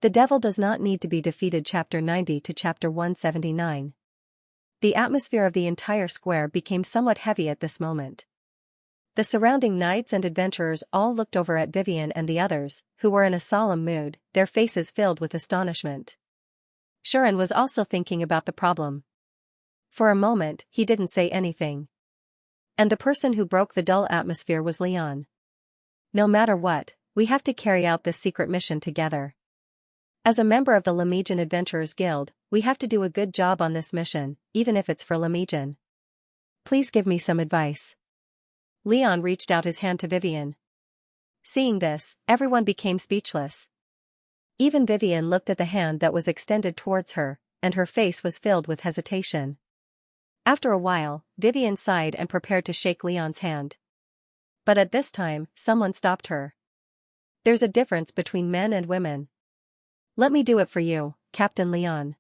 The Devil Does Not Need to Be Defeated Chapter 90 to Chapter 179. The atmosphere of the entire square became somewhat heavy at this moment. The surrounding knights and adventurers all looked over at Vivian and the others, who were in a solemn mood, their faces filled with astonishment. Xianxia was also thinking about the problem. For a moment, he didn't say anything. And the person who broke the dull atmosphere was Leon. No matter what, we have to carry out this secret mission together. As a member of the Lemegin Adventurers Guild, we have to do a good job on this mission, even if it's for Lemegin. Please give me some advice. Leon reached out his hand to Vivian. Seeing this, everyone became speechless. Even Vivian looked at the hand that was extended towards her, and her face was filled with hesitation. After a while, Vivian sighed and prepared to shake Leon's hand. But at this time, someone stopped her. There's a difference between men and women. Let me do it for you, Captain Leon.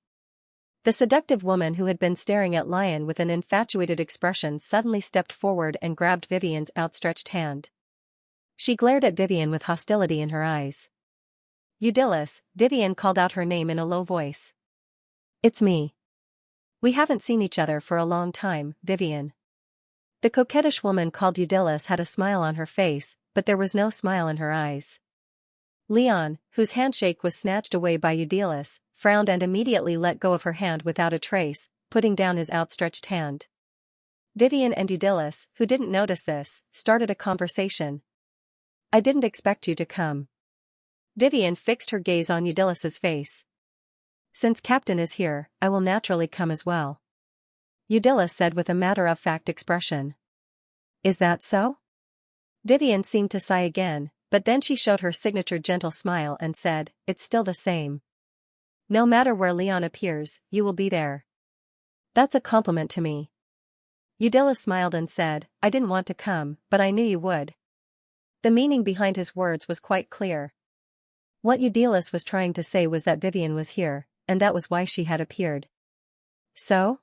The seductive woman who had been staring at Lion with an infatuated expression suddenly stepped forward and grabbed Vivian's outstretched hand. She glared at Vivian with hostility in her eyes. Eudilis, Vivian called out her name in a low voice. It's me. We haven't seen each other for a long time, Vivian. The coquettish woman called Eudilis had a smile on her face, but there was no smile in her eyes. Leon, whose handshake was snatched away by Eudilis, frowned and immediately let go of her hand without a trace, putting down his outstretched hand. Vivian and Eudilis, who didn't notice this, started a conversation. I didn't expect you to come. Vivian fixed her gaze on Eudilis's face. Since Captain is here, I will naturally come as well. Eudilis said with a matter-of-fact expression. Is that so? Vivian seemed to sigh again, but then she showed her signature gentle smile and said, it's still the same. No matter where Leon appears, you will be there. That's a compliment to me. Eudilis smiled and said, I didn't want to come, but I knew you would. The meaning behind his words was quite clear. What Eudilis was trying to say was that Vivian was here, and that was why she had appeared. So?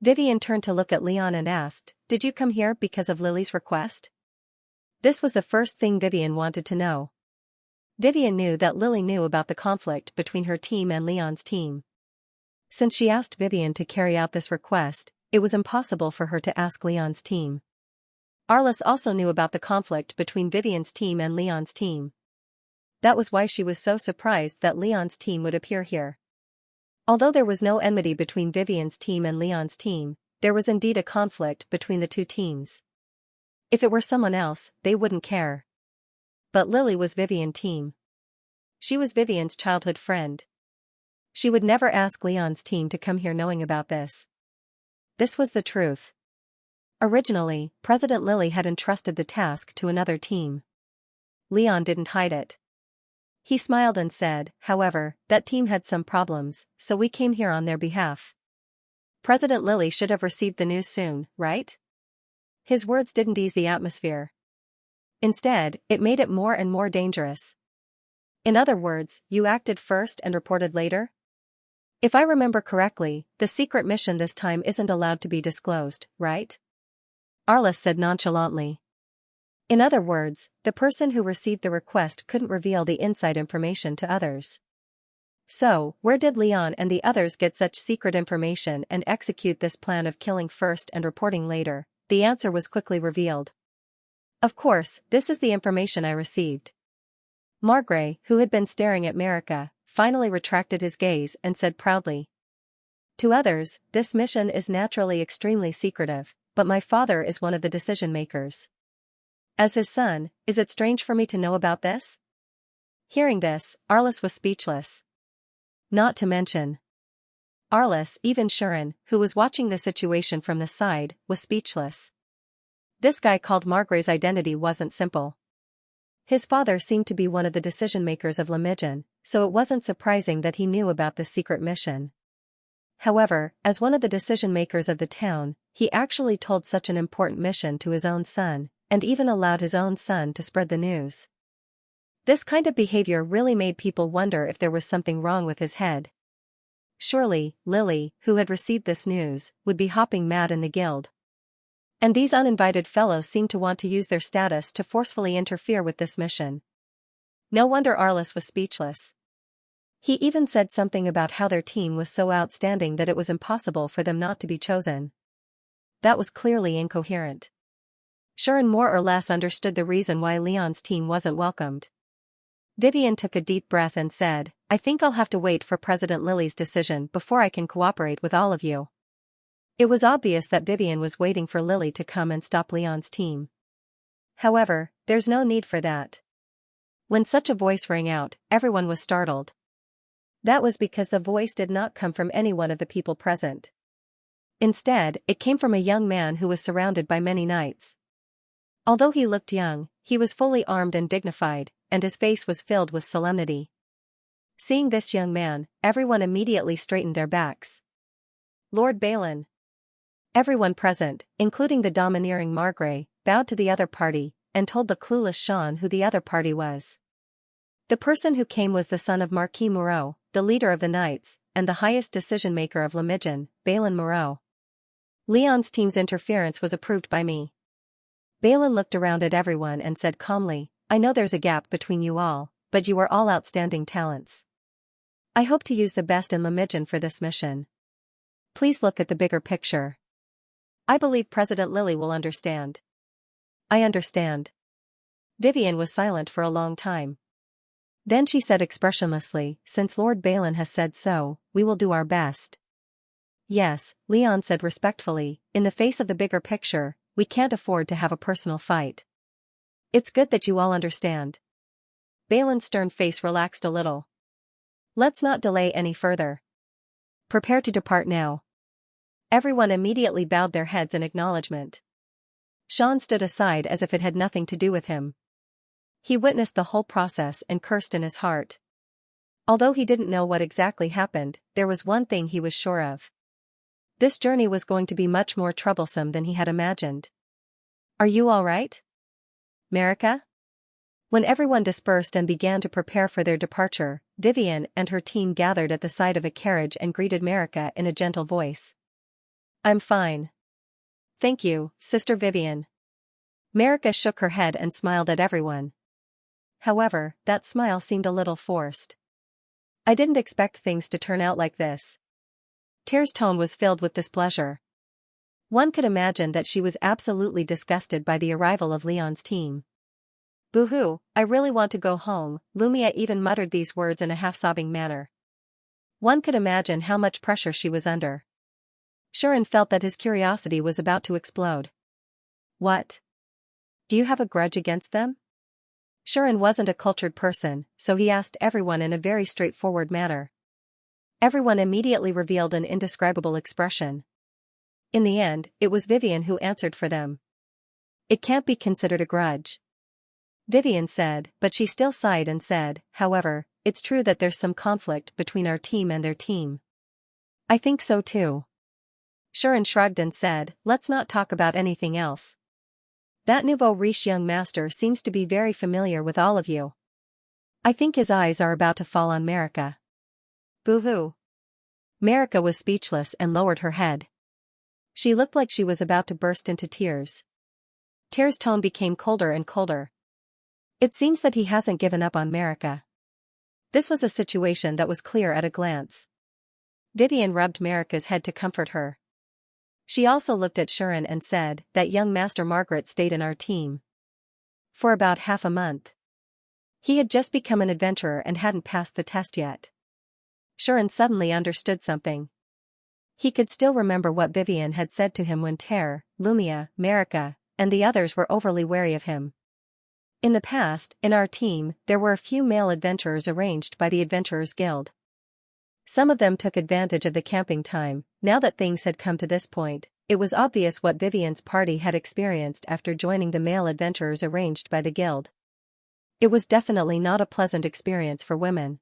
Vivian turned to look at Leon and asked, did you come here because of Lily's request? This was the first thing Vivian wanted to know. Vivian knew that Lily knew about the conflict between her team and Leon's team. Since she asked Vivian to carry out this request, it was impossible for her to ask Leon's team. Arliss also knew about the conflict between Vivian's team and Leon's team. That was why she was so surprised that Leon's team would appear here. Although there was no enmity between Vivian's team and Leon's team, there was indeed a conflict between the two teams. If it were someone else, they wouldn't care. But Lily was Vivian's team. She was Vivian's childhood friend. She would never ask Leon's team to come here knowing about this. This was the truth. Originally, President Lily had entrusted the task to another team. Leon didn't hide it. He smiled and said, however, that team had some problems, so we came here on their behalf. President Lily should have received the news soon, right? His words didn't ease the atmosphere. Instead, it made it more and more dangerous. In other words, you acted first and reported later? If I remember correctly, the secret mission this time isn't allowed to be disclosed, right? Arliss said nonchalantly. In other words, the person who received the request couldn't reveal the inside information to others. So, where did Leon and the others get such secret information and execute this plan of killing first and reporting later? The answer was quickly revealed. Of course, this is the information I received. Margrave, who had been staring at Marika, finally retracted his gaze and said proudly. To others, this mission is naturally extremely secretive, but my father is one of the decision-makers. As his son, is it strange for me to know about this? Hearing this, Arliss was speechless. Not to mention. Arliss, even Xianxia, who was watching the situation from the side, was speechless. This guy called Margrave's identity wasn't simple. His father seemed to be one of the decision-makers of Lemegin, so it wasn't surprising that he knew about this secret mission. However, as one of the decision-makers of the town, he actually told such an important mission to his own son, and even allowed his own son to spread the news. This kind of behavior really made people wonder if there was something wrong with his head. Surely, Lily, who had received this news, would be hopping mad in the guild. And these uninvited fellows seemed to want to use their status to forcefully interfere with this mission. No wonder Arliss was speechless. He even said something about how their team was so outstanding that it was impossible for them not to be chosen. That was clearly incoherent. Sharon more or less understood the reason why Leon's team wasn't welcomed. Vivian took a deep breath and said, I think I'll have to wait for President Lily's decision before I can cooperate with all of you. It was obvious that Vivian was waiting for Lily to come and stop Leon's team. However, there's no need for that. When such a voice rang out, everyone was startled. That was because the voice did not come from any one of the people present. Instead, it came from a young man who was surrounded by many knights. Although he looked young, he was fully armed and dignified, and his face was filled with solemnity. Seeing this young man, everyone immediately straightened their backs. Lord Balin. Everyone present, including the domineering Margrave, bowed to the other party, and told the clueless Sean who the other party was. The person who came was the son of Marquis Moreau, the leader of the knights, and the highest decision-maker of Limoges, Balin Moreau. Leon's team's interference was approved by me. Balin looked around at everyone and said calmly, I know there's a gap between you all, but you are all outstanding talents. I hope to use the best in Limoges for this mission. Please look at the bigger picture. I believe President Lily will understand. I understand. Vivian was silent for a long time. Then she said expressionlessly, since Lord Balin has said so, we will do our best. Yes, Leon said respectfully, in the face of the bigger picture, we can't afford to have a personal fight. It's good that you all understand. Balin's stern face relaxed a little. Let's not delay any further. Prepare to depart now. Everyone immediately bowed their heads in acknowledgement. Sean stood aside as if it had nothing to do with him. He witnessed the whole process and cursed in his heart. Although he didn't know what exactly happened, there was one thing he was sure of. This journey was going to be much more troublesome than he had imagined. Are you all right, Marika? When everyone dispersed and began to prepare for their departure, Vivian and her team gathered at the side of a carriage and greeted Marika in a gentle voice. I'm fine. Thank you, Sister Vivian. Marika shook her head and smiled at everyone. However, that smile seemed a little forced. I didn't expect things to turn out like this. Tyr's tone was filled with displeasure. One could imagine that she was absolutely disgusted by the arrival of Leon's team. Boo-hoo, I really want to go home, Lumia even muttered these words in a half-sobbing manner. One could imagine how much pressure she was under. Sharon felt that his curiosity was about to explode. What? Do you have a grudge against them? Sharon wasn't a cultured person, so he asked everyone in a very straightforward manner. Everyone immediately revealed an indescribable expression. In the end, it was Vivian who answered for them. It can't be considered a grudge. Vivian said, but she still sighed and said, however, it's true that there's some conflict between our team and their team. I think so too. Sharon shrugged and said, let's not talk about anything else. That nouveau riche young master seems to be very familiar with all of you. I think his eyes are about to fall on Marika. Boo-hoo. Marika was speechless and lowered her head. She looked like she was about to burst into tears. Tyr's tone became colder and colder. It seems that he hasn't given up on Marika. This was a situation that was clear at a glance. Vivian rubbed Marika's head to comfort her. She also looked at Sharon and said, that young Master Margaret stayed in our team for about half a month. He had just become an adventurer and hadn't passed the test yet. Sharon suddenly understood something. He could still remember what Vivian had said to him when Ter, Lumia, Marika, and the others were overly wary of him. In the past, in our team, there were a few male adventurers arranged by the Adventurers Guild. Some of them took advantage of the camping time. Now that things had come to this point, it was obvious what Vivian's party had experienced after joining the male adventurers arranged by the guild. It was definitely not a pleasant experience for women.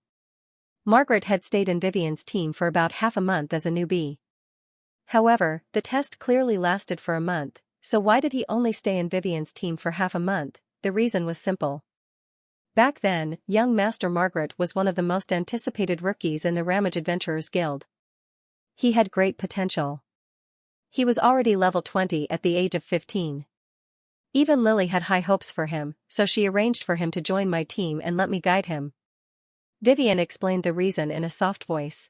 Margaret had stayed in Vivian's team for about half a month as a newbie. However, the test clearly lasted for a month, so why did he only stay in Vivian's team for half a month? The reason was simple. Back then, young Master Margaret was one of the most anticipated rookies in the Ramage Adventurers Guild. He had great potential. He was already level 20 at the age of 15. Even Lily had high hopes for him, so she arranged for him to join my team and let me guide him. Vivian explained the reason in a soft voice.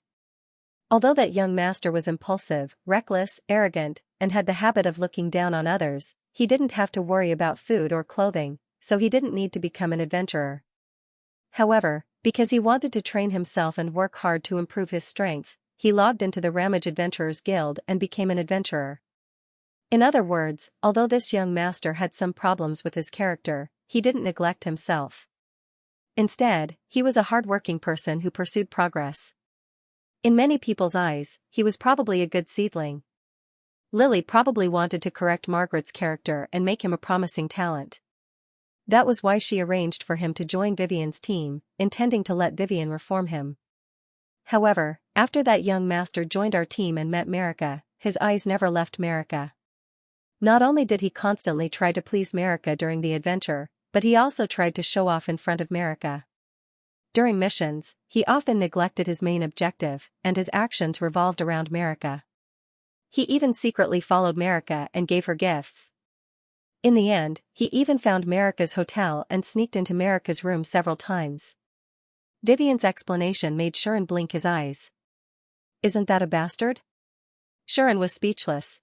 Although that young master was impulsive, reckless, arrogant, and had the habit of looking down on others, he didn't have to worry about food or clothing, so he didn't need to become an adventurer. However, because he wanted to train himself and work hard to improve his strength, he logged into the Ramage Adventurers Guild and became an adventurer. In other words, although this young master had some problems with his character, he didn't neglect himself. Instead, he was a hard-working person who pursued progress. In many people's eyes, he was probably a good seedling. Lily probably wanted to correct Margaret's character and make him a promising talent. That was why she arranged for him to join Vivian's team, intending to let Vivian reform him. However, after that young master joined our team and met Marika, his eyes never left Marika. Not only did he constantly try to please Marika during the adventure, but he also tried to show off in front of Marika. During missions, he often neglected his main objective, and his actions revolved around Marika. He even secretly followed Marika and gave her gifts. In the end, he even found Marika's hotel and sneaked into Marika's room several times. Vivian's explanation made Sharon blink his eyes. Isn't that a bastard? Sharon was speechless.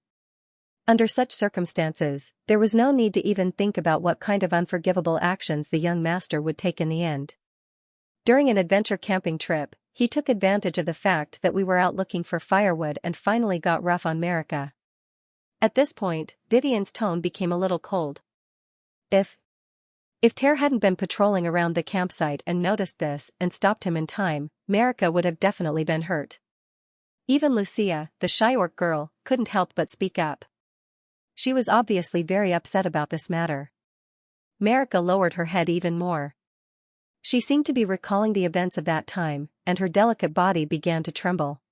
Under such circumstances, there was no need to even think about what kind of unforgivable actions the young master would take in the end. During an adventure camping trip, he took advantage of the fact that we were out looking for firewood and finally got rough on Marika. At this point, Vivian's tone became a little cold. If Ter hadn't been patrolling around the campsite and noticed this and stopped him in time, Marika would have definitely been hurt. Even Lucia, the shy orc girl, couldn't help but speak up. She was obviously very upset about this matter. Marika lowered her head even more. She seemed to be recalling the events of that time, and her delicate body began to tremble.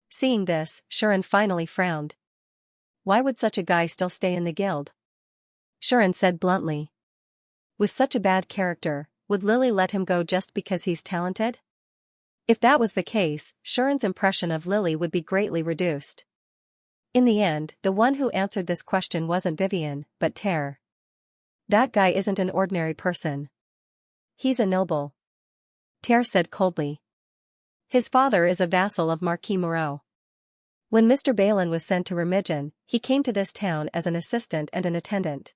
Seeing this, Sharon finally frowned. Why would such a guy still stay in the guild? Sharon said bluntly. With such a bad character, would Lily let him go just because he's talented? If that was the case, Sharon's impression of Lily would be greatly reduced. In the end, the one who answered this question wasn't Vivian, but Ter. That guy isn't an ordinary person. He's a noble. Ter said coldly. His father is a vassal of Marquis Moreau. When Mr. Balin was sent to Remigen, he came to this town as an assistant and an attendant.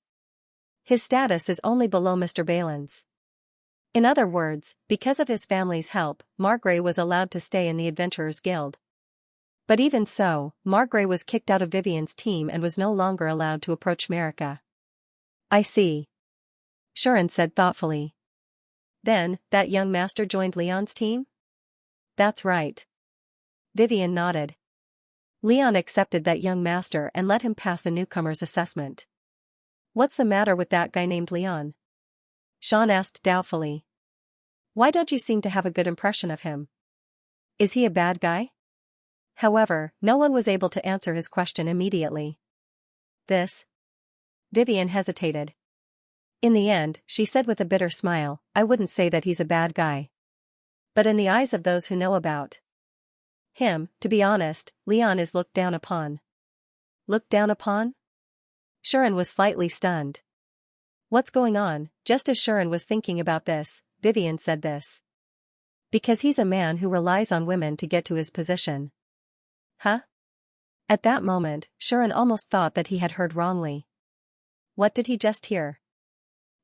His status is only below Mr. Balin's. In other words, because of his family's help, Margrave was allowed to stay in the Adventurers Guild. But even so, Margrave was kicked out of Vivian's team and was no longer allowed to approach Marika. I see. Sharon said thoughtfully. Then, that young master joined Leon's team? That's right. Vivian nodded. Leon accepted that young master and let him pass the newcomer's assessment. What's the matter with that guy named Leon? Sean asked doubtfully. Why don't you seem to have a good impression of him? Is he a bad guy? However, no one was able to answer his question immediately. Vivian hesitated. In the end, she said with a bitter smile, I wouldn't say that he's a bad guy. But in the eyes of those who know about him, to be honest, Leon is looked down upon. Looked down upon? Sharon was slightly stunned. What's going on? Just as Sharon was thinking about this, Vivian said this. Because he's a man who relies on women to get to his position. Huh? At that moment, Sharon almost thought that he had heard wrongly. What did he just hear?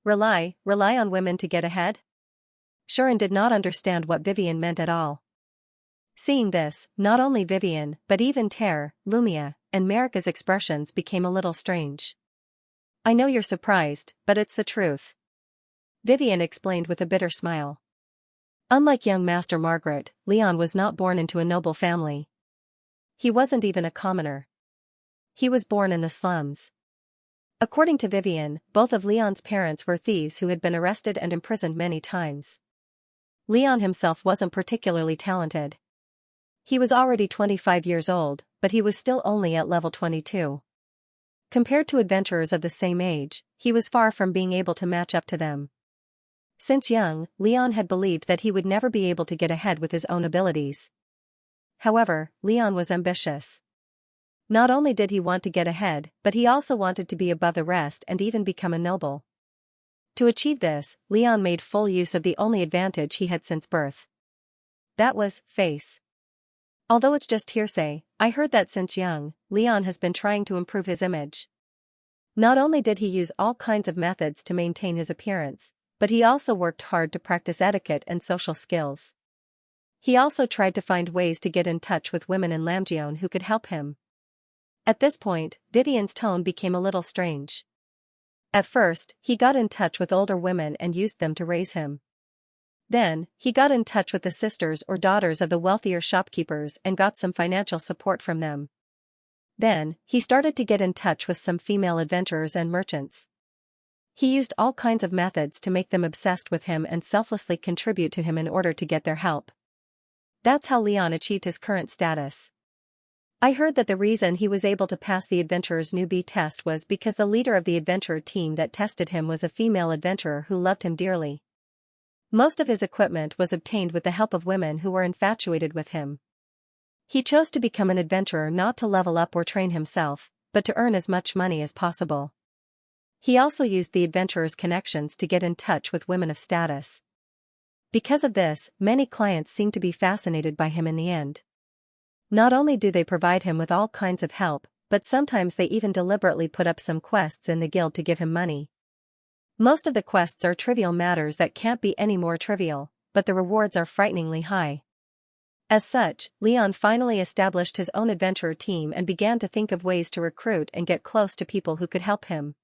Rely on women to get ahead? Sharon did not understand what Vivian meant at all. Seeing this, not only Vivian, but even Ter, Lumia, and Marika's expressions became a little strange. I know you're surprised, but it's the truth. Vivian explained with a bitter smile. Unlike young Master Margaret, Leon was not born into a noble family. He wasn't even a commoner. He was born in the slums. According to Vivian, both of Leon's parents were thieves who had been arrested and imprisoned many times. Leon himself wasn't particularly talented. He was already 25 years old, but he was still only at level 22. Compared to adventurers of the same age, he was far from being able to match up to them. Since young, Leon had believed that he would never be able to get ahead with his own abilities. However, Leon was ambitious. Not only did he want to get ahead, but he also wanted to be above the rest and even become a noble. To achieve this, Leon made full use of the only advantage he had since birth. That was face. Although it's just hearsay, I heard that since young, Leon has been trying to improve his image. Not only did he use all kinds of methods to maintain his appearance, but he also worked hard to practice etiquette and social skills. He also tried to find ways to get in touch with women in Lamjeon who could help him. At this point, Vivian's tone became a little strange. At first, he got in touch with older women and used them to raise him. Then, he got in touch with the sisters or daughters of the wealthier shopkeepers and got some financial support from them. Then, he started to get in touch with some female adventurers and merchants. He used all kinds of methods to make them obsessed with him and selflessly contribute to him in order to get their help. That's how Leon achieved his current status. I heard that the reason he was able to pass the adventurer's newbie test was because the leader of the adventurer team that tested him was a female adventurer who loved him dearly. Most of his equipment was obtained with the help of women who were infatuated with him. He chose to become an adventurer not to level up or train himself, but to earn as much money as possible. He also used the adventurer's connections to get in touch with women of status. Because of this, many clients seemed to be fascinated by him in the end. Not only do they provide him with all kinds of help, but sometimes they even deliberately put up some quests in the guild to give him money. Most of the quests are trivial matters that can't be any more trivial, but the rewards are frighteningly high. As such, Leon finally established his own adventurer team and began to think of ways to recruit and get close to people who could help him.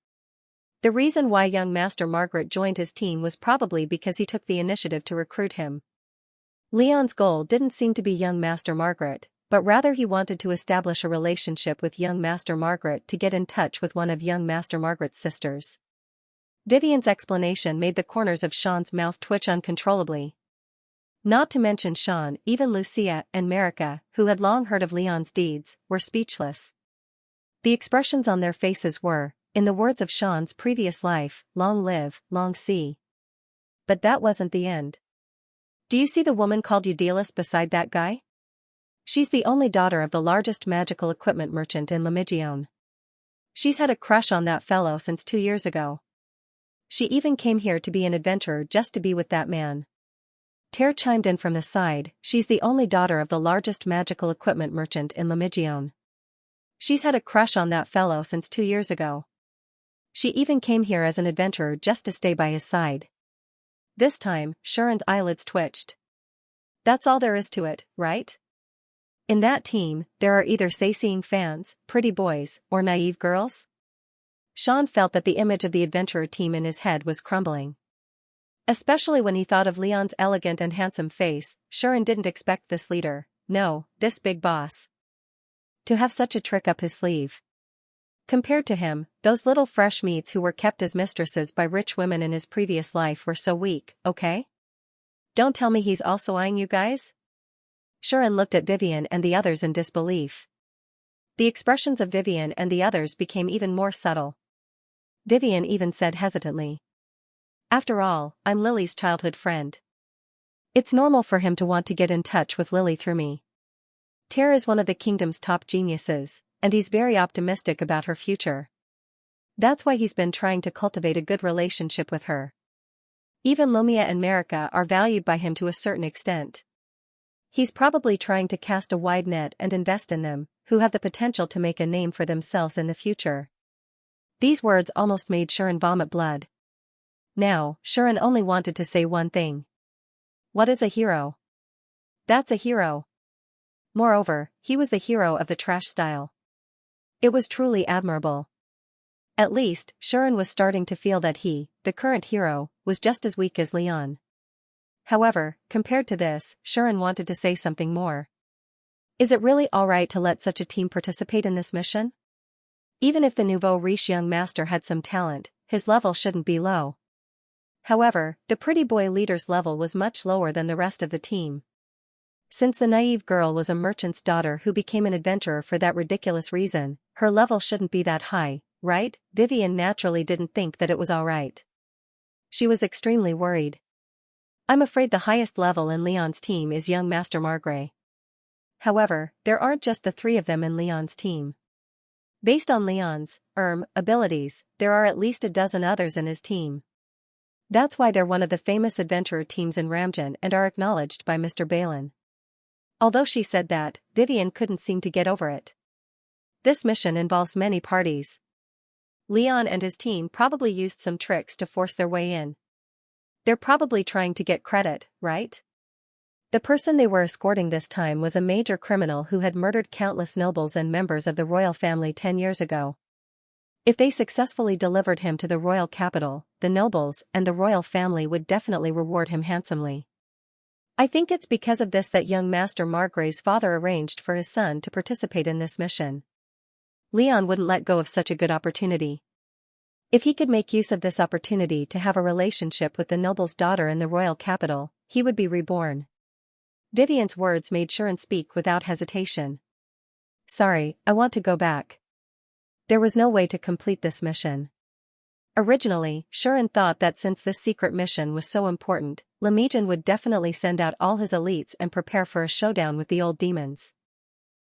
The reason why young Master Margaret joined his team was probably because he took the initiative to recruit him. Leon's goal didn't seem to be young Master Margaret, but rather he wanted to establish a relationship with young Master Margaret to get in touch with one of young Master Margaret's sisters. Vivian's explanation made the corners of Sean's mouth twitch uncontrollably. Not to mention Sean, even Lucia and Marika, who had long heard of Leon's deeds, were speechless. The expressions on their faces were, in the words of Sean's previous life, long live, long see. But that wasn't the end. Do you see the woman called Eudelis beside that guy? She's the only daughter of the largest magical equipment merchant in Lamjeon. She's had a crush on that fellow since 2 years ago. She even came here to be an adventurer just to be with that man. Ter chimed in from the side, she's the only daughter of the largest magical equipment merchant in Lamjeon. She's had a crush on that fellow since 2 years ago. She even came here as an adventurer just to stay by his side. This time, Shuren's eyelids twitched. That's all there is to it, right? In that team, there are either sightseeing fans, pretty boys, or naive girls? Sean felt that the image of the adventurer team in his head was crumbling. Especially when he thought of Leon's elegant and handsome face, Xianxia didn't expect this leader, no, this big boss, to have such a trick up his sleeve. Compared to him, those little fresh meats who were kept as mistresses by rich women in his previous life were so weak, okay? Don't tell me he's also eyeing you guys? Xianxia looked at Vivian and the others in disbelief. The expressions of Vivian and the others became even more subtle. Vivian even said hesitantly, "After all, I'm Lily's childhood friend. It's normal for him to want to get in touch with Lily through me. Ter is one of the kingdom's top geniuses, and he's very optimistic about her future. That's why he's been trying to cultivate a good relationship with her. Even Lumia and Marika are valued by him to a certain extent. He's probably trying to cast a wide net and invest in them, who have the potential to make a name for themselves in the future." These words almost made Xianxia vomit blood. Now, Xianxia only wanted to say one thing. What is a hero? That's a hero. Moreover, he was the hero of the trash style. It was truly admirable. At least, Xianxia was starting to feel that he, the current hero, was just as weak as Leon. However, compared to this, Xianxia wanted to say something more. Is it really alright to let such a team participate in this mission? Even if the nouveau riche young master had some talent, his level shouldn't be low. However, the pretty boy leader's level was much lower than the rest of the team. Since the naive girl was a merchant's daughter who became an adventurer for that ridiculous reason, her level shouldn't be that high, right? Vivian naturally didn't think that it was alright. She was extremely worried. I'm afraid the highest level in Leon's team is young Master Margrave. However, there aren't just the 3 of them in Leon's team. Based on Leon's abilities, there are at least a dozen others in his team. That's why they're one of the famous adventurer teams in Ramjan and are acknowledged by Mr. Balin. Although she said that, Vivian couldn't seem to get over it. This mission involves many parties. Leon and his team probably used some tricks to force their way in. They're probably trying to get credit, right? The person they were escorting this time was a major criminal who had murdered countless nobles and members of the royal family 10 years ago. If they successfully delivered him to the royal capital, the nobles and the royal family would definitely reward him handsomely. I think it's because of this that young Master Margray's father arranged for his son to participate in this mission. Leon wouldn't let go of such a good opportunity. If he could make use of this opportunity to have a relationship with the noble's daughter in the royal capital, he would be reborn. Vivian's words made Xiran speak without hesitation. Sorry, I want to go back. There was no way to complete this mission. Originally, Xiran thought that since this secret mission was so important, Lemijin would definitely send out all his elites and prepare for a showdown with the old demons.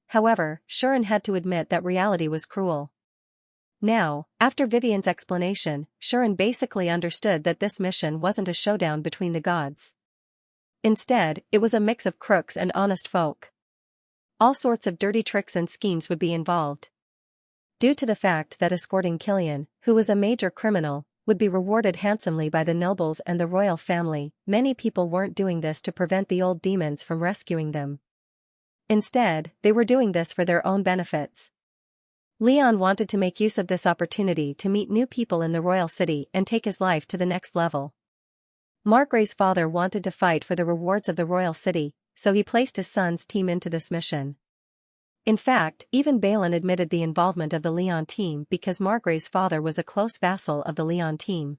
However, Xiran had to admit that reality was cruel. Now, after Vivian's explanation, Xiran basically understood that this mission wasn't a showdown between the gods. Instead, it was a mix of crooks and honest folk. All sorts of dirty tricks and schemes would be involved. Due to the fact that escorting Killian, who was a major criminal, would be rewarded handsomely by the nobles and the royal family, many people weren't doing this to prevent the old demons from rescuing them. Instead, they were doing this for their own benefits. Leon wanted to make use of this opportunity to meet new people in the royal city and take his life to the next level. Margray's father wanted to fight for the rewards of the royal city, so he placed his son's team into this mission. In fact, even Balin admitted the involvement of the Leon team because Margray's father was a close vassal of the Leon team.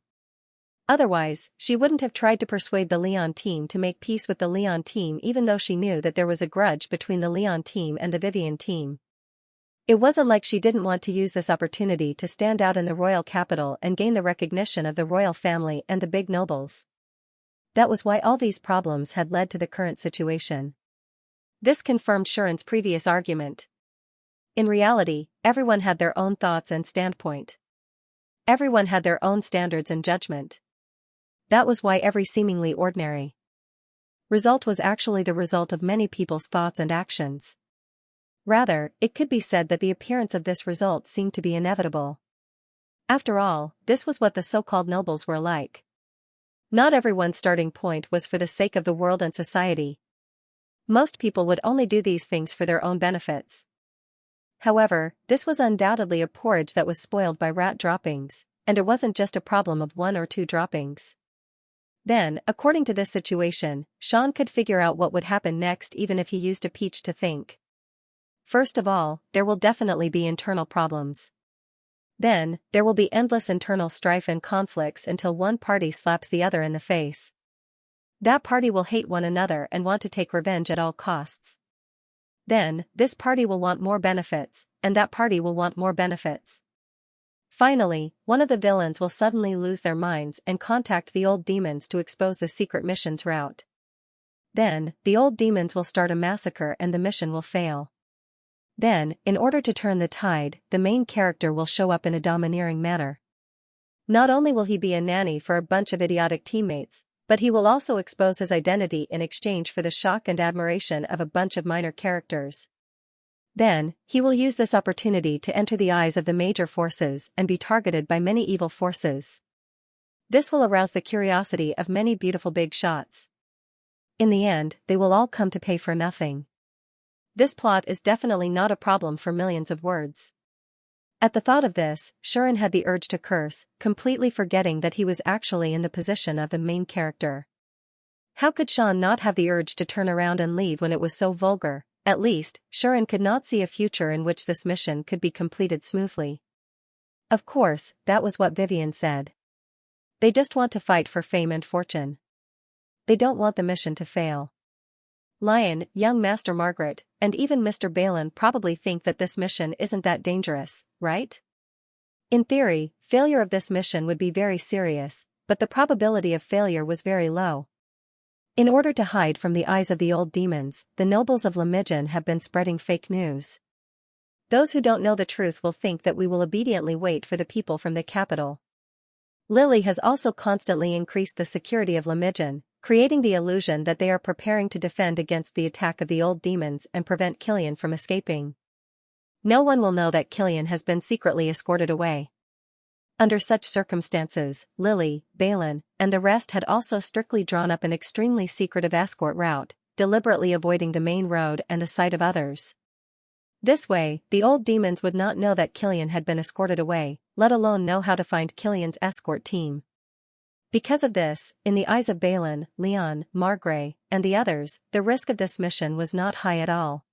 Otherwise, she wouldn't have tried to persuade the Leon team to make peace with the Leon team even though she knew that there was a grudge between the Leon team and the Vivian team. It wasn't like she didn't want to use this opportunity to stand out in the royal capital and gain the recognition of the royal family and the big nobles. That was why all these problems had led to the current situation. This confirmed Xiran's previous argument. In reality, everyone had their own thoughts and standpoint. Everyone had their own standards and judgment. That was why every seemingly ordinary result was actually the result of many people's thoughts and actions. Rather, it could be said that the appearance of this result seemed to be inevitable. After all, this was what the so-called nobles were like. Not everyone's starting point was for the sake of the world and society. Most people would only do these things for their own benefits. However, this was undoubtedly a porridge that was spoiled by rat droppings, and it wasn't just a problem of 1 or 2 droppings. Then, according to this situation, Sean could figure out what would happen next even if he used a peach to think. First of all, there will definitely be internal problems. Then, there will be endless internal strife and conflicts until one party slaps the other in the face. That party will hate one another and want to take revenge at all costs. Then, this party will want more benefits, and that party will want more benefits. Finally, one of the villains will suddenly lose their minds and contact the old demons to expose the secret mission's route. Then, the old demons will start a massacre and the mission will fail. Then, in order to turn the tide, the main character will show up in a domineering manner. Not only will he be a nanny for a bunch of idiotic teammates, but he will also expose his identity in exchange for the shock and admiration of a bunch of minor characters. Then, he will use this opportunity to enter the eyes of the major forces and be targeted by many evil forces. This will arouse the curiosity of many beautiful big shots. In the end, they will all come to pay for nothing. This plot is definitely not a problem for millions of words. At the thought of this, Xiran had the urge to curse, completely forgetting that he was actually in the position of the main character. How could Sean not have the urge to turn around and leave when it was so vulgar? At least, Xiran could not see a future in which this mission could be completed smoothly. Of course, that was what Vivian said. They just want to fight for fame and fortune. They don't want the mission to fail. Lion, young Master Margaret, and even Mr. Balin probably think that this mission isn't that dangerous, right? In theory, failure of this mission would be very serious, but the probability of failure was very low. In order to hide from the eyes of the old demons, the nobles of Lemijin have been spreading fake news. Those who don't know the truth will think that we will obediently wait for the people from the capital. Lily has also constantly increased the security of Lemijin, creating the illusion that they are preparing to defend against the attack of the old demons and prevent Killian from escaping. No one will know that Killian has been secretly escorted away. Under such circumstances, Lily, Balin, and the rest had also strictly drawn up an extremely secretive escort route, deliberately avoiding the main road and the sight of others. This way, the old demons would not know that Killian had been escorted away, let alone know how to find Killian's escort team. Because of this, in the eyes of Balin, Leon, Margrave, and the others, the risk of this mission was not high at all.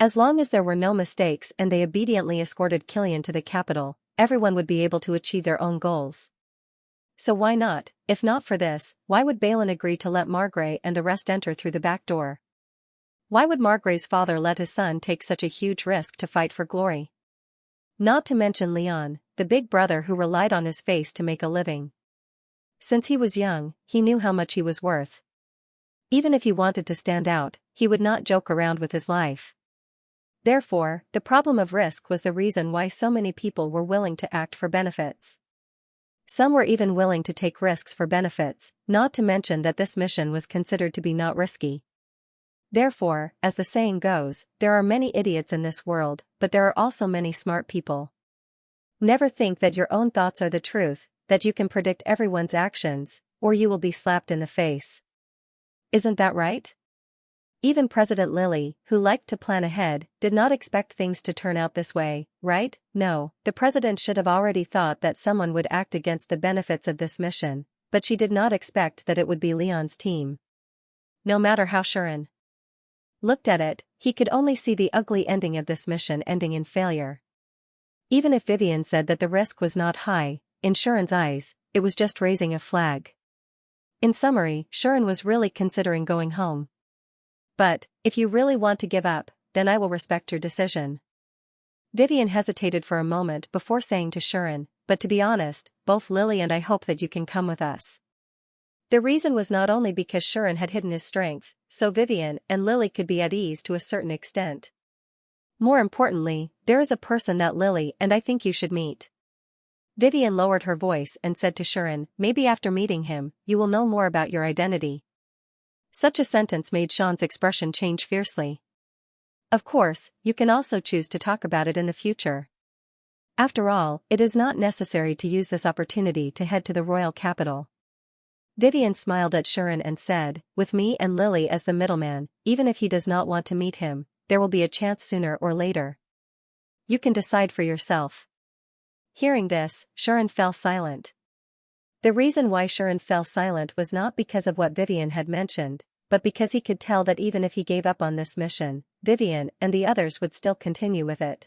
As long as there were no mistakes and they obediently escorted Killian to the capital, everyone would be able to achieve their own goals. So why not? If not for this, why would Balin agree to let Margrave and the rest enter through the back door? Why would Margrave's father let his son take such a huge risk to fight for glory? Not to mention Leon, the big brother who relied on his face to make a living. Since he was young, he knew how much he was worth. Even if he wanted to stand out, he would not joke around with his life. Therefore, the problem of risk was the reason why so many people were willing to act for benefits. Some were even willing to take risks for benefits, not to mention that this mission was considered to be not risky. Therefore, as the saying goes, there are many idiots in this world, but there are also many smart people. Never think that your own thoughts are the truth, that you can predict everyone's actions, or you will be slapped in the face. Isn't that right? Even President Lilly, who liked to plan ahead, did not expect things to turn out this way, right? No, the president should have already thought that someone would act against the benefits of this mission, but she did not expect that it would be Leon's team. No matter how Shuren looked at it, he could only see the ugly ending of this mission ending in failure. Even if Vivian said that the risk was not high, in Shuren's eyes, it was just raising a flag. In summary, Shuren was really considering going home. But, if you really want to give up, then I will respect your decision. Vivian hesitated for a moment before saying to Shuren, but to be honest, both Lily and I hope that you can come with us. The reason was not only because Shuren had hidden his strength, so Vivian and Lily could be at ease to a certain extent. More importantly, there is a person that Lily and I think you should meet. Vivian lowered her voice and said to Shuren, maybe after meeting him, you will know more about your identity. Such a sentence made Sean's expression change fiercely. Of course, you can also choose to talk about it in the future. After all, it is not necessary to use this opportunity to head to the royal capital. Vivian smiled at Shuren and said, with me and Lily as the middleman, even if he does not want to meet him, there will be a chance sooner or later. You can decide for yourself. Hearing this, Shuren fell silent. The reason why Shuren fell silent was not because of what Vivian had mentioned, but because he could tell that even if he gave up on this mission, Vivian and the others would still continue with it.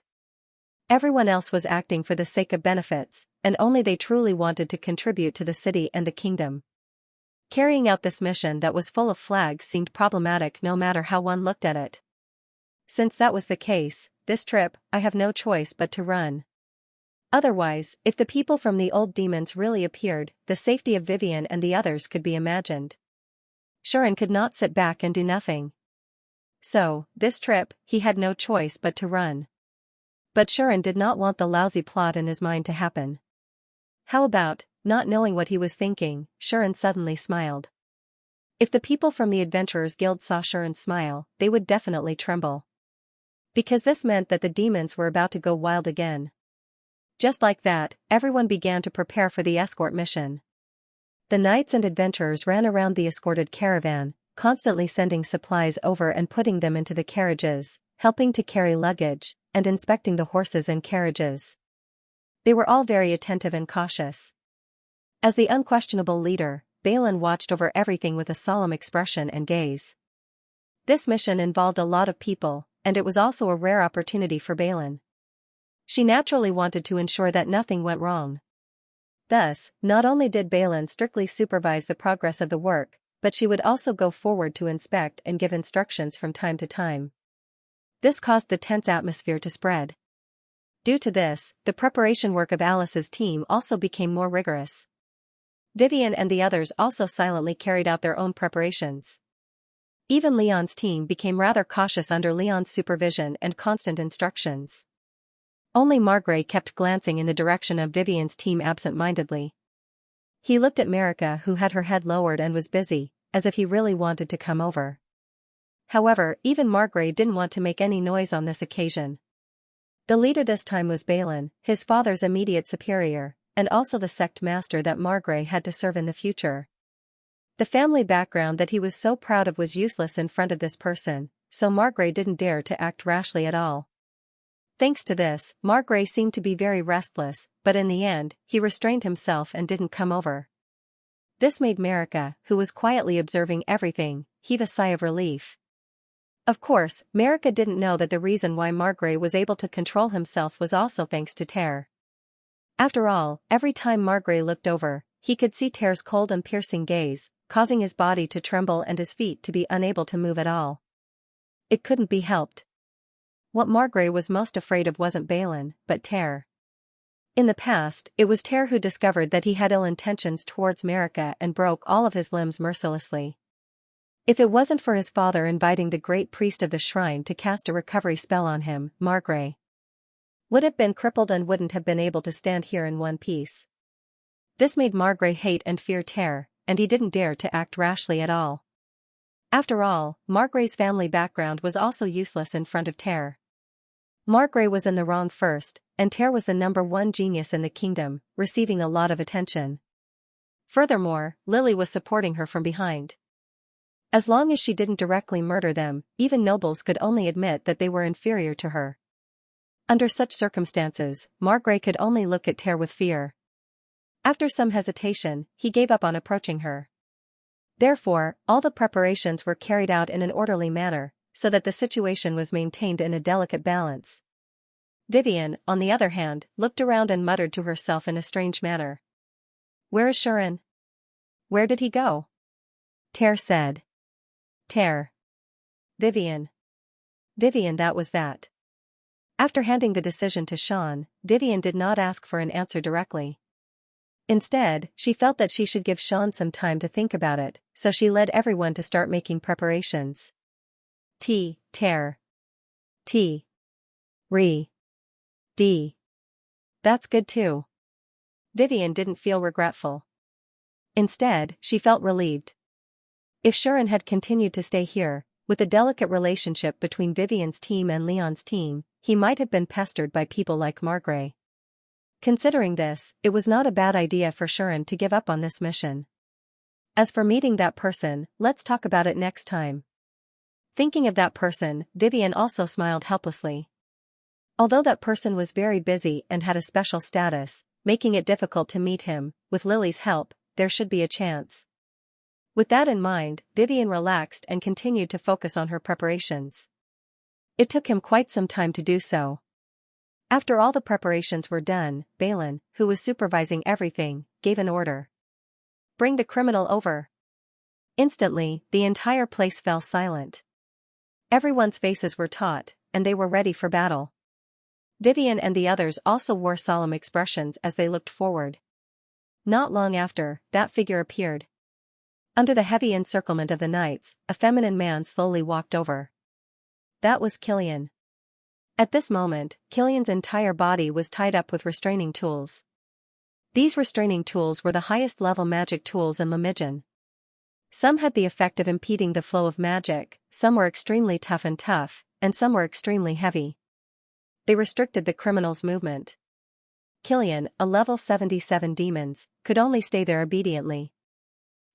Everyone else was acting for the sake of benefits, and only they truly wanted to contribute to the city and the kingdom. Carrying out this mission that was full of flags seemed problematic no matter how one looked at it. Since that was the case, this trip, I have no choice but to run. Otherwise, if the people from the old demons really appeared, the safety of Vivian and the others could be imagined. Shuren could not sit back and do nothing. So, this trip, he had no choice but to run. But Shuren did not want the lousy plot in his mind to happen. How about, not knowing what he was thinking, Shuren suddenly smiled. If the people from the Adventurers Guild saw Shuren smile, they would definitely tremble. Because this meant that the demons were about to go wild again. Just like that, everyone began to prepare for the escort mission. The knights and adventurers ran around the escorted caravan, constantly sending supplies over and putting them into the carriages, helping to carry luggage, and inspecting the horses and carriages. They were all very attentive and cautious. As the unquestionable leader, Balin watched over everything with a solemn expression and gaze. This mission involved a lot of people, and it was also a rare opportunity for Balin. She naturally wanted to ensure that nothing went wrong. Thus, not only did Balin strictly supervise the progress of the work, but she would also go forward to inspect and give instructions from time to time. This caused the tense atmosphere to spread. Due to this, the preparation work of Alice's team also became more rigorous. Vivian and the others also silently carried out their own preparations. Even Leon's team became rather cautious under Leon's supervision and constant instructions. Only Margrave kept glancing in the direction of Vivian's team absent-mindedly. He looked at Marika, who had her head lowered and was busy, as if he really wanted to come over. However, even Margrave didn't want to make any noise on this occasion. The leader this time was Balin, his father's immediate superior, and also the sect master that Margrave had to serve in the future. The family background that he was so proud of was useless in front of this person, so Margrave didn't dare to act rashly at all. Thanks to this, Margrave seemed to be very restless, but in the end, he restrained himself and didn't come over. This made Marika, who was quietly observing everything, heave a sigh of relief. Of course, Marika didn't know that the reason why Margrave was able to control himself was also thanks to Ter. After all, every time Margrave looked over, he could see Ter's cold and piercing gaze, causing his body to tremble and his feet to be unable to move at all. It couldn't be helped. What Margrave was most afraid of wasn't Balin, but Ter. In the past, it was Ter who discovered that he had ill intentions towards Marika and broke all of his limbs mercilessly. If it wasn't for his father inviting the great priest of the shrine to cast a recovery spell on him, Margrave would have been crippled and wouldn't have been able to stand here in one piece. This made Margrave hate and fear Ter, and he didn't dare to act rashly at all. After all, Margrave's family background was also useless in front of Ter. Margrave was in the wrong first, and Ter was the #1 genius in the kingdom, receiving a lot of attention. Furthermore, Lily was supporting her from behind. As long as she didn't directly murder them, even nobles could only admit that they were inferior to her. Under such circumstances, Margrave could only look at Ter with fear. After some hesitation, he gave up on approaching her. Therefore, all the preparations were carried out in an orderly manner, so that the situation was maintained in a delicate balance. Vivian, on the other hand, looked around and muttered to herself in a strange manner. "Where is Xianxia? Where did he go?" Ter said. Ter. Vivian. Vivian, that was that. After handing the decision to Sean, Vivian did not ask for an answer directly. Instead, she felt that she should give Sean some time to think about it, so she led everyone to start making preparations. Ter. T. Re. D. That's good too. Vivian didn't feel regretful. Instead, she felt relieved. If Xianxia had continued to stay here, with the delicate relationship between Vivian's team and Leon's team, he might have been pestered by people like Margrave. Considering this, it was not a bad idea for Xianxia to give up on this mission. As for meeting that person, let's talk about it next time. Thinking of that person, Vivian also smiled helplessly. Although that person was very busy and had a special status, making it difficult to meet him, with Lily's help, there should be a chance. With that in mind, Vivian relaxed and continued to focus on her preparations. It took him quite some time to do so. After all the preparations were done, Balin, who was supervising everything, gave an order. "Bring the criminal over." Instantly, the entire place fell silent. Everyone's faces were taut, and they were ready for battle. Vivian and the others also wore solemn expressions as they looked forward. Not long after, that figure appeared. Under the heavy encirclement of the knights, a feminine man slowly walked over. That was Killian. At this moment, Killian's entire body was tied up with restraining tools. These restraining tools were the highest-level magic tools in Lamijin. Some had the effect of impeding the flow of magic, some were extremely tough, and some were extremely heavy. They restricted the criminal's movement. Killian, a level 77 demon, could only stay there obediently.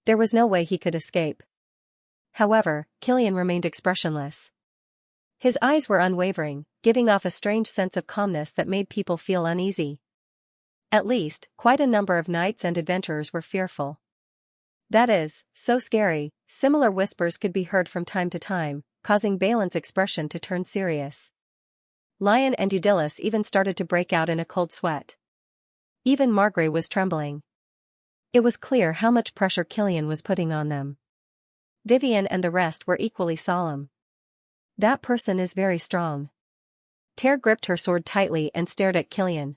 There was no way he could escape. However, Killian remained expressionless. His eyes were unwavering, giving off a strange sense of calmness that made people feel uneasy. At least, quite a number of knights and adventurers were fearful. "That is so scary," similar whispers could be heard from time to time, causing Balin's expression to turn serious. Lion and Eudilis even started to break out in a cold sweat. Even Margrave was trembling. It was clear how much pressure Killian was putting on them. Vivian and the rest were equally solemn. "That person is very strong." Ter gripped her sword tightly and stared at Killian.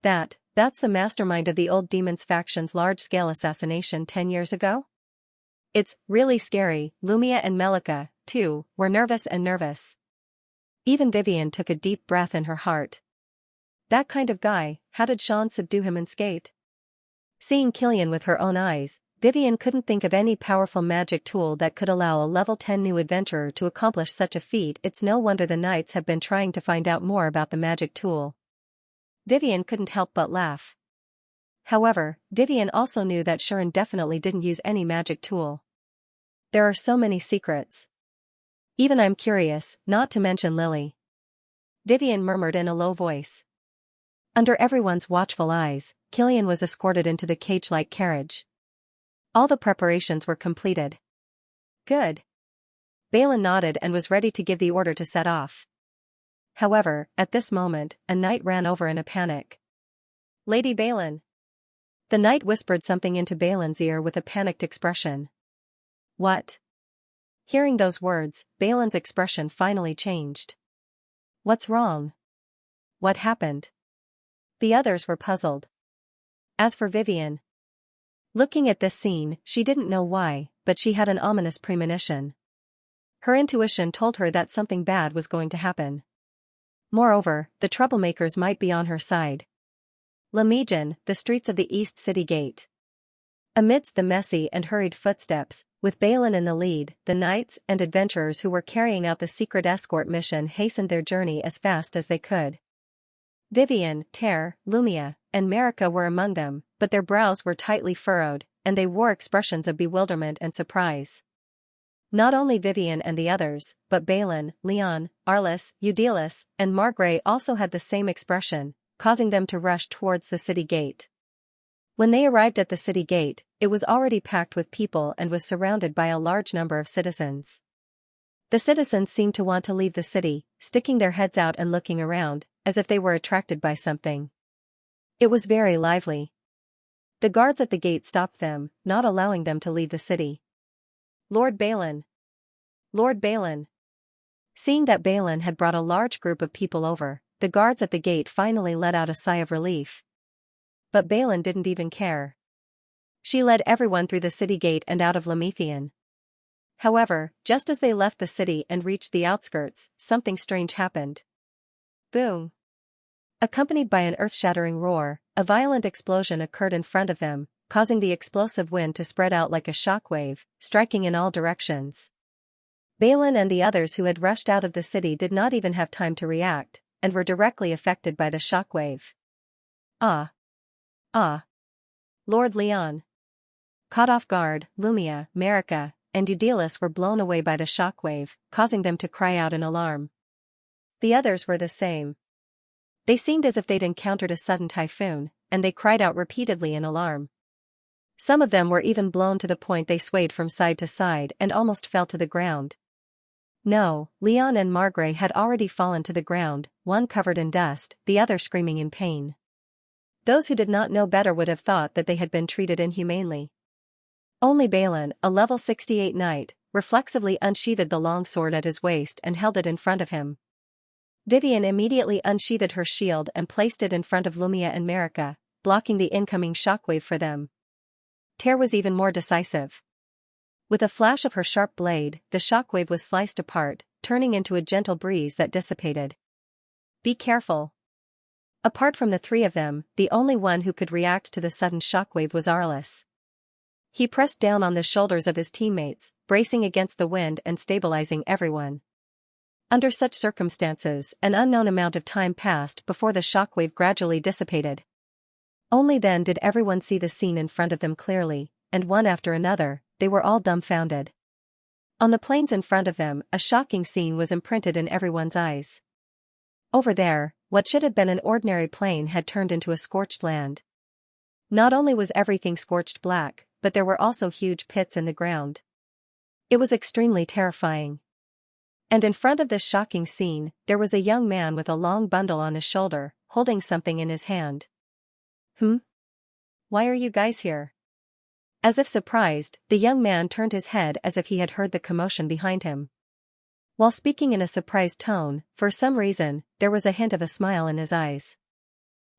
That's the mastermind of the old demons faction's large-scale assassination 10 years ago? It's really scary. Lumia and Melika, too, were nervous. Even Vivian took a deep breath in her heart. That kind of guy, how did Sean subdue him and skate? Seeing Killian with her own eyes, Vivian couldn't think of any powerful magic tool that could allow a level 10 new adventurer to accomplish such a feat. It's no wonder the knights have been trying to find out more about the magic tool. Vivian couldn't help but laugh. However, Vivian also knew that Sharon definitely didn't use any magic tool. There are so many secrets. Even I'm curious, not to mention Lily. Vivian murmured in a low voice. Under everyone's watchful eyes, Killian was escorted into the cage-like carriage. All the preparations were completed. Good. Balin nodded and was ready to give the order to set off. However, at this moment, a knight ran over in a panic. Lady Balin. The knight whispered something into Balin's ear with a panicked expression. What? Hearing those words, Balin's expression finally changed. What's wrong? What happened? The others were puzzled. As for Vivian, looking at this scene, she didn't know why, but she had an ominous premonition. Her intuition told her that something bad was going to happen. Moreover, the troublemakers might be on her side. Lamejin, the streets of the East City Gate. Amidst the messy and hurried footsteps, with Balin in the lead, the knights and adventurers who were carrying out the secret escort mission hastened their journey as fast as they could. Vivian, Ter, Lumia, and Marika were among them, but their brows were tightly furrowed, and they wore expressions of bewilderment and surprise. Not only Vivian and the others, but Balin, Leon, Arliss, Eudelis, and Margrave also had the same expression, causing them to rush towards the city gate. When they arrived at the city gate, it was already packed with people and was surrounded by a large number of citizens. The citizens seemed to want to leave the city, sticking their heads out and looking around, as if they were attracted by something. It was very lively. The guards at the gate stopped them, not allowing them to leave the city. Lord Balin! Lord Balin! Seeing that Balin had brought a large group of people over, the guards at the gate finally let out a sigh of relief. But Balin didn't even care. She led everyone through the city gate and out of Lamethien. However, just as they left the city and reached the outskirts, something strange happened. Boom! Accompanied by an earth-shattering roar, a violent explosion occurred in front of them, causing the explosive wind to spread out like a shockwave, striking in all directions. Balin and the others who had rushed out of the city did not even have time to react, and were directly affected by the shockwave. Ah! Ah! Lord Leon! Caught off guard, Lumia, Marika, and Eudelis were blown away by the shockwave, causing them to cry out in alarm. The others were the same. They seemed as if they'd encountered a sudden typhoon, and they cried out repeatedly in alarm. Some of them were even blown to the point they swayed from side to side and almost fell to the ground. No, Leon and Margrave had already fallen to the ground, one covered in dust, the other screaming in pain. Those who did not know better would have thought that they had been treated inhumanely. Only Balin, a level 68 knight, reflexively unsheathed the long sword at his waist and held it in front of him. Vivian immediately unsheathed her shield and placed it in front of Lumia and Marika, blocking the incoming shockwave for them. Ter was even more decisive. With a flash of her sharp blade, the shockwave was sliced apart, turning into a gentle breeze that dissipated. Be careful. Apart from the three of them, the only one who could react to the sudden shockwave was Arliss. He pressed down on the shoulders of his teammates, bracing against the wind and stabilizing everyone. Under such circumstances, an unknown amount of time passed before the shockwave gradually dissipated. Only then did everyone see the scene in front of them clearly, and one after another, they were all dumbfounded. On the plains in front of them, a shocking scene was imprinted in everyone's eyes. Over there, what should have been an ordinary plain had turned into a scorched land. Not only was everything scorched black, but there were also huge pits in the ground. It was extremely terrifying. And in front of this shocking scene, there was a young man with a long bundle on his shoulder, holding something in his hand. Why are you guys here? As if surprised, the young man turned his head as if he had heard the commotion behind him. While speaking in a surprised tone, for some reason, there was a hint of a smile in his eyes.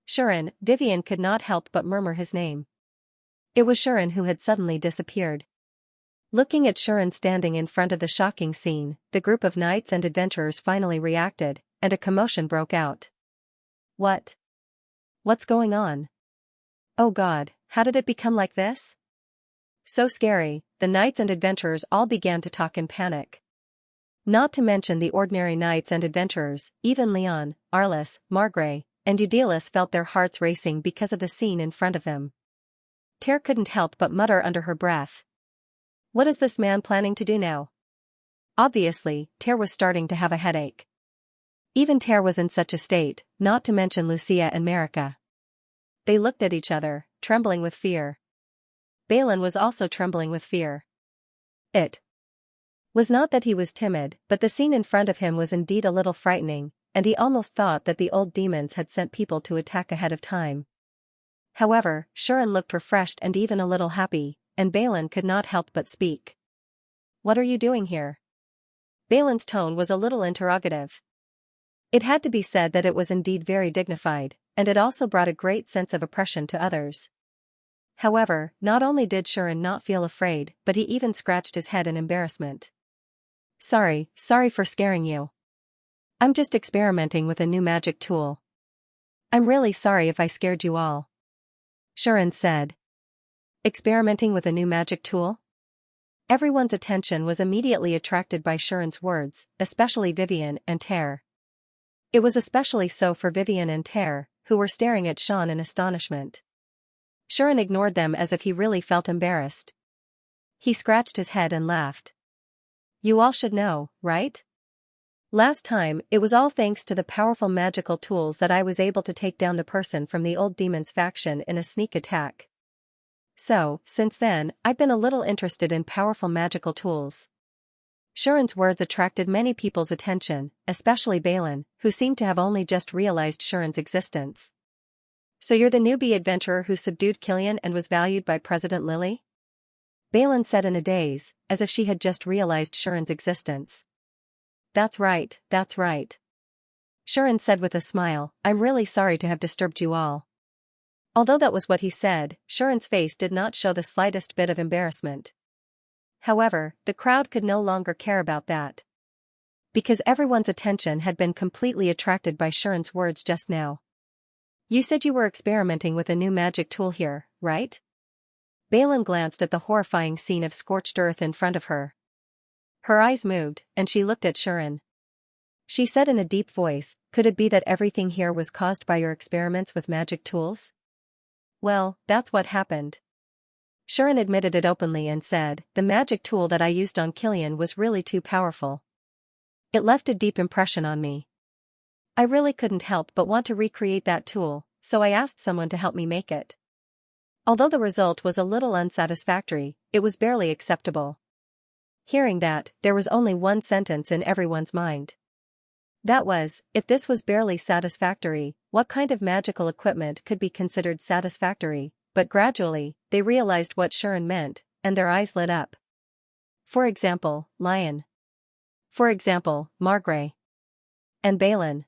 Sharon. Vivian could not help but murmur his name. It was Sharon who had suddenly disappeared. Looking at Sharon standing in front of the shocking scene, the group of knights and adventurers finally reacted, and a commotion broke out. What? What's going on? Oh God, how did it become like this? So scary, the knights and adventurers all began to talk in panic. Not to mention the ordinary knights and adventurers, even Leon, Arliss, Margrave, and Eudelis felt their hearts racing because of the scene in front of them. Ter couldn't help but mutter under her breath. What is this man planning to do now? Obviously, Ter was starting to have a headache. Even Ter was in such a state, not to mention Lucia and Marika. They looked at each other, trembling with fear. Balin was also trembling with fear. It was not that he was timid, but the scene in front of him was indeed a little frightening, and he almost thought that the old demons had sent people to attack ahead of time. However, Shuren looked refreshed and even a little happy, and Balin could not help but speak. What are you doing here? Balin's tone was a little interrogative. It had to be said that it was indeed very dignified, and it also brought a great sense of oppression to others. However, not only did Shuren not feel afraid, but he even scratched his head in embarrassment. Sorry for scaring you. I'm just experimenting with a new magic tool. I'm really sorry if I scared you all. Shuren said. Experimenting with a new magic tool? Everyone's attention was immediately attracted by Shuren's words, especially Vivian and Ter. It was especially so for Vivian and Ter, who were staring at Sean in astonishment. Shuren ignored them as if he really felt embarrassed. He scratched his head and laughed. You all should know, right? Last time, it was all thanks to the powerful magical tools that I was able to take down the person from the old demon's faction in a sneak attack. So, since then, I've been a little interested in powerful magical tools. Shuren's words attracted many people's attention, especially Balin, who seemed to have only just realized Shuren's existence. So you're the newbie adventurer who subdued Killian and was valued by President Lily? Balin said in a daze, as if she had just realized Shuren's existence. That's right. Shuren said with a smile, I'm really sorry to have disturbed you all. Although that was what he said, Shuren's face did not show the slightest bit of embarrassment. However, the crowd could no longer care about that. Because everyone's attention had been completely attracted by Shuren's words just now. You said you were experimenting with a new magic tool here, right? Balin glanced at the horrifying scene of scorched earth in front of her. Her eyes moved, and she looked at Shuren. She said in a deep voice, could it be that everything here was caused by your experiments with magic tools? Well, that's what happened. Shuren admitted it openly and said, the magic tool that I used on Killian was really too powerful. It left a deep impression on me. I really couldn't help but want to recreate that tool, so I asked someone to help me make it. Although the result was a little unsatisfactory, it was barely acceptable. Hearing that, there was only one sentence in everyone's mind. That was, if this was barely satisfactory, what kind of magical equipment could be considered satisfactory? But gradually, they realized what Shuren meant, and their eyes lit up. For example, Lion. For example, Margrave. And Balin.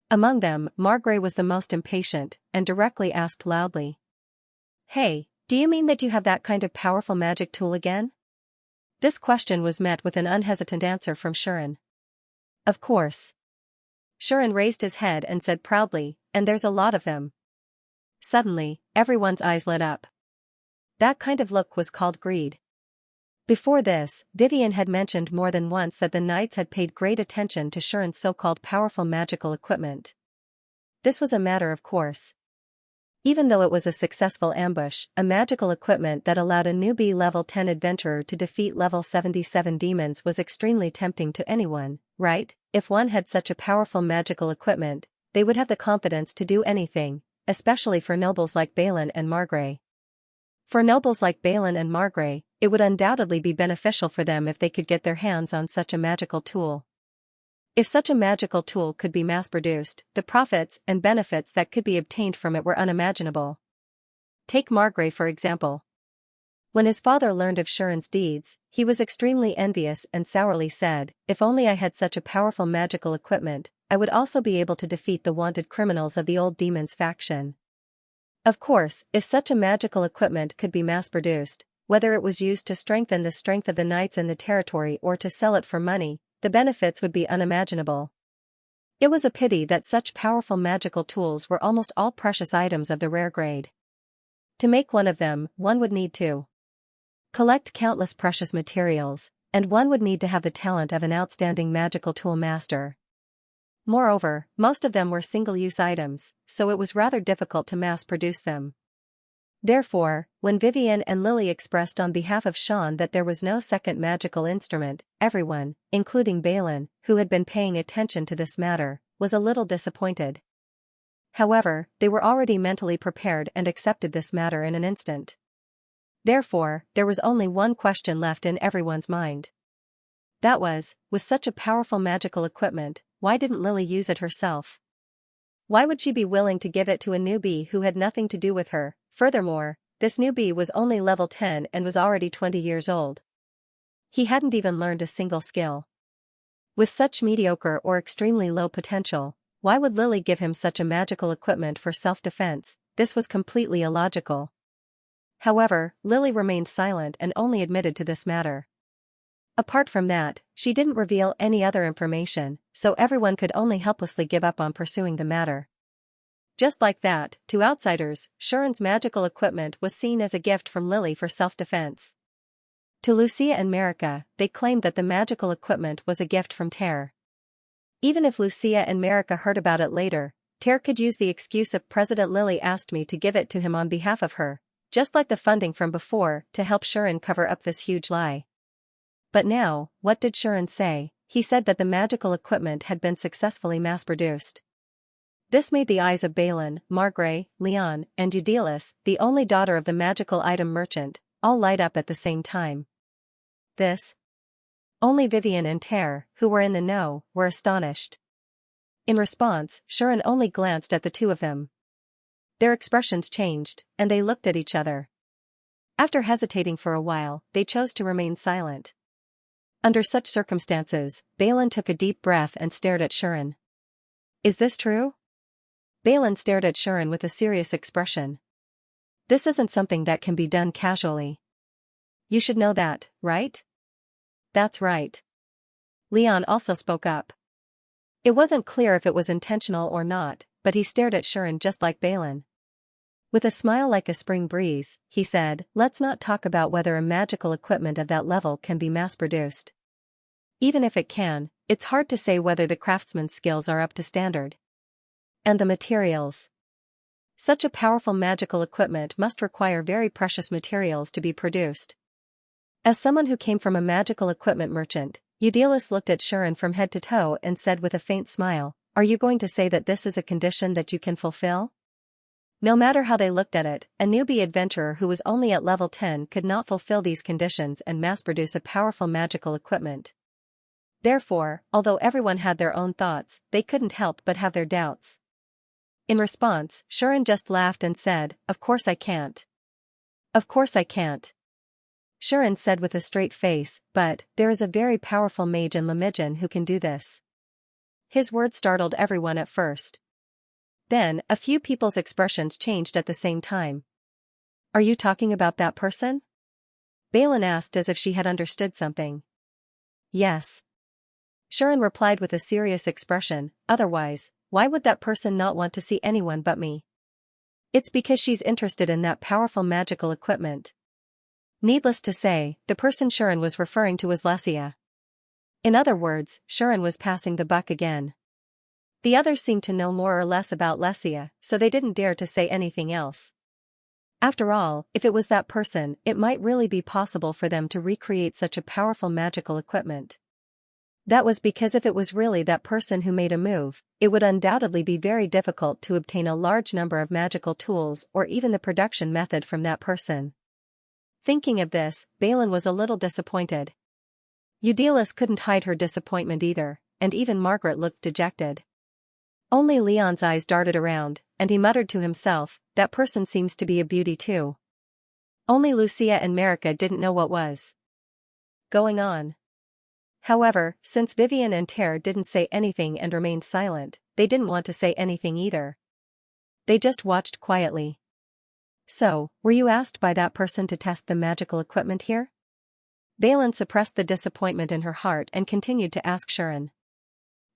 Among them, Margrave was the most impatient, and directly asked loudly. Hey, do you mean that you have that kind of powerful magic tool again? This question was met with an unhesitant answer from Shuren. Of course. Shuren raised his head and said proudly, and there's a lot of them. Suddenly, everyone's eyes lit up. That kind of look was called greed. Before this, Vivian had mentioned more than once that the knights had paid great attention to Shuren's so-called powerful magical equipment. This was a matter of course. Even though it was a successful ambush, a magical equipment that allowed a newbie level 10 adventurer to defeat level 77 demons was extremely tempting to anyone, right? If one had such a powerful magical equipment, they would have the confidence to do anything, especially for nobles like Balin and Margrave. For nobles like Balin and Margrave, it would undoubtedly be beneficial for them if they could get their hands on such a magical tool. If such a magical tool could be mass-produced, the profits and benefits that could be obtained from it were unimaginable. Take Margrave for example. When his father learned of Shuren's deeds, he was extremely envious and sourly said, if only I had such a powerful magical equipment, I would also be able to defeat the wanted criminals of the old demon's faction. Of course, if such a magical equipment could be mass-produced, whether it was used to strengthen the strength of the knights in the territory or to sell it for money, the benefits would be unimaginable. It was a pity that such powerful magical tools were almost all precious items of the rare grade. To make one of them, one would need to collect countless precious materials, and one would need to have the talent of an outstanding magical tool master. Moreover, most of them were single-use items, so it was rather difficult to mass-produce them. Therefore, when Vivian and Lily expressed on behalf of Sean that there was no second magical instrument, everyone, including Balin, who had been paying attention to this matter, was a little disappointed. However, they were already mentally prepared and accepted this matter in an instant. Therefore, there was only one question left in everyone's mind. That was, with such a powerful magical equipment, why didn't Lily use it herself? Why would she be willing to give it to a newbie who had nothing to do with her? Furthermore, this newbie was only level 10 and was already 20 years old. He hadn't even learned a single skill. With such mediocre or extremely low potential, why would Lily give him such a magical equipment for self-defense? This was completely illogical. However, Lily remained silent and only admitted to this matter. Apart from that, she didn't reveal any other information, so everyone could only helplessly give up on pursuing the matter. Just like that, to outsiders, Shuren's magical equipment was seen as a gift from Lily for self-defense. To Lucia and Marika, they claimed that the magical equipment was a gift from Ter. Even if Lucia and Marika heard about it later, Ter could use the excuse of President Lily asked me to give it to him on behalf of her, just like the funding from before, to help Shuren cover up this huge lie. But now, what did Shuren say? He said that the magical equipment had been successfully mass-produced. This made the eyes of Balin, Margrave, Leon, and Eudelis, the only daughter of the magical item merchant, all light up at the same time. Only Vivian and Ter, who were in the know, were astonished. In response, Shuren only glanced at the two of them. Their expressions changed, and they looked at each other. After hesitating for a while, they chose to remain silent. Under such circumstances, Balin took a deep breath and stared at Shuren. Is this true? Balin stared at Shuren with a serious expression. This isn't something that can be done casually. You should know that, right? That's right. Leon also spoke up. It wasn't clear if it was intentional or not, but he stared at Shuren just like Balin. With a smile like a spring breeze, he said, let's not talk about whether a magical equipment of that level can be mass-produced. Even if it can, it's hard to say whether the craftsman's skills are up to standard. And the materials. Such a powerful magical equipment must require very precious materials to be produced. As someone who came from a magical equipment merchant, Eudelis looked at Shuren from head to toe and said with a faint smile, are you going to say that this is a condition that you can fulfill? No matter how they looked at it, a newbie adventurer who was only at level 10 could not fulfill these conditions and mass-produce a powerful magical equipment. Therefore, although everyone had their own thoughts, they couldn't help but have their doubts. In response, Shuren just laughed and said, of course I can't. Of course I can't. Shuren said with a straight face, but, there is a very powerful mage in Lamijin who can do this. His words startled everyone at first. Then, a few people's expressions changed at the same time. Are you talking about that person? Balin asked as if she had understood something. Yes. Shuren replied with a serious expression, otherwise, why would that person not want to see anyone but me? It's because she's interested in that powerful magical equipment. Needless to say, the person Shuren was referring to was Xianxia. In other words, Shuren was passing the buck again. The others seemed to know more or less about Xianxia, so they didn't dare to say anything else. After all, if it was that person, it might really be possible for them to recreate such a powerful magical equipment. That was because if it was really that person who made a move, it would undoubtedly be very difficult to obtain a large number of magical tools or even the production method from that person. Thinking of this, Balin was a little disappointed. Eudelis couldn't hide her disappointment either, and even Margaret looked dejected. Only Leon's eyes darted around, and he muttered to himself, that person seems to be a beauty too. Only Lucia and Marika didn't know what was going on. However, since Vivian and Ter didn't say anything and remained silent, they didn't want to say anything either. They just watched quietly. So, were you asked by that person to test the magical equipment here? Balin suppressed the disappointment in her heart and continued to ask Shuren.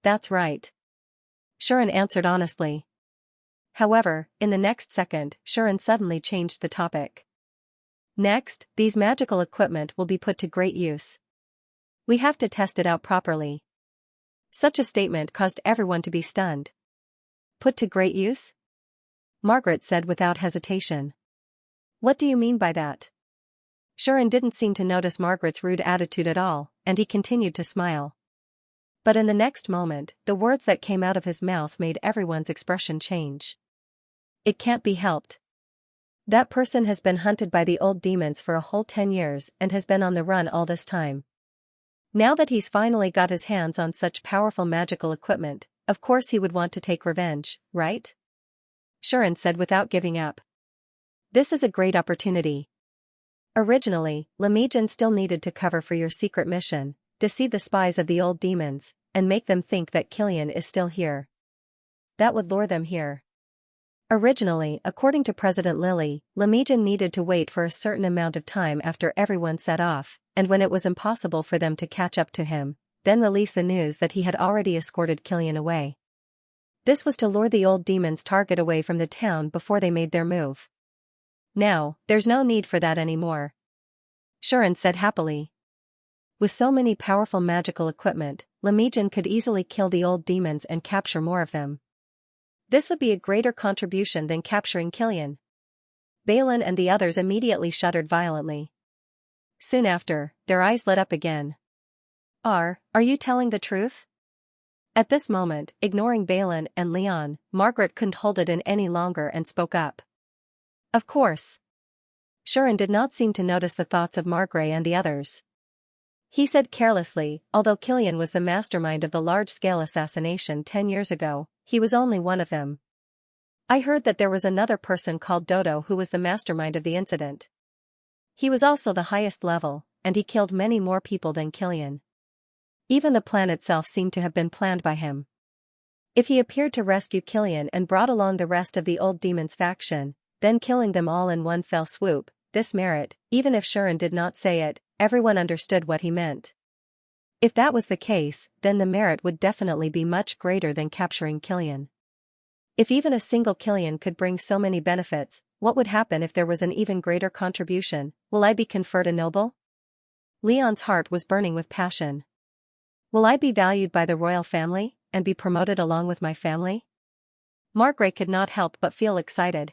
That's right. Shuren answered honestly. However, in the next second, Shuren suddenly changed the topic. Next, these magical equipment will be put to great use. We have to test it out properly. Such a statement caused everyone to be stunned. Put to great use? Margaret said without hesitation. What do you mean by that? Shuren didn't seem to notice Margaret's rude attitude at all, and he continued to smile. But in the next moment, the words that came out of his mouth made everyone's expression change. It can't be helped. That person has been hunted by the old demons for a whole 10 years and has been on the run all this time. Now that he's finally got his hands on such powerful magical equipment, of course he would want to take revenge, right? Shuren said without giving up. This is a great opportunity. Originally, Lemijin still needed to cover for your secret mission, deceive the spies of the old demons, and make them think that Killian is still here. That would lure them here. Originally, according to President Lily, Lemijin needed to wait for a certain amount of time after everyone set off, and when it was impossible for them to catch up to him, then release the news that he had already escorted Killian away. This was to lure the old demon's target away from the town before they made their move. Now, there's no need for that anymore. Shuren said happily. With so many powerful magical equipment, Lemijin could easily kill the old demons and capture more of them. This would be a greater contribution than capturing Killian. Balin and the others immediately shuddered violently. Soon after, their eyes lit up again. Are you telling the truth? At this moment, ignoring Balin and Leon, Margaret couldn't hold it in any longer and spoke up. Of course. Shuren did not seem to notice the thoughts of Margaret and the others. He said carelessly, although Killian was the mastermind of the large-scale assassination 10 years ago, he was only one of them. I heard that there was another person called Dodo who was the mastermind of the incident. He was also the highest level, and he killed many more people than Killian. Even the plan itself seemed to have been planned by him. If he appeared to rescue Killian and brought along the rest of the old demon's faction, then killing them all in one fell swoop, this merit, even if Shuren did not say it, everyone understood what he meant. If that was the case, then the merit would definitely be much greater than capturing Killian. If even a single Killian could bring so many benefits, what would happen if there was an even greater contribution? Will I be conferred a noble? Leon's heart was burning with passion. Will I be valued by the royal family, and be promoted along with my family? Margaret could not help but feel excited.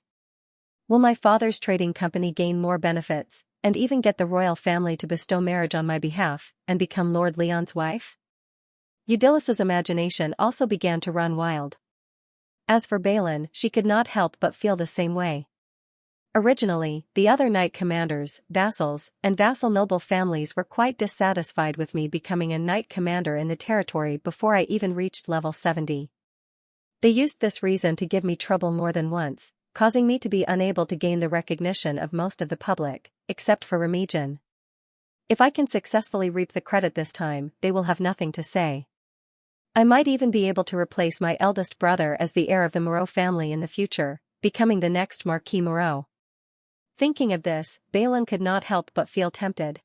Will my father's trading company gain more benefits, and even get the royal family to bestow marriage on my behalf, and become Lord Leon's wife? Eudilis's imagination also began to run wild. As for Balin, she could not help but feel the same way. Originally, the other knight commanders, vassals, and vassal noble families were quite dissatisfied with me becoming a knight commander in the territory before I even reached level 70. They used this reason to give me trouble more than once, causing me to be unable to gain the recognition of most of the public, except for Lemijin. If I can successfully reap the credit this time, they will have nothing to say. I might even be able to replace my eldest brother as the heir of the Moreau family in the future, becoming the next Marquis Moreau. Thinking of this, Balin could not help but feel tempted.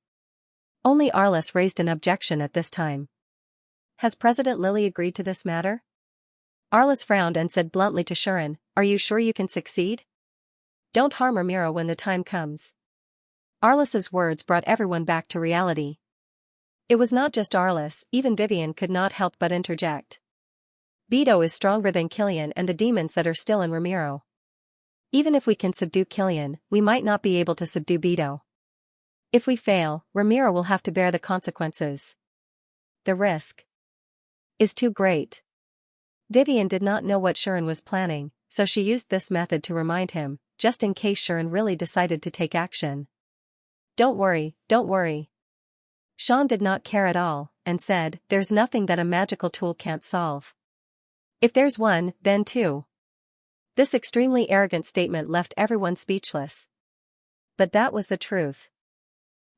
Only Arliss raised an objection at this time. Has President Lily agreed to this matter? Arliss frowned and said bluntly to Shuren, "Are you sure you can succeed? Don't harm Ramiro when the time comes." Arliss's words brought everyone back to reality. It was not just Arliss, even Vivian could not help but interject. Beto is stronger than Killian and the demons that are still in Ramiro. Even if we can subdue Killian, we might not be able to subdue Beto. If we fail, Ramiro will have to bear the consequences. The risk is too great. Vivian did not know what Shuren was planning, so she used this method to remind him, just in case Shuren really decided to take action. Don't worry. Sean did not care at all, and said, "There's nothing that a magical tool can't solve. If there's one, then two." This extremely arrogant statement left everyone speechless. But that was the truth.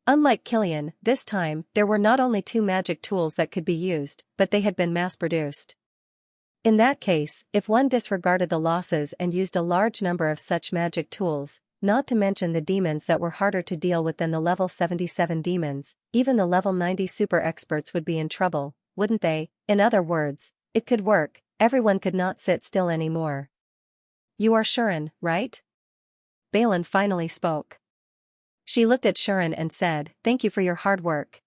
Unlike Killian, this time, there were not only two magic tools that could be used, but they had been mass-produced. In that case, if one disregarded the losses and used a large number of such magic tools, not to mention the demons that were harder to deal with than the level 77 demons, even the level 90 super experts would be in trouble, wouldn't they? In other words, it could work, everyone could not sit still anymore. You are Shuren, right? Balin finally spoke. She looked at Shuren and said, "Thank you for your hard work.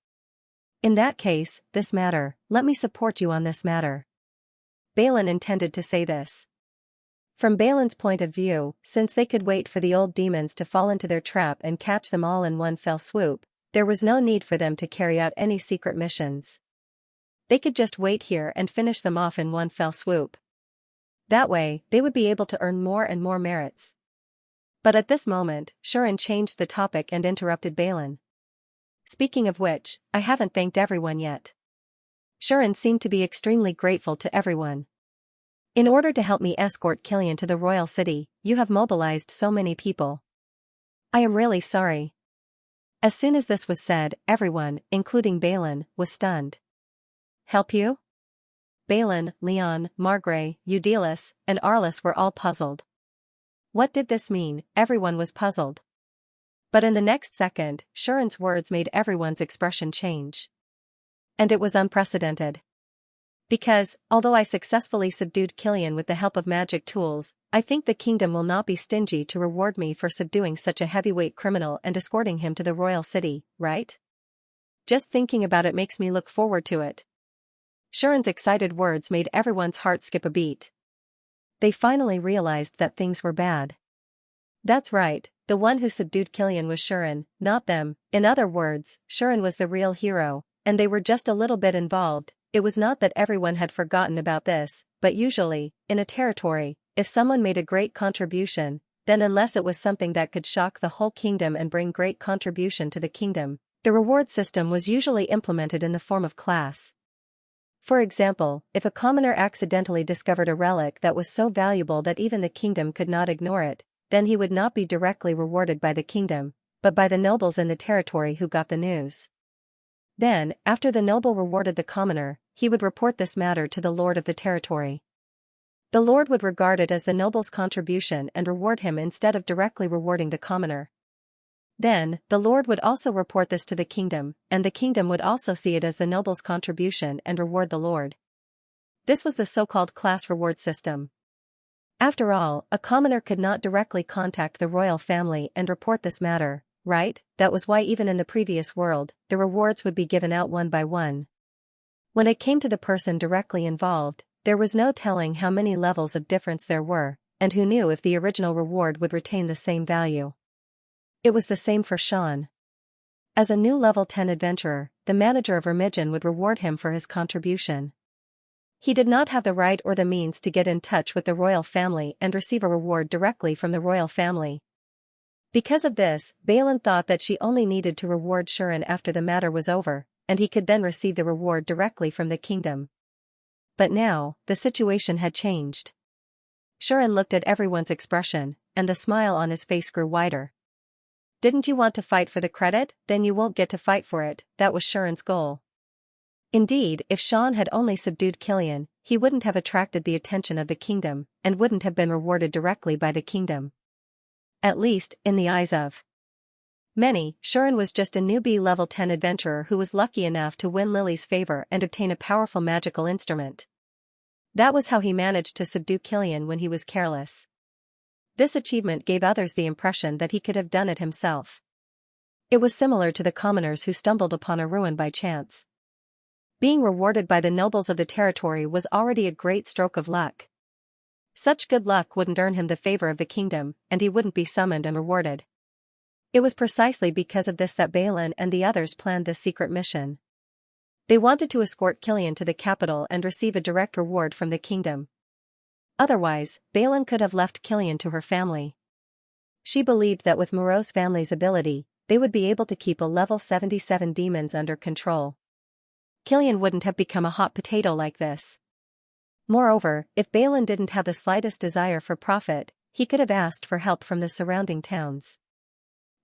In that case, this matter, let me support you on this matter." Balin intended to say this. From Balin's point of view, since they could wait for the old demons to fall into their trap and catch them all in one fell swoop, there was no need for them to carry out any secret missions. They could just wait here and finish them off in one fell swoop. That way, they would be able to earn more and more merits. But at this moment, Shuren changed the topic and interrupted Balin. "Speaking of which, I haven't thanked everyone yet." Shuren seemed to be extremely grateful to everyone. "In order to help me escort Killian to the royal city, you have mobilized so many people. I am really sorry." As soon as this was said, everyone, including Balin, was stunned. "Help you?" Balin, Leon, Margrave, Eudelis, and Arliss were all puzzled. What did this mean? Everyone was puzzled. But in the next second, Shuren's words made everyone's expression change. And it was unprecedented. "Because, although I successfully subdued Killian with the help of magic tools, I think the kingdom will not be stingy to reward me for subduing such a heavyweight criminal and escorting him to the royal city, right? Just thinking about it makes me look forward to it." Shuren's excited words made everyone's heart skip a beat. They finally realized that things were bad. That's right, the one who subdued Killian was Shuren, not them. In other words, Shuren was the real hero, and they were just a little bit involved. It was not that everyone had forgotten about this, but usually, in a territory, if someone made a great contribution, then unless it was something that could shock the whole kingdom and bring great contribution to the kingdom, the reward system was usually implemented in the form of class. For example, if a commoner accidentally discovered a relic that was so valuable that even the kingdom could not ignore it, then he would not be directly rewarded by the kingdom, but by the nobles in the territory who got the news. Then, after the noble rewarded the commoner, he would report this matter to the lord of the territory. The lord would regard it as the noble's contribution and reward him instead of directly rewarding the commoner. Then, the lord would also report this to the kingdom, and the kingdom would also see it as the noble's contribution and reward the lord. This was the so-called class reward system. After all, a commoner could not directly contact the royal family and report this matter, right? That was why even in the previous world, the rewards would be given out one by one. When it came to the person directly involved, there was no telling how many levels of difference there were, and who knew if the original reward would retain the same value. It was the same for Sean. As a new level 10 adventurer, the manager of Remigen would reward him for his contribution. He did not have the right or the means to get in touch with the royal family and receive a reward directly from the royal family. Because of this, Balin thought that she only needed to reward Shuren after the matter was over, and he could then receive the reward directly from the kingdom. But now, the situation had changed. Shuren looked at everyone's expression, and the smile on his face grew wider. "Didn't you want to fight for the credit? Then you won't get to fight for it." That was Shuren's goal. Indeed, if Sean had only subdued Killian, he wouldn't have attracted the attention of the kingdom, and wouldn't have been rewarded directly by the kingdom. At least, in the eyes of many, Shuren was just a newbie level 10 adventurer who was lucky enough to win Lily's favor and obtain a powerful magical instrument. That was how he managed to subdue Killian when he was careless. This achievement gave others the impression that he could have done it himself. It was similar to the commoners who stumbled upon a ruin by chance. Being rewarded by the nobles of the territory was already a great stroke of luck. Such good luck wouldn't earn him the favor of the kingdom, and he wouldn't be summoned and rewarded. It was precisely because of this that Balin and the others planned this secret mission. They wanted to escort Killian to the capital and receive a direct reward from the kingdom. Otherwise, Balin could have left Killian to her family. She believed that with Moreau's family's ability, they would be able to keep a level 77 demons under control. Killian wouldn't have become a hot potato like this. Moreover, if Balin didn't have the slightest desire for profit, he could have asked for help from the surrounding towns.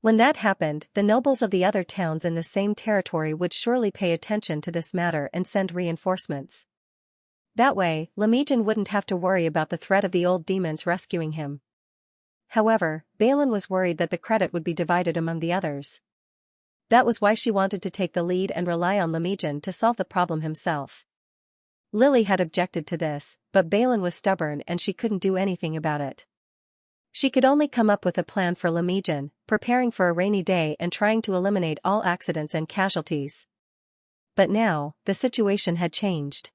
When that happened, the nobles of the other towns in the same territory would surely pay attention to this matter and send reinforcements. That way, Lemegen wouldn't have to worry about the threat of the old demons rescuing him. However, Balin was worried that the credit would be divided among the others. That was why she wanted to take the lead and rely on Lemegen to solve the problem himself. Lily had objected to this, but Balin was stubborn and she couldn't do anything about it. She could only come up with a plan for Lemijin, preparing for a rainy day and trying to eliminate all accidents and casualties. But now, the situation had changed.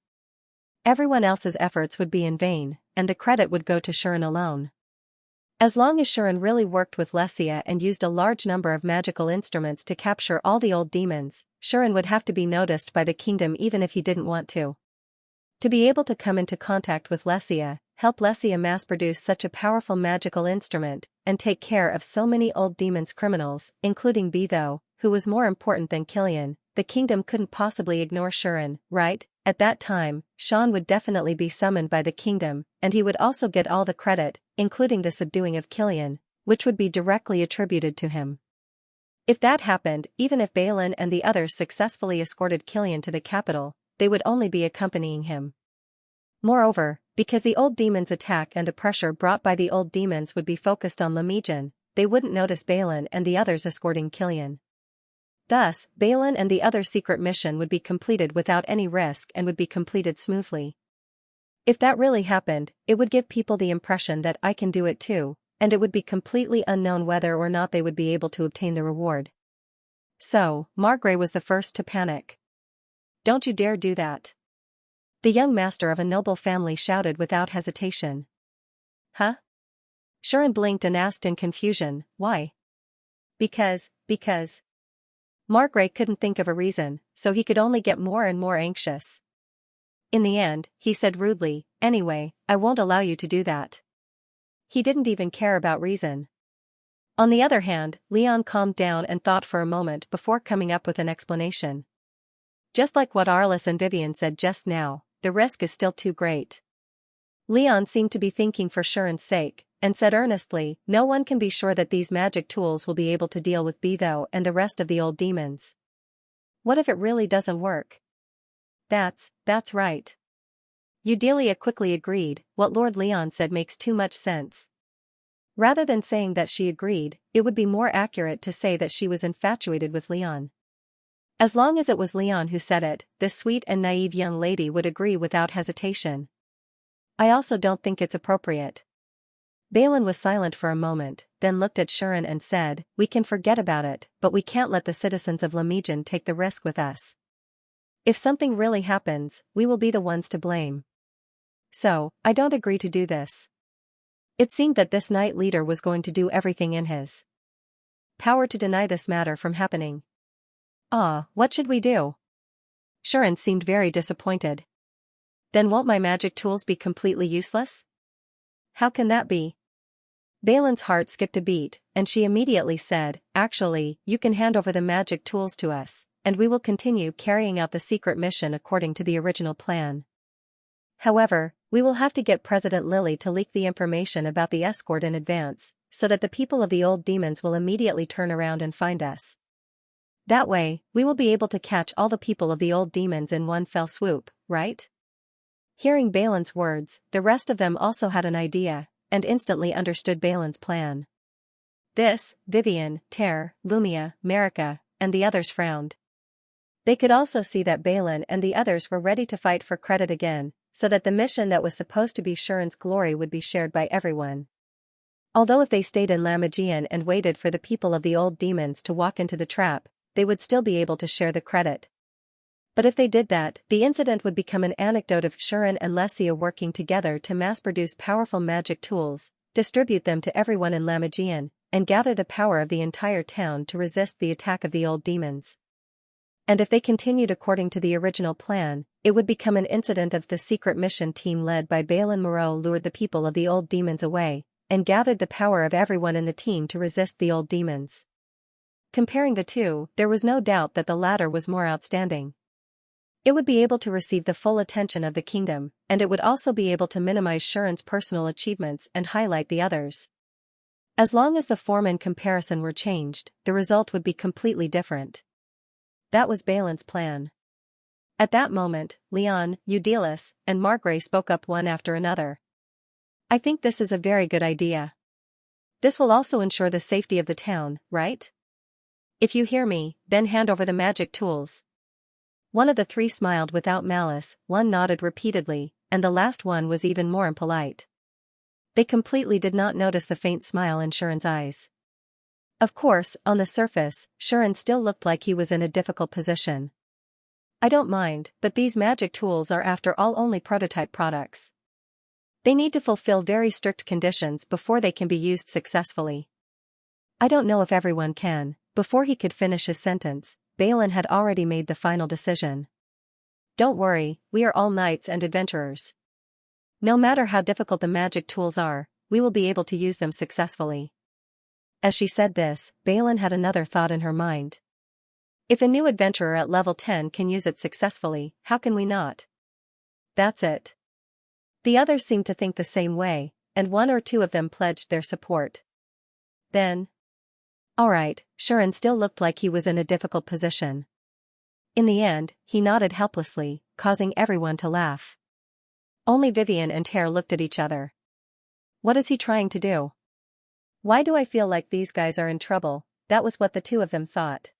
Everyone else's efforts would be in vain, and the credit would go to Shuren alone. As long as Shuren really worked with Xianxia and used a large number of magical instruments to capture all the old demons, Shuren would have to be noticed by the kingdom even if he didn't want to. To be able to come into contact with Xianxia, help Xianxia mass-produce such a powerful magical instrument, and take care of so many old demons criminals, including Beidou, who was more important than Kilian, the kingdom couldn't possibly ignore Shuren, right? At that time, Shan would definitely be summoned by the kingdom, and he would also get all the credit, including the subduing of Kilian, which would be directly attributed to him. If that happened, even if Balin and the others successfully escorted Kilian to the capital, they would only be accompanying him. Moreover, because the old demons' attack and the pressure brought by the old demons would be focused on Lemijin, they wouldn't notice Balin and the others escorting Kilian. Thus, Balin and the other secret mission would be completed without any risk and would be completed smoothly. If that really happened, it would give people the impression that I can do it too, and it would be completely unknown whether or not they would be able to obtain the reward. So, Margrave was the first to panic. "Don't you dare do that!" The young master of a noble family shouted without hesitation. "Huh?" Shuren blinked and asked in confusion, "Why?" Because. Margrave couldn't think of a reason, so he could only get more and more anxious. In the end, he said rudely, "Anyway, I won't allow you to do that." He didn't even care about reason. On the other hand, Leon calmed down and thought for a moment before coming up with an explanation. Just like what Arliss and Vivian said just now, the risk is still too great. Leon seemed to be thinking for Shuren's sake, and said earnestly, "No one can be sure that these magic tools will be able to deal with Beidou and the rest of the old demons. What if it really doesn't work?" That's right. Eudelia quickly agreed, "What Lord Leon said makes too much sense." Rather than saying that she agreed, it would be more accurate to say that she was infatuated with Leon. As long as it was Leon who said it, this sweet and naive young lady would agree without hesitation. "I also don't think it's appropriate." Balin was silent for a moment, then looked at Shuren and said, "We can forget about it, but we can't let the citizens of Lemijin take the risk with us. If something really happens, we will be the ones to blame. So, I don't agree to do this." It seemed that this knight leader was going to do everything in his power to deny this matter from happening. What should we do?" Shuren seemed very disappointed. "Then won't my magic tools be completely useless?" "How can that be?" Balin's heart skipped a beat, and she immediately said, "Actually, you can hand over the magic tools to us, and we will continue carrying out the secret mission according to the original plan. However, we will have to get President Lily to leak the information about the escort in advance, so that the people of the old demons will immediately turn around and find us. That way, we will be able to catch all the people of the old demons in one fell swoop, right?" Hearing Balin's words, the rest of them also had an idea, and instantly understood Balin's plan. This, Vivian, Ter, Lumia, Marika, and the others frowned. They could also see that Balin and the others were ready to fight for credit again, so that the mission that was supposed to be Shuren's glory would be shared by everyone. Although if they stayed in Lamajin and waited for the people of the old demons to walk into the trap, they would still be able to share the credit. But if they did that, the incident would become an anecdote of Shuren and Xianxia working together to mass-produce powerful magic tools, distribute them to everyone in Lamajin, and gather the power of the entire town to resist the attack of the old demons. And if they continued according to the original plan, it would become an incident of the secret mission team led by Balin Moreau lured the people of the old demons away, and gathered the power of everyone in the team to resist the old demons. Comparing the two, there was no doubt that the latter was more outstanding. It would be able to receive the full attention of the kingdom, and it would also be able to minimize Shuren's personal achievements and highlight the others. As long as the form and comparison were changed, the result would be completely different. That was Balin's plan. At that moment, Leon, Eudelis, and Margrave spoke up one after another. "I think this is a very good idea. This will also ensure the safety of the town, right? If you hear me, then hand over the magic tools." One of the three smiled without malice, one nodded repeatedly, and the last one was even more impolite. They completely did not notice the faint smile in Shuren's eyes. Of course, on the surface, Shuren still looked like he was in a difficult position. I don't mind, but these magic tools are after all only prototype products. They need to fulfill very strict conditions before they can be used successfully. I don't know if everyone can. Before he could finish his sentence, Balin had already made the final decision. Don't worry, we are all knights and adventurers. No matter how difficult the magic tools are, we will be able to use them successfully. As she said this, Balin had another thought in her mind. If a new adventurer at level 10 can use it successfully, how can we not? That's it. The others seemed to think the same way, and one or two of them pledged their support. Then. Alright, Shuren still looked like he was in a difficult position. In the end, he nodded helplessly, causing everyone to laugh. Only Vivian and Ter looked at each other. What is he trying to do? Why do I feel like these guys are in trouble? That was what the two of them thought.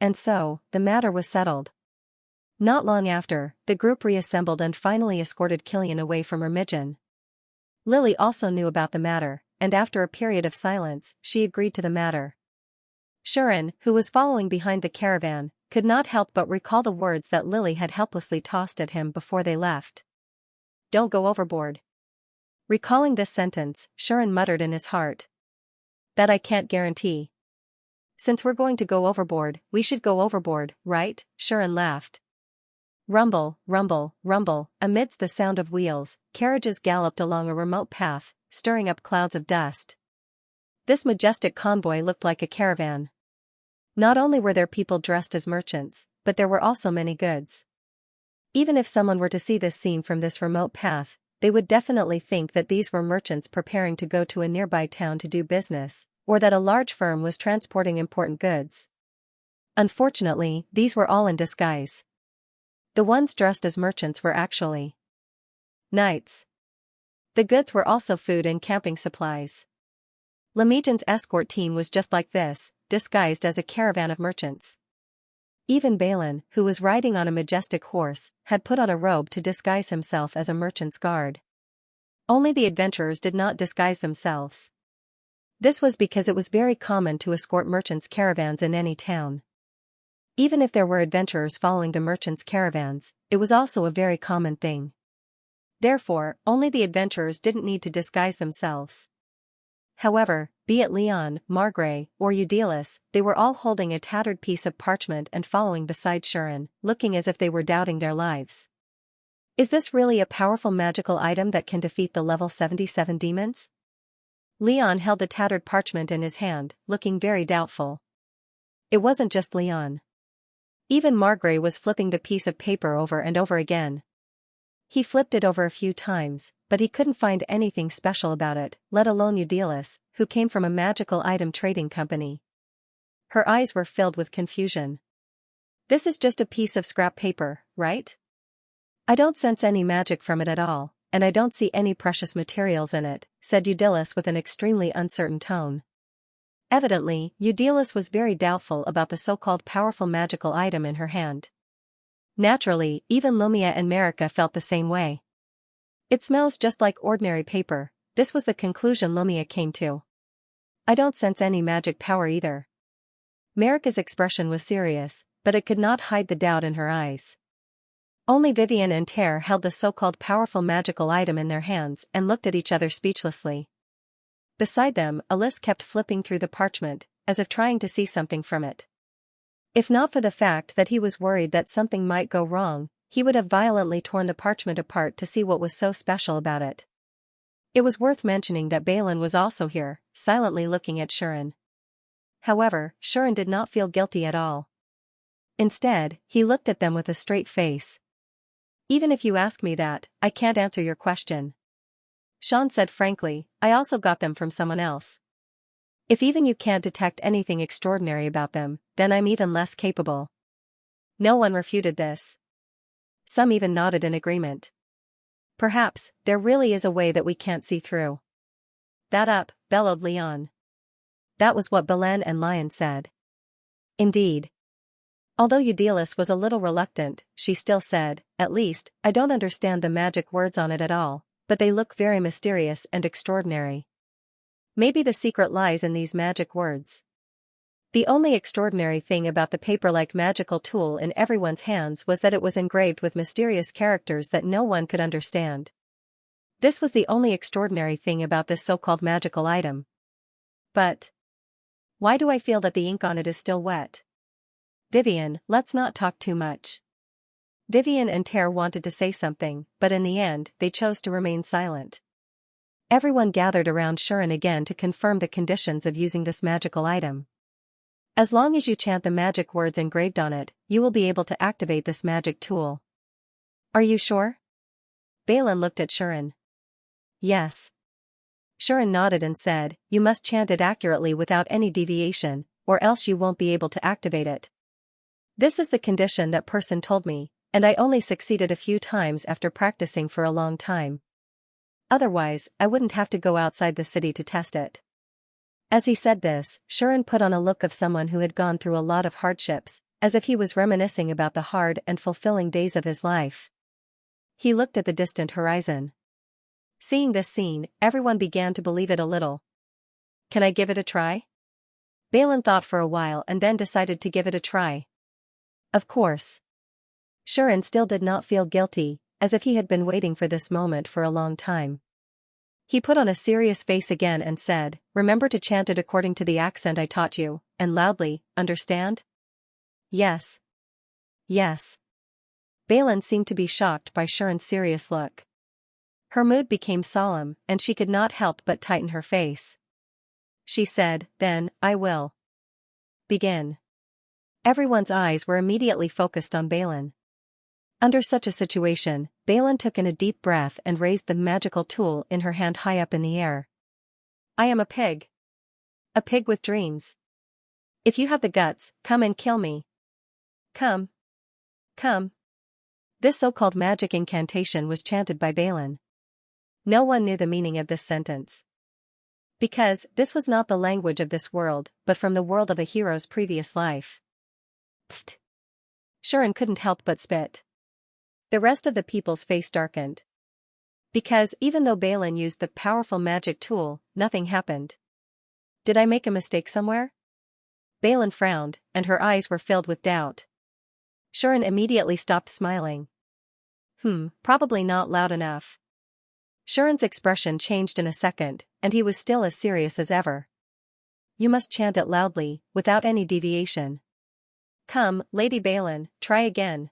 And so, the matter was settled. Not long after, the group reassembled and finally escorted Killian away from Remigen. Lily also knew about the matter, and after a period of silence, she agreed to the matter. Shuren, who was following behind the caravan, could not help but recall the words that Lily had helplessly tossed at him before they left. Don't go overboard. Recalling this sentence, Shuren muttered in his heart. That I can't guarantee. Since we're going to go overboard, we should go overboard, right? Shuren laughed. Rumble, rumble, rumble, amidst the sound of wheels, carriages galloped along a remote path, stirring up clouds of dust. This majestic convoy looked like a caravan. Not only were there people dressed as merchants, but there were also many goods. Even if someone were to see this scene from this remote path, they would definitely think that these were merchants preparing to go to a nearby town to do business, or that a large firm was transporting important goods. Unfortunately, these were all in disguise. The ones dressed as merchants were actually knights. The goods were also food and camping supplies. Lemigen's escort team was just like this, disguised as a caravan of merchants. Even Balin, who was riding on a majestic horse, had put on a robe to disguise himself as a merchant's guard. Only the adventurers did not disguise themselves. This was because it was very common to escort merchants' caravans in any town. Even if there were adventurers following the merchants' caravans, it was also a very common thing. Therefore, only the adventurers didn't need to disguise themselves. However, be it Leon, Margrave, or Eudelis, they were all holding a tattered piece of parchment and following beside Shuren, looking as if they were doubting their lives. Is this really a powerful magical item that can defeat the level 77 demons? Leon held the tattered parchment in his hand, looking very doubtful. It wasn't just Leon. Even Margrave was flipping the piece of paper over and over again. He flipped it over a few times, but he couldn't find anything special about it, let alone Eudelis, who came from a magical item trading company. Her eyes were filled with confusion. This is just a piece of scrap paper, right? I don't sense any magic from it at all, and I don't see any precious materials in it, said Eudelis with an extremely uncertain tone. Evidently, Eudelis was very doubtful about the so-called powerful magical item in her hand. Naturally, even Lumia and Marika felt the same way. It smells just like ordinary paper, this was the conclusion Lumia came to. I don't sense any magic power either. Marika's expression was serious, but it could not hide the doubt in her eyes. Only Vivian and Ter held the so-called powerful magical item in their hands and looked at each other speechlessly. Beside them, Alice kept flipping through the parchment, as if trying to see something from it. If not for the fact that he was worried that something might go wrong, he would have violently torn the parchment apart to see what was so special about it. It was worth mentioning that Balin was also here, silently looking at Shuren. However, Shuren did not feel guilty at all. Instead, he looked at them with a straight face. Even if you ask me that, I can't answer your question. Sean said frankly, I also got them from someone else. If even you can't detect anything extraordinary about them, then I'm even less capable. No one refuted this. Some even nodded in agreement. Perhaps, there really is a way that we can't see through. That up, bellowed Leon. That was what Belen and Lion said. Indeed. Although Eudelis was a little reluctant, she still said, at least, I don't understand the magic words on it at all, but they look very mysterious and extraordinary. Maybe the secret lies in these magic words. The only extraordinary thing about the paper-like magical tool in everyone's hands was that it was engraved with mysterious characters that no one could understand. This was the only extraordinary thing about this so-called magical item. But why do I feel that the ink on it is still wet? Vivian, let's not talk too much. Vivian and Ter wanted to say something, but in the end, they chose to remain silent. Everyone gathered around Shuren again to confirm the conditions of using this magical item. As long as you chant the magic words engraved on it, you will be able to activate this magic tool. Are you sure? Balin looked at Shuren. Yes. Shuren nodded and said, you must chant it accurately without any deviation, or else you won't be able to activate it. This is the condition that person told me, and I only succeeded a few times after practicing for a long time. Otherwise, I wouldn't have to go outside the city to test it. As he said this, Shuren put on a look of someone who had gone through a lot of hardships, as if he was reminiscing about the hard and fulfilling days of his life. He looked at the distant horizon. Seeing this scene, everyone began to believe it a little. Can I give it a try? Balin thought for a while and then decided to give it a try. Of course. Shuren still did not feel guilty, as if he had been waiting for this moment for a long time. He put on a serious face again and said, remember to chant it according to the accent I taught you, and loudly, understand? Yes. Yes. Balin seemed to be shocked by Shuren's serious look. Her mood became solemn, and she could not help but tighten her face. She said, then, I will begin. Everyone's eyes were immediately focused on Balin. Under such a situation, Balin took in a deep breath and raised the magical tool in her hand high up in the air. I am a pig. A pig with dreams. If you have the guts, come and kill me. Come. Come. This so-called magic incantation was chanted by Balin. No one knew the meaning of this sentence. Because this was not the language of this world, but from the world of a hero's previous life. Pfft. Shuren couldn't help but spit. The rest of the people's face darkened. Because even though Balin used the powerful magic tool, nothing happened. Did I make a mistake somewhere? Balin frowned, and her eyes were filled with doubt. Shuren immediately stopped smiling. Probably not loud enough. Shuren's expression changed in a second, and he was still as serious as ever. You must chant it loudly, without any deviation. Come, Lady Balin, try again.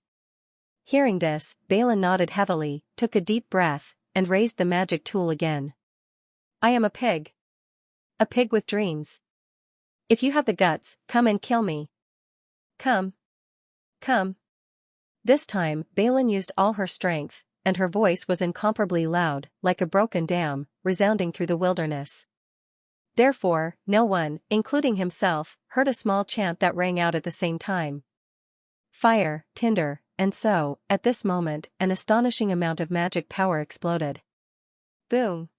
Hearing this, Balin nodded heavily, took a deep breath, and raised the magic tool again. I am a pig. A pig with dreams. If you have the guts, come and kill me. Come. Come. This time, Balin used all her strength, and her voice was incomparably loud, like a broken dam, resounding through the wilderness. Therefore, no one, including himself, heard a small chant that rang out at the same time. Fire, tinder, and so, at this moment, an astonishing amount of magic power exploded. Boom!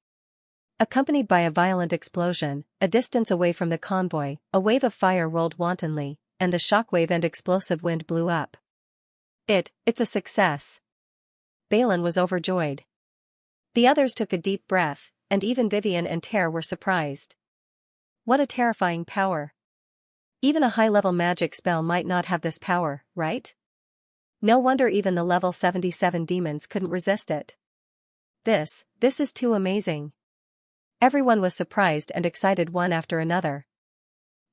Accompanied by a violent explosion, a distance away from the convoy, a wave of fire rolled wantonly, and the shockwave and explosive wind blew up. It's a success. Balin was overjoyed. The others took a deep breath, and even Vivian and Ter were surprised. What a terrifying power. Even a high-level magic spell might not have this power, right? No wonder even the level 77 demons couldn't resist it. This is too amazing. Everyone was surprised and excited one after another.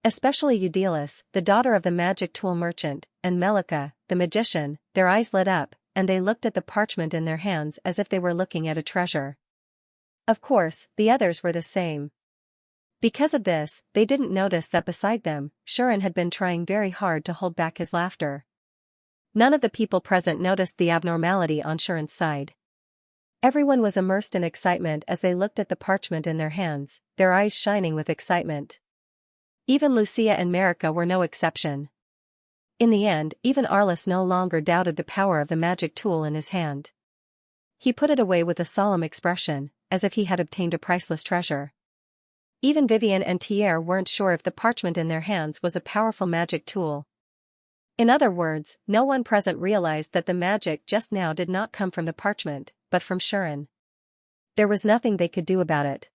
Especially Eudelis, the daughter of the magic tool merchant, and Melika, the magician, their eyes lit up, and they looked at the parchment in their hands as if they were looking at a treasure. Of course, the others were the same. Because of this, they didn't notice that beside them, Shuren had been trying very hard to hold back his laughter. None of the people present noticed the abnormality on Shuren's side. Everyone was immersed in excitement as they looked at the parchment in their hands, their eyes shining with excitement. Even Lucia and Marika were no exception. In the end, even Arliss no longer doubted the power of the magic tool in his hand. He put it away with a solemn expression, as if he had obtained a priceless treasure. Even Vivian and Tier weren't sure if the parchment in their hands was a powerful magic tool. In other words, no one present realized that the magic just now did not come from the parchment, but from Shuren. There was nothing they could do about it.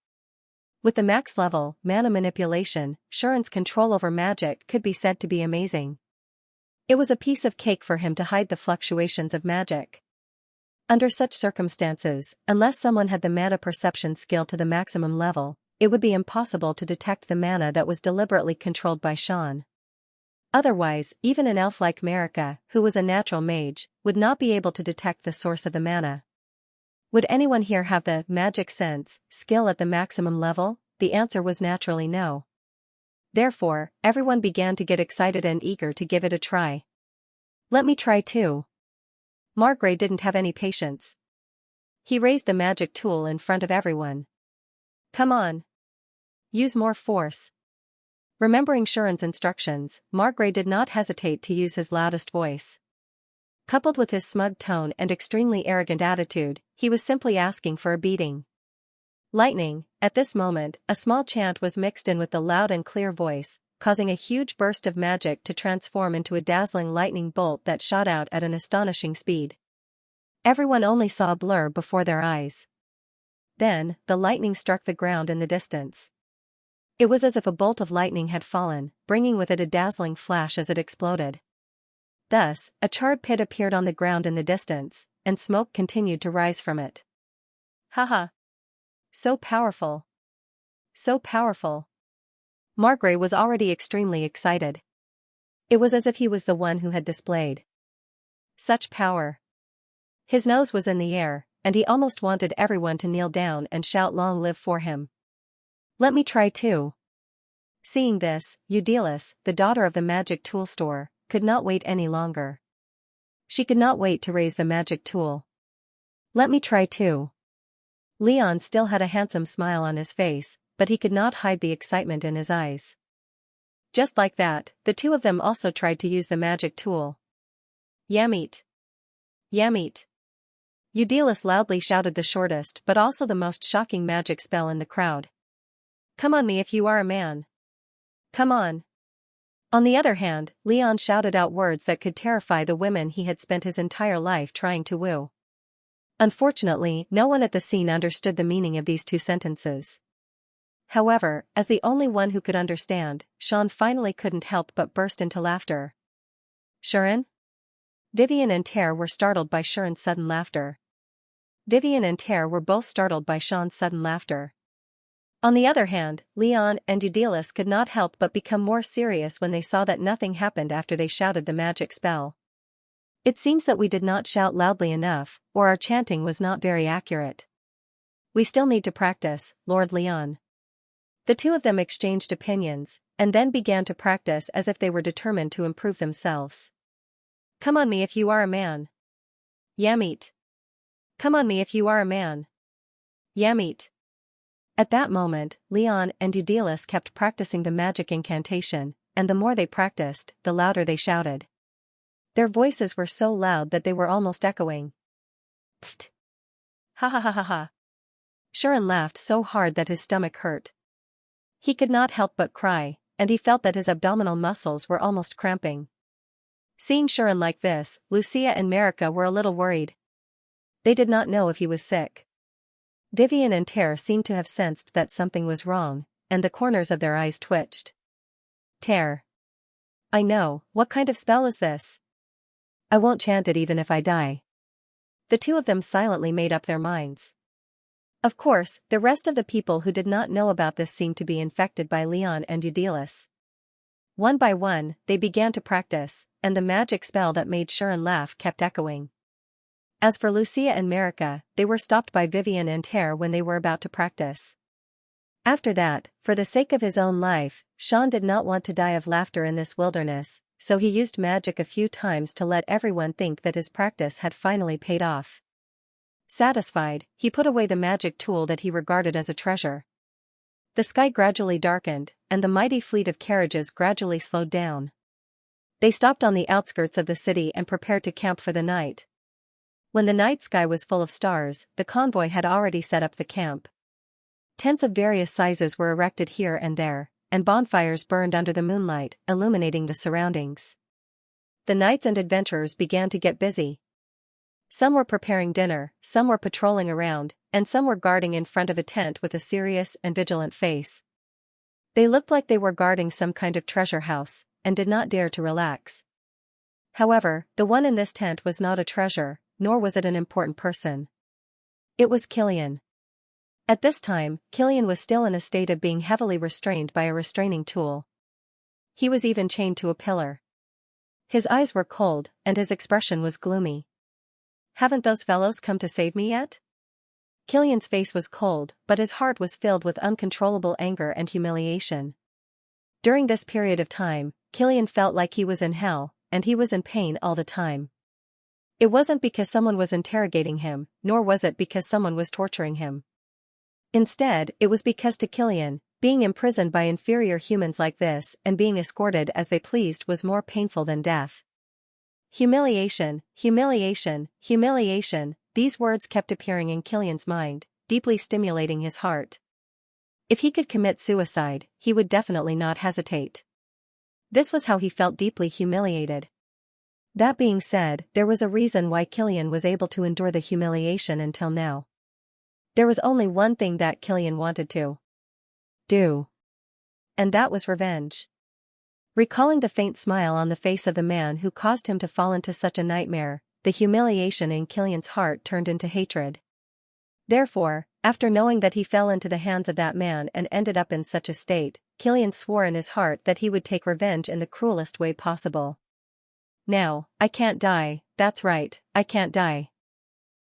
With the max level, mana manipulation, Shuren's control over magic could be said to be amazing. It was a piece of cake for him to hide the fluctuations of magic. Under such circumstances, unless someone had the mana perception skill to the maximum level, it would be impossible to detect the mana that was deliberately controlled by Xian. Otherwise, even an elf like Marika, who was a natural mage, would not be able to detect the source of the mana. Would anyone here have the magic sense skill at the maximum level? The answer was naturally no. Therefore, everyone began to get excited and eager to give it a try. Let me try too. Margrave didn't have any patience. He raised the magic tool in front of everyone. Come on. Use more force. Remembering Shuren's instructions, Margrave did not hesitate to use his loudest voice. Coupled with his smug tone and extremely arrogant attitude, he was simply asking for a beating. Lightning, at this moment, a small chant was mixed in with the loud and clear voice, causing a huge burst of magic to transform into a dazzling lightning bolt that shot out at an astonishing speed. Everyone only saw a blur before their eyes. Then, the lightning struck the ground in the distance. It was as if a bolt of lightning had fallen, bringing with it a dazzling flash as it exploded. Thus, a charred pit appeared on the ground in the distance, and smoke continued to rise from it. Haha! So powerful! So powerful! Margrave was already extremely excited. It was as if he was the one who had displayed such power. His nose was in the air, and he almost wanted everyone to kneel down and shout "Long live for him." Let me try too. Seeing this, Eudelis, the daughter of the magic tool store, could not wait any longer. She could not wait to raise the magic tool. Let me try too. Leon still had a handsome smile on his face, but he could not hide the excitement in his eyes. Just like that, the two of them also tried to use the magic tool. Yamit! Yamit! Eudelis loudly shouted the shortest but also the most shocking magic spell in the crowd. Come on me if you are a man. Come on. On the other hand, Leon shouted out words that could terrify the women he had spent his entire life trying to woo. Unfortunately, no one at the scene understood the meaning of these two sentences. However, as the only one who could understand, Xian finally couldn't help but burst into laughter. Shuren? Vivian and Ter were startled by Shuren's sudden laughter. Vivian and Ter were both startled by Xian's sudden laughter. On the other hand, Leon and Eudelis could not help but become more serious when they saw that nothing happened after they shouted the magic spell. It seems that we did not shout loudly enough, or our chanting was not very accurate. We still need to practice, Lord Leon. The two of them exchanged opinions, and then began to practice as if they were determined to improve themselves. Come on me if you are a man. Yamit. Come on me if you are a man. Yamit. At that moment, Leon and Eudelis kept practicing the magic incantation, and the more they practiced, the louder they shouted. Their voices were so loud that they were almost echoing. Pfft! Ha ha ha ha ha! Shuren laughed so hard that his stomach hurt. He could not help but cry, and he felt that his abdominal muscles were almost cramping. Seeing Shuren like this, Lucia and Marika were a little worried. They did not know if he was sick. Vivian and Ter seemed to have sensed that something was wrong, and the corners of their eyes twitched. Ter. I know, what kind of spell is this? I won't chant it even if I die. The two of them silently made up their minds. Of course, the rest of the people who did not know about this seemed to be infected by Leon and Eudelis. One by one, they began to practice, and the magic spell that made Shuren laugh kept echoing. As for Lucia and Marika, they were stopped by Vivian and Ter when they were about to practice. After that, for the sake of his own life, Xian did not want to die of laughter in this wilderness, so he used magic a few times to let everyone think that his practice had finally paid off. Satisfied, he put away the magic tool that he regarded as a treasure. The sky gradually darkened, and the mighty fleet of carriages gradually slowed down. They stopped on the outskirts of the city and prepared to camp for the night. When the night sky was full of stars, the convoy had already set up the camp. Tents of various sizes were erected here and there, and bonfires burned under the moonlight, illuminating the surroundings. The knights and adventurers began to get busy. Some were preparing dinner, some were patrolling around, and some were guarding in front of a tent with a serious and vigilant face. They looked like they were guarding some kind of treasure house, and did not dare to relax. However, the one in this tent was not a treasure, nor was it an important person. It was Killian. At this time, Killian was still in a state of being heavily restrained by a restraining tool. He was even chained to a pillar. His eyes were cold, and his expression was gloomy. "Haven't those fellows come to save me yet?" Killian's face was cold, but his heart was filled with uncontrollable anger and humiliation. During this period of time, Killian felt like he was in hell, and he was in pain all the time. It wasn't because someone was interrogating him, nor was it because someone was torturing him. Instead, it was because to Killian, being imprisoned by inferior humans like this and being escorted as they pleased was more painful than death. Humiliation, humiliation, humiliation, these words kept appearing in Killian's mind, deeply stimulating his heart. If he could commit suicide, he would definitely not hesitate. This was how he felt deeply humiliated. That being said, there was a reason why Killian was able to endure the humiliation until now. There was only one thing that Killian wanted to do. And that was revenge. Recalling the faint smile on the face of the man who caused him to fall into such a nightmare, the humiliation in Killian's heart turned into hatred. Therefore, after knowing that he fell into the hands of that man and ended up in such a state, Killian swore in his heart that he would take revenge in the cruelest way possible. "Now, I can't die, that's right, I can't die."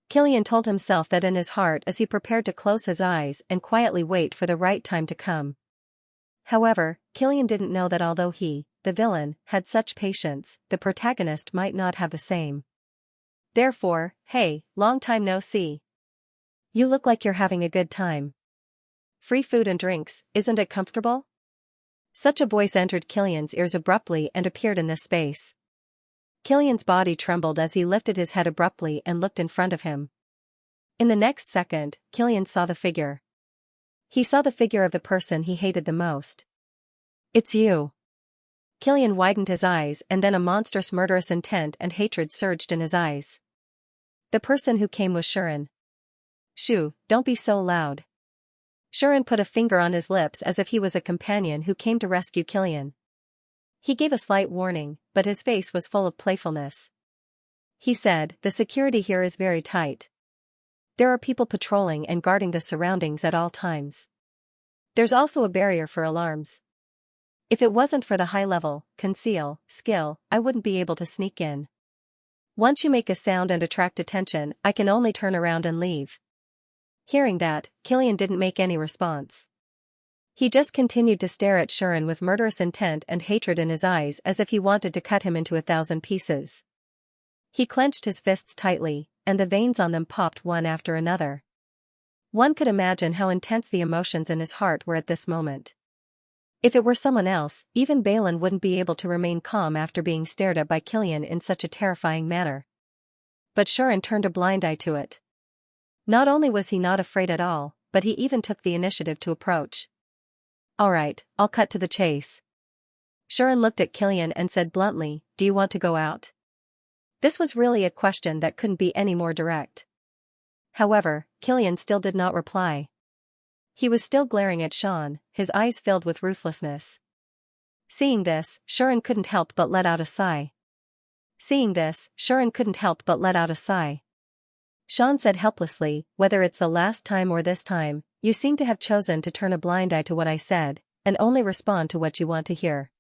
Killian told himself that in his heart as he prepared to close his eyes and quietly wait for the right time to come. However, Killian didn't know that although he, the villain, had such patience, the protagonist might not have the same. Therefore, "Hey, long time no see. You look like you're having a good time. Free food and drinks, isn't it comfortable?" Such a voice entered Killian's ears abruptly and appeared in this space. Killian's body trembled as he lifted his head abruptly and looked in front of him. In the next second, Killian saw the figure. He saw the figure of the person he hated the most. "It's you." Killian widened his eyes and then a monstrous murderous intent and hatred surged in his eyes. The person who came was Shuren. "Shoo, don't be so loud." Shuren put a finger on his lips as if he was a companion who came to rescue Killian. He gave a slight warning, but his face was full of playfulness. He said, "The security here is very tight. There are people patrolling and guarding the surroundings at all times. There's also a barrier for alarms. If it wasn't for the high-level, conceal, skill, I wouldn't be able to sneak in. Once you make a sound and attract attention, I can only turn around and leave." Hearing that, Killian didn't make any response. He just continued to stare at Shuren with murderous intent and hatred in his eyes as if he wanted to cut him into 1,000 pieces. He clenched his fists tightly, and the veins on them popped one after another. One could imagine how intense the emotions in his heart were at this moment. If it were someone else, even Balin wouldn't be able to remain calm after being stared at by Killian in such a terrifying manner. But Shuren turned a blind eye to it. Not only was he not afraid at all, but he even took the initiative to approach. "Alright, I'll cut to the chase." Shuren looked at Killian and said bluntly, "Do you want to go out?" This was really a question that couldn't be any more direct. However, Killian still did not reply. He was still glaring at Sean, his eyes filled with ruthlessness. Seeing this, Shuren couldn't help but let out a sigh. Sean said helplessly, "Whether it's the last time or this time, you seem to have chosen to turn a blind eye to what I said, and only respond to what you want to hear.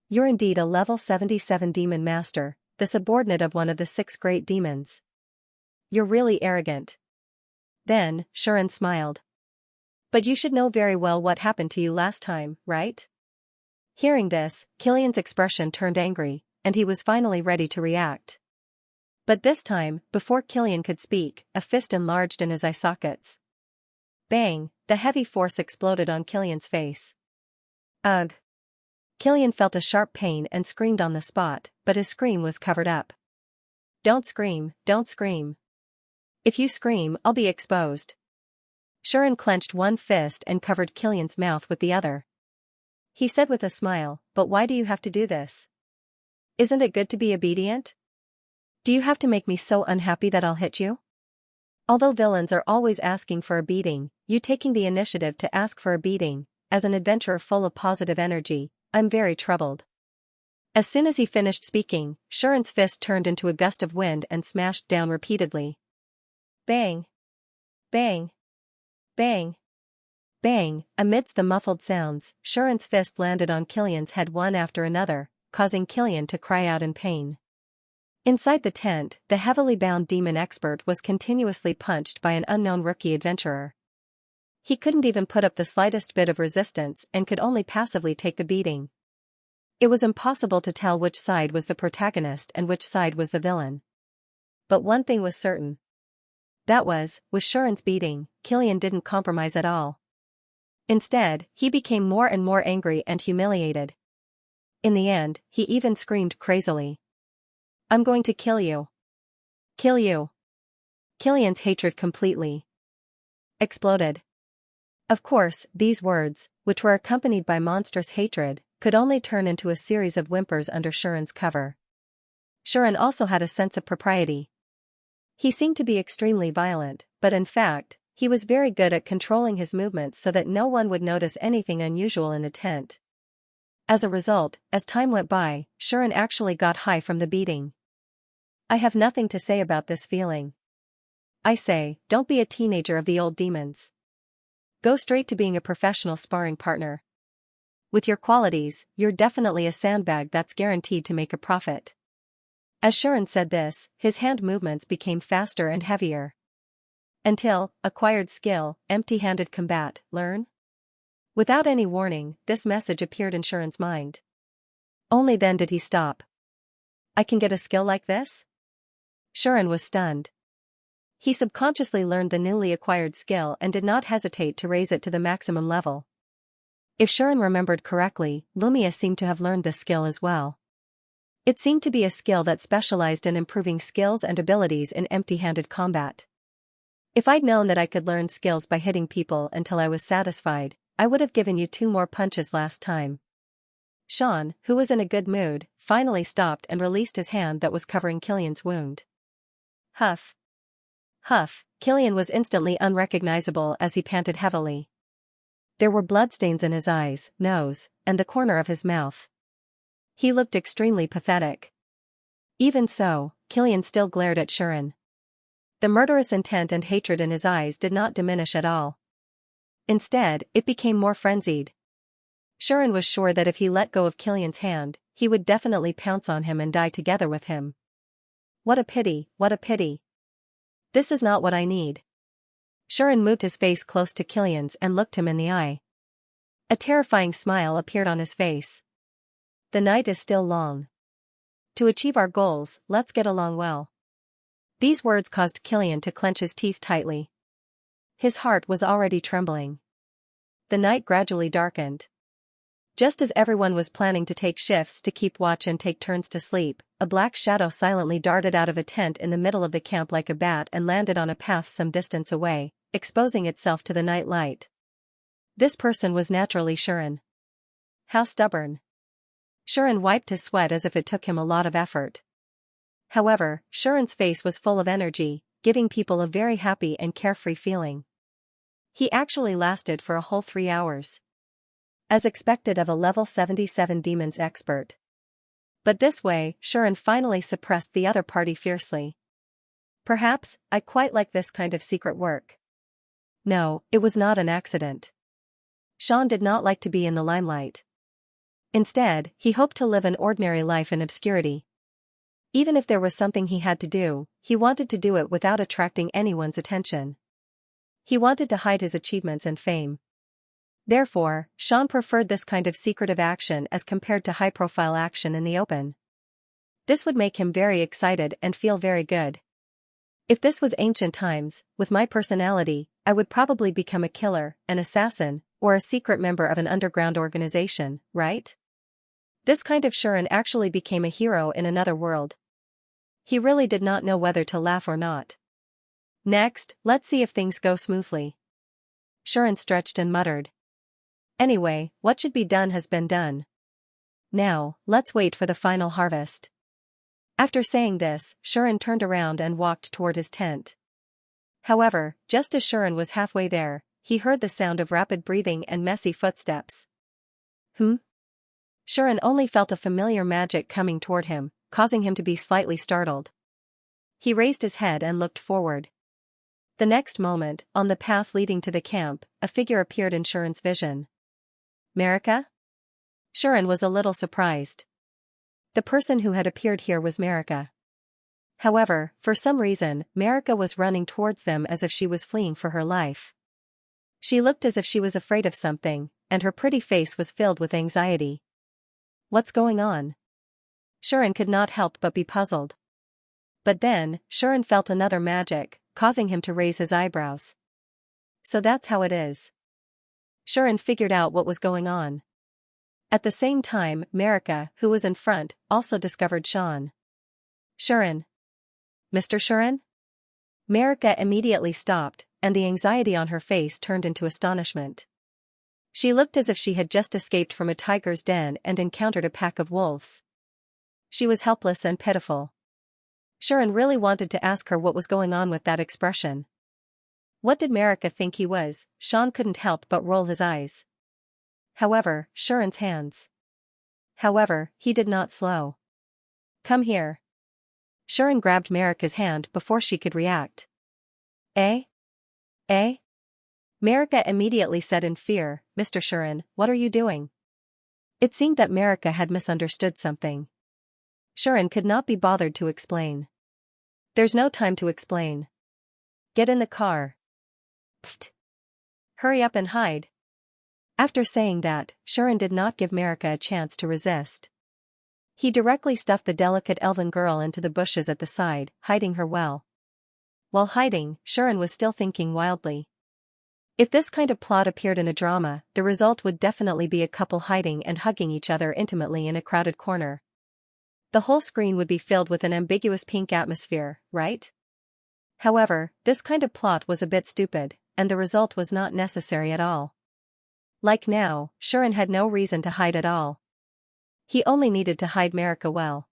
You're indeed a level 77 demon master, the subordinate of one of the 6 great demons. You're really arrogant." Then, Shuren smiled. "But you should know very well what happened to you last time, right?" Hearing this, Killian's expression turned angry, and he was finally ready to react. But this time, before Killian could speak, a fist enlarged in his eye sockets. Bang! The heavy force exploded on Killian's face. Ugh! Killian felt a sharp pain and screamed on the spot, but his scream was covered up. Don't scream, don't scream. If you scream, I'll be exposed." Shuren clenched one fist and covered Killian's mouth with the other. He said with a smile, "But why do you have to do this? Isn't it good to be obedient?" Do you have to make me so unhappy that I'll hit you? Although villains are always asking for a beating, you taking the initiative to ask for a beating, as an adventurer full of positive energy, I'm very troubled. As soon as he finished speaking, Shuren's fist turned into a gust of wind and smashed down repeatedly. Bang! Bang! Bang! Bang! Amidst the muffled sounds, Shuren's fist landed on Killian's head one after another, causing Killian to cry out in pain. Inside the tent, the heavily bound demon expert was continuously punched by an unknown rookie adventurer. He couldn't even put up the slightest bit of resistance and could only passively take the beating. It was impossible to tell which side was the protagonist and which side was the villain. But one thing was certain. That was, with Shuren's beating, Killian didn't compromise at all. Instead, he became more and more angry and humiliated. In the end, he even screamed crazily. I'm going to kill you. Kill you. Killian's hatred completely exploded. Of course, these words, which were accompanied by monstrous hatred, could only turn into a series of whimpers under Shuren's cover. Xianxia also had a sense of propriety. He seemed to be extremely violent, but in fact, he was very good at controlling his movements so that no one would notice anything unusual in the tent. As a result, as time went by, Xianxia actually got high from the beating. I have nothing to say about this feeling. I say, don't be a teenager of the old demons. Go straight to being a professional sparring partner. With your qualities, you're definitely a sandbag that's guaranteed to make a profit. As Xianxia said this, his hand movements became faster and heavier. Until, acquired skill, empty-handed combat, learn? Without any warning, this message appeared in Xianxia's mind. Only then did he stop. I can get a skill like this? Xianxia was stunned. He subconsciously learned the newly acquired skill and did not hesitate to raise it to the maximum level. If Xianxia remembered correctly, Lumia seemed to have learned this skill as well. It seemed to be a skill that specialized in improving skills and abilities in empty-handed combat. If I'd known that I could learn skills by hitting people until I was satisfied, I would have given you 2 more punches last time. Xian, who was in a good mood, finally stopped and released his hand that was covering Killian's wound. Huff. Huff, Killian was instantly unrecognizable as he panted heavily. There were bloodstains in his eyes, nose, and the corner of his mouth. He looked extremely pathetic. Even so, Killian still glared at Xianxia. The murderous intent and hatred in his eyes did not diminish at all. Instead, it became more frenzied. Xianxia was sure that if he let go of Killian's hand, he would definitely pounce on him and die together with him. What a pity, what a pity. This is not what I need. Xianxia moved his face close to Killian's and looked him in the eye. A terrifying smile appeared on his face. The night is still long. To achieve our goals, let's get along well. These words caused Killian to clench his teeth tightly. His heart was already trembling. The night gradually darkened. Just as everyone was planning to take shifts to keep watch and take turns to sleep, a black shadow silently darted out of a tent in the middle of the camp like a bat and landed on a path some distance away, exposing itself to the night light. This person was naturally Xianxia. How stubborn. Xianxia wiped his sweat as if it took him a lot of effort. However, Xianxia's face was full of energy, giving people a very happy and carefree feeling. He actually lasted for a whole 3 hours. As expected of a level 77 demons expert. But this way, Xianxia finally suppressed the other party fiercely. Perhaps, I quite like this kind of secret work. No, it was not an accident. Xian did not like to be in the limelight. Instead, he hoped to live an ordinary life in obscurity. Even if there was something he had to do, he wanted to do it without attracting anyone's attention. He wanted to hide his achievements and fame. Therefore, Xian preferred this kind of secretive action as compared to high-profile action in the open. This would make him very excited and feel very good. If this was ancient times, with my personality, I would probably become a killer, an assassin, or a secret member of an underground organization, right? This kind of Xianxia actually became a hero in another world. He really did not know whether to laugh or not. Next, let's see if things go smoothly. Xianxia stretched and muttered. Anyway, what should be done has been done. Now, let's wait for the final harvest. After saying this, Shuren turned around and walked toward his tent. However, just as Shuren was halfway there, he heard the sound of rapid breathing and messy footsteps. Shuren only felt a familiar magic coming toward him, causing him to be slightly startled. He raised his head and looked forward. The next moment, on the path leading to the camp, a figure appeared in Shuren's vision. Marika? Shuren was a little surprised. The person who had appeared here was Marika. However, for some reason, Marika was running towards them as if she was fleeing for her life. She looked as if she was afraid of something, and her pretty face was filled with anxiety. What's going on? Shuren could not help but be puzzled. But then, Shuren felt another magic, causing him to raise his eyebrows. So that's how it is. Shuren figured out what was going on. At the same time, Marika, who was in front, also discovered Sean. Shuren. Mr. Shuren? Marika immediately stopped, and the anxiety on her face turned into astonishment. She looked as if she had just escaped from a tiger's den and encountered a pack of wolves. She was helpless and pitiful. Shuren really wanted to ask her what was going on with that expression. What did Marika think he was? Sean couldn't help but roll his eyes. However, Shuren's hands. However, he did not slow. Come here. Shuren grabbed Marika's hand before she could react. Eh? Marika immediately said in fear, Mr. Shuren, what are you doing? It seemed that Marika had misunderstood something. Shuren could not be bothered to explain. There's no time to explain. Get in the car. Pfft. Hurry up and hide. After saying that, Shuren did not give Marika a chance to resist. He directly stuffed the delicate elven girl into the bushes at the side, hiding her well. While hiding, Shuren was still thinking wildly. If this kind of plot appeared in a drama, the result would definitely be a couple hiding and hugging each other intimately in a crowded corner. The whole screen would be filled with an ambiguous pink atmosphere, right? However, this kind of plot was a bit stupid, and the result was not necessary at all. Like now, Shuren had no reason to hide at all. He only needed to hide Marika well.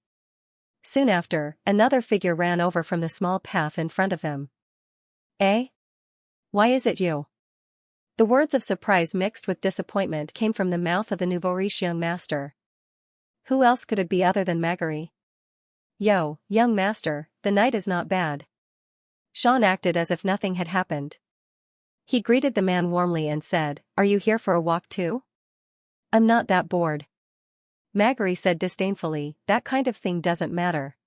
Soon after, another figure ran over from the small path in front of him. Eh? Why is it you? The words of surprise mixed with disappointment came from the mouth of the nouveau-riche young master. Who else could it be other than Magari? Yo, young master, the night is not bad. Sean acted as if nothing had happened. He greeted the man warmly and said, Are you here for a walk too? I'm not that bored. Magari said disdainfully, that kind of thing doesn't matter.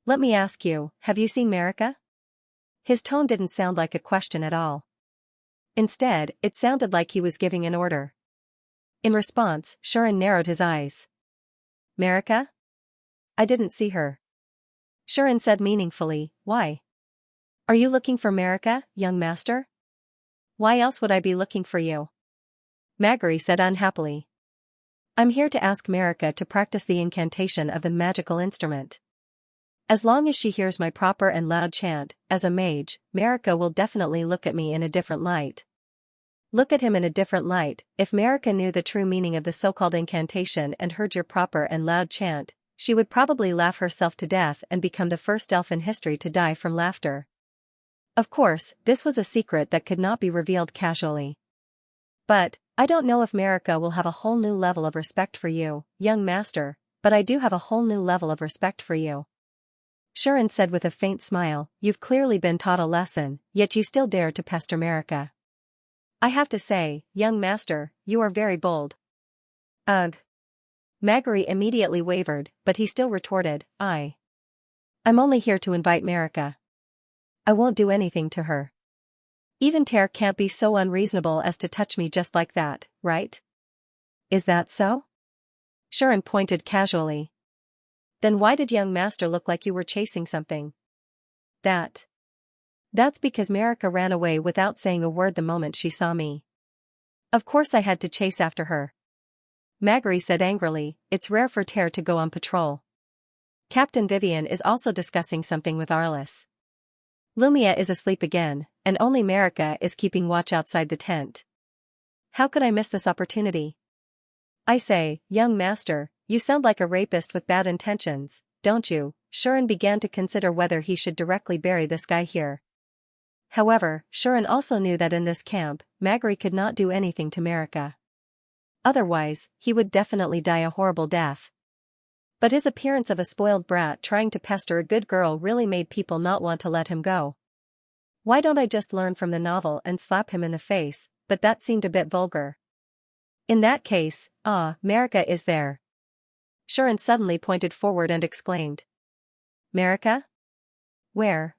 Let me ask you, have you seen Marika? His tone didn't sound like a question at all. Instead, it sounded like he was giving an order. In response, Shuren narrowed his eyes. Marika? I didn't see her. Shuren said meaningfully, why? Are you looking for Marika, young master? Why else would I be looking for you? Magari said unhappily. I'm here to ask Marika to practice the incantation of the magical instrument. As long as she hears my proper and loud chant, as a mage, Marika will definitely look at me in a different light. Look at him in a different light. If Marika knew the true meaning of the so-called incantation and heard your proper and loud chant, she would probably laugh herself to death and become the first elf in history to die from laughter. Of course, this was a secret that could not be revealed casually. But, I don't know if Marika will have a whole new level of respect for you, young master, but I do have a whole new level of respect for you. Shuren said with a faint smile, you've clearly been taught a lesson, yet you still dare to pester Marika. I have to say, young master, you are very bold. Ugh. Magari immediately wavered, but he still retorted, I'm only here to invite Marika. I won't do anything to her. Even Ter can't be so unreasonable as to touch me just like that, right? Is that so? Shuren pointed casually. Then why did young master look like you were chasing something? That's because Marika ran away without saying a word the moment she saw me. Of course I had to chase after her. Magari said angrily, it's rare for Ter to go on patrol. Captain Vivian is also discussing something with Arliss. Lumia is asleep again, and only Marika is keeping watch outside the tent. How could I miss this opportunity? I say, young master, you sound like a rapist with bad intentions, don't you? Shuren began to consider whether he should directly bury this guy here. However, Shuren also knew that in this camp, Magari could not do anything to Marika. Otherwise, he would definitely die a horrible death. But his appearance of a spoiled brat trying to pester a good girl really made people not want to let him go. Why don't I just learn from the novel and slap him in the face, but that seemed a bit vulgar. In that case, Marika is there. Shuren suddenly pointed forward and exclaimed. Marika? Where?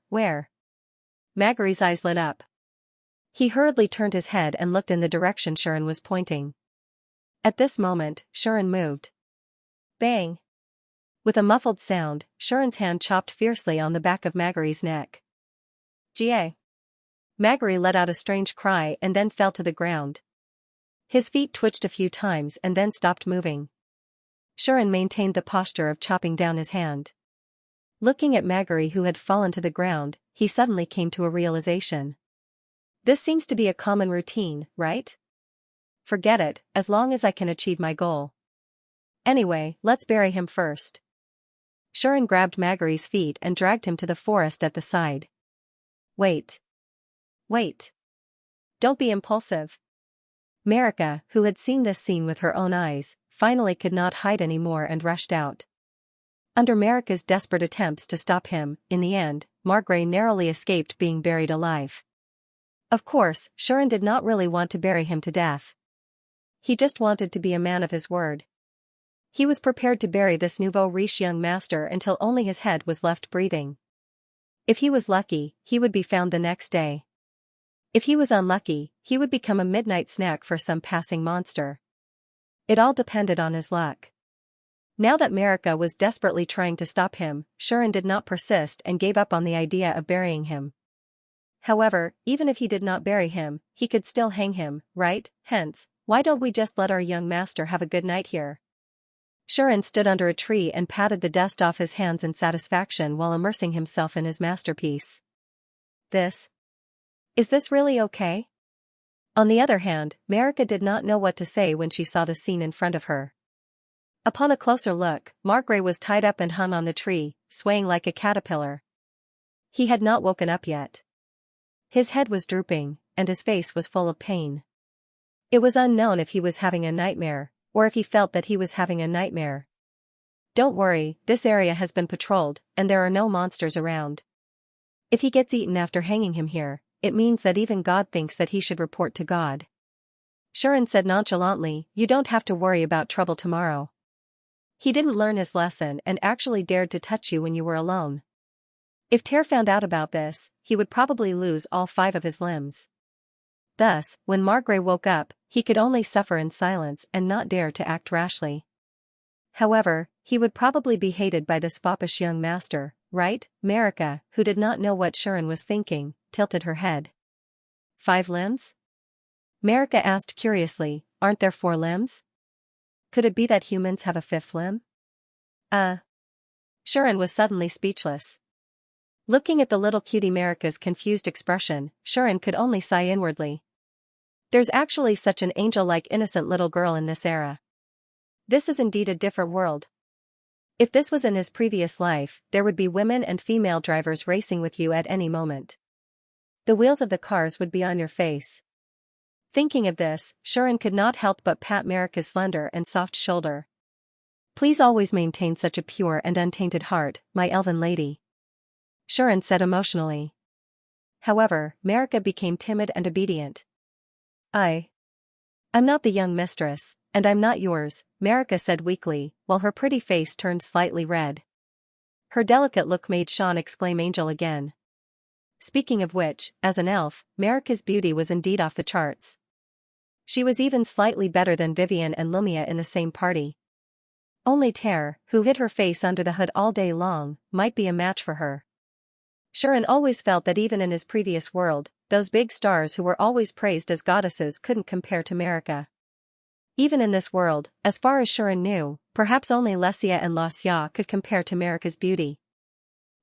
Magari's eyes lit up. He hurriedly turned his head and looked in the direction Shuren was pointing. At this moment, Shuren moved. Bang! With a muffled sound, Shuren's hand chopped fiercely on the back of Magari's neck. Ga! Magari let out a strange cry and then fell to the ground. His feet twitched a few times and then stopped moving. Shuren maintained the posture of chopping down his hand. Looking at Magari who had fallen to the ground, he suddenly came to a realization. This seems to be a common routine, right? Forget it, as long as I can achieve my goal. Anyway, let's bury him first. Shuren grabbed Magari's feet and dragged him to the forest at the side. Wait. Don't be impulsive. Marika, who had seen this scene with her own eyes, finally could not hide anymore and rushed out. Under Marika's desperate attempts to stop him, in the end, Margrave narrowly escaped being buried alive. Of course, Shuren did not really want to bury him to death. He just wanted to be a man of his word. He was prepared to bury this nouveau riche young master until only his head was left breathing. If he was lucky, he would be found the next day. If he was unlucky, he would become a midnight snack for some passing monster. It all depended on his luck. Now that Marika was desperately trying to stop him, Shuren did not persist and gave up on the idea of burying him. However, even if he did not bury him, he could still hang him, right? Hence, why don't we just let our young master have a good night here? Shuren stood under a tree and patted the dust off his hands in satisfaction while immersing himself in his masterpiece. Is this really okay? On the other hand, Marika did not know what to say when she saw the scene in front of her. Upon a closer look, Margrave was tied up and hung on the tree, swaying like a caterpillar. He had not woken up yet. His head was drooping, and his face was full of pain. It was unknown if he was having a nightmare, or if he felt that he was having a nightmare. Don't worry, this area has been patrolled, and there are no monsters around. If he gets eaten after hanging him here, it means that even God thinks that he should report to God. Shuren said nonchalantly, you don't have to worry about trouble tomorrow. He didn't learn his lesson and actually dared to touch you when you were alone. If Ter found out about this, he would probably lose all 5 of his limbs. Thus, when Margrave woke up, he could only suffer in silence and not dare to act rashly. However, he would probably be hated by this foppish young master, right? Marika, who did not know what Shuren was thinking, tilted her head. 5 limbs? Marika asked curiously, aren't there 4 limbs? Could it be that humans have a 5th limb? Shuren was suddenly speechless. Looking at the little cutie Marika's confused expression, Shuren could only sigh inwardly. There's actually such an angel-like innocent little girl in this era. This is indeed a different world. If this was in his previous life, there would be women and female drivers racing with you at any moment. The wheels of the cars would be on your face. Thinking of this, Shuren could not help but pat Marika's slender and soft shoulder. Please always maintain such a pure and untainted heart, my elven lady. Shuren said emotionally. However, Marika became timid and obedient. I'm not the young mistress, and I'm not yours, Marika said weakly, while her pretty face turned slightly red. Her delicate look made Sean exclaim angel again. Speaking of which, as an elf, Marika's beauty was indeed off the charts. She was even slightly better than Vivian and Lumia in the same party. Only Ter, who hid her face under the hood all day long, might be a match for her. Shuren always felt that even in his previous world, those big stars who were always praised as goddesses couldn't compare to Marika. Even in this world, as far as Shuren knew, perhaps only Xianxia and Xianxia could compare to Marika's beauty.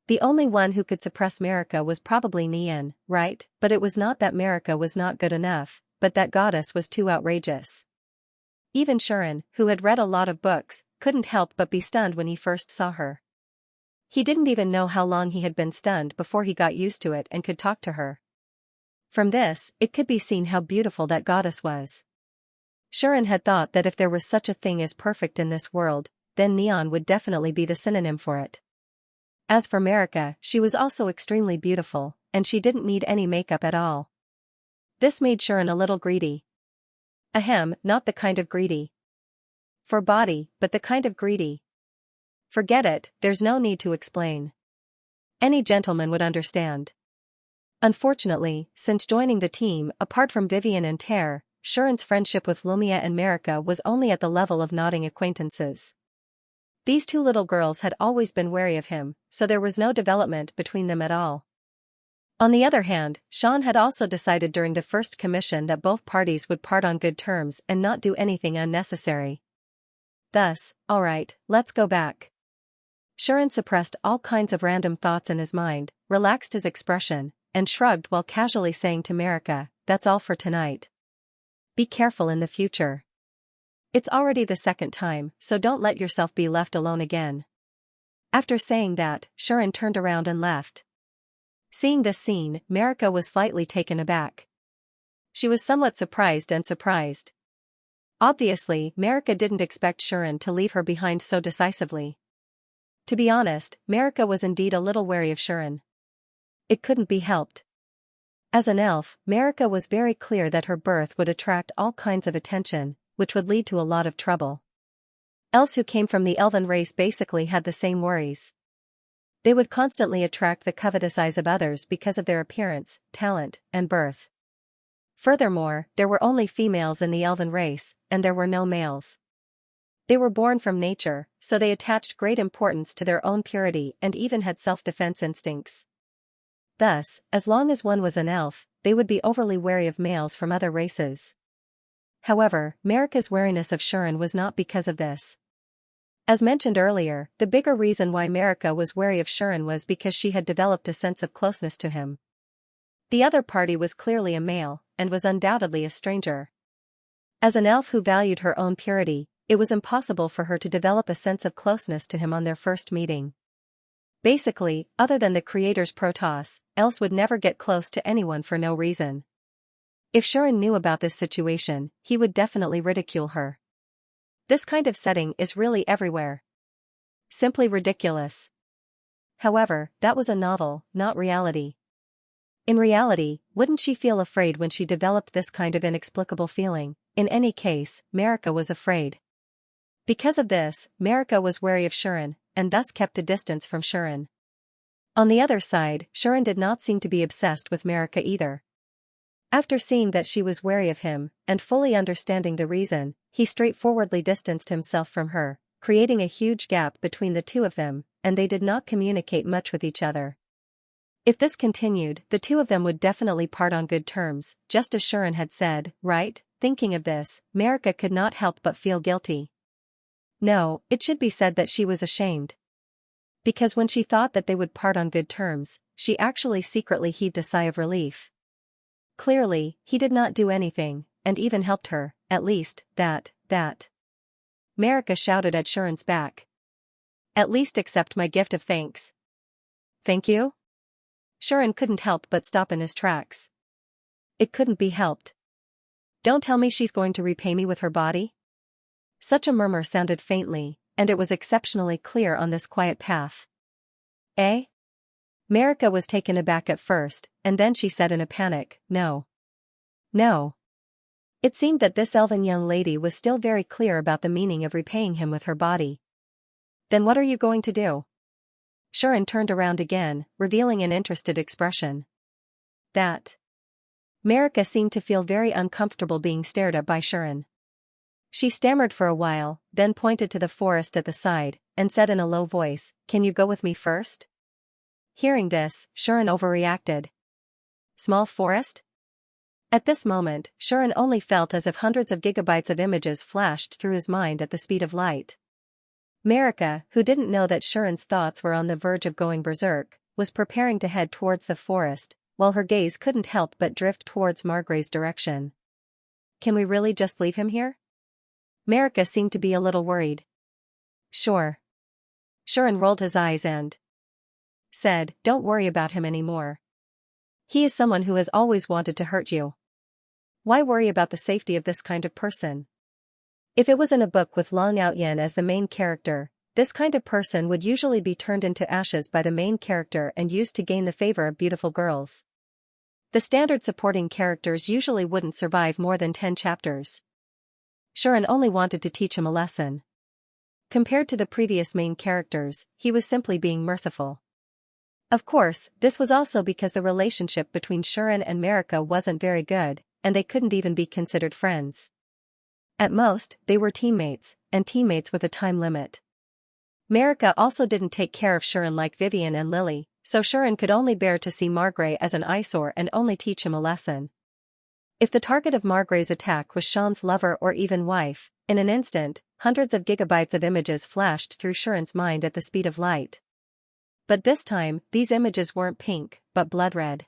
The only one who could suppress Marika was probably Nian, right? But it was not that Marika was not good enough, but that goddess was too outrageous. Even Shuren, who had read a lot of books, couldn't help but be stunned when he first saw her. He didn't even know how long he had been stunned before he got used to it and could talk to her. From this, it could be seen how beautiful that goddess was. Sharon had thought that if there was such a thing as perfect in this world, then neon would definitely be the synonym for it. As for Marika, she was also extremely beautiful, and she didn't need any makeup at all. This made Sharon a little greedy. Ahem, not the kind of greedy for body, but the kind of greedy. Forget it, there's no need to explain. Any gentleman would understand. Unfortunately, since joining the team, apart from Vivian and Ter, Sharon's friendship with Lumia and Marika was only at the level of nodding acquaintances. These two little girls had always been wary of him, so there was no development between them at all. On the other hand, Sean had also decided during the first commission that both parties would part on good terms and not do anything unnecessary. Thus, alright, let's go back. Sharon suppressed all kinds of random thoughts in his mind, relaxed his expression, and shrugged while casually saying to Marika, "That's all for tonight. Be careful in the future. It's already the second time, so don't let yourself be left alone again." After saying that, Sharon turned around and left. Seeing this scene, Marika was slightly taken aback. She was somewhat surprised. Obviously, Marika didn't expect Sharon to leave her behind so decisively. To be honest, Marika was indeed a little wary of Sharon. It couldn't be helped. As an elf, Marika was very clear that her birth would attract all kinds of attention, which would lead to a lot of trouble. Elves who came from the elven race basically had the same worries. They would constantly attract the covetous eyes of others because of their appearance, talent, and birth. Furthermore, there were only females in the elven race, and there were no males. They were born from nature, so they attached great importance to their own purity and even had self-defense instincts. Thus, as long as one was an elf, they would be overly wary of males from other races. However, Marika's wariness of Sharon was not because of this. As mentioned earlier, the bigger reason why Marika was wary of Sharon was because she had developed a sense of closeness to him. The other party was clearly a male, and was undoubtedly a stranger. As an elf who valued her own purity, it was impossible for her to develop a sense of closeness to him on their first meeting. Basically, other than the creator's Protoss, elves would never get close to anyone for no reason. If Sharon knew about this situation, he would definitely ridicule her. This kind of setting is really everywhere. Simply ridiculous. However, that was a novel, not reality. In reality, wouldn't she feel afraid when she developed this kind of inexplicable feeling? In any case, Marika was afraid. Because of this, Marika was wary of Sharon, and thus kept a distance from Sharon. On the other side, Sharon did not seem to be obsessed with Marika either. After seeing that she was wary of him, and fully understanding the reason, he straightforwardly distanced himself from her, creating a huge gap between the two of them, and they did not communicate much with each other. If this continued, the two of them would definitely part on good terms, just as Sharon had said, right? Thinking of this, Marika could not help but feel guilty. No, it should be said that she was ashamed. Because when she thought that they would part on good terms, she actually secretly heaved a sigh of relief. Clearly, he did not do anything, and even helped her, at least, that. Marika shouted at Sharon's back. "At least accept my gift of thanks." "Thank you?" Sharon couldn't help but stop in his tracks. It couldn't be helped. "Don't tell me she's going to repay me with her body?" Such a murmur sounded faintly, and it was exceptionally clear on this quiet path. "Eh?" Marika was taken aback at first, and then she said in a panic, "No. No." It seemed that this elven young lady was still very clear about the meaning of repaying him with her body. "Then what are you going to do?" Sharon turned around again, revealing an interested expression. "That." Marika seemed to feel very uncomfortable being stared at by Sharon. She stammered for a while, then pointed to the forest at the side, and said in a low voice, "Can you go with me first?" Hearing this, Sharon overreacted. Small forest? At this moment, Sharon only felt as if hundreds of gigabytes of images flashed through his mind at the speed of light. Marika, who didn't know that Sharon's thoughts were on the verge of going berserk, was preparing to head towards the forest, while her gaze couldn't help but drift towards Margray's direction. "Can we really just leave him here?" Marika seemed to be a little worried. "Sure." Sharon rolled his eyes and said, "Don't worry about him anymore. He is someone who has always wanted to hurt you. Why worry about the safety of this kind of person?" If it was in a book with Long Outyen as the main character, this kind of person would usually be turned into ashes by the main character and used to gain the favor of beautiful girls. The standard supporting characters usually wouldn't survive more than 10 chapters. Shuren only wanted to teach him a lesson. Compared to the previous main characters, he was simply being merciful. Of course, this was also because the relationship between Shuren and Marika wasn't very good, and they couldn't even be considered friends. At most, they were teammates, and teammates with a time limit. Marika also didn't take care of Shuren like Vivian and Lily, so Shuren could only bear to see Margrave as an eyesore and only teach him a lesson. If the target of Margrave's attack was Sean's lover or even wife, in an instant, hundreds of gigabytes of images flashed through Shuren's mind at the speed of light. But this time, these images weren't pink, but blood red.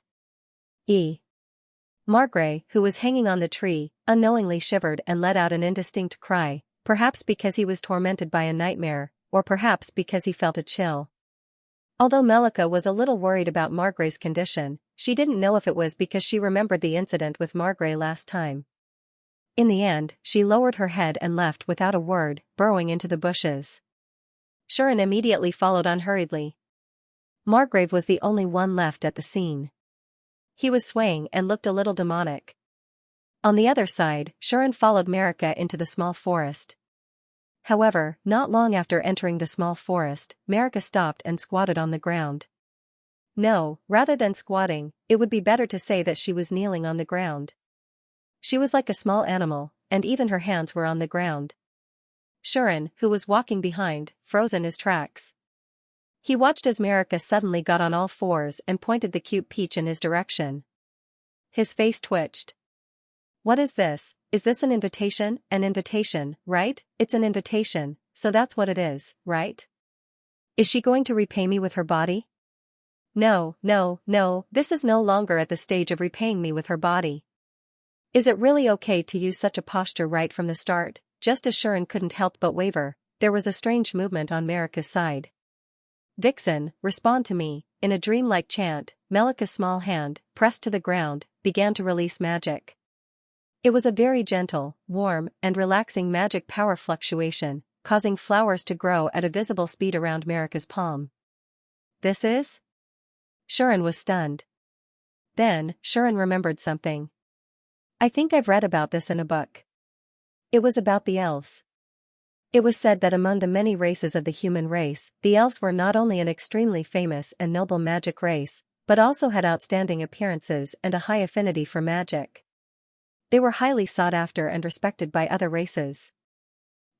Margrave, who was hanging on the tree, unknowingly shivered and let out an indistinct cry, perhaps because he was tormented by a nightmare, or perhaps because he felt a chill. Although Melika was a little worried about Margrave's condition, she didn't know if it was because she remembered the incident with Margrave last time. In the end, she lowered her head and left without a word, burrowing into the bushes. Shuren immediately followed unhurriedly. Margrave was the only one left at the scene. He was swaying and looked a little demonic. On the other side, Shuren followed Marika into the small forest. However, not long after entering the small forest, Marika stopped and squatted on the ground. No, rather than squatting, it would be better to say that she was kneeling on the ground. She was like a small animal, and even her hands were on the ground. Shuren, who was walking behind, froze in his tracks. He watched as Marika suddenly got on all fours and pointed the cute peach in his direction. His face twitched. "What is this? Is this an invitation? An invitation, right? It's an invitation, so that's what it is, right? Is she going to repay me with her body? No, no, no, this is no longer at the stage of repaying me with her body. Is it really okay to use such a posture right from the start?" Just as Shuren couldn't help but waver, there was a strange movement on Marika's side. "Vixen, respond to me," in a dreamlike chant, Melika's small hand, pressed to the ground, began to release magic. It was a very gentle, warm, and relaxing magic power fluctuation, causing flowers to grow at a visible speed around Marika's palm. "This is?" Shuren was stunned. Then, Shuren remembered something. "I think I've read about this in a book." It was about the elves. It was said that among the many races of the human race, the elves were not only an extremely famous and noble magic race, but also had outstanding appearances and a high affinity for magic. They were highly sought after and respected by other races.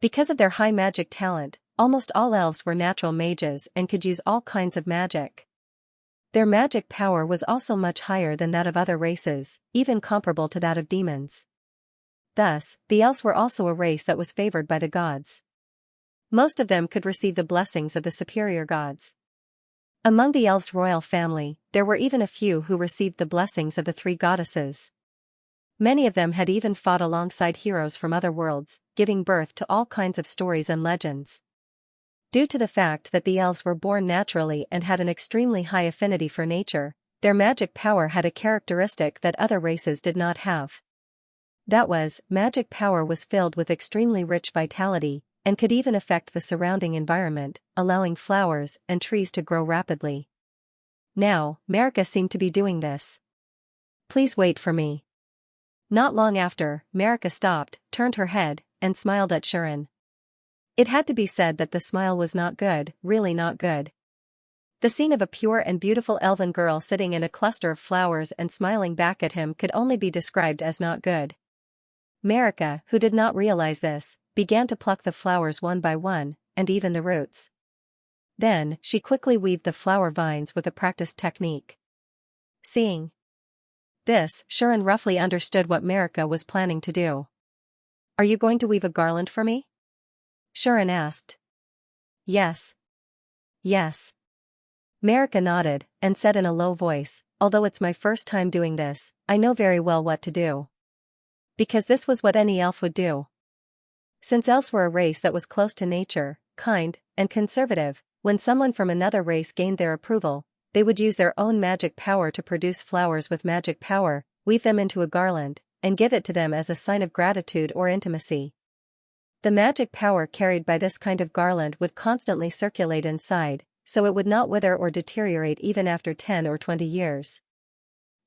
Because of their high magic talent, almost all elves were natural mages and could use all kinds of magic. Their magic power was also much higher than that of other races, even comparable to that of demons. Thus, the elves were also a race that was favored by the gods. Most of them could receive the blessings of the superior gods. Among the elves' royal family, there were even a few who received the blessings of the three goddesses. Many of them had even fought alongside heroes from other worlds, giving birth to all kinds of stories and legends. Due to the fact that the elves were born naturally and had an extremely high affinity for nature, their magic power had a characteristic that other races did not have. That was, magic power was filled with extremely rich vitality, and could even affect the surrounding environment, allowing flowers and trees to grow rapidly. Now, Marika seemed to be doing this. "Please wait for me." Not long after, Marika stopped, turned her head, and smiled at Shuren. It had to be said that the smile was not good, really not good. The scene of a pure and beautiful elven girl sitting in a cluster of flowers and smiling back at him could only be described as not good. Marika, who did not realize this, began to pluck the flowers one by one, and even the roots. Then, she quickly weaved the flower vines with a practiced technique. Seeing this, Shuren roughly understood what Marika was planning to do. "Are you going to weave a garland for me?" Shuren asked. "Yes. Yes." Marika nodded, and said in a low voice, "Although it's my first time doing this, I know very well what to do." Because this was what any elf would do. Since elves were a race that was close to nature, kind, and conservative, when someone from another race gained their approval, they would use their own magic power to produce flowers with magic power, weave them into a garland, and give it to them as a sign of gratitude or intimacy. The magic power carried by this kind of garland would constantly circulate inside, so it would not wither or deteriorate even after 10 or 20 years.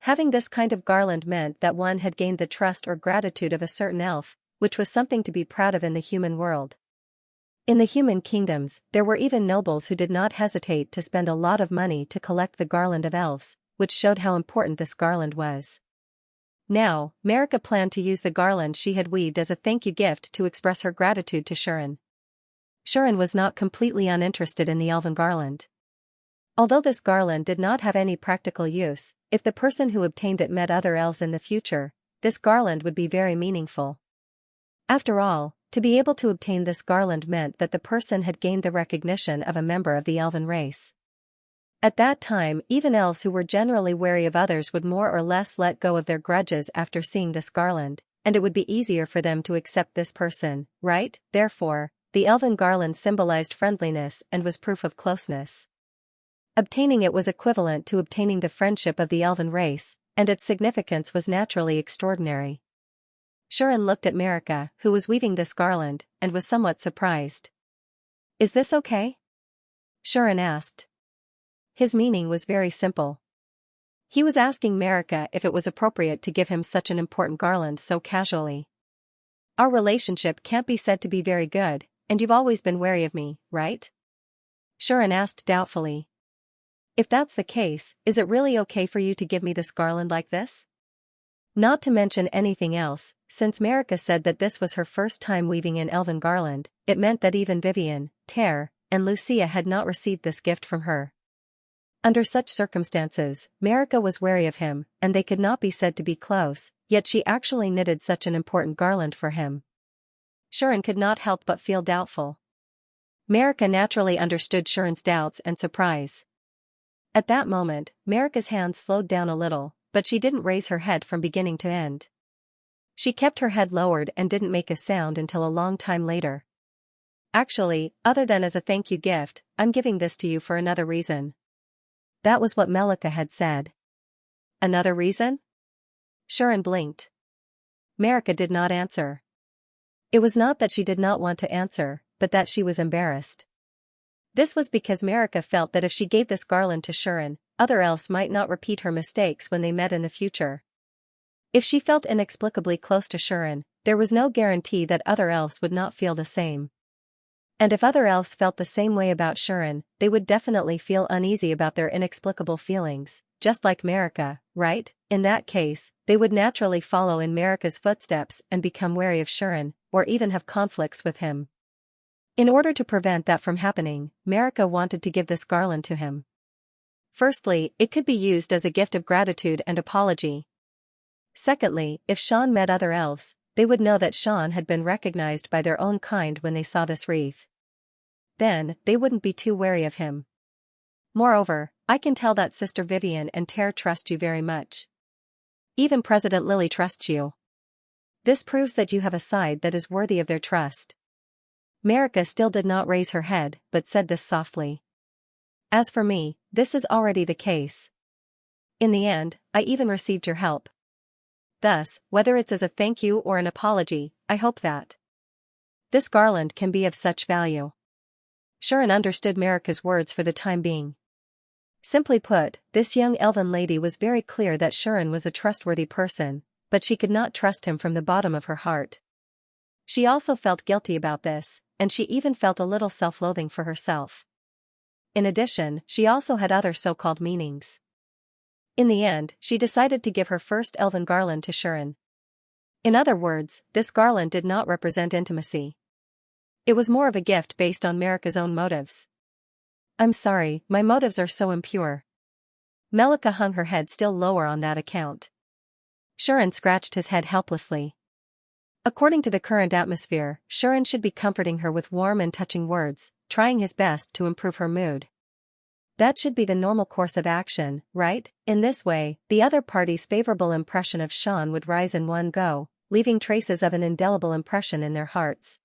Having this kind of garland meant that one had gained the trust or gratitude of a certain elf, which was something to be proud of in the human world. In the human kingdoms, there were even nobles who did not hesitate to spend a lot of money to collect the garland of elves, which showed how important this garland was. Now, Marika planned to use the garland she had weaved as a thank you gift to express her gratitude to Shuren. Shuren was not completely uninterested in the elven garland. Although this garland did not have any practical use, if the person who obtained it met other elves in the future, this garland would be very meaningful. After all, to be able to obtain this garland meant that the person had gained the recognition of a member of the elven race. At that time, even elves who were generally wary of others would more or less let go of their grudges after seeing this garland, and it would be easier for them to accept this person, right? Therefore, the elven garland symbolized friendliness and was proof of closeness. Obtaining it was equivalent to obtaining the friendship of the elven race, and its significance was naturally extraordinary. Shuren looked at Marika, who was weaving this garland, and was somewhat surprised. "Is this okay?" Shuren asked. His meaning was very simple. He was asking Marika if it was appropriate to give him such an important garland so casually. "Our relationship can't be said to be very good, and you've always been wary of me, right?" Shuren asked doubtfully. "If that's the case, is it really okay for you to give me this garland like this?" Not to mention anything else, since Marika said that this was her first time weaving an elven garland, it meant that even Vivian, Ter, and Lucia had not received this gift from her. Under such circumstances, Marika was wary of him, and they could not be said to be close, yet she actually knitted such an important garland for him. Shuren could not help but feel doubtful. Marika naturally understood Shuren's doubts and surprise. At that moment, Marika's hand slowed down a little, but she didn't raise her head from beginning to end. She kept her head lowered and didn't make a sound until a long time later. "Actually, other than as a thank you gift, I'm giving this to you for another reason." That was what Melika had said. "Another reason?" Shuren blinked. Marika did not answer. It was not that she did not want to answer, but that she was embarrassed. This was because Marika felt that if she gave this garland to Shuren, other elves might not repeat her mistakes when they met in the future. If she felt inexplicably close to Shuren, there was no guarantee that other elves would not feel the same. And if other elves felt the same way about Shuren, they would definitely feel uneasy about their inexplicable feelings, just like Marika, right? In that case, they would naturally follow in Marika's footsteps and become wary of Shuren, or even have conflicts with him. In order to prevent that from happening, Marika wanted to give this garland to him. Firstly, it could be used as a gift of gratitude and apology. Secondly, if Sean met other elves, they would know that Sean had been recognized by their own kind when they saw this wreath. Then, they wouldn't be too wary of him. Moreover, I can tell that Sister Vivian and Ter trust you very much. Even President Lily trusts you. This proves that you have a side that is worthy of their trust. Marika still did not raise her head, but said this softly. "As for me, this is already the case. In the end, I even received your help. Thus, whether it's as a thank you or an apology, I hope that this garland can be of such value." Shuren understood Marika's words for the time being. Simply put, this young elven lady was very clear that Shuren was a trustworthy person, but she could not trust him from the bottom of her heart. She also felt guilty about this, and she even felt a little self-loathing for herself. In addition, she also had other so-called meanings. In the end, she decided to give her first elven garland to Shuren. In other words, this garland did not represent intimacy. It was more of a gift based on Marika's own motives. "I'm sorry, my motives are so impure." Melika hung her head still lower on that account. Shuren scratched his head helplessly. According to the current atmosphere, Shuren should be comforting her with warm and touching words, trying his best to improve her mood. That should be the normal course of action, right? In this way, the other party's favorable impression of Sean would rise in one go, leaving traces of an indelible impression in their hearts.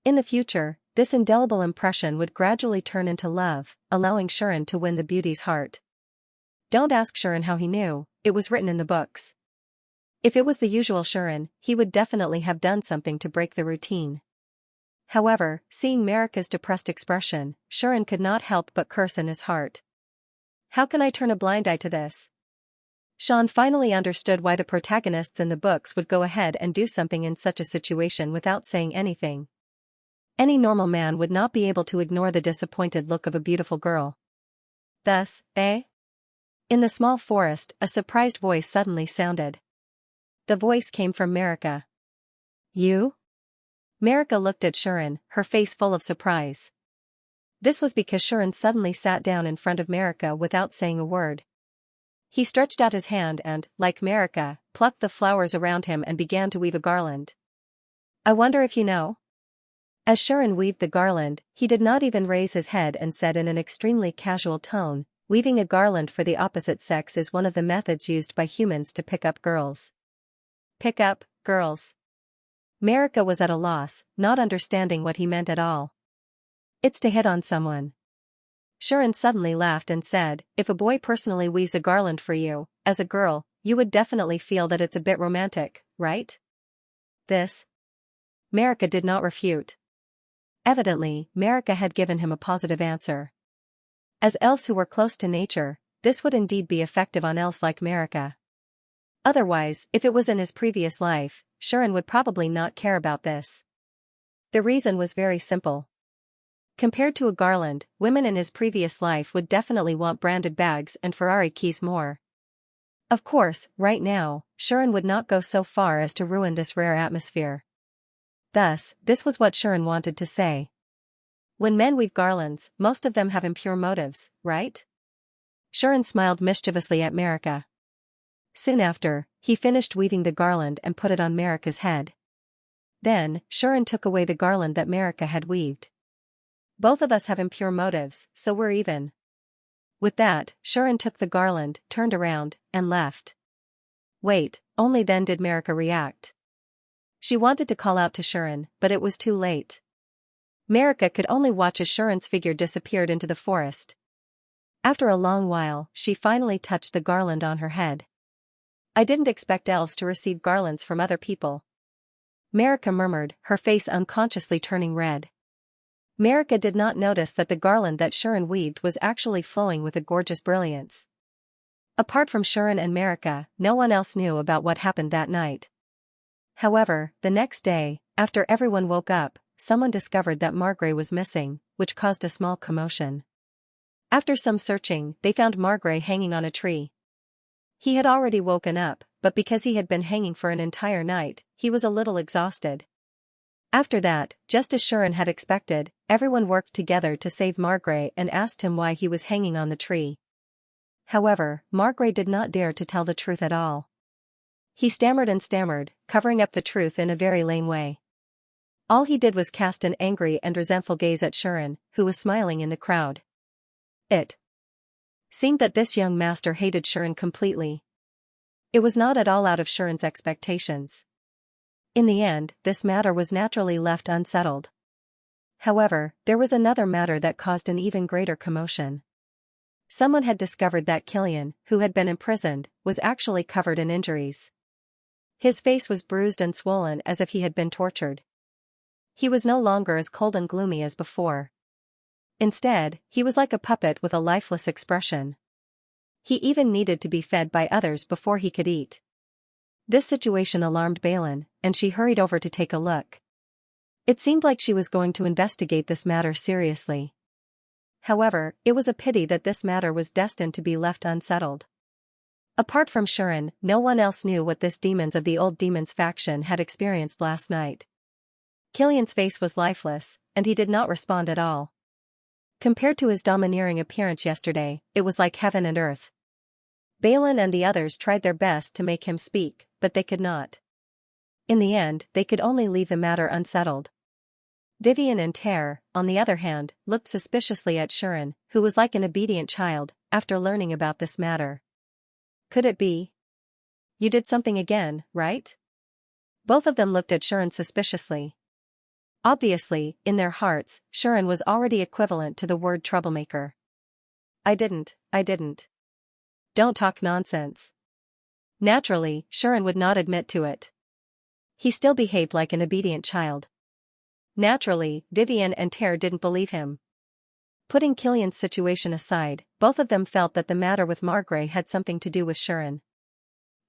In the future, this indelible impression would gradually turn into love, allowing Shuren to win the beauty's heart. Don't ask Shuren how he knew, it was written in the books. If it was the usual Shuren, he would definitely have done something to break the routine. However, seeing Marika's depressed expression, Shuren could not help but curse in his heart. How can I turn a blind eye to this? Sean finally understood why the protagonists in the books would go ahead and do something in such a situation without saying anything. Any normal man would not be able to ignore the disappointed look of a beautiful girl. Thus, eh? In the small forest, a surprised voice suddenly sounded. The voice came from Marika. You? Marika looked at Shuren, her face full of surprise. This was because Shuren suddenly sat down in front of Marika without saying a word. He stretched out his hand and, like Marika, plucked the flowers around him and began to weave a garland. I wonder if you know? As Shuren weaved the garland, he did not even raise his head and said in an extremely casual tone, weaving a garland for the opposite sex is one of the methods used by humans to pick up girls. Pick up girls. Marika was at a loss, not understanding what he meant at all. It's to hit on someone. Shuren suddenly laughed and said, if a boy personally weaves a garland for you, as a girl, you would definitely feel that it's a bit romantic, right? This? Marika did not refute. Evidently, Marika had given him a positive answer. As elves who were close to nature, this would indeed be effective on elves like Marika. Otherwise, if it was in his previous life, Shuren would probably not care about this. The reason was very simple. Compared to a garland, women in his previous life would definitely want branded bags and Ferrari keys more. Of course, right now, Shuren would not go so far as to ruin this rare atmosphere. Thus, this was what Shuren wanted to say. When men weave garlands, most of them have impure motives, right? Shuren smiled mischievously at Marika. Soon after, he finished weaving the garland and put it on Marika's head. Then, Shuren took away the garland that Marika had weaved. Both of us have impure motives, so we're even. With that, Shuren took the garland, turned around, and left. Wait, only then did Marika react. She wanted to call out to Shuren, but it was too late. Marika could only watch as Shuren's figure disappeared into the forest. After a long while, she finally touched the garland on her head. I didn't expect elves to receive garlands from other people. Marika murmured, her face unconsciously turning red. Marika did not notice that the garland that Shuren weaved was actually flowing with a gorgeous brilliance. Apart from Shuren and Marika, no one else knew about what happened that night. However, the next day, after everyone woke up, someone discovered that Margrey was missing, which caused a small commotion. After some searching, they found Margrey hanging on a tree. He had already woken up, but because he had been hanging for an entire night, he was a little exhausted. After that, just as Shuren had expected, everyone worked together to save Margrey and asked him why he was hanging on the tree. However, Margrey did not dare to tell the truth at all. He stammered and stammered, covering up the truth in a very lame way. All he did was cast an angry and resentful gaze at Shuren, who was smiling in the crowd. It seemed that this young master hated Shuren completely. It was not at all out of Shuren's expectations. In the end, this matter was naturally left unsettled. However, there was another matter that caused an even greater commotion. Someone had discovered that Killian, who had been imprisoned, was actually covered in injuries. His face was bruised and swollen as if he had been tortured. He was no longer as cold and gloomy as before. Instead, he was like a puppet with a lifeless expression. He even needed to be fed by others before he could eat. This situation alarmed Balin, and she hurried over to take a look. It seemed like she was going to investigate this matter seriously. However, it was a pity that this matter was destined to be left unsettled. Apart from Shuren, no one else knew what this demons of the old demons faction had experienced last night. Killian's face was lifeless, and he did not respond at all. Compared to his domineering appearance yesterday, it was like heaven and earth. Balin and the others tried their best to make him speak, but they could not. In the end, they could only leave the matter unsettled. Vivian and Ter, on the other hand, looked suspiciously at Shuren, who was like an obedient child, after learning about this matter. Could it be? You did something again, right? Both of them looked at Shuren suspiciously. Obviously, in their hearts, Shuren was already equivalent to the word troublemaker. I didn't. Don't talk nonsense. Naturally, Shuren would not admit to it. He still behaved like an obedient child. Naturally, Vivian and Ter didn't believe him. Putting Killian's situation aside, both of them felt that the matter with Margrave had something to do with Shuren.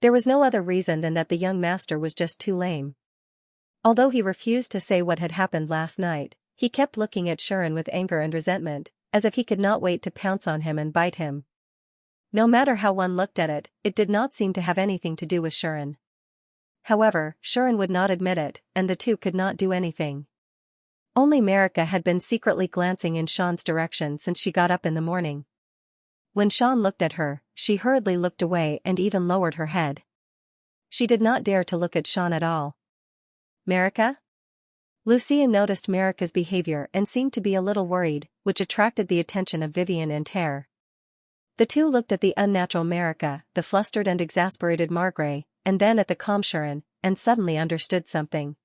There was no other reason than that the young master was just too lame. Although he refused to say what had happened last night, he kept looking at Shuren with anger and resentment, as if he could not wait to pounce on him and bite him. No matter how one looked at it, it did not seem to have anything to do with Shuren. However, Shuren would not admit it, and the two could not do anything. Only Marika had been secretly glancing in Sean's direction since she got up in the morning. When Sean looked at her, she hurriedly looked away and even lowered her head. She did not dare to look at Sean at all. Marika? Lucia noticed Marika's behavior and seemed to be a little worried, which attracted the attention of Vivian and Ter. The two looked at the unnatural Marika, the flustered and exasperated Margrave, and then at the calm Shuren, and suddenly understood something.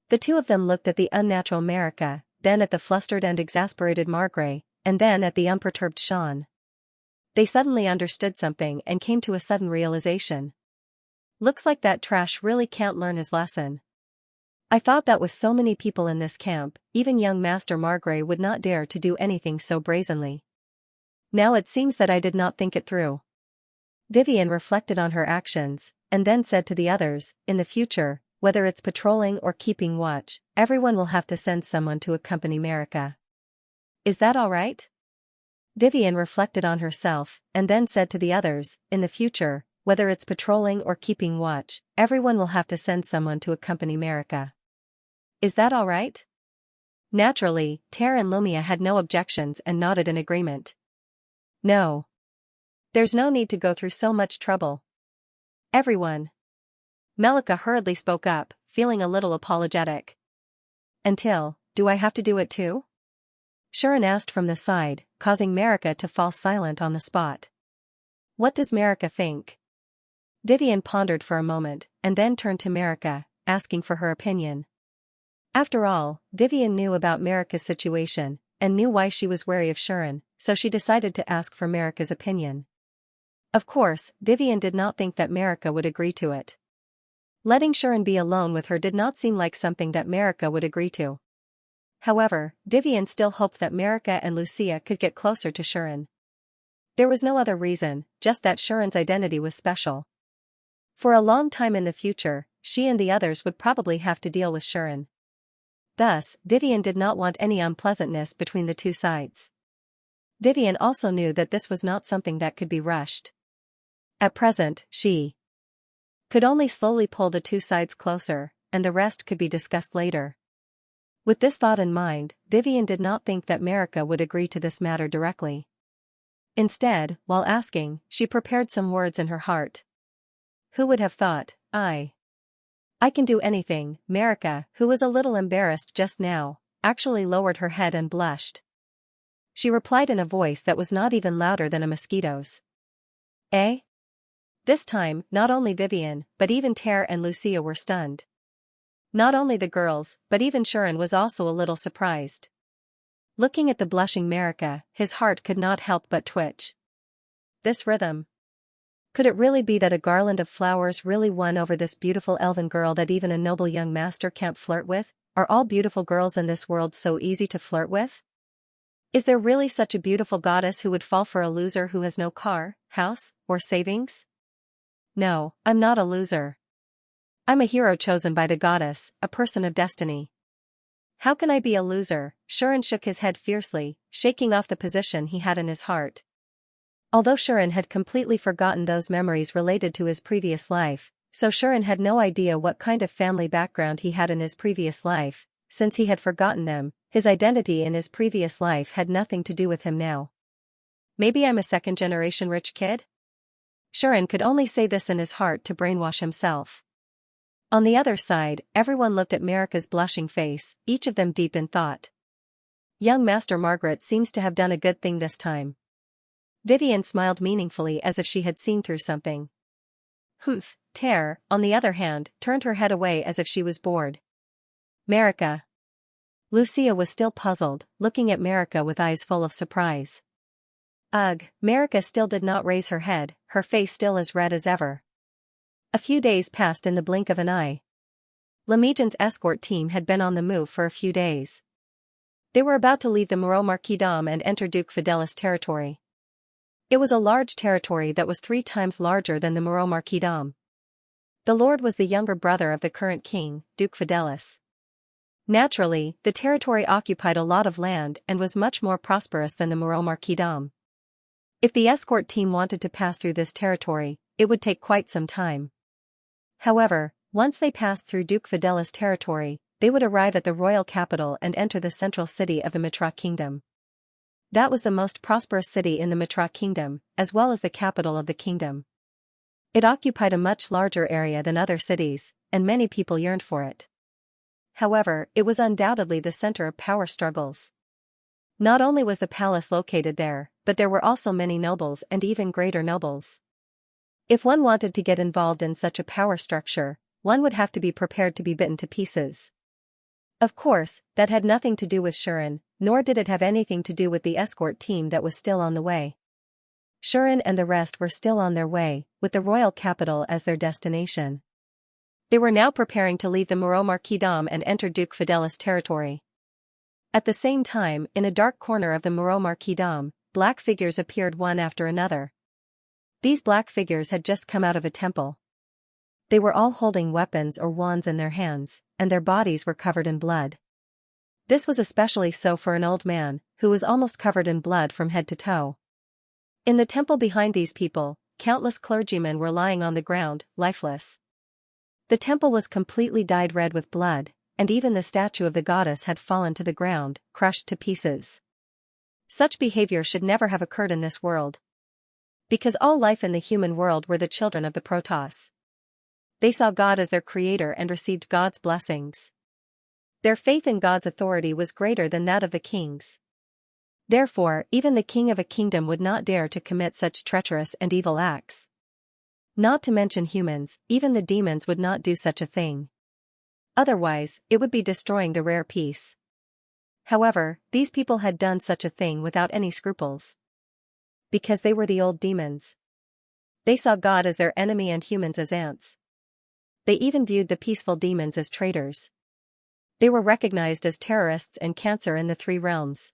The two of them looked at the unnatural Marika, then at the flustered and exasperated Margrave, and then at the unperturbed Sean. They suddenly understood something and came to a sudden realization. Looks like that trash really can't learn his lesson. I thought that with so many people in this camp, even young Master Margrave would not dare to do anything so brazenly. Now it seems that I did not think it through. Vivian reflected on her actions, and then said to the others, in the future, whether it's patrolling or keeping watch, everyone will have to send someone to accompany Marika. Is that all right? Vivian reflected on herself, and then said to the others, in the future, whether it's patrolling or keeping watch, everyone will have to send someone to accompany Marika. Is that all right? Naturally, Ter and Lumia had no objections and nodded in agreement. No. There's no need to go through so much trouble. Everyone. Melika hurriedly spoke up, feeling a little apologetic. Do I have to do it too? Shuren asked from the side, causing Marika to fall silent on the spot. What does Marika think? Vivian pondered for a moment, and then turned to Marika, asking for her opinion. After all, Vivian knew about Marika's situation, and knew why she was wary of Shuren, so she decided to ask for Marika's opinion. Of course, Vivian did not think that Marika would agree to it. Letting Shuren be alone with her did not seem like something that Marika would agree to. However, Vivian still hoped that Marika and Lucia could get closer to Shuren. There was no other reason, just that Shuren's identity was special. For a long time in the future, she and the others would probably have to deal with Shuren. Thus, Vivian did not want any unpleasantness between the two sides. Vivian also knew that this was not something that could be rushed. At present, she could only slowly pull the two sides closer, and the rest could be discussed later. With this thought in mind, Vivian did not think that Marika would agree to this matter directly. Instead, while asking, she prepared some words in her heart. Who would have thought, I can do anything. Marika, who was a little embarrassed just now, actually lowered her head and blushed. She replied in a voice that was not even louder than a mosquito's. Eh? This time, not only Vivian, but even Ter and Lucia were stunned. Not only the girls, but even Shuren was also a little surprised. Looking at the blushing Marika, his heart could not help but twitch. This rhythm. Could it really be that a garland of flowers really won over this beautiful elven girl that even a noble young master can't flirt with? Are all beautiful girls in this world so easy to flirt with? Is there really such a beautiful goddess who would fall for a loser who has no car, house, or savings? No, I'm not a loser. I'm a hero chosen by the goddess, a person of destiny. How can I be a loser? Shuren shook his head fiercely, shaking off the position he had in his heart. Although Shuren had completely forgotten those memories related to his previous life, so Shuren had no idea what kind of family background he had in his previous life. Since he had forgotten them, his identity in his previous life had nothing to do with him now. Maybe I'm a second-generation rich kid? Shuren could only say this in his heart to brainwash himself. On the other side, everyone looked at Marika's blushing face, each of them deep in thought. Young Master Margaret seems to have done a good thing this time. Vivian smiled meaningfully as if she had seen through something. Humph. Ter, on the other hand, turned her head away as if she was bored. Marika. Lucia was still puzzled, looking at Marika with eyes full of surprise. Ugh, Marika still did not raise her head, her face still as red as ever. A few days passed in the blink of an eye. Lemegion's escort team had been on the move for a few days. They were about to leave the Moreau Marquis-Dame and enter Duke Fidelis territory. It was a large territory that was 3 times larger than the Moreau Marquis-Dame. The lord was the younger brother of the current king, Duke Fidelis. Naturally, the territory occupied a lot of land and was much more prosperous than the Moreau Marquis-Dame. If the escort team wanted to pass through this territory, it would take quite some time. However, once they passed through Duke Fidelis territory, they would arrive at the royal capital and enter the central city of the Mitra kingdom. That was the most prosperous city in the Mitra kingdom, as well as the capital of the kingdom. It occupied a much larger area than other cities, and many people yearned for it. However, it was undoubtedly the center of power struggles. Not only was the palace located there, but there were also many nobles and even greater nobles. If one wanted to get involved in such a power structure, one would have to be prepared to be bitten to pieces. Of course, that had nothing to do with Shuren, nor did it have anything to do with the escort team that was still on the way. Shuren and the rest were still on their way, with the royal capital as their destination. They were now preparing to leave the Moreau Marquis-Dame and enter Duke Fidelis territory. At the same time, in a dark corner of the Moreau Marquis-Dame, black figures appeared one after another. These black figures had just come out of a temple. They were all holding weapons or wands in their hands, and their bodies were covered in blood. This was especially so for an old man, who was almost covered in blood from head to toe. In the temple behind these people, countless clergymen were lying on the ground, lifeless. The temple was completely dyed red with blood, and even the statue of the goddess had fallen to the ground, crushed to pieces. Such behavior should never have occurred in this world. Because all life in the human world were the children of the Protoss. They saw God as their creator and received God's blessings. Their faith in God's authority was greater than that of the kings. Therefore, even the king of a kingdom would not dare to commit such treacherous and evil acts. Not to mention humans, even the demons would not do such a thing. Otherwise, it would be destroying the rare peace. However, these people had done such a thing without any scruples. Because they were the old demons. They saw God as their enemy and humans as ants. They even viewed the peaceful demons as traitors. They were recognized as terrorists and cancer in the 3 realms.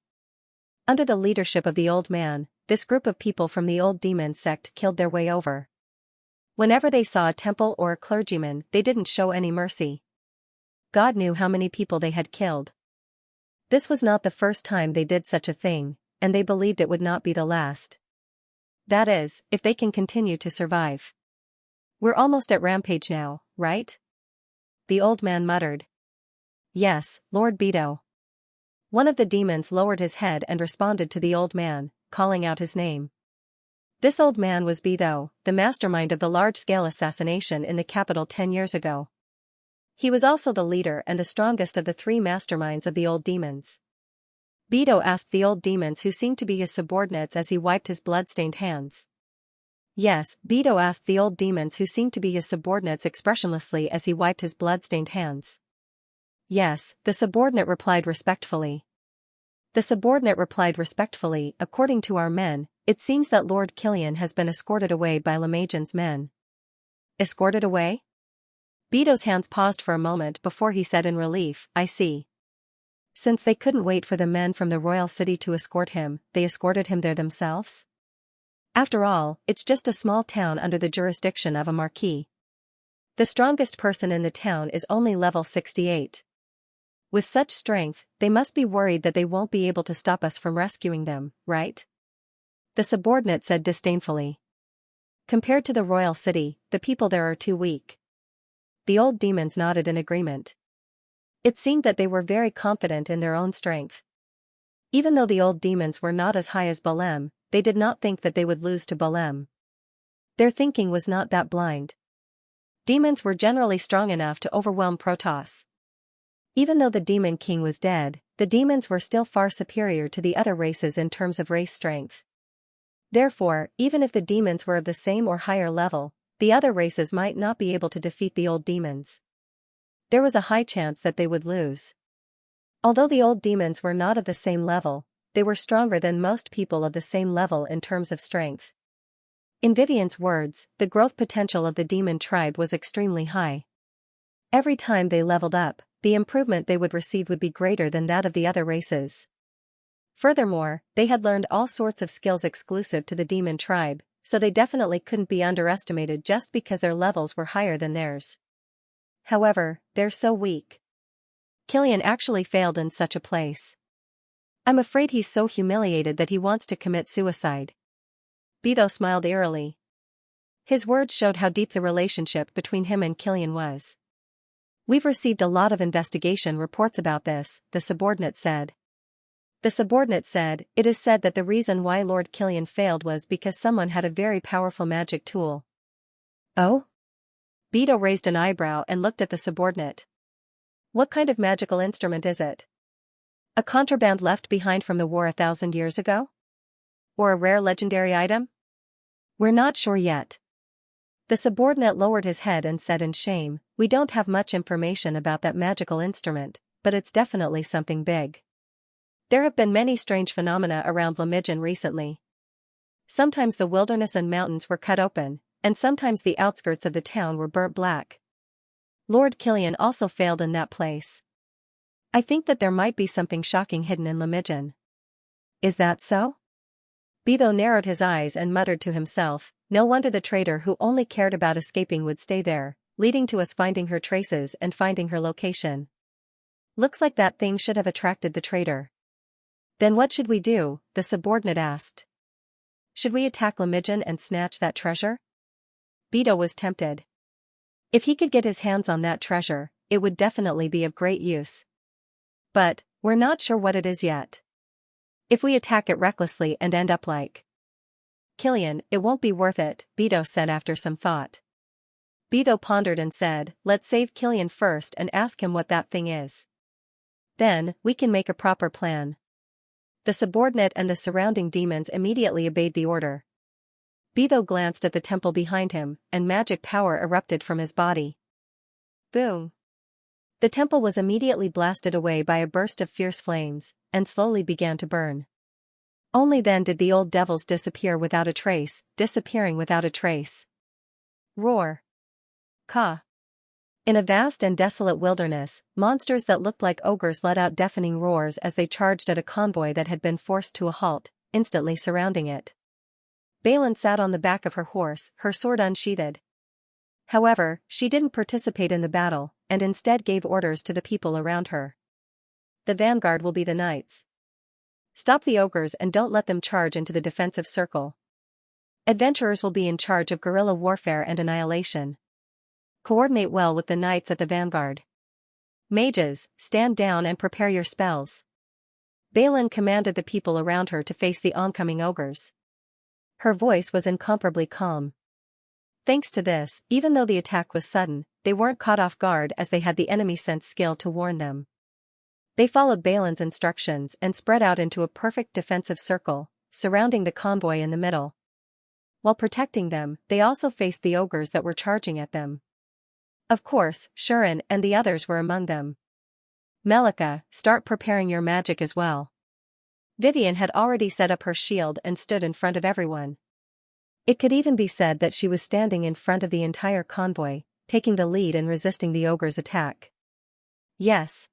Under the leadership of the old man, this group of people from the old demon sect killed their way over. Whenever they saw a temple or a clergyman, they didn't show any mercy. God knew how many people they had killed. This was not the first time they did such a thing, and they believed it would not be the last. That is, if they can continue to survive. We're almost at Rampage now, right? The old man muttered. Yes, Lord Beto. One of the demons lowered his head and responded to the old man, calling out his name. This old man was Beto, the mastermind of the large-scale assassination in the capital 10 years ago. He was also the leader and the strongest of the 3 masterminds of the old demons. Beto asked the old demons who seemed to be his subordinates as he wiped his blood-stained hands. Yes, Beto asked the old demons who seemed to be his subordinates expressionlessly as he wiped his blood-stained hands. Yes, the subordinate replied respectfully. The subordinate replied respectfully, according to our men, it seems that Lord Killian has been escorted away by Lemegion's men. Escorted away? Beto's hands paused for a moment before he said in relief, I see. Since they couldn't wait for the men from the royal city to escort him, they escorted him there themselves? After all, it's just a small town under the jurisdiction of a marquis. The strongest person in the town is only level 68. With such strength, they must be worried that they won't be able to stop us from rescuing them, right? The subordinate said disdainfully. Compared to the royal city, the people there are too weak. The old demons nodded in agreement. It seemed that they were very confident in their own strength. Even though the old demons were not as high as Balem, they did not think that they would lose to Balem. Their thinking was not that blind. Demons were generally strong enough to overwhelm Protoss. Even though the Demon King was dead, the demons were still far superior to the other races in terms of race strength. Therefore, even if the demons were of the same or higher level, the other races might not be able to defeat the old demons. There was a high chance that they would lose. Although the old demons were not of the same level, they were stronger than most people of the same level in terms of strength. In Vivian's words, the growth potential of the demon tribe was extremely high. Every time they leveled up, the improvement they would receive would be greater than that of the other races. Furthermore, they had learned all sorts of skills exclusive to the demon tribe, so they definitely couldn't be underestimated just because their levels were higher than theirs. However, they're so weak. Killian actually failed in such a place. I'm afraid he's so humiliated that he wants to commit suicide. Beto smiled eerily. His words showed how deep the relationship between him and Killian was. We've received a lot of investigation reports about this, the subordinate said. The subordinate said, it is said that the reason why Lord Killian failed was because someone had a very powerful magic tool. Oh? Beto raised an eyebrow and looked at the subordinate. What kind of magical instrument is it? A contraband left behind from the war 1,000 years ago? Or a rare legendary item? We're not sure yet. The subordinate lowered his head and said in shame, we don't have much information about that magical instrument, but it's definitely something big. There have been many strange phenomena around Lamidjan recently. Sometimes the wilderness and mountains were cut open, and sometimes the outskirts of the town were burnt black. Lord Killian also failed in that place. I think that there might be something shocking hidden in Lamidjan. Is that so? Beto narrowed his eyes and muttered to himself, no wonder the traitor who only cared about escaping would stay there, leading to us finding her traces and finding her location. Looks like that thing should have attracted the traitor. Then what should we do? The subordinate asked. Should we attack Lamidjan and snatch that treasure? Beto was tempted. If he could get his hands on that treasure, it would definitely be of great use. But, we're not sure what it is yet. If we attack it recklessly and end up like Killian, it won't be worth it, Beto said after some thought. Beto pondered and said, let's save Killian first and ask him what that thing is. Then, we can make a proper plan. The subordinate and the surrounding demons immediately obeyed the order. Beto glanced at the temple behind him, and magic power erupted from his body. Boom! The temple was immediately blasted away by a burst of fierce flames, and slowly began to burn. Only then did the old devils disappear without a trace, disappearing without a trace. Roar! Ka! In a vast and desolate wilderness, monsters that looked like ogres let out deafening roars as they charged at a convoy that had been forced to a halt, instantly surrounding it. Balin sat on the back of her horse, her sword unsheathed. However, she didn't participate in the battle, and instead gave orders to the people around her. The vanguard will be the knights. Stop the ogres and don't let them charge into the defensive circle. Adventurers will be in charge of guerrilla warfare and annihilation. Coordinate well with the knights at the vanguard. Mages, stand down and prepare your spells. Balin commanded the people around her to face the oncoming ogres. Her voice was incomparably calm. Thanks to this, even though the attack was sudden, they weren't caught off guard as they had the enemy sense skill to warn them. They followed Balin's instructions and spread out into a perfect defensive circle, surrounding the convoy in the middle. While protecting them, they also faced the ogres that were charging at them. Of course, Shurin and the others were among them. Melika, start preparing your magic as well. Vivian had already set up her shield and stood in front of everyone. It could even be said that she was standing in front of the entire convoy, taking the lead and resisting the ogre's attack. Yes.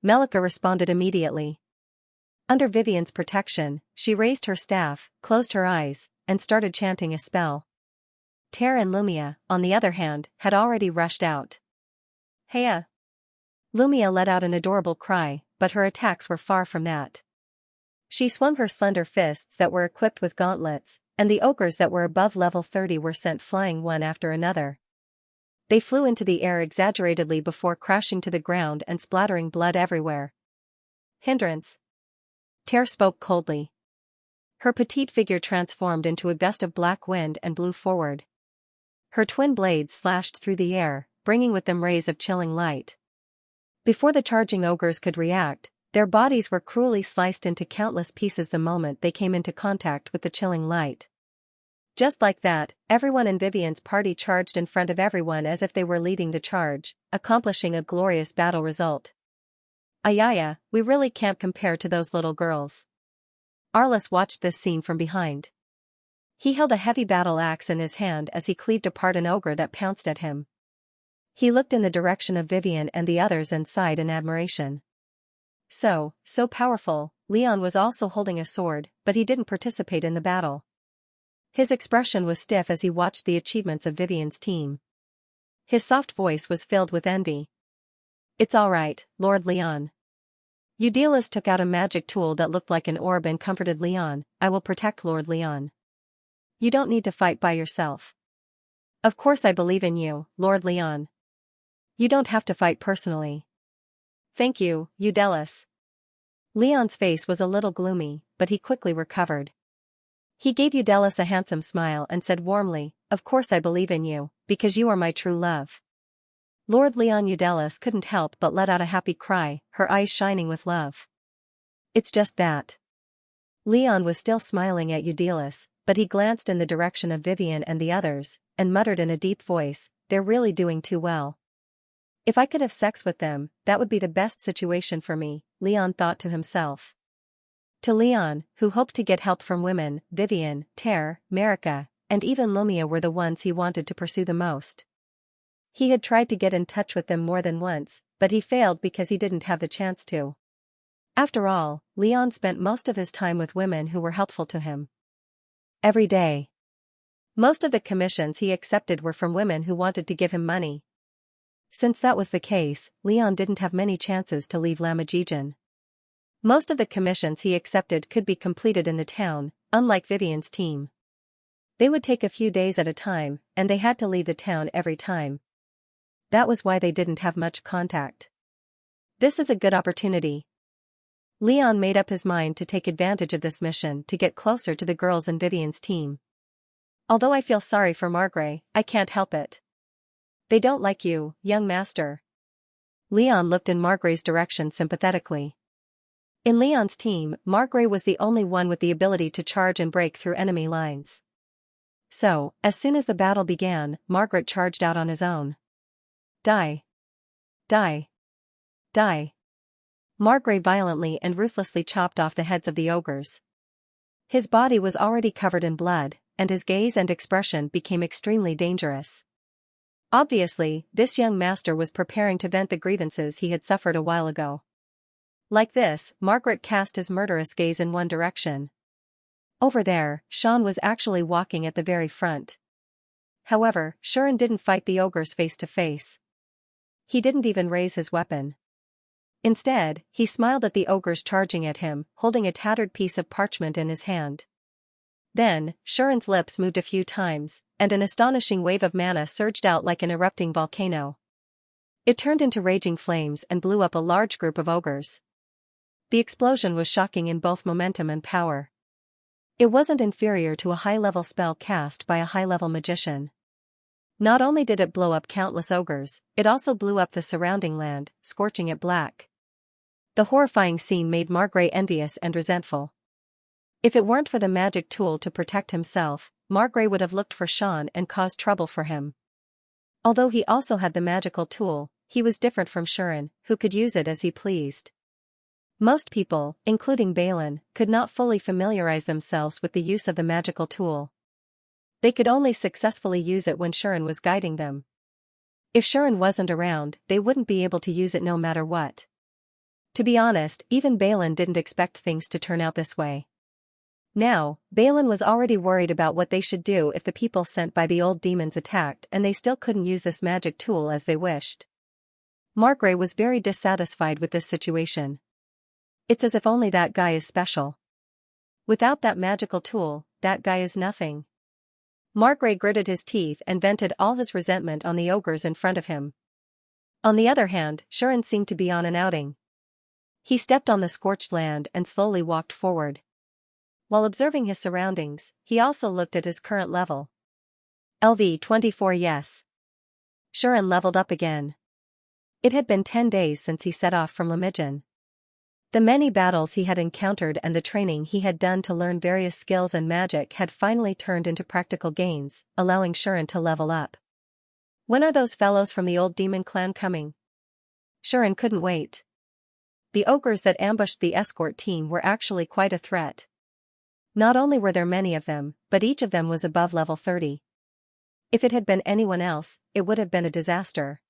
Melika responded immediately. Under Vivian's protection, she raised her staff, closed her eyes, and started chanting a spell. Ter and Lumia, on the other hand, had already rushed out. Heya! Lumia let out an adorable cry, but her attacks were far from that. She swung her slender fists that were equipped with gauntlets, and the ogres that were above level 30 were sent flying one after another. They flew into the air exaggeratedly before crashing to the ground and splattering blood everywhere. Hindrance. Ter spoke coldly. Her petite figure transformed into a gust of black wind and blew forward. Her twin blades slashed through the air, bringing with them rays of chilling light. Before the charging ogres could react, their bodies were cruelly sliced into countless pieces the moment they came into contact with the chilling light. Just like that, everyone in Vivian's party charged in front of everyone as if they were leading the charge, accomplishing a glorious battle result. Ayaya, we really can't compare to those little girls. Arliss watched this scene from behind. He held a heavy battle axe in his hand as he cleaved apart an ogre that pounced at him. He looked in the direction of Vivian and the others and sighed in admiration. So powerful. Leon was also holding a sword, but he didn't participate in the battle. His expression was stiff as he watched the achievements of Vivian's team. His soft voice was filled with envy. "It's all right, Lord Leon." Eudelis took out a magic tool that looked like an orb and comforted Leon. "I will protect Lord Leon. You don't need to fight by yourself." "Of course I believe in you, Lord Leon. You don't have to fight personally." "Thank you, Eudelis." Leon's face was a little gloomy, but he quickly recovered. He gave Eudelis a handsome smile and said warmly, "Of course I believe in you, because you are my true love." Lord Leon. Eudelis couldn't help but let out a happy cry, her eyes shining with love. "It's just that." Leon was still smiling at Eudelis, but he glanced in the direction of Vivian and the others, and muttered in a deep voice, "They're really doing too well. If I could have sex with them, that would be the best situation for me," Leon thought to himself. To Leon, who hoped to get help from women, Vivian, Ter, Marika, and even Lumia were the ones he wanted to pursue the most. He had tried to get in touch with them more than once, but he failed because he didn't have the chance to. After all, Leon spent most of his time with women who were helpful to him. Every day. Most of the commissions he accepted were from women who wanted to give him money. Since that was the case, Leon didn't have many chances to leave Lamajijin. Most of the commissions he accepted could be completed in the town, unlike Vivian's team. They would take a few days at a time, and they had to leave the town every time. That was why they didn't have much contact. This is a good opportunity. Leon made up his mind to take advantage of this mission to get closer to the girls in Vivian's team. "Although I feel sorry for Margrey, I can't help it. They don't like you, young master." Leon looked in Margrey's direction sympathetically. In Leon's team, Margrey was the only one with the ability to charge and break through enemy lines. So, as soon as the battle began, Margaret charged out on his own. "Die! Die! Die!" Margrey violently and ruthlessly chopped off the heads of the ogres. His body was already covered in blood, and his gaze and expression became extremely dangerous. Obviously, this young master was preparing to vent the grievances he had suffered a while ago. Like this, Margaret cast his murderous gaze in one direction. Over there, Sean was actually walking at the very front. However, Shuren didn't fight the ogres face to face. He didn't even raise his weapon. Instead, he smiled at the ogres charging at him, holding a tattered piece of parchment in his hand. Then, Shuren's lips moved a few times, and an astonishing wave of mana surged out like an erupting volcano. It turned into raging flames and blew up a large group of ogres. The explosion was shocking in both momentum and power. It wasn't inferior to a high-level spell cast by a high-level magician. Not only did it blow up countless ogres, it also blew up the surrounding land, scorching it black. The horrifying scene made Margrey envious and resentful. If it weren't for the magic tool to protect himself, Margrey would have looked for Sean and caused trouble for him. Although he also had the magical tool, he was different from Shuren, who could use it as he pleased. Most people, including Balin, could not fully familiarize themselves with the use of the magical tool. They could only successfully use it when Shuren was guiding them. If Shuren wasn't around, they wouldn't be able to use it no matter what. To be honest, even Balin didn't expect things to turn out this way. Now, Balin was already worried about what they should do if the people sent by the old demons attacked and they still couldn't use this magic tool as they wished. Margrey was very dissatisfied with this situation. It's as if only that guy is special. Without that magical tool, that guy is nothing. Margrey gritted his teeth and vented all his resentment on the ogres in front of him. On the other hand, Shuren seemed to be on an outing. He stepped on the scorched land and slowly walked forward. While observing his surroundings, he also looked at his current level. LV 24. Yes. Shuren leveled up again. It had been 10 days since he set off from Lamijin. The many battles he had encountered and the training he had done to learn various skills and magic had finally turned into practical gains, allowing Shuren to level up. When are those fellows from the old demon clan coming? Shuren couldn't wait. The ogres that ambushed the escort team were actually quite a threat. Not only were there many of them, but each of them was above level 30. If it had been anyone else, it would have been a disaster.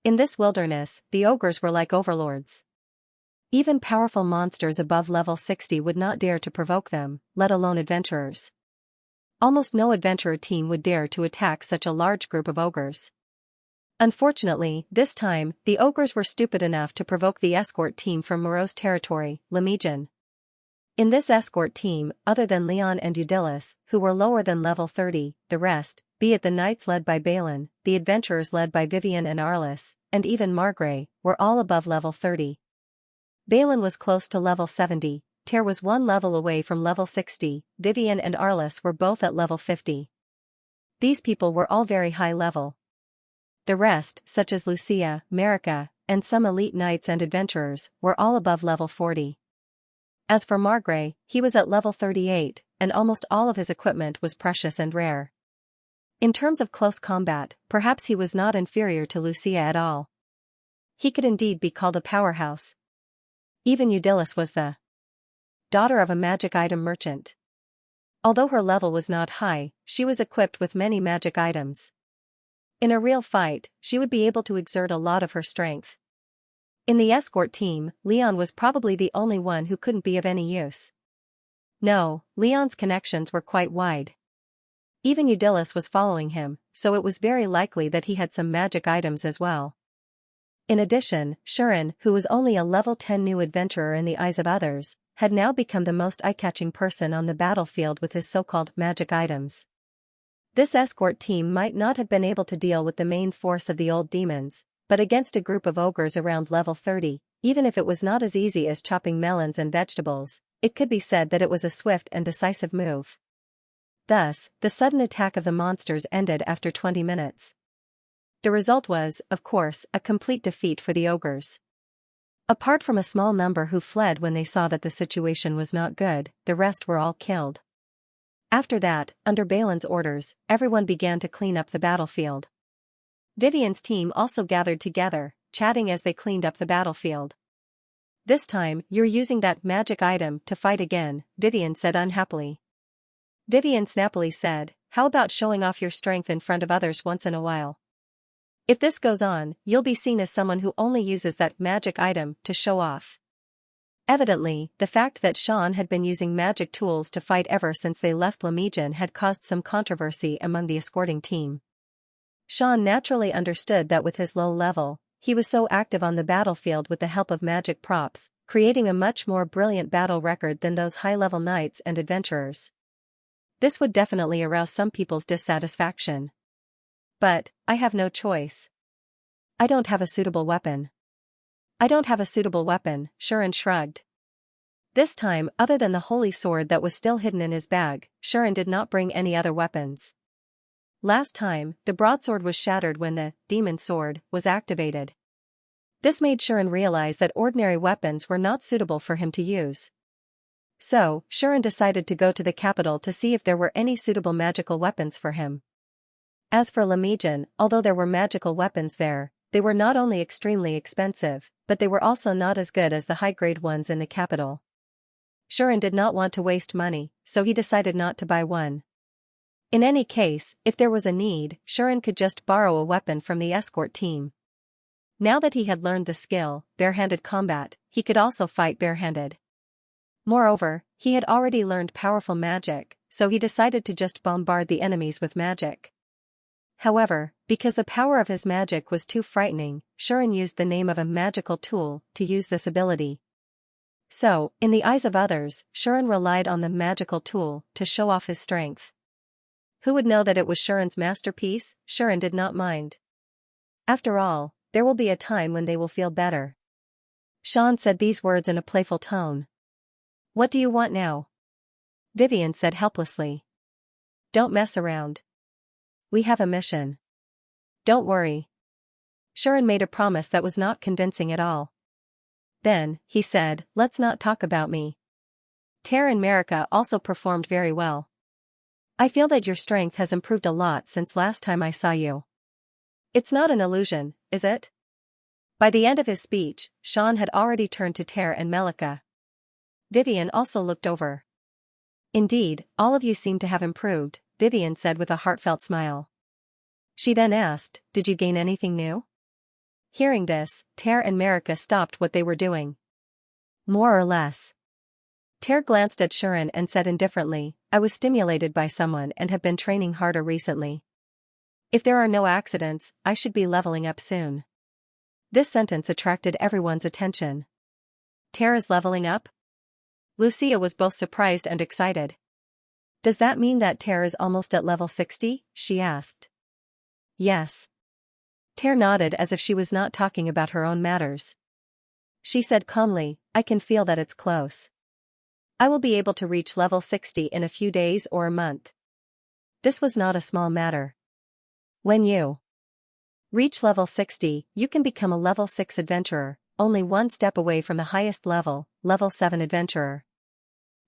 In this wilderness, the ogres were like overlords. Even powerful monsters above level 60 would not dare to provoke them, let alone adventurers. Almost no adventurer team would dare to attack such a large group of ogres. Unfortunately, this time, the ogres were stupid enough to provoke the escort team from Moreau's territory, Lemegin. In this escort team, other than Leon and Eudilis, who were lower than level 30, the rest, be it the knights led by Balin, the adventurers led by Vivian and Arliss, and even Margrave, were all above level 30. Balin was close to level 70, Ter was one level away from level 60, Vivian and Arliss were both at level 50. These people were all very high level. The rest, such as Lucia, Marika, and some elite knights and adventurers, were all above level 40. As for Margrave, he was at level 38, and almost all of his equipment was precious and rare. In terms of close combat, perhaps he was not inferior to Lucia at all. He could indeed be called a powerhouse. Even Eudilis was the daughter of a magic item merchant. Although her level was not high, she was equipped with many magic items. In a real fight, she would be able to exert a lot of her strength. In the escort team, Leon was probably the only one who couldn't be of any use. No, Leon's connections were quite wide. Even Eudilis was following him, so it was very likely that he had some magic items as well. In addition, Shuren, who was only a level 10 new adventurer in the eyes of others, had now become the most eye-catching person on the battlefield with his so-called magic items. This escort team might not have been able to deal with the main force of the old demons, but against a group of ogres around level 30, even if it was not as easy as chopping melons and vegetables, it could be said that it was a swift and decisive move. Thus, the sudden attack of the monsters ended after 20 minutes. The result was, of course, a complete defeat for the ogres. Apart from a small number who fled when they saw that the situation was not good, the rest were all killed. After that, under Balin's orders, everyone began to clean up the battlefield. Vivian's team also gathered together, chatting as they cleaned up the battlefield. "This time, you're using that magic item to fight again," Vivian said unhappily. Vivian snappily said, "How about showing off your strength in front of others once in a while? If this goes on, you'll be seen as someone who only uses that magic item to show off." Evidently, the fact that Xian had been using magic tools to fight ever since they left Lemegin had caused some controversy among the escorting team. Xian naturally understood that with his low level, he was so active on the battlefield with the help of magic props, creating a much more brilliant battle record than those high-level knights and adventurers. This would definitely arouse some people's dissatisfaction. "But, I have no choice. I don't have a suitable weapon." "I don't have a suitable weapon," Shuren shrugged. This time, other than the holy sword that was still hidden in his bag, Shuren did not bring any other weapons. Last time, the broadsword was shattered when the demon sword was activated. This made Shuren realize that ordinary weapons were not suitable for him to use. So, Shuren decided to go to the capital to see if there were any suitable magical weapons for him. As for Lemegin, although there were magical weapons there, they were not only extremely expensive, but they were also not as good as the high-grade ones in the capital. Shuren did not want to waste money, so he decided not to buy one. In any case, if there was a need, Shuren could just borrow a weapon from the escort team. Now that he had learned the skill, barehanded combat, he could also fight barehanded. Moreover, he had already learned powerful magic, so he decided to just bombard the enemies with magic. However, because the power of his magic was too frightening, Shuren used the name of a magical tool to use this ability. So, in the eyes of others, Shuren relied on the magical tool to show off his strength. Who would know that it was Shuren's masterpiece? Shuren did not mind. After all, there will be a time when they will feel better. Xian said these words in a playful tone. "What do you want now?" Vivian said helplessly. "Don't mess around. We have a mission." "Don't worry." Shuren made a promise that was not convincing at all. Then, he said, "Let's not talk about me. Ter and Marika also performed very well. I feel that your strength has improved a lot since last time I saw you. It's not an illusion, is it?" By the end of his speech, Xian had already turned to Ter and Melika. Vivian also looked over. Indeed, all of you seem to have improved, Vivian said with a heartfelt smile. She then asked, did you gain anything new? Hearing this, Ter and Marika stopped what they were doing. More or less. Ter glanced at Shuren and said indifferently, I was stimulated by someone and have been training harder recently. If there are no accidents, I should be leveling up soon. This sentence attracted everyone's attention. Ter is leveling up? Lucia was both surprised and excited. Does that mean that Ter is almost at level 60? She asked. Yes. Ter nodded as if she was not talking about her own matters. She said calmly, I can feel that it's close. I will be able to reach level 60 in a few days or a month. This was not a small matter. When you reach level 60, you can become a level 6 adventurer, only one step away from the highest level, level 7 adventurer.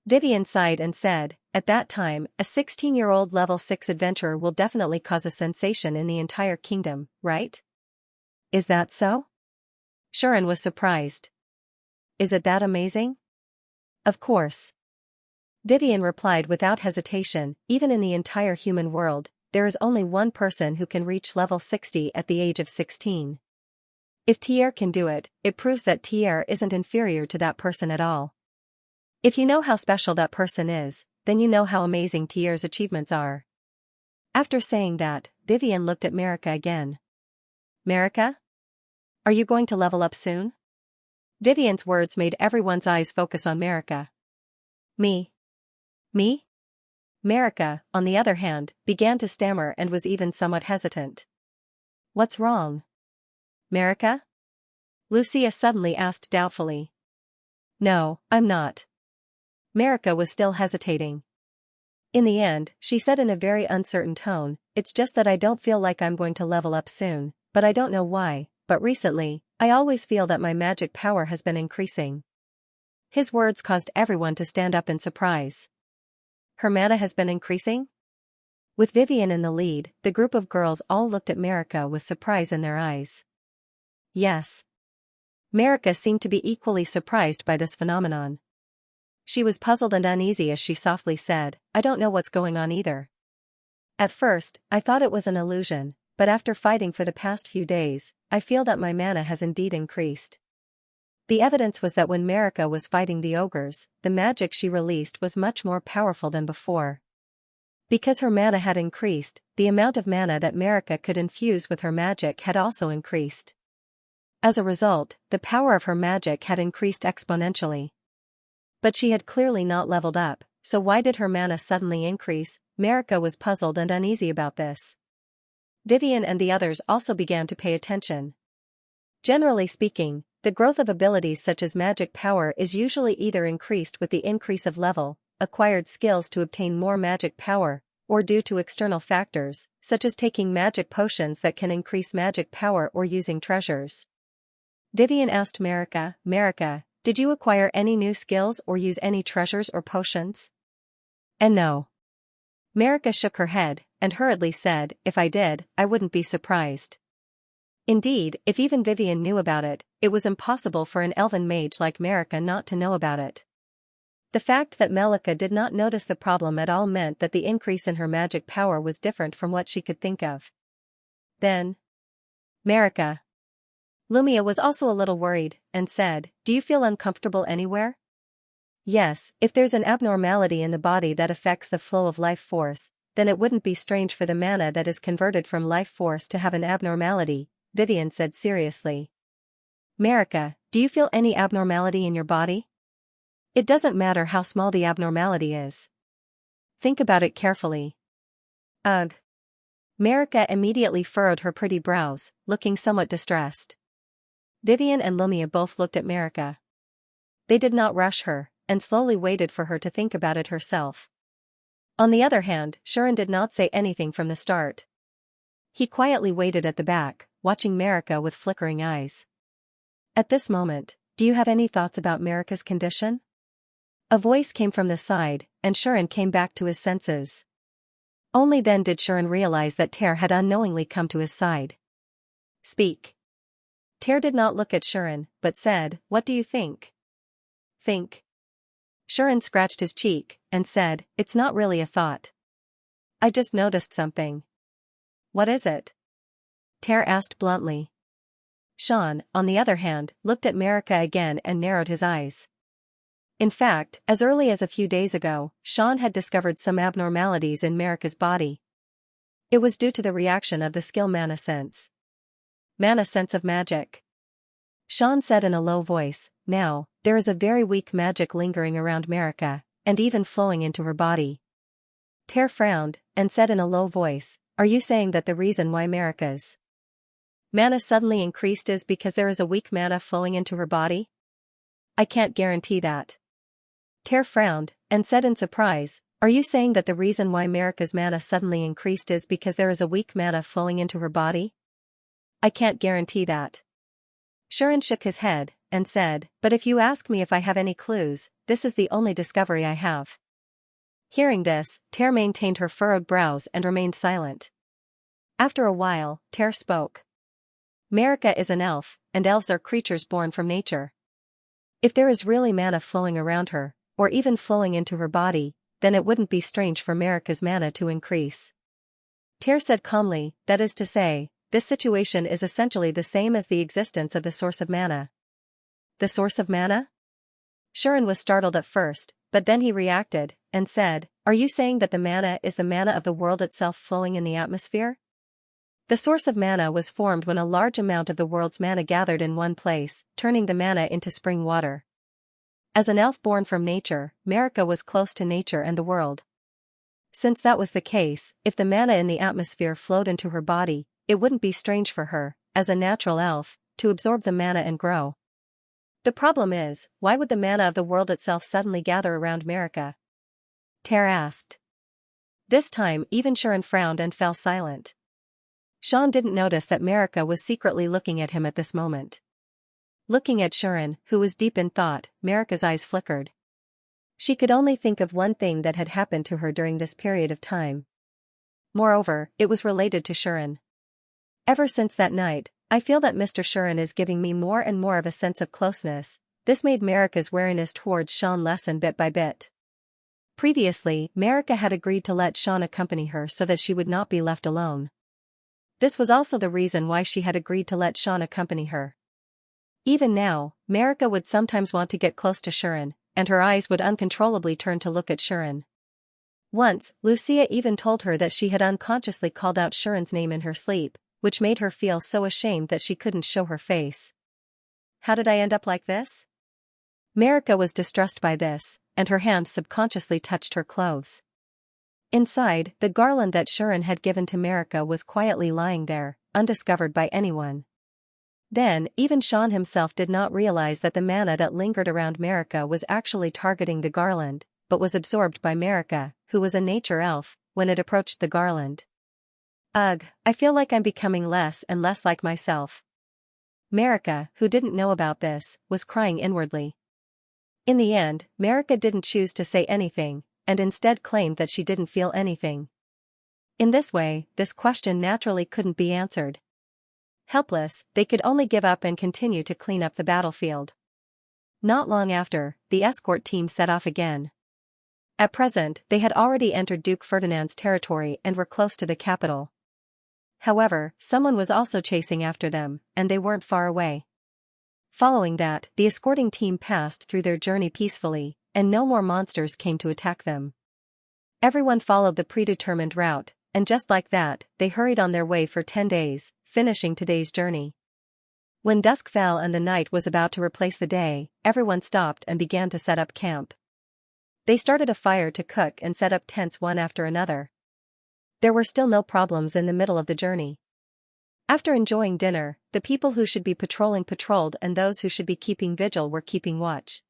Vivian sighed and said, at that time, a 16-year-old level 6 adventurer will definitely cause a sensation in the entire kingdom, right? Is that so? Shuren was surprised. Is it that amazing? Of course. Vivian replied without hesitation, even in the entire human world, there is only one person who can reach level 60 at the age of 16. If Tier can do it, it proves that Tier isn't inferior to that person at all. If you know how special that person is, then you know how amazing Tier's achievements are. After saying that, Vivian looked at Marika again. Marika? Are you going to level up soon? Vivian's words made everyone's eyes focus on Marika. Me? Me? Marika, on the other hand, began to stammer and was even somewhat hesitant. What's wrong? Marika? Lucia suddenly asked doubtfully. No, I'm not. Marika was still hesitating. In the end, she said in a very uncertain tone, it's just that I don't feel like I'm going to level up soon, but I don't know why, but recently, I always feel that my magic power has been increasing. His words caused everyone to stand up in surprise. Her mana has been increasing? With Vivian in the lead, the group of girls all looked at Marika with surprise in their eyes. Yes. Marika seemed to be equally surprised by this phenomenon. She was puzzled and uneasy as she softly said, I don't know what's going on either. At first, I thought it was an illusion, but after fighting for the past few days, I feel that my mana has indeed increased. The evidence was that when Marika was fighting the ogres, the magic she released was much more powerful than before. Because her mana had increased, the amount of mana that Marika could infuse with her magic had also increased. As a result, the power of her magic had increased exponentially. But she had clearly not leveled up, so why did her mana suddenly increase? Marika was puzzled and uneasy about this. Vivian and the others also began to pay attention. Generally speaking, the growth of abilities such as magic power is usually either increased with the increase of level, acquired skills to obtain more magic power, or due to external factors, such as taking magic potions that can increase magic power or using treasures. Vivian asked Marika, Marika, did you acquire any new skills or use any treasures or potions? And no. Marika shook her head, and hurriedly said, if I did, I wouldn't be surprised. Indeed, if even Vivian knew about it, it was impossible for an elven mage like Marika not to know about it. The fact that Melika did not notice the problem at all meant that the increase in her magic power was different from what she could think of. Then, Marika. Lumia was also a little worried, and said, do you feel uncomfortable anywhere? Yes, if there's an abnormality in the body that affects the flow of life force, then it wouldn't be strange for the mana that is converted from life force to have an abnormality, Vivian said seriously. Marika, do you feel any abnormality in your body? It doesn't matter how small the abnormality is. Think about it carefully. Ugh. Marika immediately furrowed her pretty brows, looking somewhat distressed. Vivian and Lumia both looked at Marika. They did not rush her, and slowly waited for her to think about it herself. On the other hand, Shuren did not say anything from the start. He quietly waited at the back, watching Marika with flickering eyes. At this moment, do you have any thoughts about Marika's condition? A voice came from the side, and Shuren came back to his senses. Only then did Shuren realize that Ter had unknowingly come to his side. Speak. Ter did not look at Shuren, but said, what do you think? Think. Shuren scratched his cheek, and said, "It's not really a thought. I just noticed something." "What is it?" Ter asked bluntly. Xian, on the other hand, looked at Marika again and narrowed his eyes. In fact, as early as a few days ago, Xian had discovered some abnormalities in Marika's body. It was due to the reaction of the skill mana sense. Mana sense of magic. Xian said in a low voice, "Now, there is a very weak magic lingering around Marika, and even flowing into her body." Ter frowned, and said in a low voice, "Are you saying that the reason why Marika's mana suddenly increased is because there is a weak mana flowing into her body?" "I can't guarantee that." Ter frowned, and said in surprise, "Are you saying that the reason why Marika's mana suddenly increased is because there is a weak mana flowing into her body?" "I can't guarantee that." Shuren shook his head, and said, "But if you ask me if I have any clues, this is the only discovery I have." Hearing this, Ter maintained her furrowed brows and remained silent. After a while, Ter spoke. "Marika is an elf, and elves are creatures born from nature. If there is really mana flowing around her, or even flowing into her body, then it wouldn't be strange for Marika's mana to increase." Ter said calmly, "That is to say, this situation is essentially the same as the existence of the source of mana." "The source of mana?" Shuren was startled at first, but then he reacted, and said, "Are you saying that the mana is the mana of the world itself flowing in the atmosphere?" The source of mana was formed when a large amount of the world's mana gathered in one place, turning the mana into spring water. As an elf born from nature, Marika was close to nature and the world. Since that was the case, if the mana in the atmosphere flowed into her body, it wouldn't be strange for her, as a natural elf, to absorb the mana and grow. The problem is, why would the mana of the world itself suddenly gather around Marika? Ter asked. This time even Shuren frowned and fell silent. Xian didn't notice that Marika was secretly looking at him at this moment. Looking at Shuren, who was deep in thought, Marika's eyes flickered. She could only think of one thing that had happened to her during this period of time. Moreover, it was related to Shuren. "Ever since that night, I feel that Mr. Shuren is giving me more and more of a sense of closeness." This made Marika's wariness towards Xian lessen bit by bit. Previously, Marika had agreed to let Xian accompany her so that she would not be left alone. This was also the reason why she had agreed to let Xian accompany her. Even now, Marika would sometimes want to get close to Shuren, and her eyes would uncontrollably turn to look at Shuren. Once, Lucia even told her that she had unconsciously called out Shuren's name in her sleep, which made her feel so ashamed that she couldn't show her face. How did I end up like this? Marika was distressed by this, and her hands subconsciously touched her clothes. Inside, the garland that Shuren had given to Marika was quietly lying there, undiscovered by anyone. Then, even Xian himself did not realize that the mana that lingered around Marika was actually targeting the garland, but was absorbed by Marika, who was a nature elf, when it approached the garland. Ugh, I feel like I'm becoming less and less like myself. Marika, who didn't know about this, was crying inwardly. In the end, Marika didn't choose to say anything, and instead claimed that she didn't feel anything. In this way, this question naturally couldn't be answered. Helpless, they could only give up and continue to clean up the battlefield. Not long after, the escort team set off again. At present, they had already entered Duke Ferdinand's territory and were close to the capital. However, someone was also chasing after them, and they weren't far away. Following that, the escorting team passed through their journey peacefully, and no more monsters came to attack them. Everyone followed the predetermined route, and just like that, they hurried on their way for 10 days, finishing today's journey. When dusk fell and the night was about to replace the day, everyone stopped and began to set up camp. They started a fire to cook and set up tents one after another. There were still no problems in the middle of the journey. After enjoying dinner, the people who should be patrolling patrolled and those who should be keeping vigil were keeping watch.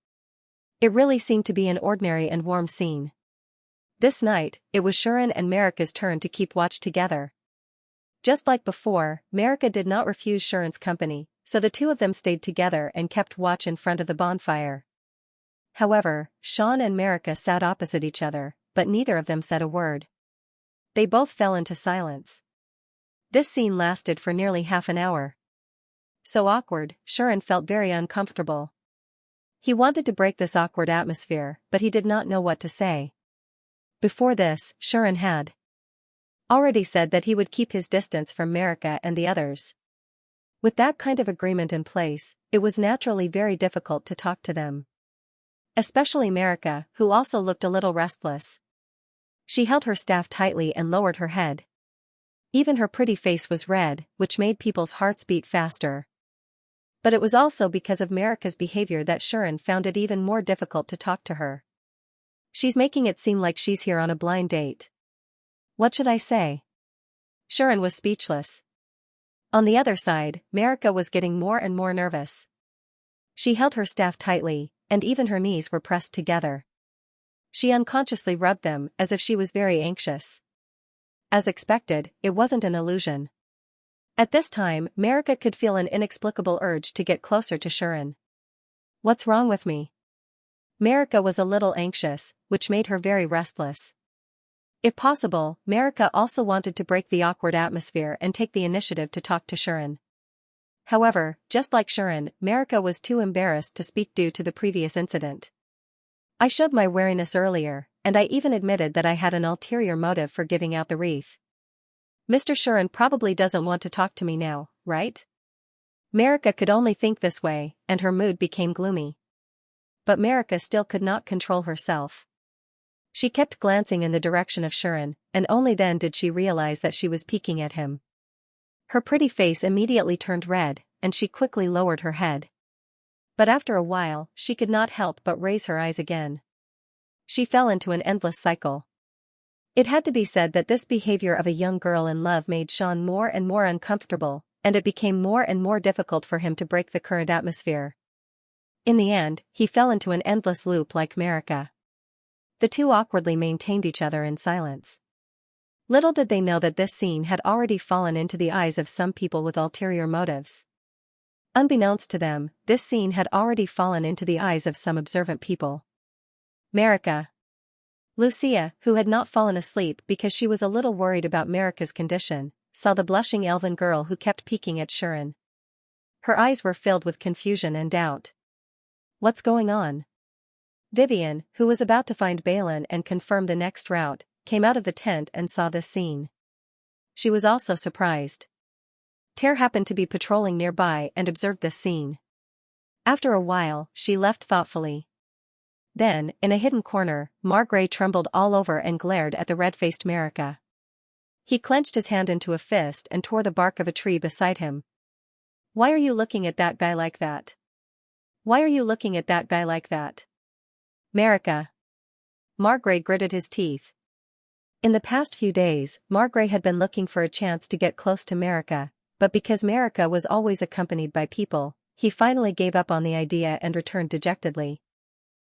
It really seemed to be an ordinary and warm scene. This night, it was Shuren and Marika's turn to keep watch together. Just like before, Marika did not refuse Shuren's company, so the two of them stayed together and kept watch in front of the bonfire. However, Xian and Marika sat opposite each other, but neither of them said a word. They both fell into silence. This scene lasted for nearly half an hour. So awkward, Shuren felt very uncomfortable. He wanted to break this awkward atmosphere, but he did not know what to say. Before this, Shuren had already said that he would keep his distance from Marika and the others. With that kind of agreement in place, it was naturally very difficult to talk to them. Especially Marika, who also looked a little restless. She held her staff tightly and lowered her head. Even her pretty face was red, which made people's hearts beat faster. But it was also because of Marika's behavior that Shuren found it even more difficult to talk to her. She's making it seem like she's here on a blind date. What should I say? Shuren was speechless. On the other side, Marika was getting more and more nervous. She held her staff tightly, and even her knees were pressed together. She unconsciously rubbed them as if she was very anxious. As expected, it wasn't an illusion. At this time, Marika could feel an inexplicable urge to get closer to Shuren. What's wrong with me? Marika was a little anxious, which made her very restless. If possible, Marika also wanted to break the awkward atmosphere and take the initiative to talk to Shuren. However, just like Shuren, Marika was too embarrassed to speak due to the previous incident. I showed my wariness earlier, and I even admitted that I had an ulterior motive for giving out the wreath. Mr. Shuren probably doesn't want to talk to me now, right? Marika could only think this way, and her mood became gloomy. But Marika still could not control herself. She kept glancing in the direction of Shuren, and only then did she realize that she was peeking at him. Her pretty face immediately turned red, and she quickly lowered her head. But after a while, she could not help but raise her eyes again. She fell into an endless cycle. It had to be said that this behavior of a young girl in love made Sean more and more uncomfortable, and it became more and more difficult for him to break the current atmosphere. In the end, he fell into an endless loop like Marika. The two awkwardly maintained each other in silence. Little did they know that this scene had already fallen into the eyes of some people with ulterior motives. Unbeknownst to them, this scene had already fallen into the eyes of some observant people. Marika. Lucia, who had not fallen asleep because she was a little worried about Marika's condition, saw the blushing elven girl who kept peeking at Shuren. Her eyes were filled with confusion and doubt. What's going on? Vivian, who was about to find Balin and confirm the next route, came out of the tent and saw this scene. She was also surprised. Ter happened to be patrolling nearby and observed this scene. After a while, she left thoughtfully. Then, in a hidden corner, Margrave trembled all over and glared at the red-faced Marika. He clenched his hand into a fist and tore the bark of a tree beside him. Why are you looking at that guy like that? Why are you looking at that guy like that? Marika. Margrave gritted his teeth. In the past few days, Margrave had been looking for a chance to get close to Marika, but because Marika was always accompanied by people, he finally gave up on the idea and returned dejectedly.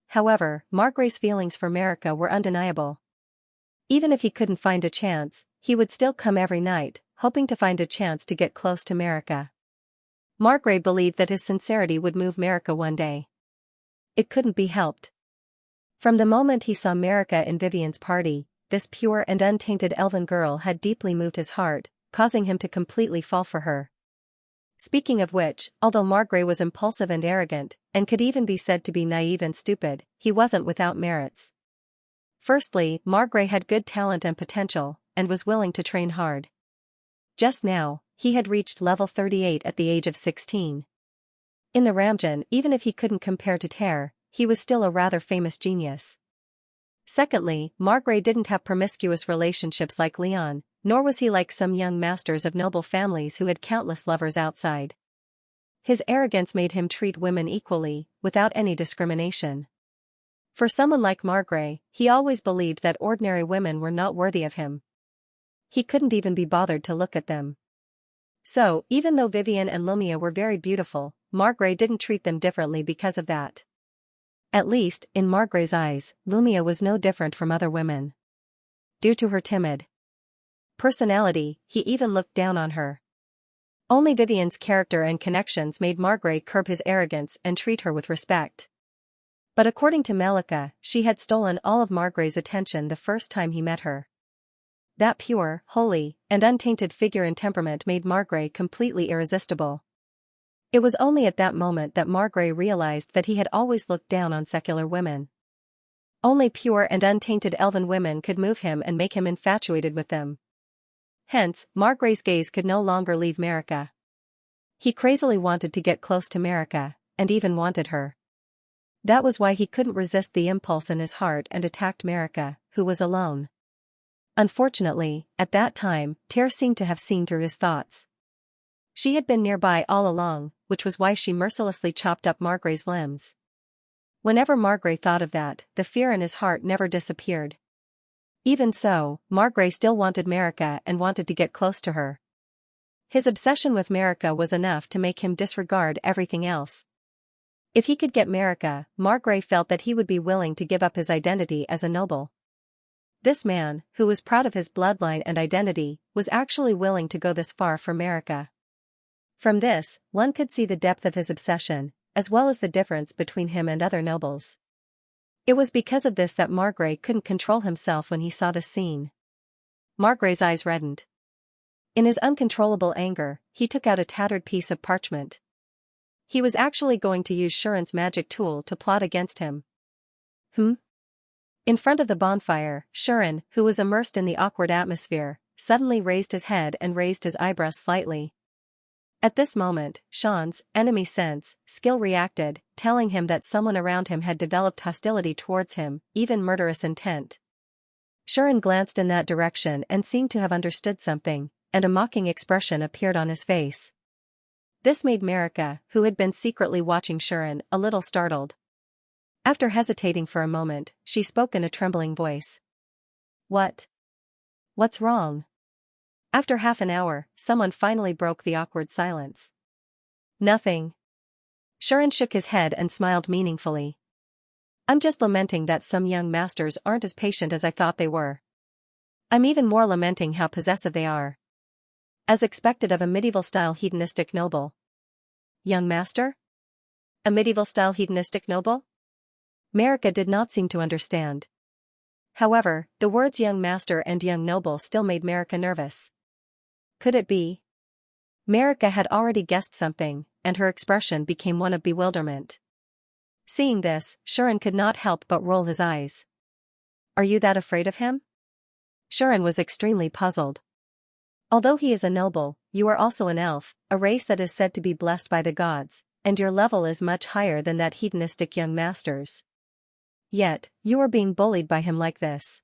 However, Margrave's feelings for Marika were undeniable. Even if he couldn't find a chance, he would still come every night, hoping to find a chance to get close to Marika. Margrave believed that his sincerity would move Marika one day. It couldn't be helped. From the moment he saw Marika in Vivian's party, this pure and untainted elven girl had deeply moved his heart, causing him to completely fall for her. Speaking of which, although Margrave was impulsive and arrogant, and could even be said to be naive and stupid, he wasn't without merits. Firstly, Margrave had good talent and potential, and was willing to train hard. Just now, he had reached level 38 at the age of 16. In the Ramjan, even if he couldn't compare to Ter, he was still a rather famous genius. Secondly, Margrave didn't have promiscuous relationships like Leon, nor was he like some young masters of noble families who had countless lovers outside. His arrogance made him treat women equally, without any discrimination. For someone like Margrave, he always believed that ordinary women were not worthy of him. He couldn't even be bothered to look at them. So, even though Vivian and Lumia were very beautiful, Margrave didn't treat them differently because of that. At least, in Margrave's eyes, Lumia was no different from other women. Due to her timid personality, he even looked down on her. Only Vivian's character and connections made Margrave curb his arrogance and treat her with respect. But according to Malika, she had stolen all of Margrave's attention the first time he met her. That pure, holy, and untainted figure and temperament made Margrave completely irresistible. It was only at that moment that Margrave realized that he had always looked down on secular women. Only pure and untainted elven women could move him and make him infatuated with them. Hence, Margray's gaze could no longer leave Marika. He crazily wanted to get close to Marika, and even wanted her. That was why he couldn't resist the impulse in his heart and attacked Marika, who was alone. Unfortunately, at that time, Ter seemed to have seen through his thoughts. She had been nearby all along, which was why she mercilessly chopped up Margray's limbs. Whenever Margray thought of that, the fear in his heart never disappeared. Even so, Margray still wanted Marika and wanted to get close to her. His obsession with Marika was enough to make him disregard everything else. If he could get Marika, Margray felt that he would be willing to give up his identity as a noble. This man, who was proud of his bloodline and identity, was actually willing to go this far for Marika. From this, one could see the depth of his obsession, as well as the difference between him and other nobles. It was because of this that Margray couldn't control himself when he saw the scene. Margray's eyes reddened. In his uncontrollable anger, he took out a tattered piece of parchment. He was actually going to use Shuren's magic tool to plot against him. In front of the bonfire, Shuren, who was immersed in the awkward atmosphere, suddenly raised his head and raised his eyebrows slightly. At this moment, Sean's enemy sense skill reacted, telling him that someone around him had developed hostility towards him, even murderous intent. Shuren glanced in that direction and seemed to have understood something, and a mocking expression appeared on his face. This made Marika, who had been secretly watching Shuren, a little startled. After hesitating for a moment, she spoke in a trembling voice. What's wrong? After half an hour, someone finally broke the awkward silence. Nothing. Shuren shook his head and smiled meaningfully. I'm just lamenting that some young masters aren't as patient as I thought they were. I'm even more lamenting how possessive they are. As expected of a medieval-style hedonistic noble. Young master? A medieval-style hedonistic noble? Marika did not seem to understand. However, the words young master and young noble still made Marika nervous. Could it be? Marika had already guessed something, and her expression became one of bewilderment. Seeing this, Shuren could not help but roll his eyes. Are you that afraid of him? Shuren was extremely puzzled. Although he is a noble, you are also an elf, a race that is said to be blessed by the gods, and your level is much higher than that hedonistic young master's. Yet, you are being bullied by him like this.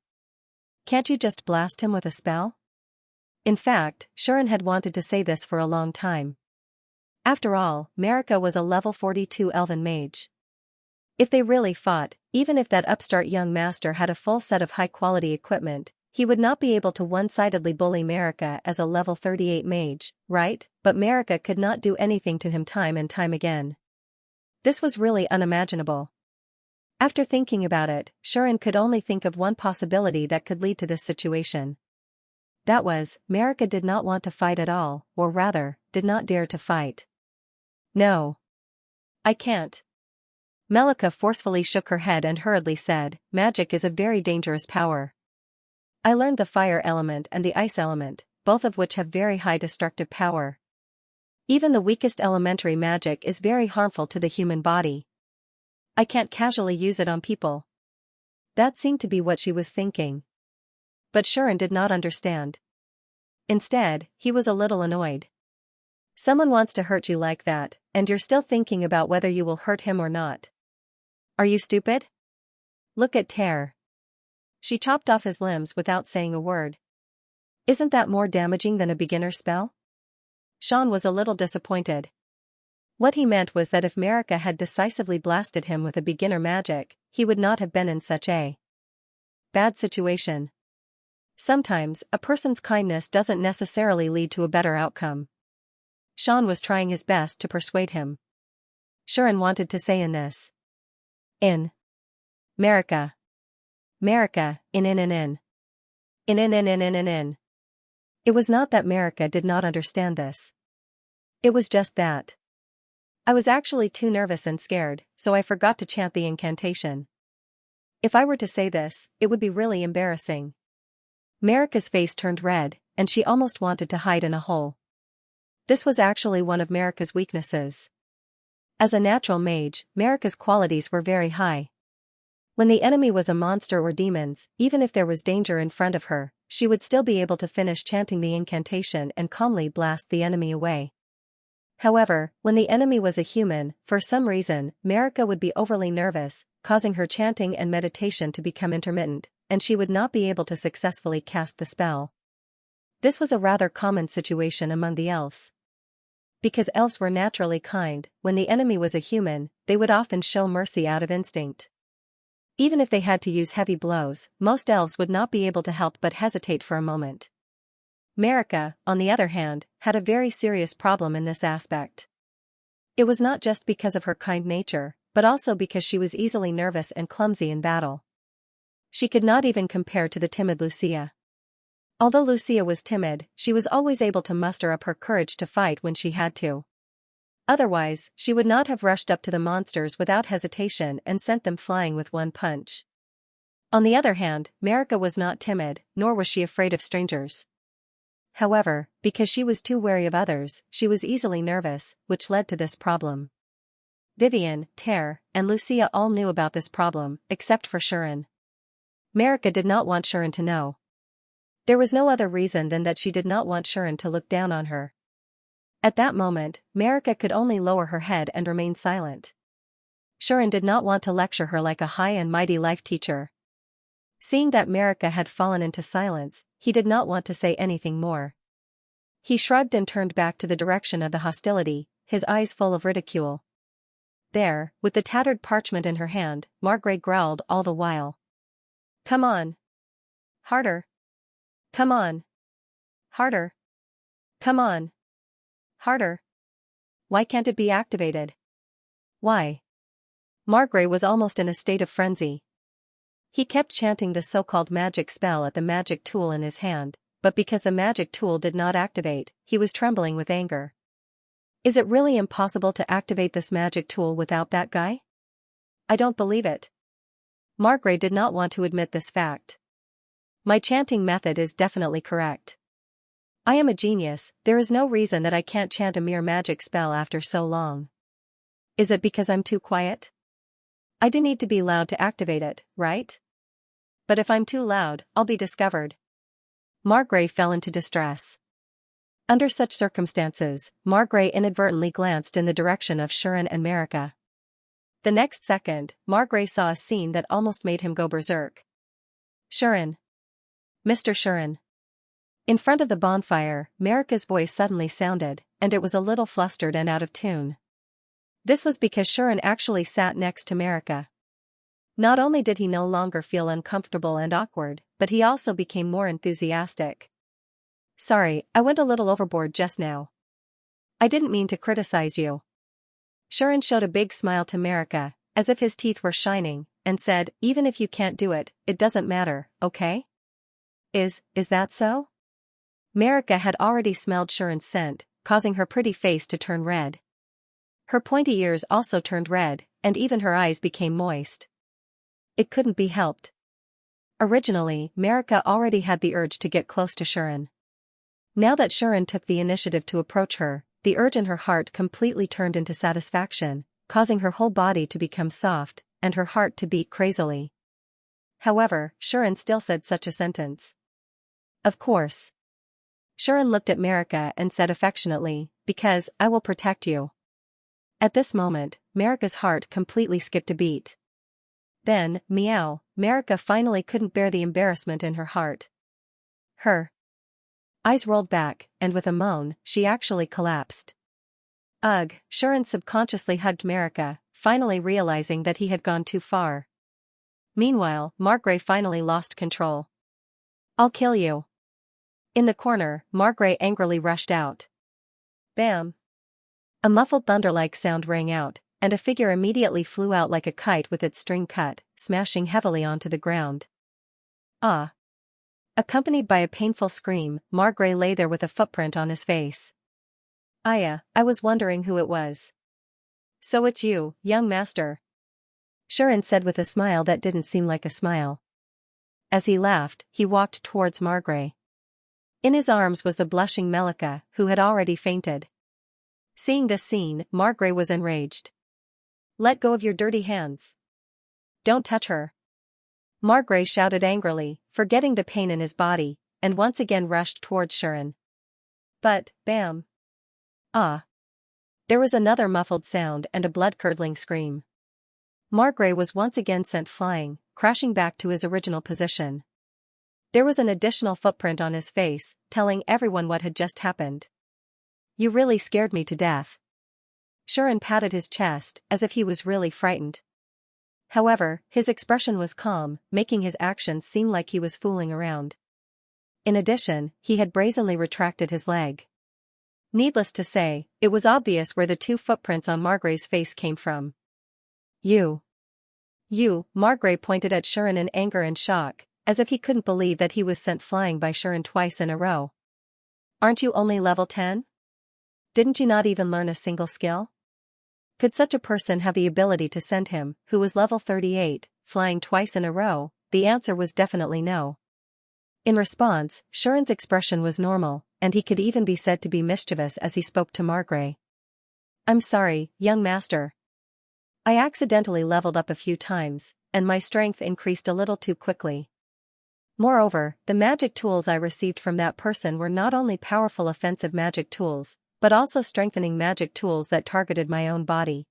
Can't you just blast him with a spell? In fact, Shuren had wanted to say this for a long time. After all, Marika was a level 42 elven mage. If they really fought, even if that upstart young master had a full set of high-quality equipment, he would not be able to one-sidedly bully Marika as a level 38 mage, right? But Marika could not do anything to him time and time again. This was really unimaginable. After thinking about it, Shuren could only think of one possibility that could lead to this situation. That was, Marika did not want to fight at all, or rather, did not dare to fight. No. I can't. Melika forcefully shook her head and hurriedly said, magic is a very dangerous power. I learned the fire element and the ice element, both of which have very high destructive power. Even the weakest elementary magic is very harmful to the human body. I can't casually use it on people. That seemed to be what she was thinking. But Shuren did not understand. Instead, he was a little annoyed. Someone wants to hurt you like that, and you're still thinking about whether you will hurt him or not. Are you stupid? Look at Ter. She chopped off his limbs without saying a word. Isn't that more damaging than a beginner's spell? Sean was a little disappointed. What he meant was that if Marika had decisively blasted him with a beginner magic, he would not have been in such a bad situation. Sometimes, a person's kindness doesn't necessarily lead to a better outcome. Sean was trying his best to persuade him. Shuren wanted to say in this. In. Marika. Marika, in. In. It was not that Marika did not understand this. It was just that. I was actually too nervous and scared, so I forgot to chant the incantation. If I were to say this, it would be really embarrassing. Marika's face turned red, and she almost wanted to hide in a hole. This was actually one of Marika's weaknesses. As a natural mage, Marika's qualities were very high. When the enemy was a monster or demons, even if there was danger in front of her, she would still be able to finish chanting the incantation and calmly blast the enemy away. However, when the enemy was a human, for some reason, Marika would be overly nervous, causing her chanting and meditation to become intermittent, and she would not be able to successfully cast the spell. This was a rather common situation among the elves. Because elves were naturally kind, when the enemy was a human, they would often show mercy out of instinct. Even if they had to use heavy blows, most elves would not be able to help but hesitate for a moment. Marika, on the other hand, had a very serious problem in this aspect. It was not just because of her kind nature, but also because she was easily nervous and clumsy in battle. She could not even compare to the timid Lucia. Although Lucia was timid, she was always able to muster up her courage to fight when she had to. Otherwise, she would not have rushed up to the monsters without hesitation and sent them flying with one punch. On the other hand, Marika was not timid, nor was she afraid of strangers. However, because she was too wary of others, she was easily nervous, which led to this problem. Vivian, Ter, and Lucia all knew about this problem, except for Shuren. Marika did not want Shuren to know. There was no other reason than that she did not want Shuren to look down on her. At that moment, Marika could only lower her head and remain silent. Shuren did not want to lecture her like a high and mighty life teacher. Seeing that Marika had fallen into silence, he did not want to say anything more. He shrugged and turned back to the direction of the hostility, his eyes full of ridicule. There, with the tattered parchment in her hand, Margrave growled all the while. "Come on. Harder. Come on. Harder. Come on. Harder. Why can't it be activated? Why?" Margrave was almost in a state of frenzy. He kept chanting the so-called magic spell at the magic tool in his hand, but because the magic tool did not activate, he was trembling with anger. Is it really impossible to activate this magic tool without that guy? I don't believe it. Margrave did not want to admit this fact. My chanting method is definitely correct. I am a genius, there is no reason that I can't chant a mere magic spell after so long. Is it because I'm too quiet? I do need to be loud to activate it, right? But if I'm too loud, I'll be discovered. Margrave fell into distress. Under such circumstances, Margrave inadvertently glanced in the direction of Shuren and Marika. The next second, Margrave saw a scene that almost made him go berserk. Shuren. Mr. Shuren. In front of the bonfire, Marika's voice suddenly sounded, and it was a little flustered and out of tune. This was because Shuren actually sat next to Marika. Not only did he no longer feel uncomfortable and awkward, but he also became more enthusiastic. Sorry, I went a little overboard just now. I didn't mean to criticize you. Shuren showed a big smile to Marika, as if his teeth were shining, and said, even if you can't do it, it doesn't matter, okay? Is that so? Marika had already smelled Shuren's scent, causing her pretty face to turn red. Her pointy ears also turned red, and even her eyes became moist. It couldn't be helped. Originally, Marika already had the urge to get close to Shuren. Now that Shuren took the initiative to approach her, the urge in her heart completely turned into satisfaction, causing her whole body to become soft, and her heart to beat crazily. However, Shuren still said such a sentence. Of course. Shuren looked at Marika and said affectionately, because I will protect you. At this moment, Marika's heart completely skipped a beat. Then, meow, Marika finally couldn't bear the embarrassment in her heart. Her eyes rolled back, and with a moan, she actually collapsed. Ugh, Shuren subconsciously hugged Marika, finally realizing that he had gone too far. Meanwhile, Margrave finally lost control. I'll kill you. In the corner, Margrave angrily rushed out. Bam! A muffled thunder-like sound rang out, and a figure immediately flew out like a kite with its string cut, smashing heavily onto the ground. Ah! Accompanied by a painful scream, Margrave lay there with a footprint on his face. Aya, I was wondering who it was. So it's you, young master. Shuren said with a smile that didn't seem like a smile. As he laughed, he walked towards Margrave. In his arms was the blushing Melika, who had already fainted. Seeing this scene, Margrave was enraged. Let go of your dirty hands. Don't touch her. Margrave shouted angrily, forgetting the pain in his body, and once again rushed towards Shuren. But, bam! Ah! There was another muffled sound and a blood-curdling scream. Margrave was once again sent flying, crashing back to his original position. There was an additional footprint on his face, telling everyone what had just happened. You really scared me to death. Shuren patted his chest, as if he was really frightened. However, his expression was calm, making his actions seem like he was fooling around. In addition, he had brazenly retracted his leg. Needless to say, it was obvious where the two footprints on Margrave's face came from. You, Margrave pointed at Shuren in anger and shock, as if he couldn't believe that he was sent flying by Shuren twice in a row. Aren't you only level 10? Didn't you not even learn a single skill? Could such a person have the ability to send him, who was level 38, flying twice in a row? The answer was definitely no. In response, Shuren's expression was normal, and he could even be said to be mischievous as he spoke to Margrave. I'm sorry, young master. I accidentally leveled up a few times, and my strength increased a little too quickly. Moreover, the magic tools I received from that person were not only powerful offensive magic tools, but also strengthening magic tools that targeted my own body.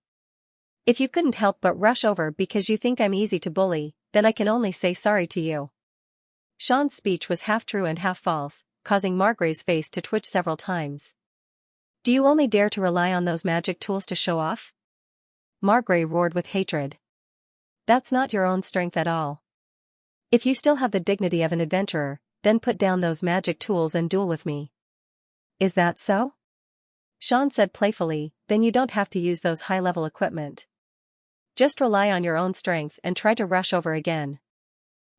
If you couldn't help but rush over because you think I'm easy to bully, then I can only say sorry to you. Sean's speech was half true and half false, causing Margrave's face to twitch several times. Do you only dare to rely on those magic tools to show off? Margrave roared with hatred. That's not your own strength at all. If you still have the dignity of an adventurer, then put down those magic tools and duel with me. Is that so? Sean said playfully, then you don't have to use those high-level equipment. Just rely on your own strength and try to rush over again.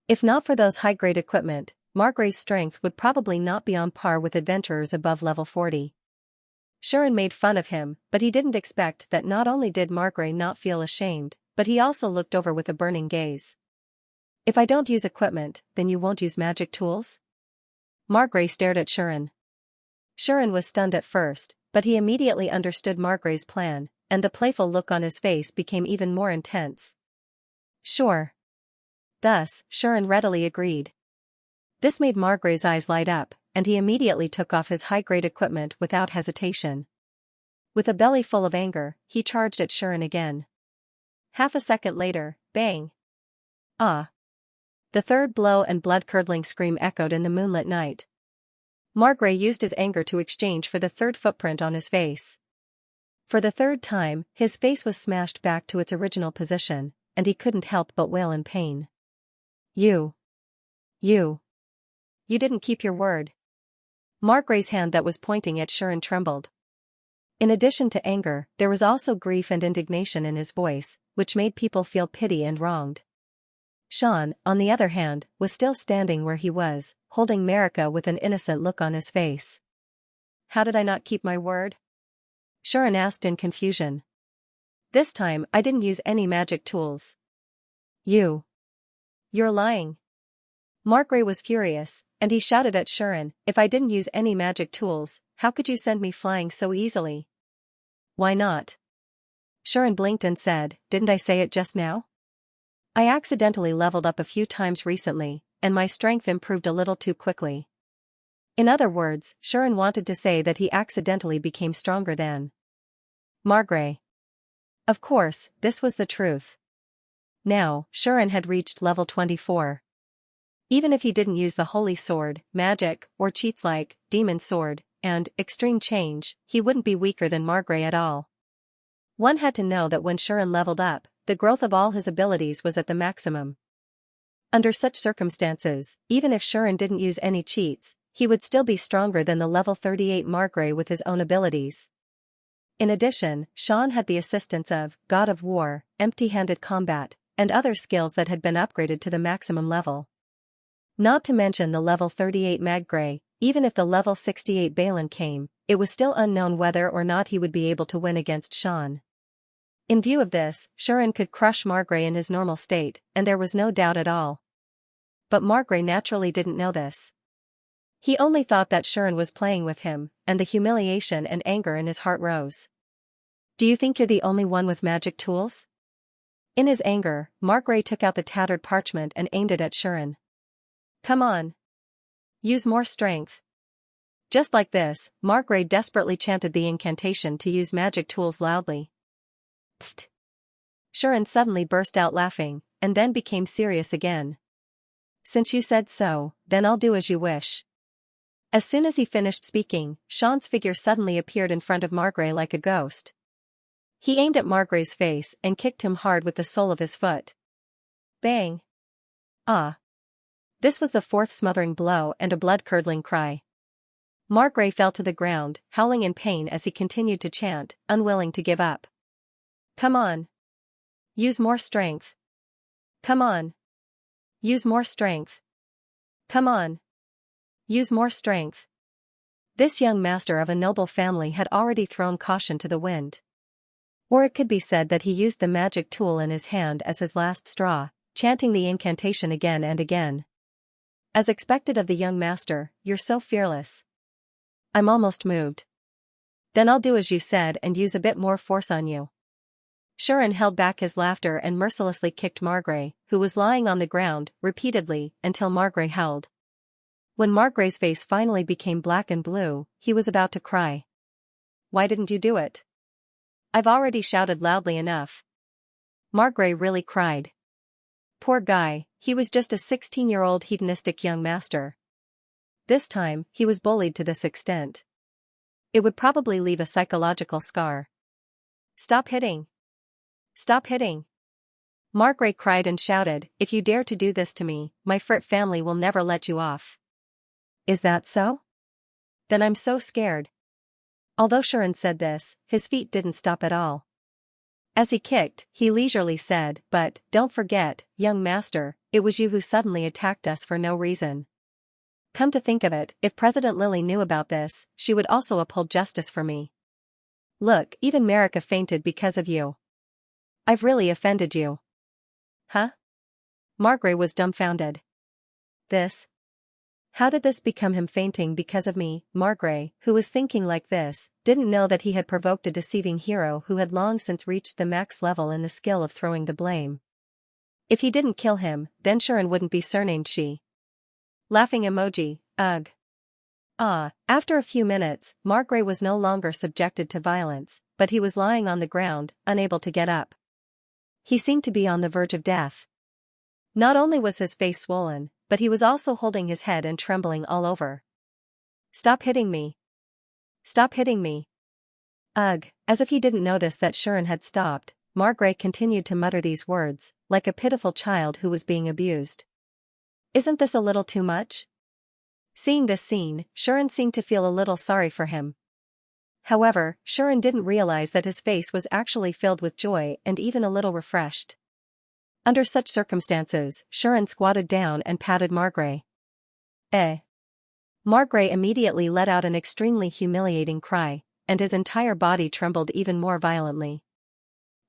If not for those high-grade equipment, Margrave's strength would probably not be on par with adventurers above level 40. Shuren made fun of him, but he didn't expect that not only did Margrave not feel ashamed, but he also looked over with a burning gaze. If I don't use equipment, then you won't use magic tools? Margrave stared at Shuren. Shuren was stunned at first, but he immediately understood Margrave's plan, and the playful look on his face became even more intense. Sure. Thus, Shuren readily agreed. This made Margrave's eyes light up, and he immediately took off his high-grade equipment without hesitation. With a belly full of anger, he charged at Shuren again. Half a second later, bang! Ah! The third blow and blood-curdling scream echoed in the moonlit night. Margrave used his anger to exchange for the third footprint on his face. For the third time, his face was smashed back to its original position, and he couldn't help but wail in pain. You didn't keep your word. Margrave's hand that was pointing at Shuren trembled. In addition to anger, there was also grief and indignation in his voice, which made people feel pity and wronged. Sean, on the other hand, was still standing where he was, holding Marika with an innocent look on his face. How did I not keep my word? Shuren asked in confusion. This time, I didn't use any magic tools. You're lying. Margrave was furious, and he shouted at Shuren, if I didn't use any magic tools, how could you send me flying so easily? Why not? Shuren blinked and said, didn't I say it just now? I accidentally leveled up a few times recently, and my strength improved a little too quickly. In other words, Shuren wanted to say that he accidentally became stronger than Margrave. Of course, this was the truth. Now, Shuren had reached level 24. Even if he didn't use the Holy Sword, magic, or cheats like Demon Sword, and Extreme Change, he wouldn't be weaker than Margrave at all. One had to know that when Shuren leveled up, the growth of all his abilities was at the maximum. Under such circumstances, even if Shuren didn't use any cheats, he would still be stronger than the level 38 Margrave with his own abilities. In addition, Sean had the assistance of God of War, empty-handed combat, and other skills that had been upgraded to the maximum level. Not to mention the level 38 Margrave, even if the level 68 Balin came, it was still unknown whether or not he would be able to win against Sean. In view of this, Shuren could crush Margrave in his normal state, and there was no doubt at all. But Margrave naturally didn't know this. He only thought that Shuren was playing with him, and the humiliation and anger in his heart rose. Do you think you're the only one with magic tools? In his anger, Margrave took out the tattered parchment and aimed it at Shuren. Come on. Use more strength. Just like this, Margrave desperately chanted the incantation to use magic tools loudly. Pfft. Shuren suddenly burst out laughing, and then became serious again. Since you said so, then I'll do as you wish. As soon as he finished speaking, Sean's figure suddenly appeared in front of Margrave like a ghost. He aimed at Margrave's face and kicked him hard with the sole of his foot. Bang! Ah! This was the fourth smothering blow and a blood-curdling cry. Margrave fell to the ground, howling in pain as he continued to chant, unwilling to give up. Come on. Use more strength. Come on. Use more strength. Come on. Use more strength. This young master of a noble family had already thrown caution to the wind. Or it could be said that he used the magic tool in his hand as his last straw, chanting the incantation again and again. As expected of the young master, you're so fearless. I'm almost moved. Then I'll do as you said and use a bit more force on you. Shuren held back his laughter and mercilessly kicked Margrave, who was lying on the ground, repeatedly, until Margrave howled. When Margrave's face finally became black and blue, he was about to cry. Why didn't you do it? I've already shouted loudly enough. Margrave really cried. Poor guy, he was just a 16-year-old hedonistic young master. This time, he was bullied to this extent. It would probably leave a psychological scar. Stop hitting. Stop hitting. Margrave cried and shouted, if you dare to do this to me, my Fritt family will never let you off. Is that so? Then I'm so scared. Although Shuren said this, his feet didn't stop at all. As he kicked, he leisurely said, but, don't forget, young master, it was you who suddenly attacked us for no reason. Come to think of it, if President Lily knew about this, she would also uphold justice for me. Look, even Marika fainted because of you. I've really offended you. Huh? Margrave was dumbfounded. This? How did this become him fainting because of me? Margrave, who was thinking like this, didn't know that he had provoked a deceiving hero who had long since reached the max level in the skill of throwing the blame. If he didn't kill him, then Shuren wouldn't be surnamed she. Laughing emoji, ugh. After a few minutes, Margrave was no longer subjected to violence, but he was lying on the ground, unable to get up. He seemed to be on the verge of death. Not only was his face swollen, but he was also holding his head and trembling all over. Stop hitting me. Stop hitting me. Ugh, as if he didn't notice that Shuren had stopped, Margrave continued to mutter these words, like a pitiful child who was being abused. Isn't this a little too much? Seeing this scene, Shuren seemed to feel a little sorry for him. However, Shuren didn't realize that his face was actually filled with joy and even a little refreshed. Under such circumstances, Shuren squatted down and patted Margrave. Margrave immediately let out an extremely humiliating cry, and his entire body trembled even more violently.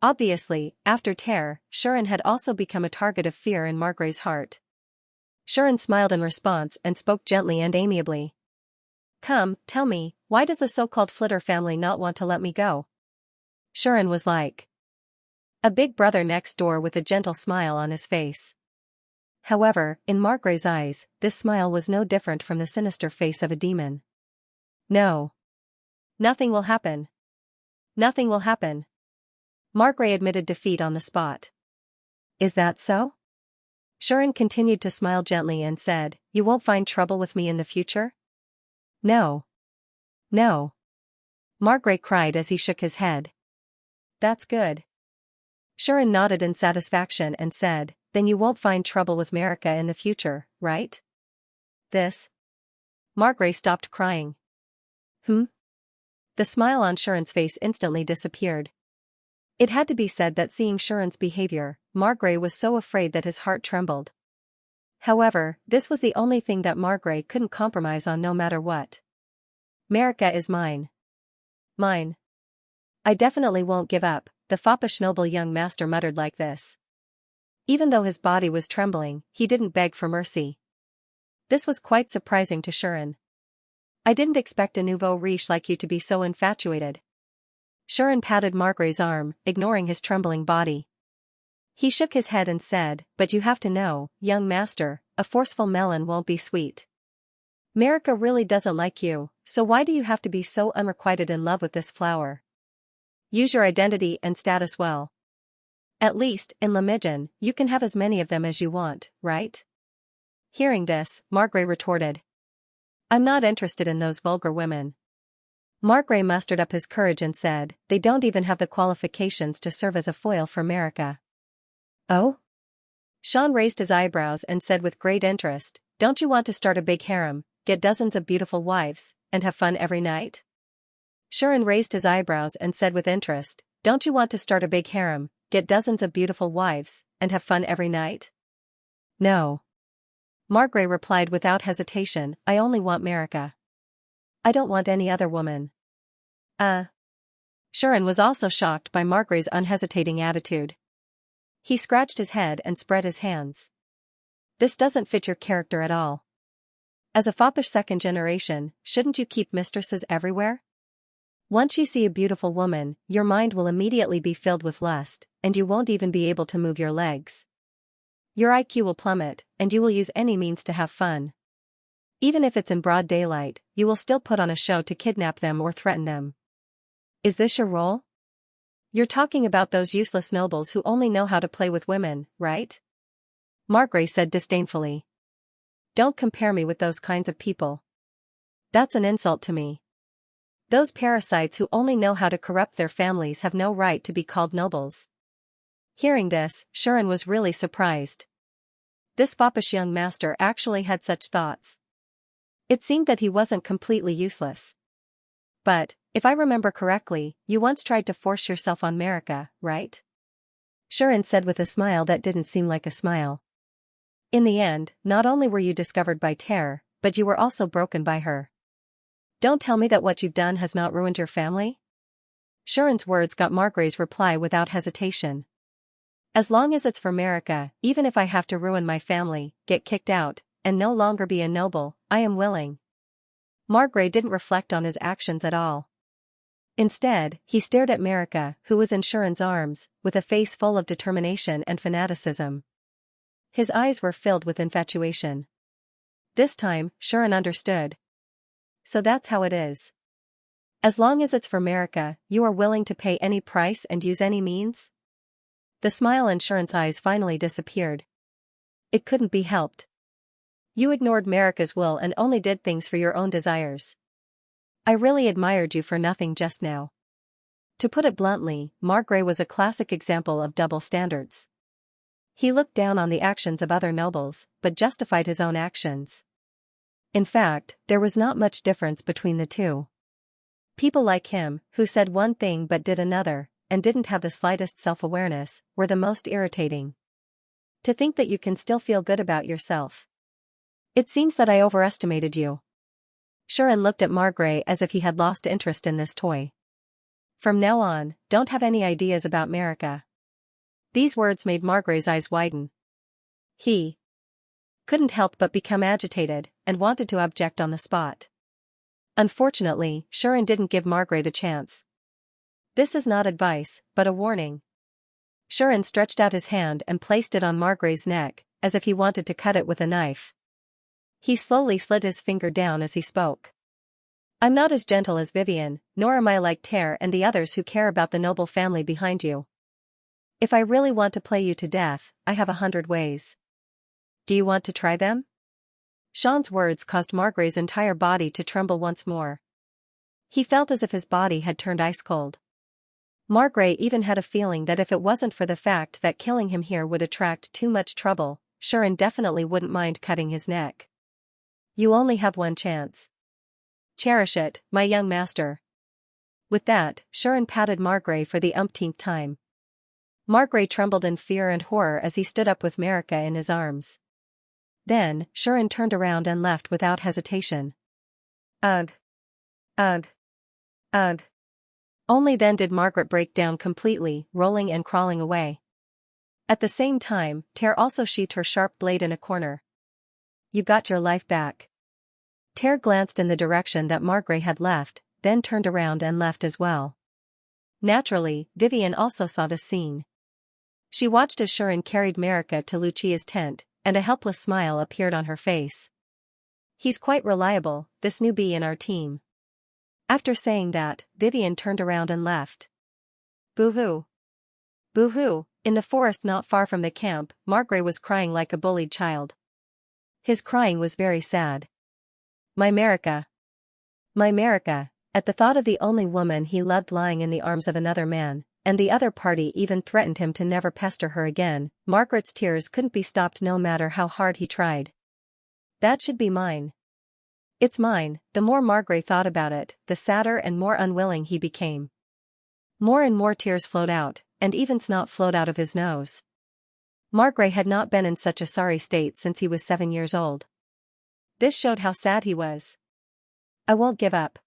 Obviously, after terror, Shuren had also become a target of fear in Margrave's heart. Shuren smiled in response and spoke gently and amiably. Come, tell me, why does the so-called Flitter family not want to let me go? Shuren was like a big brother next door with a gentle smile on his face. However, in Margrave's eyes, this smile was no different from the sinister face of a demon. No. Nothing will happen. Nothing will happen. Margrave admitted defeat on the spot. Is that so? Shuren continued to smile gently and said, you won't find trouble with me in the future? No. No. Margrave cried as he shook his head. That's good. Shuren nodded in satisfaction and said, then you won't find trouble with Marika in the future, right? This? Margrave stopped crying. The smile on Shuren's face instantly disappeared. It had to be said that seeing Shuren's behavior, Margrave was so afraid that his heart trembled. However, this was the only thing that Margrave couldn't compromise on no matter what. Marika is mine. Mine. I definitely won't give up, the foppish noble young master muttered like this. Even though his body was trembling, he didn't beg for mercy. This was quite surprising to Shuren. I didn't expect a nouveau riche like you to be so infatuated. Shuren patted Margrave's arm, ignoring his trembling body. He shook his head and said, "But you have to know, young master, a forceful melon won't be sweet. Marika really doesn't like you, so why do you have to be so unrequited in love with this flower? Use your identity and status well. At least, in Lamidjan, you can have as many of them as you want, right?" Hearing this, Margrave retorted. "I'm not interested in those vulgar women." Margrave mustered up his courage and said, "They don't even have the qualifications to serve as a foil for Marika." "Oh?" Sean raised his eyebrows and said with great interest, "Don't you want to start a big harem, get dozens of beautiful wives, and have fun every night?" Shuren raised his eyebrows and said with interest, "Don't you want to start a big harem, get dozens of beautiful wives, and have fun every night?" "No." Margrave replied without hesitation, "I only want Marika. I don't want any other woman." Shuren was also shocked by Margrave's unhesitating attitude. He scratched his head and spread his hands. "This doesn't fit your character at all. As a foppish second generation, shouldn't you keep mistresses everywhere? Once you see a beautiful woman, your mind will immediately be filled with lust, and you won't even be able to move your legs. Your IQ will plummet, and you will use any means to have fun. Even if it's in broad daylight, you will still put on a show to kidnap them or threaten them. Is this your role? You're talking about those useless nobles who only know how to play with women, right?" Margrave said disdainfully. "Don't compare me with those kinds of people. That's an insult to me. Those parasites who only know how to corrupt their families have no right to be called nobles." Hearing this, Shuren was really surprised. This foppish young master actually had such thoughts. It seemed that he wasn't completely useless. "But, if I remember correctly, you once tried to force yourself on Marika, right?" Shuren said with a smile that didn't seem like a smile. "In the end, not only were you discovered by Terror, but you were also broken by her. Don't tell me that what you've done has not ruined your family?" Shuren's words got Margrave's reply without hesitation. "As long as it's for Marika, even if I have to ruin my family, get kicked out, and no longer be a noble, I am willing." Margrave didn't reflect on his actions at all. Instead, he stared at Marika, who was in Shuren's arms, with a face full of determination and fanaticism. His eyes were filled with infatuation. This time, Shuren understood. "So that's how it is. As long as it's for Marika, you are willing to pay any price and use any means?" The smile in Shuren's eyes finally disappeared. "It couldn't be helped. You ignored Marika's will and only did things for your own desires. I really admired you for nothing just now." To put it bluntly, Margrave was a classic example of double standards. He looked down on the actions of other nobles, but justified his own actions. In fact, there was not much difference between the two. People like him, who said one thing but did another, and didn't have the slightest self-awareness, were the most irritating. To think that you can still feel good about yourself. "It seems that I overestimated you." Shuren looked at Margrave as if he had lost interest in this toy. "From now on, don't have any ideas about Marika." These words made Margrave's eyes widen. He couldn't help but become agitated, and wanted to object on the spot. Unfortunately, Shuren didn't give Margrave the chance. "This is not advice, but a warning." Shuren stretched out his hand and placed it on Margrave's neck, as if he wanted to cut it with a knife. He slowly slid his finger down as he spoke. "I'm not as gentle as Vivian, nor am I like Terre and the others who care about the noble family behind you. If I really want to play you to death, I have 100 ways. Do you want to try them?" Sean's words caused Margrave's entire body to tremble once more. He felt as if his body had turned ice cold. Margrave even had a feeling that if it wasn't for the fact that killing him here would attract too much trouble, Shuren definitely wouldn't mind cutting his neck. "You only have one chance. Cherish it, my young master." With that, Shuren patted Margrave for the umpteenth time. Margrave trembled in fear and horror as he stood up with Marika in his arms. Then, Shuren turned around and left without hesitation. Ugh. Ugh. Ugh. Only then did Margaret break down completely, rolling and crawling away. At the same time, Terre also sheathed her sharp blade in a corner. "You got your life back." Terre glanced in the direction that Margrave had left, then turned around and left as well. Naturally, Vivian also saw the scene. She watched as Shuren carried Marika to Lucia's tent, and a helpless smile appeared on her face. He's quite reliable, this newbie in our team. After saying that, Vivian turned around and left. Boo-hoo. Boo-hoo. In the forest not far from the camp, Margrave was crying like a bullied child. His crying was very sad. My Marika. My Marika. At the thought of the only woman he loved lying in the arms of another man, and the other party even threatened him to never pester her again, Margaret's tears couldn't be stopped no matter how hard he tried. That should be mine. It's mine. The more Margrave thought about it, the sadder and more unwilling he became. More and more tears flowed out, and even snot flowed out of his nose. Margrave had not been in such a sorry state since he was 7 years old. This showed how sad he was. I won't give up.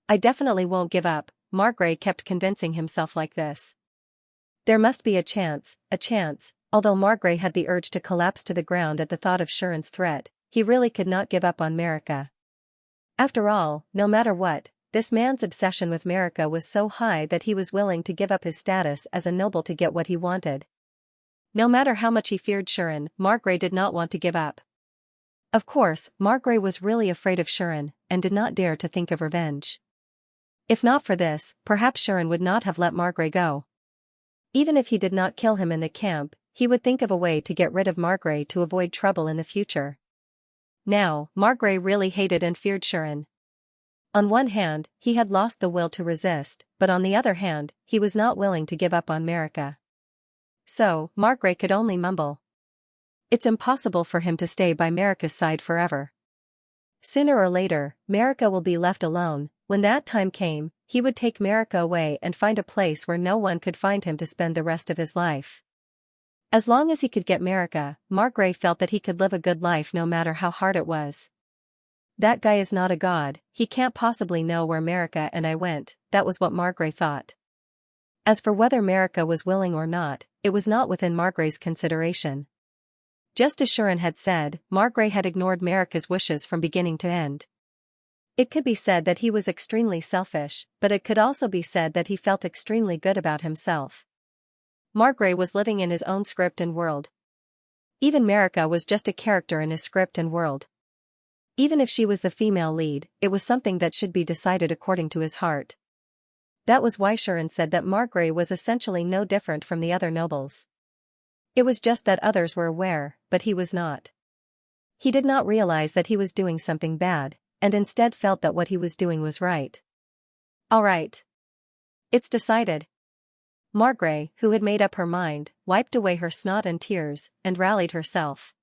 I definitely won't give up, Margrave kept convincing himself like this. There must be a chance, although Margrave had the urge to collapse to the ground at the thought of Shuren's threat, he really could not give up on Marika. After all, no matter what, this man's obsession with Marika was so high that he was willing to give up his status as a noble to get what he wanted. No matter how much he feared Shuren, Margrave did not want to give up. Of course, Margrave was really afraid of Shuren, and did not dare to think of revenge. If not for this, perhaps Shuren would not have let Margrave go. Even if he did not kill him in the camp, he would think of a way to get rid of Margrave to avoid trouble in the future. Now, Margrave really hated and feared Shuren. On one hand, he had lost the will to resist, but on the other hand, he was not willing to give up on Marika. So, Margrave could only mumble. It's impossible for him to stay by Marika's side forever. Sooner or later, Marika will be left alone. When that time came, he would take Marika away and find a place where no one could find him to spend the rest of his life. As long as he could get Marika, Margrave felt that he could live a good life no matter how hard it was. That guy is not a god, he can't possibly know where Marika and I went, that was what Margrave thought. As for whether Marika was willing or not, it was not within Margrave's consideration. Just as Shuren had said, Margrave had ignored Marika's wishes from beginning to end. It could be said that he was extremely selfish, but it could also be said that he felt extremely good about himself. Margrave was living in his own script and world. Even Marika was just a character in his script and world. Even if she was the female lead, it was something that should be decided according to his heart. That was why Shuren said that Margrave was essentially no different from the other nobles. It was just that others were aware, but he was not. He did not realize that he was doing something bad, and instead felt that what he was doing was right. All right. It's decided. Margrave, who had made up her mind, wiped away her snot and tears, and rallied herself.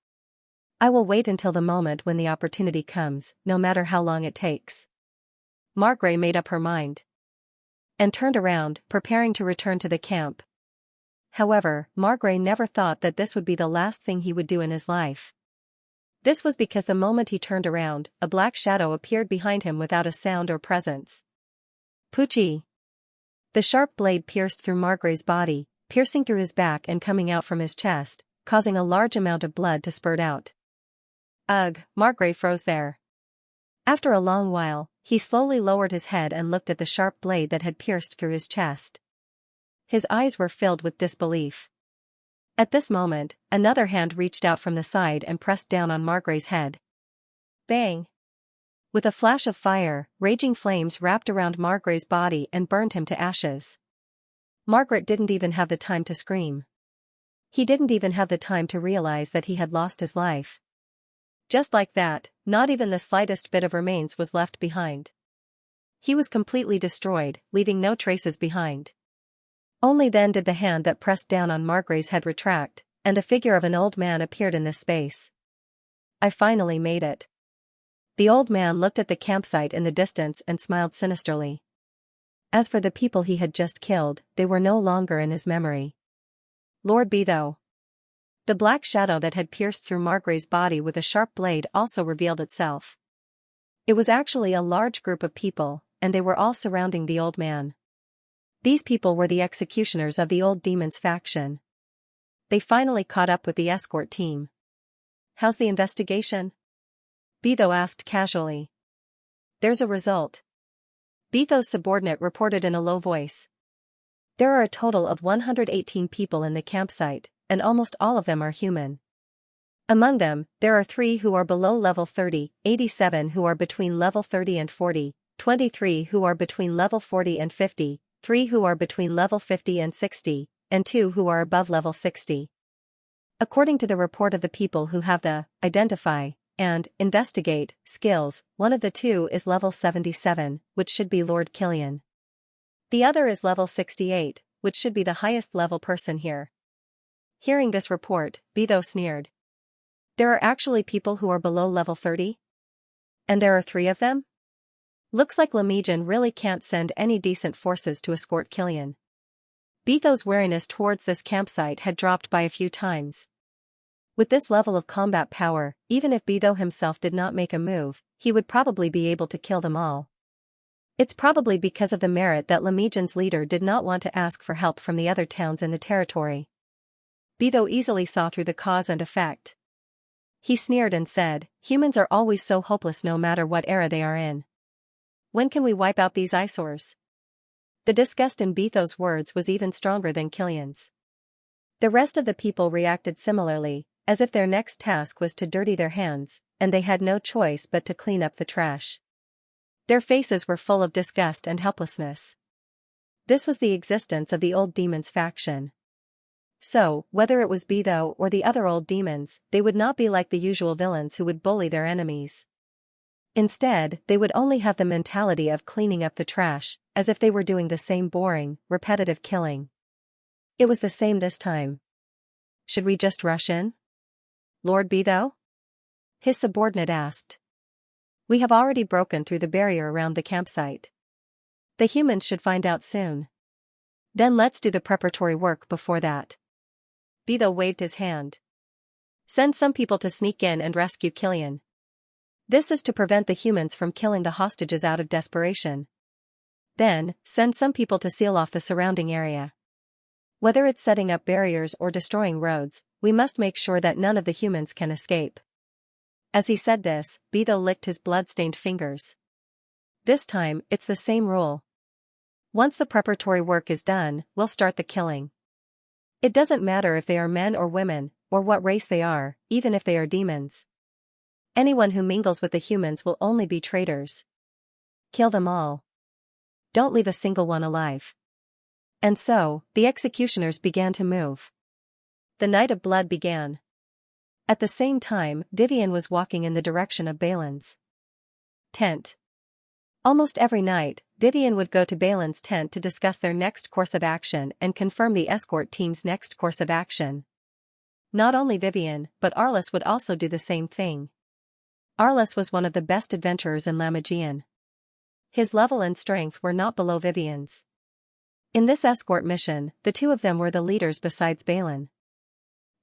I will wait until the moment when the opportunity comes, no matter how long it takes. Margrave made up her mind. And turned around, preparing to return to the camp. However, Margrave never thought that this would be the last thing he would do in his life. This was because the moment he turned around, a black shadow appeared behind him without a sound or presence. Poochie! The sharp blade pierced through Margrave's body, piercing through his back and coming out from his chest, causing a large amount of blood to spurt out. Ugh, Margrave froze there. After a long while, he slowly lowered his head and looked at the sharp blade that had pierced through his chest. His eyes were filled with disbelief. At this moment, another hand reached out from the side and pressed down on Margrave's head. Bang! With a flash of fire, raging flames wrapped around Margrave's body and burned him to ashes. Margaret didn't even have the time to scream. He didn't even have the time to realize that he had lost his life. Just like that, not even the slightest bit of remains was left behind. He was completely destroyed, leaving no traces behind. Only then did the hand that pressed down on Margrave's head retract, and the figure of an old man appeared in this space. I finally made it. The old man looked at the campsite in the distance and smiled sinisterly. As for the people he had just killed, they were no longer in his memory. Lord be though. The black shadow that had pierced through Margrave's body with a sharp blade also revealed itself. It was actually a large group of people, and they were all surrounding the old man. These people were the executioners of the old demon's faction. They finally caught up with the escort team. How's the investigation? Beetho asked casually. There's a result. Beetho's subordinate reported in a low voice. There are a total of 118 people in the campsite, and almost all of them are human. Among them, there are 3 who are below level 30, 87 who are between level 30 and 40, 23 who are between level 40 and 50, 3 who are between level 50 and 60, and 2 who are above level 60. According to the report of the people who have the identify and investigate skills, one of the 2 is level 77, which should be Lord Killian. The other is level 68, which should be the highest level person here. Hearing this report, Beidou sneered. There are actually people who are below level 30? And there are 3 of them? Looks like Lemijin really can't send any decent forces to escort Killian. Beidou's wariness towards this campsite had dropped by a few times. With this level of combat power, even if Beidou himself did not make a move, he would probably be able to kill them all. It's probably because of the merit that Lemijin's leader did not want to ask for help from the other towns in the territory. Beidou easily saw through the cause and effect. He sneered and said, humans are always so hopeless no matter what era they are in. When can we wipe out these eyesores? The disgust in Beidou's words was even stronger than Killian's. The rest of the people reacted similarly, as if their next task was to dirty their hands, and they had no choice but to clean up the trash. Their faces were full of disgust and helplessness. This was the existence of the old demons faction. So, whether it was Beidou or the other old demons, they would not be like the usual villains who would bully their enemies. Instead, they would only have the mentality of cleaning up the trash, as if they were doing the same boring, repetitive killing. It was the same this time. Should we just rush in? Lord Beidou? His subordinate asked. We have already broken through the barrier around the campsite. The humans should find out soon. Then let's do the preparatory work before that. Beidou waved his hand. Send some people to sneak in and rescue Killian. This is to prevent the humans from killing the hostages out of desperation. Then, send some people to seal off the surrounding area. Whether it's setting up barriers or destroying roads, we must make sure that none of the humans can escape. As he said this, Beidou licked his blood-stained fingers. This time, it's the same rule. Once the preparatory work is done, we'll start the killing. It doesn't matter if they are men or women, or what race they are, even if they are demons. Anyone who mingles with the humans will only be traitors. Kill them all. Don't leave a single one alive. And so, the executioners began to move. The night of blood began. At the same time, Vivian was walking in the direction of Balin's tent. Almost every night, Vivian would go to Balin's tent to discuss their next course of action and confirm the escort team's next course of action. Not only Vivian, but Arliss would also do the same thing. Arliss was one of the best adventurers in Lemijin. His level and strength were not below Vivian's. In this escort mission, the 2 of them were the leaders besides Balin.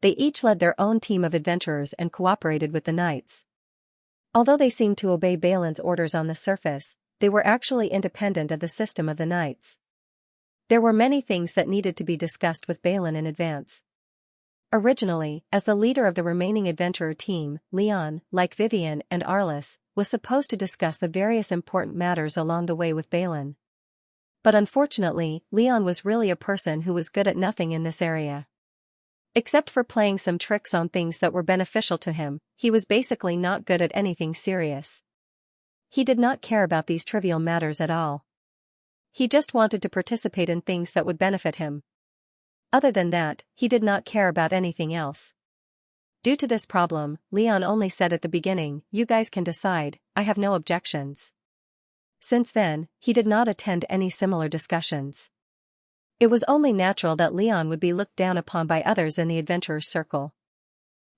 They each led their own team of adventurers and cooperated with the knights. Although they seemed to obey Balin's orders on the surface, they were actually independent of the system of the knights. There were many things that needed to be discussed with Balin in advance. Originally, as the leader of the remaining adventurer team, Leon, like Vivian and Arliss, was supposed to discuss the various important matters along the way with Balin. But unfortunately, Leon was really a person who was good at nothing in this area. Except for playing some tricks on things that were beneficial to him, he was basically not good at anything serious. He did not care about these trivial matters at all. He just wanted to participate in things that would benefit him. Other than that, he did not care about anything else. Due to this problem, Leon only said at the beginning, "You guys can decide, I have no objections." Since then, he did not attend any similar discussions. It was only natural that Leon would be looked down upon by others in the adventurers' circle.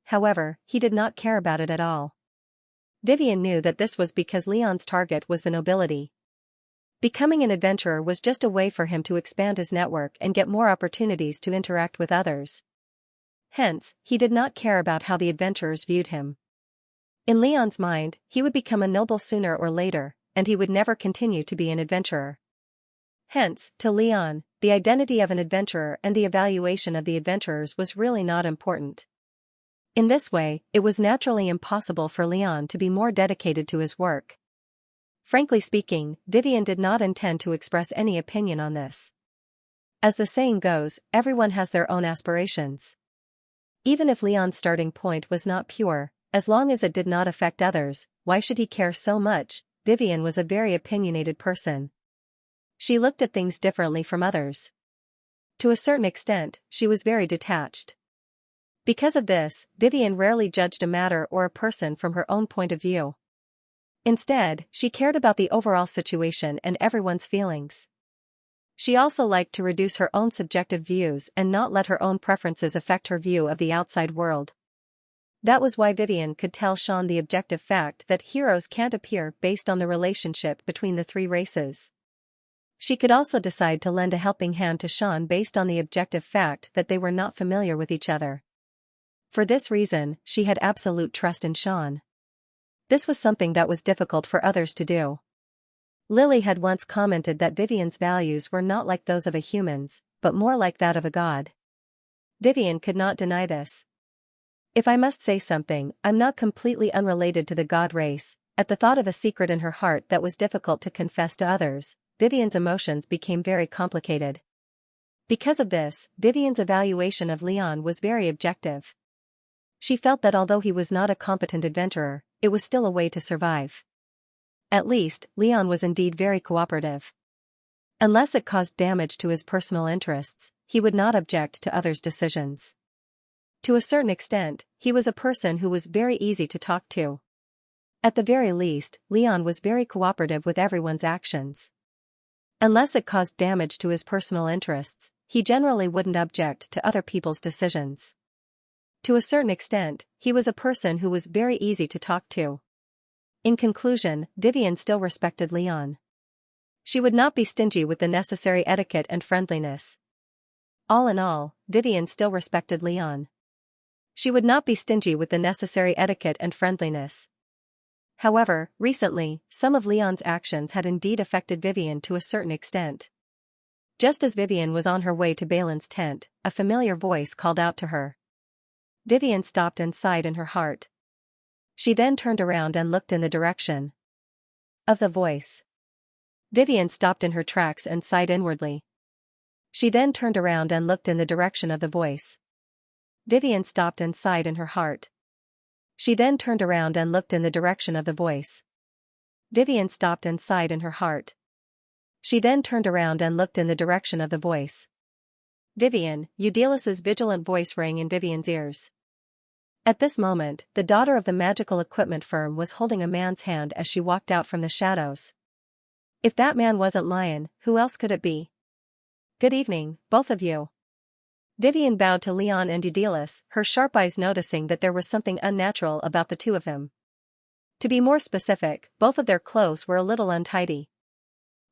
However, he did not care about it at all. Vivian knew that this was because Leon's target was the nobility. Becoming an adventurer was just a way for him to expand his network and get more opportunities to interact with others. Hence, he did not care about how the adventurers viewed him. In Leon's mind, he would become a noble sooner or later, and he would never continue to be an adventurer. Hence, to Leon, the identity of an adventurer and the evaluation of the adventurers was really not important. In this way, it was naturally impossible for Leon to be more dedicated to his work. Frankly speaking, Vivian did not intend to express any opinion on this. As the saying goes, everyone has their own aspirations. Even if Leon's starting point was not pure, as long as it did not affect others, why should he care so much? Vivian was a very opinionated person. She looked at things differently from others. To a certain extent, she was very detached. Because of this, Vivian rarely judged a matter or a person from her own point of view. Instead, she cared about the overall situation and everyone's feelings. She also liked to reduce her own subjective views and not let her own preferences affect her view of the outside world. That was why Vivian could tell Sean the objective fact that heroes can't appear based on the relationship between the three races. She could also decide to lend a helping hand to Sean based on the objective fact that they were not familiar with each other. For this reason, she had absolute trust in Sean. This was something that was difficult for others to do. Lily had once commented that Vivian's values were not like those of a human's, but more like that of a god. Vivian could not deny this. If I must say something, I'm not completely unrelated to the god race. At the thought of a secret in her heart that was difficult to confess to others, Vivian's emotions became very complicated. Because of this, Vivian's evaluation of Leon was very objective. She felt that although he was not a competent adventurer, it was still a way to survive. At least, Leon was indeed very cooperative. Unless it caused damage to his personal interests, he would not object to others' decisions. To a certain extent, he was a person who was very easy to talk to. At the very least, Leon was very cooperative with everyone's actions. Unless it caused damage to his personal interests, he generally wouldn't object to other people's decisions. To a certain extent, he was a person who was very easy to talk to. In conclusion, Vivian still respected Leon. She would not be stingy with the necessary etiquette and friendliness. All in all, Vivian still respected Leon. She would not be stingy with the necessary etiquette and friendliness. However, recently, some of Leon's actions had indeed affected Vivian to a certain extent. Just as Vivian was on her way to Balin's tent, a familiar voice called out to her. Vivian stopped and sighed in her heart. She then turned around and looked in the direction of the voice. Vivian stopped in her tracks and sighed inwardly. She then turned around and looked in the direction of the voice. Vivian stopped and sighed in her heart. She then turned around and looked in the direction of the voice. Vivian stopped and sighed in her heart. She then turned around and looked in the direction of the voice. Vivian, Eudelus's vigilant voice rang in Vivian's ears. At this moment, the daughter of the magical equipment firm was holding a man's hand as she walked out from the shadows. If that man wasn't Lion, who else could it be? Good evening, both of you. Vivian bowed to Leon and Eudelus, her sharp eyes noticing that there was something unnatural about the two of them. To be more specific, both of their clothes were a little untidy.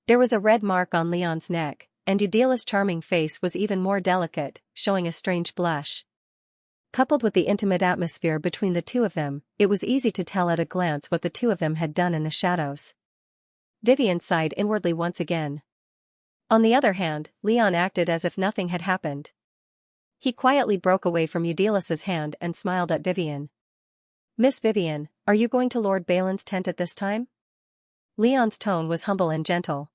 There was a red mark on Leon's neck, and Eudelus' charming face was even more delicate, showing a strange blush. Coupled with the intimate atmosphere between the two of them, it was easy to tell at a glance what the two of them had done in the shadows. Vivian sighed inwardly once again. On the other hand, Leon acted as if nothing had happened. He quietly broke away from Eudelus's hand and smiled at Vivian. Miss Vivian, are you going to Lord Balin's tent at this time? Leon's tone was humble and gentle.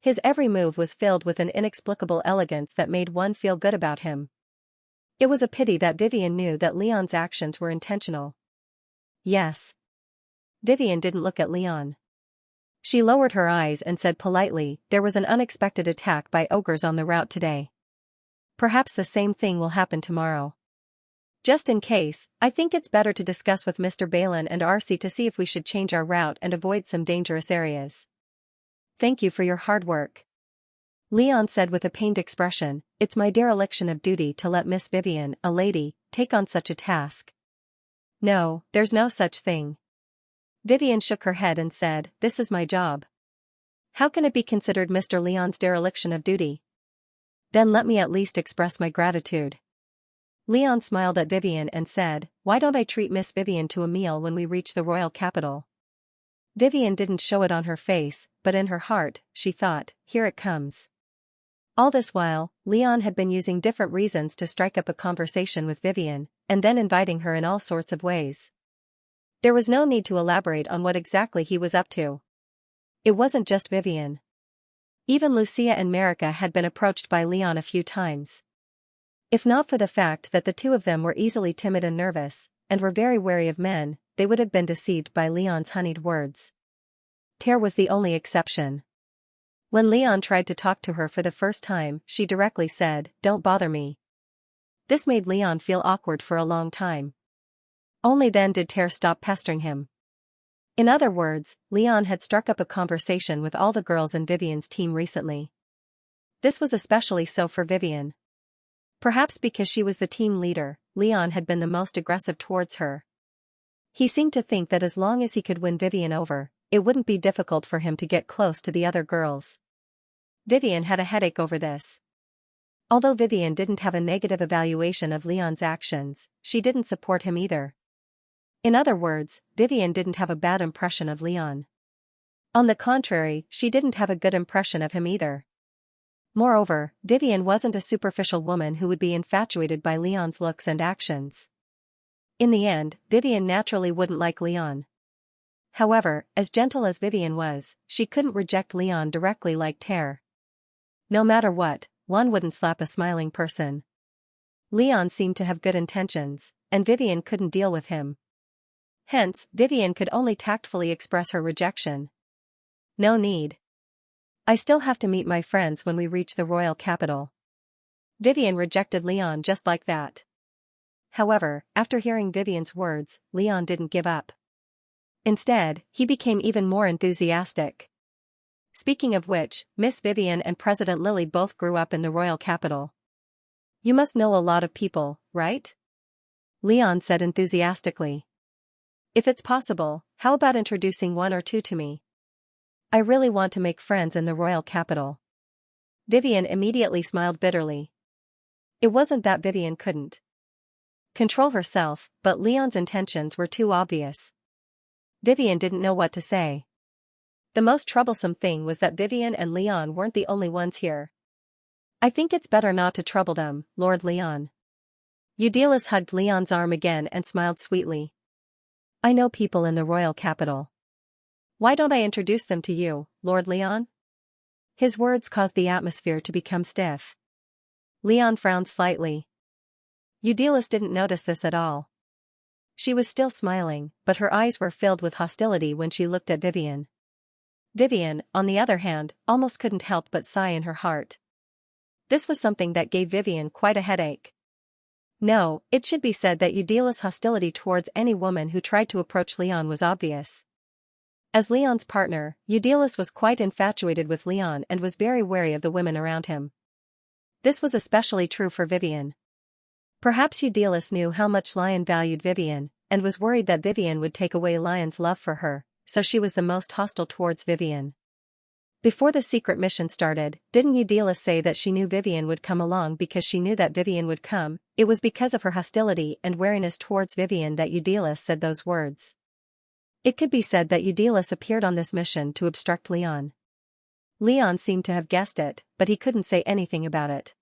His every move was filled with an inexplicable elegance that made one feel good about him. It was a pity that Vivian knew that Leon's actions were intentional. Yes. Vivian didn't look at Leon. She lowered her eyes and said politely, there was an unexpected attack by ogres on the route today. Perhaps the same thing will happen tomorrow. Just in case, I think it's better to discuss with Mr. Balin and RC to see if we should change our route and avoid some dangerous areas. Thank you for your hard work. Leon said with a pained expression, it's my dereliction of duty to let Miss Vivian, a lady, take on such a task. No, there's no such thing. Vivian shook her head and said, this is my job. How can it be considered Mr. Leon's dereliction of duty? Then let me at least express my gratitude. Leon smiled at Vivian and said, why don't I treat Miss Vivian to a meal when we reach the royal capital? Vivian didn't show it on her face, but in her heart, she thought, here it comes. All this while, Leon had been using different reasons to strike up a conversation with Vivian, and then inviting her in all sorts of ways. There was no need to elaborate on what exactly he was up to. It wasn't just Vivian. Even Lucia and Marika had been approached by Leon a few times. If not for the fact that the two of them were easily timid and nervous, and were very wary of men, they would have been deceived by Leon's honeyed words. Ter was the only exception. When Leon tried to talk to her for the first time, she directly said, "Don't bother me." This made Leon feel awkward for a long time. Only then did Ter stop pestering him. In other words, Leon had struck up a conversation with all the girls in Vivian's team recently. This was especially so for Vivian. Perhaps because she was the team leader, Leon had been the most aggressive towards her. He seemed to think that as long as he could win Vivian over, it wouldn't be difficult for him to get close to the other girls. Vivian had a headache over this. Although Vivian didn't have a negative evaluation of Leon's actions, she didn't support him either. In other words, Vivian didn't have a bad impression of Leon. On the contrary, she didn't have a good impression of him either. Moreover, Vivian wasn't a superficial woman who would be infatuated by Leon's looks and actions. In the end, Vivian naturally wouldn't like Leon. However, as gentle as Vivian was, she couldn't reject Leon directly like Ter. No matter what, one wouldn't slap a smiling person. Leon seemed to have good intentions, and Vivian couldn't deal with him. Hence, Vivian could only tactfully express her rejection. "No need. I still have to meet my friends when we reach the royal capital." Vivian rejected Leon just like that. However, after hearing Vivian's words, Leon didn't give up. Instead, he became even more enthusiastic. Speaking of which, Miss Vivian and President Lily both grew up in the royal capital. "You must know a lot of people, right?" Leon said enthusiastically. "If it's possible, how about introducing one or two to me? I really want to make friends in the royal capital." Vivian immediately smiled bitterly. It wasn't that Vivian couldn't control herself, but Leon's intentions were too obvious. Vivian didn't know what to say. The most troublesome thing was that Vivian and Leon weren't the only ones here. "I think it's better not to trouble them, Lord Leon." Eudelis hugged Leon's arm again and smiled sweetly. "I know people in the royal capital. Why don't I introduce them to you, Lord Leon?" His words caused the atmosphere to become stiff. Leon frowned slightly. Eudelis didn't notice this at all. She was still smiling, but her eyes were filled with hostility when she looked at Vivian. Vivian, on the other hand, almost couldn't help but sigh in her heart. This was something that gave Vivian quite a headache. No, it should be said that Eudelis' hostility towards any woman who tried to approach Leon was obvious. As Leon's partner, Eudelis was quite infatuated with Leon and was very wary of the women around him. This was especially true for Vivian. Perhaps Eudelis knew how much Lion valued Vivian, and was worried that Vivian would take away Lion's love for her, so she was the most hostile towards Vivian. Before the secret mission started, didn't Eudelis say that she knew Vivian would come along because she knew that Vivian would come? It was because of her hostility and wariness towards Vivian that Eudelis said those words. It could be said that Eudelis appeared on this mission to obstruct Leon. Leon seemed to have guessed it, but he couldn't say anything about it.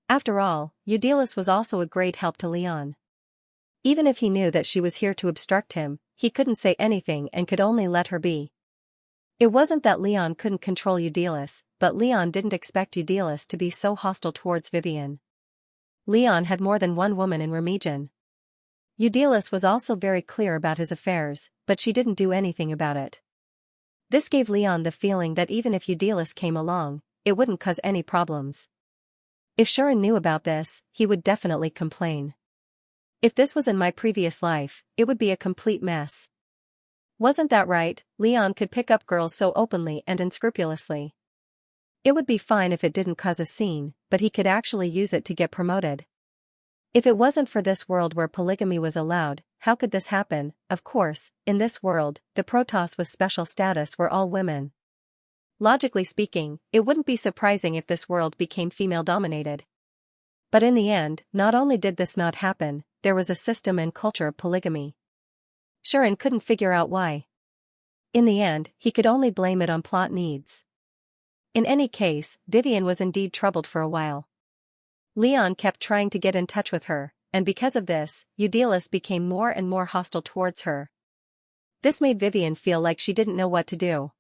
After all, Eudelis was also a great help to Leon. Even if he knew that she was here to obstruct him, he couldn't say anything and could only let her be. It wasn't that Leon couldn't control Eudelis, but Leon didn't expect Eudelis to be so hostile towards Vivian. Leon had more than one woman in Remagen. Eudelis was also very clear about his affairs, but she didn't do anything about it. This gave Leon the feeling that even if Eudelis came along, it wouldn't cause any problems. If Shuren knew about this, he would definitely complain. "If this was in my previous life, it would be a complete mess. Wasn't that right? Leon could pick up girls so openly and unscrupulously. It would be fine if it didn't cause a scene, but he could actually use it to get promoted. If it wasn't for this world where polygamy was allowed, how could this happen? Of course, in this world, the Protoss with special status were all women. Logically speaking, it wouldn't be surprising if this world became female-dominated. But in the end, not only did this not happen, there was a system and culture of polygamy. Shuren couldn't figure out why. In the end, he could only blame it on plot needs. In any case, Vivian was indeed troubled for a while. Leon kept trying to get in touch with her, and because of this, Eudelis became more and more hostile towards her. This made Vivian feel like she didn't know what to do.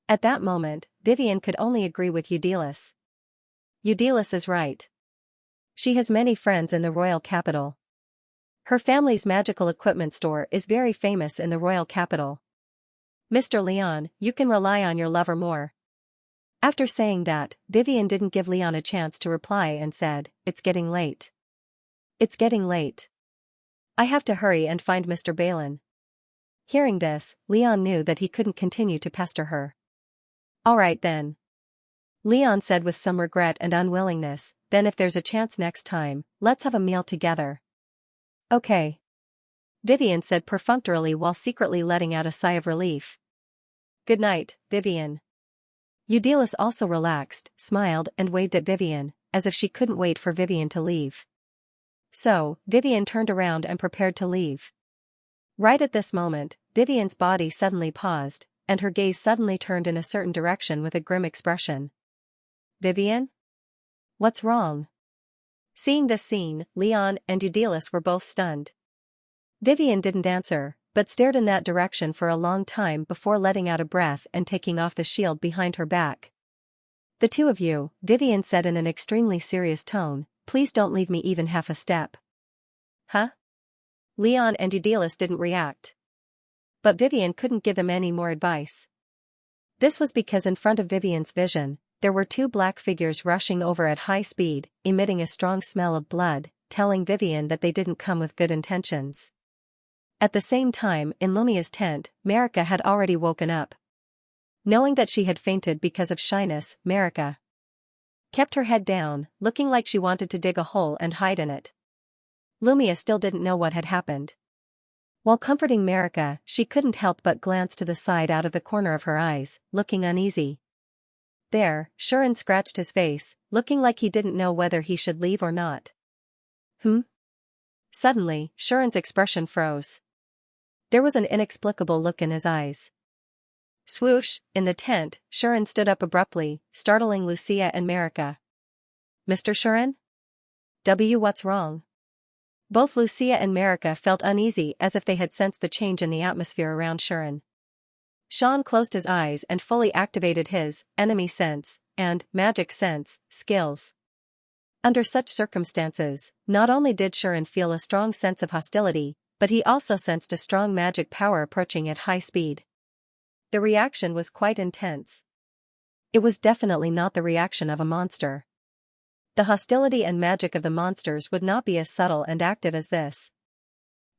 At that moment, Vivian could only agree with Eudelis. Eudelis is right. She has many friends in the royal capital. Her family's magical equipment store is very famous in the royal capital. Mr. Leon, you can rely on your lover more. After saying that, Vivian didn't give Leon a chance to reply and said, "It's getting late. It's getting late. I have to hurry and find Mr. Balin." Hearing this, Leon knew that he couldn't continue to pester her. "Alright then," Leon said with some regret and unwillingness, "then if there's a chance next time, let's have a meal together." "Okay," Vivian said perfunctorily while secretly letting out a sigh of relief. "Good night, Vivian." Eudelis also relaxed, smiled and waved at Vivian, as if she couldn't wait for Vivian to leave. So, Vivian turned around and prepared to leave. Right at this moment, Vivian's body suddenly paused, and her gaze suddenly turned in a certain direction with a grim expression. "Vivian? What's wrong?" Seeing this scene, Leon and Eudelis were both stunned. Vivian didn't answer, but stared in that direction for a long time before letting out a breath and taking off the shield behind her back. "The two of you," Vivian said in an extremely serious tone, "please don't leave me even half a step." "Huh?" Leon and Eudelis didn't react. But Vivian couldn't give them any more advice. This was because in front of Vivian's vision, there were two black figures rushing over at high speed, emitting a strong smell of blood, telling Vivian that they didn't come with good intentions. At the same time, in Lumia's tent, Marika had already woken up. Knowing that she had fainted because of shyness, Marika kept her head down, looking like she wanted to dig a hole and hide in it. Lumia still didn't know what had happened. While comforting Marika, she couldn't help but glance to the side out of the corner of her eyes, looking uneasy. There, Shuren scratched his face, looking like he didn't know whether he should leave or not. Suddenly, Shuren's expression froze. There was an inexplicable look in his eyes. Swoosh, in the tent, Shuren stood up abruptly, startling Lucia and Marika. "Mr. Shuren? What's wrong?" Both Lucia and Marika felt uneasy as if they had sensed the change in the atmosphere around Shuren. Sean closed his eyes and fully activated his enemy sense and magic sense skills. Under such circumstances, not only did Shuren feel a strong sense of hostility, but he also sensed a strong magic power approaching at high speed. The reaction was quite intense. It was definitely not the reaction of a monster. The hostility and magic of the monsters would not be as subtle and active as this.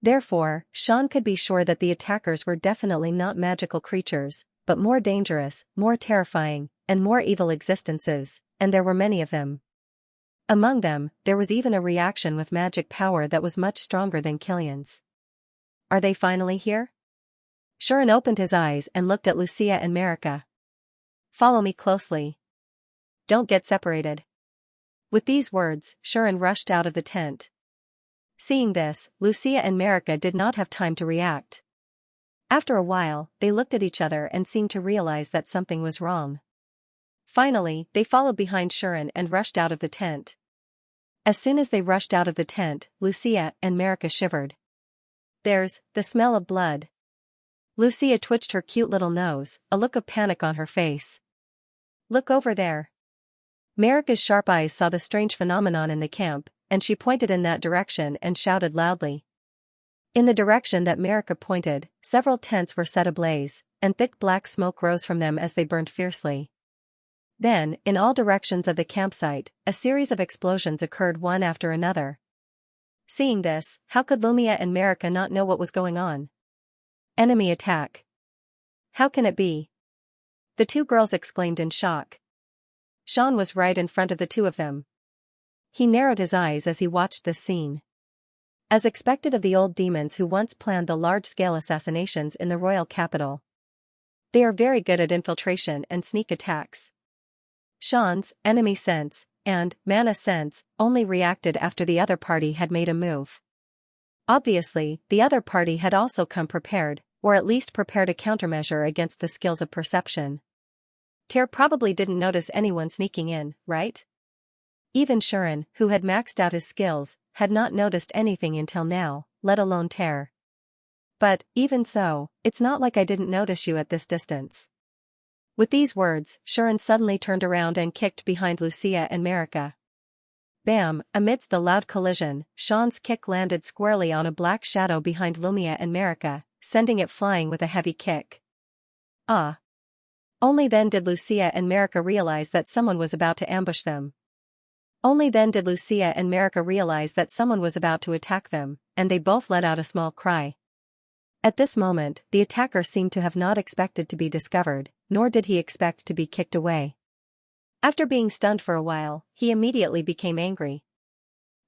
Therefore, Sean could be sure that the attackers were definitely not magical creatures, but more dangerous, more terrifying, and more evil existences, and there were many of them. Among them, there was even a reaction with magic power that was much stronger than Killian's. "Are they finally here?" Shuren opened his eyes and looked at Lucia and Marika. "Follow me closely. Don't get separated." With these words, Shuren rushed out of the tent. Seeing this, Lucia and Marika did not have time to react. After a while, they looked at each other and seemed to realize that something was wrong. Finally, they followed behind Shuren and rushed out of the tent. As soon as they rushed out of the tent, Lucia and Marika shivered. "There's the smell of blood." Lucia twitched her cute little nose, a look of panic on her face. "Look over there." Marika's sharp eyes saw the strange phenomenon in the camp, and she pointed in that direction and shouted loudly. In the direction that Marika pointed, several tents were set ablaze, and thick black smoke rose from them as they burned fiercely. Then, in all directions of the campsite, a series of explosions occurred one after another. Seeing this, how could Lumia and Marika not know what was going on? Enemy attack. How can it be? The two girls exclaimed in shock. Sean was right in front of the two of them. He narrowed his eyes as he watched this scene. As expected of the old demons who once planned the large-scale assassinations in the royal capital. They are very good at infiltration and sneak attacks. Sean's enemy sense and mana sense only reacted after the other party had made a move. Obviously, the other party had also come prepared, or at least prepared a countermeasure against the skills of perception. Ter probably didn't notice anyone sneaking in, right? Even Shuren, who had maxed out his skills, had not noticed anything until now, let alone Ter. But, even so, it's not like I didn't notice you at this distance. With these words, Shuren suddenly turned around and kicked behind Lucia and Marika. Bam! Amidst the loud collision, Sean's kick landed squarely on a black shadow behind Lumia and Marika, sending it flying with a heavy kick. Ah! Only then did Lucia and Marika realize that someone was about to ambush them. Only then did Lucia and Marika realize that someone was about to attack them, and they both let out a small cry. At this moment, the attacker seemed to have not expected to be discovered, nor did he expect to be kicked away. After being stunned for a while, he immediately became angry.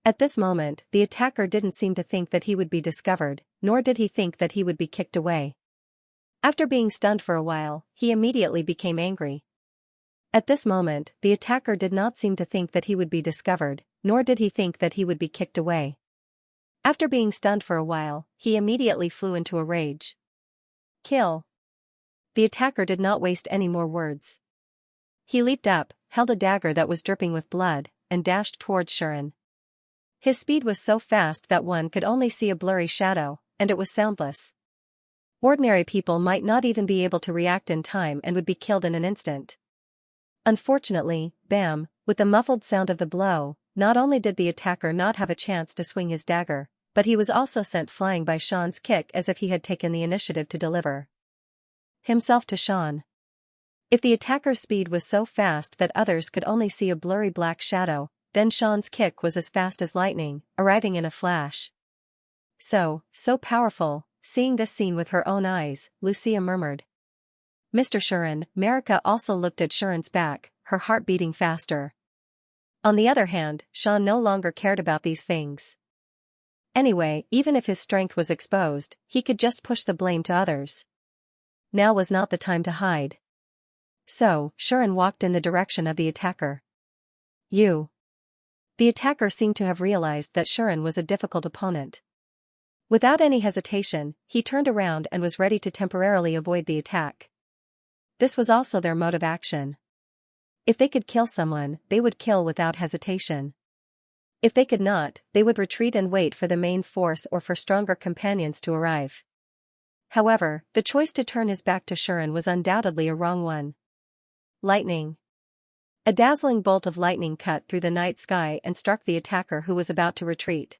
At this moment, the attacker didn't seem to think that he would be discovered, nor did he think that he would be kicked away. After being stunned for a while, he immediately became angry. At this moment, the attacker did not seem to think that he would be discovered, nor did he think that he would be kicked away. After being stunned for a while, he immediately flew into a rage. Kill. The attacker did not waste any more words. He leaped up, held a dagger that was dripping with blood, and dashed towards Shuren. His speed was so fast that one could only see a blurry shadow, and it was soundless. Ordinary people might not even be able to react in time and would be killed in an instant. Unfortunately, bam, with the muffled sound of the blow, not only did the attacker not have a chance to swing his dagger, but he was also sent flying by Sean's kick as if he had taken the initiative to deliver himself to Sean. If the attacker's speed was so fast that others could only see a blurry black shadow, then Sean's kick was as fast as lightning, arriving in a flash. So powerful. Seeing this scene with her own eyes, Lucia murmured. Mr. Shuren. Marika also looked at Shuren's back, her heart beating faster. On the other hand, Sean no longer cared about these things. Anyway, even if his strength was exposed, he could just push the blame to others. Now was not the time to hide. So, Shuren walked in the direction of the attacker. You. The attacker seemed to have realized that Shuren was a difficult opponent. Without any hesitation, he turned around and was ready to temporarily avoid the attack. This was also their mode of action. If they could kill someone, they would kill without hesitation. If they could not, they would retreat and wait for the main force or for stronger companions to arrive. However, the choice to turn his back to Shuren was undoubtedly a wrong one. Lightning. A dazzling bolt of lightning cut through the night sky and struck the attacker who was about to retreat.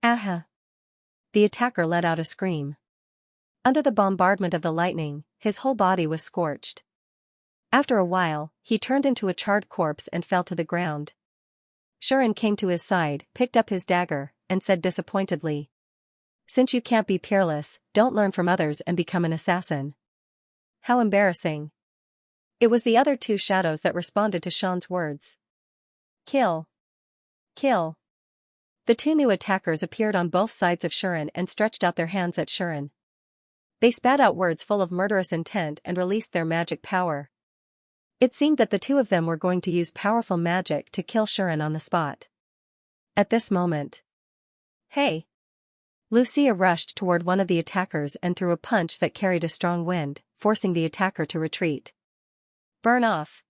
Aha! The attacker let out a scream. Under the bombardment of the lightning, his whole body was scorched. After a while, he turned into a charred corpse and fell to the ground. Shuren came to his side, picked up his dagger, and said disappointedly, "Since you can't be peerless, don't learn from others and become an assassin." How embarrassing. It was the other two shadows that responded to Sean's words. Kill. Kill. The two new attackers appeared on both sides of Shuren and stretched out their hands at Shuren. They spat out words full of murderous intent and released their magic power. It seemed that the two of them were going to use powerful magic to kill Shuren on the spot. At this moment. Hey! Lucia rushed toward one of the attackers and threw a punch that carried a strong wind, forcing the attacker to retreat. Burn off!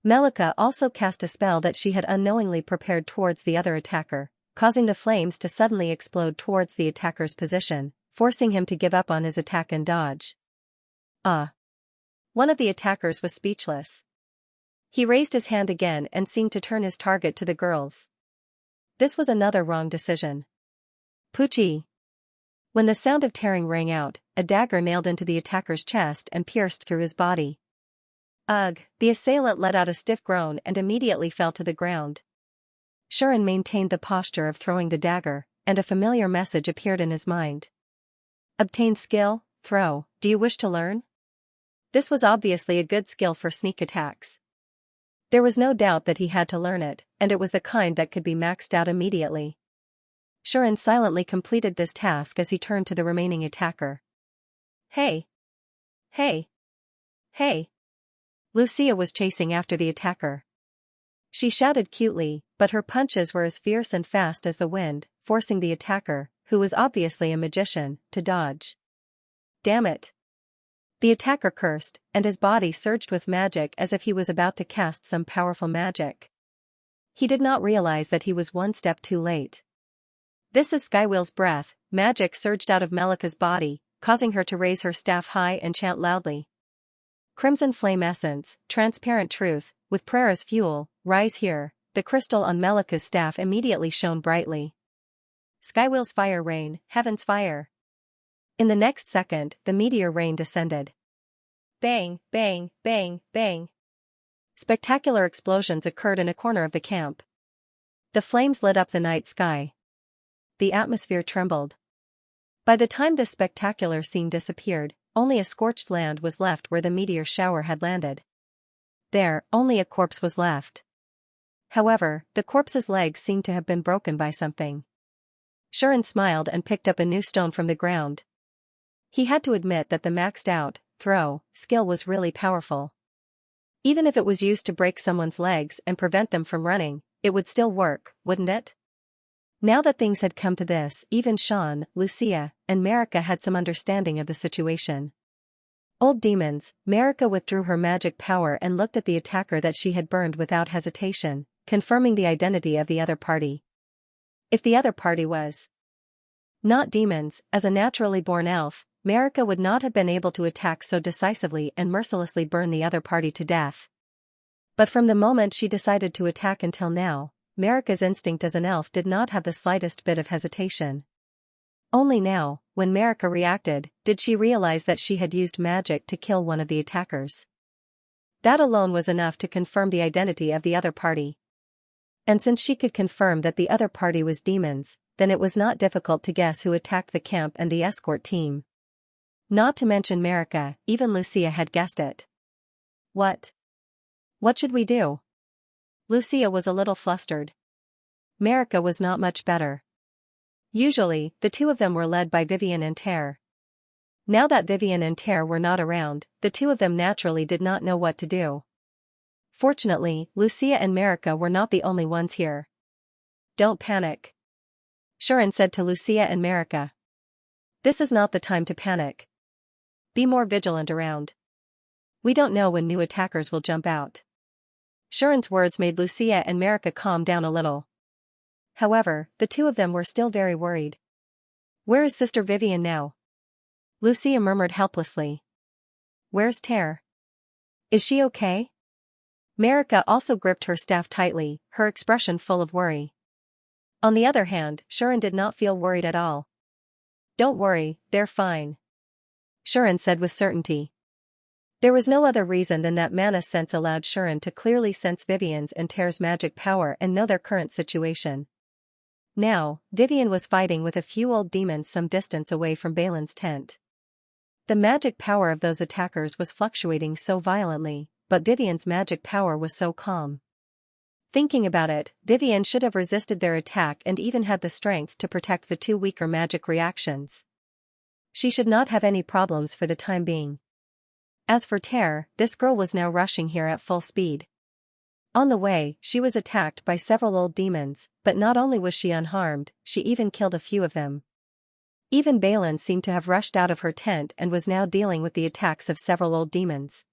Melika also cast a spell that she had unknowingly prepared towards the other attacker, causing the flames to suddenly explode towards the attacker's position, forcing him to give up on his attack and dodge. One of the attackers was speechless. He raised his hand again and seemed to turn his target to the girls. This was another wrong decision. Poochie! When the sound of tearing rang out, a dagger nailed into the attacker's chest and pierced through his body. Ugh! The assailant let out a stiff groan and immediately fell to the ground. Shuren maintained the posture of throwing the dagger, and a familiar message appeared in his mind. Obtain skill, throw, do you wish to learn? This was obviously a good skill for sneak attacks. There was no doubt that he had to learn it, and it was the kind that could be maxed out immediately. Shuren silently completed this task as he turned to the remaining attacker. Hey! Hey! Hey! Lucia was chasing after the attacker. She shouted cutely, but her punches were as fierce and fast as the wind, forcing the attacker, who was obviously a magician, to dodge. Damn it! The attacker cursed, and his body surged with magic as if he was about to cast some powerful magic. He did not realize that he was one step too late. This is Skywheel's breath. Magic surged out of Melika's body, causing her to raise her staff high and chant loudly. Crimson flame essence, transparent truth, with prayer as fuel, rise here. The crystal on Melika's staff immediately shone brightly. Skywheel's fire rain, heaven's fire. In the next second, the meteor rain descended. Bang, bang, bang, bang. Spectacular explosions occurred in a corner of the camp. The flames lit up the night sky. The atmosphere trembled. By the time this spectacular scene disappeared, only a scorched land was left where the meteor shower had landed. There, only a corpse was left. However, the corpse's legs seemed to have been broken by something. Xianxia smiled and picked up a new stone from the ground. He had to admit that the maxed-out throw skill was really powerful. Even if it was used to break someone's legs and prevent them from running, it would still work, wouldn't it? Now that things had come to this, even Xian, Lucia, and Marika had some understanding of the situation. Old demons, Marika withdrew her magic power and looked at the attacker that she had burned without hesitation, confirming the identity of the other party. If the other party was not demons, as a naturally born elf, Marika would not have been able to attack so decisively and mercilessly burn the other party to death. But from the moment she decided to attack until now, Marika's instinct as an elf did not have the slightest bit of hesitation. Only now, when Marika reacted, did she realize that she had used magic to kill one of the attackers. That alone was enough to confirm the identity of the other party. And since she could confirm that the other party was demons, then it was not difficult to guess who attacked the camp and the escort team. Not to mention Marika, even Lucia had guessed it. What should we do? Lucia was a little flustered. Marika was not much better. Usually, the two of them were led by Vivian and Terre. Now that Vivian and Terre were not around, the two of them naturally did not know what to do. Fortunately, Lucia and Marika were not the only ones here. Don't panic, Xianxia said to Lucia and Marika. This is not the time to panic. Be more vigilant around. We don't know when new attackers will jump out. Xianxia's words made Lucia and Marika calm down a little. However, the two of them were still very worried. Where is Sister Vivian now? Lucia murmured helplessly. Where's Terre? Is she okay? Marika also gripped her staff tightly, her expression full of worry. On the other hand, Xianxia did not feel worried at all. Don't worry, they're fine, Xianxia said with certainty. There was no other reason than that mana sense allowed Xianxia to clearly sense Vivian's and Terre's magic power and know their current situation. Now, Vivian was fighting with a few old demons some distance away from Balin's tent. The magic power of those attackers was fluctuating so violently, but Vivian's magic power was so calm. Thinking about it, Vivian should have resisted their attack and even had the strength to protect the two weaker magic reactions. She should not have any problems for the time being. As for Terre, this girl was now rushing here at full speed. On the way, she was attacked by several old demons, but not only was she unharmed, she even killed a few of them. Even Balin seemed to have rushed out of her tent and was now dealing with the attacks of several old demons.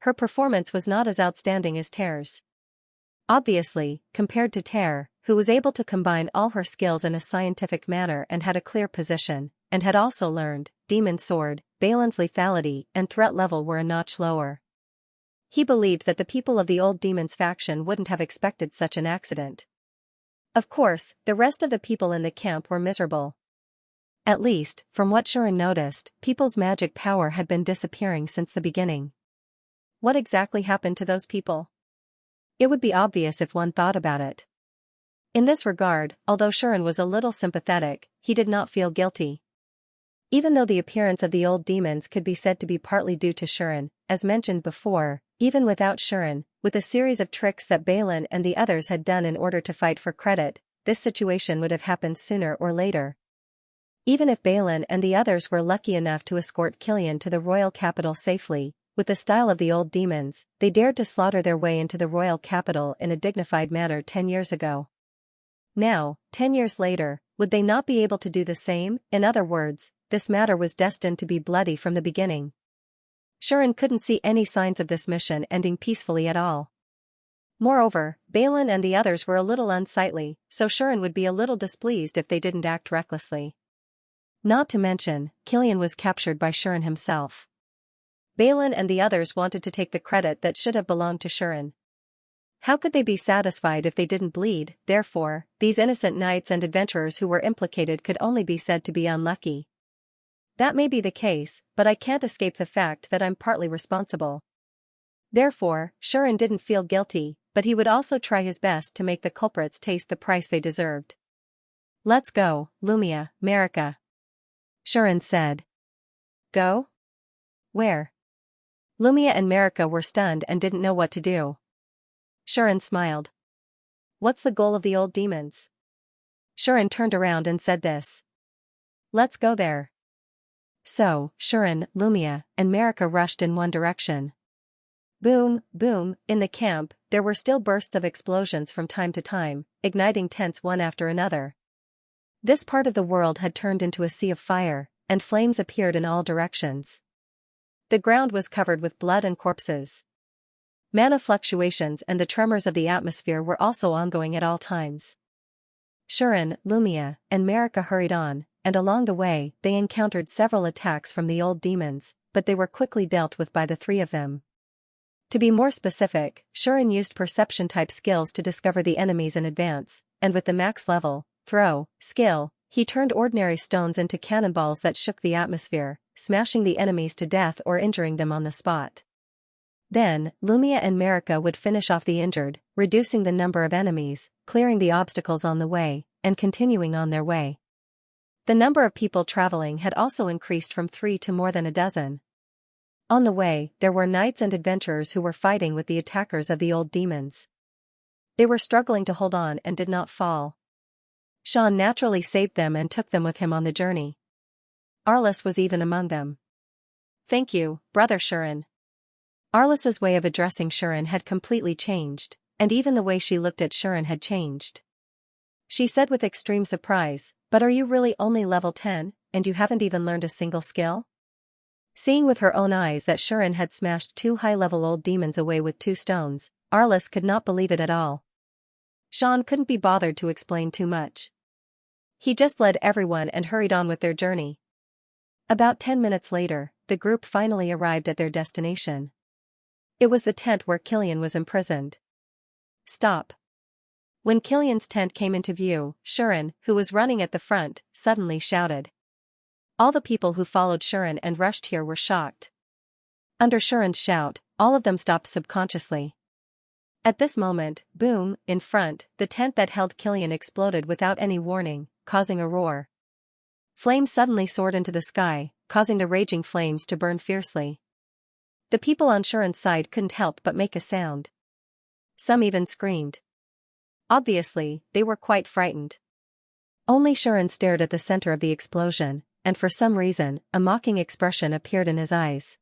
Her performance was not as outstanding as Terre's. Obviously, compared to Terre, who was able to combine all her skills in a scientific manner and had a clear position, and had also learned, Demon Sword, Balin's lethality and threat level were a notch lower. He believed that the people of the old demons faction wouldn't have expected such an accident. Of course, the rest of the people in the camp were miserable. At least, from what Xianxia noticed, people's magic power had been disappearing since the beginning. What exactly happened to those people? It would be obvious if one thought about it. In this regard, although Xianxia was a little sympathetic, he did not feel guilty. Even though the appearance of the old demons could be said to be partly due to Xianxia, as mentioned before, even without Xianxia, with a series of tricks that Balin and the others had done in order to fight for credit, this situation would have happened sooner or later. Even if Balin and the others were lucky enough to escort Killian to the royal capital safely, with the style of the old demons, they dared to slaughter their way into the royal capital in a dignified manner 10 years ago. Now, 10 years later, would they not be able to do the same? In other words, this matter was destined to be bloody from the beginning. Xianxia couldn't see any signs of this mission ending peacefully at all. Moreover, Balin and the others were a little unsightly, so Xianxia would be a little displeased if they didn't act recklessly. Not to mention, Killian was captured by Xianxia himself. Balin and the others wanted to take the credit that should have belonged to Shurin. How could they be satisfied if they didn't bleed? Therefore, these innocent knights and adventurers who were implicated could only be said to be unlucky. That may be the case, but I can't escape the fact that I'm partly responsible. Therefore, Shurin didn't feel guilty, but he would also try his best to make the culprits taste the price they deserved. Let's go, Lumia, Marika, Shurin said. Go? Where? Lumia and Marika were stunned and didn't know what to do. Shurin smiled. What's the goal of the old demons? Shurin turned around and said this. Let's go there. So, Shurin, Lumia, and Marika rushed in one direction. Boom, boom, in the camp, there were still bursts of explosions from time to time, igniting tents one after another. This part of the world had turned into a sea of fire, and flames appeared in all directions. The ground was covered with blood and corpses. Mana fluctuations and the tremors of the atmosphere were also ongoing at all times. Shurin, Lumia, and Marika hurried on, and along the way, they encountered several attacks from the old demons, but they were quickly dealt with by the three of them. To be more specific, Shurin used perception-type skills to discover the enemies in advance, and with the max level, throw, skill, he turned ordinary stones into cannonballs that shook the atmosphere, smashing the enemies to death or injuring them on the spot. Then, Lumia and Marika would finish off the injured, reducing the number of enemies, clearing the obstacles on the way, and continuing on their way. The number of people traveling had also increased from 3 to more than a dozen. On the way, there were knights and adventurers who were fighting with the attackers of the old demons. They were struggling to hold on and did not fall. Xian naturally saved them and took them with him on the journey. Arliss was even among them. Thank you, Brother Shurin. Arliss's way of addressing Shurin had completely changed, and even the way she looked at Shurin had changed. She said with extreme surprise, but are you really only level 10, and you haven't even learned a single skill? Seeing with her own eyes that Shurin had smashed 2 high-level old demons away with 2 stones, Arliss could not believe it at all. Xian couldn't be bothered to explain too much. He just led everyone and hurried on with their journey. About 10 minutes later, the group finally arrived at their destination. It was the tent where Killian was imprisoned. Stop. When Killian's tent came into view, Shurin, who was running at the front, suddenly shouted. All the people who followed Shurin and rushed here were shocked. Under Shurin's shout, all of them stopped subconsciously. At this moment, boom, in front, the tent that held Killian exploded without any warning, causing a roar. Flames suddenly soared into the sky, causing the raging flames to burn fiercely. The people on Shurin's side couldn't help but make a sound. Some even screamed. Obviously, they were quite frightened. Only Shurin stared at the center of the explosion, and for some reason, a mocking expression appeared in his eyes.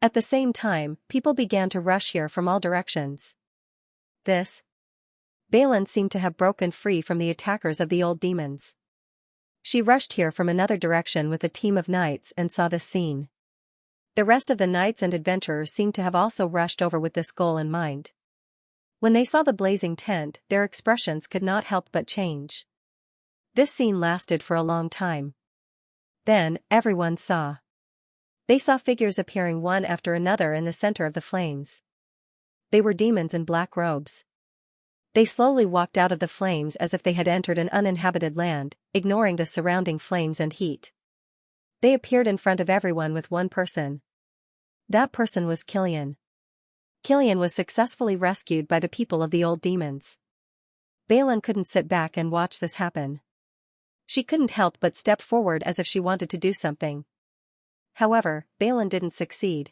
At the same time, people began to rush here from all directions. Balin seemed to have broken free from the attackers of the old demons. She rushed here from another direction with a team of knights and saw this scene. The rest of the knights and adventurers seemed to have also rushed over with this goal in mind. When they saw the blazing tent, their expressions could not help but change. This scene lasted for a long time. Then, everyone saw. They saw figures appearing one after another in the center of the flames. They were demons in black robes. They slowly walked out of the flames as if they had entered an uninhabited land, ignoring the surrounding flames and heat. They appeared in front of everyone with one person. That person was Killian. Killian was successfully rescued by the people of the old demons. Balin couldn't sit back and watch this happen. She couldn't help but step forward as if she wanted to do something. However, Balin didn't succeed.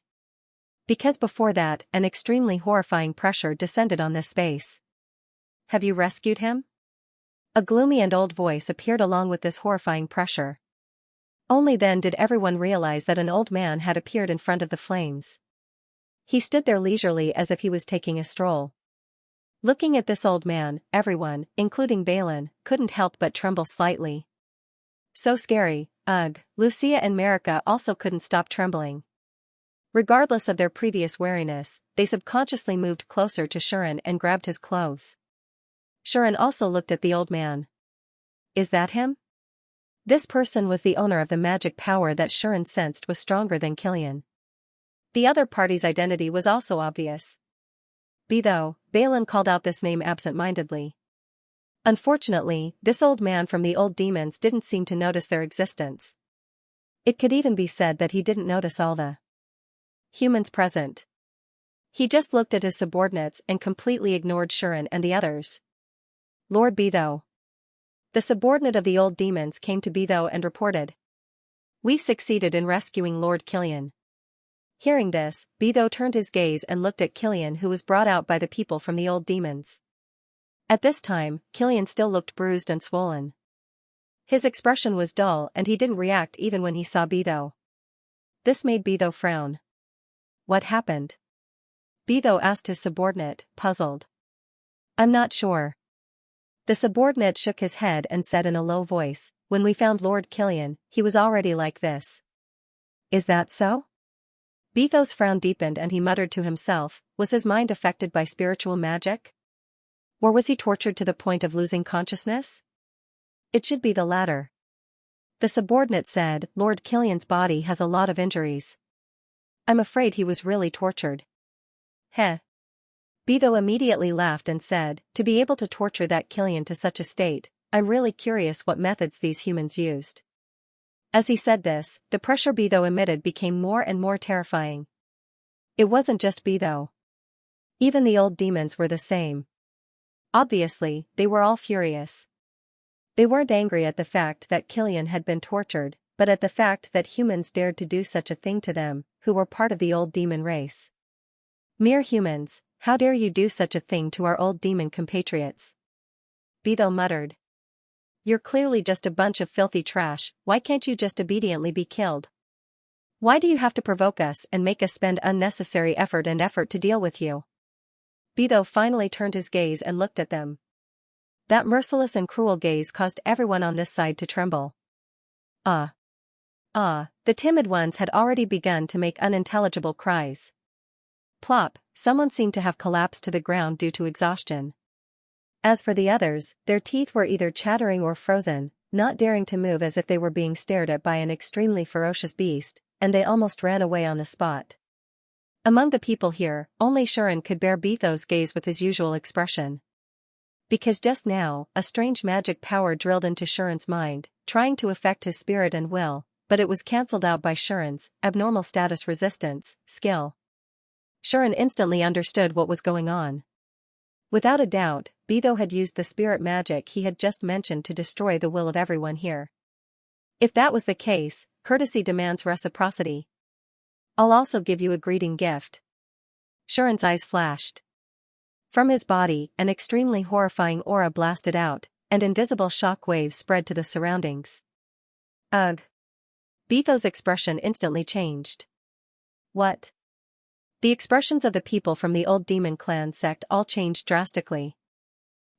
Because before that, an extremely horrifying pressure descended on this space. Have you rescued him? A gloomy and old voice appeared along with this horrifying pressure. Only then did everyone realize that an old man had appeared in front of the flames. He stood there leisurely as if he was taking a stroll. Looking at this old man, everyone, including Balin, couldn't help but tremble slightly. So scary, ugh, Lucia and Marika also couldn't stop trembling. Regardless of their previous wariness, they subconsciously moved closer to Shurin and grabbed his clothes. Shurin also looked at the old man. Is that him? This person was the owner of the magic power that Shurin sensed was stronger than Killian. The other party's identity was also obvious. Bitho, Balin called out this name absent-mindedly. Unfortunately, this old man from the old demons didn't seem to notice their existence. It could even be said that he didn't notice all the humans present. He just looked at his subordinates and completely ignored Shuren and the others. Lord Bitho. The subordinate of the old demons came to Bitho and reported. We've succeeded in rescuing Lord Killian. Hearing this, Bitho turned his gaze and looked at Killian, who was brought out by the people from the old demons. At this time, Killian still looked bruised and swollen. His expression was dull and he didn't react even when he saw Bitho. This made Bitho frown. What happened? Bitho asked his subordinate, puzzled. I'm not sure. The subordinate shook his head and said in a low voice, when we found Lord Killian, he was already like this. Is that so? Bitho's frown deepened and he muttered to himself, was his mind affected by spiritual magic? Or was he tortured to the point of losing consciousness? It should be the latter. The subordinate said, Lord Killian's body has a lot of injuries. I'm afraid he was really tortured. Heh. Bitho immediately laughed and said, to be able to torture that Killian to such a state, I'm really curious what methods these humans used. As he said this, the pressure Bitho emitted became more and more terrifying. It wasn't just Bitho. Even the old demons were the same. Obviously, they were all furious. They weren't angry at the fact that Killian had been tortured, but at the fact that humans dared to do such a thing to them, who were part of the old demon race. Mere humans, how dare you do such a thing to our old demon compatriots? Bitho muttered. You're clearly just a bunch of filthy trash, why can't you just obediently be killed? Why do you have to provoke us and make us spend unnecessary effort to deal with you? Bitho finally turned his gaze and looked at them. That merciless and cruel gaze caused everyone on this side to tremble. The timid ones had already begun to make unintelligible cries. Plop, someone seemed to have collapsed to the ground due to exhaustion. As for the others, their teeth were either chattering or frozen, not daring to move as if they were being stared at by an extremely ferocious beast, and they almost ran away on the spot. Among the people here, only Shuren could bear Bitho's gaze with his usual expression. Because just now, a strange magic power drilled into Shuren's mind, trying to affect his spirit and will, but it was cancelled out by Shuren's abnormal status resistance skill. Shuren instantly understood what was going on. Without a doubt, Bitho had used the spirit magic he had just mentioned to destroy the will of everyone here. If that was the case, courtesy demands reciprocity. I'll also give you a greeting gift. Shuren's eyes flashed. From his body, an extremely horrifying aura blasted out, and invisible shock waves spread to the surroundings. Ugh. Bitho's expression instantly changed. What? The expressions of the people from the old demon clan sect all changed drastically.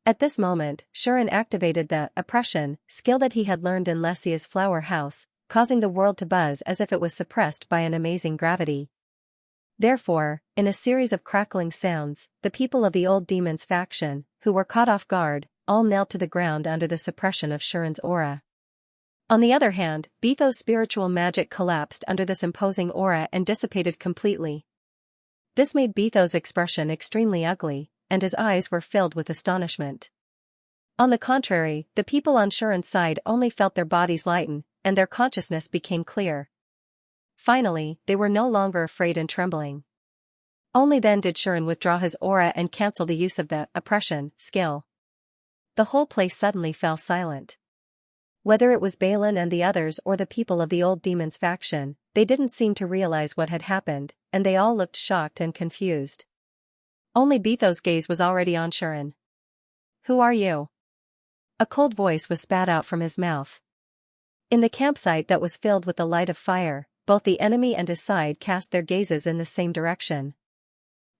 At this moment, Shuren activated the oppression skill that he had learned in Lessia's flower house, causing the world to buzz as if it was suppressed by an amazing gravity. Therefore, in a series of crackling sounds, the people of the old demon's faction, who were caught off guard, all knelt to the ground under the suppression of Shuren's aura. On the other hand, Bitho's spiritual magic collapsed under this imposing aura and dissipated completely. This made Bitho's expression extremely ugly, and his eyes were filled with astonishment. On the contrary, the people on Shuren's side only felt their bodies lighten, and their consciousness became clear. Finally, they were no longer afraid and trembling. Only then did Shuren withdraw his aura and cancel the use of the oppression skill. The whole place suddenly fell silent. Whether it was Balin and the others or the people of the old demon's faction, they didn't seem to realize what had happened, and they all looked shocked and confused. Only Bitho's gaze was already on Shuren. Who are you? A cold voice was spat out from his mouth. In the campsite that was filled with the light of fire, both the enemy and his side cast their gazes in the same direction.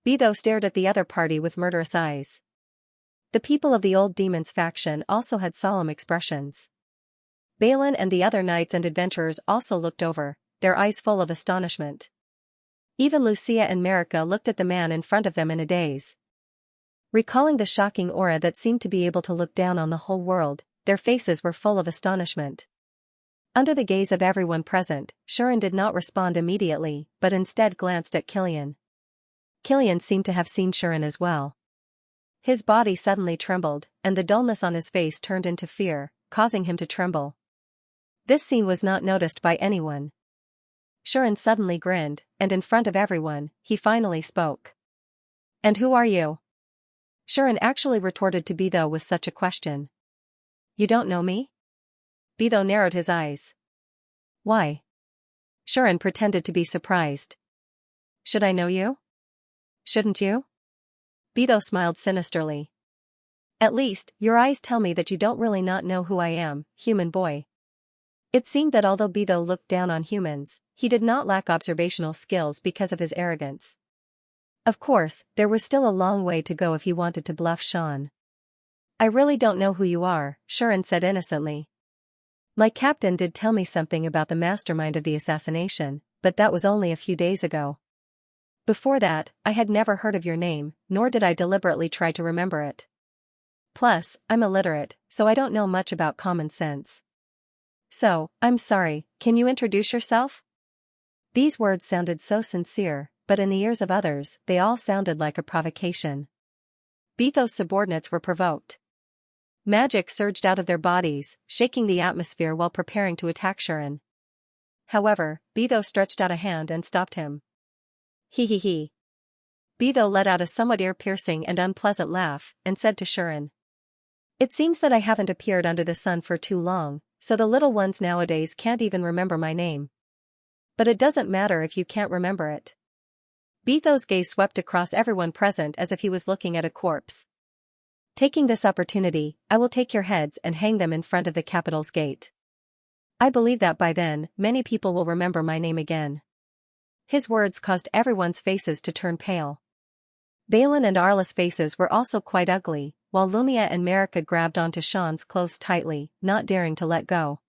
Bitho stared at the other party with murderous eyes. The people of the old demon's faction also had solemn expressions. Balin and the other knights and adventurers also looked over, their eyes full of astonishment. Even Lucia and Marika looked at the man in front of them in a daze. Recalling the shocking aura that seemed to be able to look down on the whole world, their faces were full of astonishment. Under the gaze of everyone present, Shuren did not respond immediately, but instead glanced at Killian. Killian seemed to have seen Shuren as well. His body suddenly trembled, and the dullness on his face turned into fear, causing him to tremble. This scene was not noticed by anyone. Shuren suddenly grinned, and in front of everyone, he finally spoke. "And who are you?" Shuren actually retorted to Beidou with such a question. "You don't know me?" Beidou narrowed his eyes. "Why?" Shuren pretended to be surprised. "Should I know you?" "Shouldn't you?" Beidou smiled sinisterly. "At least, your eyes tell me that you don't really not know who I am, human boy." It seemed that although Beidou looked down on humans, he did not lack observational skills because of his arrogance. Of course, there was still a long way to go if he wanted to bluff Sean. "I really don't know who you are," Shuren said innocently. "My captain did tell me something about the mastermind of the assassination, but that was only a few days ago. Before that, I had never heard of your name, nor did I deliberately try to remember it. Plus, I'm illiterate, so I don't know much about common sense. So, I'm sorry, can you introduce yourself?" These words sounded so sincere, but in the ears of others, they all sounded like a provocation. Beidou's subordinates were provoked. Magic surged out of their bodies, shaking the atmosphere while preparing to attack Shuren. However, Beidou stretched out a hand and stopped him. He. Beidou let out a somewhat ear-piercing and unpleasant laugh, and said to Shuren. "It seems that I haven't appeared under the sun for too long, so the little ones nowadays can't even remember my name. But it doesn't matter if you can't remember it." Beidou's gaze swept across everyone present as if he was looking at a corpse. "Taking this opportunity, I will take your heads and hang them in front of the capital's gate. I believe that by then, many people will remember my name again." His words caused everyone's faces to turn pale. Balin and Arla's faces were also quite ugly, while Lumia and Marika grabbed onto Sean's clothes tightly, not daring to let go.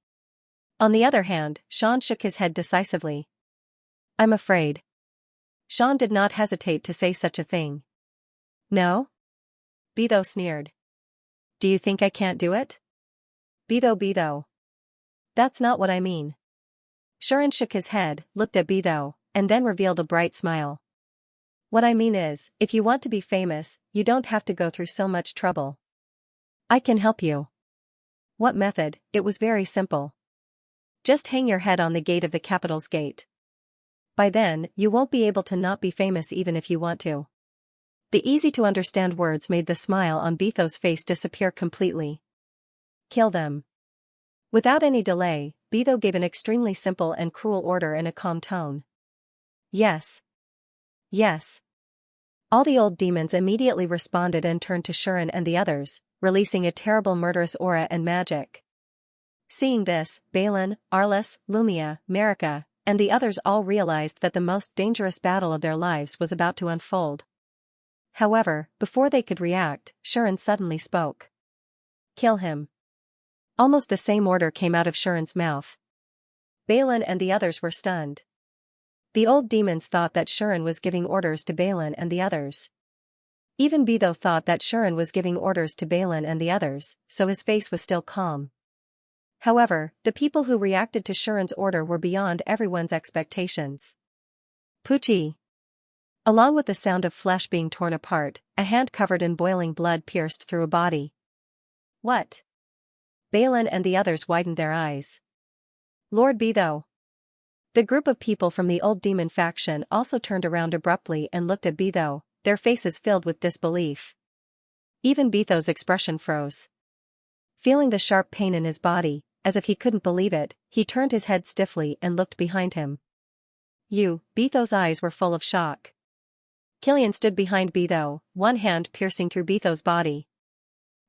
On the other hand, Sean shook his head decisively. "I'm afraid." Sean did not hesitate to say such a thing. "No?" Beidou sneered. "Do you think I can't do it?" Beidou. "That's not what I mean." Shuren shook his head, looked at Beidou, and then revealed a bright smile. "What I mean is, if you want to be famous, you don't have to go through so much trouble. I can help you." "What method?" "It was very simple. Just hang your head on the gate of the capital's gate. By then, you won't be able to not be famous even if you want to." The easy-to-understand words made the smile on Beidou's face disappear completely. "Kill them." Without any delay, Beidou gave an extremely simple and cruel order in a calm tone. Yes. All the old demons immediately responded and turned to Shuren and the others, releasing a terrible murderous aura and magic. Seeing this, Balin, Arlis, Lumia, Marika, and the others all realized that the most dangerous battle of their lives was about to unfold. However, before they could react, Shuren suddenly spoke. "Kill him." Almost the same order came out of Shuren's mouth. Balin and the others were stunned. The old demons thought that Shuren was giving orders to Balin and the others. Even Beidou thought that Shuren was giving orders to Balin and the others, so his face was still calm. However, the people who reacted to Shuren's order were beyond everyone's expectations. Poochie. Along with the sound of flesh being torn apart, a hand covered in boiling blood pierced through a body. What? Balin and the others widened their eyes. Lord Beidou. The group of people from the old demon faction also turned around abruptly and looked at Beidou, their faces filled with disbelief. Even Beidou's expression froze. Feeling the sharp pain in his body, as if he couldn't believe it, he turned his head stiffly and looked behind him. Beidou's eyes were full of shock. Killian stood behind Beidou, one hand piercing through Beidou's body.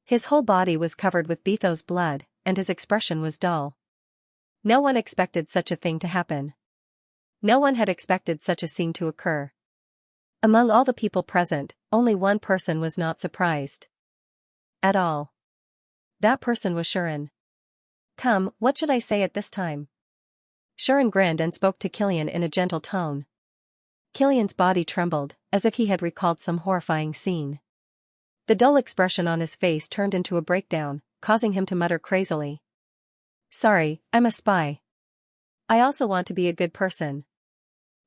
His whole body was covered with Beidou's blood, and his expression was dull. No one expected such a thing to happen. No one had expected such a scene to occur. Among all the people present, only one person was not surprised. At all. That person was Shuren. "Come, what should I say at this time?" Shuren grinned and spoke to Killian in a gentle tone. Killian's body trembled, as if he had recalled some horrifying scene. The dull expression on his face turned into a breakdown, causing him to mutter crazily. "Sorry, I'm a spy, I also want to be a good person.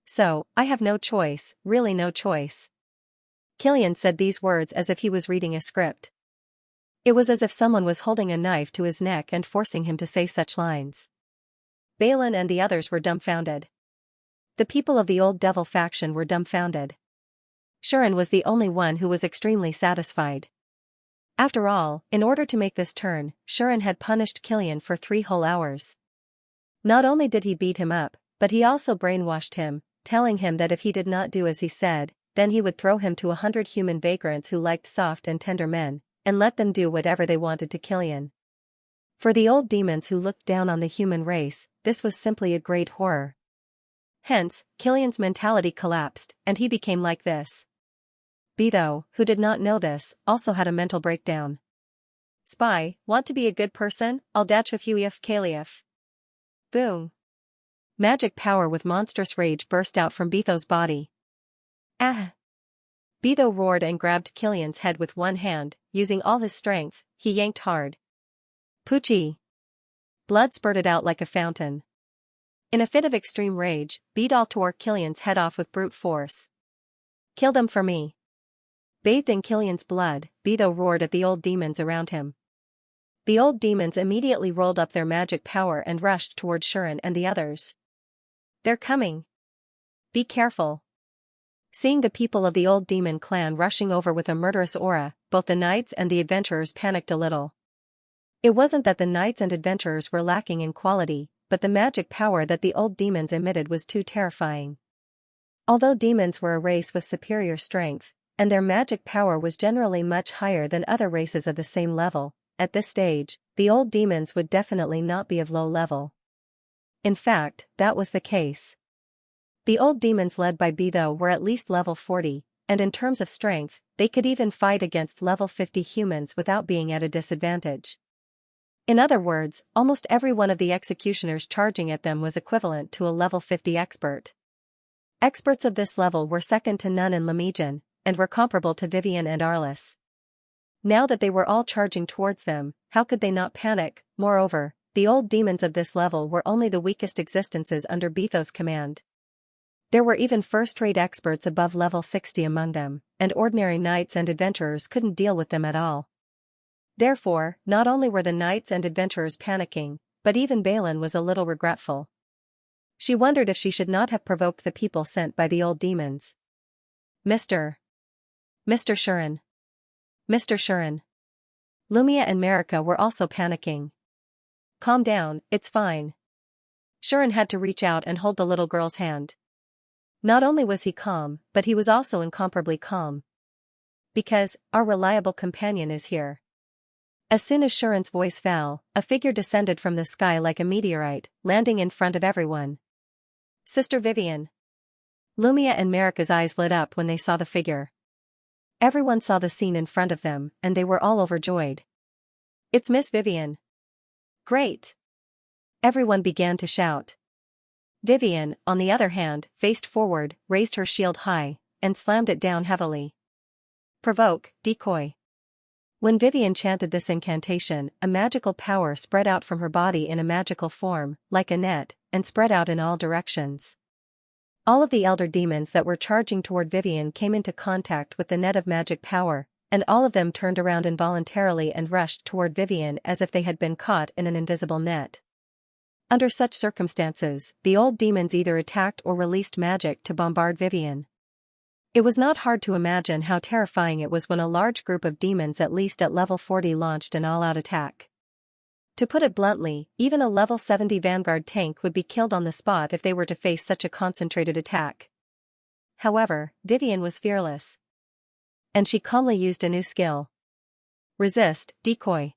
So, I have no choice, really no choice. Killian said these words as if he was reading a script. It was as if someone was holding a knife to his neck and forcing him to say such lines. Balin and the others were dumbfounded. The people of the Old Devil faction were dumbfounded. Shuren was the only one who was extremely satisfied. After all, in order to make this turn, Shuren had punished Killian for 3 whole hours. Not only did he beat him up, but he also brainwashed him, telling him that if he did not do as he said, then he would throw him to 100 human vagrants who liked soft and tender men, and let them do whatever they wanted to Killian. For the old demons who looked down on the human race, this was simply a great horror. Hence, Killian's mentality collapsed, and he became like this. Beto, who did not know this, also had a mental breakdown. Spy, want to be a good person? I'll datch with you if Kalif. Boom. Magic power with monstrous rage burst out from Betho's body. Ah! Betho roared and grabbed Killian's head with one hand, using all his strength, he yanked hard. Poochie! Blood spurted out like a fountain. In a fit of extreme rage, Beto tore Killian's head off with brute force. Kill them for me. Bathed in Killian's blood, Betho roared at the old demons around him. The old demons immediately rolled up their magic power and rushed toward Shuren and the others. They're coming. Be careful. Seeing the people of the old demon clan rushing over with a murderous aura, both the knights and the adventurers panicked a little. It wasn't that the knights and adventurers were lacking in quality, but the magic power that the old demons emitted was too terrifying. Although demons were a race with superior strength, and their magic power was generally much higher than other races of the same level, at this stage, the old demons would definitely not be of low level. In fact, that was the case. The old demons led by Betho were at least level 40, and in terms of strength, they could even fight against level 50 humans without being at a disadvantage. In other words, almost every one of the executioners charging at them was equivalent to a level 50 expert. Experts of this level were second to none in Lemegin, and were comparable to Vivian and Arliss. Now that they were all charging towards them, how could they not panic? Moreover, the old demons of this level were only the weakest existences under Betho's command. There were even first-rate experts above level 60 among them, and ordinary knights and adventurers couldn't deal with them at all. Therefore, not only were the knights and adventurers panicking, but even Balin was a little regretful. She wondered if she should not have provoked the people sent by the old demons. Mr. Shuren. Mr. Shuren. Lumia and Marika were also panicking. Calm down, it's fine. Shuren had to reach out and hold the little girl's hand. Not only was he calm, but he was also incomparably calm. Because, our reliable companion is here. As soon as Shuren's voice fell, a figure descended from the sky like a meteorite, landing in front of everyone. Sister Vivian. Lumia and Marika's eyes lit up when they saw the figure. Everyone saw the scene in front of them, and they were all overjoyed. It's Miss Vivian. Great! Everyone began to shout. Vivian, on the other hand, faced forward, raised her shield high, and slammed it down heavily. Provoke, decoy. When Vivian chanted this incantation, a magical power spread out from her body in a magical form, like a net, and spread out in all directions. All of the elder demons that were charging toward Vivian came into contact with the net of magic power, and all of them turned around involuntarily and rushed toward Vivian as if they had been caught in an invisible net. Under such circumstances, the old demons either attacked or released magic to bombard Vivian. It was not hard to imagine how terrifying it was when a large group of demons at least at level 40 launched an all-out attack. To put it bluntly, even a level 70 Vanguard tank would be killed on the spot if they were to face such a concentrated attack. However, Vivian was fearless. And she calmly used a new skill. Resist, decoy.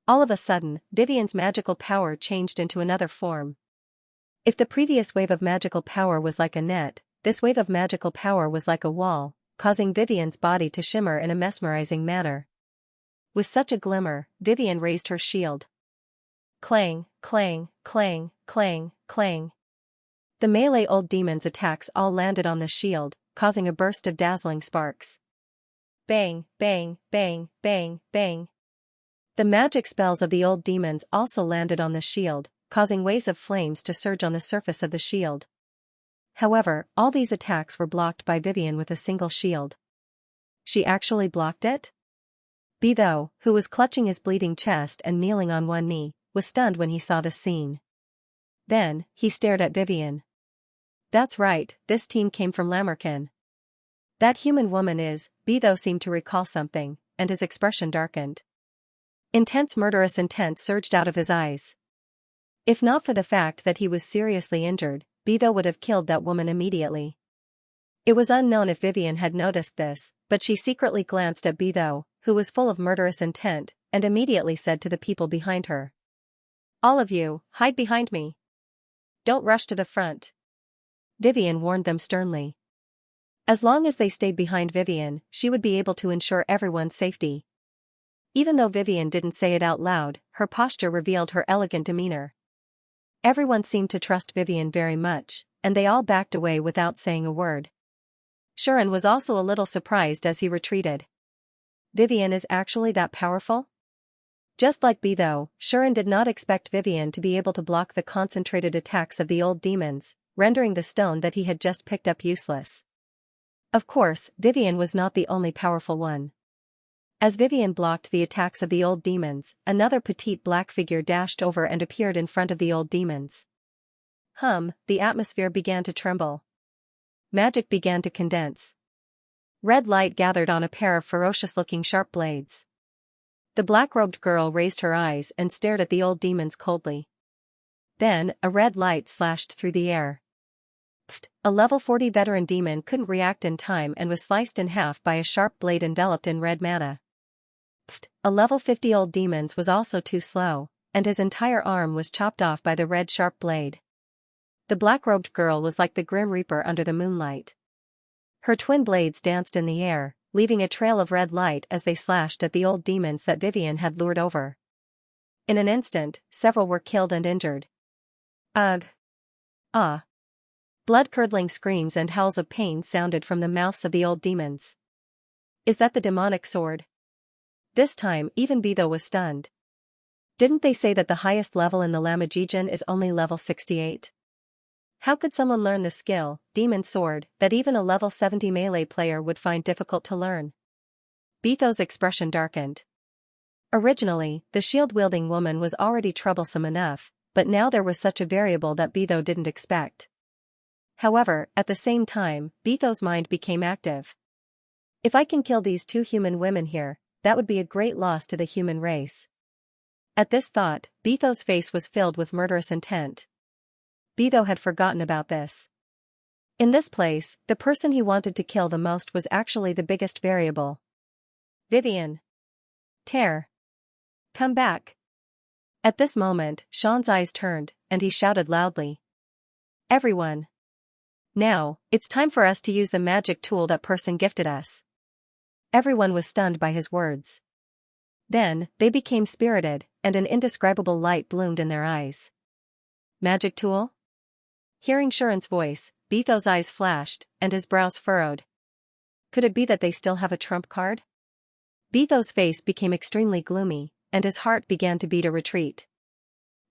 All of a sudden, Vivian's magical power changed into another form. If the previous wave of magical power was like a net, this wave of magical power was like a wall, causing Vivian's body to shimmer in a mesmerizing manner. With such a glimmer, Vivian raised her shield. Clang, clang, clang, clang, clang. The melee old demon's attacks all landed on the shield, causing a burst of dazzling sparks. Bang, bang, bang, bang, bang. The magic spells of the old demons also landed on the shield, causing waves of flames to surge on the surface of the shield. However, all these attacks were blocked by Vivian with a single shield. She actually blocked it? Beidou, who was clutching his bleeding chest and kneeling on one knee, was stunned when he saw the scene. Then, he stared at Vivian. That's right, this team came from Lamerkin. That human woman is, Beidou seemed to recall something, and his expression darkened. Intense murderous intent surged out of his eyes. If not for the fact that he was seriously injured, Beidou would have killed that woman immediately. It was unknown if Vivian had noticed this, but she secretly glanced at Beidou, who was full of murderous intent, and immediately said to the people behind her. All of you, hide behind me. Don't rush to the front. Vivian warned them sternly. As long as they stayed behind Vivian, she would be able to ensure everyone's safety. Even though Vivian didn't say it out loud, her posture revealed her elegant demeanor. Everyone seemed to trust Vivian very much, and they all backed away without saying a word. Shuren was also a little surprised as he retreated. Vivian is actually that powerful? Just like Beidou, Shuren did not expect Vivian to be able to block the concentrated attacks of the old demons, rendering the stone that he had just picked up useless. Of course, Vivian was not the only powerful one. As Vivian blocked the attacks of the old demons, another petite black figure dashed over and appeared in front of the old demons. The atmosphere began to tremble. Magic began to condense. Red light gathered on a pair of ferocious-looking sharp blades. The black-robed girl raised her eyes and stared at the old demons coldly. Then, a red light slashed through the air. A level 40 veteran demon couldn't react in time and was sliced in half by a sharp blade enveloped in red mana. A level 50 old demons was also too slow, and his entire arm was chopped off by the red sharp blade. The black-robed girl was like the Grim Reaper under the moonlight. Her twin blades danced in the air, leaving a trail of red light as they slashed at the old demons that Vivian had lured over. In an instant, several were killed and injured. Ugh! Ah! Blood-curdling screams and howls of pain sounded from the mouths of the old demons. Is that the demonic sword? This time, even Beidou was stunned. Didn't they say that the highest level in the Lamajijin is only level 68? How could someone learn the skill, Demon Sword, that even a level 70 melee player would find difficult to learn? Beidou's expression darkened. Originally, the shield-wielding woman was already troublesome enough, but now there was such a variable that Beidou didn't expect. However, at the same time, Beidou's mind became active. If I can kill these two human women here, that would be a great loss to the human race. At this thought, Beidou's face was filled with murderous intent. Beidou had forgotten about this. In this place, the person he wanted to kill the most was actually the biggest variable. Vivian. Tear. Come back. At this moment, Sean's eyes turned, and he shouted loudly. Everyone. Now, it's time for us to use the magic tool that person gifted us. Everyone was stunned by his words. Then, they became spirited, and an indescribable light bloomed in their eyes. Magic tool? Hearing Shuren's voice, Beidou's eyes flashed, and his brows furrowed. Could it be that they still have a trump card? Beidou's face became extremely gloomy, and his heart began to beat a retreat.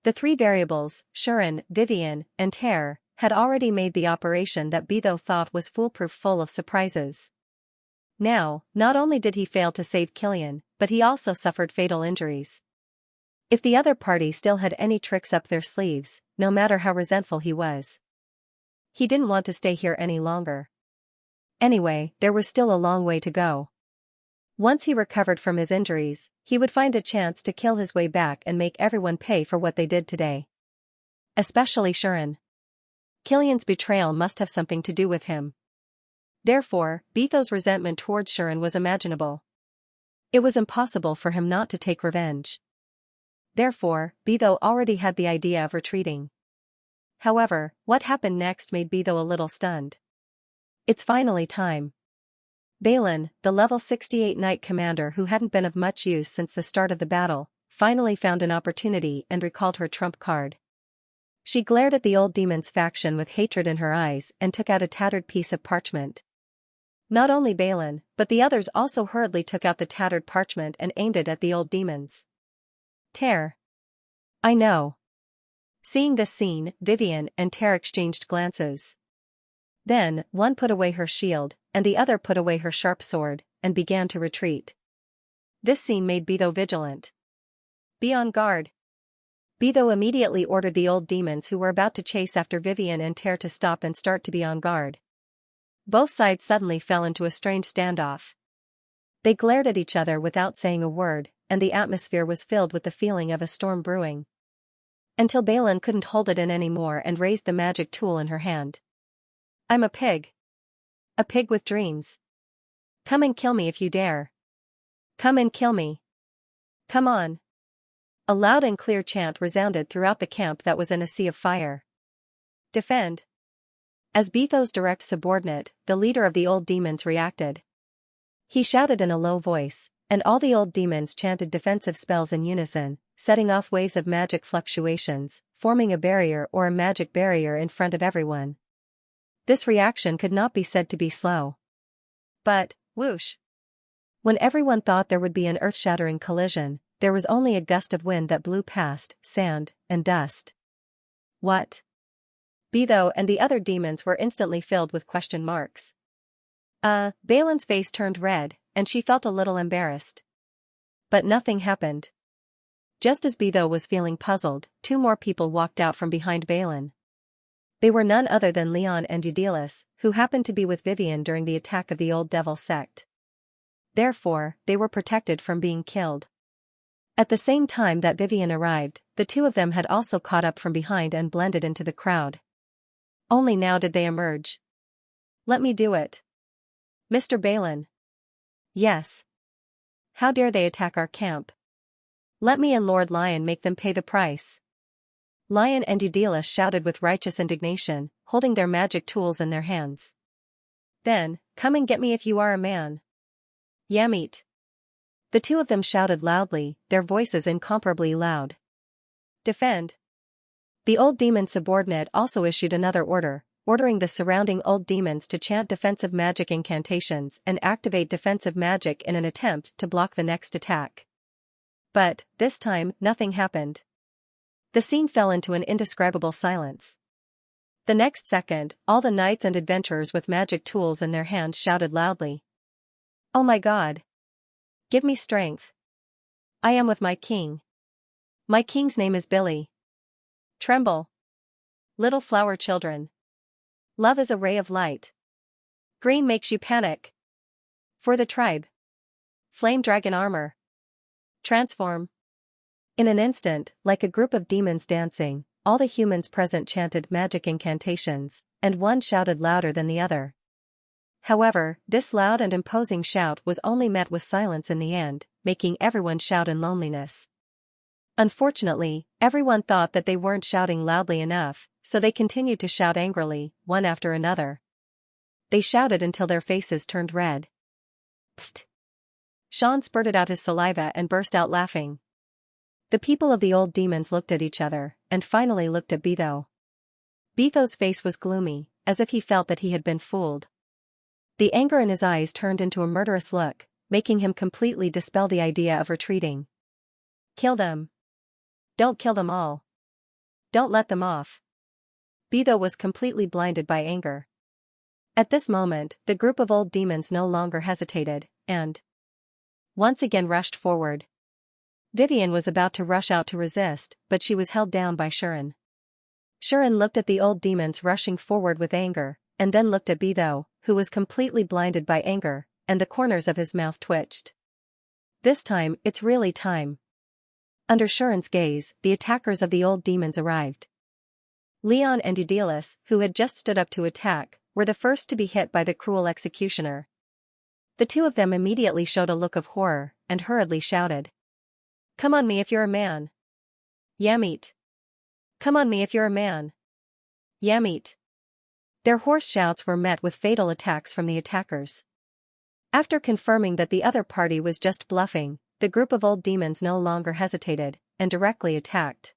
The three variables, Shuren, Vivian, and Terror, had already made the operation that Beidou thought was foolproof full of surprises. Now, not only did he fail to save Killian, but he also suffered fatal injuries. If the other party still had any tricks up their sleeves, no matter how resentful he was, he didn't want to stay here any longer. Anyway, there was still a long way to go. Once he recovered from his injuries, he would find a chance to kill his way back and make everyone pay for what they did today. Especially Shuren. Killian's betrayal must have something to do with him. Therefore, Beidou's resentment towards Shuren was imaginable. It was impossible for him not to take revenge. Therefore, Beidou already had the idea of retreating. However, what happened next made Beidou a little stunned. It's finally time. Balin, the level 68 knight commander who hadn't been of much use since the start of the battle, finally found an opportunity and recalled her trump card. She glared at the old demon's faction with hatred in her eyes and took out a tattered piece of parchment. Not only Balin, but the others also hurriedly took out the tattered parchment and aimed it at the old demons. Tear. I know. Seeing this scene, Vivian and Ter exchanged glances. Then, one put away her shield, and the other put away her sharp sword, and began to retreat. This scene made Beidou vigilant. "Be on guard." Beidou immediately ordered the old demons who were about to chase after Vivian and Ter to stop and start to be on guard. Both sides suddenly fell into a strange standoff. They glared at each other without saying a word, and the atmosphere was filled with the feeling of a storm brewing. Until Balin couldn't hold it in anymore and raised the magic tool in her hand. "I'm a pig. A pig with dreams. Come and kill me if you dare. Come and kill me. Come on." A loud and clear chant resounded throughout the camp that was in a sea of fire. "Defend." As Beidou's direct subordinate, the leader of the old demons reacted. He shouted in a low voice, and all the old demons chanted defensive spells in unison, setting off waves of magic fluctuations, forming a barrier or a magic barrier in front of everyone. This reaction could not be said to be slow. But, whoosh! When everyone thought there would be an earth-shattering collision, there was only a gust of wind that blew past sand and dust. What? Beidou and the other demons were instantly filled with question marks. Balin's face turned red, and she felt a little embarrassed. But nothing happened. Just as Beidou was feeling puzzled, two more people walked out from behind Balin. They were none other than Leon and Eudelis, who happened to be with Vivian during the attack of the Old Devil sect. Therefore, they were protected from being killed. At the same time that Vivian arrived, the two of them had also caught up from behind and blended into the crowd. Only now did they emerge. "Let me do it. Mr. Balin." "Yes. How dare they attack our camp? Let me and Lord Lion make them pay the price." Lion and Eudelis shouted with righteous indignation, holding their magic tools in their hands. "Then, come and get me if you are a man." "Yamit." The two of them shouted loudly, their voices incomparably loud. "Defend." The old demon subordinate also issued another order, ordering the surrounding old demons to chant defensive magic incantations and activate defensive magic in an attempt to block the next attack. But, this time, nothing happened. The scene fell into an indescribable silence. The next second, all the knights and adventurers with magic tools in their hands shouted loudly. "Oh my God! Give me strength. I am with my king. My king's name is Billy. Tremble. Little flower children. Love is a ray of light. Green makes you panic. For the tribe. Flame dragon armor. Transform." In an instant, like a group of demons dancing, all the humans present chanted magic incantations, and one shouted louder than the other. However, this loud and imposing shout was only met with silence in the end, making everyone shout in loneliness. Unfortunately, everyone thought that they weren't shouting loudly enough, so they continued to shout angrily, one after another. They shouted until their faces turned red. Pfft! Sean spurted out his saliva and burst out laughing. The people of the old demons looked at each other, and finally looked at Beidou. Beidou's face was gloomy, as if he felt that he had been fooled. The anger in his eyes turned into a murderous look, making him completely dispel the idea of retreating. "Kill them. Don't kill them all. Don't let them off." Beidou was completely blinded by anger. At this moment, the group of old demons no longer hesitated, and once again rushed forward. Vivian was about to rush out to resist, but she was held down by Shuren. Shuren looked at the old demons rushing forward with anger, and then looked at Beidou, who was completely blinded by anger, and the corners of his mouth twitched. This time, it's really time. Under Shuren's gaze, the attackers of the old demons arrived. Leon and Eudelis, who had just stood up to attack, were the first to be hit by the cruel executioner. The two of them immediately showed a look of horror, and hurriedly shouted. "Come on me if you're a man. Yamit. Come on me if you're a man. Yamit." Their hoarse shouts were met with fatal attacks from the attackers. After confirming that the other party was just bluffing, the group of old demons no longer hesitated, and directly attacked.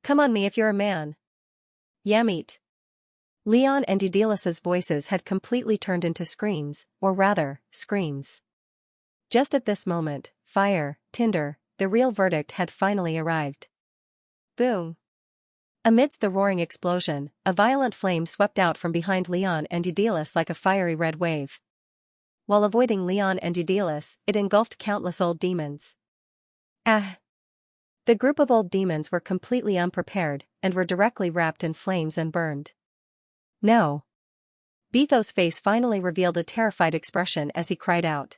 "Come on me if you're a man. Yamit." Leon and Eudelis's voices had completely turned into screams, or rather, screams. Just at this moment, fire, tinder, the real verdict had finally arrived. Boom! Amidst the roaring explosion, a violent flame swept out from behind Leon and Eudelis like a fiery red wave. While avoiding Leon and Eudelis, it engulfed countless old demons. Ah! The group of old demons were completely unprepared, and were directly wrapped in flames and burned. No! Betho's face finally revealed a terrified expression as he cried out.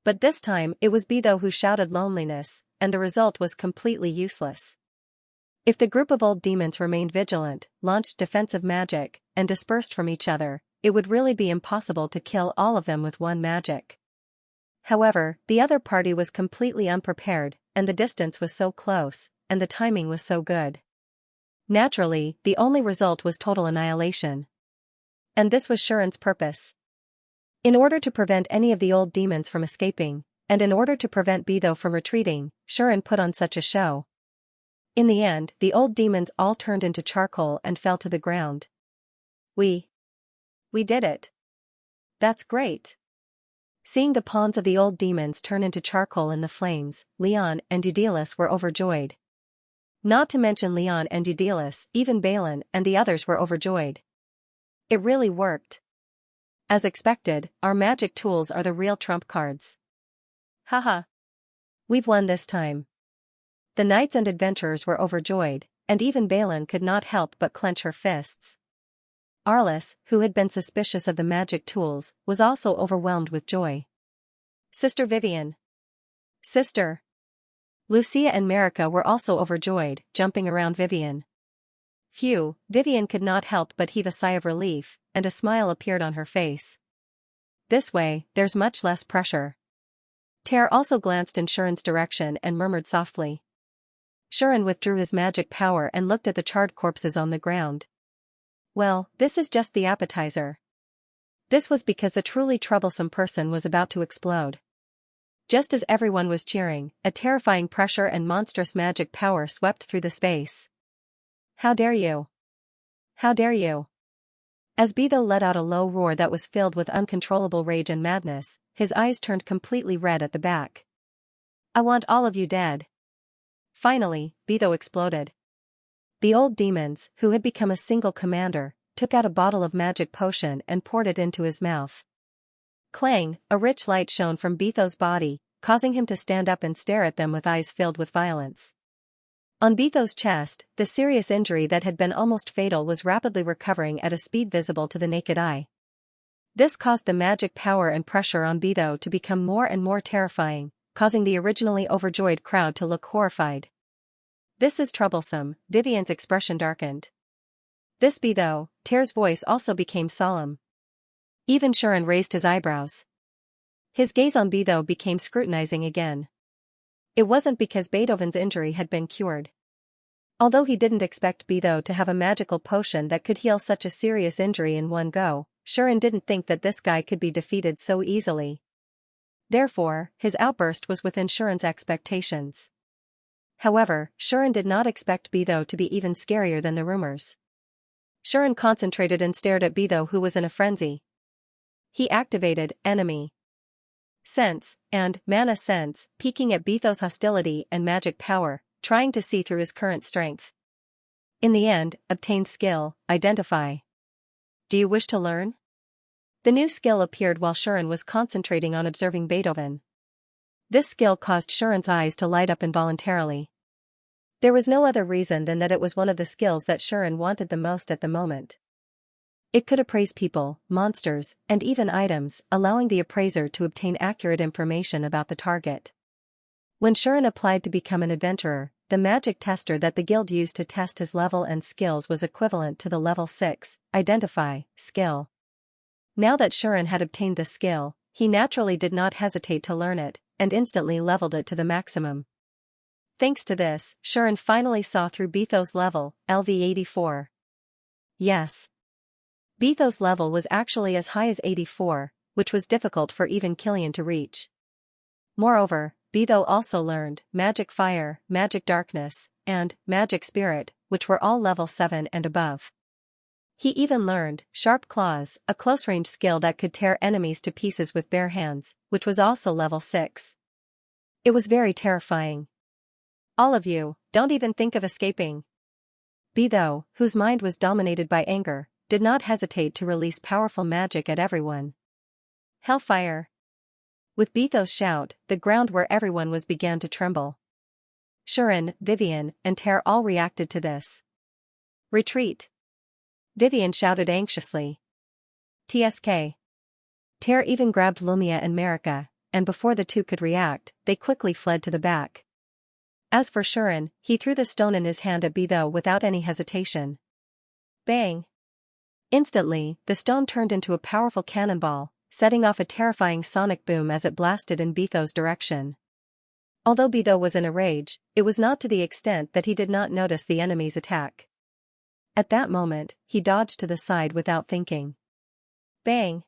But this time it was Betho who shouted loneliness, and the result was completely useless. If the group of old demons remained vigilant, launched defensive magic, and dispersed from each other, it would really be impossible to kill all of them with one magic. However, the other party was completely unprepared, and the distance was so close, and the timing was so good. Naturally, the only result was total annihilation. And this was Shuren's purpose. In order to prevent any of the old demons from escaping, and in order to prevent Betho from retreating, Shuren put on such a show. In the end, the old demons all turned into charcoal and fell to the ground. We did it. That's great. Seeing the pawns of the old demons turn into charcoal in the flames, Leon and Eudelis were overjoyed. Not to mention Leon and Eudelis, even Balin and the others were overjoyed. It really worked. As expected, our magic tools are the real trump cards. Haha. We've won this time. The knights and adventurers were overjoyed, and even Balin could not help but clench her fists. Arliss, who had been suspicious of the magic tools, was also overwhelmed with joy. Sister Vivian. Sister. Lucia and Marika were also overjoyed, jumping around Vivian. Phew, Vivian could not help but heave a sigh of relief, and a smile appeared on her face. This way, there's much less pressure. Ter also glanced in Shuren's direction and murmured softly. Shuren withdrew his magic power and looked at the charred corpses on the ground. Well, this is just the appetizer. This was because the truly troublesome person was about to explode. Just as everyone was cheering, a terrifying pressure and monstrous magic power swept through the space. How dare you? How dare you? As Betho let out a low roar that was filled with uncontrollable rage and madness, his eyes turned completely red at the back. I want all of you dead. Finally, Betho exploded. The old demons, who had become a single commander, took out a bottle of magic potion and poured it into his mouth. Clang, a rich light shone from Betho's body, causing him to stand up and stare at them with eyes filled with violence. On Betho's chest, the serious injury that had been almost fatal was rapidly recovering at a speed visible to the naked eye. This caused the magic power and pressure on Betho to become more and more terrifying, causing the originally overjoyed crowd to look horrified. This is troublesome, Vivian's expression darkened. This Betho, Ter's voice also became solemn. Even Shuren raised his eyebrows. His gaze on Betho became scrutinizing again. It wasn't because Beethoven's injury had been cured. Although he didn't expect Betho to have a magical potion that could heal such a serious injury in one go, Shuren didn't think that this guy could be defeated so easily. Therefore, his outburst was within Shuren's expectations. However, Shuren did not expect Betho to be even scarier than the rumors. Shuren concentrated and stared at Betho, who was in a frenzy. He activated Enemy Sense and Mana Sense, peeking at Betho's hostility and magic power, trying to see through his current strength. In the end, obtained skill, Identify. Do you wish to learn? The new skill appeared while Shuren was concentrating on observing Beethoven. This skill caused Shuren's eyes to light up involuntarily. There was no other reason than that it was one of the skills that Shuren wanted the most at the moment. It could appraise people, monsters, and even items, allowing the appraiser to obtain accurate information about the target. When Shuren applied to become an adventurer, the magic tester that the guild used to test his level and skills was equivalent to the level 6, Identify, skill. Now that Shuren had obtained the skill, he naturally did not hesitate to learn it, and instantly leveled it to the maximum. Thanks to this, Shuren finally saw through Betho's level, LV84. Yes. Betho's level was actually as high as 84, which was difficult for even Killian to reach. Moreover, Betho also learned Magic Fire, Magic Darkness, and Magic Spirit, which were all level 7 and above. He even learned Sharp Claws, a close-range skill that could tear enemies to pieces with bare hands, which was also level 6. It was very terrifying. All of you, don't even think of escaping. Beidou, whose mind was dominated by anger, did not hesitate to release powerful magic at everyone. Hellfire! With Beidou's shout, the ground where everyone was began to tremble. Shuren, Vivian, and Ter all reacted to this. Retreat! Vivian shouted anxiously. TSK. Ter even grabbed Lumia and Marika, and before the two could react, they quickly fled to the back. As for Shuren, he threw the stone in his hand at Beidou without any hesitation. Bang! Instantly, the stone turned into a powerful cannonball, setting off a terrifying sonic boom as it blasted in Beidou's direction. Although Beidou was in a rage, it was not to the extent that he did not notice the enemy's attack. At that moment, he dodged to the side without thinking. Bang!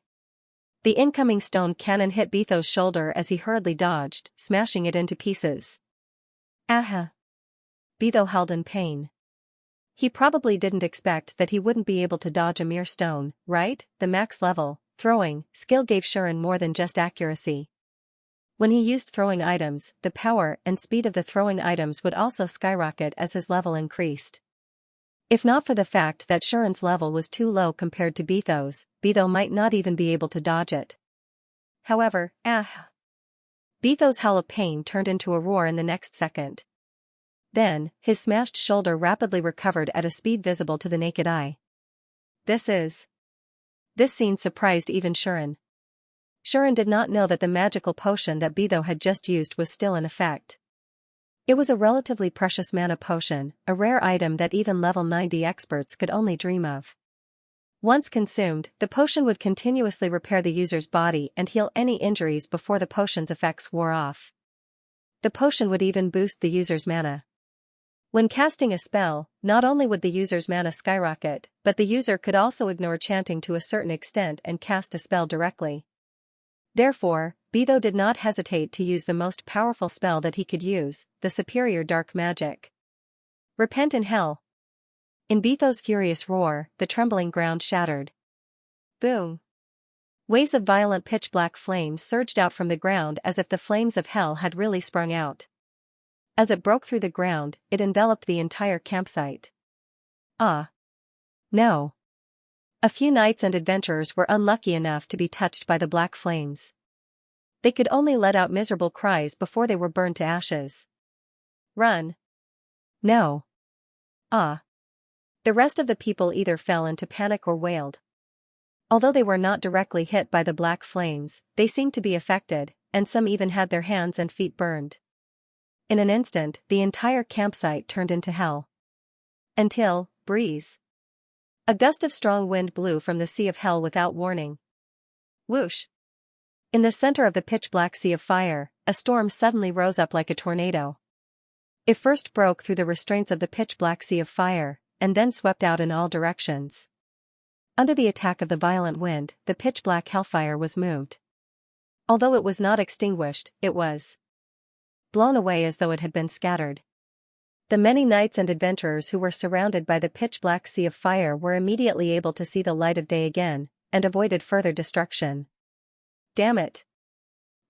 The incoming stone cannon hit Beidou's shoulder as he hurriedly dodged, smashing it into pieces. Aha! Beidou howled in pain. He probably didn't expect that he wouldn't be able to dodge a mere stone, right? The max level, throwing, skill gave Shuren more than just accuracy. When he used throwing items, the power and speed of the throwing items would also skyrocket as his level increased. If not for the fact that Shuren's level was too low compared to Beidou's, Beidou might not even be able to dodge it. However, Beidou's howl of pain turned into a roar in the next second. Then, his smashed shoulder rapidly recovered at a speed visible to the naked eye. This scene surprised even Shuren. Shuren did not know that the magical potion that Beidou had just used was still in effect. It was a relatively precious mana potion, a rare item that even level 90 experts could only dream of. Once consumed, the potion would continuously repair the user's body and heal any injuries before the potion's effects wore off. The potion would even boost the user's mana. When casting a spell, not only would the user's mana skyrocket, but the user could also ignore chanting to a certain extent and cast a spell directly. Therefore, Beidou did not hesitate to use the most powerful spell that he could use, the superior dark magic. Repent in hell! In Beidou's furious roar, the trembling ground shattered. Boom! Waves of violent pitch-black flames surged out from the ground as if the flames of hell had really sprung out. As it broke through the ground, it enveloped the entire campsite. No! A few knights and adventurers were unlucky enough to be touched by the black flames. They could only let out miserable cries before they were burned to ashes. Run! No! The rest of the people either fell into panic or wailed. Although they were not directly hit by the black flames, they seemed to be affected, and some even had their hands and feet burned. In an instant, the entire campsite turned into hell. Until, breeze. A gust of strong wind blew from the sea of hell without warning. Whoosh! In the center of the pitch-black sea of fire, a storm suddenly rose up like a tornado. It first broke through the restraints of the pitch-black sea of fire, and then swept out in all directions. Under the attack of the violent wind, the pitch-black hellfire was moved. Although it was not extinguished, it was blown away as though it had been scattered. The many knights and adventurers who were surrounded by the pitch-black sea of fire were immediately able to see the light of day again, and avoided further destruction. Damn it!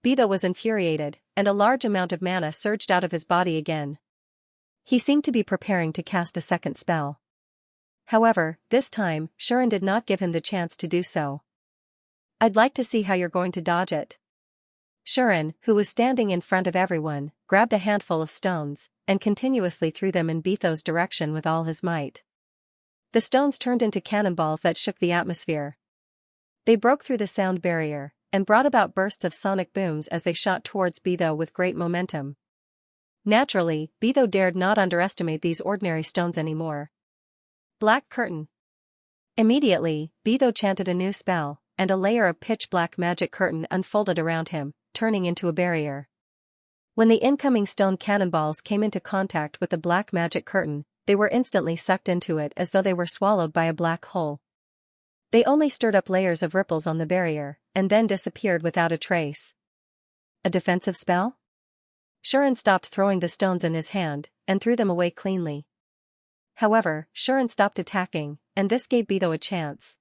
Beidou was infuriated, and a large amount of mana surged out of his body again. He seemed to be preparing to cast a second spell. However, this time, Shuren did not give him the chance to do so. I'd like to see how you're going to dodge it. Shuren, who was standing in front of everyone, grabbed a handful of stones, and continuously threw them in Beidou's direction with all his might. The stones turned into cannonballs that shook the atmosphere. They broke through the sound barrier, and brought about bursts of sonic booms as they shot towards Beidou with great momentum. Naturally, Beidou dared not underestimate these ordinary stones anymore. Black curtain. Immediately, Beidou chanted a new spell, and a layer of pitch-black magic curtain unfolded around him, turning into a barrier. When the incoming stone cannonballs came into contact with the black magic curtain, they were instantly sucked into it as though they were swallowed by a black hole. They only stirred up layers of ripples on the barrier, and then disappeared without a trace. A defensive spell? Shuren stopped throwing the stones in his hand, and threw them away cleanly. However, Shuren stopped attacking, and this gave Beidou a chance.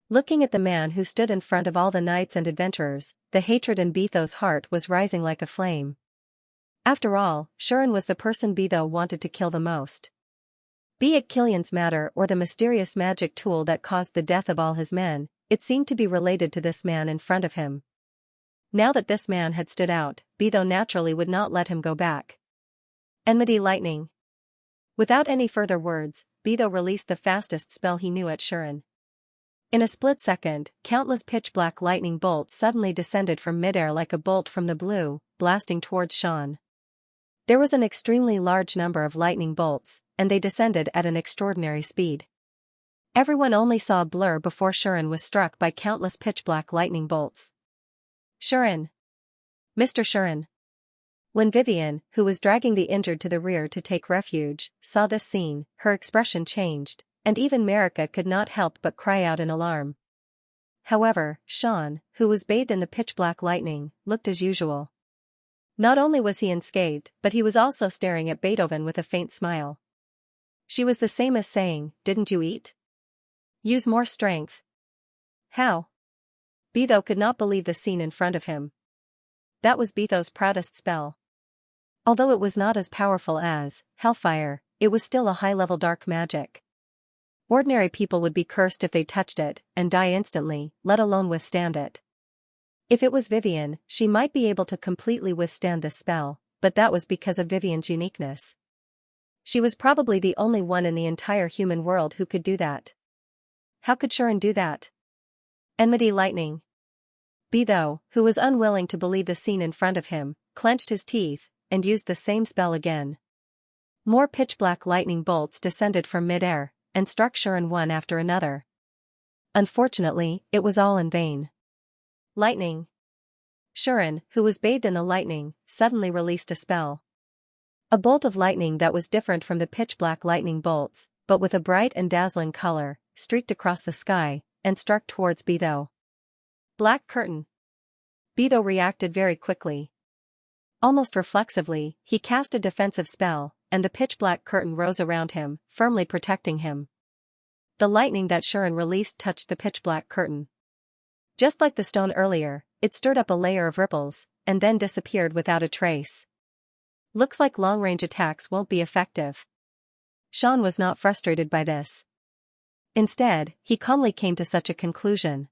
Looking at the man who stood in front of all the knights and adventurers, the hatred in Beidou's heart was rising like a flame. After all, Shuren was the person Beidou wanted to kill the most. Be it Killian's matter or the mysterious magic tool that caused the death of all his men, it seemed to be related to this man in front of him. Now that this man had stood out, Beidou naturally would not let him go back. Enmity lightning. Without any further words, Beidou released the fastest spell he knew at Shuren. In a split second, countless pitch-black lightning bolts suddenly descended from midair like a bolt from the blue, blasting towards Xian. There was an extremely large number of lightning bolts, and they descended at an extraordinary speed. Everyone only saw a blur before Shuren was struck by countless pitch-black lightning bolts. Shuren! Mr. Shuren! When Vivian, who was dragging the injured to the rear to take refuge, saw this scene, her expression changed, and even Marika could not help but cry out in alarm. However, Xian, who was bathed in the pitch-black lightning, looked as usual. Not only was he unscathed, but he was also staring at Beethoven with a faint smile. She was the same as saying, "Didn't you eat? Use more strength." How? Beidou could not believe the scene in front of him. That was Beidou's proudest spell. Although it was not as powerful as Hellfire, it was still a high-level dark magic. Ordinary people would be cursed if they touched it, and die instantly, let alone withstand it. If it was Vivian, she might be able to completely withstand this spell, but that was because of Vivian's uniqueness. She was probably the only one in the entire human world who could do that. How could Shuren do that? Enmity lightning. Beidou, who was unwilling to believe the scene in front of him, clenched his teeth, and used the same spell again. More pitch-black lightning bolts descended from mid-air, and struck Shuren one after another. Unfortunately, it was all in vain. Lightning. Shuren, who was bathed in the lightning, suddenly released a spell. A bolt of lightning that was different from the pitch-black lightning bolts, but with a bright and dazzling color, streaked across the sky, and struck towards Beidou. Black curtain. Beidou reacted very quickly. Almost reflexively, he cast a defensive spell, and the pitch-black curtain rose around him, firmly protecting him. The lightning that Shuren released touched the pitch-black curtain. Just like the stone earlier, it stirred up a layer of ripples, and then disappeared without a trace. Looks like long-range attacks won't be effective. Xian was not frustrated by this. Instead, he calmly came to such a conclusion.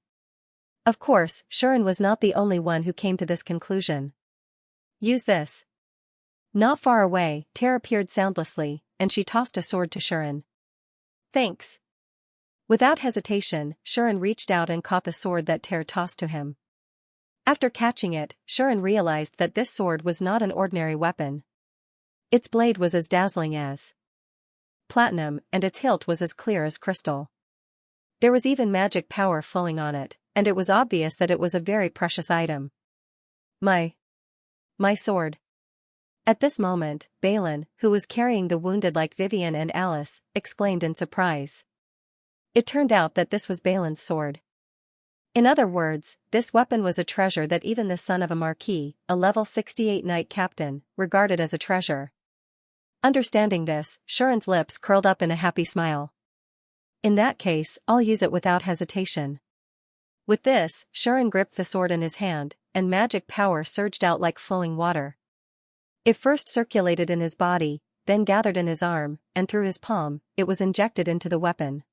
Of course, Shuren was not the only one who came to this conclusion. Use this. Not far away, Ter appeared soundlessly, and she tossed a sword to Shuren. Thanks. Without hesitation, Shuren reached out and caught the sword that Ter tossed to him. After catching it, Shuren realized that this sword was not an ordinary weapon. Its blade was as dazzling as platinum, and its hilt was as clear as crystal. There was even magic power flowing on it, and it was obvious that it was a very precious item. My sword. At this moment, Balin, who was carrying the wounded like Vivian and Alice, exclaimed in surprise. It turned out that this was Balin's sword. In other words, this weapon was a treasure that even the son of a marquis, a level 68 knight captain, regarded as a treasure. Understanding this, Shuren's lips curled up in a happy smile. In that case, I'll use it without hesitation. With this, Shuren gripped the sword in his hand, and magic power surged out like flowing water. It first circulated in his body, then gathered in his arm, and through his palm, it was injected into the weapon.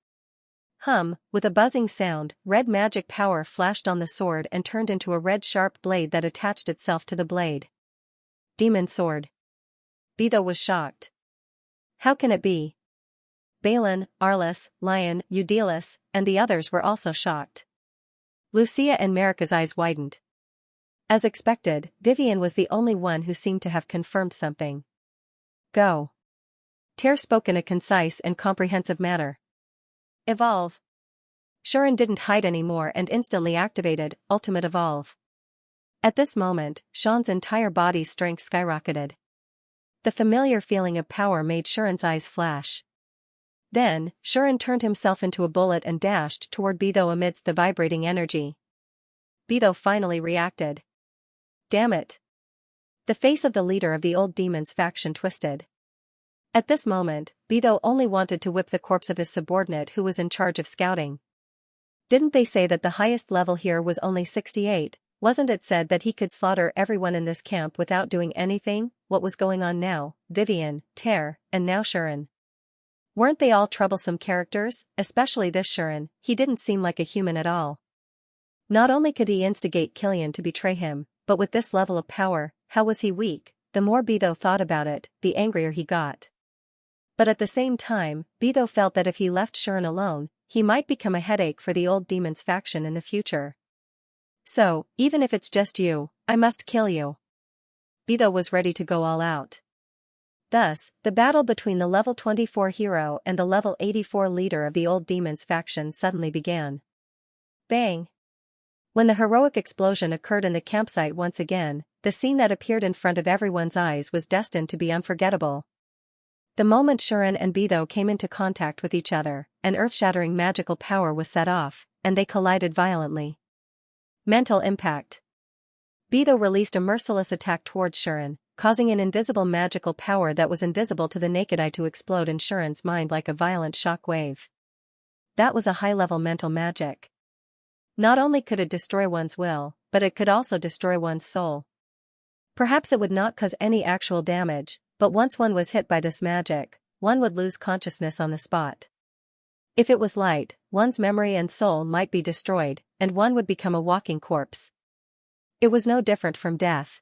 With a buzzing sound, red magic power flashed on the sword and turned into a red sharp blade that attached itself to the blade. Demon sword. Beidou was shocked. How can it be? Balin, Arliss, Lion, Eudelis, and the others were also shocked. Lucia and Marika's eyes widened. As expected, Vivian was the only one who seemed to have confirmed something. Go. Ter spoke in a concise and comprehensive manner. Evolve. Shuren didn't hide anymore and instantly activated Ultimate Evolve. At this moment, Xian's entire body's strength skyrocketed. The familiar feeling of power made Shuren's eyes flash. Then, Shuren turned himself into a bullet and dashed toward Beidou amidst the vibrating energy. Beidou finally reacted. Damn it. The face of the leader of the old demon's faction twisted. At this moment, Beidou only wanted to whip the corpse of his subordinate who was in charge of scouting. Didn't they say that the highest level here was only 68, wasn't it said that he could slaughter everyone in this camp without doing anything? What was going on now? Vivian, Ter, and now Shuren. Weren't they all troublesome characters, especially this Shuren? He didn't seem like a human at all. Not only could he instigate Killian to betray him, but with this level of power, how was he weak? The more Beidou thought about it, the angrier he got. But at the same time, Beidou felt that if he left Shuren alone, he might become a headache for the old demon's faction in the future. So, even if it's just you, I must kill you. Beidou was ready to go all out. Thus, the battle between the level 24 hero and the level 84 leader of the old demon's faction suddenly began. Bang! When the heroic explosion occurred in the campsite once again, the scene that appeared in front of everyone's eyes was destined to be unforgettable. The moment Shuren and Beidou came into contact with each other, an earth-shattering magical power was set off, and they collided violently. Mental impact. Beidou released a merciless attack towards Shuren, causing an invisible magical power that was invisible to the naked eye to explode in Shuren's mind like a violent shock wave. That was a high-level mental magic. Not only could it destroy one's will, but it could also destroy one's soul. Perhaps it would not cause any actual damage, but once one was hit by this magic, one would lose consciousness on the spot. If it was light, one's memory and soul might be destroyed, and one would become a walking corpse. It was no different from death.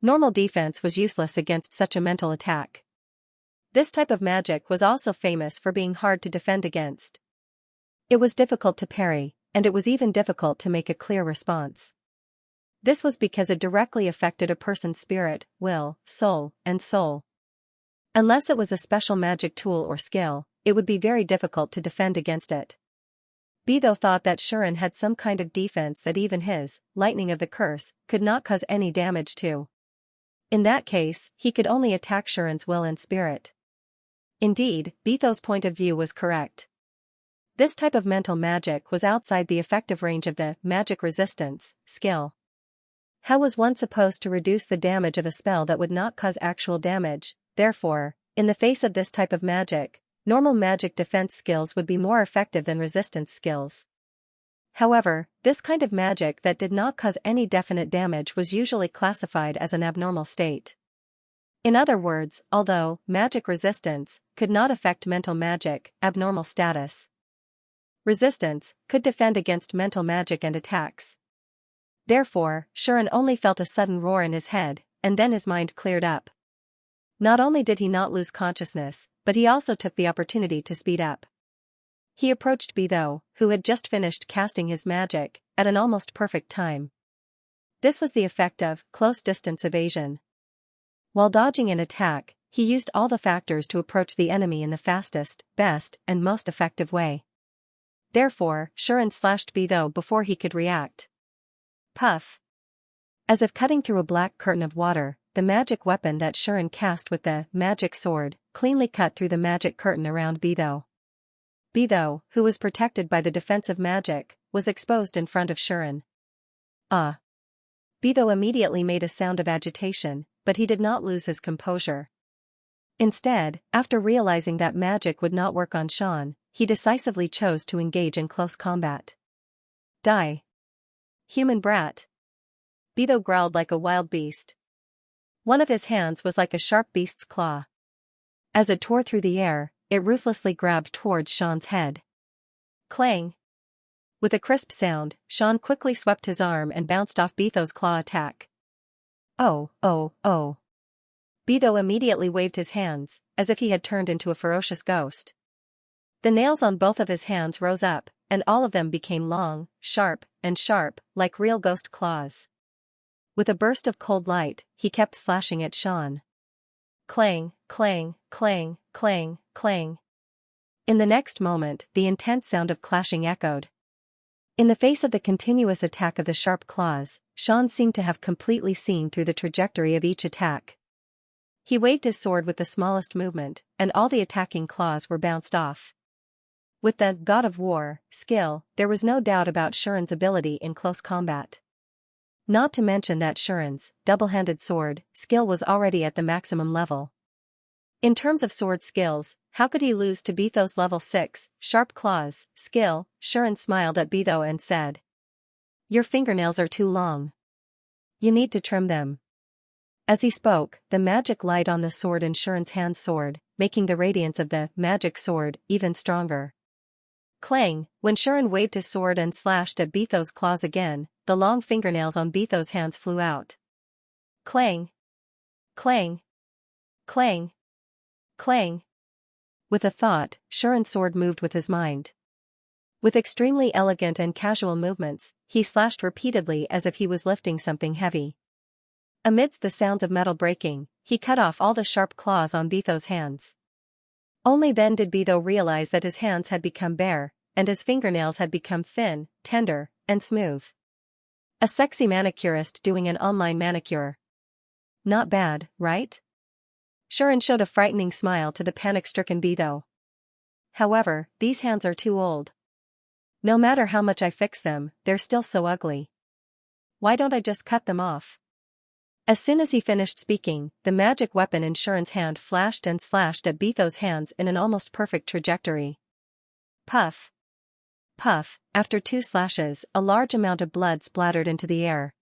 Normal defense was useless against such a mental attack. This type of magic was also famous for being hard to defend against. It was difficult to parry, and it was even difficult to make a clear response. This was because it directly affected a person's spirit, will, soul, and soul. Unless it was a special magic tool or skill, it would be very difficult to defend against it. Beidou thought that Shuren had some kind of defense that even his lightning of the curse could not cause any damage to. In that case, he could only attack Shuren's will and spirit. Indeed, Beidou's point of view was correct. This type of mental magic was outside the effective range of the magic resistance skill. How was one supposed to reduce the damage of a spell that would not cause actual damage? Therefore, in the face of this type of magic, normal magic defense skills would be more effective than resistance skills. However, this kind of magic that did not cause any definite damage was usually classified as an abnormal state. In other words, although magic resistance could not affect mental magic, abnormal status. Resistance could defend against mental magic and attacks. Therefore, Shuren only felt a sudden roar in his head, and then his mind cleared up. Not only did he not lose consciousness, but he also took the opportunity to speed up. He approached Beidou, who had just finished casting his magic, at an almost perfect time. This was the effect of close-distance evasion. While dodging an attack, he used all the factors to approach the enemy in the fastest, best, and most effective way. Therefore, Shuren slashed Beidou before he could react. Puff! As if cutting through a black curtain of water, the magic weapon that Shuren cast with the magic sword cleanly cut through the magic curtain around Beidou. Beidou, who was protected by the defensive magic, was exposed in front of Shuren. Ah! Beidou immediately made a sound of agitation, but he did not lose his composure. Instead, after realizing that magic would not work on Shan, he decisively chose to engage in close combat. Die! Human brat! Beidou growled like a wild beast. One of his hands was like a sharp beast's claw. As it tore through the air, it ruthlessly grabbed towards Shan's head. Clang! With a crisp sound, Shan quickly swept his arm and bounced off Beidou's claw attack. Oh, oh, oh! Beidou immediately waved his hands, as if he had turned into a ferocious ghost. The nails on both of his hands rose up, and all of them became long, sharp, like real ghost claws. With a burst of cold light, he kept slashing at Shan. Clang, clang, clang, clang, clang. In the next moment, the intense sound of clashing echoed. In the face of the continuous attack of the sharp claws, Shan seemed to have completely seen through the trajectory of each attack. He waved his sword with the smallest movement, and all the attacking claws were bounced off. With the God of War skill, there was no doubt about Shuren's ability in close combat. Not to mention that Shuren's double-handed sword skill was already at the maximum level. In terms of sword skills, how could he lose to Beidou's level 6, sharp claws skill? Shuren smiled at Beidou and said, "Your fingernails are too long. You need to trim them." As he spoke, the magic light on the sword in Shuren's hand soared, making the radiance of the magic sword even stronger. Clang! When Shuren waved his sword and slashed at Bitho's claws again, the long fingernails on Bitho's hands flew out. Clang! Clang! Clang! Clang! With a thought, Shuren's sword moved with his mind. With extremely elegant and casual movements, he slashed repeatedly as if he was lifting something heavy. Amidst the sounds of metal breaking, he cut off all the sharp claws on Bitho's hands. Only then did Bitho realize that his hands had become bare, and his fingernails had become thin, tender, and smooth. A sexy manicurist doing an online manicure. Not bad, right? Shuren showed a frightening smile to the panic-stricken Bitho. However, these hands are too old. No matter how much I fix them, they're still so ugly. Why don't I just cut them off? As soon as he finished speaking, the magic weapon in Shuren's hand flashed and slashed at Bitho's hands in an almost perfect trajectory. Puff! Puff! After 2 slashes, a large amount of blood splattered into the air.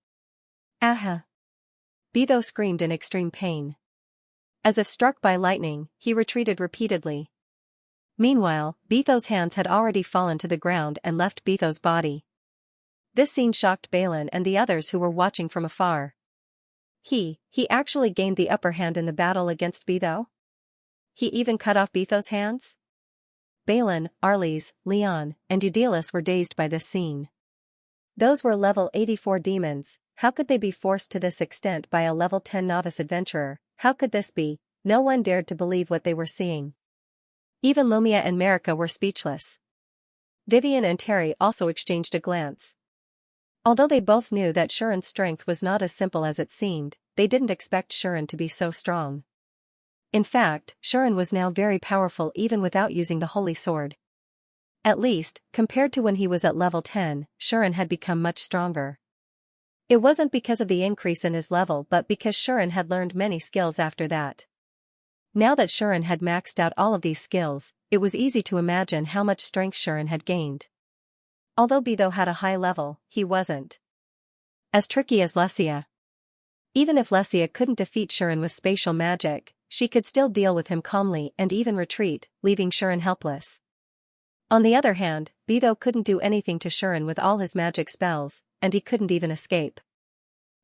Aha! Bitho screamed in extreme pain. As if struck by lightning, he retreated repeatedly. Meanwhile, Bitho's hands had already fallen to the ground and left Bitho's body. This scene shocked Balin and the others who were watching from afar. He actually gained the upper hand in the battle against Bitho? He even cut off Bitho's hands? Balin, Arles, Leon, and Eudelis were dazed by this scene. Those were level 84 demons. How could they be forced to this extent by a level 10 novice adventurer? How could this be? No one dared to believe what they were seeing. Even Lumia and Marika were speechless. Vivian and Terry also exchanged a glance. Although they both knew that Shuren's strength was not as simple as it seemed, they didn't expect Shuren to be so strong. In fact, Shuren was now very powerful even without using the holy sword. At least, compared to when he was at level 10, Shuren had become much stronger. It wasn't because of the increase in his level but because Shuren had learned many skills after that. Now that Shuren had maxed out all of these skills, it was easy to imagine how much strength Shuren had gained. Although Bitho had a high level, he wasn't as tricky as Xianxia. Even if Xianxia couldn't defeat Shuren with spatial magic, she could still deal with him calmly and even retreat, leaving Shuren helpless. On the other hand, Bitho couldn't do anything to Shuren with all his magic spells, and he couldn't even escape.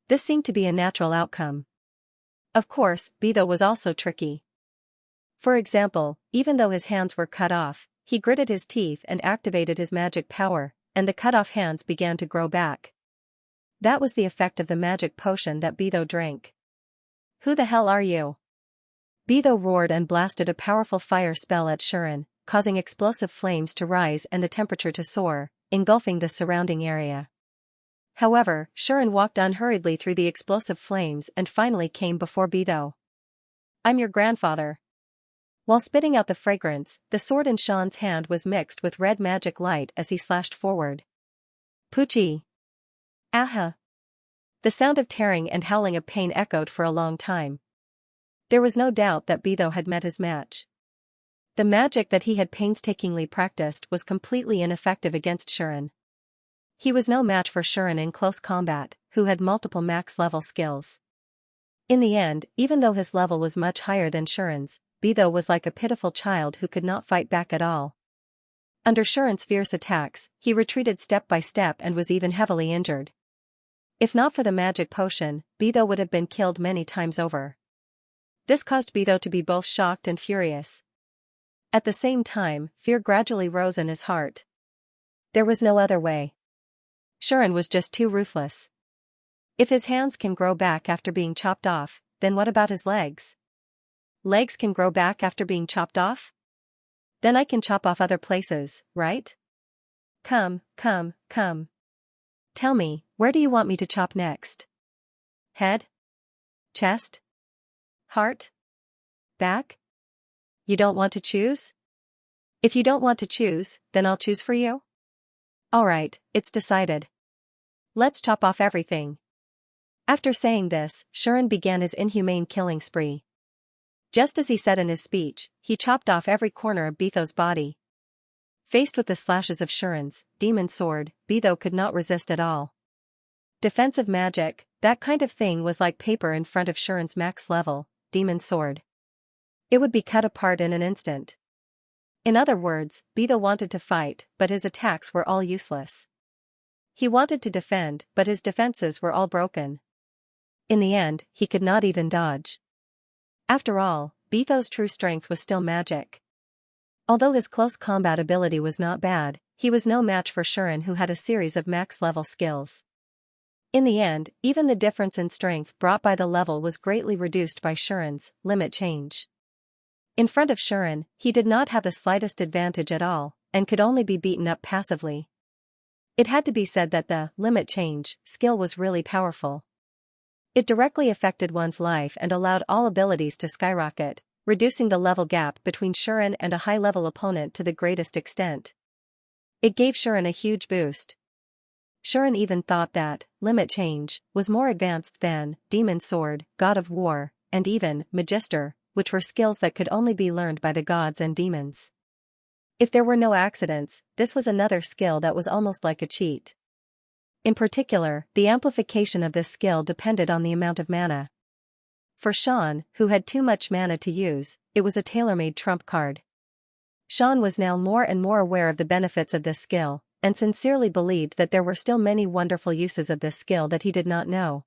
This seemed to be a natural outcome. Of course, Bitho was also tricky. For example, even though his hands were cut off, he gritted his teeth and activated his magic power, and the cut-off hands began to grow back. That was the effect of the magic potion that Bitho drank. Who the hell are you? Bitho roared and blasted a powerful fire spell at Shuren, causing explosive flames to rise and the temperature to soar, engulfing the surrounding area. However, Shuren walked unhurriedly through the explosive flames and finally came before Bitho. I'm your grandfather. While spitting out the fragrance, the sword in Sean's hand was mixed with red magic light as he slashed forward. Poochie! Aha! The sound of tearing and howling of pain echoed for a long time. There was no doubt that Bitho had met his match. The magic that he had painstakingly practiced was completely ineffective against Shuren. He was no match for Shuren in close combat, who had multiple max-level skills. In the end, even though his level was much higher than Shuren's, Bitho was like a pitiful child who could not fight back at all. Under Shuren's fierce attacks, he retreated step by step and was even heavily injured. If not for the magic potion, Bitho would have been killed many times over. This caused Bitho to be both shocked and furious. At the same time, fear gradually rose in his heart. There was no other way. Shuren was just too ruthless. If his hands can grow back after being chopped off, then what about his legs? Legs can grow back after being chopped off? Then I can chop off other places, right? Come. Tell me, where do you want me to chop next? Head? Chest? Heart? Back? You don't want to choose? If you don't want to choose, then I'll choose for you? Alright, it's decided. Let's chop off everything. After saying this, Shuren began his inhumane killing spree. Just as he said in his speech, he chopped off every corner of Bitho's body. Faced with the slashes of Shuren's demon sword, Bitho could not resist at all. Defensive magic, that kind of thing was like paper in front of Shuren's max level, demon sword. It would be cut apart in an instant. In other words, Beidou wanted to fight, but his attacks were all useless. He wanted to defend, but his defenses were all broken. In the end, he could not even dodge. After all, Beidou's true strength was still magic. Although his close combat ability was not bad, he was no match for Shuren, who had a series of max-level skills. In the end, even the difference in strength brought by the level was greatly reduced by Shuren's limit change. In front of Shuren, he did not have the slightest advantage at all, and could only be beaten up passively. It had to be said that the limit change skill was really powerful. It directly affected one's life and allowed all abilities to skyrocket, reducing the level gap between Shuren and a high-level opponent to the greatest extent. It gave Shuren a huge boost. Shuren even thought that limit change was more advanced than Demon Sword, God of War, and even Magister, which were skills that could only be learned by the gods and demons. If there were no accidents, this was another skill that was almost like a cheat. In particular, the amplification of this skill depended on the amount of mana. For Shan, who had too much mana to use, it was a tailor-made trump card. Shan was now more and more aware of the benefits of this skill, and sincerely believed that there were still many wonderful uses of this skill that he did not know.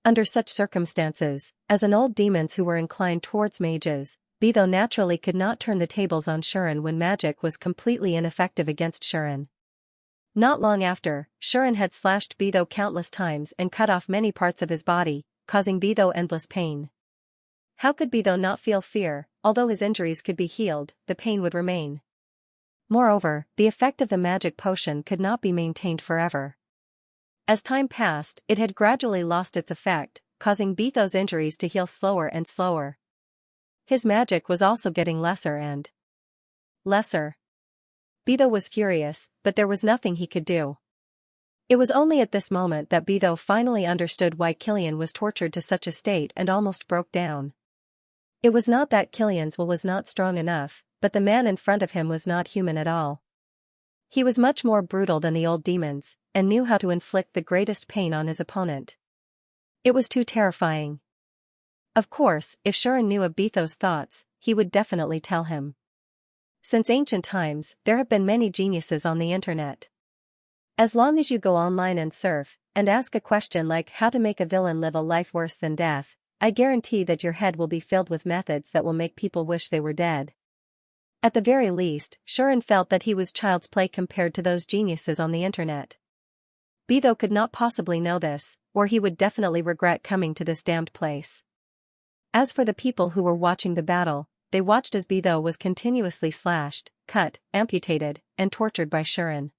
Under such circumstances, as an old demons who were inclined towards mages, Beidou naturally could not turn the tables on Shuren when magic was completely ineffective against Shuren. Not long after, Shuren had slashed Beidou countless times and cut off many parts of his body, causing Beidou endless pain. How could Beidou not feel fear? Although his injuries could be healed, the pain would remain. Moreover, the effect of the magic potion could not be maintained forever. As time passed, it had gradually lost its effect, causing Beidou's injuries to heal slower and slower. His magic was also getting lesser and lesser. Beidou was furious, but there was nothing he could do. It was only at this moment that Beidou finally understood why Killian was tortured to such a state and almost broke down. It was not that Killian's will was not strong enough, but the man in front of him was not human at all. He was much more brutal than the old demons, and knew how to inflict the greatest pain on his opponent. It was too terrifying. Of course, if Shuren knew of Beidou's thoughts, he would definitely tell him. Since ancient times, there have been many geniuses on the internet. As long as you go online and surf, and ask a question like how to make a villain live a life worse than death, I guarantee that your head will be filled with methods that will make people wish they were dead. At the very least, Shuren felt that he was child's play compared to those geniuses on the internet. Beidou could not possibly know this, or he would definitely regret coming to this damned place. As for the people who were watching the battle, they watched as Beidou was continuously slashed, cut, amputated, and tortured by Shuren.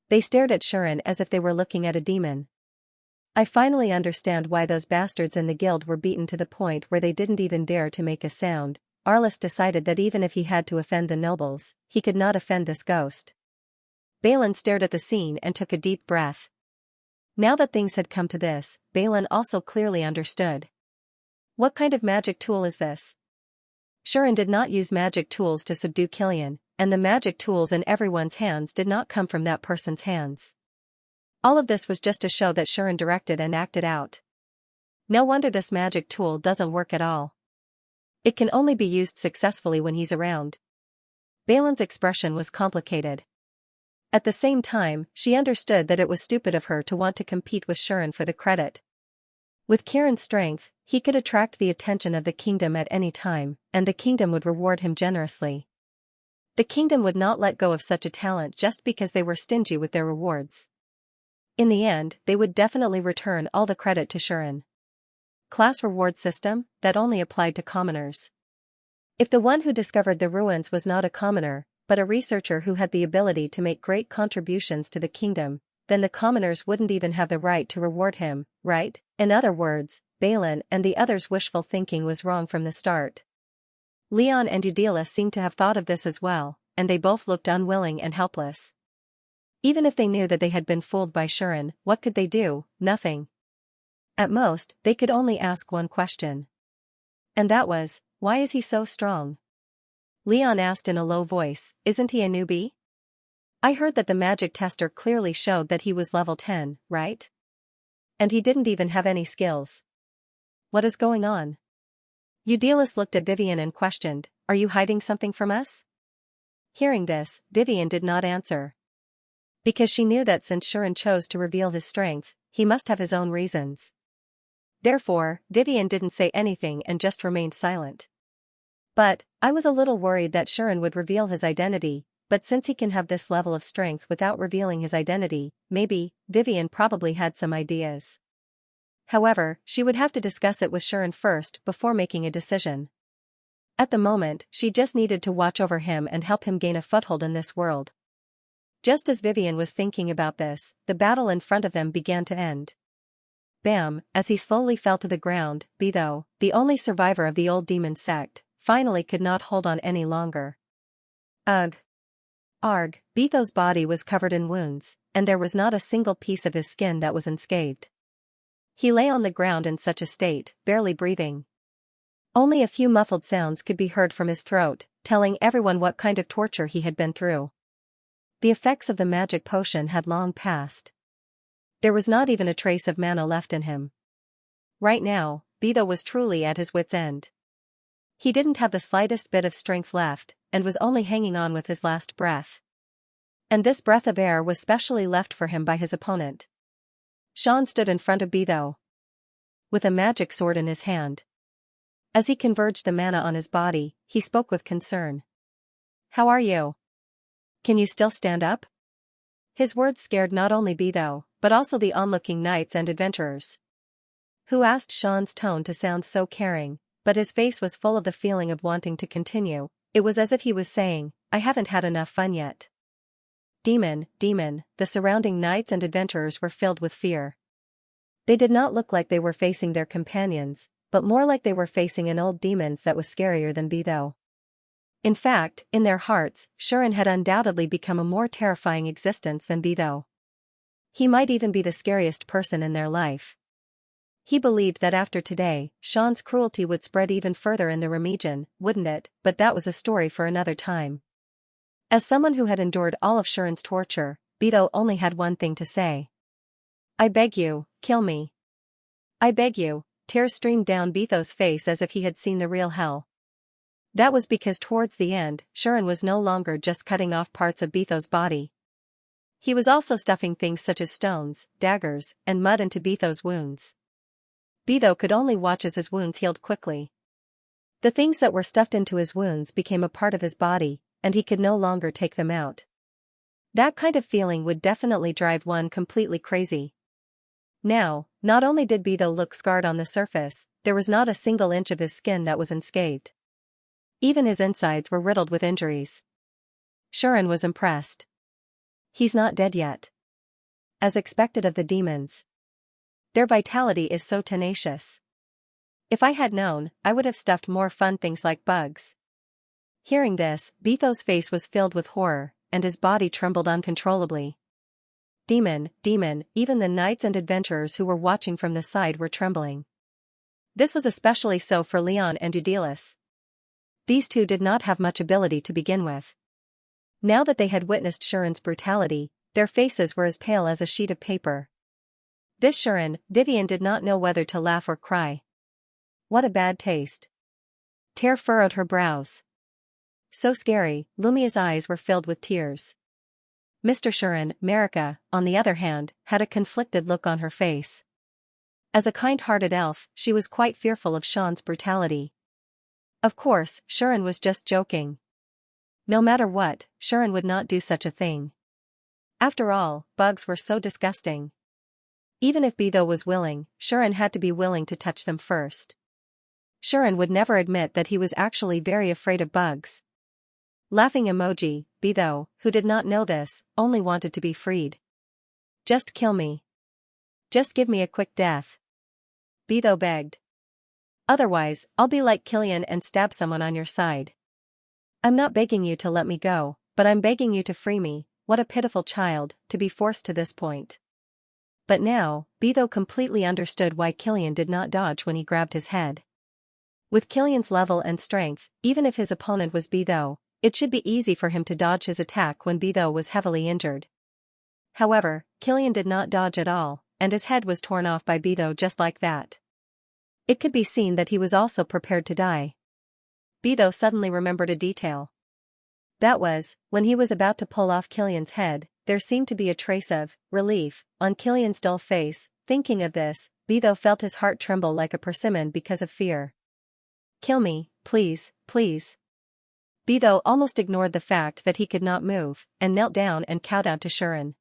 They stared at Shuren as if they were looking at a demon. I finally understand why those bastards in the guild were beaten to the point where they didn't even dare to make a sound. Arliss decided that even if he had to offend the nobles, he could not offend this ghost. Balin stared at the scene and took a deep breath. Now that things had come to this, Balin also clearly understood. What kind of magic tool is this? Shuren did not use magic tools to subdue Killian, and the magic tools in everyone's hands did not come from that person's hands. All of this was just to show that Shuren directed and acted out. No wonder this magic tool doesn't work at all. It can only be used successfully when he's around. Balin's expression was complicated. At the same time, she understood that it was stupid of her to want to compete with Shuren for the credit. With Kieran's strength, he could attract the attention of the kingdom at any time, and the kingdom would reward him generously. The kingdom would not let go of such a talent just because they were stingy with their rewards. In the end, they would definitely return all the credit to Shuren. Class reward system, that only applied to commoners. If the one who discovered the ruins was not a commoner, but a researcher who had the ability to make great contributions to the kingdom, then the commoners wouldn't even have the right to reward him, right? In other words, Balin and the others' wishful thinking was wrong from the start. Leon and Udila seemed to have thought of this as well, and they both looked unwilling and helpless. Even if they knew that they had been fooled by Shuren, what could they do? Nothing. At most, they could only ask one question. And that was, why is he so strong? Leon asked in a low voice, isn't he a newbie? I heard that the magic tester clearly showed that he was level 10, right? And he didn't even have any skills. What is going on? Eudelis looked at Vivian and questioned, are you hiding something from us? Hearing this, Vivian did not answer. Because she knew that since Shuren chose to reveal his strength, he must have his own reasons. Therefore, Vivian didn't say anything and just remained silent. But, I was a little worried that Shuren would reveal his identity, but since he can have this level of strength without revealing his identity, maybe, Vivian probably had some ideas. However, she would have to discuss it with Shuren first before making a decision. At the moment, she just needed to watch over him and help him gain a foothold in this world. Just as Vivian was thinking about this, the battle in front of them began to end. Bam, as he slowly fell to the ground, Beidou, the only survivor of the old demon sect, finally could not hold on any longer. Ugh. Arg, Beidou's body was covered in wounds, and there was not a single piece of his skin that was unscathed. He lay on the ground in such a state, barely breathing. Only a few muffled sounds could be heard from his throat, telling everyone what kind of torture he had been through. The effects of the magic potion had long passed. There was not even a trace of mana left in him. Right now, Beidou was truly at his wit's end. He didn't have the slightest bit of strength left, and was only hanging on with his last breath. And this breath of air was specially left for him by his opponent. Xian stood in front of Beidou, with a magic sword in his hand. As he converged the mana on his body, he spoke with concern. How are you? Can you still stand up? His words scared not only Beidou, but also the onlooking knights and adventurers. Who asked Xian's tone to sound so caring, but his face was full of the feeling of wanting to continue. It was as if he was saying, I haven't had enough fun yet. Demon, the surrounding knights and adventurers were filled with fear. They did not look like they were facing their companions, but more like they were facing an old demon that was scarier than Beidou. In fact, in their hearts, Shuren had undoubtedly become a more terrifying existence than Beidou. He might even be the scariest person in their life. He believed that after today, Xian's cruelty would spread even further in the region, wouldn't it? But that was a story for another time. As someone who had endured all of Shuren's torture, Beidou only had one thing to say. I beg you, kill me. I beg you. Tears streamed down Beidou's face as if he had seen the real hell. That was because towards the end, Shuren was no longer just cutting off parts of Beidou's body. He was also stuffing things such as stones, daggers, and mud into Beidou's wounds. Beidou could only watch as his wounds healed quickly. The things that were stuffed into his wounds became a part of his body, and he could no longer take them out. That kind of feeling would definitely drive one completely crazy. Now, not only did Beidou look scarred on the surface, there was not a single inch of his skin that was unscathed. Even his insides were riddled with injuries. Shuren was impressed. He's not dead yet. As expected of the demons. Their vitality is so tenacious. If I had known, I would have stuffed more fun things like bugs. Hearing this, Beidou's face was filled with horror, and his body trembled uncontrollably. Demon, even the knights and adventurers who were watching from the side were trembling. This was especially so for Leon and Eudelis. These two did not have much ability to begin with. Now that they had witnessed Shuren's brutality, their faces were as pale as a sheet of paper. This Shuren, Vivian did not know whether to laugh or cry. What a bad taste. Tear furrowed her brows. So scary, Lumia's eyes were filled with tears. Mr. Shuren, Marika, on the other hand, had a conflicted look on her face. As a kind-hearted elf, she was quite fearful of Xian's brutality. Of course, Shuren was just joking. No matter what, Shuren would not do such a thing. After all, bugs were so disgusting. Even if Beidou was willing, Shuren had to be willing to touch them first. Shuren would never admit that he was actually very afraid of bugs. Laughing emoji, Beidou, who did not know this, only wanted to be freed. Just kill me. Just give me a quick death. Beidou begged. Otherwise, I'll be like Killian and stab someone on your side. I'm not begging you to let me go, but I'm begging you to free me. What a pitiful child, to be forced to this point. But now, Beidou completely understood why Killian did not dodge when he grabbed his head. With Killian's level and strength, even if his opponent was Beidou, it should be easy for him to dodge his attack when Beidou was heavily injured. However, Killian did not dodge at all, and his head was torn off by Beidou just like that. It could be seen that he was also prepared to die. Beidou suddenly remembered a detail. That was, when he was about to pull off Killian's head, there seemed to be a trace of relief on Killian's dull face. Thinking of this, Beidou felt his heart tremble like a persimmon because of fear. "Kill me, please, please." Beidou almost ignored the fact that he could not move, and knelt down and kowtowed to Shuren.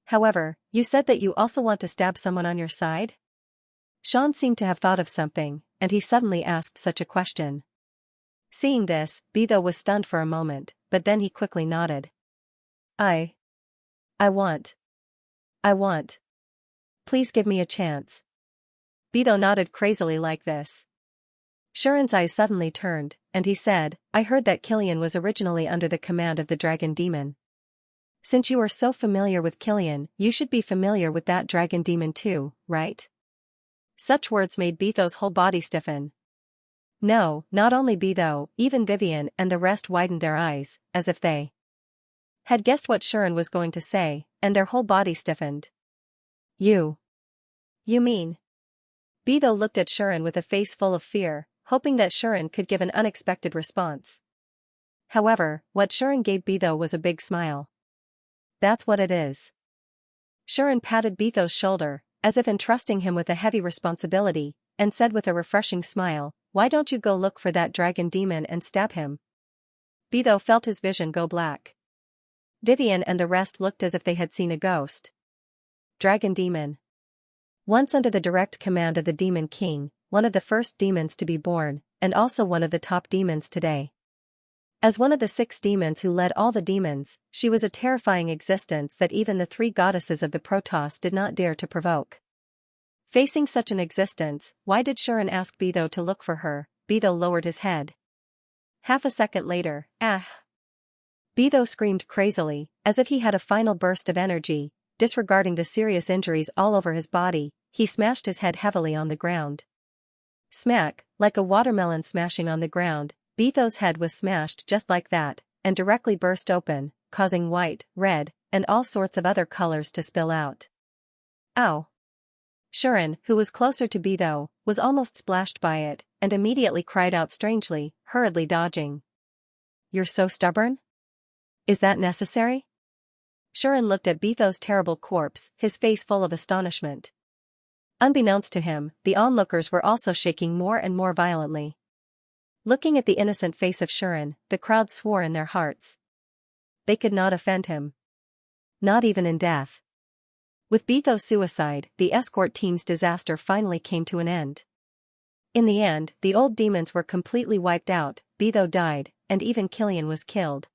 "However, you said that you also want to stab someone on your side?" Sean seemed to have thought of something, and he suddenly asked such a question. Seeing this, Beidou was stunned for a moment, but then he quickly nodded. I want. Please give me a chance." Beidou nodded crazily like this. Shuren's eyes suddenly turned, and he said, "I heard that Killian was originally under the command of the dragon demon. Since you are so familiar with Killian, you should be familiar with that dragon demon too, right?" Such words made Beidou's whole body stiffen. No, not only Beidou, even Vivian and the rest widened their eyes, as if they had guessed what Shuren was going to say, and their whole body stiffened. You mean?" Beidou looked at Shuren with a face full of fear, hoping that Shuren could give an unexpected response. However, what Shuren gave Beidou was a big smile. "That's what it is." Shuren patted Beidou's shoulder, as if entrusting him with a heavy responsibility, and said with a refreshing smile, "Why don't you go look for that dragon demon and stab him?" Beidou felt his vision go black. Vivian and the rest looked as if they had seen a ghost. Dragon demon. Once under the direct command of the Demon King, one of the first demons to be born, and also one of the top demons today. As one of the 6 demons who led all the demons, she was a terrifying existence that even the 3 goddesses of the Protoss did not dare to provoke. Facing such an existence, why did Shuren ask Beidou to look for her? Beidou lowered his head. Half a second later, "Ah!" Beidou screamed crazily, as if he had a final burst of energy. Disregarding the serious injuries all over his body, he smashed his head heavily on the ground. Smack, like a watermelon smashing on the ground, Beidou's head was smashed just like that, and directly burst open, causing white, red, and all sorts of other colors to spill out. Ow! Shuren, who was closer to Beidou, was almost splashed by it, and immediately cried out strangely, hurriedly dodging. "You're so stubborn? Is that necessary?" Shuren looked at Beidou's terrible corpse, his face full of astonishment. Unbeknownst to him, the onlookers were also shaking more and more violently. Looking at the innocent face of Shuren, the crowd swore in their hearts. They could not offend him. Not even in death. With Beidou's suicide, the escort team's disaster finally came to an end. In the end, the old demons were completely wiped out, Beidou died, and even Killian was killed.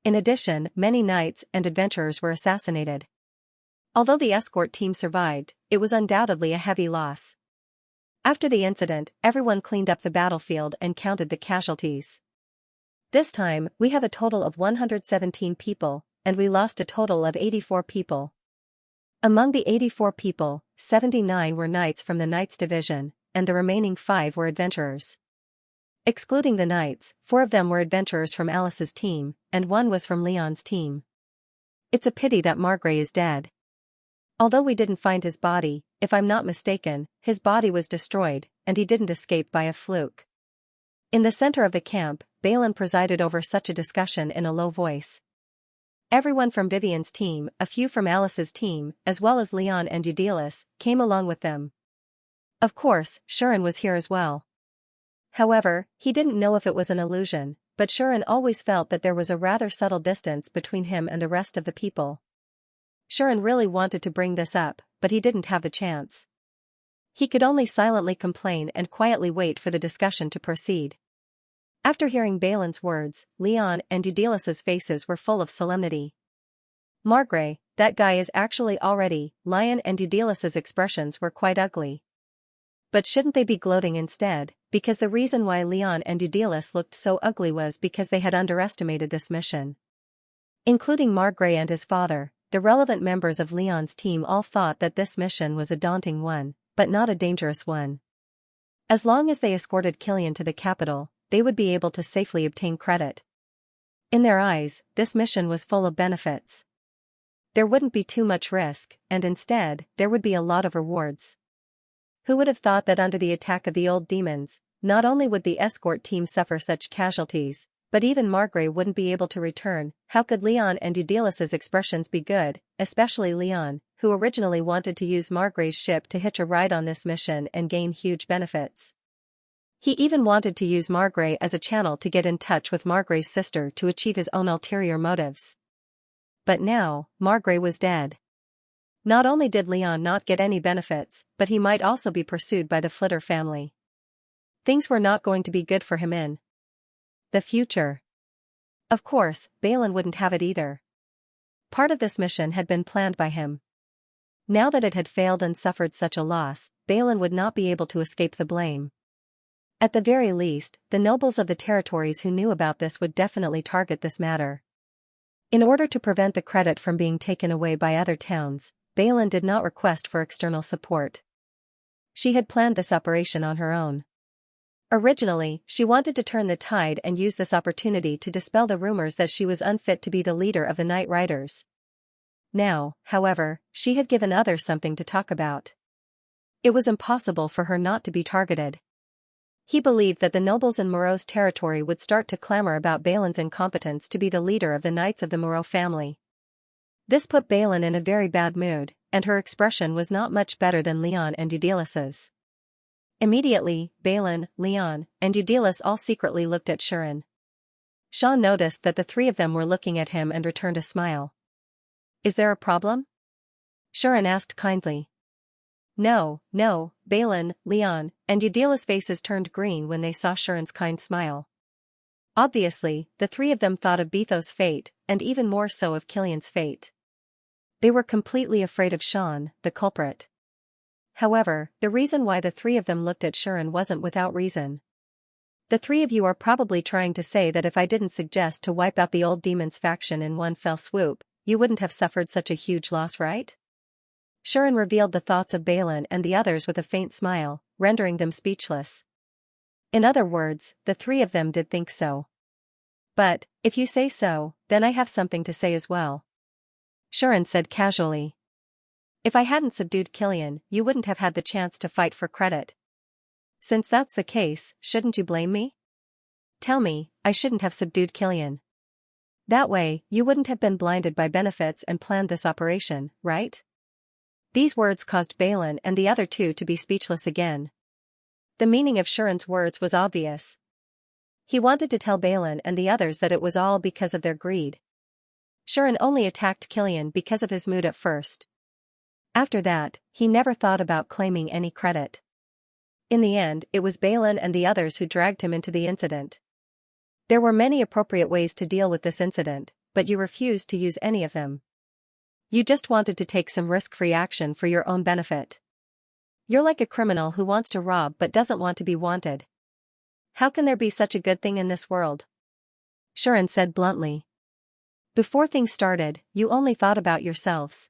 In addition, many knights and adventurers were assassinated. Although the escort team survived, it was undoubtedly a heavy loss. After the incident, everyone cleaned up the battlefield and counted the casualties. This time, we have a total of 117 people, and we lost a total of 84 people. Among the 84 people, 79 were knights from the Knights Division, and the remaining 5 were adventurers. Excluding the knights, 4 of them were adventurers from Alice's team, and 1 was from Leon's team. It's a pity that Margrave is dead. Although we didn't find his body, if I'm not mistaken, his body was destroyed, and he didn't escape by a fluke. In the center of the camp, Balin presided over such a discussion in a low voice. Everyone from Vivian's team, a few from Alice's team, as well as Leon and Eudelis, came along with them. Of course, Shuren was here as well. However, he didn't know if it was an illusion, but Shuren always felt that there was a rather subtle distance between him and the rest of the people. Shuren really wanted to bring this up, but he didn't have the chance. He could only silently complain and quietly wait for the discussion to proceed. After hearing Balin's words, Leon and Eudelis's faces were full of solemnity. Margrave, that guy is actually already, Lion and Eudelis's expressions were quite ugly. But shouldn't they be gloating instead, because the reason why Leon and Eudelis looked so ugly was because they had underestimated this mission. Including Margrave and his father, the relevant members of Leon's team all thought that this mission was a daunting one, but not a dangerous one. As long as they escorted Killian to the capital, they would be able to safely obtain credit. In their eyes, this mission was full of benefits. There wouldn't be too much risk, and instead, there would be a lot of rewards. Who would have thought that under the attack of the old demons, not only would the escort team suffer such casualties, but even Margrave wouldn't be able to return? How could Leon and Eudelus's expressions be good, especially Leon, who originally wanted to use Margrave's ship to hitch a ride on this mission and gain huge benefits? He even wanted to use Margrave as a channel to get in touch with Margrave's sister to achieve his own ulterior motives. But now, Margrave was dead. Not only did Leon not get any benefits, but he might also be pursued by the Flitter family. Things were not going to be good for him in the future. Of course, Balin wouldn't have it either. Part of this mission had been planned by him. Now that it had failed and suffered such a loss, Balin would not be able to escape the blame. At the very least, the nobles of the territories who knew about this would definitely target this matter. In order to prevent the credit from being taken away by other towns, Balin did not request for external support. She had planned this operation on her own. Originally, she wanted to turn the tide and use this opportunity to dispel the rumors that she was unfit to be the leader of the Night Riders. Now, however, she had given others something to talk about. It was impossible for her not to be targeted. He believed that the nobles in Moreau's territory would start to clamor about Balin's incompetence to be the leader of the Knights of the Moreau family. This put Balin in a very bad mood, and her expression was not much better than Leon and Eudelus's. Immediately, Balin, Leon, and Eudelus all secretly looked at Shurin. Sean noticed that the three of them were looking at him and returned a smile. "Is there a problem?" Shurin asked kindly. No, Balin, Leon, and Eudelus' faces turned green when they saw Shurin's kind smile. Obviously, the three of them thought of Bethos' fate, and even more so of Killian's fate. They were completely afraid of Sean, the culprit. However, the reason why the three of them looked at Shurin wasn't without reason. "The three of you are probably trying to say that if I didn't suggest to wipe out the old demon's faction in one fell swoop, you wouldn't have suffered such a huge loss, right?" Shurin revealed the thoughts of Balin and the others with a faint smile, rendering them speechless. In other words, the three of them did think so. "But, if you say so, then I have something to say as well," Shurin said casually. "If I hadn't subdued Killian, you wouldn't have had the chance to fight for credit. Since that's the case, shouldn't you blame me? Tell me, I shouldn't have subdued Killian. That way, you wouldn't have been blinded by benefits and planned this operation, right?" These words caused Balin and the other two to be speechless again. The meaning of Shurin's words was obvious. He wanted to tell Balin and the others that it was all because of their greed. Shurin only attacked Killian because of his mood at first. After that, he never thought about claiming any credit. In the end, it was Balin and the others who dragged him into the incident. There were many appropriate ways to deal with this incident, but you refused to use any of them. You just wanted to take some risk-free action for your own benefit. You're like a criminal who wants to rob but doesn't want to be wanted. How can there be such a good thing in this world? Shurin said bluntly. Before things started, you only thought about yourselves.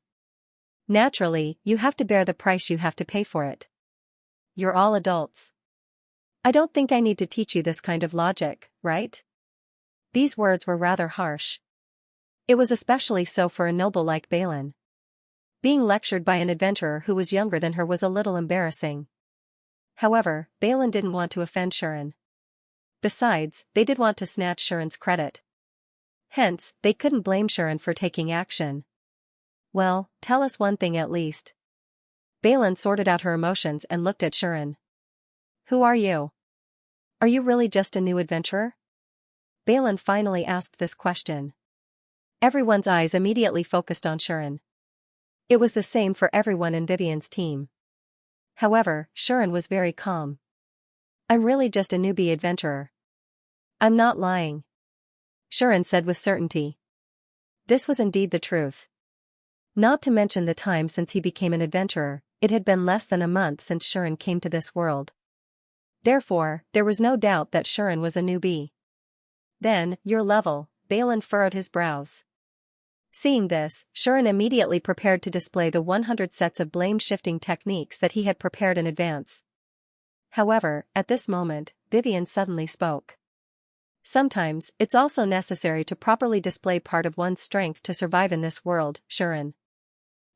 Naturally, you have to bear the price you have to pay for it. You're all adults. I don't think I need to teach you this kind of logic, right? These words were rather harsh. It was especially so for a noble like Balin. Being lectured by an adventurer who was younger than her was a little embarrassing. However, Balin didn't want to offend Shurin. Besides, they did want to snatch Shurin's credit. Hence, they couldn't blame Shurin for taking action. Well, tell us one thing at least. Balin sorted out her emotions and looked at Shurin. Who are you? Are you really just a new adventurer? Balin finally asked this question. Everyone's eyes immediately focused on Shurin. It was the same for everyone in Vivian's team. However, Shurin was very calm. I'm really just a newbie adventurer. I'm not lying, Shurin said with certainty. This was indeed the truth. Not to mention the time since he became an adventurer, it had been less than a month since Shurin came to this world. Therefore, there was no doubt that Shurin was a newbie. Then, your level, Balin furrowed his brows. Seeing this, Shurin immediately prepared to display the 100 sets of blame-shifting techniques that he had prepared in advance. However, at this moment, Vivian suddenly spoke. Sometimes, it's also necessary to properly display part of one's strength to survive in this world, Shuren.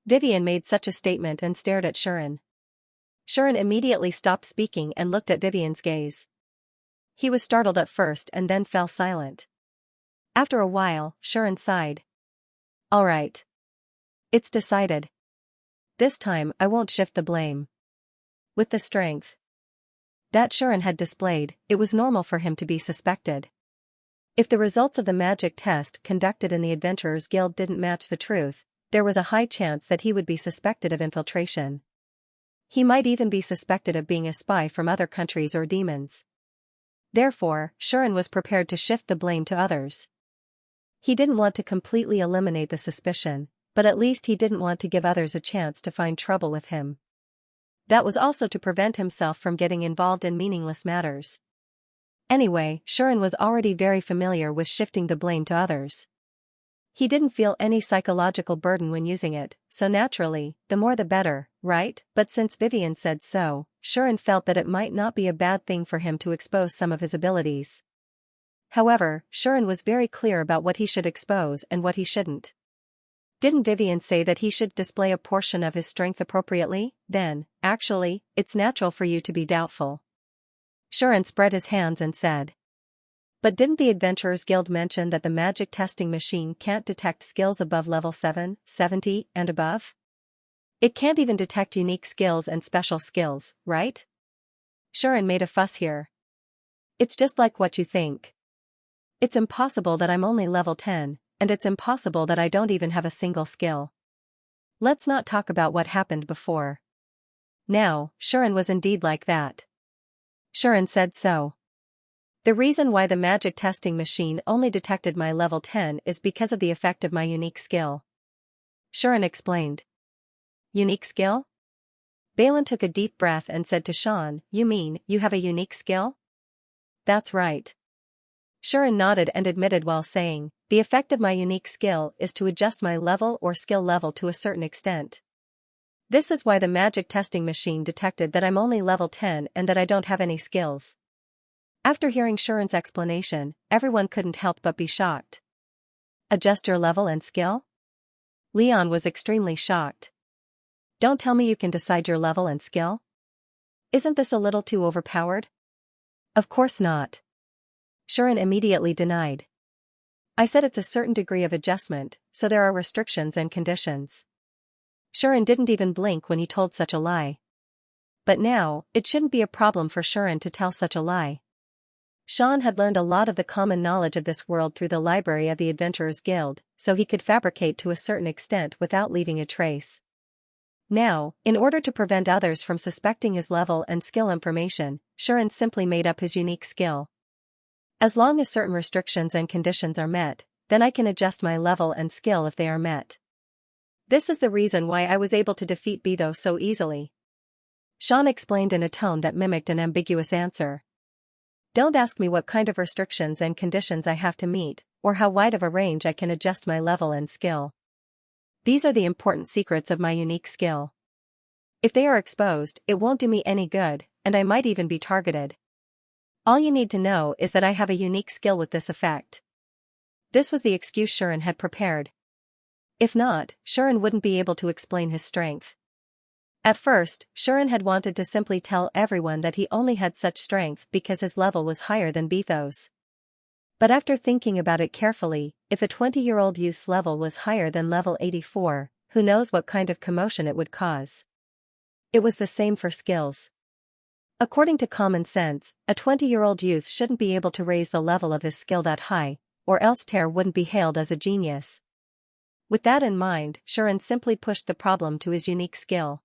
Vivian made such a statement and stared at Shuren. Shuren immediately stopped speaking and looked at Vivian's gaze. He was startled at first and then fell silent. After a while, Shuren sighed. All right. It's decided. This time I won't shift the blame. With the strength that Shuren had displayed, it was normal for him to be suspected. If the results of the magic test conducted in the Adventurers Guild didn't match the truth, there was a high chance that he would be suspected of infiltration. He might even be suspected of being a spy from other countries or demons. Therefore, Shuren was prepared to shift the blame to others. He didn't want to completely eliminate the suspicion, but at least he didn't want to give others a chance to find trouble with him. That was also to prevent himself from getting involved in meaningless matters. Anyway, Shuren was already very familiar with shifting the blame to others. He didn't feel any psychological burden when using it, so naturally, the more the better, right? But since Vivian said so, Shuren felt that it might not be a bad thing for him to expose some of his abilities. However, Shuren was very clear about what he should expose and what he shouldn't. Didn't Vivian say that he should display a portion of his strength appropriately? Then, actually, it's natural for you to be doubtful. Shuren spread his hands and said. But didn't the Adventurers Guild mention that the magic testing machine can't detect skills above level 7, 70, and above? It can't even detect unique skills and special skills, right? Shuren made a fuss here. It's just like what you think. It's impossible that I'm only level 10, and it's impossible that I don't even have a single skill. Let's not talk about what happened before. Now, Shuren was indeed like that. Shuren said so. The reason why the magic testing machine only detected my level 10 is because of the effect of my unique skill. Shuren explained. Unique skill? Balin took a deep breath and said to Sean, you mean, you have a unique skill? That's right. Shuren nodded and admitted while saying, the effect of my unique skill is to adjust my level or skill level to a certain extent. This is why the magic testing machine detected that I'm only level 10 and that I don't have any skills. After hearing Shuren's explanation, everyone couldn't help but be shocked. Adjust your level and skill? Leon was extremely shocked. Don't tell me you can decide your level and skill? Isn't this a little too overpowered? Of course not. Shuren immediately denied. I said it's a certain degree of adjustment, so there are restrictions and conditions. Shuren didn't even blink when he told such a lie. But now, it shouldn't be a problem for Shuren to tell such a lie. Sean had learned a lot of the common knowledge of this world through the library of the Adventurers Guild, so he could fabricate to a certain extent without leaving a trace. Now, in order to prevent others from suspecting his level and skill information, Shuren simply made up his unique skill. As long as certain restrictions and conditions are met, then I can adjust my level and skill if they are met. This is the reason why I was able to defeat Beto so easily. Sean explained in a tone that mimicked an ambiguous answer. Don't ask me what kind of restrictions and conditions I have to meet, or how wide of a range I can adjust my level and skill. These are the important secrets of my unique skill. If they are exposed, it won't do me any good, and I might even be targeted. All you need to know is that I have a unique skill with this effect. This was the excuse Shuren had prepared. If not, Shuren wouldn't be able to explain his strength. At first, Shuren had wanted to simply tell everyone that he only had such strength because his level was higher than Beto's. But after thinking about it carefully, if a 20-year-old youth's level was higher than level 84, who knows what kind of commotion it would cause. It was the same for skills. According to common sense, a 20-year-old youth shouldn't be able to raise the level of his skill that high, or else Ter wouldn't be hailed as a genius. With that in mind, Shuren simply pushed the problem to his unique skill.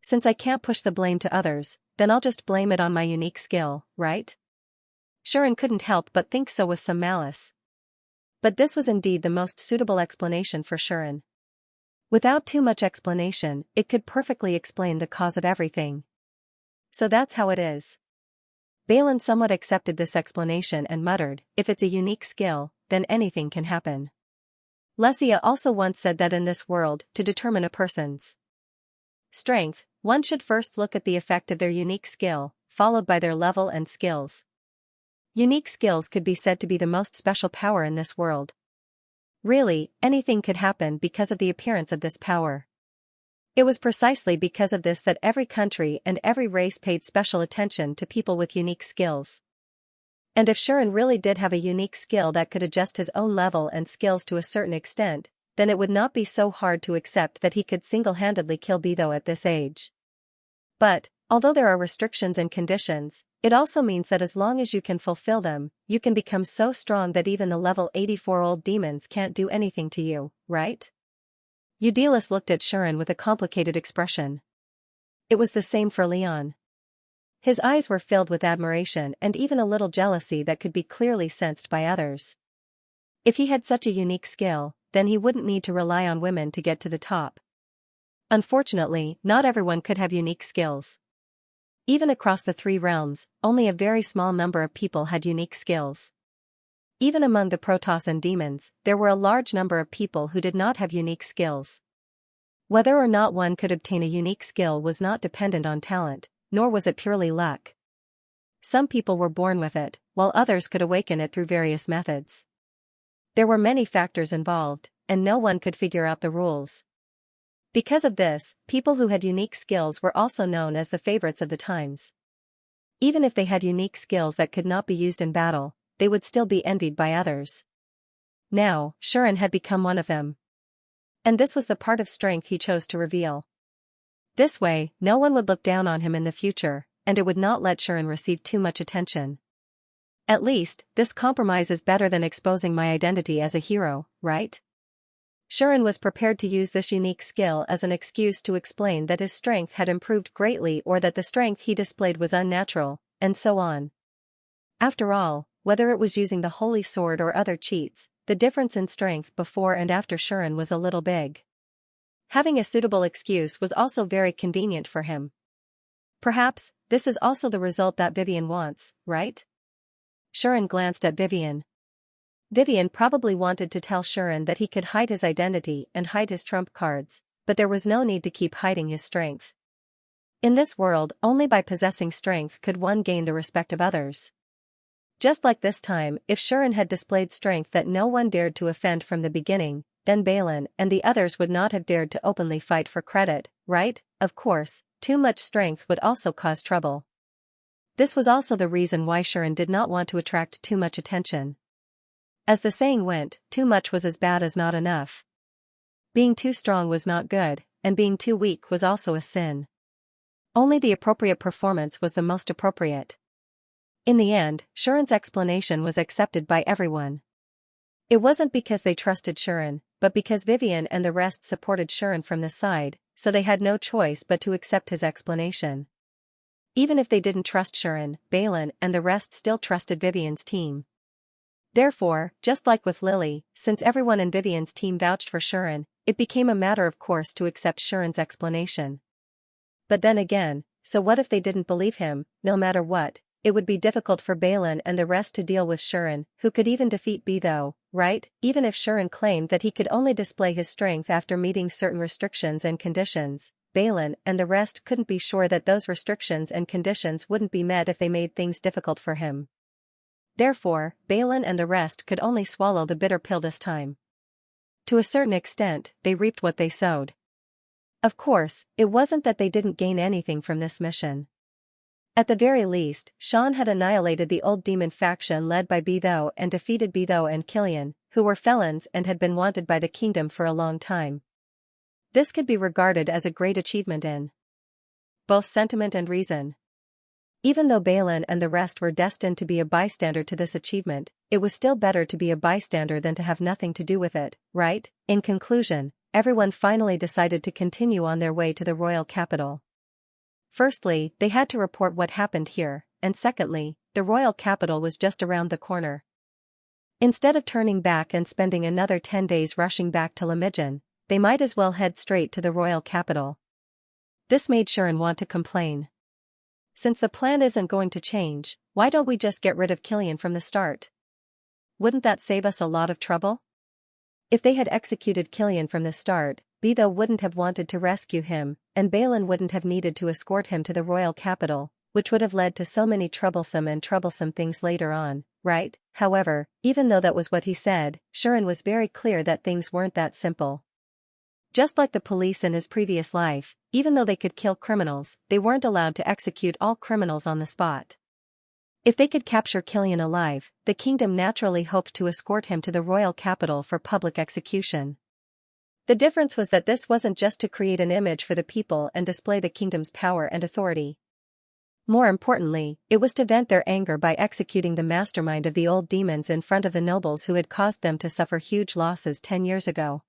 Since I can't push the blame to others, then I'll just blame it on my unique skill, right? Shuren couldn't help but think so with some malice. But this was indeed the most suitable explanation for Shuren. Without too much explanation, it could perfectly explain the cause of everything. So that's how it is. Balin somewhat accepted this explanation and muttered, if it's a unique skill, then anything can happen. Lesia also once said that in this world, to determine a person's strength, one should first look at the effect of their unique skill, followed by their level and skills. Unique skills could be said to be the most special power in this world. Really, anything could happen because of the appearance of this power. It was precisely because of this that every country and every race paid special attention to people with unique skills. And if Shuren really did have a unique skill that could adjust his own level and skills to a certain extent, then it would not be so hard to accept that he could single-handedly kill Beidou at this age. But, although there are restrictions and conditions, it also means that as long as you can fulfill them, you can become so strong that even the level 84 old demons can't do anything to you, right? Eudelis looked at Shuren with a complicated expression. It was the same for Leon. His eyes were filled with admiration and even a little jealousy that could be clearly sensed by others. If he had such a unique skill, then he wouldn't need to rely on women to get to the top. Unfortunately, not everyone could have unique skills. Even across the 3 realms, only a very small number of people had unique skills. Even among the Protoss and demons, there were a large number of people who did not have unique skills. Whether or not one could obtain a unique skill was not dependent on talent, nor was it purely luck. Some people were born with it, while others could awaken it through various methods. There were many factors involved, and no one could figure out the rules. Because of this, people who had unique skills were also known as the favorites of the times. Even if they had unique skills that could not be used in battle, they would still be envied by others. Now, Shuren had become one of them. And this was the part of strength he chose to reveal. This way, no one would look down on him in the future, and it would not let Shuren receive too much attention. At least, this compromise is better than exposing my identity as a hero, right? Shuren was prepared to use this unique skill as an excuse to explain that his strength had improved greatly or that the strength he displayed was unnatural, and so on. After all, whether it was using the holy sword or other cheats, the difference in strength before and after Shuren was a little big. Having a suitable excuse was also very convenient for him. Perhaps, this is also the result that Vivian wants, right? Shuren glanced at Vivian. Vivian probably wanted to tell Shuren that he could hide his identity and hide his trump cards, but there was no need to keep hiding his strength. In this world, only by possessing strength could one gain the respect of others. Just like this time, if Shuren had displayed strength that no one dared to offend from the beginning, then Balin and the others would not have dared to openly fight for credit, right? Of course, too much strength would also cause trouble. This was also the reason why Shuren did not want to attract too much attention. As the saying went, too much was as bad as not enough. Being too strong was not good, and being too weak was also a sin. Only the appropriate performance was the most appropriate. In the end, Shuren's explanation was accepted by everyone. It wasn't because they trusted Shuren, but because Vivian and the rest supported Shuren from the side, so they had no choice but to accept his explanation. Even if they didn't trust Shuren, Balin and the rest still trusted Vivian's team. Therefore, just like with Lily, since everyone in Vivian's team vouched for Shuren, it became a matter of course to accept Shuren's explanation. But then again, so what if they didn't believe him? No matter what, it would be difficult for Balin and the rest to deal with Shuren, who could even defeat Beidou, right? Even if Shuren claimed that he could only display his strength after meeting certain restrictions and conditions, Balin and the rest couldn't be sure that those restrictions and conditions wouldn't be met if they made things difficult for him. Therefore, Balin and the rest could only swallow the bitter pill this time. To a certain extent, they reaped what they sowed. Of course, it wasn't that they didn't gain anything from this mission. At the very least, Shan had annihilated the old demon faction led by Beidou and defeated Beidou and Killian, who were felons and had been wanted by the kingdom for a long time. This could be regarded as a great achievement in both sentiment and reason. Even though Balin and the rest were destined to be a bystander to this achievement, it was still better to be a bystander than to have nothing to do with it, right? In conclusion, everyone finally decided to continue on their way to the royal capital. Firstly, they had to report what happened here, and secondly, the royal capital was just around the corner. Instead of turning back and spending another 10 days rushing back to Lemidjan, they might as well head straight to the royal capital. This made Shuren want to complain. Since the plan isn't going to change, why don't we just get rid of Killian from the start? Wouldn't that save us a lot of trouble? If they had executed Killian from the start, Beidou wouldn't have wanted to rescue him, and Balin wouldn't have needed to escort him to the royal capital, which would have led to so many troublesome things later on, right? However, even though that was what he said, Shuren was very clear that things weren't that simple. Just like the police in his previous life, even though they could kill criminals, they weren't allowed to execute all criminals on the spot. If they could capture Killian alive, the kingdom naturally hoped to escort him to the royal capital for public execution. The difference was that this wasn't just to create an image for the people and display the kingdom's power and authority. More importantly, it was to vent their anger by executing the mastermind of the old demons in front of the nobles who had caused them to suffer huge losses 10 years ago.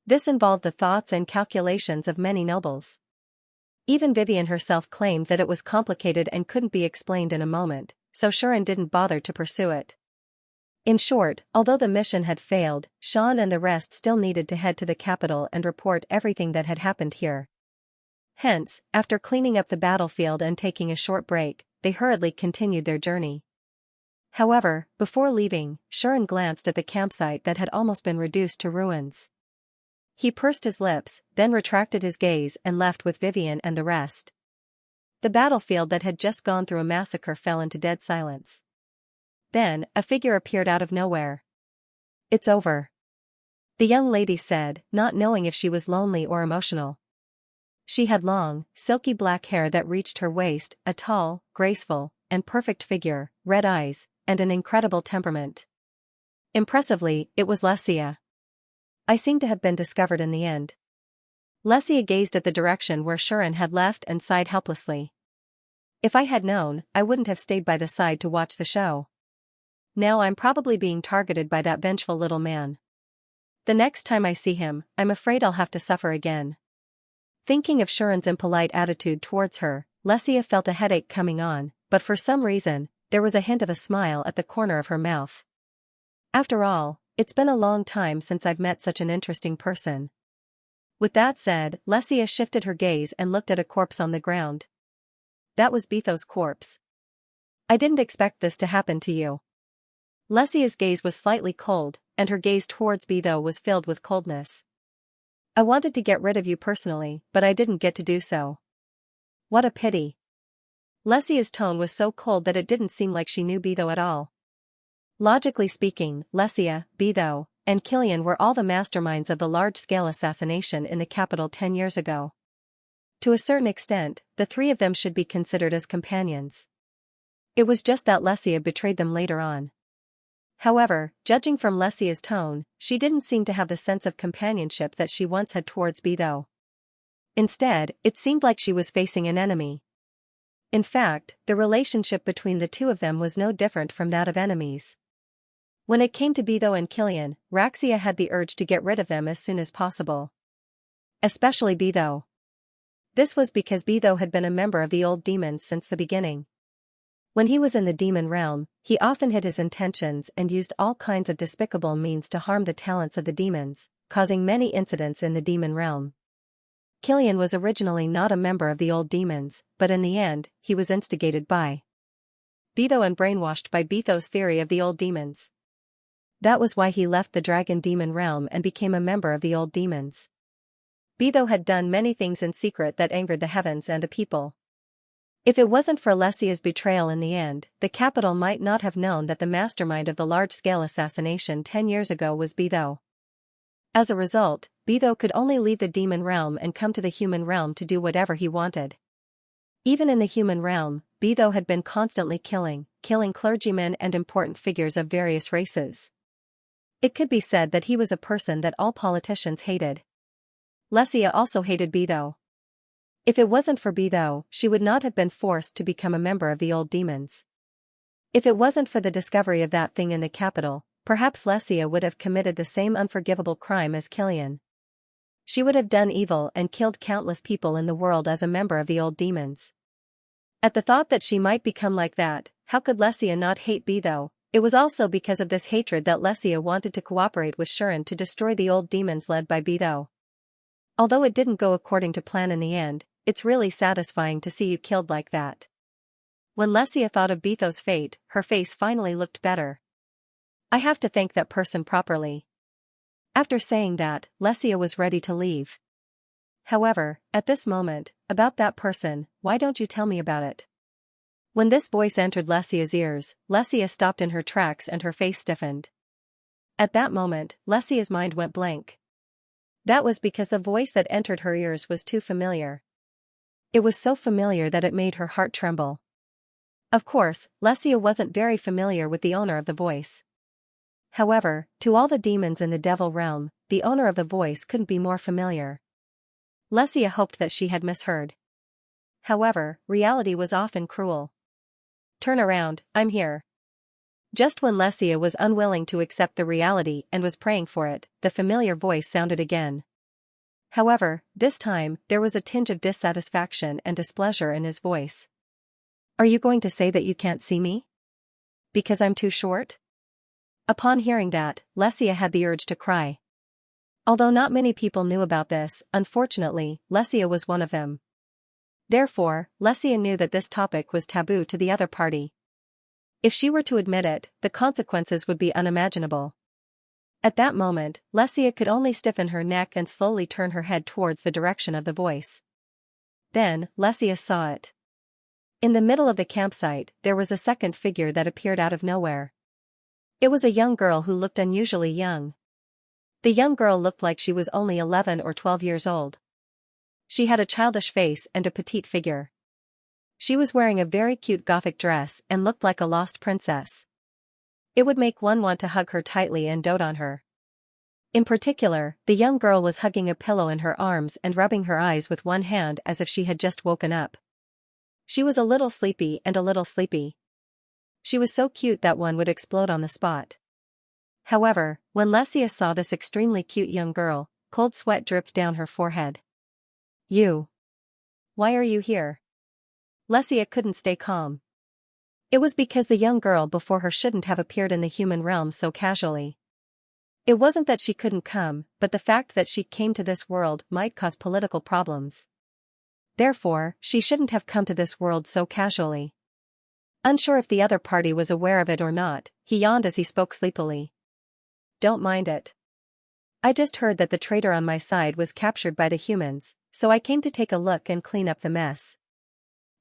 This involved the thoughts and calculations of many nobles. Even Vivian herself claimed that it was complicated and couldn't be explained in a moment, so Shuren didn't bother to pursue it. In short, although the mission had failed, Sean and the rest still needed to head to the capital and report everything that had happened here. Hence, after cleaning up the battlefield and taking a short break, they hurriedly continued their journey. However, before leaving, Shuren glanced at the campsite that had almost been reduced to ruins. He pursed his lips, then retracted his gaze and left with Vivian and the rest. The battlefield that had just gone through a massacre fell into dead silence. Then, a figure appeared out of nowhere. "It's over," the young lady said, not knowing if she was lonely or emotional. She had long, silky black hair that reached her waist, a tall, graceful, and perfect figure, red eyes, and an incredible temperament. Impressively, it was Xianxia. "I seem to have been discovered in the end." Xianxia gazed at the direction where Shuren had left and sighed helplessly. "If I had known, I wouldn't have stayed by the side to watch the show. Now I'm probably being targeted by that vengeful little man. The next time I see him, I'm afraid I'll have to suffer again." Thinking of Shuren's impolite attitude towards her, Xianxia felt a headache coming on, but for some reason, there was a hint of a smile at the corner of her mouth. "After all, it's been a long time since I've met such an interesting person." With that said, Xianxia shifted her gaze and looked at a corpse on the ground. That was Bitho's corpse. "I didn't expect this to happen to you." Xianxia's gaze was slightly cold, and her gaze towards Bitho was filled with coldness. "I wanted to get rid of you personally, but I didn't get to do so." "What a pity." Xianxia's tone was so cold that it didn't seem like she knew Bitho at all. Logically speaking, Xianxia, Bitho, and Killian were all the masterminds of the large-scale assassination in the capital 10 years ago. To a certain extent, the three of them should be considered as companions. It was just that Xianxia betrayed them later on. However, judging from Xianxia's tone, she didn't seem to have the sense of companionship that she once had towards Bitho. Instead, it seemed like she was facing an enemy. In fact, the relationship between the two of them was no different from that of enemies. When it came to Bitho and Killian, Xianxia had the urge to get rid of them as soon as possible. Especially Bitho. This was because Bitho had been a member of the old demons since the beginning. When he was in the demon realm, he often hid his intentions and used all kinds of despicable means to harm the talents of the demons, causing many incidents in the demon realm. Killian was originally not a member of the old demons, but in the end, he was instigated by Bitho and brainwashed by Bitho's theory of the old demons. That was why he left the dragon demon realm and became a member of the old demons. Bitho had done many things in secret that angered the heavens and the people. If it wasn't for Xianxia's betrayal in the end, the capital might not have known that the mastermind of the large-scale assassination 10 years ago was Bitho. As a result, Bitho could only leave the demon realm and come to the human realm to do whatever he wanted. Even in the human realm, Bitho had been constantly killing clergymen and important figures of various races. It could be said that he was a person that all politicians hated. Xianxia also hated Bitho. If it wasn't for Bitho, she would not have been forced to become a member of the old demons. If it wasn't for the discovery of that thing in the capital, perhaps Xianxia would have committed the same unforgivable crime as Killian. She would have done evil and killed countless people in the world as a member of the old demons. At the thought that she might become like that, how could Xianxia not hate Bitho? It was also because of this hatred that Xianxia wanted to cooperate with Shuren to destroy the old demons led by Bitho. Although it didn't go according to plan in the end, it's really satisfying to see you killed like that. When Xianxia thought of Bitho's fate, her face finally looked better. "I have to thank that person properly." After saying that, Xianxia was ready to leave. However, at this moment, about that person, why don't you tell me about it? When this voice entered Lexia's ears, Lexia stopped in her tracks and her face stiffened. At that moment, Lexia's mind went blank. That was because the voice that entered her ears was too familiar. It was so familiar that it made her heart tremble. Of course, Lexia wasn't very familiar with the owner of the voice. However, to all the demons in the devil realm, the owner of the voice couldn't be more familiar. Lexia hoped that she had misheard. However, reality was often cruel. "Turn around, I'm here." Just when Lexia was unwilling to accept the reality and was praying for it, the familiar voice sounded again. However, this time, there was a tinge of dissatisfaction and displeasure in his voice. "Are you going to say that you can't see me? Because I'm too short?" Upon hearing that, Lexia had the urge to cry. Although not many people knew about this, unfortunately, Lexia was one of them. Therefore, Lexia knew that this topic was taboo to the other party. If she were to admit it, the consequences would be unimaginable. At that moment, Lexia could only stiffen her neck and slowly turn her head towards the direction of the voice. Then, Lexia saw it. In the middle of the campsite, there was a second figure that appeared out of nowhere. It was a young girl who looked unusually young. The young girl looked like she was only 11 or 12 years old. She had a childish face and a petite figure. She was wearing a very cute gothic dress and looked like a lost princess. It would make one want to hug her tightly and dote on her. In particular, the young girl was hugging a pillow in her arms and rubbing her eyes with one hand as if she had just woken up. She was a little sleepy and a little sleepy. She was so cute that one would explode on the spot. However, when Lexia saw this extremely cute young girl, cold sweat dripped down her forehead. "You. Why are you here?" Lexia couldn't stay calm. It was because the young girl before her shouldn't have appeared in the human realm so casually. It wasn't that she couldn't come, but the fact that she came to this world might cause political problems. Therefore, she shouldn't have come to this world so casually. Unsure if the other party was aware of it or not, he yawned as he spoke sleepily. "Don't mind it. I just heard that the traitor on my side was captured by the humans, so I came to take a look and clean up the mess."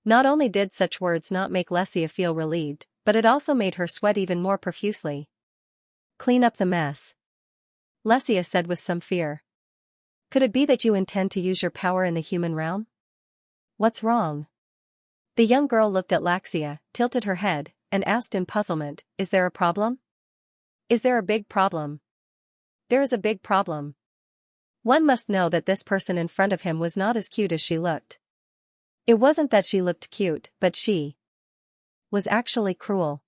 Not only did such words not make Lexia feel relieved, but it also made her sweat even more profusely. "Clean up the mess," Lexia said with some fear. "Could it be that you intend to use your power in the human realm? What's wrong?" The young girl looked at Lexia, tilted her head, and asked in puzzlement, "Is there a problem? Is there a big problem?" "There is a big problem. One must know that this person in front of him was not as cute as she looked. It wasn't that she looked cute, but she was actually cruel."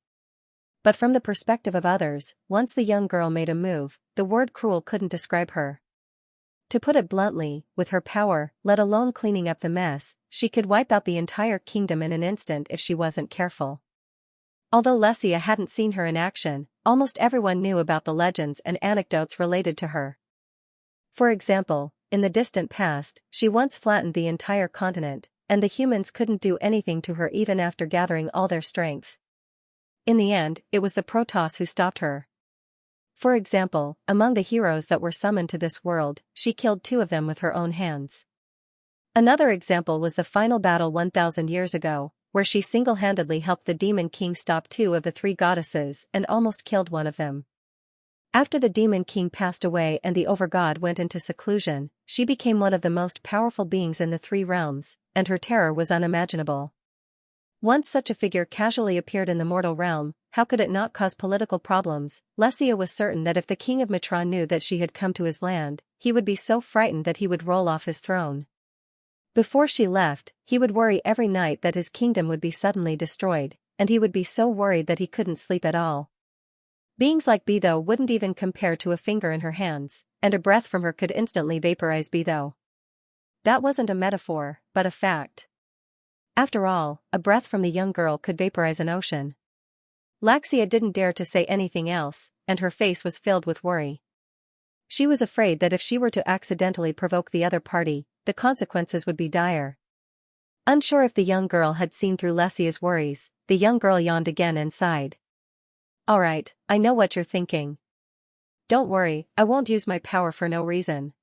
But from the perspective of others, once the young girl made a move, the word cruel couldn't describe her. To put it bluntly, with her power, let alone cleaning up the mess, she could wipe out the entire kingdom in an instant if she wasn't careful. Although Lexia hadn't seen her in action, almost everyone knew about the legends and anecdotes related to her. For example, in the distant past, she once flattened the entire continent, and the humans couldn't do anything to her even after gathering all their strength. In the end, it was the Protoss who stopped her. For example, among the heroes that were summoned to this world, she killed 2 of them with her own hands. Another example was the final battle 1,000 years ago, where she single-handedly helped the Demon King stop 2 of the 3 goddesses and almost killed one of them. After the Demon King passed away and the Overgod went into seclusion, she became one of the most powerful beings in the 3 realms, and her terror was unimaginable. Once such a figure casually appeared in the mortal realm, how could it not cause political problems? Lexia was certain that if the king of Mitra knew that she had come to his land, he would be so frightened that he would roll off his throne. Before she left, he would worry every night that his kingdom would be suddenly destroyed, and he would be so worried that he couldn't sleep at all. Beings like Bitho wouldn't even compare to a finger in her hands, and a breath from her could instantly vaporize Bitho. That wasn't a metaphor, but a fact. After all, a breath from the young girl could vaporize an ocean. Lexia didn't dare to say anything else, and her face was filled with worry. She was afraid that if she were to accidentally provoke the other party, the consequences would be dire. Unsure if the young girl had seen through Lexia's worries, the young girl yawned again and sighed. "All right, I know what you're thinking. Don't worry, I won't use my power for no reason."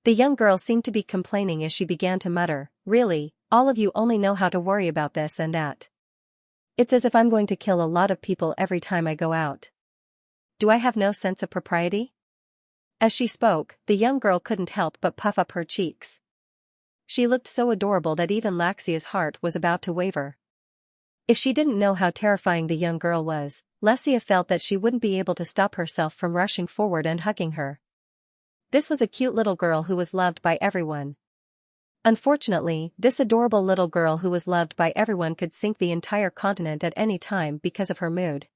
The young girl seemed to be complaining as she began to mutter, "Really, all of you only know how to worry about this and that. It's as if I'm going to kill a lot of people every time I go out. Do I have no sense of propriety? As she spoke, the young girl couldn't help but puff up her cheeks. She looked so adorable that even Laxia's heart was about to waver. If she didn't know how terrifying the young girl was, Xianxia felt that she wouldn't be able to stop herself from rushing forward and hugging her. This was a cute little girl who was loved by everyone. Unfortunately, this adorable little girl who was loved by everyone could sink the entire continent at any time because of her mood.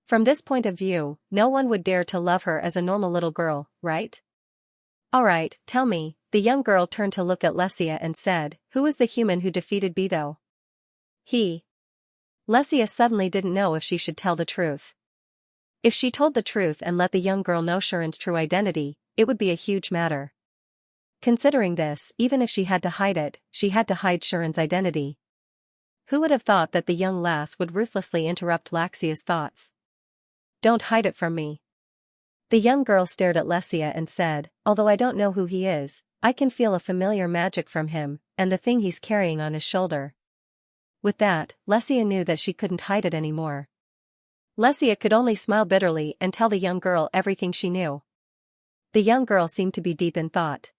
From this point of view, no one would dare to love her as a normal little girl, right? Alright, tell me, the young girl turned to look at Xianxia and said, who was the human who defeated Beidou? He. Xianxia suddenly didn't know if she should tell the truth. If she told the truth and let the young girl know Sharon's true identity, it would be a huge matter. Considering this, even if she had to hide it, she had to hide Sharon's identity. Who would have thought that the young lass would ruthlessly interrupt Laxia's thoughts? Don't hide it from me. The young girl stared at Xianxia and said, although I don't know who he is, I can feel a familiar magic from him, and the thing he's carrying on his shoulder. With that, Xianxia knew that she couldn't hide it anymore. Xianxia could only smile bitterly and tell the young girl everything she knew. The young girl seemed to be deep in thought.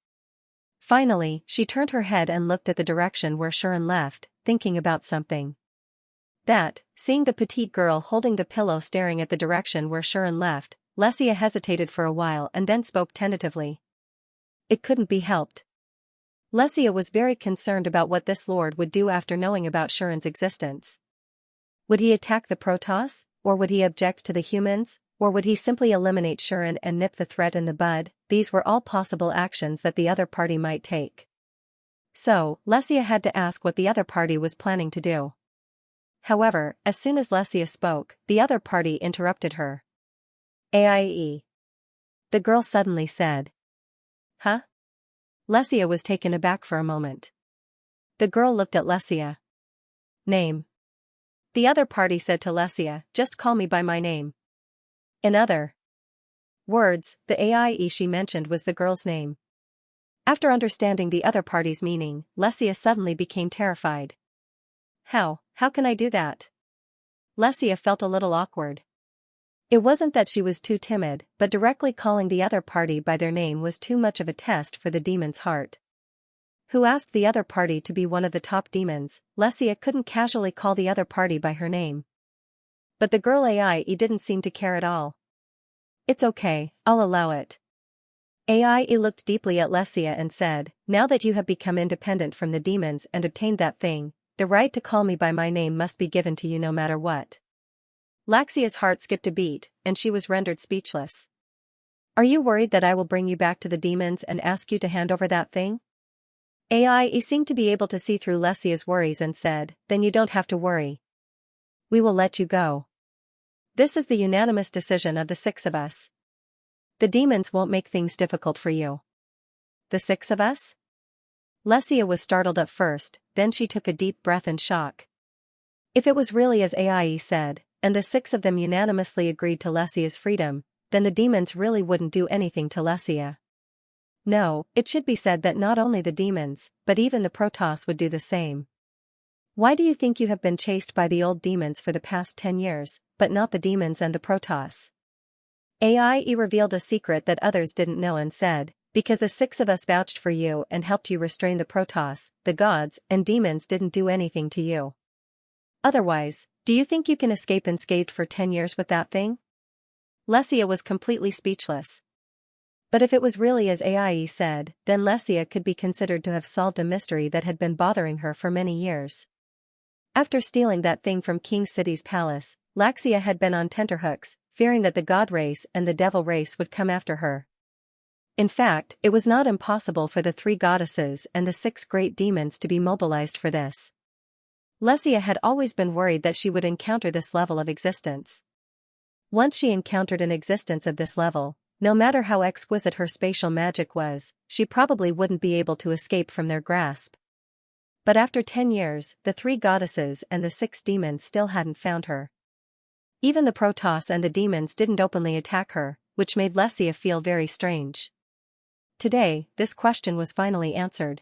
Finally, she turned her head and looked at the direction where Sharon left, thinking about something. Seeing the petite girl holding the pillow staring at the direction where Sharon left, Xianxia hesitated for a while and then spoke tentatively. It couldn't be helped. Xianxia was very concerned about what this lord would do after knowing about Sharon's existence. Would he attack the Protoss, or would he object to the humans, or would he simply eliminate Sharon and nip the threat in the bud? These were all possible actions that the other party might take. So, Xianxia had to ask what the other party was planning to do. However, as soon as Xianxia spoke, the other party interrupted her. AIE. The girl suddenly said. Huh? Xianxia was taken aback for a moment. The girl looked at Xianxia. Name. The other party said to Xianxia, just call me by my name. In other words, the AIE she mentioned was the girl's name. After understanding the other party's meaning, Xianxia suddenly became terrified. How can I do that? Xianxia felt a little awkward. It wasn't that she was too timid, but directly calling the other party by their name was too much of a test for the demon's heart. Who asked the other party to be one of the top demons? Xianxia couldn't casually call the other party by her name. But the girl AIE didn't seem to care at all. It's okay, I'll allow it. AIE looked deeply at Xianxia and said, now that you have become independent from the demons and obtained that thing, the right to call me by my name must be given to you no matter what. Laxia's heart skipped a beat, and she was rendered speechless. Are you worried that I will bring you back to the demons and ask you to hand over that thing? AIE seemed to be able to see through Xianxia's worries and said, then you don't have to worry. We will let you go. This is the unanimous decision of the 6 of us. The demons won't make things difficult for you. The 6 of us? Xianxia was startled at first, then she took a deep breath in shock. If it was really as AIE said, and the 6 of them unanimously agreed to Xianxia's freedom, then the demons really wouldn't do anything to Xianxia. No, it should be said that not only the demons, but even the Protoss would do the same. Why do you think you have been chased by the old demons for the past 10 years, but not the demons and the Protoss? AIE revealed a secret that others didn't know and said, because the 6 of us vouched for you and helped you restrain the Protoss, the gods and demons didn't do anything to you. Otherwise, do you think you can escape unscathed for 10 years with that thing? Xianxia was completely speechless. But if it was really as AIE said, then Xianxia could be considered to have solved a mystery that had been bothering her for many years. After stealing that thing from King City's palace, Xianxia had been on tenterhooks, fearing that the god race and the devil race would come after her. In fact, it was not impossible for the 3 goddesses and the 6 great demons to be mobilized for this. Xianxia had always been worried that she would encounter this level of existence. Once she encountered an existence of this level, no matter how exquisite her spatial magic was, she probably wouldn't be able to escape from their grasp. But after 10 years, the 3 goddesses and the 6 demons still hadn't found her. Even the Protoss and the demons didn't openly attack her, which made Xianxia feel very strange. Today, this question was finally answered.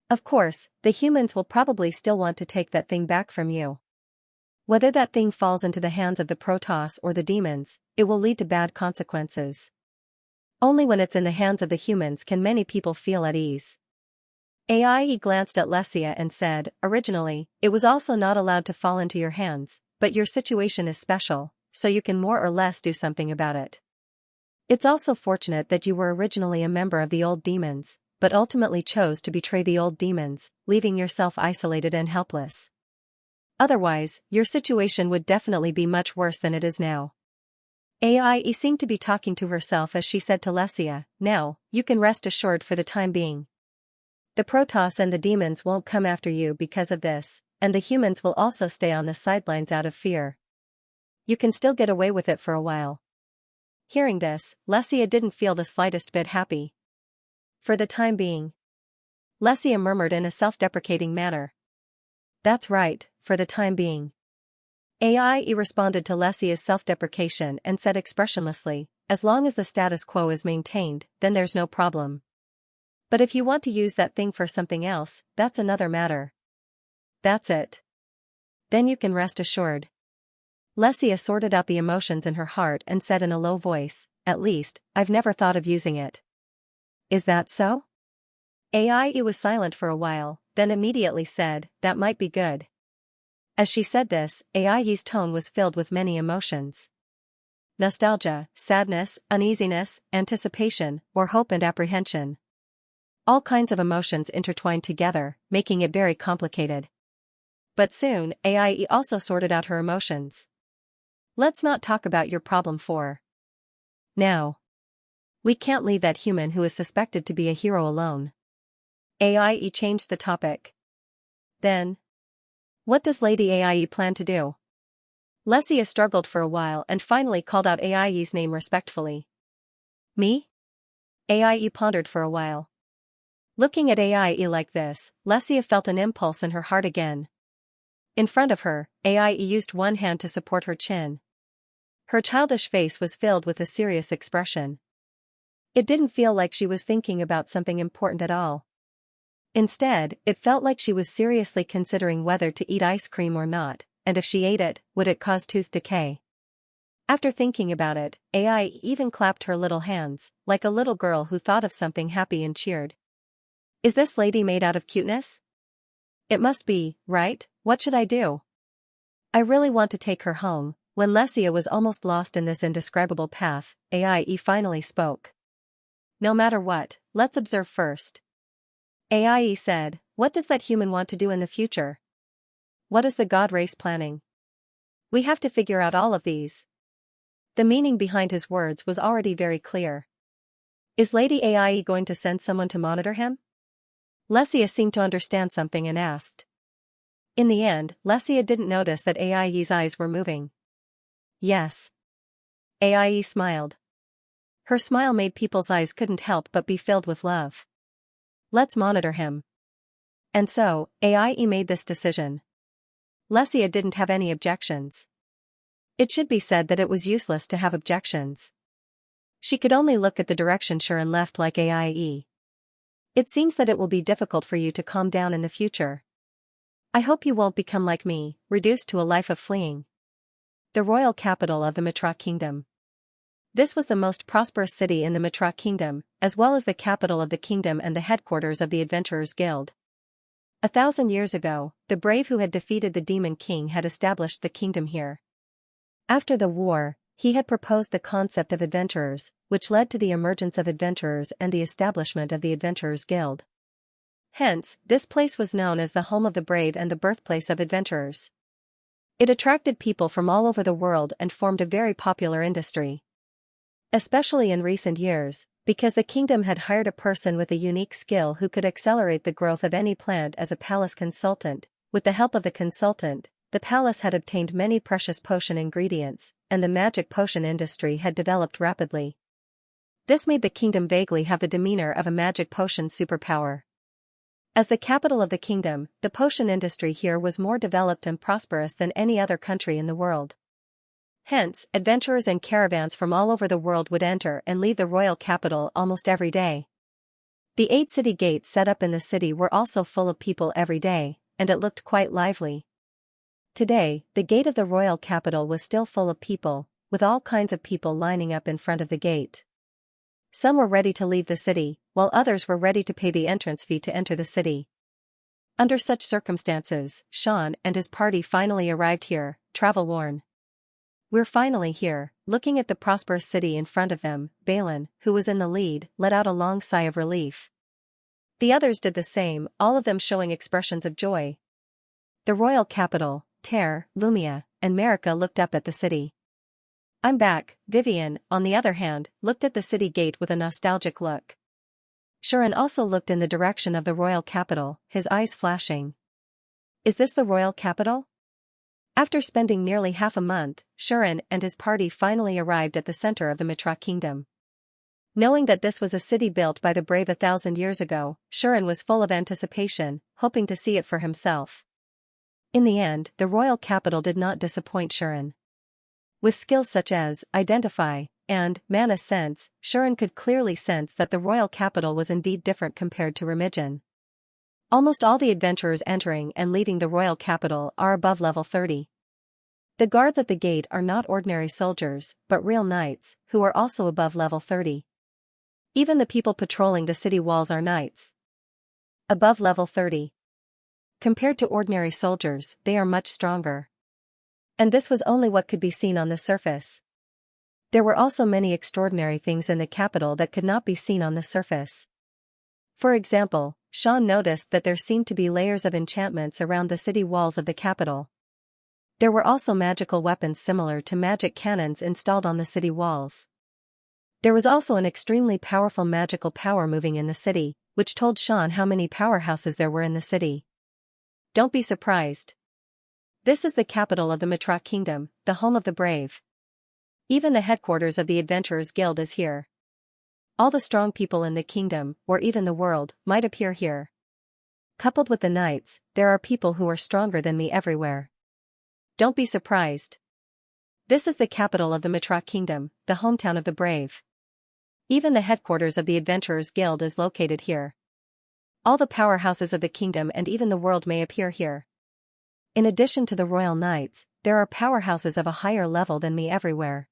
Of course, the humans will probably still want to take that thing back from you. Whether that thing falls into the hands of the Protoss or the demons, it will lead to bad consequences. Only when it's in the hands of the humans can many people feel at ease. AIE glanced at Xianxia and said, originally, it was also not allowed to fall into your hands, but your situation is special, so you can more or less do something about it. It's also fortunate that you were originally a member of the old demons, but ultimately chose to betray the old demons, leaving yourself isolated and helpless. Otherwise, your situation would definitely be much worse than it is now. AIE seemed to be talking to herself as she said to Xianxia, now, you can rest assured for the time being. The Protoss and the demons won't come after you because of this, and the humans will also stay on the sidelines out of fear. You can still get away with it for a while. Hearing this, Xianxia didn't feel the slightest bit happy. For the time being. Xianxia murmured in a self-deprecating manner. That's right, for the time being. AIE responded to Xianxia's self-deprecation and said expressionlessly, as long as the status quo is maintained, then there's no problem. But if you want to use that thing for something else, that's another matter. That's it. Then you can rest assured. Xianxia sorted out the emotions in her heart and said in a low voice, at least, I've never thought of using it. Is that so? AIE was silent for a while, then immediately said, that might be good. As she said this, AIE's tone was filled with many emotions. Nostalgia, sadness, uneasiness, anticipation, or hope and apprehension. All kinds of emotions intertwined together, making it very complicated. But soon, AIE also sorted out her emotions. Let's not talk about your problem for now. We can't leave that human who is suspected to be a hero alone. AIE changed the topic. Then, what does Lady AIE plan to do? Xianxia struggled for a while and finally called out AIE's name respectfully. Me? AIE pondered for a while. Looking at AIE like this, Xianxia felt an impulse in her heart again. In front of her, AIE used one hand to support her chin. Her childish face was filled with a serious expression. It didn't feel like she was thinking about something important at all. Instead, it felt like she was seriously considering whether to eat ice cream or not, and if she ate it, would it cause tooth decay? After thinking about it, AIE even clapped her little hands, like a little girl who thought of something happy and cheered. Is this lady made out of cuteness? It must be, right? What should I do? I really want to take her home. When Xianxia was almost lost in this indescribable path, AIE finally spoke. No matter what, let's observe first. AIE said, what does that human want to do in the future? What is the god race planning? We have to figure out all of these. The meaning behind his words was already very clear. Is Lady AIE going to send someone to monitor him? Xianxia seemed to understand something and asked. In the end, Xianxia didn't notice that AIE's eyes were moving. Yes. AIE smiled. Her smile made people's eyes couldn't help but be filled with love. Let's monitor him. And so, AIE made this decision. Xianxia didn't have any objections. It should be said that it was useless to have objections. She could only look at the direction sure and left like AIE. It seems that it will be difficult for you to calm down in the future. I hope you won't become like me, reduced to a life of fleeing. The royal capital of the Mitra kingdom. This was the most prosperous city in the Mitra kingdom, as well as the capital of the kingdom and the headquarters of the Adventurers Guild. 1,000 years ago, the brave who had defeated the Demon King had established the kingdom here. After the war, he had proposed the concept of adventurers, which led to the emergence of adventurers and the establishment of the Adventurers Guild. Hence, this place was known as the home of the brave and the birthplace of adventurers. It attracted people from all over the world and formed a very popular industry. Especially in recent years, because the kingdom had hired a person with a unique skill who could accelerate the growth of any plant as a palace consultant. With the help of the consultant, the palace had obtained many precious potion ingredients, and the magic potion industry had developed rapidly. This made the kingdom vaguely have the demeanor of a magic potion superpower. As the capital of the kingdom, the potion industry here was more developed and prosperous than any other country in the world. Hence, adventurers and caravans from all over the world would enter and leave the royal capital almost every day. The 8 city gates set up in the city were also full of people every day, and it looked quite lively. Today, the gate of the royal capital was still full of people, with all kinds of people lining up in front of the gate. Some were ready to leave the city, while others were ready to pay the entrance fee to enter the city. Under such circumstances, Xian and his party finally arrived here, travel-worn. "We're finally here," looking at the prosperous city in front of them. Balin, who was in the lead, let out a long sigh of relief. The others did the same, all of them showing expressions of joy. The royal capital, Ter, Lumia, and Marika looked up at the city. "I'm back." Vivian, on the other hand, looked at the city gate with a nostalgic look. Xian also looked in the direction of the royal capital, his eyes flashing. "Is this the royal capital?" After spending nearly half a month, Xian and his party finally arrived at the center of the Mitra kingdom. Knowing that this was a city built by the brave 1,000 years ago, Xian was full of anticipation, hoping to see it for himself. In the end, the royal capital did not disappoint Xian. With skills such as identify and mana sense, Xian could clearly sense that the royal capital was indeed different compared to Remagen. Almost all the adventurers entering and leaving the royal capital are above level 30. The guards at the gate are not ordinary soldiers, but real knights, who are also above level 30. Even the people patrolling the city walls are knights. Above level 30. Compared to ordinary soldiers, they are much stronger. And this was only what could be seen on the surface. There were also many extraordinary things in the capital that could not be seen on the surface. For example, Xian noticed that there seemed to be layers of enchantments around the city walls of the capital. There were also magical weapons similar to magic cannons installed on the city walls. There was also an extremely powerful magical power moving in the city, which told Xian how many powerhouses there were in the city. Don't be surprised. This is the capital of the Mitra Kingdom, the home of the brave. Even the headquarters of the Adventurers Guild is here. All the strong people in the kingdom, or even the world, might appear here. Coupled with the knights, there are people who are stronger than me everywhere. Don't be surprised. This is the capital of the Mitra Kingdom, the hometown of the brave. Even the headquarters of the Adventurers Guild is located here. All the powerhouses of the kingdom and even the world may appear here. In addition to the royal knights, there are powerhouses of a higher level than me everywhere.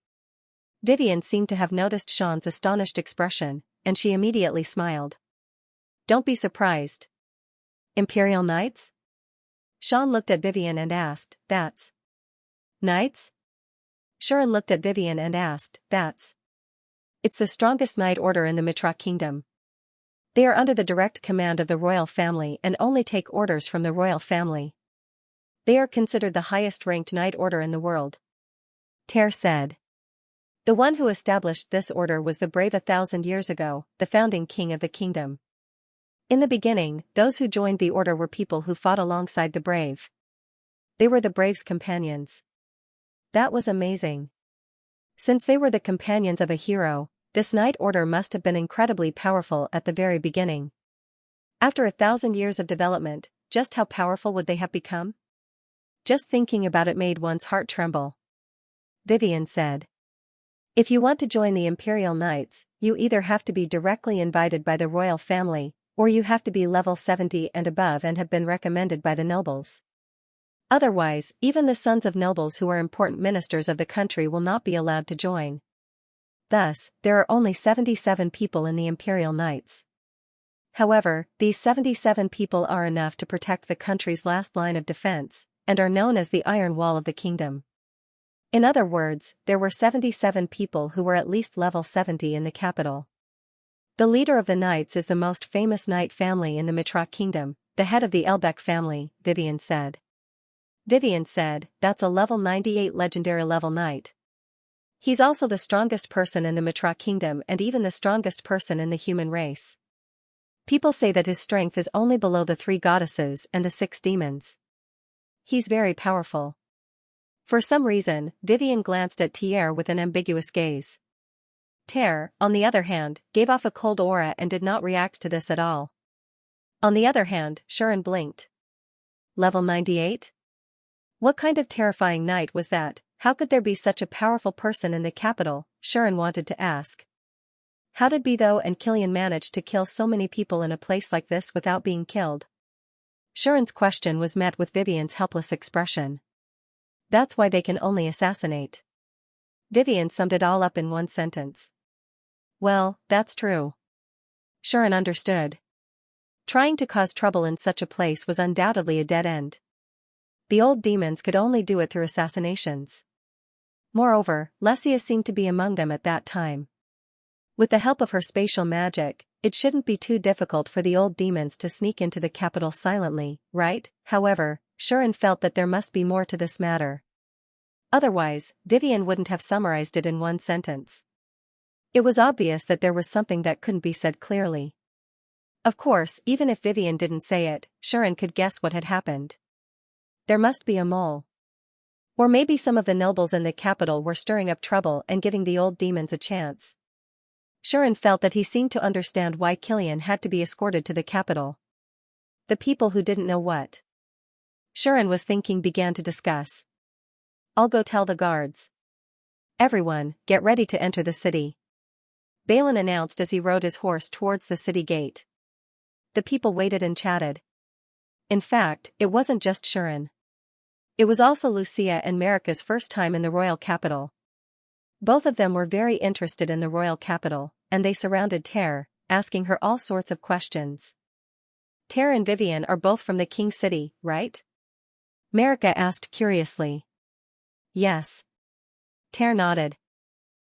Vivian seemed to have noticed Xian's astonished expression, and she immediately smiled. Don't be surprised. Imperial Knights? Xian looked at Vivian and asked, That's Knights? Xian looked at Vivian and asked, That's It's the strongest knight order in the Mitra Kingdom. They are under the direct command of the royal family and only take orders from the royal family. They are considered the highest-ranked knight order in the world. Ter said. The one who established this order was the brave 1,000 years ago, the founding king of the kingdom. In the beginning, those who joined the order were people who fought alongside the brave. They were the brave's companions. That was amazing. Since they were the companions of a hero, this knight order must have been incredibly powerful at the very beginning. After 1,000 years of development, just how powerful would they have become? Just thinking about it made one's heart tremble. Vivian said. If you want to join the Imperial Knights, you either have to be directly invited by the royal family, or you have to be level 70 and above and have been recommended by the nobles. Otherwise, even the sons of nobles who are important ministers of the country will not be allowed to join. Thus, there are only 77 people in the Imperial Knights. However, these 77 people are enough to protect the country's last line of defense, and are known as the Iron Wall of the Kingdom. In other words, there were 77 people who were at least level 70 in the capital. The leader of the knights is the most famous knight family in the Mitra Kingdom, the head of the Elbeck family, Vivian said. Vivian said, that's a level 98 legendary level knight. He's also the strongest person in the Mitra Kingdom and even the strongest person in the human race. People say that his strength is only below the 3 goddesses and the 6 demons. He's very powerful. For some reason, Vivian glanced at Ter with an ambiguous gaze. Ter, on the other hand, gave off a cold aura and did not react to this at all. On the other hand, Xian blinked. Level 98? What kind of terrifying knight was that? How could there be such a powerful person in the capital? Xian wanted to ask. How did Bitho and Killian manage to kill so many people in a place like this without being killed? Xian's question was met with Vivian's helpless expression. That's why they can only assassinate. Vivian summed it all up in one sentence. Well, that's true. Sharon understood. Trying to cause trouble in such a place was undoubtedly a dead end. The old demons could only do it through assassinations. Moreover, Xianxia seemed to be among them at that time. With the help of her spatial magic, it shouldn't be too difficult for the old demons to sneak into the capital silently, right? However, Sharon felt that there must be more to this matter. Otherwise, Vivian wouldn't have summarized it in one sentence. It was obvious that there was something that couldn't be said clearly. Of course, even if Vivian didn't say it, Sharon could guess what had happened. There must be a mole. Or maybe some of the nobles in the capital were stirring up trouble and giving the old demons a chance. Sharon felt that he seemed to understand why Killian had to be escorted to the capital. The people who didn't know what Sharon was thinking began to discuss. I'll go tell the guards. Everyone, get ready to enter the city. Balin announced as he rode his horse towards the city gate. The people waited and chatted. In fact, it wasn't just Sharon. It was also Xianxia and Marika's first time in the royal capital. Both of them were very interested in the royal capital, and they surrounded Ter, asking her all sorts of questions. Ter and Vivian are both from the King City, right? Marika asked curiously. Yes. Ter nodded.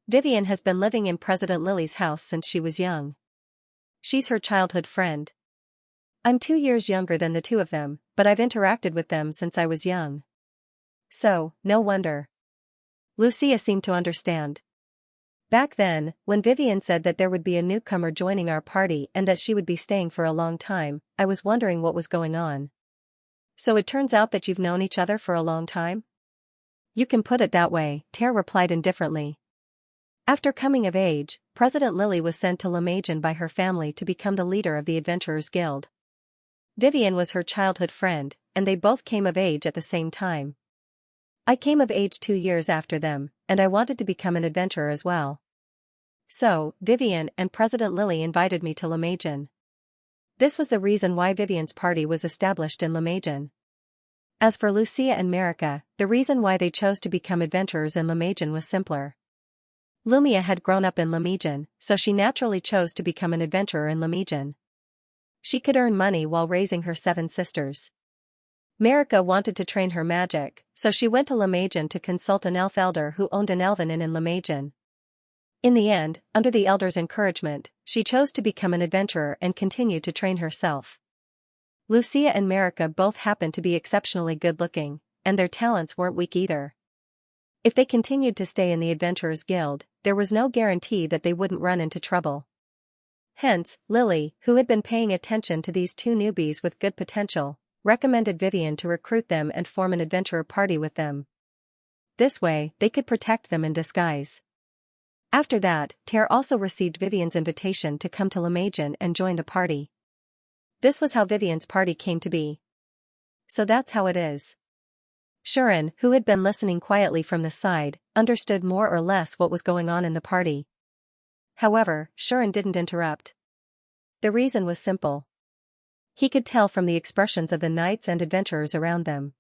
Vivian has been living in President Lily's house since she was young. She's her childhood friend. I'm 2 years younger than the two of them, but I've interacted with them since I was young. So, no wonder. Xianxia seemed to understand. Back then, when Vivian said that there would be a newcomer joining our party and that she would be staying for a long time, I was wondering what was going on. So it turns out that you've known each other for a long time? You can put it that way, Ter replied indifferently. After coming of age, President Lily was sent to Lamajan by her family to become the leader of the Adventurers Guild. Vivian was her childhood friend, and they both came of age at the same time. I came of age 2 years after them, and I wanted to become an adventurer as well. So, Vivian and President Lily invited me to Lamajan. This was the reason why Vivian's party was established in Lamajan. As for Xianxia and Marika, the reason why they chose to become adventurers in Lamajan was simpler. Lumia had grown up in Lamajan, so she naturally chose to become an adventurer in Lamajan. She could earn money while raising her 7 sisters. Marika wanted to train her magic, so she went to Lamajan to consult an elf elder who owned an elven inn in Lamajan. In the end, under the elder's encouragement, she chose to become an adventurer and continue to train herself. Xianxia and Marika both happened to be exceptionally good-looking, and their talents weren't weak either. If they continued to stay in the Adventurers Guild, there was no guarantee that they wouldn't run into trouble. Hence, Lily, who had been paying attention to these 2 newbies with good potential, recommended Vivian to recruit them and form an adventurer party with them. This way, they could protect them in disguise. After that, Ter also received Vivian's invitation to come to Lamajan and join the party. This was how Vivian's party came to be. So that's how it is. Sharon, who had been listening quietly from the side, understood more or less what was going on in the party. However, Sharon didn't interrupt. The reason was simple. He could tell from the expressions of the knights and adventurers around them.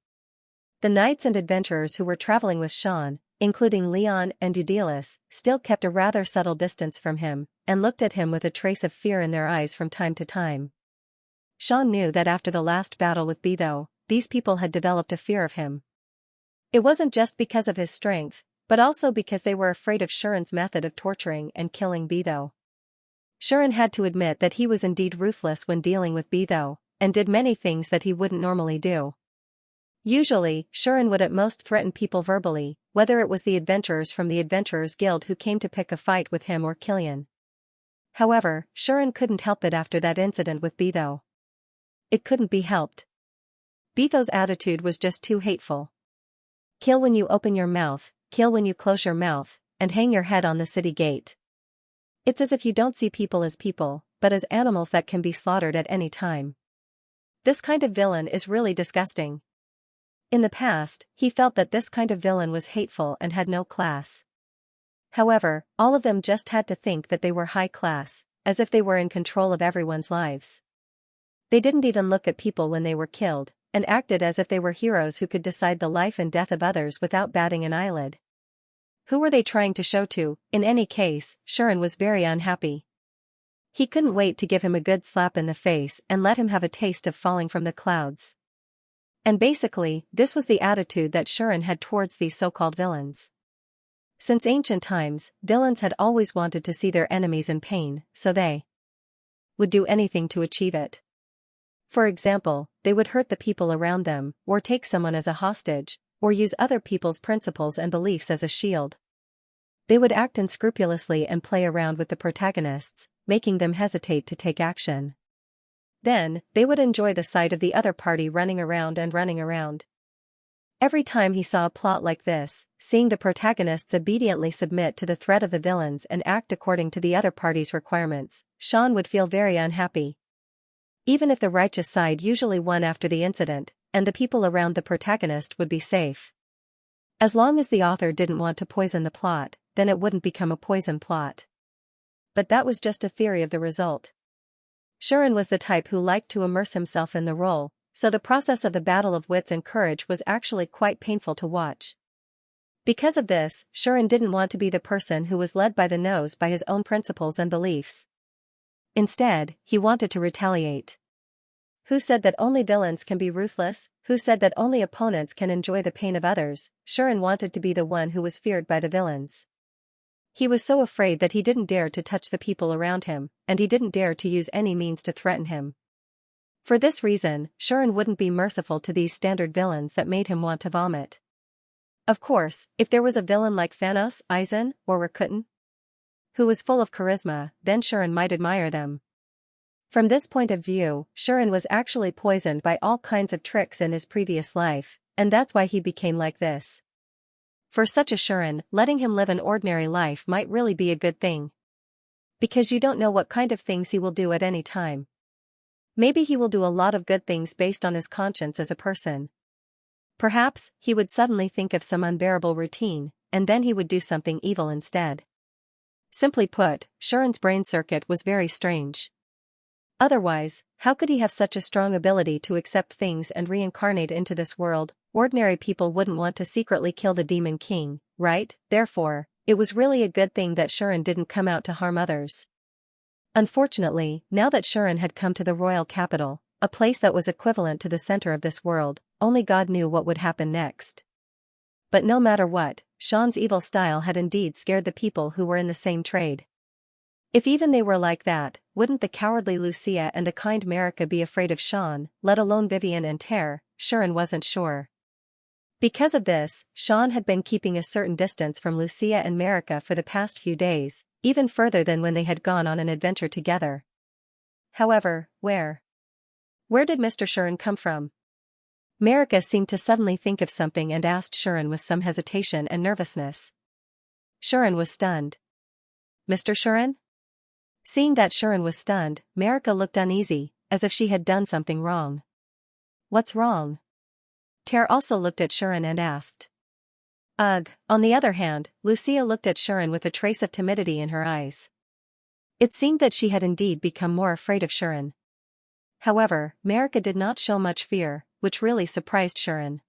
The knights and adventurers who were traveling with Sean, including Leon and Eudelis, still kept a rather subtle distance from him, and looked at him with a trace of fear in their eyes from time to time. Sean knew that after the last battle with Beetho, these people had developed a fear of him. It wasn't just because of his strength, but also because they were afraid of Sharon's method of torturing and killing Beetho. Sharon had to admit that he was indeed ruthless when dealing with Beetho, and did many things that he wouldn't normally do. Usually, Sharon would at most threaten people verbally, whether it was the adventurers from the Adventurers Guild who came to pick a fight with him or Killian. However, Sharon couldn't help it after that incident with Beetho. It couldn't be helped. Beetho's attitude was just too hateful. Kill when you open your mouth, kill when you close your mouth, and hang your head on the city gate. It's as if you don't see people as people, but as animals that can be slaughtered at any time. This kind of villain is really disgusting. In the past, he felt that this kind of villain was hateful and had no class. However, all of them just had to think that they were high class, as if they were in control of everyone's lives. They didn't even look at people when they were killed, and acted as if they were heroes who could decide the life and death of others without batting an eyelid. Who were they trying to show to? In any case, Shuren was very unhappy. He couldn't wait to give him a good slap in the face and let him have a taste of falling from the clouds. And basically, this was the attitude that Shuren had towards these so-called villains. Since ancient times, villains had always wanted to see their enemies in pain, so they would do anything to achieve it. For example, they would hurt the people around them, or take someone as a hostage, or use other people's principles and beliefs as a shield. They would act unscrupulously and play around with the protagonists, making them hesitate to take action. Then, they would enjoy the sight of the other party running around and running around. Every time he saw a plot like this, seeing the protagonists obediently submit to the threat of the villains and act according to the other party's requirements, Sean would feel very unhappy. Even if the righteous side usually won after the incident, and the people around the protagonist would be safe. As long as the author didn't want to poison the plot, then it wouldn't become a poison plot. But that was just a theory of the result. Shuren was the type who liked to immerse himself in the role, so the process of the battle of wits and courage was actually quite painful to watch. Because of this, Shuren didn't want to be the person who was led by the nose by his own principles and beliefs. Instead, he wanted to retaliate. Who said that only villains can be ruthless? Who said that only opponents can enjoy the pain of others? Shuren wanted to be the one who was feared by the villains. He was so afraid that he didn't dare to touch the people around him, and he didn't dare to use any means to threaten him. For this reason, Shuren wouldn't be merciful to these standard villains that made him want to vomit. Of course, if there was a villain like Thanos, Aizen, or Rakuten, who was full of charisma, then Shuren might admire them. From this point of view, Shuren was actually poisoned by all kinds of tricks in his previous life, and that's why he became like this. For such a Shuren, letting him live an ordinary life might really be a good thing. Because you don't know what kind of things he will do at any time. Maybe he will do a lot of good things based on his conscience as a person. Perhaps, he would suddenly think of some unbearable routine, and then he would do something evil instead. Simply put, Shuren's brain circuit was very strange. Otherwise, how could he have such a strong ability to accept things and reincarnate into this world? Ordinary people wouldn't want to secretly kill the Demon King, right? Therefore, it was really a good thing that Shuren didn't come out to harm others. Unfortunately, now that Shuren had come to the royal capital, a place that was equivalent to the center of this world, only God knew what would happen next. But no matter what, Sean's evil style had indeed scared the people who were in the same trade. If even they were like that, wouldn't the cowardly Lucia and the kind Marika be afraid of Sean, let alone Vivian and Ter? Shuren wasn't sure. Because of this, Sean had been keeping a certain distance from Lucia and Marika for the past few days, even further than when they had gone on an adventure together. However, where did Mr. Shuren come from? Marika seemed to suddenly think of something and asked Shuren with some hesitation and nervousness. Shuren was stunned. Mr. Shuren? Seeing that Shuren was stunned, Marika looked uneasy, as if she had done something wrong. What's wrong? Ter also looked at Shuren and asked. Ugh. On the other hand, Lucia looked at Shuren with a trace of timidity in her eyes. It seemed that she had indeed become more afraid of Shuren. However, Marika did not show much fear, which really surprised Shuren.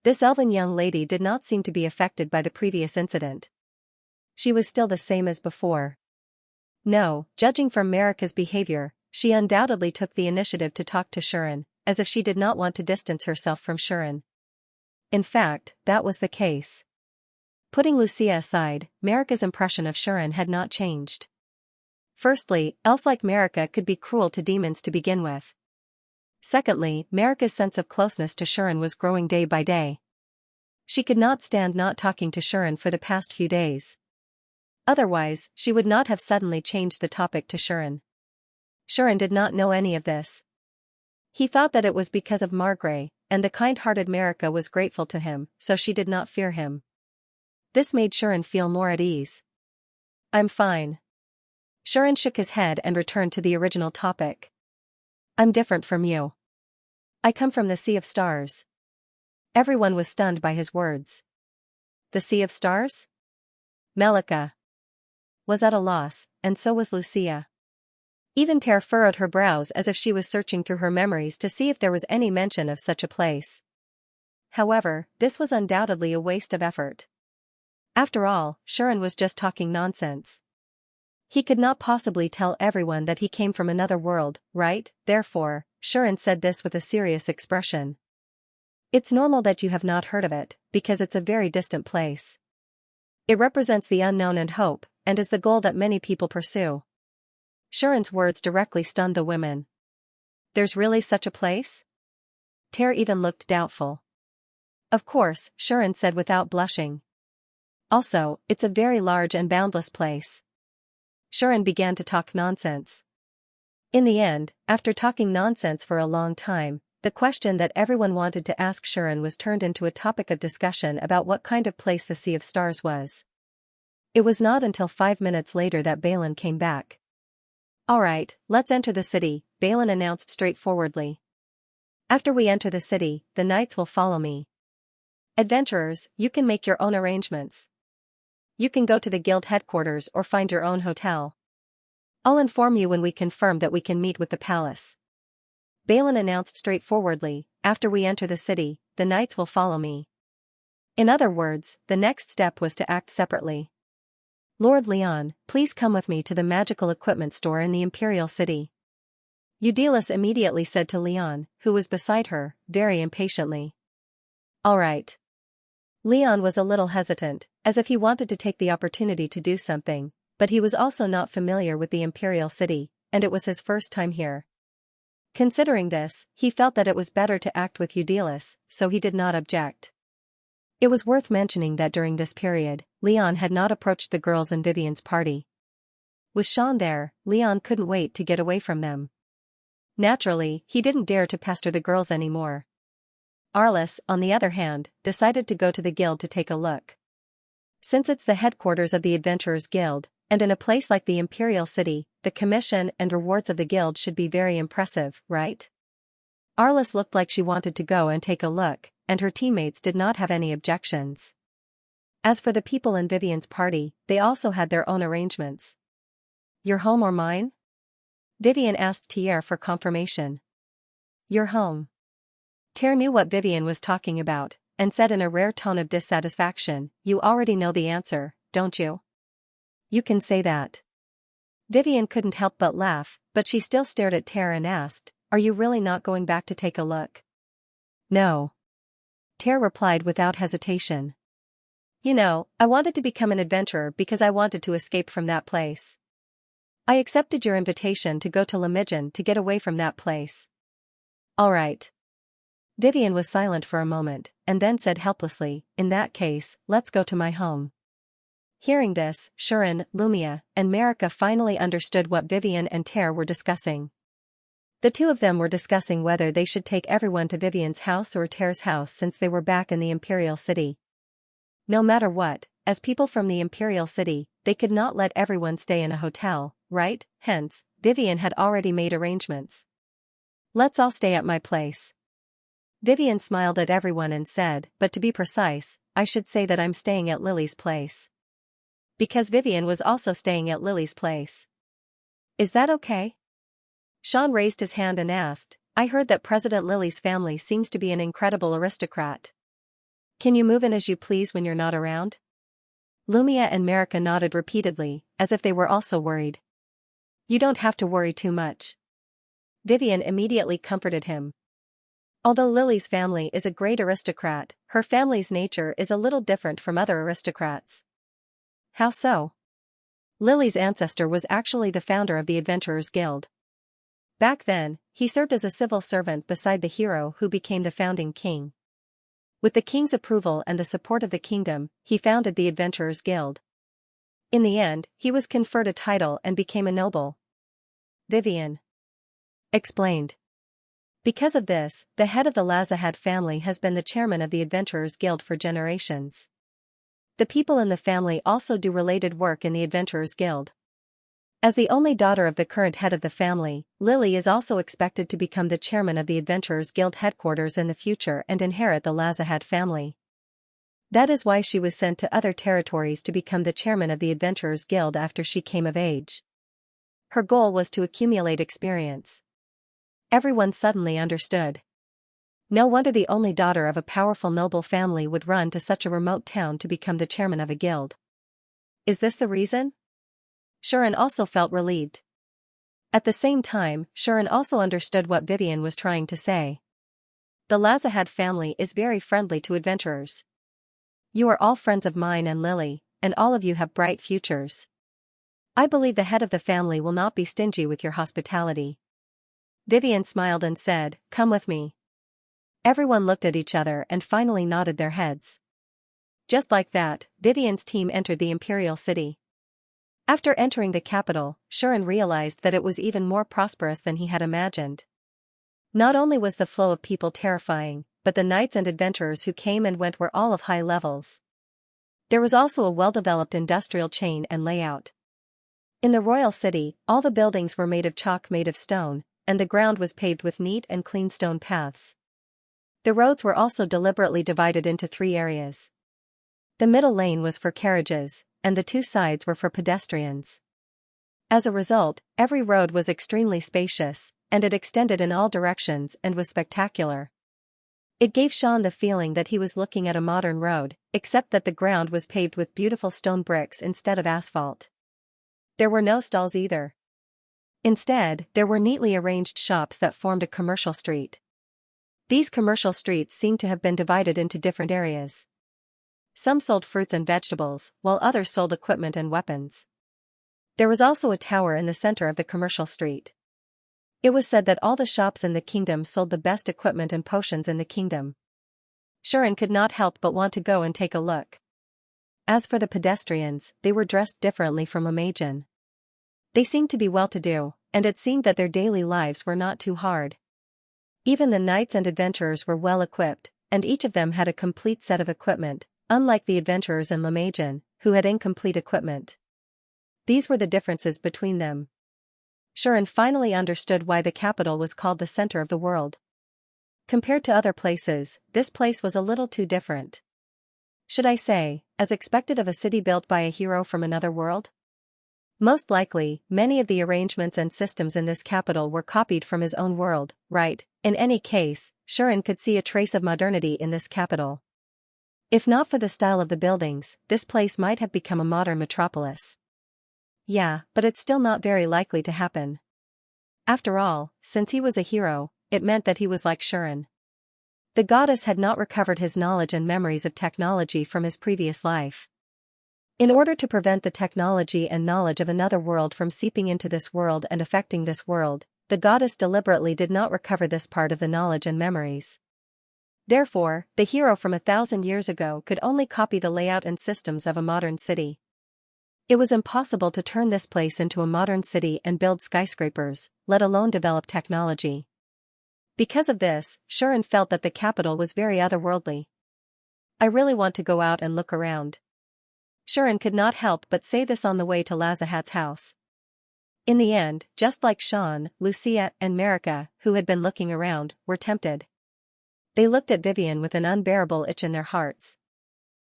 This elven young lady did not seem to be affected by the previous incident. She was still the same as before. No, judging from Marika's behavior, she undoubtedly took the initiative to talk to Shuren, as if she did not want to distance herself from Shuren. In fact, that was the case. Putting Lucia aside, Marika's impression of Shuren had not changed. Firstly, elves like Marika could be cruel to demons to begin with. Secondly, Marika's sense of closeness to Shuren was growing day by day. She could not stand not talking to Shuren for the past few days. Otherwise, she would not have suddenly changed the topic to Shuren. Shuren did not know any of this. He thought that it was because of Margrave, and the kind-hearted Marika was grateful to him, so she did not fear him. This made Shuren feel more at ease. I'm fine. Shuren shook his head and returned to the original topic. I'm different from you. I come from the Sea of Stars. Everyone was stunned by his words. The Sea of Stars? Melika was at a loss, and so was Lucia. Even Tare furrowed her brows as if she was searching through her memories to see if there was any mention of such a place. However, this was undoubtedly a waste of effort. After all, Shuren was just talking nonsense. He could not possibly tell everyone that he came from another world, right? Therefore, Shuren said this with a serious expression. It's normal that you have not heard of it, because it's a very distant place. It represents the unknown and hope, and is the goal that many people pursue. Shuren's words directly stunned the women. There's really such a place? Tare even looked doubtful. Of course, Shuren said without blushing. Also, it's a very large and boundless place. Shuren began to talk nonsense. In the end, after talking nonsense for a long time, the question that everyone wanted to ask Shuren was turned into a topic of discussion about what kind of place the Sea of Stars was. It was not until 5 minutes later that Balin came back. Alright, let's enter the city, Balin announced straightforwardly. After we enter the city, the knights will follow me. Adventurers, you can make your own arrangements. You can go to the guild headquarters or find your own hotel. I'll inform you when we confirm that we can meet with the palace. Balin announced straightforwardly, after we enter the city, the knights will follow me. In other words, the next step was to act separately. Lord Leon, please come with me to the magical equipment store in the Imperial City. Eudelis immediately said to Leon, who was beside her, very impatiently. All right. Leon was a little hesitant, as if he wanted to take the opportunity to do something, but he was also not familiar with the Imperial City, and it was his first time here. Considering this, he felt that it was better to act with Eudelis, so he did not object. It was worth mentioning that during this period, Leon had not approached the girls in Vivian's party. With Sean there, Leon couldn't wait to get away from them. Naturally, he didn't dare to pester the girls anymore. Arliss, on the other hand, decided to go to the guild to take a look. Since it's the headquarters of the Adventurers Guild, and in a place like the Imperial City, the commission and rewards of the guild should be very impressive, right? Arliss looked like she wanted to go and take a look, and her teammates did not have any objections. As for the people in Vivian's party, they also had their own arrangements. Your home or mine? Vivian asked Tare for confirmation. Your home. Tare knew what Vivian was talking about, and said in a rare tone of dissatisfaction, you already know the answer, don't you? You can say that. Vivian couldn't help but laugh, but she still stared at Tare and asked, are you really not going back to take a look? No. Tare replied without hesitation. You know, I wanted to become an adventurer because I wanted to escape from that place. I accepted your invitation to go to Limijan to get away from that place. All right. Vivian was silent for a moment, and then said helplessly, in that case, let's go to my home. Hearing this, Shuren, Lumia, and Marika finally understood what Vivian and Tare were discussing. The two of them were discussing whether they should take everyone to Vivian's house or Tare's house since they were back in the Imperial City. No matter what, as people from the Imperial City, they could not let everyone stay in a hotel, right? Hence, Vivian had already made arrangements. Let's all stay at my place. Vivian smiled at everyone and said, but to be precise, I should say that I'm staying at Lily's place. Because Vivian was also staying at Lily's place. Is that okay? Sean raised his hand and asked, I heard that President Lily's family seems to be an incredible aristocrat. Can you move in as you please when you're not around? Lumia and Marika nodded repeatedly, as if they were also worried. You don't have to worry too much. Vivian immediately comforted him. Although Lily's family is a great aristocrat, her family's nature is a little different from other aristocrats. How so? Lily's ancestor was actually the founder of the Adventurers Guild. Back then, he served as a civil servant beside the hero who became the founding king. With the king's approval and the support of the kingdom, he founded the Adventurers Guild. In the end, he was conferred a title and became a noble. Vivian explained. Because of this, the head of the Lazahad family has been the chairman of the Adventurers Guild for generations. The people in the family also do related work in the Adventurers Guild. As the only daughter of the current head of the family, Lily is also expected to become the chairman of the Adventurers Guild headquarters in the future and inherit the Lazahad family. That is why she was sent to other territories to become the chairman of the Adventurers Guild after she came of age. Her goal was to accumulate experience. Everyone suddenly understood. No wonder the only daughter of a powerful noble family would run to such a remote town to become the chairman of a guild. Is this the reason? Shuren also felt relieved. At the same time, Shuren also understood what Vivian was trying to say. The Lazahad family is very friendly to adventurers. You are all friends of mine and Lily, and all of you have bright futures. I believe the head of the family will not be stingy with your hospitality. Vivian smiled and said, "Come with me." Everyone looked at each other and finally nodded their heads. Just like that, Vivian's team entered the imperial city. After entering the capital, Shuren realized that it was even more prosperous than he had imagined. Not only was the flow of people terrifying, but the knights and adventurers who came and went were all of high levels. There was also a well-developed industrial chain and layout. In the royal city, all the buildings were made of chalk made of stone, and the ground was paved with neat and clean stone paths. The roads were also deliberately divided into 3 areas. The middle lane was for carriages, and the 2 sides were for pedestrians. As a result, every road was extremely spacious, and it extended in all directions and was spectacular. It gave Sean the feeling that he was looking at a modern road, except that the ground was paved with beautiful stone bricks instead of asphalt. There were no stalls either. Instead, there were neatly arranged shops that formed a commercial street. These commercial streets seemed to have been divided into different areas. Some sold fruits and vegetables, while others sold equipment and weapons. There was also a tower in the center of the commercial street. It was said that all the shops in the kingdom sold the best equipment and potions in the kingdom. Shuren could not help but want to go and take a look. As for the pedestrians, they were dressed differently from Lemagin. They seemed to be well-to-do, and it seemed that their daily lives were not too hard. Even the knights and adventurers were well-equipped, and each of them had a complete set of equipment, unlike the adventurers in Lemagin, who had incomplete equipment. These were the differences between them. Shuren finally understood why the capital was called the center of the world. Compared to other places, this place was a little too different. Should I say, as expected of a city built by a hero from another world? Most likely, many of the arrangements and systems in this capital were copied from his own world, right? In any case, Shuren could see a trace of modernity in this capital. If not for the style of the buildings, this place might have become a modern metropolis. Yeah, but it's still not very likely to happen. After all, since he was a hero, it meant that he was like Shuren. The goddess had not recovered his knowledge and memories of technology from his previous life. In order to prevent the technology and knowledge of another world from seeping into this world and affecting this world, the goddess deliberately did not recover this part of the knowledge and memories. Therefore, the hero from 1,000 years ago could only copy the layout and systems of a modern city. It was impossible to turn this place into a modern city and build skyscrapers, let alone develop technology. Because of this, Shuren felt that the capital was very otherworldly. I really want to go out and look around. Shuren could not help but say this on the way to Lazahad's house. In the end, just like Sean, Lucia, and Marika, who had been looking around, were tempted. They looked at Vivian with an unbearable itch in their hearts.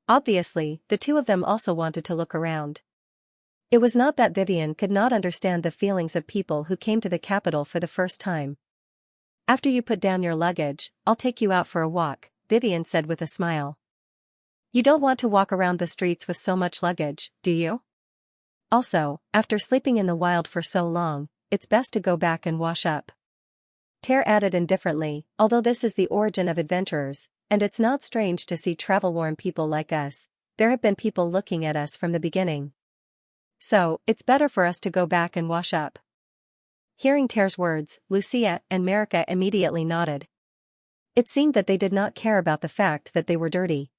Obviously, the 2 of them also wanted to look around. It was not that Vivian could not understand the feelings of people who came to the capital for the first time. After you put down your luggage, I'll take you out for a walk, Vivian said with a smile. You don't want to walk around the streets with so much luggage, do you? Also, after sleeping in the wild for so long, it's best to go back and wash up. Ter added indifferently, although this is the origin of adventurers, and it's not strange to see travel-worn people like us, there have been people looking at us from the beginning. So, it's better for us to go back and wash up. Hearing Ter's words, Lucia and Marika immediately nodded. It seemed that they did not care about the fact that they were dirty.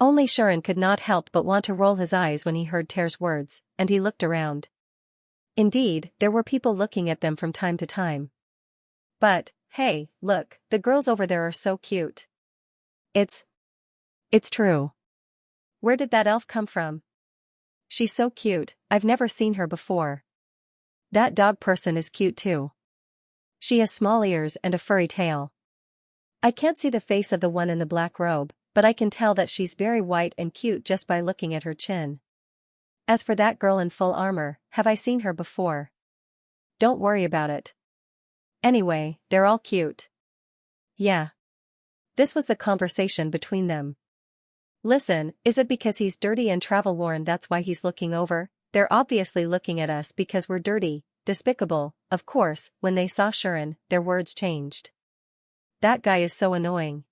Only Shuren could not help but want to roll his eyes when he heard Ter's words, and he looked around. Indeed, there were people looking at them from time to time. But, hey, look, the girls over there are so cute. It's true. Where did that elf come from? She's so cute, I've never seen her before. That dog person is cute too. She has small ears and a furry tail. I can't see the face of the one in the black robe, but I can tell that she's very white and cute just by looking at her chin. As for that girl in full armor, have I seen her before? Don't worry about it. Anyway, they're all cute. Yeah. This was the conversation between them. Listen, is it because he's dirty and travel-worn that's why he's looking over? They're obviously looking at us because we're dirty, despicable. Of course, when they saw Sharon, their words changed. That guy is so annoying.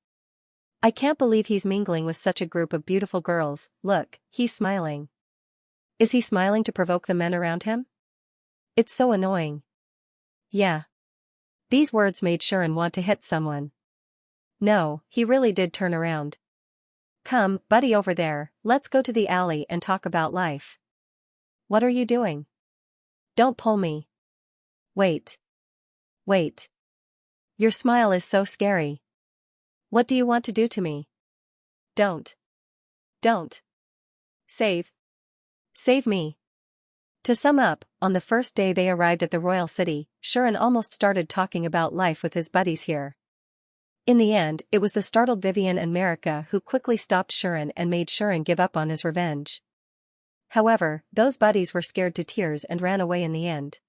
I can't believe he's mingling with such a group of beautiful girls. Look, he's smiling. Is he smiling to provoke the men around him? It's so annoying. Yeah. These words made Sharon want to hit someone. No, he really did turn around. Come, buddy, over there, let's go to the alley and talk about life. What are you doing? Don't pull me. Wait. Wait. Your smile is so scary. What do you want to do to me? Don't. Don't. Save me. To sum up, on the first day they arrived at the royal city, Sharon almost started talking about life with his buddies here. In the end, it was the startled Vivian and Marika who quickly stopped Sharon and made Sharon give up on his revenge. However, those buddies were scared to tears and ran away in the end.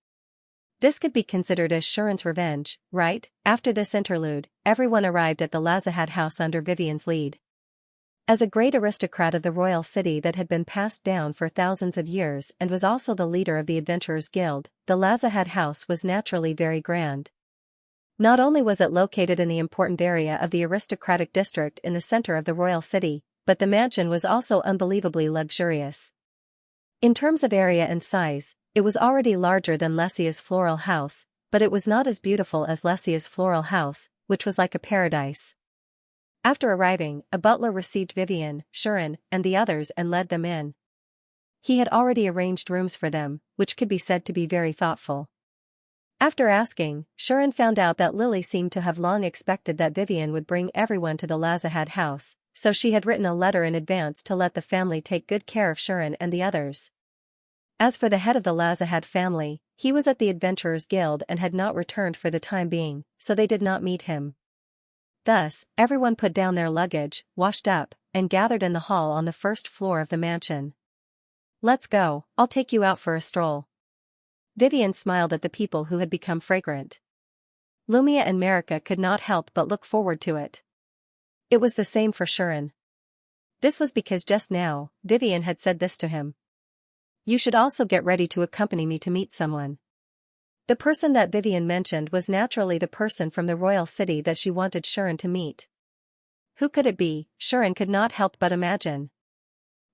This could be considered as Sharon's revenge, right? After this interlude, everyone arrived at the Lazahad house under Vivian's lead. As a great aristocrat of the royal city that had been passed down for thousands of years and was also the leader of the Adventurers Guild, the Lazahad house was naturally very grand. Not only was it located in the important area of the aristocratic district in the center of the royal city, but the mansion was also unbelievably luxurious. In terms of area and size, it was already larger than Lessia's floral house, but it was not as beautiful as Lessia's floral house, which was like a paradise. After arriving, a butler received Vivian, Sharon, and the others and led them in. He had already arranged rooms for them, which could be said to be very thoughtful. After asking, Sharon found out that Lily seemed to have long expected that Vivian would bring everyone to the Lazahad house, so she had written a letter in advance to let the family take good care of Sharon and the others. As for the head of the Lazahad family, he was at the Adventurers Guild and had not returned for the time being, so they did not meet him. Thus, everyone put down their luggage, washed up, and gathered in the hall on the first floor of the mansion. Let's go, I'll take you out for a stroll. Vivian smiled at the people who had become fragrant. Lumia and Marika could not help but look forward to it. It was the same for Sharon. This was because just now, Vivian had said this to him. You should also get ready to accompany me to meet someone. The person that Vivian mentioned was naturally the person from the royal city that she wanted Sharon to meet. Who could it be? Sharon could not help but imagine.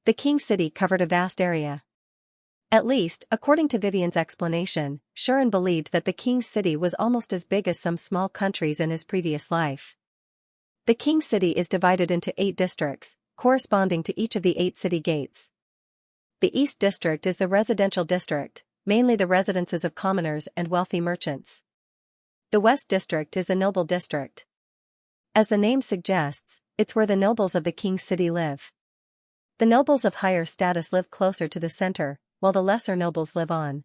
The King City covered a vast area. At least, according to Vivian's explanation, Sharon believed that the King's City was almost as big as some small countries in his previous life. The King's City is divided into 8 districts, corresponding to each of the 8 city gates. The East District is the residential district, mainly the residences of commoners and wealthy merchants. The West District is the noble district. As the name suggests, it's where the nobles of the King's City live. The nobles of higher status live closer to the center, while the lesser nobles live on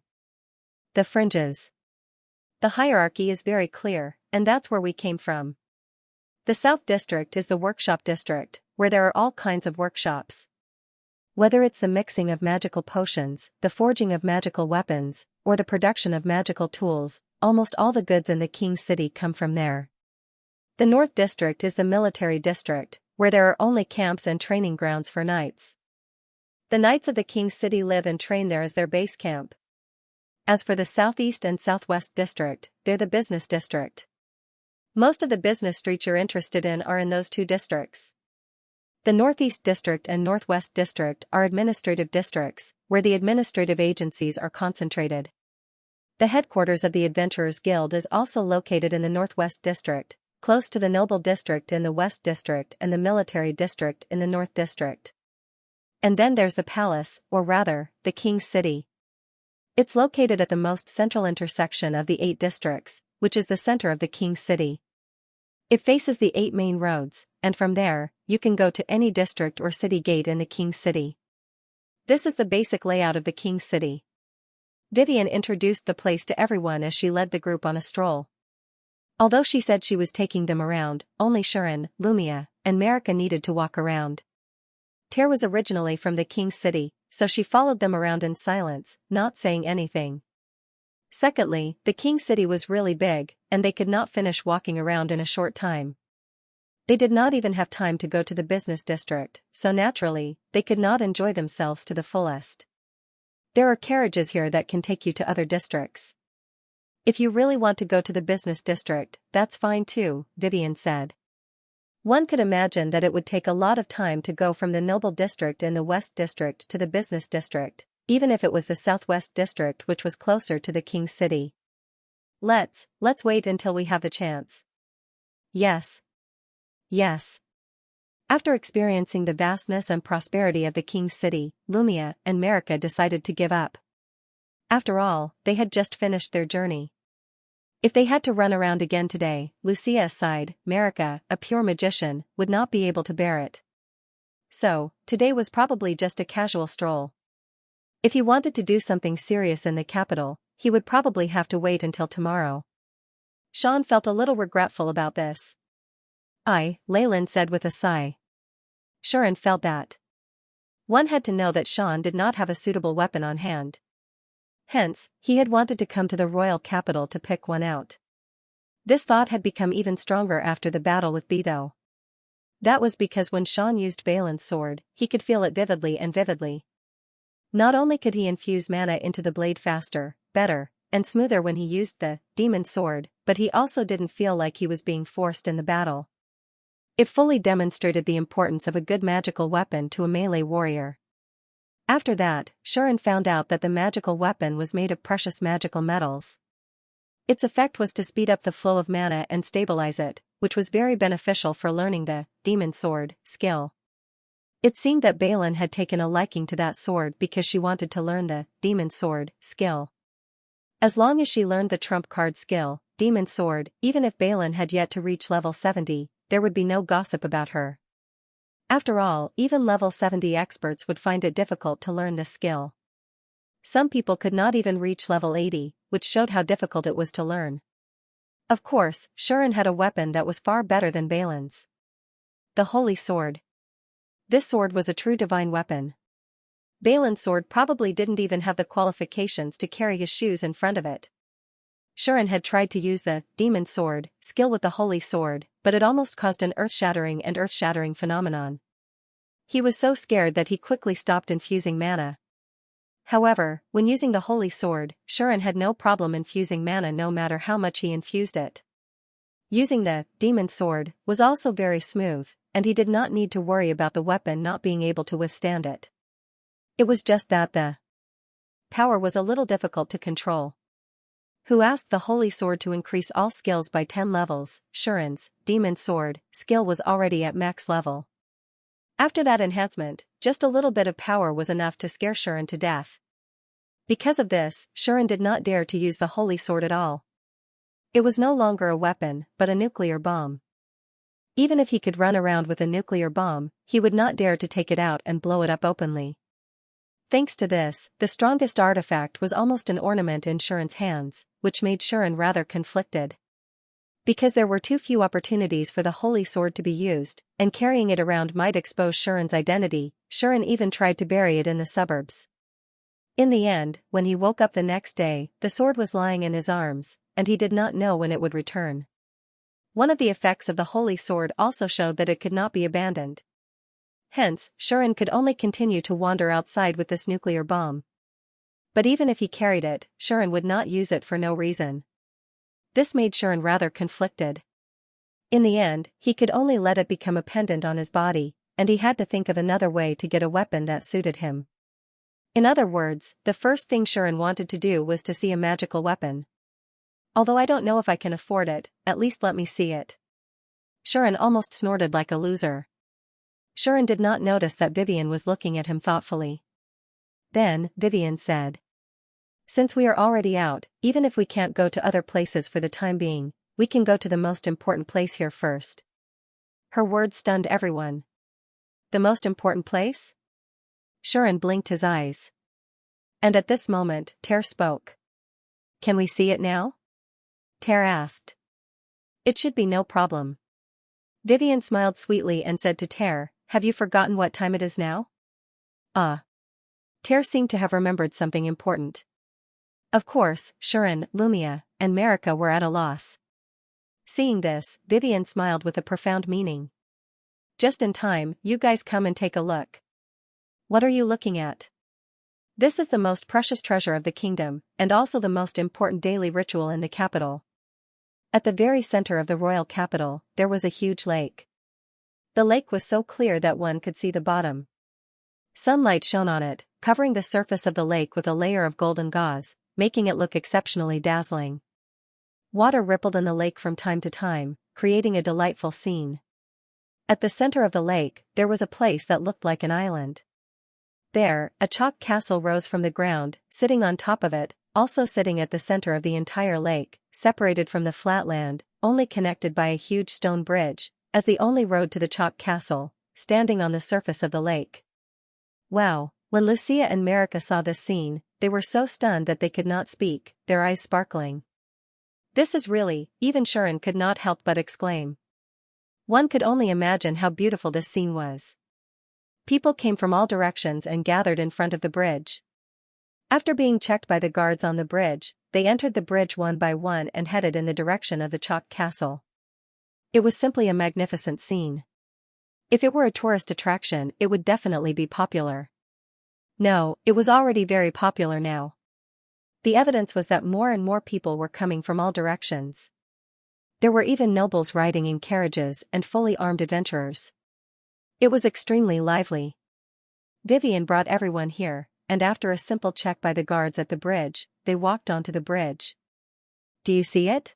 the fringes. The hierarchy is very clear, and that's where we came from. The South District is the workshop district, where there are all kinds of workshops. Whether it's the mixing of magical potions, the forging of magical weapons, or the production of magical tools, almost all the goods in the King's City come from there. The North District is the military district, where there are only camps and training grounds for knights. The knights of the King's City live and train there as their base camp. As for the Southeast and Southwest District, they're the business district. Most of the business streets you're interested in are in those 2 districts. The Northeast District and Northwest District are administrative districts, where the administrative agencies are concentrated. The headquarters of the Adventurers Guild is also located in the Northwest District, close to the Noble District in the West District and the Military District in the North District. And then there's the palace, or rather, the King's City. It's located at the most central intersection of the 8 districts, which is the center of the King's City. It faces the 8 main roads, and from there, you can go to any district or city gate in the King's City. This is the basic layout of the King's City. Vivian introduced the place to everyone as she led the group on a stroll. Although she said she was taking them around, only Sharon, Lumia, and Marika needed to walk around. Ter was originally from the King's City, so she followed them around in silence, not saying anything. Secondly, the king's city was really big, and they could not finish walking around in a short time. They did not even have time to go to the business district, so naturally, they could not enjoy themselves to the fullest. There are carriages here that can take you to other districts. If you really want to go to the business district, that's fine too, Vivian said. One could imagine that it would take a lot of time to go from the noble district in the west district to the business district, even if it was the southwest district which was closer to the king's city. Let's wait until we have the chance. Yes. Yes. After experiencing the vastness and prosperity of the king's city, Lumia and Marika decided to give up. After all, they had just finished their journey. If they had to run around again today, Lucia sighed, Marika, a pure magician, would not be able to bear it. So, today was probably just a casual stroll. If he wanted to do something serious in the capital, he would probably have to wait until tomorrow. Sean felt a little regretful about this. Leyland said with a sigh. Sharon felt that. One had to know that Sean did not have a suitable weapon on hand. Hence, he had wanted to come to the royal capital to pick one out. This thought had become even stronger after the battle with B though. That was because when Sean used Balin's sword, he could feel it vividly and vividly. Not only could he infuse mana into the blade faster, better, and smoother when he used the demon sword, but he also didn't feel like he was being forced in the battle. It fully demonstrated the importance of a good magical weapon to a melee warrior. After that, Sharon found out that the magical weapon was made of precious magical metals. Its effect was to speed up the flow of mana and stabilize it, which was very beneficial for learning the demon sword skill. It seemed that Balin had taken a liking to that sword because she wanted to learn the demon sword skill. As long as she learned the trump card skill, demon sword, even if Balin had yet to reach level 70, there would be no gossip about her. After all, even level 70 experts would find it difficult to learn this skill. Some people could not even reach level 80, which showed how difficult it was to learn. Of course, Sharon had a weapon that was far better than Balin's. The Holy Sword. This sword was a true divine weapon. Balin's sword probably didn't even have the qualifications to carry his shoes in front of it. Sharon had tried to use the demon sword skill with the Holy Sword, but it almost caused an earth-shattering phenomenon. He was so scared that he quickly stopped infusing mana. However, when using the Holy Sword, Sharon had no problem infusing mana no matter how much he infused it. Using the demon sword was also very smooth, and he did not need to worry about the weapon not being able to withstand it. It was just that the power was a little difficult to control. Who asked the Holy Sword to increase all skills by 10 levels, Sharon's demon sword skill was already at max level. After that enhancement, just a little bit of power was enough to scare Sharon to death. Because of this, Sharon did not dare to use the Holy Sword at all. It was no longer a weapon, but a nuclear bomb. Even if he could run around with a nuclear bomb, he would not dare to take it out and blow it up openly. Thanks to this, the strongest artifact was almost an ornament in Sharon's hands, which made Sharon rather conflicted. Because there were too few opportunities for the Holy Sword to be used, and carrying it around might expose Sharon's identity, Sharon even tried to bury it in the suburbs. In the end, when he woke up the next day, the sword was lying in his arms, and he did not know when it would return. One of the effects of the Holy Sword also showed that it could not be abandoned. Hence, Sharon could only continue to wander outside with this nuclear bomb. But even if he carried it, Sharon would not use it for no reason. This made Sharon rather conflicted. In the end, he could only let it become a pendant on his body, and he had to think of another way to get a weapon that suited him. In other words, the first thing Sharon wanted to do was to see a magical weapon. Although I don't know if I can afford it, at least let me see it. Sharon almost snorted like a loser. Sharon did not notice that Vivian was looking at him thoughtfully. Then, Vivian said. Since we are already out, even if we can't go to other places for the time being, we can go to the most important place here first. Her words stunned everyone. The most important place? Sharon blinked his eyes. And at this moment, Ter spoke. Can we see it now? Ter asked. It should be no problem. Vivian smiled sweetly and said to Ter, have you forgotten what time it is now? Ter seemed to have remembered something important. Of course, Shuren, Lumia, and Marika were at a loss. Seeing this, Vivian smiled with a profound meaning. Just in time, you guys come and take a look. What are you looking at? This is the most precious treasure of the kingdom, and also the most important daily ritual in the capital. At the very center of the royal capital, there was a huge lake. The lake was so clear that one could see the bottom. Sunlight shone on it, covering the surface of the lake with a layer of golden gauze, making it look exceptionally dazzling. Water rippled in the lake from time to time, creating a delightful scene. At the center of the lake, there was a place that looked like an island. There, a chalk castle rose from the ground, sitting on top of it, also sitting at the center of the entire lake, separated from the flat land, only connected by a huge stone bridge, as the only road to the chalk castle, standing on the surface of the lake. Wow, when Lucia and Marika saw this scene, they were so stunned that they could not speak, their eyes sparkling. This is really, even Shuren could not help but exclaim. One could only imagine how beautiful this scene was. People came from all directions and gathered in front of the bridge. After being checked by the guards on the bridge, they entered the bridge one by one and headed in the direction of the chalk castle. It was simply a magnificent scene. If it were a tourist attraction, it would definitely be popular. No, it was already very popular now. The evidence was that more and more people were coming from all directions. There were even nobles riding in carriages and fully armed adventurers. It was extremely lively. Vivian brought everyone here, and after a simple check by the guards at the bridge, they walked onto the bridge. Do you see it?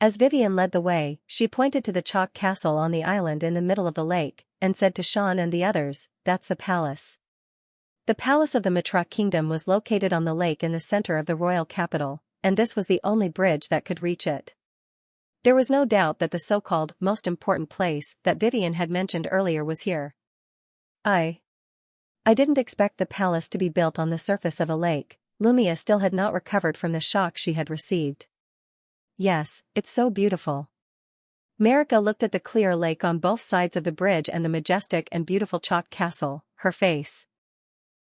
As Vivian led the way, she pointed to the chalk castle on the island in the middle of the lake, and said to Sean and the others, "That's the palace." The palace of the Mitra kingdom was located on the lake in the center of the royal capital, and this was the only bridge that could reach it. There was no doubt that the so-called most important place that Vivian had mentioned earlier was here. I didn't expect the palace to be built on the surface of a lake. Lumia still had not recovered from the shock she had received. Yes, it's so beautiful. Marika looked at the clear lake on both sides of the bridge and the majestic and beautiful chalk castle, her face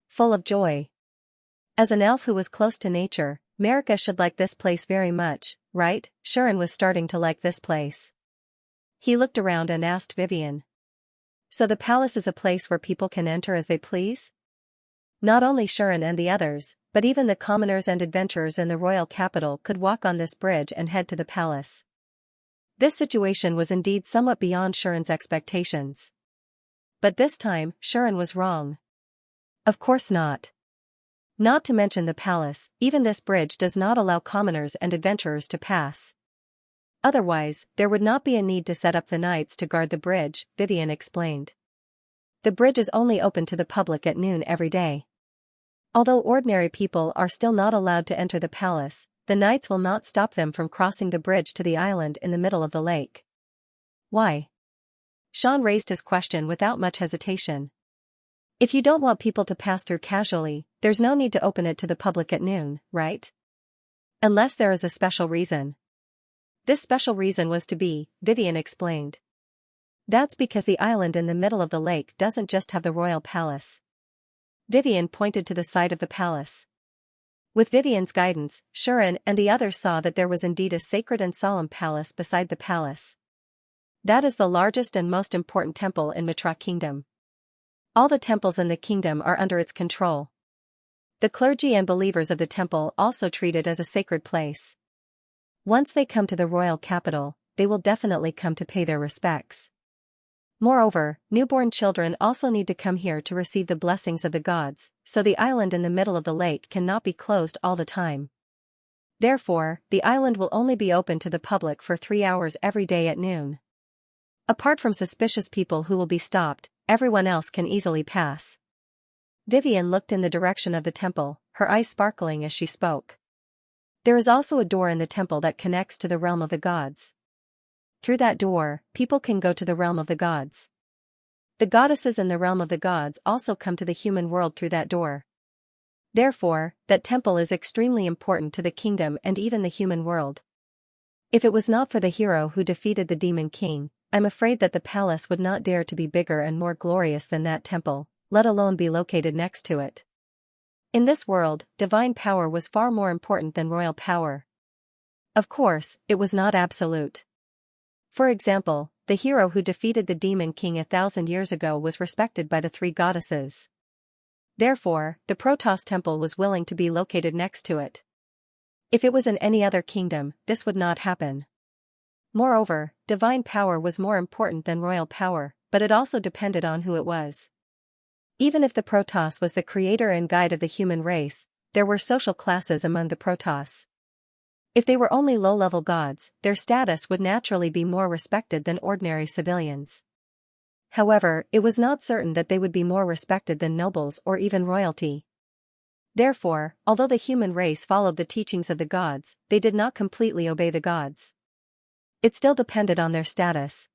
full of joy. As an elf who was close to nature, Marika should like this place very much, right? Shuren was starting to like this place. He looked around and asked Vivian. So the palace is a place where people can enter as they please? Not only Shuren and the others, but even the commoners and adventurers in the royal capital could walk on this bridge and head to the palace. This situation was indeed somewhat beyond Shuren's expectations. But this time, Shuren was wrong. Of course not. Not to mention the palace, even this bridge does not allow commoners and adventurers to pass. Otherwise, there would not be a need to set up the knights to guard the bridge, Vivian explained. The bridge is only open to the public at noon every day. Although ordinary people are still not allowed to enter the palace, the knights will not stop them from crossing the bridge to the island in the middle of the lake. Why? Sean raised his question without much hesitation. If you don't want people to pass through casually, there's no need to open it to the public at noon, right? Unless there is a special reason. This special reason was to be, Vivian explained. That's because the island in the middle of the lake doesn't just have the royal palace. Vivian pointed to the side of the palace. With Vivian's guidance, Shuren and the others saw that there was indeed a sacred and solemn palace beside the palace. That is the largest and most important temple in Mitra Kingdom. All the temples in the kingdom are under its control. The clergy and believers of the temple also treat it as a sacred place. Once they come to the royal capital, they will definitely come to pay their respects. Moreover, newborn children also need to come here to receive the blessings of the gods, so the island in the middle of the lake cannot be closed all the time. Therefore, the island will only be open to the public for 3 hours every day at noon. Apart from suspicious people who will be stopped, everyone else can easily pass. Vivian looked in the direction of the temple, her eyes sparkling as she spoke. There is also a door in the temple that connects to the realm of the gods. Through that door, people can go to the realm of the gods. The goddesses in the realm of the gods also come to the human world through that door. Therefore, that temple is extremely important to the kingdom and even the human world. If it was not for the hero who defeated the demon king, I'm afraid that the palace would not dare to be bigger and more glorious than that temple, let alone be located next to it. In this world, divine power was far more important than royal power. Of course, it was not absolute. For example, the hero who defeated the demon king 1,000 years ago was respected by the three goddesses. Therefore, the Protoss temple was willing to be located next to it. If it was in any other kingdom, this would not happen. Moreover, divine power was more important than royal power, but it also depended on who it was. Even if the Protoss was the creator and guide of the human race, there were social classes among the Protoss. If they were only low-level gods, their status would naturally be more respected than ordinary civilians. However, it was not certain that they would be more respected than nobles or even royalty. Therefore, although the human race followed the teachings of the gods, they did not completely obey the gods. It still depended on their status.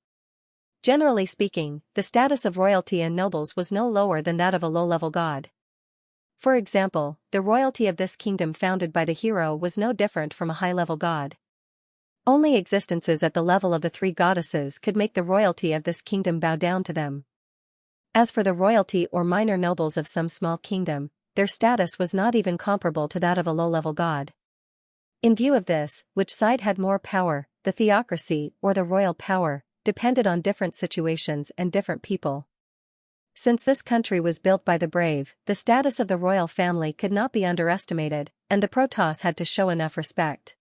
Generally speaking, the status of royalty and nobles was no lower than that of a low-level god. For example, the royalty of this kingdom founded by the hero was no different from a high-level god. Only existences at the level of the three goddesses could make the royalty of this kingdom bow down to them. As for the royalty or minor nobles of some small kingdom, their status was not even comparable to that of a low-level god. In view of this, which side had more power, the theocracy or the royal power, depended on different situations and different people. Since this country was built by the brave, the status of the royal family could not be underestimated, and the Protoss had to show enough respect.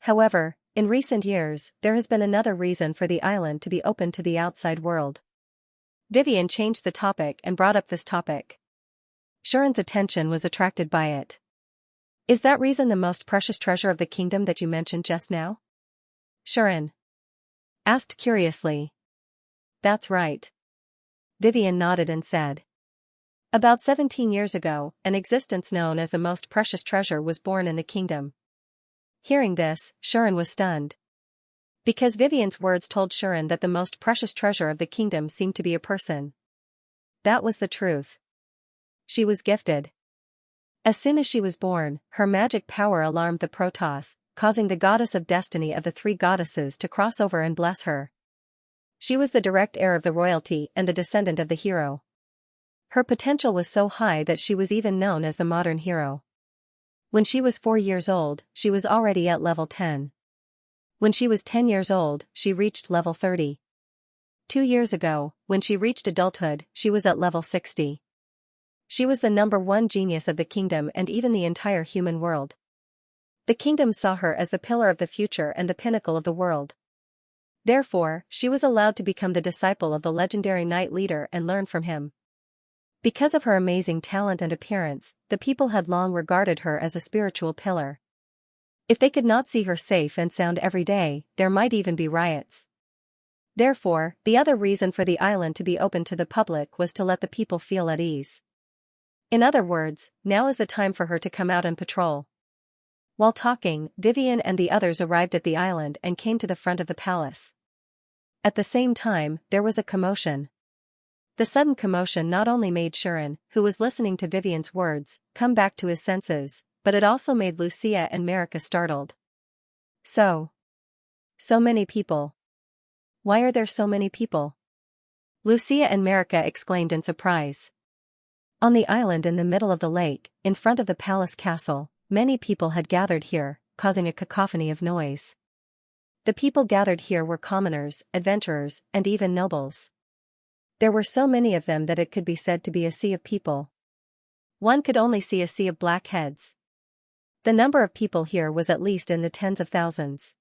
However, in recent years, there has been another reason for the island to be open to the outside world. Vivian changed the topic and brought up this topic. Shuren's attention was attracted by it. Is that reason the most precious treasure of the kingdom that you mentioned just now? Shuren asked curiously. That's right. Vivian nodded and said. About 17 years ago, an existence known as the most precious treasure was born in the kingdom. Hearing this, Shuren was stunned. Because Vivian's words told Shuren that the most precious treasure of the kingdom seemed to be a person. That was the truth. She was gifted. As soon as she was born, her magic power alarmed the Protoss, causing the goddess of destiny of the three goddesses to cross over and bless her. She was the direct heir of the royalty and the descendant of the hero. Her potential was so high that she was even known as the modern hero. When she was 4 years old, she was already at level 10. When she was 10 years old, she reached level 30. 2 years ago, when she reached adulthood, she was at level 60. She was the #1 genius of the kingdom and even the entire human world. The kingdom saw her as the pillar of the future and the pinnacle of the world. Therefore, she was allowed to become the disciple of the legendary knight leader and learn from him. Because of her amazing talent and appearance, the people had long regarded her as a spiritual pillar. If they could not see her safe and sound every day, there might even be riots. Therefore, the other reason for the island to be open to the public was to let the people feel at ease. In other words, now is the time for her to come out and patrol. While talking, Vivian and the others arrived at the island and came to the front of the palace. At the same time, there was a commotion. The sudden commotion not only made Shuren, who was listening to Vivian's words, come back to his senses, but it also made Lucia and Marika startled. So many people. Why are there so many people? Lucia and Marika exclaimed in surprise. On the island in the middle of the lake, in front of the palace castle, many people had gathered here, causing a cacophony of noise. The people gathered here were commoners, adventurers, and even nobles. There were so many of them that it could be said to be a sea of people. One could only see a sea of black heads. The number of people here was at least in the tens of thousands.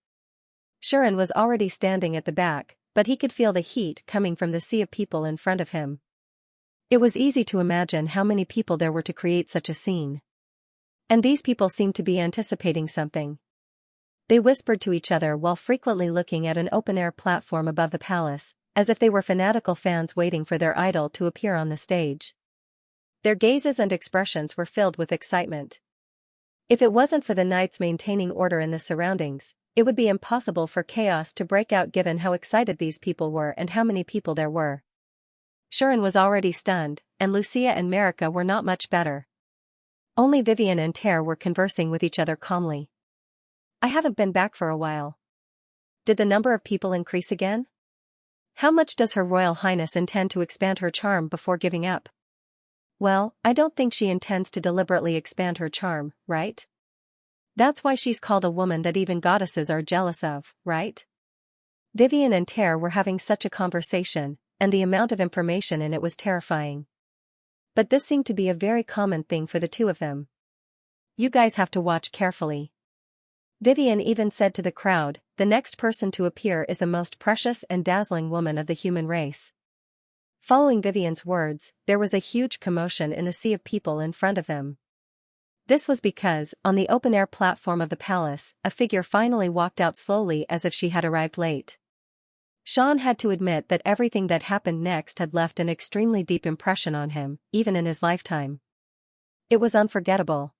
Shuren was already standing at the back, but he could feel the heat coming from the sea of people in front of him. It was easy to imagine how many people there were to create such a scene. And these people seemed to be anticipating something. They whispered to each other while frequently looking at an open-air platform above the palace, as if they were fanatical fans waiting for their idol to appear on the stage. Their gazes and expressions were filled with excitement. If it wasn't for the knights maintaining order in the surroundings, it would be impossible for chaos to break out given how excited these people were and how many people there were. Shuren was already stunned, and Lucia and Marika were not much better. Only Vivian and Ter were conversing with each other calmly. I haven't been back for a while. Did the number of people increase again? How much does Her Royal Highness intend to expand her charm before giving up? Well, I don't think she intends to deliberately expand her charm, right? That's why she's called a woman that even goddesses are jealous of, right? Vivian and Ter were having such a conversation, and the amount of information in it was terrifying. But this seemed to be a very common thing for the two of them. You guys have to watch carefully. Vivian even said to the crowd, the next person to appear is the most precious and dazzling woman of the human race. Following Vivian's words, there was a huge commotion in the sea of people in front of them. This was because, on the open-air platform of the palace, a figure finally walked out slowly as if she had arrived late. Sean had to admit that everything that happened next had left an extremely deep impression on him, even in his lifetime. It was unforgettable.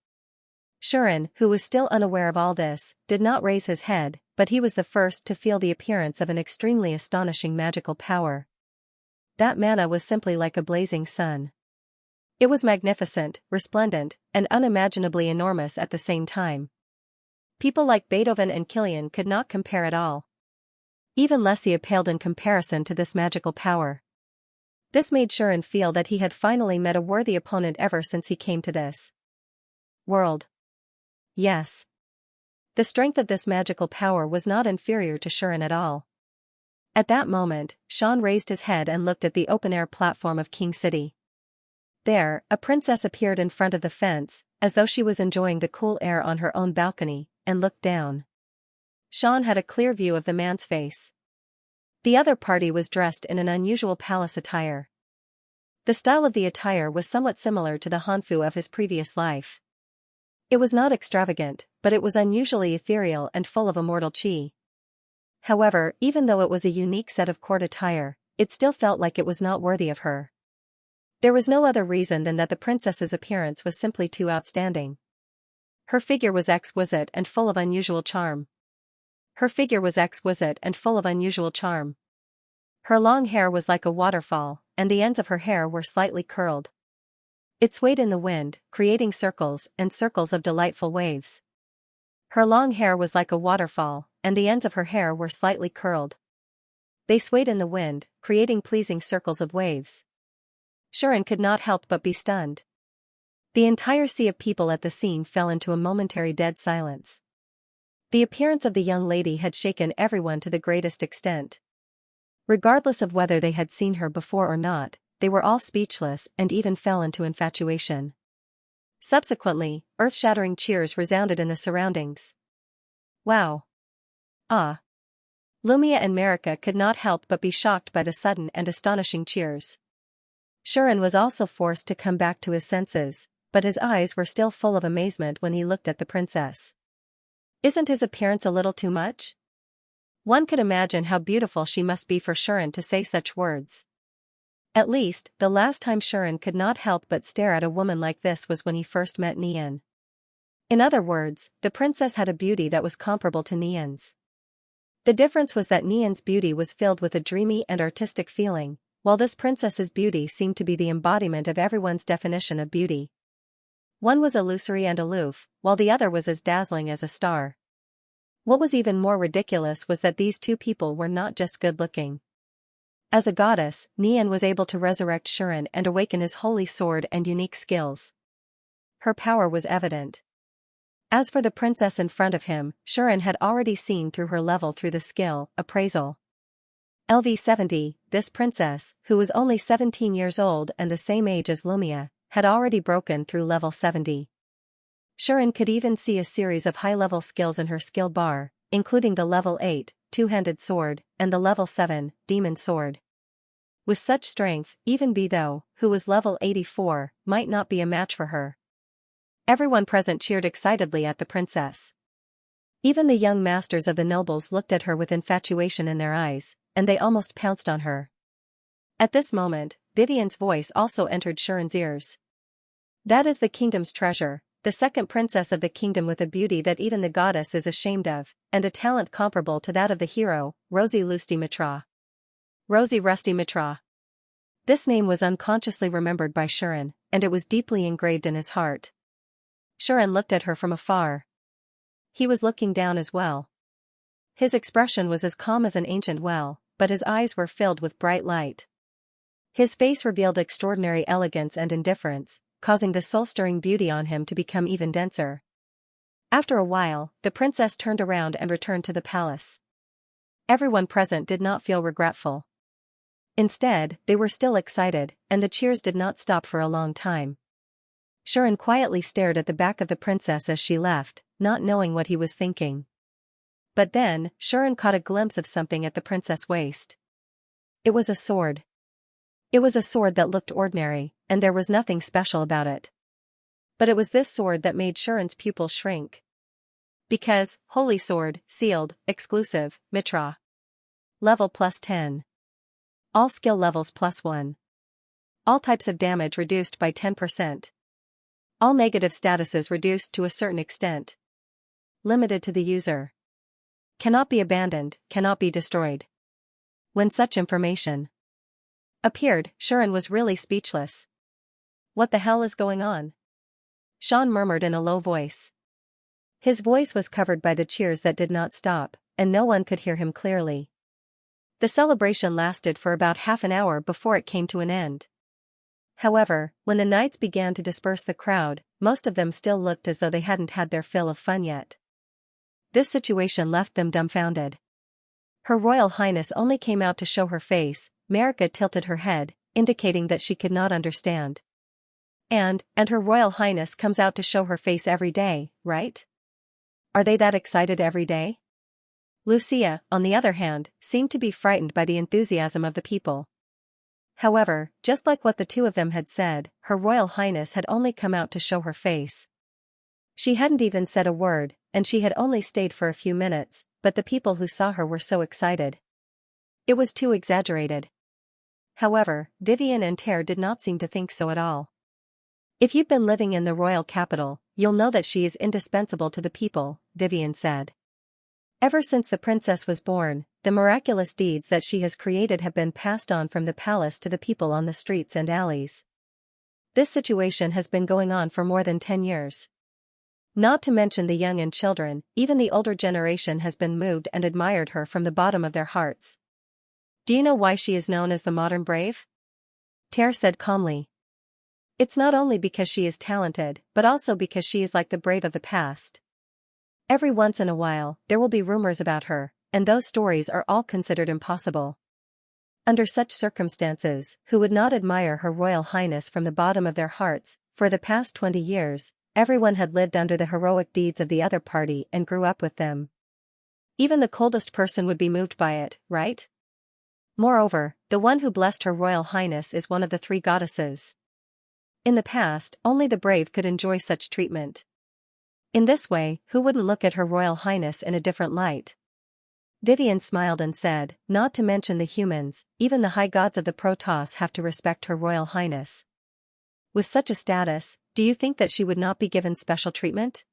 Shuren, who was still unaware of all this, did not raise his head, but he was the first to feel the appearance of an extremely astonishing magical power. That mana was simply like a blazing sun. It was magnificent, resplendent, and unimaginably enormous at the same time. People like Beethoven and Killian could not compare at all. Even Lesia paled in comparison to this magical power. This made Shuren feel that he had finally met a worthy opponent ever since he came to this world. Yes. The strength of this magical power was not inferior to Shuren at all. At that moment, Sean raised his head and looked at the open-air platform of King City. There, a princess appeared in front of the fence, as though she was enjoying the cool air on her own balcony, and looked down. Sean had a clear view of the man's face. The other party was dressed in an unusual palace attire. The style of the attire was somewhat similar to the Hanfu of his previous life. It was not extravagant, but it was unusually ethereal and full of immortal chi. However, even though it was a unique set of court attire, it still felt like it was not worthy of her. There was no other reason than that the princess's appearance was simply too outstanding. Her figure was exquisite and full of unusual charm. Her long hair was like a waterfall, and the ends of her hair were slightly curled. It swayed in the wind, creating circles and circles of delightful waves. Her long hair was like a waterfall, and the ends of her hair were slightly curled. They swayed in the wind, creating pleasing circles of waves. Shuren could not help but be stunned. The entire sea of people at the scene fell into a momentary dead silence. The appearance of the young lady had shaken everyone to the greatest extent. Regardless of whether they had seen her before or not, they were all speechless and even fell into infatuation. Subsequently, earth-shattering cheers resounded in the surroundings. Wow! Ah! Lumia and Marika could not help but be shocked by the sudden and astonishing cheers. Shuren was also forced to come back to his senses, but his eyes were still full of amazement when he looked at the princess. Isn't his appearance a little too much? One could imagine how beautiful she must be for Shuren to say such words. At least, the last time Shuren could not help but stare at a woman like this was when he first met Nian. In other words, the princess had a beauty that was comparable to Nian's. The difference was that Nian's beauty was filled with a dreamy and artistic feeling, while this princess's beauty seemed to be the embodiment of everyone's definition of beauty. One was illusory and aloof, while the other was as dazzling as a star. What was even more ridiculous was that these two people were not just good-looking. As a goddess, Nian was able to resurrect Shuren and awaken his holy sword and unique skills. Her power was evident. As for the princess in front of him, Shuren had already seen through her level through the skill appraisal. LV70, this princess, who was only 17 years old and the same age as Lumia, had already broken through level 70. Shuren could even see a series of high-level skills in her skill bar, including the level 8, two-handed sword, and the level 7, demon sword. With such strength, even Beidou, who was level 84, might not be a match for her. Everyone present cheered excitedly at the princess. Even the young masters of the nobles looked at her with infatuation in their eyes, and they almost pounced on her. At this moment, Vivian's voice also entered Shuren's ears. That is the kingdom's treasure, the second princess of the kingdom with a beauty that even the goddess is ashamed of, and a talent comparable to that of the hero, Rosie Lusty Mitra. Rosie Rusty Mitra. This name was unconsciously remembered by Shuren, and it was deeply engraved in his heart. Shuren looked at her from afar. He was looking down as well. His expression was as calm as an ancient well, but his eyes were filled with bright light. His face revealed extraordinary elegance and indifference, causing the soul-stirring beauty on him to become even denser. After a while, the princess turned around and returned to the palace. Everyone present did not feel regretful. Instead, they were still excited, and the cheers did not stop for a long time. Xianxia quietly stared at the back of the princess as she left, not knowing what he was thinking. But then, Xianxia caught a glimpse of something at the princess' waist. It was a sword. It was a sword that looked ordinary, and there was nothing special about it. But it was this sword that made Xianxia's pupils shrink. Because, holy sword, sealed, exclusive, Mitra. Level +10. All skill levels +1. All types of damage reduced by 10%. All negative statuses reduced to a certain extent. Limited to the user. Cannot be abandoned, cannot be destroyed. When such information appeared, Xianxia was really speechless. What the hell is going on? Xian murmured in a low voice. His voice was covered by the cheers that did not stop, and no one could hear him clearly. The celebration lasted for about half an hour before it came to an end. However, when the knights began to disperse the crowd, most of them still looked as though they hadn't had their fill of fun yet. This situation left them dumbfounded. Her Royal Highness only came out to show her face. Marika tilted her head, indicating that she could not understand. And Her Royal Highness comes out to show her face every day, right? Are they that excited every day? Lucia, on the other hand, seemed to be frightened by the enthusiasm of the people. However, just like what the two of them had said, Her Royal Highness had only come out to show her face. She hadn't even said a word, and she had only stayed for a few minutes, but the people who saw her were so excited. It was too exaggerated. However, Vivian and Terre did not seem to think so at all. If you've been living in the royal capital, you'll know that she is indispensable to the people, Vivian said. Ever since the princess was born, the miraculous deeds that she has created have been passed on from the palace to the people on the streets and alleys. This situation has been going on for more than 10 years. Not to mention the young and children, even the older generation has been moved and admired her from the bottom of their hearts. Do you know why she is known as the modern brave? Terre said calmly. It's not only because she is talented, but also because she is like the brave of the past. Every once in a while, there will be rumors about her, and those stories are all considered impossible. Under such circumstances, who would not admire Her Royal Highness from the bottom of their hearts? For the past 20 years, everyone had lived under the heroic deeds of the other party and grew up with them. Even the coldest person would be moved by it, right? Moreover, the one who blessed Her Royal Highness is one of the 3 goddesses. In the past, only the brave could enjoy such treatment. In this way, who wouldn't look at Her Royal Highness in a different light? Vivian smiled and said, not to mention the humans, even the high gods of the Protoss have to respect Her Royal Highness. With such a status, do you think that she would not be given special treatment?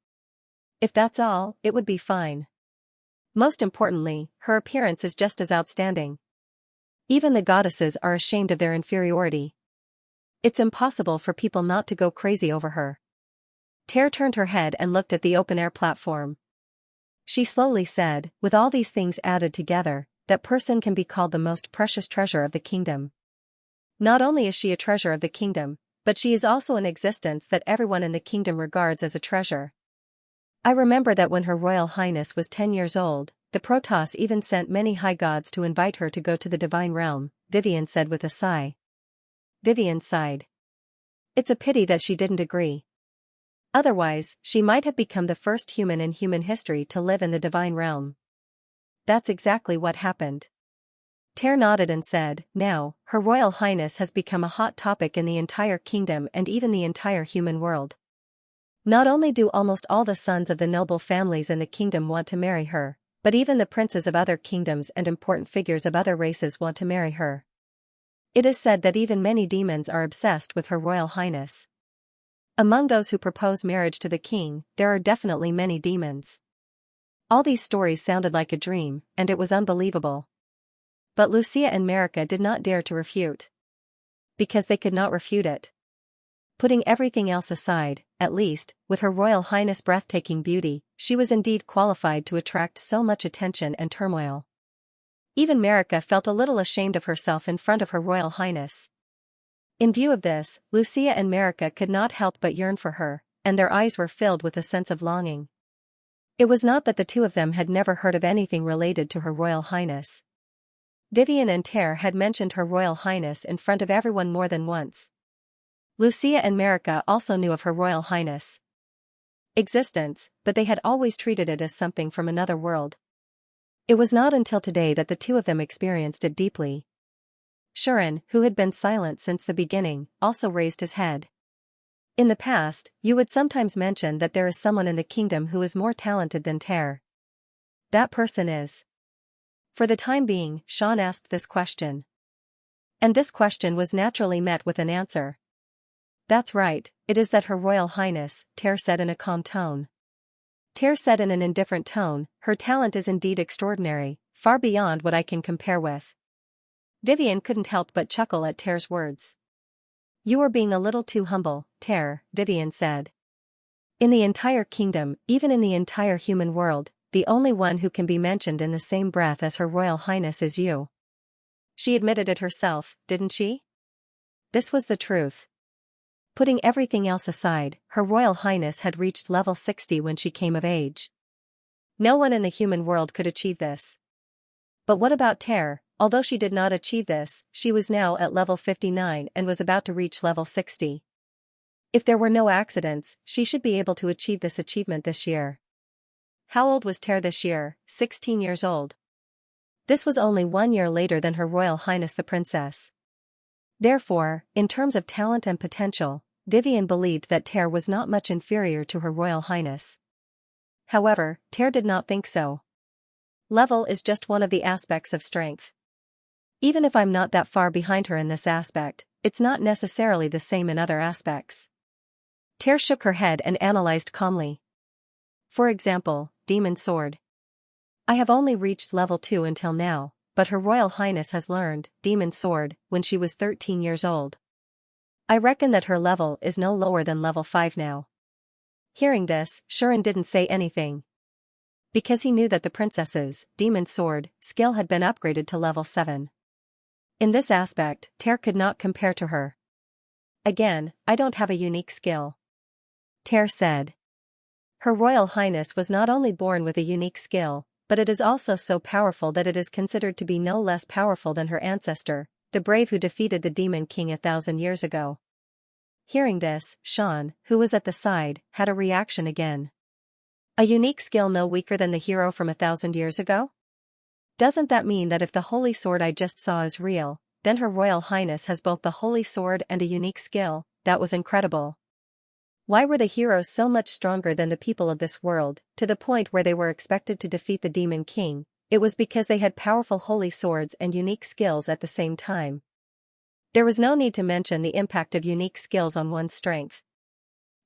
If that's all, it would be fine. Most importantly, her appearance is just as outstanding. Even the goddesses are ashamed of their inferiority. It's impossible for people not to go crazy over her. Terre turned her head and looked at the open-air platform. She slowly said, with all these things added together, that person can be called the most precious treasure of the kingdom. Not only is she a treasure of the kingdom, but she is also an existence that everyone in the kingdom regards as a treasure. I remember that when Her Royal Highness was 10 years old, the Protoss even sent many high gods to invite her to go to the divine realm, Vivian said with a sigh. Vivian sighed. It's a pity that she didn't agree. Otherwise, she might have become the first human in human history to live in the divine realm. That's exactly what happened. Terre nodded and said, now, Her Royal Highness has become a hot topic in the entire kingdom and even the entire human world. Not only do almost all the sons of the noble families in the kingdom want to marry her, but even the princes of other kingdoms and important figures of other races want to marry her. It is said that even many demons are obsessed with Her Royal Highness. Among those who propose marriage to the king, there are definitely many demons. All these stories sounded like a dream, and it was unbelievable. But Lucia and Marika did not dare to refute. Because they could not refute it. Putting everything else aside, at least, with Her Royal Highness' breathtaking beauty, she was indeed qualified to attract so much attention and turmoil. Even Marika felt a little ashamed of herself in front of Her Royal Highness. In view of this, Lucia and Marika could not help but yearn for her, and their eyes were filled with a sense of longing. It was not that the two of them had never heard of anything related to Her Royal Highness. Vivian and Ter had mentioned Her Royal Highness in front of everyone more than once. Lucia and Marika also knew of Her Royal Highness' existence, but they had always treated it as something from another world. It was not until today that the two of them experienced it deeply. Shuren, who had been silent since the beginning, also raised his head. In the past, you would sometimes mention that there is someone in the kingdom who is more talented than Ter. That person is. For the time being, Sean asked this question. And this question was naturally met with an answer. That's right, it is that Her Royal Highness, Ter said in a calm tone. Ter said in an indifferent tone, her talent is indeed extraordinary, far beyond what I can compare with. Vivian couldn't help but chuckle at Ter's words. You are being a little too humble, Ter, Vivian said. In the entire kingdom, even in the entire human world, the only one who can be mentioned in the same breath as Her Royal Highness is you. She admitted it herself, didn't she? This was the truth. Putting everything else aside, Her Royal Highness had reached level 60 when she came of age. No one in the human world could achieve this. But what about Ter? Although she did not achieve this, she was now at level 59 and was about to reach level 60. If there were no accidents, she should be able to achieve this achievement this year. How old was Ter this year? 16 years old. This was only 1 year later than Her Royal Highness the Princess. Therefore, in terms of talent and potential, Vivian believed that Ter was not much inferior to Her Royal Highness. However, Ter did not think so. Level is just one of the aspects of strength. Even if I'm not that far behind her in this aspect, it's not necessarily the same in other aspects. Ter shook her head and analyzed calmly. For example, Demon Sword. I have only reached level 2 until now, but Her Royal Highness has learned Demon Sword when she was 13 years old. I reckon that her level is no lower than level 5 now. Hearing this, Shuren didn't say anything. Because he knew that the princess's Demon Sword skill had been upgraded to level 7. In this aspect, Ter could not compare to her. Again, I don't have a unique skill. Ter said. Her Royal Highness was not only born with a unique skill, but it is also so powerful that it is considered to be no less powerful than her ancestor, the brave who defeated the Demon King 1,000 years ago. Hearing this, Sean, who was at the side, had a reaction again. A unique skill no weaker than the hero from 1,000 years ago? Doesn't that mean that if the holy sword I just saw is real, then Her Royal Highness has both the holy sword and a unique skill? That was incredible. Why were the heroes so much stronger than the people of this world, to the point where they were expected to defeat the Demon King? It was because they had powerful holy swords and unique skills at the same time. There was no need to mention the impact of unique skills on one's strength.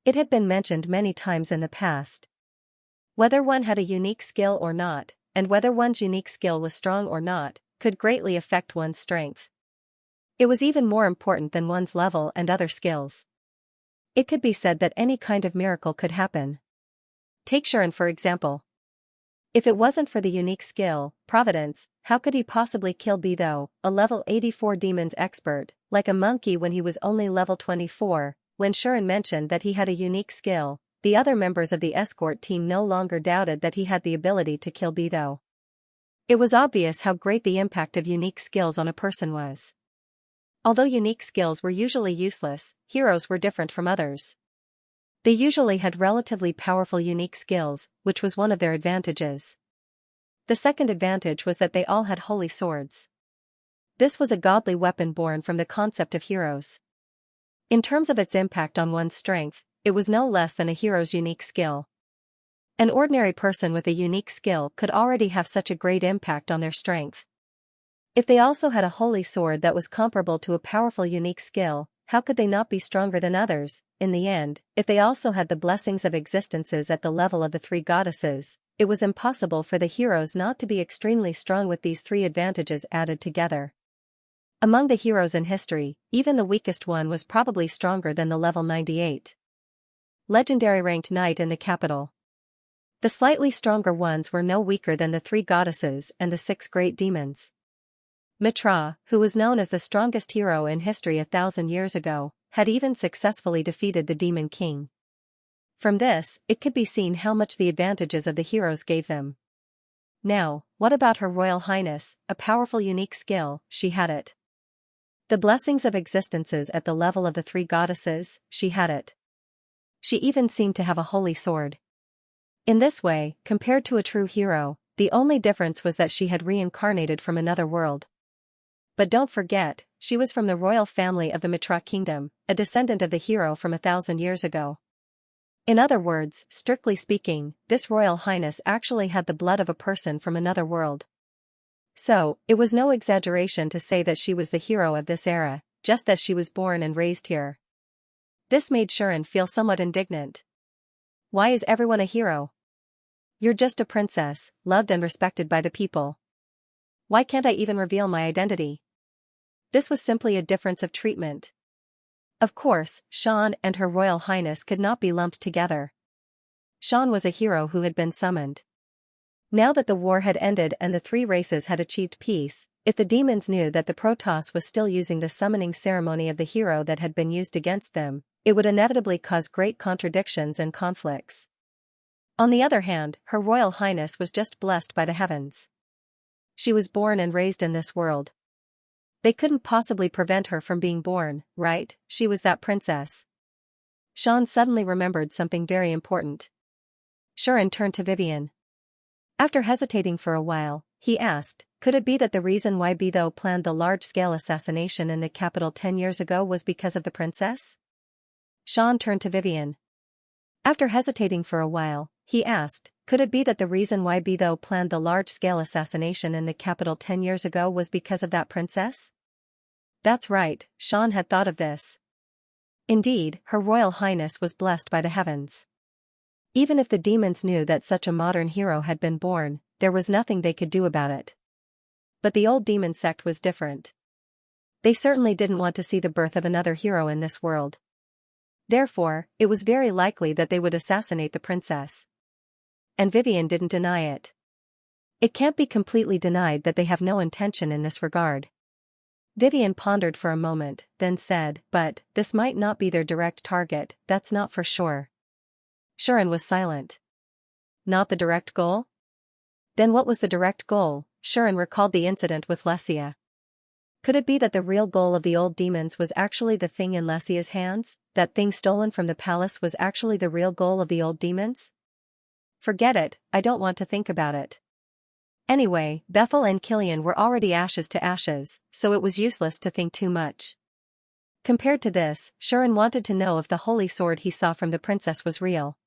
It had been mentioned many times in the past. Whether one had a unique skill or not, and whether one's unique skill was strong or not, could greatly affect one's strength. It was even more important than one's level and other skills. It could be said that any kind of miracle could happen. Take Shuren for example. If it wasn't for the unique skill, Providence, how could he possibly kill Beidou, a level 84 demons expert, like a monkey when he was only level 24? When Shuren mentioned that he had a unique skill, the other members of the escort team no longer doubted that he had the ability to kill Beidou. It was obvious how great the impact of unique skills on a person was. Although unique skills were usually useless, heroes were different from others. They usually had relatively powerful unique skills, which was one of their advantages. The second advantage was that they all had holy swords. This was a godly weapon born from the concept of heroes. In terms of its impact on one's strength, it was no less than a hero's unique skill. An ordinary person with a unique skill could already have such a great impact on their strength. If they also had a holy sword that was comparable to a powerful unique skill, how could they not be stronger than others? In the end, if they also had the blessings of existences at the level of the 3 goddesses, it was impossible for the heroes not to be extremely strong with these 3 advantages added together. Among the heroes in history, even the weakest one was probably stronger than the level 98. Legendary ranked knight in the capital. The slightly stronger ones were no weaker than the 3 goddesses and the 6 great demons. Mitra, who was known as the strongest hero in history 1,000 years ago, had even successfully defeated the Demon King. From this, it could be seen how much the advantages of the heroes gave them. Now, what about Her Royal Highness? A powerful unique skill, she had it. The blessings of existences at the level of the three goddesses, she had it. She even seemed to have a holy sword. In this way, compared to a true hero, the only difference was that she had reincarnated from another world. But don't forget, she was from the royal family of the Mitra kingdom, a descendant of the hero from 1,000 years ago. In other words, strictly speaking, this royal highness actually had the blood of a person from another world. So, it was no exaggeration to say that she was the hero of this era, just that she was born and raised here. This made Xian feel somewhat indignant. Why is everyone a hero? You're just a princess, loved and respected by the people. Why can't I even reveal my identity? This was simply a difference of treatment. Of course, Xian and Her Royal Highness could not be lumped together. Xian was a hero who had been summoned. Now that the war had ended and the three races had achieved peace, if the demons knew that the Protoss was still using the summoning ceremony of the hero that had been used against them, it would inevitably cause great contradictions and conflicts. On the other hand, Her Royal Highness was just blessed by the heavens. She was born and raised in this world. They couldn't possibly prevent her from being born, right? She was that princess. Xian suddenly remembered something very important. Xian turned to Vivian. After hesitating for a while, he asked, could it be that the reason why Bitho planned the large-scale assassination in the capital 10 years ago was because of the princess? Xian turned to Vivian. After hesitating for a while, he asked, could it be that the reason why Bitho planned the large-scale assassination in the capital 10 years ago was because of that princess? That's right, Xian had thought of this. Indeed, Her Royal Highness was blessed by the heavens. Even if the demons knew that such a modern hero had been born, there was nothing they could do about it. But the old demon sect was different. They certainly didn't want to see the birth of another hero in this world. Therefore, it was very likely that they would assassinate the princess. And Vivian didn't deny it. It can't be completely denied that they have no intention in this regard. Vivian pondered for a moment, then said, but, this might not be their direct target, that's not for sure. Xian was silent. Not the direct goal? Then what was the direct goal? Xian recalled the incident with Xianxia. Could it be that the real goal of the old demons was actually the thing in Xianxia's hands? That thing stolen from the palace was actually the real goal of the old demons? Forget it, I don't want to think about it. Anyway, Bethel and Killian were already ashes to ashes, so it was useless to think too much. Compared to this, Xian wanted to know if the holy sword he saw from the princess was real.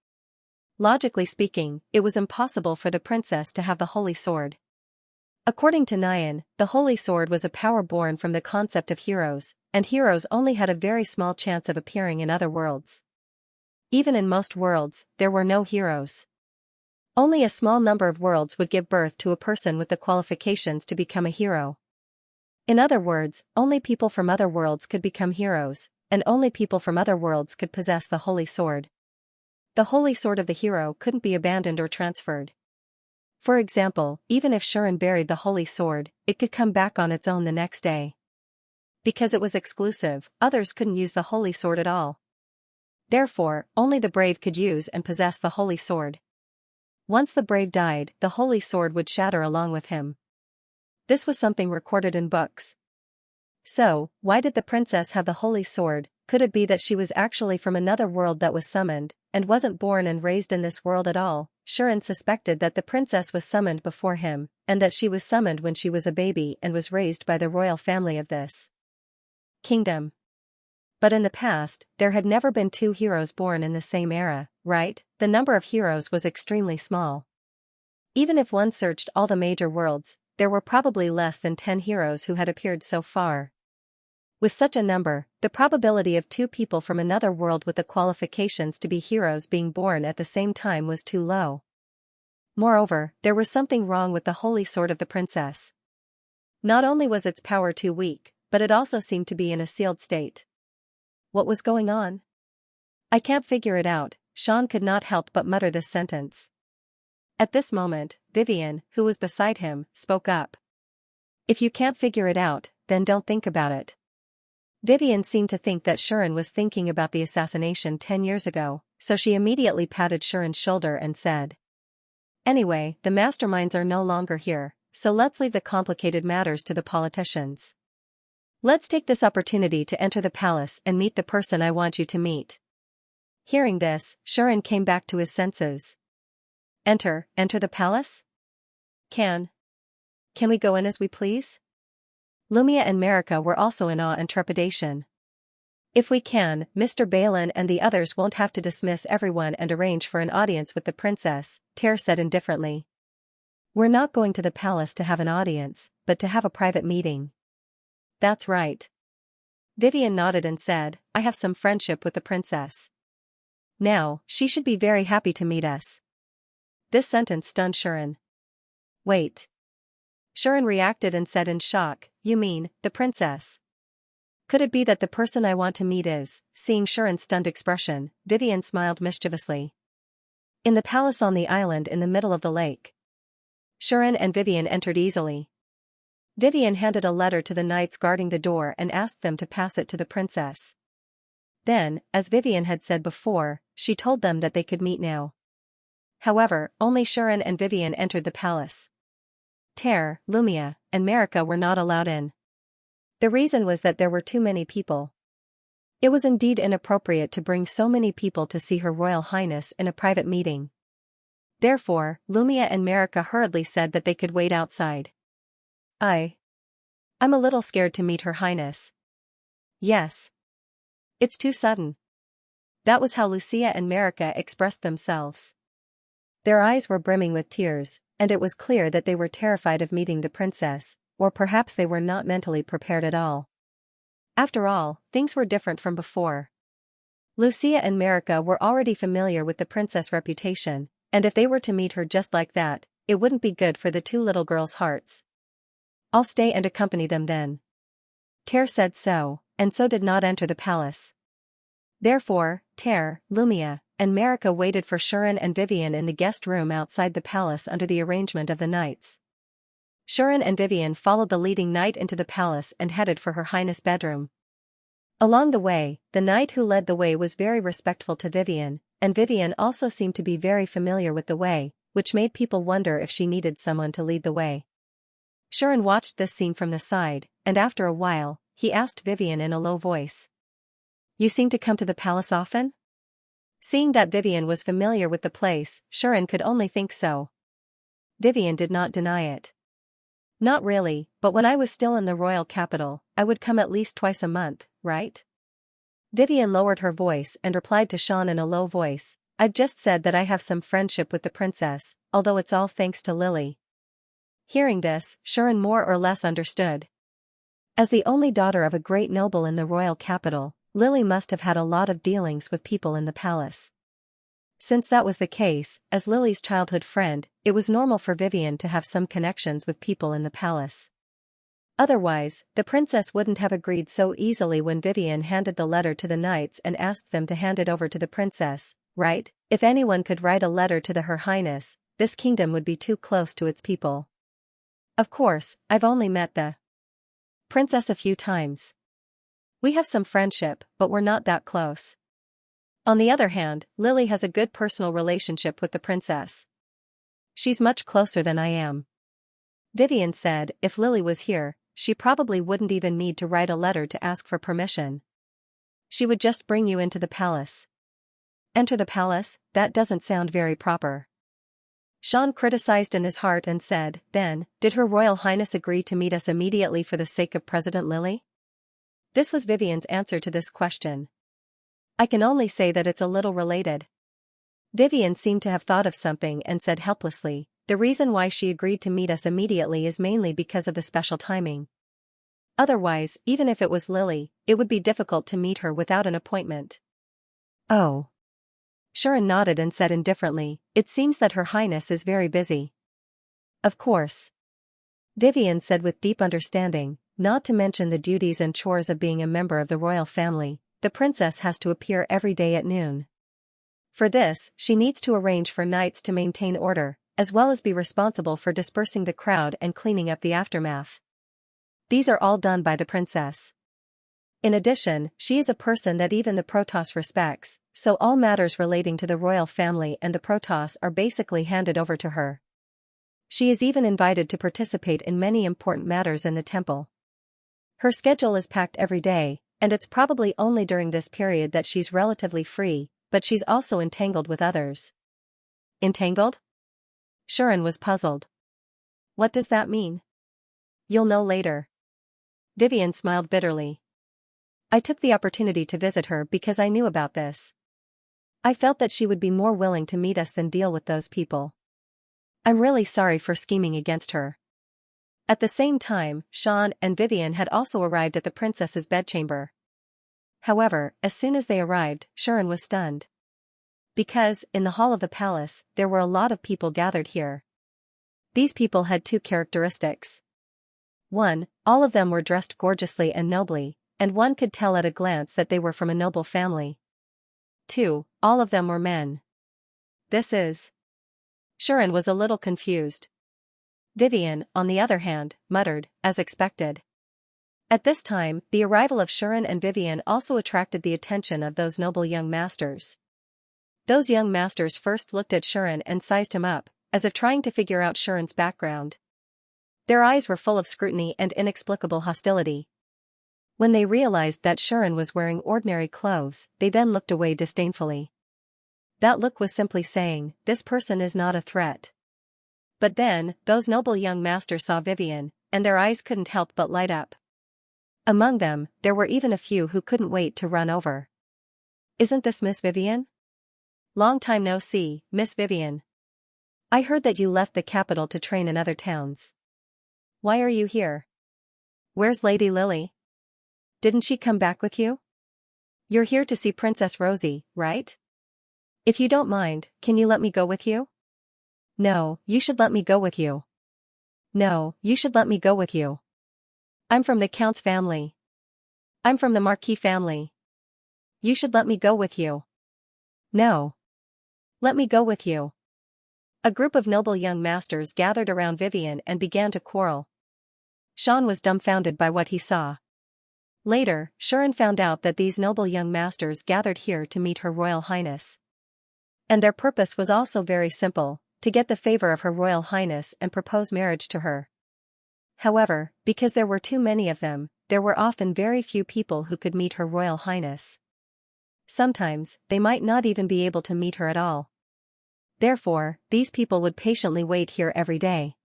Logically speaking, it was impossible for the princess to have the holy sword. According to Nian, the holy sword was a power born from the concept of heroes, and heroes only had a very small chance of appearing in other worlds. Even in most worlds, there were no heroes. Only a small number of worlds would give birth to a person with the qualifications to become a hero. In other words, only people from other worlds could become heroes, and only people from other worlds could possess the holy sword. The holy sword of the hero couldn't be abandoned or transferred. For example, even if Xian buried the holy sword, it could come back on its own the next day. Because it was exclusive, others couldn't use the holy sword at all. Therefore, only the brave could use and possess the holy sword. Once the brave died, the holy sword would shatter along with him. This was something recorded in books. So, why did the princess have the holy sword? Could it be that she was actually from another world that was summoned, and wasn't born and raised in this world at all? Xian suspected that the princess was summoned before him, and that she was summoned when she was a baby and was raised by the royal family of this kingdom. But in the past, there had never been two heroes born in the same era, right? The number of heroes was extremely small. Even if one searched all the major worlds, there were probably less than 10 heroes who had appeared so far. With such a number, the probability of two people from another world with the qualifications to be heroes being born at the same time was too low. Moreover, there was something wrong with the holy sword of the princess. Not only was its power too weak, but it also seemed to be in a sealed state. What was going on? I can't figure it out. Xian could not help but mutter this sentence. At this moment, Vivian, who was beside him, spoke up. If you can't figure it out, then don't think about it. Vivian seemed to think that Shirin was thinking about the assassination 10 years ago, so she immediately patted Shirin's shoulder and said, "Anyway, the masterminds are no longer here, so let's leave the complicated matters to the politicians. Let's take this opportunity to enter the palace and meet the person I want you to meet." Hearing this, Shirin came back to his senses. Enter the palace? Can we go in as we please? Lumia and Marika were also in awe and trepidation. If we can, Mr. Balin and the others won't have to dismiss everyone and arrange for an audience with the princess, Ter said indifferently. We're not going to the palace to have an audience, but to have a private meeting. That's right. Vivian nodded and said, I have some friendship with the princess. Now, she should be very happy to meet us. This sentence stunned Shirin. Wait. Shirin reacted and said in shock, you mean, the princess? Could it be that the person I want to meet is? Seeing Shirin's stunned expression, Vivian smiled mischievously. In the palace on the island in the middle of the lake. Shirin and Vivian entered easily. Vivian handed a letter to the knights guarding the door and asked them to pass it to the princess. Then, as Vivian had said before, she told them that they could meet now. However, only Shirin and Vivian entered the palace. Ter, Lumia, and Marika were not allowed in. The reason was that there were too many people. It was indeed inappropriate to bring so many people to see Her Royal Highness in a private meeting. Therefore, Lumia and Marika hurriedly said that they could wait outside. I'm a little scared to meet Her Highness. Yes. It's too sudden. That was how Lucia and Marika expressed themselves. Their eyes were brimming with tears, and it was clear that they were terrified of meeting the princess, or perhaps they were not mentally prepared at all. After all, things were different from before. Lucia and Marika were already familiar with the princess' reputation, and if they were to meet her just like that, it wouldn't be good for the two little girls' hearts. I'll stay and accompany them then. Ter said so, and so did not enter the palace. Therefore, Ter, Lumia, and Marika waited for Shirin and Vivian in the guest room outside the palace under the arrangement of the knights. Shirin and Vivian followed the leading knight into the palace and headed for Her Highness' bedroom. Along the way, the knight who led the way was very respectful to Vivian, and Vivian also seemed to be very familiar with the way, which made people wonder if she needed someone to lead the way. Shirin watched this scene from the side, and after a while, he asked Vivian in a low voice. You seem to come to the palace often? Seeing that Vivian was familiar with the place, Shirin could only think so. Vivian did not deny it. Not really, but when I was still in the royal capital, I would come at least twice a month, right? Vivian lowered her voice and replied to Sean in a low voice, I've just said that I have some friendship with the princess, although it's all thanks to Lily. Hearing this, Shirin more or less understood. As the only daughter of a great noble in the royal capital, Lily must have had a lot of dealings with people in the palace. Since that was the case, as Lily's childhood friend, it was normal for Vivian to have some connections with people in the palace. Otherwise, the princess wouldn't have agreed so easily when Vivian handed the letter to the knights and asked them to hand it over to the princess, right? If anyone could write a letter to Her Highness, this kingdom would be too close to its people. Of course, I've only met the princess a few times. We have some friendship, but we're not that close. On the other hand, Lily has a good personal relationship with the princess. She's much closer than I am. Vivian said if Lily was here, she probably wouldn't even need to write a letter to ask for permission. She would just bring you into the palace. Enter the palace? That doesn't sound very proper. Sean criticized in his heart and said, then, did Her Royal Highness agree to meet us immediately for the sake of President Lily? This was Vivian's answer to this question. I can only say that it's a little related. Vivian seemed to have thought of something and said helplessly, the reason why she agreed to meet us immediately is mainly because of the special timing. Otherwise, even if it was Lily, it would be difficult to meet her without an appointment. Oh. Shirin nodded and said indifferently, it seems that Her Highness is very busy. Of course. Vivian said with deep understanding, not to mention the duties and chores of being a member of the royal family, the princess has to appear every day at noon. For this, she needs to arrange for knights to maintain order, as well as be responsible for dispersing the crowd and cleaning up the aftermath. These are all done by the princess. In addition, she is a person that even the Protoss respects, so all matters relating to the royal family and the Protoss are basically handed over to her. She is even invited to participate in many important matters in the temple. Her schedule is packed every day, and it's probably only during this period that she's relatively free, but she's also entangled with others. Entangled? Shuren was puzzled. What does that mean? You'll know later. Vivian smiled bitterly. I took the opportunity to visit her because I knew about this. I felt that she would be more willing to meet us than deal with those people. I'm really sorry for scheming against her. At the same time, Sean and Vivian had also arrived at the princess's bedchamber. However, as soon as they arrived, Shuren was stunned. Because, in the hall of the palace, there were a lot of people gathered here. These people had two characteristics. 1. All of them were dressed gorgeously and nobly, and one could tell at a glance that they were from a noble family. 2. All of them were men. This is... Shuren was a little confused. Vivian, on the other hand, muttered, as expected. At this time, the arrival of Shuren and Vivian also attracted the attention of those noble young masters. Those young masters first looked at Shuren and sized him up, as if trying to figure out Shuren's background. Their eyes were full of scrutiny and inexplicable hostility. When they realized that Shuren was wearing ordinary clothes, they then looked away disdainfully. That look was simply saying, this person is not a threat. But then, those noble young masters saw Vivian, and their eyes couldn't help but light up. Among them, there were even a few who couldn't wait to run over. Isn't this Miss Vivian? Long time no see, Miss Vivian. I heard that you left the capital to train in other towns. Why are you here? Where's Lady Lily? Didn't she come back with you? You're here to see Princess Rosie, right? If you don't mind, can you let me go with you? No, you should let me go with you. No, you should let me go with you. I'm from the Count's family. I'm from the Marquis family. You should let me go with you. No. Let me go with you. A group of noble young masters gathered around Vivian and began to quarrel. Sean was dumbfounded by what he saw. Later, Shuren found out that these noble young masters gathered here to meet Her Royal Highness. And their purpose was also very simple, to get the favor of Her Royal Highness and propose marriage to her. However, because there were too many of them, there were often very few people who could meet Her Royal Highness. Sometimes, they might not even be able to meet her at all. Therefore, these people would patiently wait here every day.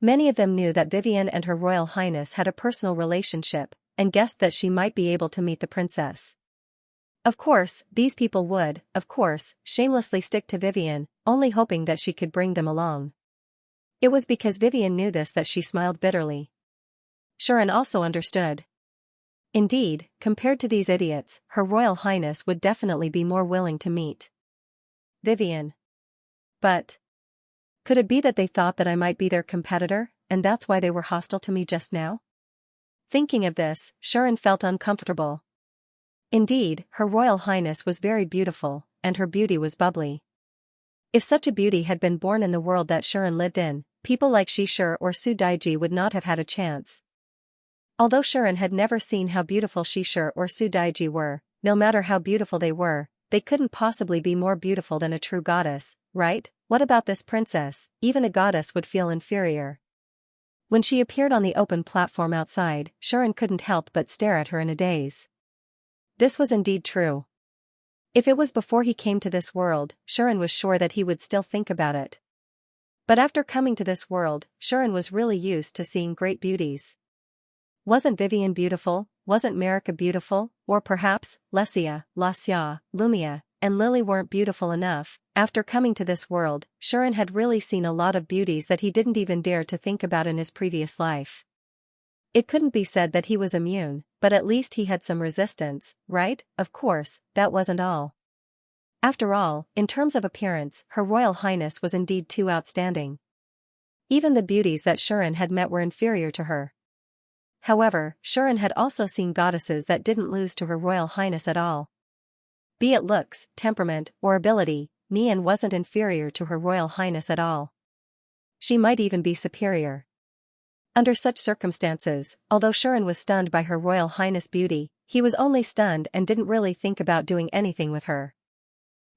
Many of them knew that Vivian and Her Royal Highness had a personal relationship, and guessed that she might be able to meet the princess. Of course, these people would, of course, shamelessly stick to Vivian, only hoping that she could bring them along. It was because Vivian knew this that she smiled bitterly. Shuren also understood. Indeed, compared to these idiots, Her Royal Highness would definitely be more willing to meet Vivian. But could it be that they thought that I might be their competitor, and that's why they were hostile to me just now? Thinking of this, Shuren felt uncomfortable. Indeed, Her Royal Highness was very beautiful, and her beauty was bubbly. If such a beauty had been born in the world that Shuren lived in, people like Shishir or Su Daiji would not have had a chance. Although Shuren had never seen how beautiful Shishir or Su Daiji were, no matter how beautiful they couldn't possibly be more beautiful than a true goddess, right? What about this princess? Even a goddess would feel inferior. When she appeared on the open platform outside, Shuren couldn't help but stare at her in a daze. This was indeed true. If it was before he came to this world, Shuren was sure that he would still think about it. But after coming to this world, Shuren was really used to seeing great beauties. Wasn't Vivian beautiful? Wasn't Marika beautiful? Or perhaps, Lesia, Lasya, Lumia, and Lily weren't beautiful enough? After coming to this world, Shuren had really seen a lot of beauties that he didn't even dare to think about in his previous life. It couldn't be said that he was immune, but at least he had some resistance, right? Of course, that wasn't all. After all, in terms of appearance, Her Royal Highness was indeed too outstanding. Even the beauties that Shuren had met were inferior to her. However, Shuren had also seen goddesses that didn't lose to Her Royal Highness at all. Be it looks, temperament, or ability, Nian wasn't inferior to Her Royal Highness at all. She might even be superior. Under such circumstances, although Shirin was stunned by Her Royal Highness' beauty, he was only stunned and didn't really think about doing anything with her.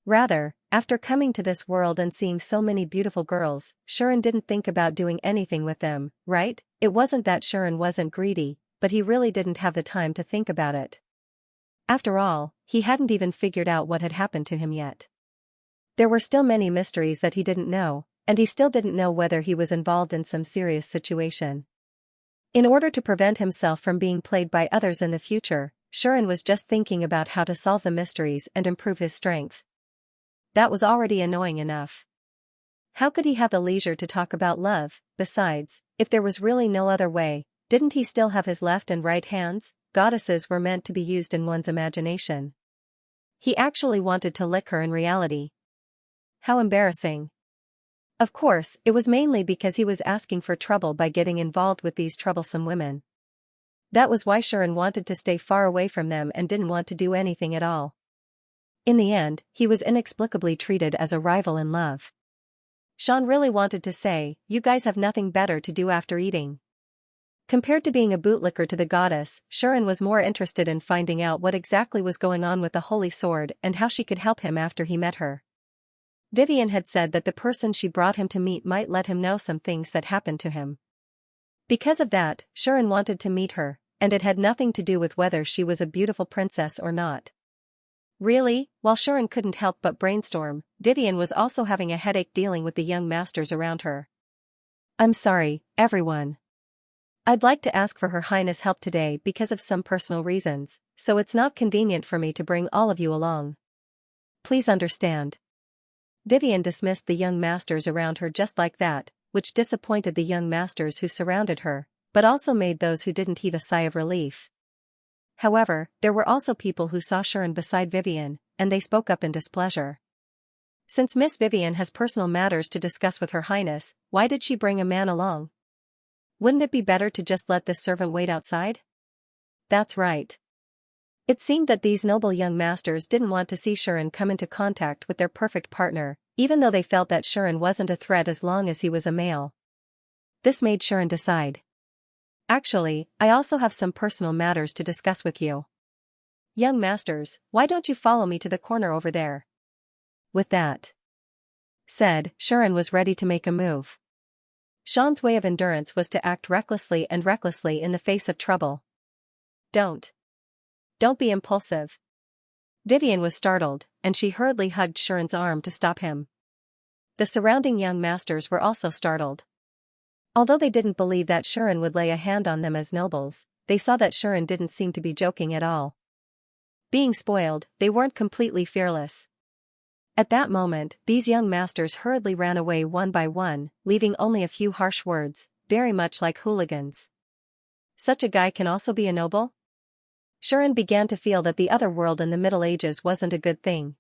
Rather, after coming to this world and seeing so many beautiful girls, Shirin didn't think about doing anything with them, right? It wasn't that Shirin wasn't greedy, but he really didn't have the time to think about it. After all, he hadn't even figured out what had happened to him yet. There were still many mysteries that he didn't know, and he still didn't know whether he was involved in some serious situation. In order to prevent himself from being played by others in the future, Shirin was just thinking about how to solve the mysteries and improve his strength. That was already annoying enough. How could he have the leisure to talk about love? Besides, if there was really no other way, didn't he still have his left and right hands? Goddesses were meant to be used in one's imagination. He actually wanted to lick her in reality. How embarrassing. Of course, it was mainly because he was asking for trouble by getting involved with these troublesome women. That was why Shirin wanted to stay far away from them and didn't want to do anything at all. In the end, he was inexplicably treated as a rival in love. Sean really wanted to say, "You guys have nothing better to do after eating." Compared to being a bootlicker to the goddess, Shirin was more interested in finding out what exactly was going on with the holy sword and how she could help him after he met her. Vivian had said that the person she brought him to meet might let him know some things that happened to him. Because of that, Shirin wanted to meet her, and it had nothing to do with whether she was a beautiful princess or not. Really, while Shirin couldn't help but brainstorm, Vivian was also having a headache dealing with the young masters around her. "I'm sorry, everyone. I'd like to ask for Her Highness' help today because of some personal reasons, so it's not convenient for me to bring all of you along. Please understand." Vivian dismissed the young masters around her just like that, which disappointed the young masters who surrounded her, but also made those who didn't heave a sigh of relief. However, there were also people who saw Shirin beside Vivian, and they spoke up in displeasure. "Since Miss Vivian has personal matters to discuss with Her Highness, why did she bring a man along? Wouldn't it be better to just let this servant wait outside?" That's right. It seemed that these noble young masters didn't want to see Shirin come into contact with their perfect partner, even though they felt that Shirin wasn't a threat as long as he was a male. This made Shirin decide. "Actually, I also have some personal matters to discuss with you. Young masters, why don't you follow me to the corner over there?" With that said, Shirin was ready to make a move. Sean's way of endurance was to act recklessly in the face of trouble. Don't be impulsive." Vivian was startled, and she hurriedly hugged Shirin's arm to stop him. The surrounding young masters were also startled. Although they didn't believe that Shirin would lay a hand on them as nobles, they saw that Shirin didn't seem to be joking at all. Being spoiled, they weren't completely fearless. At that moment, these young masters hurriedly ran away one by one, leaving only a few harsh words, very much like hooligans. Such a guy can also be a noble? Shirin began to feel that the other world in the Middle Ages wasn't a good thing.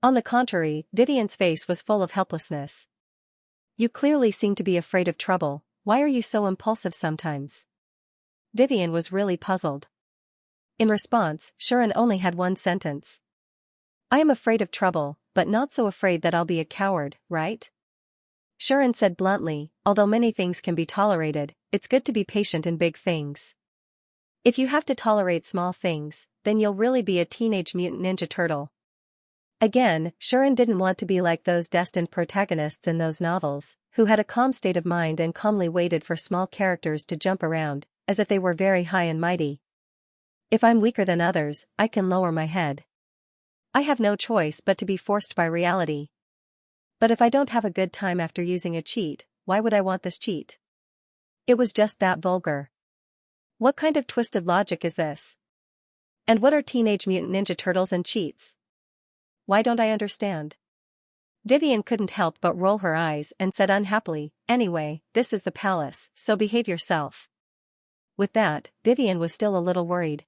On the contrary, Vivian's face was full of helplessness. "You clearly seem to be afraid of trouble. Why are you so impulsive sometimes?" Vivian was really puzzled. In response, Shirin only had one sentence. "I am afraid of trouble, but not so afraid that I'll be a coward, right?" Shirin said bluntly, "Although many things can be tolerated, it's good to be patient in big things. If you have to tolerate small things, then you'll really be a teenage mutant ninja turtle." Again, Shirin didn't want to be like those destined protagonists in those novels, who had a calm state of mind and calmly waited for small characters to jump around, as if they were very high and mighty. "If I'm weaker than others, I can lower my head. I have no choice but to be forced by reality. But if I don't have a good time after using a cheat, why would I want this cheat?" It was just that vulgar. What kind of twisted logic is this? And what are Teenage Mutant Ninja Turtles and cheats? Why don't I understand? Vivian couldn't help but roll her eyes and said unhappily, "Anyway, this is the palace, so behave yourself." With that, Vivian was still a little worried.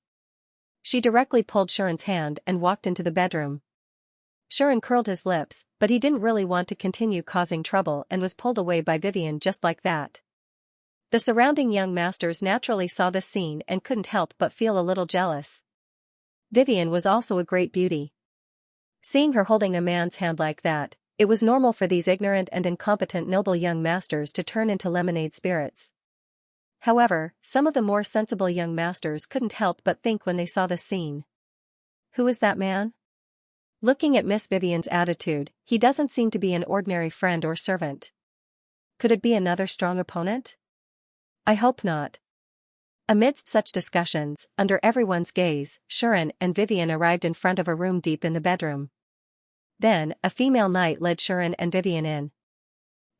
She directly pulled Shirin's hand and walked into the bedroom. Shirin curled his lips, but he didn't really want to continue causing trouble and was pulled away by Vivian just like that. The surrounding young masters naturally saw this scene and couldn't help but feel a little jealous. Vivian was also a great beauty. Seeing her holding a man's hand like that, it was normal for these ignorant and incompetent noble young masters to turn into lemonade spirits. However, some of the more sensible young masters couldn't help but think when they saw the scene. Who is that man? Looking at Miss Vivian's attitude, he doesn't seem to be an ordinary friend or servant. Could it be another strong opponent? I hope not. Amidst such discussions, under everyone's gaze, Shuren and Vivian arrived in front of a room deep in the bedroom. Then, a female knight led Shuren and Vivian in.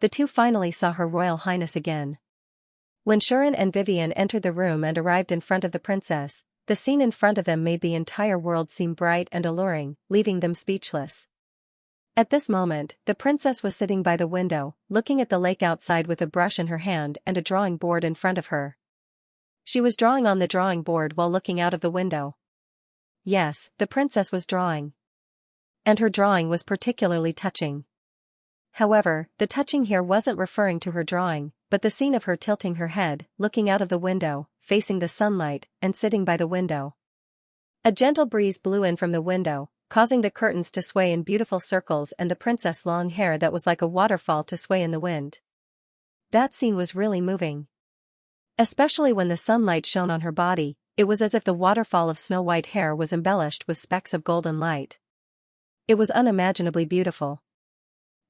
The two finally saw Her Royal Highness again. When Shuren and Vivian entered the room and arrived in front of the princess, the scene in front of them made the entire world seem bright and alluring, leaving them speechless. At this moment, the princess was sitting by the window, looking at the lake outside with a brush in her hand and a drawing board in front of her. She was drawing on the drawing board while looking out of the window. Yes, the princess was drawing. And her drawing was particularly touching. However, the touching here wasn't referring to her drawing, but the scene of her tilting her head, looking out of the window, facing the sunlight, and sitting by the window. A gentle breeze blew in from the window, causing the curtains to sway in beautiful circles and the princess' long hair that was like a waterfall to sway in the wind. That scene was really moving. Especially when the sunlight shone on her body, it was as if the waterfall of snow-white hair was embellished with specks of golden light. It was unimaginably beautiful.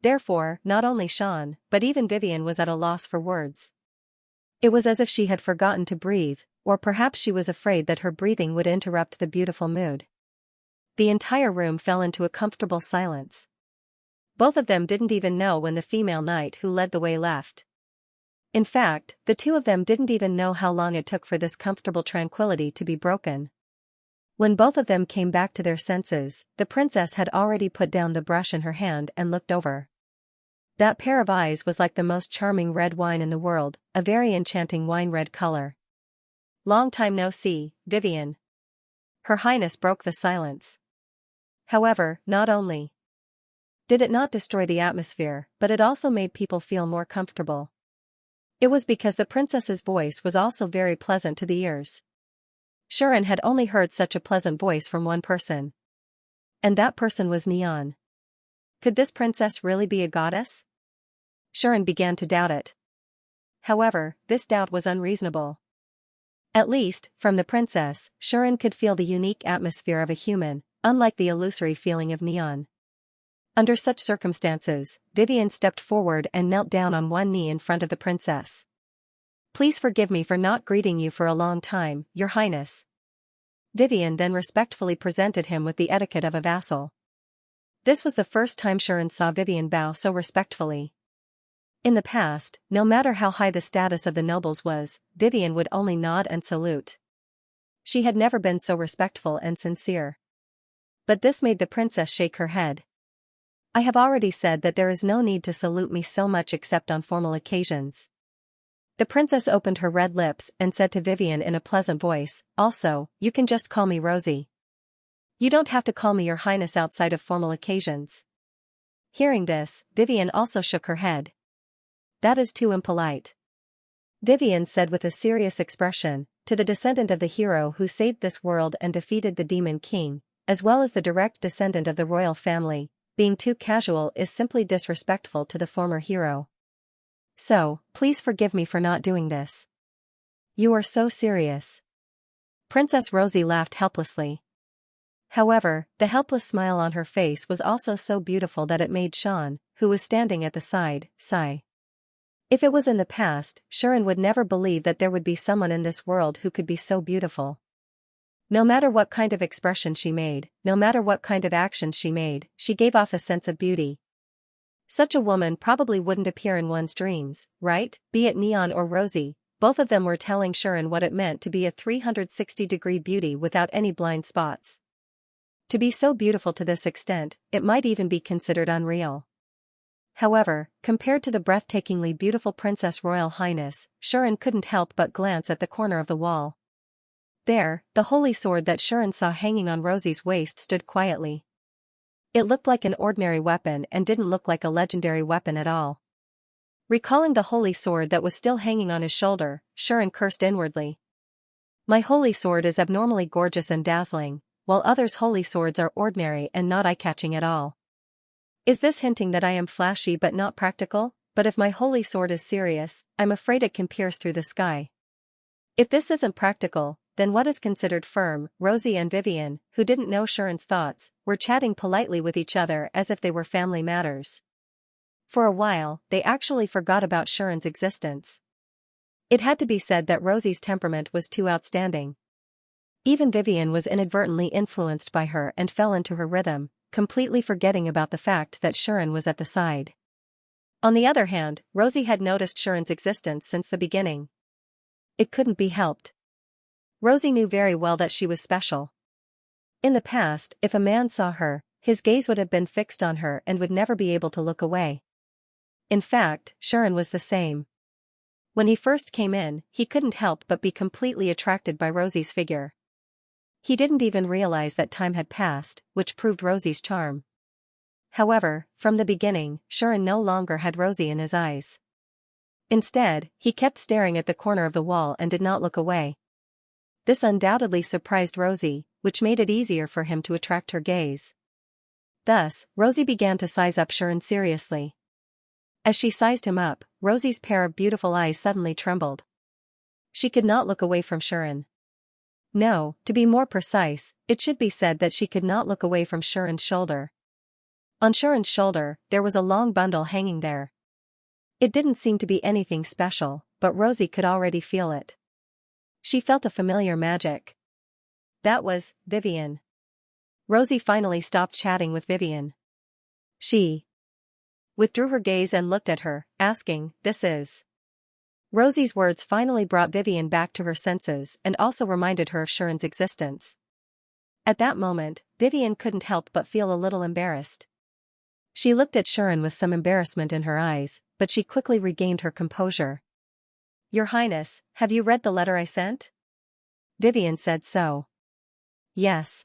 Therefore, not only Sean, but even Vivian was at a loss for words. It was as if she had forgotten to breathe, or perhaps she was afraid that her breathing would interrupt the beautiful mood. The entire room fell into a comfortable silence. Both of them didn't even know when the female knight who led the way left. In fact, the two of them didn't even know how long it took for this comfortable tranquility to be broken. When both of them came back to their senses, the princess had already put down the brush in her hand and looked over. That pair of eyes was like the most charming red wine in the world, a very enchanting wine-red color. Long time no see, Vivian. Her Highness broke the silence. However, not only did it not destroy the atmosphere, but it also made people feel more comfortable. It was because the princess's voice was also very pleasant to the ears. Shuren had only heard such a pleasant voice from one person. And that person was Neon. Could this princess really be a goddess? Shuren began to doubt it. However, this doubt was unreasonable. At least, from the princess, Shuren could feel the unique atmosphere of a human, unlike the illusory feeling of Neon. Under such circumstances, Vivian stepped forward and knelt down on one knee in front of the princess. Please forgive me for not greeting you for a long time, Your Highness. Vivian then respectfully presented him with the etiquette of a vassal. This was the first time Shuren saw Vivian bow so respectfully. In the past, no matter how high the status of the nobles was, Vivian would only nod and salute. She had never been so respectful and sincere. But this made the princess shake her head. I have already said that there is no need to salute me so much except on formal occasions. The princess opened her red lips and said to Vivian in a pleasant voice, also, you can just call me Rosie. You don't have to call me Your Highness outside of formal occasions. Hearing this, Vivian also shook her head. That is too impolite. Vivian said with a serious expression, to the descendant of the hero who saved this world and defeated the Demon King, as well as the direct descendant of the royal family, being too casual is simply disrespectful to the former hero. So, please forgive me for not doing this. You are so serious. Princess Rosie laughed helplessly. However, the helpless smile on her face was also so beautiful that it made Sean, who was standing at the side, sigh. If it was in the past, Shuren would never believe that there would be someone in this world who could be so beautiful. No matter what kind of expression she made, no matter what kind of action she made, she gave off a sense of beauty. Such a woman probably wouldn't appear in one's dreams, right? Be it Neon or Rosie, both of them were telling Shuren what it meant to be a 360-degree beauty without any blind spots. To be so beautiful to this extent, it might even be considered unreal. However, compared to the breathtakingly beautiful Princess Royal Highness, Shuren couldn't help but glance at the corner of the wall. There, the holy sword that Shuren saw hanging on Rosie's waist stood quietly. It looked like an ordinary weapon and didn't look like a legendary weapon at all. Recalling the holy sword that was still hanging on his shoulder, Shuren cursed inwardly. My holy sword is abnormally gorgeous and dazzling, while others' holy swords are ordinary and not eye-catching at all. Is this hinting that I am flashy but not practical? But if my holy sword is serious, I'm afraid it can pierce through the sky. If this isn't practical, then what is considered firm? Rosie and Vivian, who didn't know Sharon's thoughts, were chatting politely with each other as if they were family matters. For a while, they actually forgot about Sharon's existence. It had to be said that Rosie's temperament was too outstanding. Even Vivian was inadvertently influenced by her and fell into her rhythm, completely forgetting about the fact that Sharon was at the side. On the other hand, Rosie had noticed Sharon's existence since the beginning. It couldn't be helped. Rosie knew very well that she was special. In the past, if a man saw her, his gaze would have been fixed on her and would never be able to look away. In fact, Sharon was the same. When he first came in, he couldn't help but be completely attracted by Rosie's figure. He didn't even realize that time had passed, which proved Rosie's charm. However, from the beginning, Sharon no longer had Rosie in his eyes. Instead, he kept staring at the corner of the wall and did not look away. This undoubtedly surprised Rosie, which made it easier for him to attract her gaze. Thus, Rosie began to size up Sharon seriously. As she sized him up, Rosie's pair of beautiful eyes suddenly trembled. She could not look away from Sharon. No, to be more precise, it should be said that she could not look away from Sharon's shoulder. On Sharon's shoulder, there was a long bundle hanging there. It didn't seem to be anything special, but Rosie could already feel it. She felt a familiar magic. That was Vivian. Rosie finally stopped chatting with Vivian. She withdrew her gaze and looked at her, asking, "This is?" Rosie's words finally brought Vivian back to her senses and also reminded her of Sharon's existence. At that moment, Vivian couldn't help but feel a little embarrassed. She looked at Sharon with some embarrassment in her eyes, but she quickly regained her composure. "Your Highness, have you read the letter I sent?" Vivian said so. "Yes."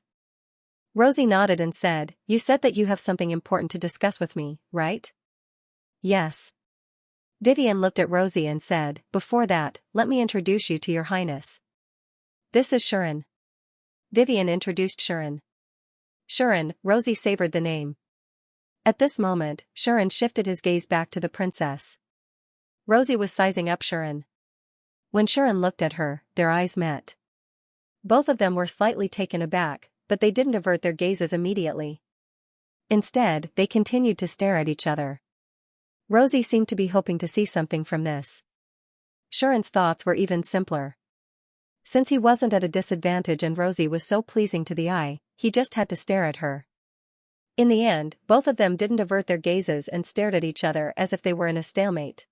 Rosie nodded and said, "You said that you have something important to discuss with me, right?" "Yes." Vivian looked at Rosie and said, "Before that, let me introduce you to your Highness. This is Sharon." Vivian introduced Sharon. Sharon, Rosie savored the name. At this moment, Sharon shifted his gaze back to the princess. Rosie was sizing up Sharon. When Sharon looked at her, their eyes met. Both of them were slightly taken aback, but they didn't avert their gazes immediately. Instead, they continued to stare at each other. Rosie seemed to be hoping to see something from this. Sharon's thoughts were even simpler. Since he wasn't at a disadvantage and Rosie was so pleasing to the eye, he just had to stare at her. In the end, both of them didn't avert their gazes and stared at each other as if they were in a stalemate.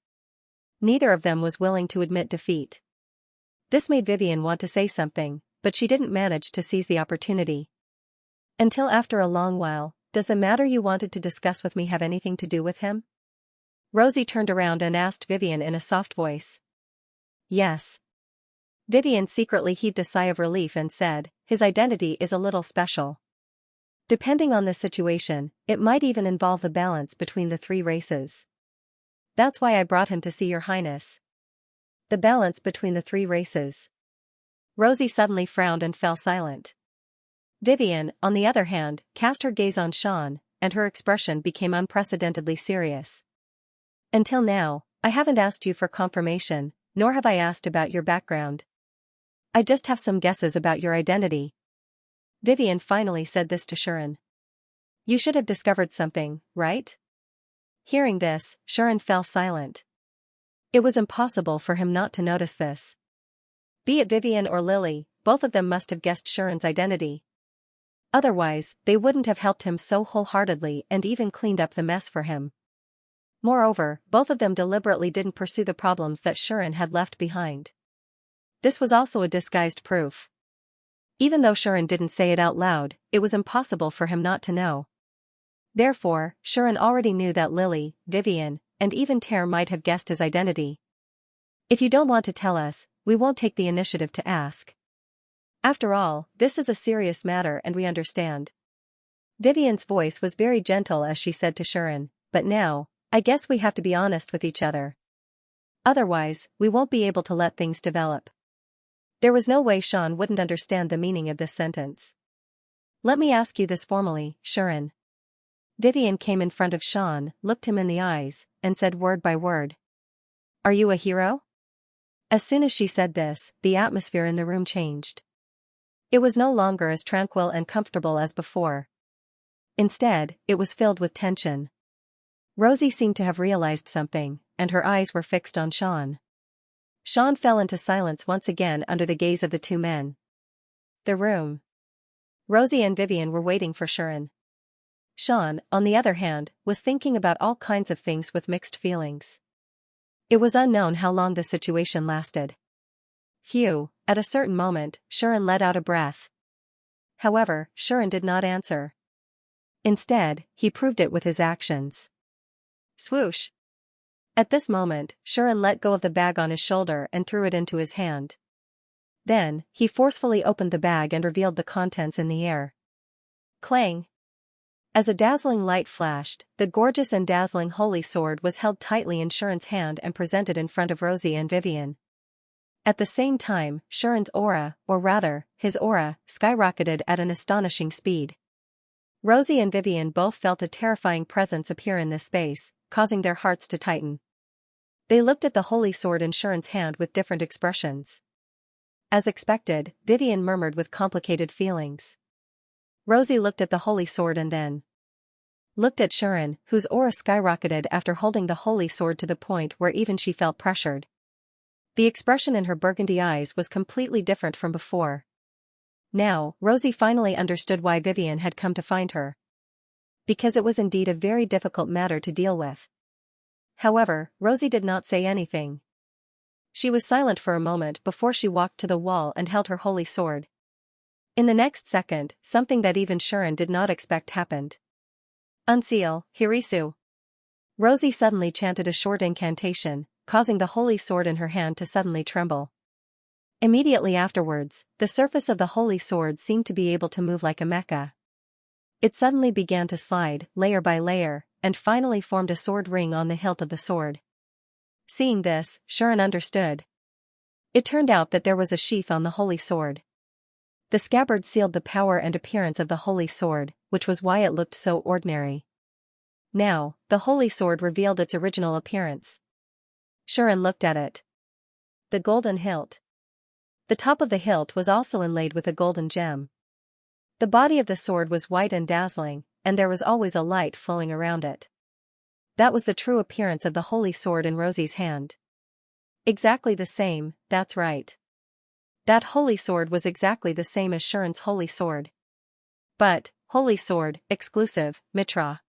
Neither of them was willing to admit defeat. This made Vivian want to say something, but she didn't manage to seize the opportunity. Until after a long while, "Does the matter you wanted to discuss with me have anything to do with him?" Rosie turned around and asked Vivian in a soft voice. "Yes." Vivian secretly heaved a sigh of relief and said, "His identity is a little special. Depending on the situation, it might even involve the balance between the three races. That's why I brought him to see your Highness." The balance between the three races. Rosie suddenly frowned and fell silent. Vivian, on the other hand, cast her gaze on Sean, and her expression became unprecedentedly serious. "Until now, I haven't asked you for confirmation, nor have I asked about your background. I just have some guesses about your identity." Vivian finally said this to Sharon. "You should have discovered something, right?" Hearing this, Sharon fell silent. It was impossible for him not to notice this. Be it Vivian or Lily, both of them must have guessed Sharon's identity. Otherwise, they wouldn't have helped him so wholeheartedly and even cleaned up the mess for him. Moreover, both of them deliberately didn't pursue the problems that Sharon had left behind. This was also a disguised proof. Even though Sharon didn't say it out loud, it was impossible for him not to know. Therefore, Sharon already knew that Lily, Vivian, and even Tare might have guessed his identity. "If you don't want to tell us, we won't take the initiative to ask. After all, this is a serious matter and we understand." Vivian's voice was very gentle as she said to Sharon, "But now, I guess we have to be honest with each other. Otherwise, we won't be able to let things develop." There was no way Sean wouldn't understand the meaning of this sentence. "Let me ask you this formally, Sharon." Vivian came in front of Sean, looked him in the eyes, and said word by word. "Are you a hero?" As soon as she said this, the atmosphere in the room changed. It was no longer as tranquil and comfortable as before. Instead, it was filled with tension. Rosie seemed to have realized something, and her eyes were fixed on Sean. Sean fell into silence once again under the gaze of the two men. The room. Rosie and Vivian were waiting for Sharon. Sean, on the other hand, was thinking about all kinds of things with mixed feelings. It was unknown how long the situation lasted. Phew, at a certain moment, Sharon let out a breath. However, Sharon did not answer. Instead, he proved it with his actions. Swoosh! At this moment, Sharon let go of the bag on his shoulder and threw it into his hand. Then, he forcefully opened the bag and revealed the contents in the air. Clang! As a dazzling light flashed, the gorgeous and dazzling holy sword was held tightly in Sharon's hand and presented in front of Rosie and Vivian. At the same time, Sharon's aura, or rather, his aura, skyrocketed at an astonishing speed. Rosie and Vivian both felt a terrifying presence appear in this space, causing their hearts to tighten. They looked at the holy sword in Sharon's hand with different expressions. As expected, Vivian murmured with complicated feelings. Rosie looked at the holy sword and then looked at Sharon, whose aura skyrocketed after holding the holy sword to the point where even she felt pressured. The expression in her burgundy eyes was completely different from before. Now, Rosie finally understood why Vivian had come to find her. Because it was indeed a very difficult matter to deal with. However, Rosie did not say anything. She was silent for a moment before she walked to the wall and held her holy sword. In the next second, something that even Sharon did not expect happened. Unseal, Hirisu. Rosie suddenly chanted a short incantation, causing the holy sword in her hand to suddenly tremble. Immediately afterwards, the surface of the holy sword seemed to be able to move like a mecha. It suddenly began to slide, layer by layer, and finally formed a sword ring on the hilt of the sword. Seeing this, Sharon understood. It turned out that there was a sheath on the holy sword. The scabbard sealed the power and appearance of the holy sword, which was why it looked so ordinary. Now, the holy sword revealed its original appearance. Sharon looked at it. The golden hilt. The top of the hilt was also inlaid with a golden gem. The body of the sword was white and dazzling, and there was always a light flowing around it. That was the true appearance of the holy sword in Rosie's hand. Exactly the same, that's right. That holy sword was exactly the same as Sharon's holy sword. But, holy sword, exclusive, Mitra.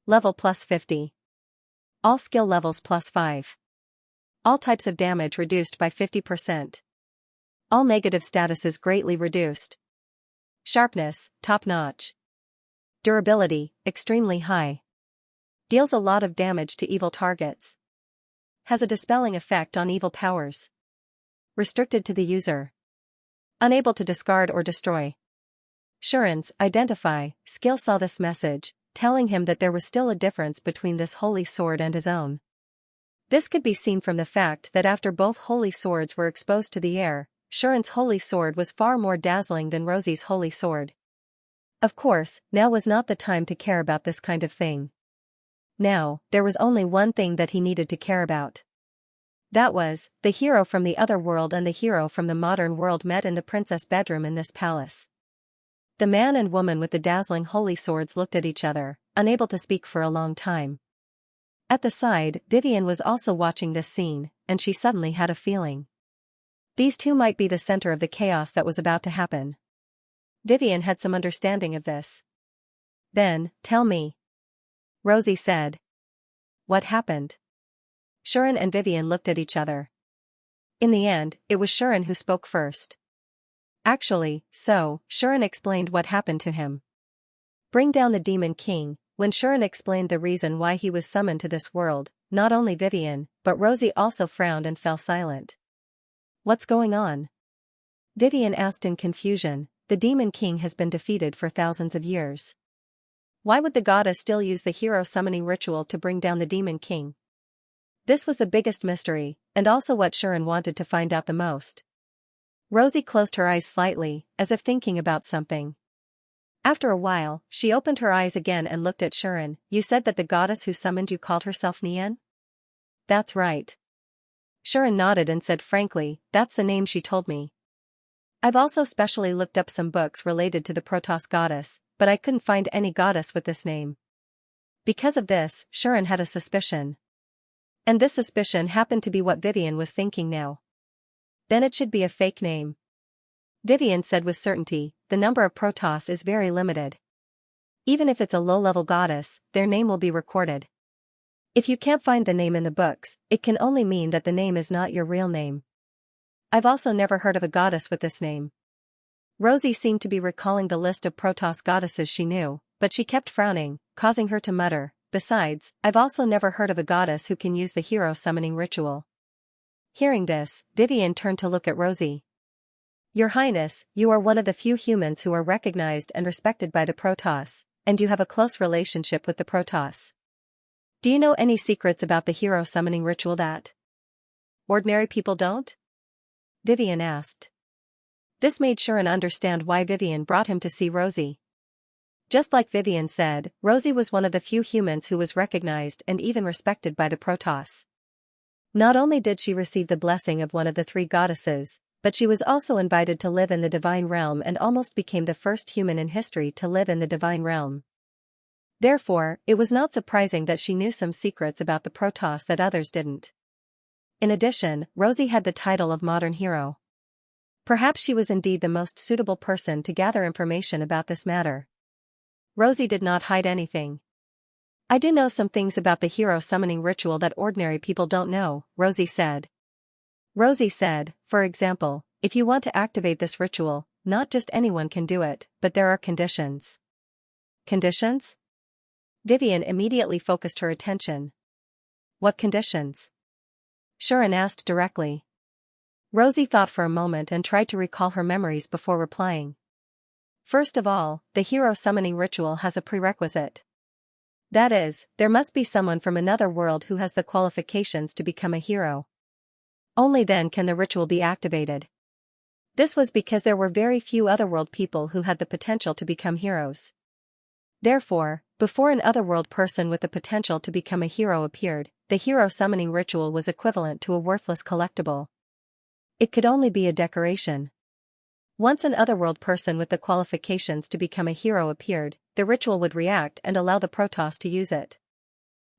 Level plus 50. All skill levels plus 5. All types of damage reduced by 50%. All negative statuses greatly reduced. Sharpness, top-notch. Durability, extremely high. Deals a lot of damage to evil targets. Has a dispelling effect on evil powers. Restricted to the user. Unable to discard or destroy. Sharon's identify skill saw this message, telling him that there was still a difference between this holy sword and his own. This could be seen from the fact that after both holy swords were exposed to the air, Sharon's holy sword was far more dazzling than Rosie's holy sword. Of course, now was not the time to care about this kind of thing. Now, there was only one thing that he needed to care about. That was, the hero from the other world and the hero from the modern world met in the princess bedroom in this palace. The man and woman with the dazzling holy swords looked at each other, unable to speak for a long time. At the side, Vivian was also watching this scene, and she suddenly had a feeling. These two might be the center of the chaos that was about to happen. Vivian had some understanding of this. Then, tell me. Rosie said. What happened? Sharon and Vivian looked at each other. In the end, it was Sharon who spoke first. Actually, Sharon explained what happened to him. Bring down the Demon King. When Sharon explained the reason why he was summoned to this world, not only Vivian, but Rosie also frowned and fell silent. What's going on? Vivian asked in confusion. The Demon King has been defeated for thousands of years. Why would the goddess still use the hero summoning ritual to bring down the Demon King? This was the biggest mystery, and also what Sharon wanted to find out the most. Rosie closed her eyes slightly, as if thinking about something. After a while, she opened her eyes again and looked at Sharon. You said that the goddess who summoned you called herself Nian? That's right. Sharon nodded and said frankly, that's the name she told me. I've also specially looked up some books related to the Protoss goddess, but I couldn't find any goddess with this name. Because of this, Sharon had a suspicion. And this suspicion happened to be what Vivian was thinking now. Then it should be a fake name. Vivian said with certainty, the number of Protoss is very limited. Even if it's a low-level goddess, their name will be recorded. If you can't find the name in the books, it can only mean that the name is not your real name. I've also never heard of a goddess with this name. Rosie seemed to be recalling the list of Protoss goddesses she knew, but she kept frowning, causing her to mutter, besides, I've also never heard of a goddess who can use the hero summoning ritual. Hearing this, Vivian turned to look at Rosie. Your Highness, you are one of the few humans who are recognized and respected by the Protoss, and you have a close relationship with the Protoss. Do you know any secrets about the hero summoning ritual that ordinary people don't? Vivian asked. This made Sharon understand why Vivian brought him to see Rosie. Just like Vivian said, Rosie was one of the few humans who was recognized and even respected by the Protoss. Not only did she receive the blessing of one of the three goddesses, but she was also invited to live in the divine realm and almost became the first human in history to live in the divine realm. Therefore, it was not surprising that she knew some secrets about the Protoss that others didn't. In addition, Rosie had the title of modern hero. Perhaps she was indeed the most suitable person to gather information about this matter. Rosie did not hide anything. I do know some things about the hero summoning ritual that ordinary people don't know, Rosie said. Rosie said, for example, if you want to activate this ritual, not just anyone can do it, but there are conditions. Conditions? Vivian immediately focused her attention. What conditions? Sharon asked directly. Rosie thought for a moment and tried to recall her memories before replying. First of all, the hero summoning ritual has a prerequisite. That is, there must be someone from another world who has the qualifications to become a hero. Only then can the ritual be activated. This was because there were very few otherworld people who had the potential to become heroes. Therefore, before an otherworld person with the potential to become a hero appeared, the hero summoning ritual was equivalent to a worthless collectible. It could only be a decoration. Once an otherworld person with the qualifications to become a hero appeared, the ritual would react and allow the Protoss to use it.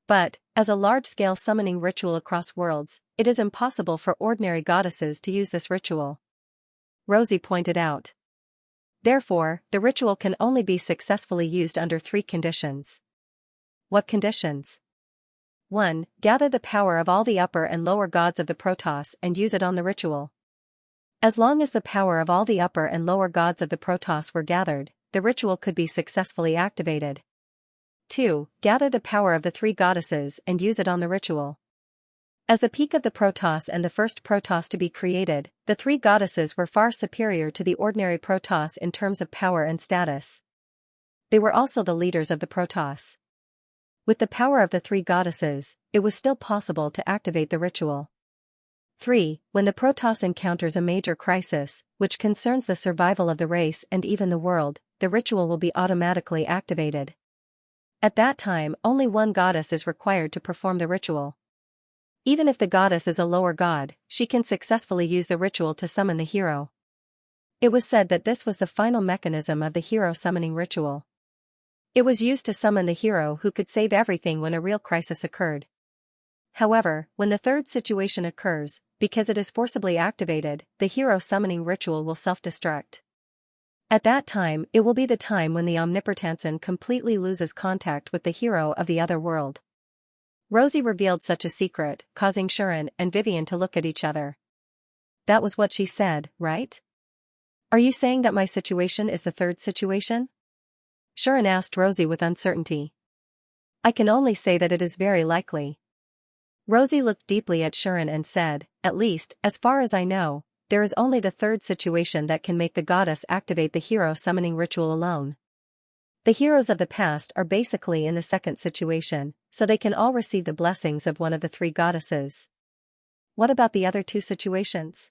But, as a large-scale summoning ritual across worlds, it is impossible for ordinary goddesses to use this ritual. Rosie pointed out. Therefore, the ritual can only be successfully used under 3 conditions. What conditions? 1. Gather the power of all the upper and lower gods of the Protoss and use it on the ritual. As long as the power of all the upper and lower gods of the Protoss were gathered, the ritual could be successfully activated. 2. Gather the power of the 3 goddesses and use it on the ritual. As the peak of the Protoss and the first Protoss to be created, the 3 goddesses were far superior to the ordinary Protoss in terms of power and status. They were also the leaders of the Protoss. With the power of the 3 goddesses, it was still possible to activate the ritual. 3. When the Protoss encounters a major crisis, which concerns the survival of the race and even the world, the ritual will be automatically activated. At that time, only one goddess is required to perform the ritual. Even if the goddess is a lower god, she can successfully use the ritual to summon the hero. It was said that this was the final mechanism of the hero summoning ritual. It was used to summon the hero who could save everything when a real crisis occurred. However, when the third situation occurs, because it is forcibly activated, the hero summoning ritual will self-destruct. At that time, it will be the time when the Omnipotensen completely loses contact with the hero of the other world. Rosie revealed such a secret, causing Sharon and Vivian to look at each other. That was what she said, right? Are you saying that my situation is the third situation? Sharon asked Rosie with uncertainty. I can only say that it is very likely. Rosie looked deeply at Sharon and said, at least, as far as I know, there is only the third situation that can make the goddess activate the hero summoning ritual alone. The heroes of the past are basically in the second situation, so they can all receive the blessings of one of the 3 goddesses. What about the other 2 situations?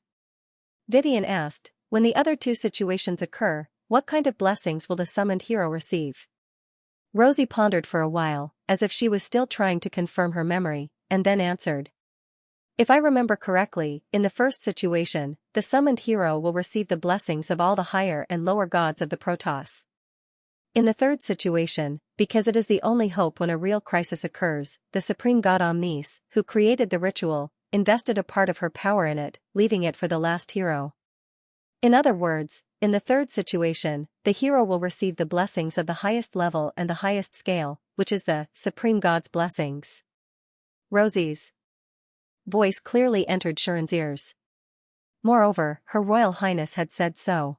Vivian asked, when the other 2 situations occur, what kind of blessings will the summoned hero receive? Rosie pondered for a while, as if she was still trying to confirm her memory, and then answered. If I remember correctly, in the first situation, the summoned hero will receive the blessings of all the higher and lower gods of the Protoss. In the third situation, because it is the only hope when a real crisis occurs, the supreme god Omnis, who created the ritual, invested a part of her power in it, leaving it for the last hero. In other words, in the third situation, the hero will receive the blessings of the highest level and the highest scale, which is the supreme god's blessings. Rosie's voice clearly entered Shuren's ears. Moreover, Her Royal Highness had said so.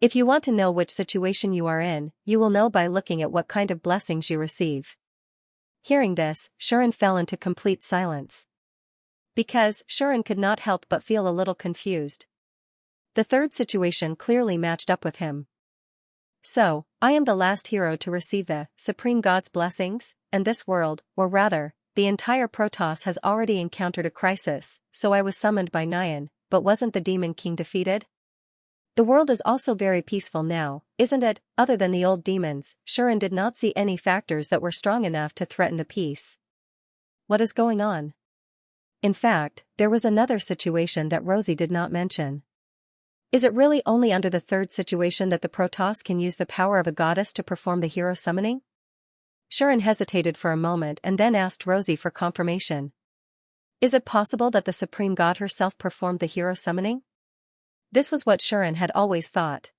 If you want to know which situation you are in, you will know by looking at what kind of blessings you receive. Hearing this, Shuren fell into complete silence. Because Shuren could not help but feel a little confused. The third situation clearly matched up with him. So, I am the last hero to receive the Supreme God's blessings, and this world, or rather, the entire Protoss has already encountered a crisis, so I was summoned by Nyan, but wasn't the Demon King defeated? The world is also very peaceful now, isn't it? Other than the old demons, Shuren did not see any factors that were strong enough to threaten the peace. What is going on? In fact, there was another situation that Rosie did not mention. Is it really only under the third situation that the Protoss can use the power of a goddess to perform the hero summoning? Shuren hesitated for a moment and then asked Rosie for confirmation. Is it possible that the Supreme God herself performed the hero summoning? This was what Shuren had always thought.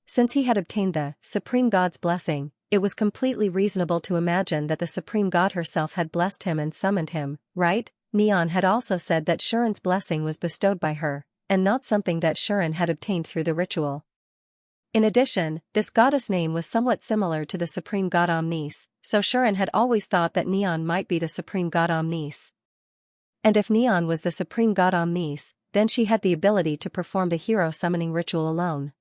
Since he had obtained the Supreme God's blessing, it was completely reasonable to imagine that the Supreme God herself had blessed him and summoned him, right? Neon had also said that Shuren's blessing was bestowed by her, and not something that Shuren had obtained through the ritual. In addition, this goddess name was somewhat similar to the Supreme God Omnis, so Shuren had always thought that Neon might be the Supreme God Omnis. And if Neon was the Supreme God Omnis, then she had the ability to perform the hero summoning ritual alone.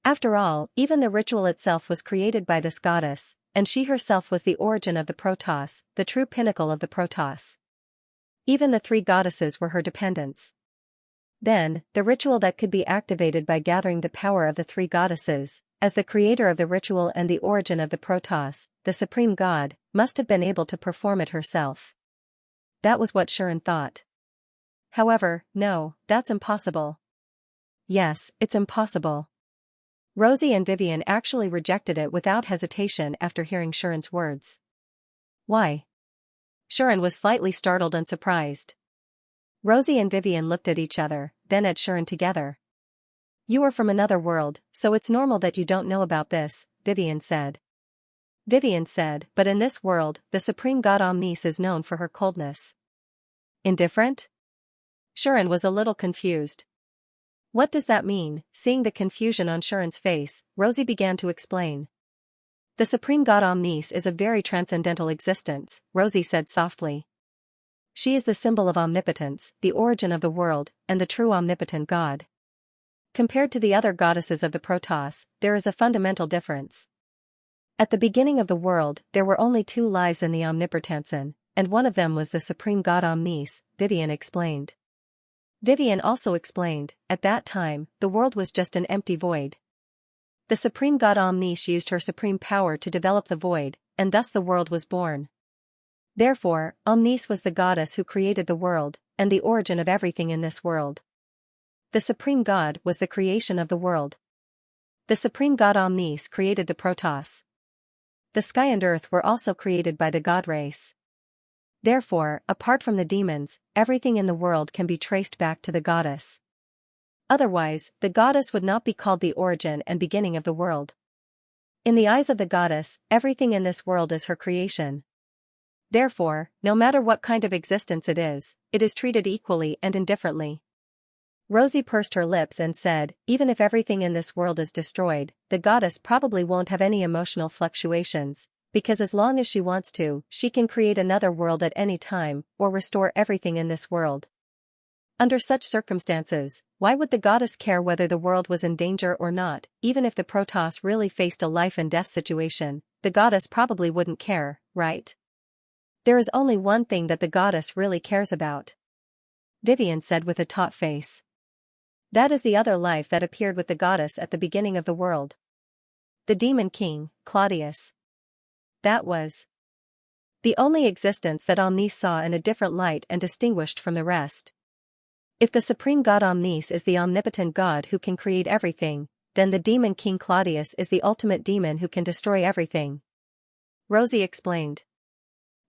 After all, even the ritual itself was created by this goddess, and she herself was the origin of the Protoss, the true pinnacle of the Protoss. Even the three goddesses were her dependents. Then, the ritual that could be activated by gathering the power of the three goddesses, as the creator of the ritual and the origin of the Protoss, the supreme god, must have been able to perform it herself. That was what Shuren thought. However, no, that's impossible. Yes, it's impossible. Rosie and Vivian actually rejected it without hesitation after hearing Shuren's words. Why? Shuren was slightly startled and surprised. Rosie and Vivian looked at each other, then at Shuren together. You are from another world, so it's normal that you don't know about this, Vivian said. Vivian said, but in this world, the supreme god Omnis is known for her coldness. Indifferent? Shuren was a little confused. What does that mean? Seeing the confusion on Shuren's face, Rosie began to explain. The supreme god Omnis is a very transcendental existence, Rosie said softly. She is the symbol of omnipotence, the origin of the world, and the true omnipotent god. Compared to the other goddesses of the Protoss, there is a fundamental difference. At the beginning of the world, there were only two lives in the Omnipotensen, and one of them was the supreme god Omnis, Vivian explained. Vivian also explained, at that time, the world was just an empty void. The supreme god Omnis used her supreme power to develop the void, and thus the world was born. Therefore, Omnis was the goddess who created the world, and the origin of everything in this world. The supreme god was the creation of the world. The supreme god Omnis created the Protoss. The sky and earth were also created by the god race. Therefore, apart from the demons, everything in the world can be traced back to the goddess. Otherwise, the goddess would not be called the origin and beginning of the world. In the eyes of the goddess, everything in this world is her creation. Therefore, no matter what kind of existence it is treated equally and indifferently. Rosie pursed her lips and said, even if everything in this world is destroyed, the goddess probably won't have any emotional fluctuations, because as long as she wants to, she can create another world at any time, or restore everything in this world. Under such circumstances, why would the goddess care whether the world was in danger or not? Even if the Protoss really faced a life and death situation, the goddess probably wouldn't care, right? There is only one thing that the goddess really cares about, Vivian said with a taut face. That is the other life that appeared with the goddess at the beginning of the world. The Demon King, Claudius. That was The only existence that Omnis saw in a different light and distinguished from the rest. If the supreme god Omnis is the omnipotent god who can create everything, then the demon king Claudius is the ultimate demon who can destroy everything. Rosie explained.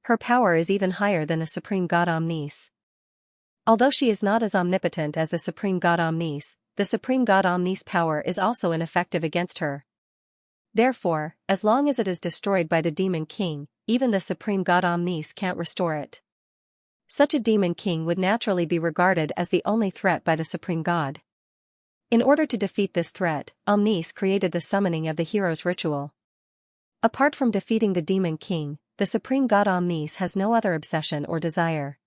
Her power is even higher than the supreme god Omnis. Although she is not as omnipotent as the supreme god Omnis, the supreme god Omnis' power is also ineffective against her. Therefore, as long as it is destroyed by the demon king, even the supreme god Omnis can't restore it. Such a demon king would naturally be regarded as the only threat by the supreme god. In order to defeat this threat, Omnis created the summoning of the hero's ritual. Apart from defeating the demon king, the supreme god Omnis has no other obsession or desire.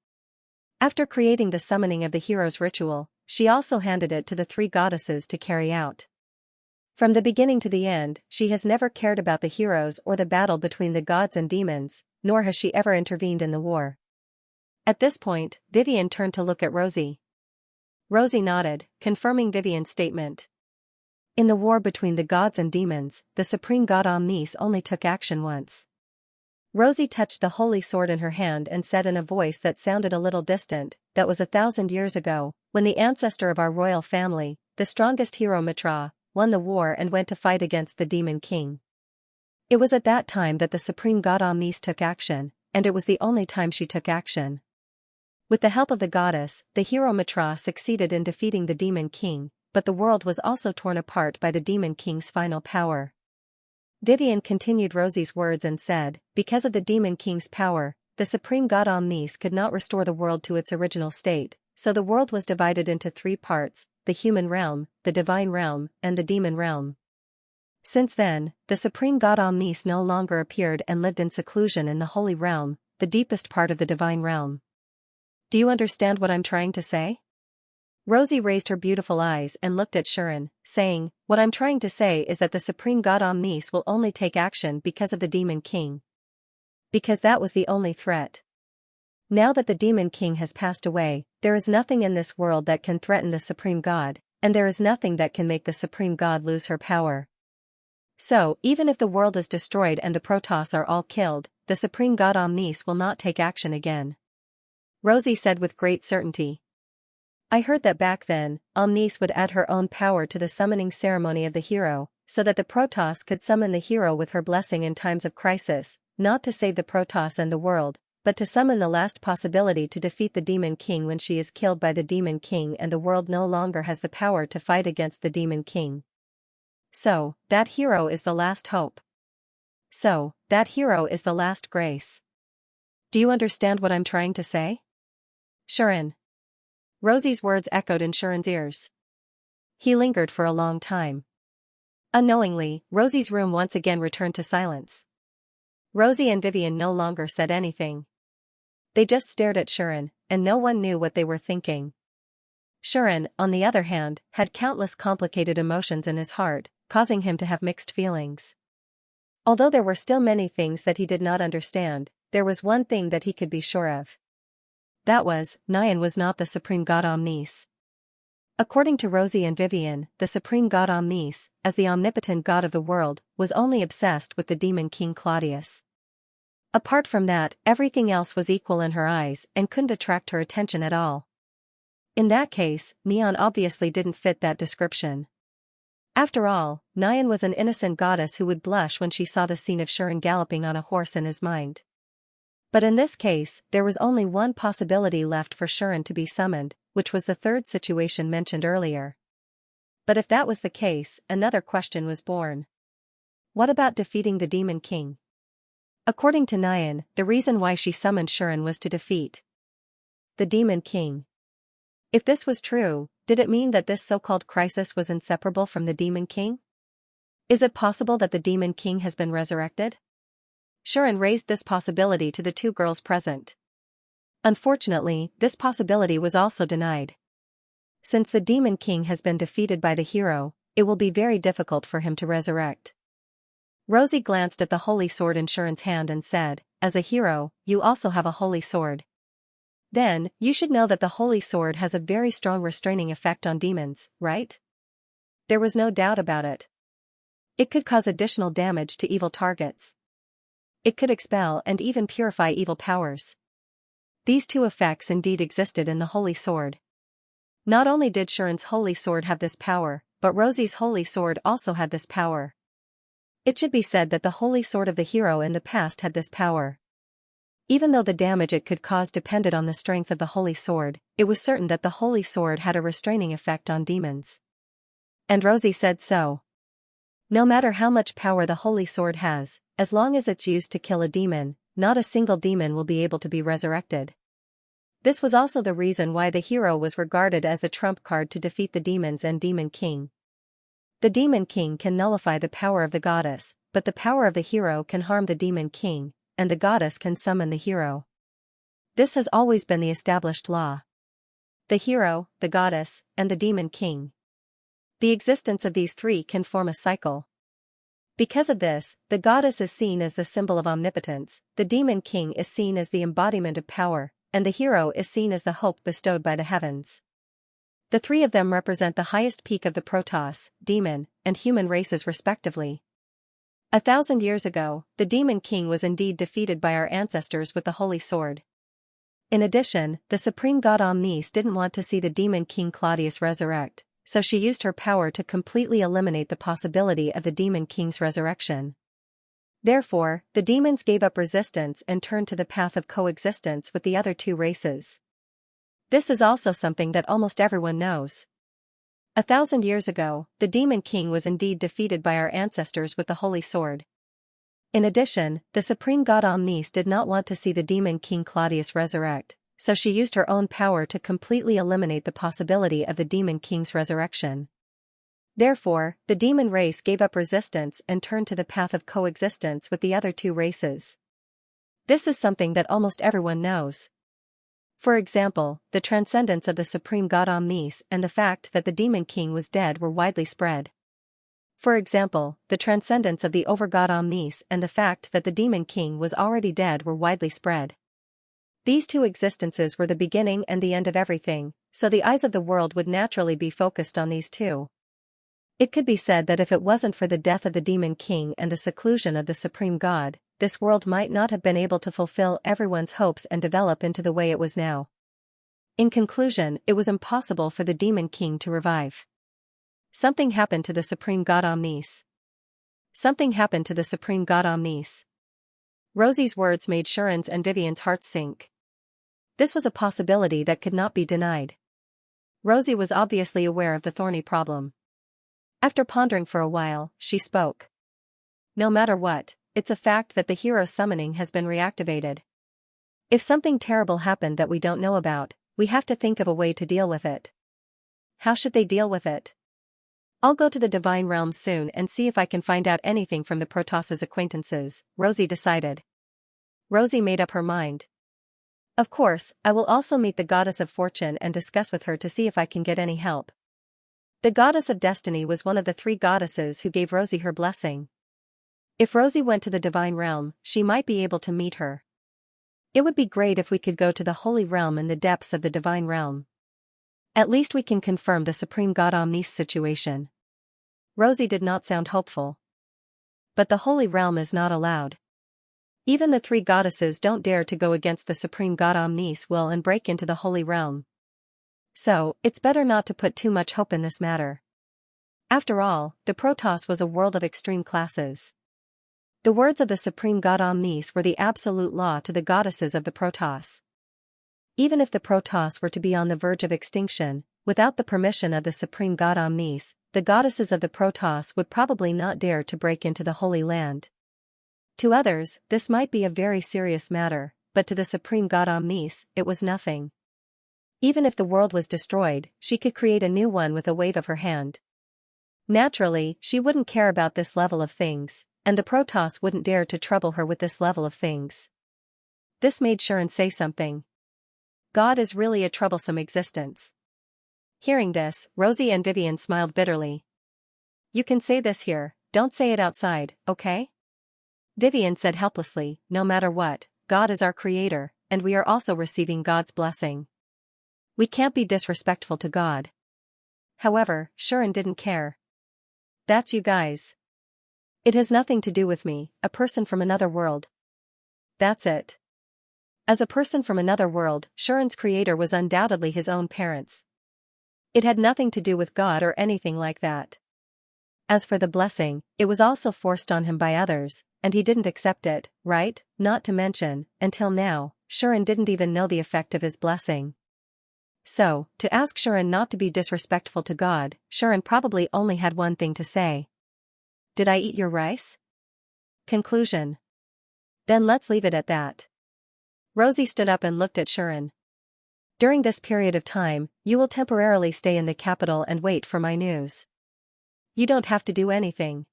After creating the summoning of the hero's ritual, she also handed it to the three goddesses to carry out. From the beginning to the end, she has never cared about the heroes or the battle between the gods and demons, nor has she ever intervened in the war. At this point, Vivian turned to look at Rosie. Rosie nodded, confirming Vivian's statement. In the war between the gods and demons, the supreme god Omnis only took action once. Rosie touched the holy sword in her hand and said in a voice that sounded a little distant, "That was 1,000 years ago, when the ancestor of our royal family, the strongest hero Mitra, won the war and went to fight against the demon king. It was at that time that the supreme god Omnis took action, and it was the only time she took action. With the help of the goddess, the hero Mitra succeeded in defeating the demon king, but the world was also torn apart by the demon king's final power." Vivian continued Rosie's words and said, "Because of the demon king's power, the supreme god Omnis could not restore the world to its original state, so the world was divided into three parts, the human realm, the divine realm, and the demon realm. Since then, the supreme god Omnis no longer appeared and lived in seclusion in the holy realm, the deepest part of the divine realm. Do you understand what I'm trying to say?" Rosie raised her beautiful eyes and looked at Shuren, saying, "What I'm trying to say is that the supreme god Omnis will only take action because of the demon king. Because that was the only threat. Now that the demon king has passed away, there is nothing in this world that can threaten the supreme god, and there is nothing that can make the supreme god lose her power. So, even if the world is destroyed and the Protoss are all killed, the supreme god Omnis will not take action again." Rosie said with great certainty. "I heard that back then, Omnis would add her own power to the summoning ceremony of the hero, so that the Protoss could summon the hero with her blessing in times of crisis, not to save the Protoss and the world, but to summon the last possibility to defeat the demon king when she is killed by the demon king and the world no longer has the power to fight against the demon king. So, that hero is the last hope. So, that hero is the last grace. Do you understand what I'm trying to say?" "Shuren." Rosie's words echoed in Shuren's ears. He lingered for a long time. Unknowingly, Rosie's room once again returned to silence. Rosie and Vivian no longer said anything. They just stared at Shuren, and no one knew what they were thinking. Shuren, on the other hand, had countless complicated emotions in his heart, causing him to have mixed feelings. Although there were still many things that he did not understand, there was one thing that he could be sure of. That was, Nyan was not the supreme god Omnis. According to Rosie and Vivian, the supreme god Omnis, as the omnipotent god of the world, was only obsessed with the demon king Claudius. Apart from that, everything else was equal in her eyes and couldn't attract her attention at all. In that case, Neon obviously didn't fit that description. After all, Nyan was an innocent goddess who would blush when she saw the scene of Shuren galloping on a horse in his mind. But in this case, there was only one possibility left for Shuren to be summoned, which was the third situation mentioned earlier. But if that was the case, another question was born. What about defeating the demon king? According to Nyan, the reason why she summoned Shuren was to defeat the demon king. If this was true, did it mean that this so-called crisis was inseparable from the demon king? Is it possible that the demon king has been resurrected? Shuren raised this possibility to the two girls present. Unfortunately, this possibility was also denied. Since the demon king has been defeated by the hero, it will be very difficult for him to resurrect. Rosie glanced at the holy sword in Shuren's hand and said, "As a hero, you also have a holy sword. Then, you should know that the holy sword has a very strong restraining effect on demons, right?" There was no doubt about it. It could cause additional damage to evil targets. It could expel and even purify evil powers. These two effects indeed existed in the Holy Sword. Not only did Xianxia's Holy Sword have this power, but Rosie's Holy Sword also had this power. It should be said that the Holy Sword of the hero in the past had this power. Even though the damage it could cause depended on the strength of the Holy Sword, it was certain that the Holy Sword had a restraining effect on demons. And Rosie said so. No matter how much power the Holy Sword has, as long as it's used to kill a demon, not a single demon will be able to be resurrected. This was also the reason why the hero was regarded as the trump card to defeat the demons and Demon King. The Demon King can nullify the power of the goddess, but the power of the hero can harm the Demon King, and the goddess can summon the hero. This has always been the established law. The hero, the goddess, and the Demon King. The existence of these three can form a cycle. Because of this, the goddess is seen as the symbol of omnipotence, the Demon King is seen as the embodiment of power, and the hero is seen as the hope bestowed by the heavens. The three of them represent the highest peak of the Protoss, demon, and human races respectively. 1,000 years ago, the Demon King was indeed defeated by our ancestors with the Holy Sword. In addition, the Supreme God Omnis didn't want to see the Demon King Claudius resurrect, so she used her power to completely eliminate the possibility of the Demon King's resurrection. Therefore, the demons gave up resistance and turned to the path of coexistence with the other two races. This is also something that almost everyone knows. 1,000 years ago, the Demon King was indeed defeated by our ancestors with the Holy Sword. In addition, the Supreme God Omnis did not want to see the Demon King Claudius resurrect, so she used her own power to completely eliminate the possibility of the Demon King's resurrection. Therefore, the demon race gave up resistance and turned to the path of coexistence with the other two races. This is something that almost everyone knows. For example, the transcendence of the Supreme God Omnis and the fact that the Demon King was dead were widely spread. For example, the transcendence of the Overgod Omnis and the fact that the Demon King was already dead were widely spread. These two existences were the beginning and the end of everything, so the eyes of the world would naturally be focused on these two. It could be said that if it wasn't for the death of the Demon King and the seclusion of the Supreme God, this world might not have been able to fulfill everyone's hopes and develop into the way it was now. In conclusion, it was impossible for the Demon King to revive. Something happened to the Supreme God Omnis. Something happened to the Supreme God Omnis. Rosie's words made Xianxia's and Vivian's hearts sink. This was a possibility that could not be denied. Rosie was obviously aware of the thorny problem. After pondering for a while, she spoke. No matter what, it's a fact that the hero's summoning has been reactivated. If something terrible happened that we don't know about, we have to think of a way to deal with it. How should they deal with it? I'll go to the Divine Realm soon and see if I can find out anything from the Protoss's acquaintances, Rosie decided. Rosie made up her mind. Of course, I will also meet the Goddess of Fortune and discuss with her to see if I can get any help. The Goddess of Destiny was one of the three goddesses who gave Rosie her blessing. If Rosie went to the Divine Realm, she might be able to meet her. It would be great if we could go to the Holy Realm in the depths of the Divine Realm. At least we can confirm the Supreme God Omnis situation. Rosie did not sound hopeful. But the Holy Realm is not allowed. Even the three goddesses don't dare to go against the Supreme God Omnis' will and break into the Holy Realm. So, it's better not to put too much hope in this matter. After all, the Protoss was a world of extreme classes. The words of the Supreme God Omnis were the absolute law to the goddesses of the Protoss. Even if the Protoss were to be on the verge of extinction, without the permission of the Supreme God Omnis, the goddesses of the Protoss would probably not dare to break into the Holy Land. To others, this might be a very serious matter, but to the Supreme God Omnis, it was nothing. Even if the world was destroyed, she could create a new one with a wave of her hand. Naturally, she wouldn't care about this level of things, and the Protoss wouldn't dare to trouble her with this level of things. This made Xianxia say something. God is really a troublesome existence. Hearing this, Rosie and Vivian smiled bitterly. You can say this here, don't say it outside, okay? Vivian said helplessly, no matter what, God is our creator, and we are also receiving God's blessing. We can't be disrespectful to God. However, Xianxia didn't care. That's you guys. It has nothing to do with me, a person from another world. that's it. As a person from another world, Shuren's creator was undoubtedly his own parents. It had nothing to do with God or anything like that. As for the blessing, it was also forced on him by others, and he didn't accept it, right? Not to mention, until now, Shuren didn't even know the effect of his blessing. So, to ask Shuren not to be disrespectful to God, Shuren probably only had one thing to say. Did I eat your rice? Conclusion. Then let's leave it at that. Rosie stood up and looked at Shuren. During this period of time, you will temporarily stay in the capital and wait for my news. You don't have to do anything.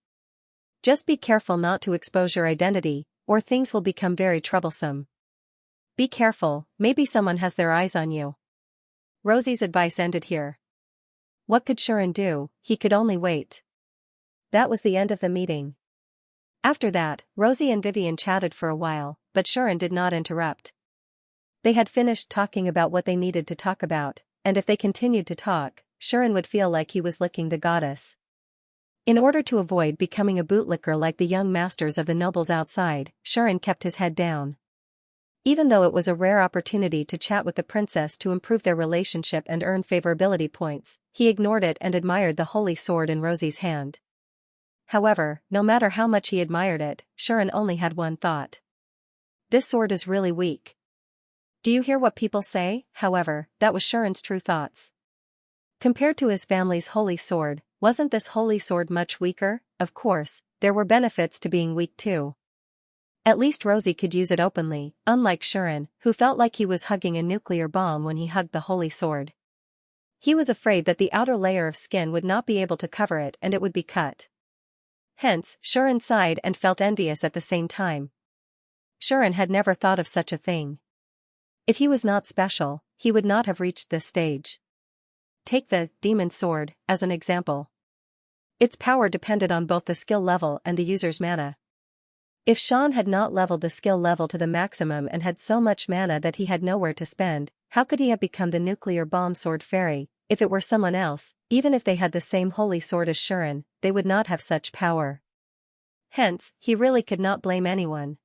Just be careful not to expose your identity, or things will become very troublesome. Be careful, maybe someone has their eyes on you. Rosie's advice ended here. What could Shuren do? He could only wait. That was the end of the meeting. After that, Rosie and Vivian chatted for a while, but Shuren did not interrupt. They had finished talking about what they needed to talk about, and if they continued to talk, Shuren would feel like he was licking the goddess. In order to avoid becoming a bootlicker like the young masters of the nobles outside, Shuren kept his head down. Even though it was a rare opportunity to chat with the princess to improve their relationship and earn favorability points, he ignored it and admired the holy sword in Rosie's hand. However, no matter how much he admired it, Shuren only had one thought. This sword is really weak. Do you hear what people say? However, that was Shuren's true thoughts. Compared to his family's holy sword, wasn't this holy sword much weaker? Of course, there were benefits to being weak too. At least Rosie could use it openly, unlike Shuren, who felt like he was hugging a nuclear bomb when he hugged the holy sword. He was afraid that the outer layer of skin would not be able to cover it and it would be cut. Hence, Shuren sighed and felt envious at the same time. Shuren had never thought of such a thing. If he was not special, he would not have reached this stage. Take the demon sword as an example. Its power depended on both the skill level and the user's mana. If Xian had not leveled the skill level to the maximum and had so much mana that he had nowhere to spend, how could he have become the nuclear bomb sword fairy? If it were someone else, even if they had the same holy sword as Shuren, they would not have such power. Hence, he really could not blame anyone.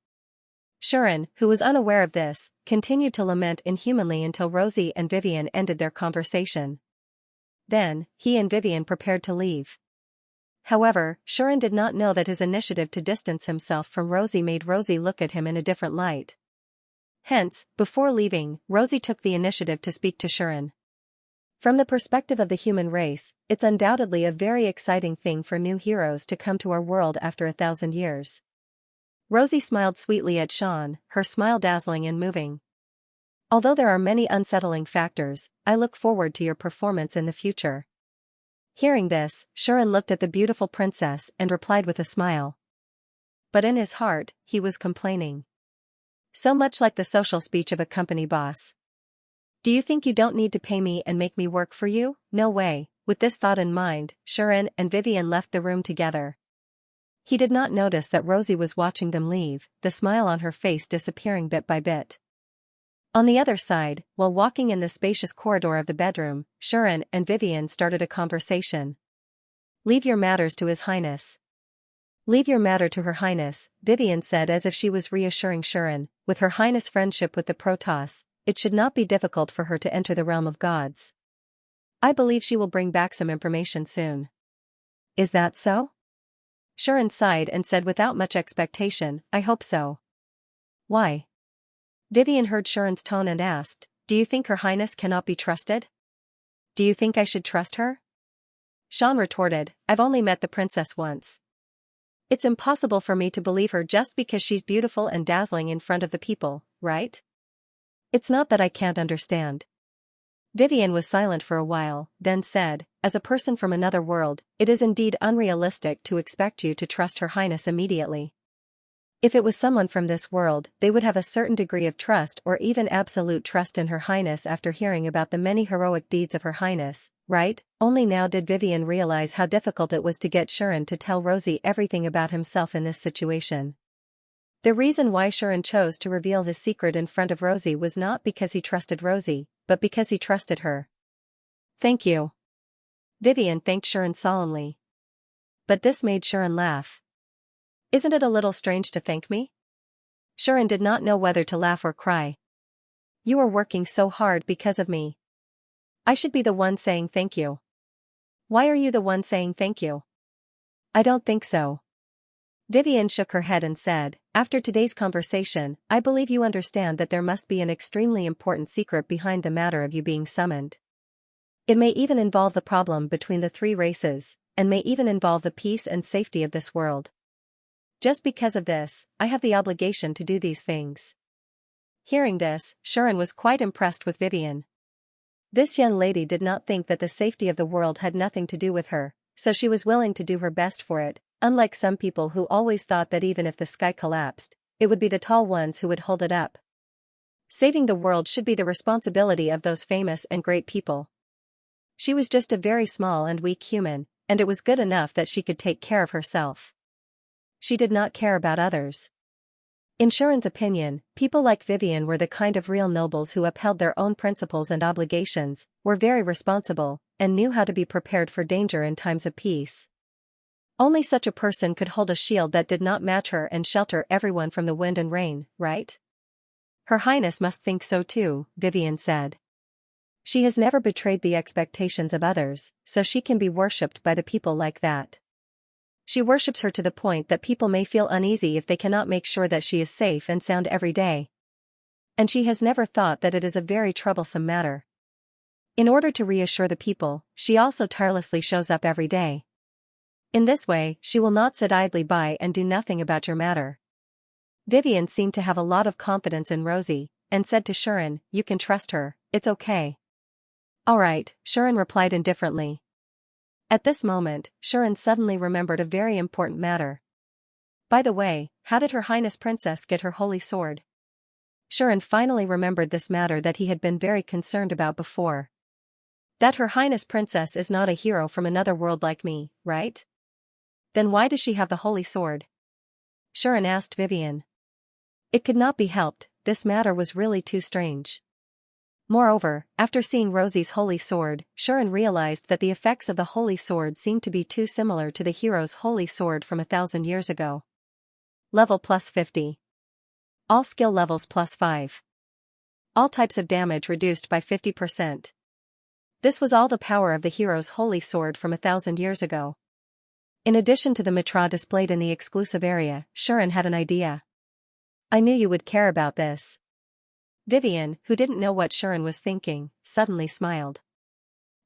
Shuren, who was unaware of this, continued to lament inhumanly until Rosie and Vivian ended their conversation. Then, he and Vivian prepared to leave. However, Shuren did not know that his initiative to distance himself from Rosie made Rosie look at him in a different light. Hence, before leaving, Rosie took the initiative to speak to Shuren. From the perspective of the human race, it's undoubtedly a very exciting thing for new heroes to come to our world after 1,000 years. Rosie smiled sweetly at Xian, her smile dazzling and moving. Although there are many unsettling factors, I look forward to your performance in the future. Hearing this, Shuren looked at the beautiful princess and replied with a smile. But in his heart, he was complaining. So much like the social speech of a company boss. Do you think you don't need to pay me and make me work for you? No way. With this thought in mind, Shuren and Vivian left the room together. He did not notice that Rosie was watching them leave, the smile on her face disappearing bit by bit. On the other side, while walking in the spacious corridor of the bedroom, Shuren and Vivian started a conversation. Leave your matters to His Highness. Leave your matter to Her Highness, Vivian said as if she was reassuring Shuren. With Her Highness' friendship with the Protoss, it should not be difficult for her to enter the realm of gods. I believe she will bring back some information soon. Is that so? Shuren sighed and said without much expectation, I hope so. Why? Vivian heard Shuren's tone and asked, do you think Her Highness cannot be trusted? Do you think I should trust her? Xian retorted, I've only met the princess once. It's impossible for me to believe her just because she's beautiful and dazzling in front of the people, right? It's not that I can't understand. Vivian was silent for a while, then said, as a person from another world, it is indeed unrealistic to expect you to trust Her Highness immediately. If it was someone from this world, they would have a certain degree of trust or even absolute trust in Her Highness after hearing about the many heroic deeds of Her Highness, right? Only now did Vivian realize how difficult it was to get Shuren to tell Rosie everything about himself in this situation. The reason why Shuren chose to reveal his secret in front of Rosie was not because he trusted Rosie, but because he trusted her. Thank you. Vivian thanked Shuren solemnly. But this made Shuren laugh. Isn't it a little strange to thank me? Sharon did not know whether to laugh or cry. You are working so hard because of me. I should be the one saying thank you. Why are you the one saying thank you? I don't think so. Vivian shook her head and said, after today's conversation, I believe you understand that there must be an extremely important secret behind the matter of you being summoned. It may even involve the problem between the three races, and may even involve the peace and safety of this world. Just because of this, I have the obligation to do these things. Hearing this, Sharon was quite impressed with Vivian. This young lady did not think that the safety of the world had nothing to do with her, so she was willing to do her best for it, unlike some people who always thought that even if the sky collapsed, it would be the tall ones who would hold it up. Saving the world should be the responsibility of those famous and great people. She was just a very small and weak human, and it was good enough that she could take care of herself. She did not care about others. In Sharon's opinion, people like Vivian were the kind of real nobles who upheld their own principles and obligations, were very responsible, and knew how to be prepared for danger in times of peace. Only such a person could hold a shield that did not match her and shelter everyone from the wind and rain, right? Her Highness must think so too, Vivian said. She has never betrayed the expectations of others, so she can be worshipped by the people like that. She worships her to the point that people may feel uneasy if they cannot make sure that she is safe and sound every day. And she has never thought that it is a very troublesome matter. In order to reassure the people, she also tirelessly shows up every day. In this way, she will not sit idly by and do nothing about your matter. Vivian seemed to have a lot of confidence in Rosie, and said to Sharon, you can trust her, it's okay. All right, Sharon replied indifferently. At this moment, Sharon suddenly remembered a very important matter. By the way, how did Her Highness Princess get her holy sword? Sharon finally remembered this matter that he had been very concerned about before. That Her Highness Princess is not a hero from another world like me, right? Then why does she have the holy sword? Sharon asked Vivian. It could not be helped, this matter was really too strange. Moreover, after seeing Rosie's holy sword, Sharon realized that the effects of the holy sword seemed to be too similar to the hero's holy sword from 1,000 years ago. Level plus 50. All skill levels plus 5. All types of damage reduced by 50%. This was all the power of the hero's holy sword from 1,000 years ago. In addition to the mitra displayed in the exclusive area, Sharon had an idea. I knew you would care about this. Vivian, who didn't know what Sharon was thinking, suddenly smiled.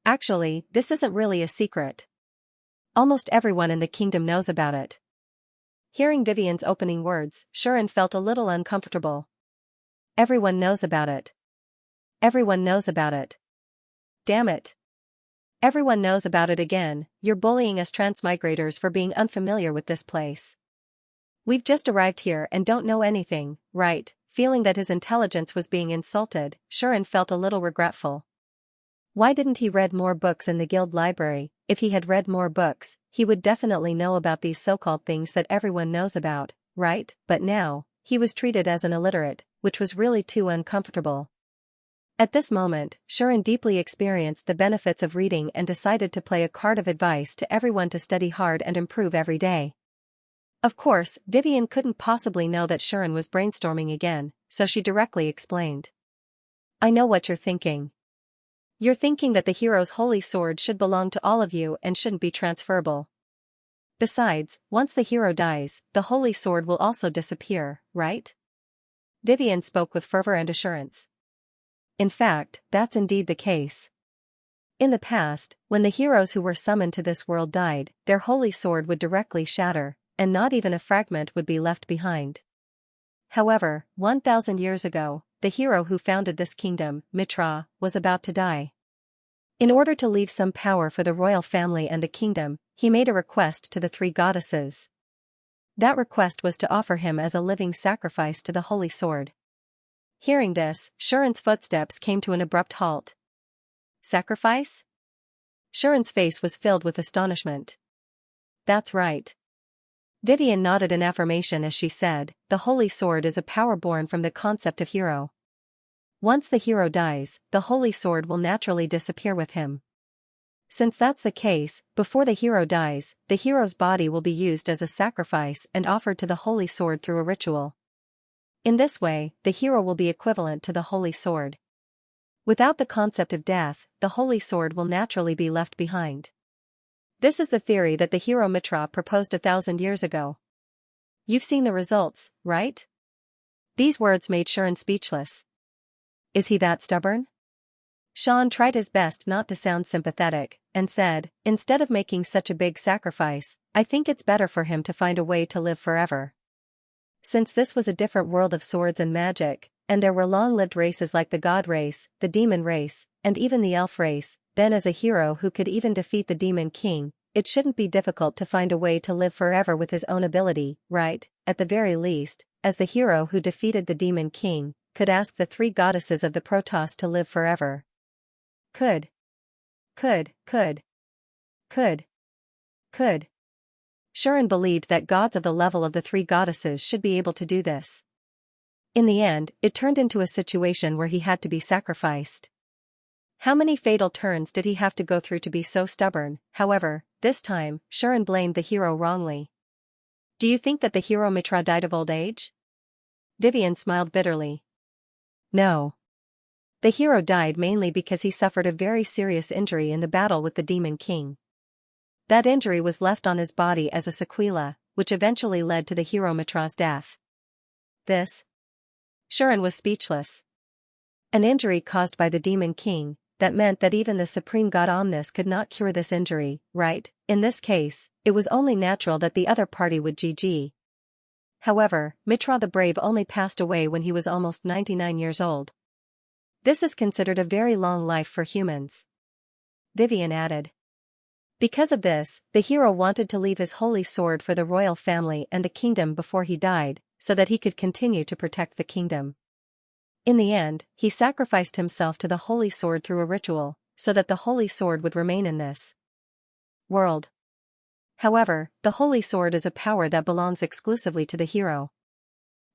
Actually, this isn't really a secret. Almost everyone in the kingdom knows about it. Hearing Vivian's opening words, Sharon felt a little uncomfortable. Everyone knows about it. Everyone knows about it. Damn it. Everyone knows about it again, you're bullying us transmigrators for being unfamiliar with this place. We've just arrived here and don't know anything, right? Feeling that his intelligence was being insulted, Sharon felt a little regretful. Why didn't he read more books in the guild library? If he had read more books, he would definitely know about these so-called things that everyone knows about, right? But now, he was treated as an illiterate, which was really too uncomfortable. At this moment, Sharon deeply experienced the benefits of reading and decided to play a card of advice to everyone to study hard and improve every day. Of course, Vivian couldn't possibly know that Sharon was brainstorming again, so she directly explained. I know what you're thinking. You're thinking that the hero's holy sword should belong to all of you and shouldn't be transferable. Besides, once the hero dies, the holy sword will also disappear, right? Vivian spoke with fervor and assurance. In fact, that's indeed the case. In the past, when the heroes who were summoned to this world died, their holy sword would directly shatter, and not even a fragment would be left behind. However, 1,000 years ago, the hero who founded this kingdom, Mitra, was about to die. In order to leave some power for the royal family and the kingdom, he made a request to the three goddesses. That request was to offer him as a living sacrifice to the holy sword. Hearing this, Sharon's footsteps came to an abrupt halt. Sacrifice? Sharon's face was filled with astonishment. That's right. Vivian nodded in affirmation as she said, the holy sword is a power born from the concept of hero. Once the hero dies, the holy sword will naturally disappear with him. Since that's the case, before the hero dies, the hero's body will be used as a sacrifice and offered to the holy sword through a ritual. In this way, the hero will be equivalent to the holy sword. Without the concept of death, the holy sword will naturally be left behind. This is the theory that the hero Mitra proposed 1,000 years ago. You've seen the results, right? These words made Xian speechless. Is he that stubborn? Xian tried his best not to sound sympathetic, and said, instead of making such a big sacrifice, I think it's better for him to find a way to live forever. Since this was a different world of swords and magic, and there were long-lived races like the god race, the demon race, and even the elf race, then as a hero who could even defeat the demon king, it shouldn't be difficult to find a way to live forever with his own ability, right? At the very least, as the hero who defeated the demon king, could ask the 3 goddesses of the Protoss to live forever. Could. Xian believed that gods of the level of the 3 goddesses should be able to do this. In the end, it turned into a situation where he had to be sacrificed. How many fatal turns did he have to go through to be so stubborn? However, this time, Xian blamed the hero wrongly. Do you think that the hero Mitra died of old age? Vivian smiled bitterly. No. The hero died mainly because he suffered a very serious injury in the battle with the demon king. That injury was left on his body as a sequela, which eventually led to the hero Mitra's death. This? Xian was speechless. An injury caused by the demon king, that meant that even the supreme god Omnis could not cure this injury, right? In this case, it was only natural that the other party would GG. However, Mitra the Brave only passed away when he was almost 99 years old. This is considered a very long life for humans. Vivian added. Because of this, the hero wanted to leave his holy sword for the royal family and the kingdom before he died, so that he could continue to protect the kingdom. In the end, he sacrificed himself to the holy sword through a ritual, so that the holy sword would remain in this world. However, the holy sword is a power that belongs exclusively to the hero.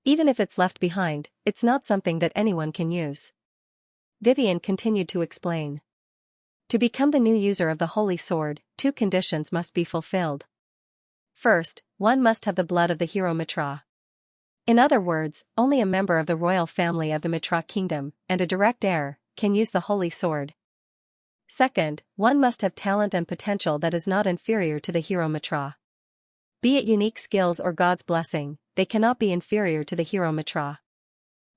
Even if it's left behind, it's not something that anyone can use. Vivian continued to explain. To become the new user of the holy sword, 2 conditions must be fulfilled. First, one must have the blood of the hero Mitra. In other words, only a member of the royal family of the Mitra kingdom, and a direct heir, can use the holy sword. Second, one must have talent and potential that is not inferior to the hero Mitra. Be it unique skills or God's blessing, they cannot be inferior to the hero Mitra.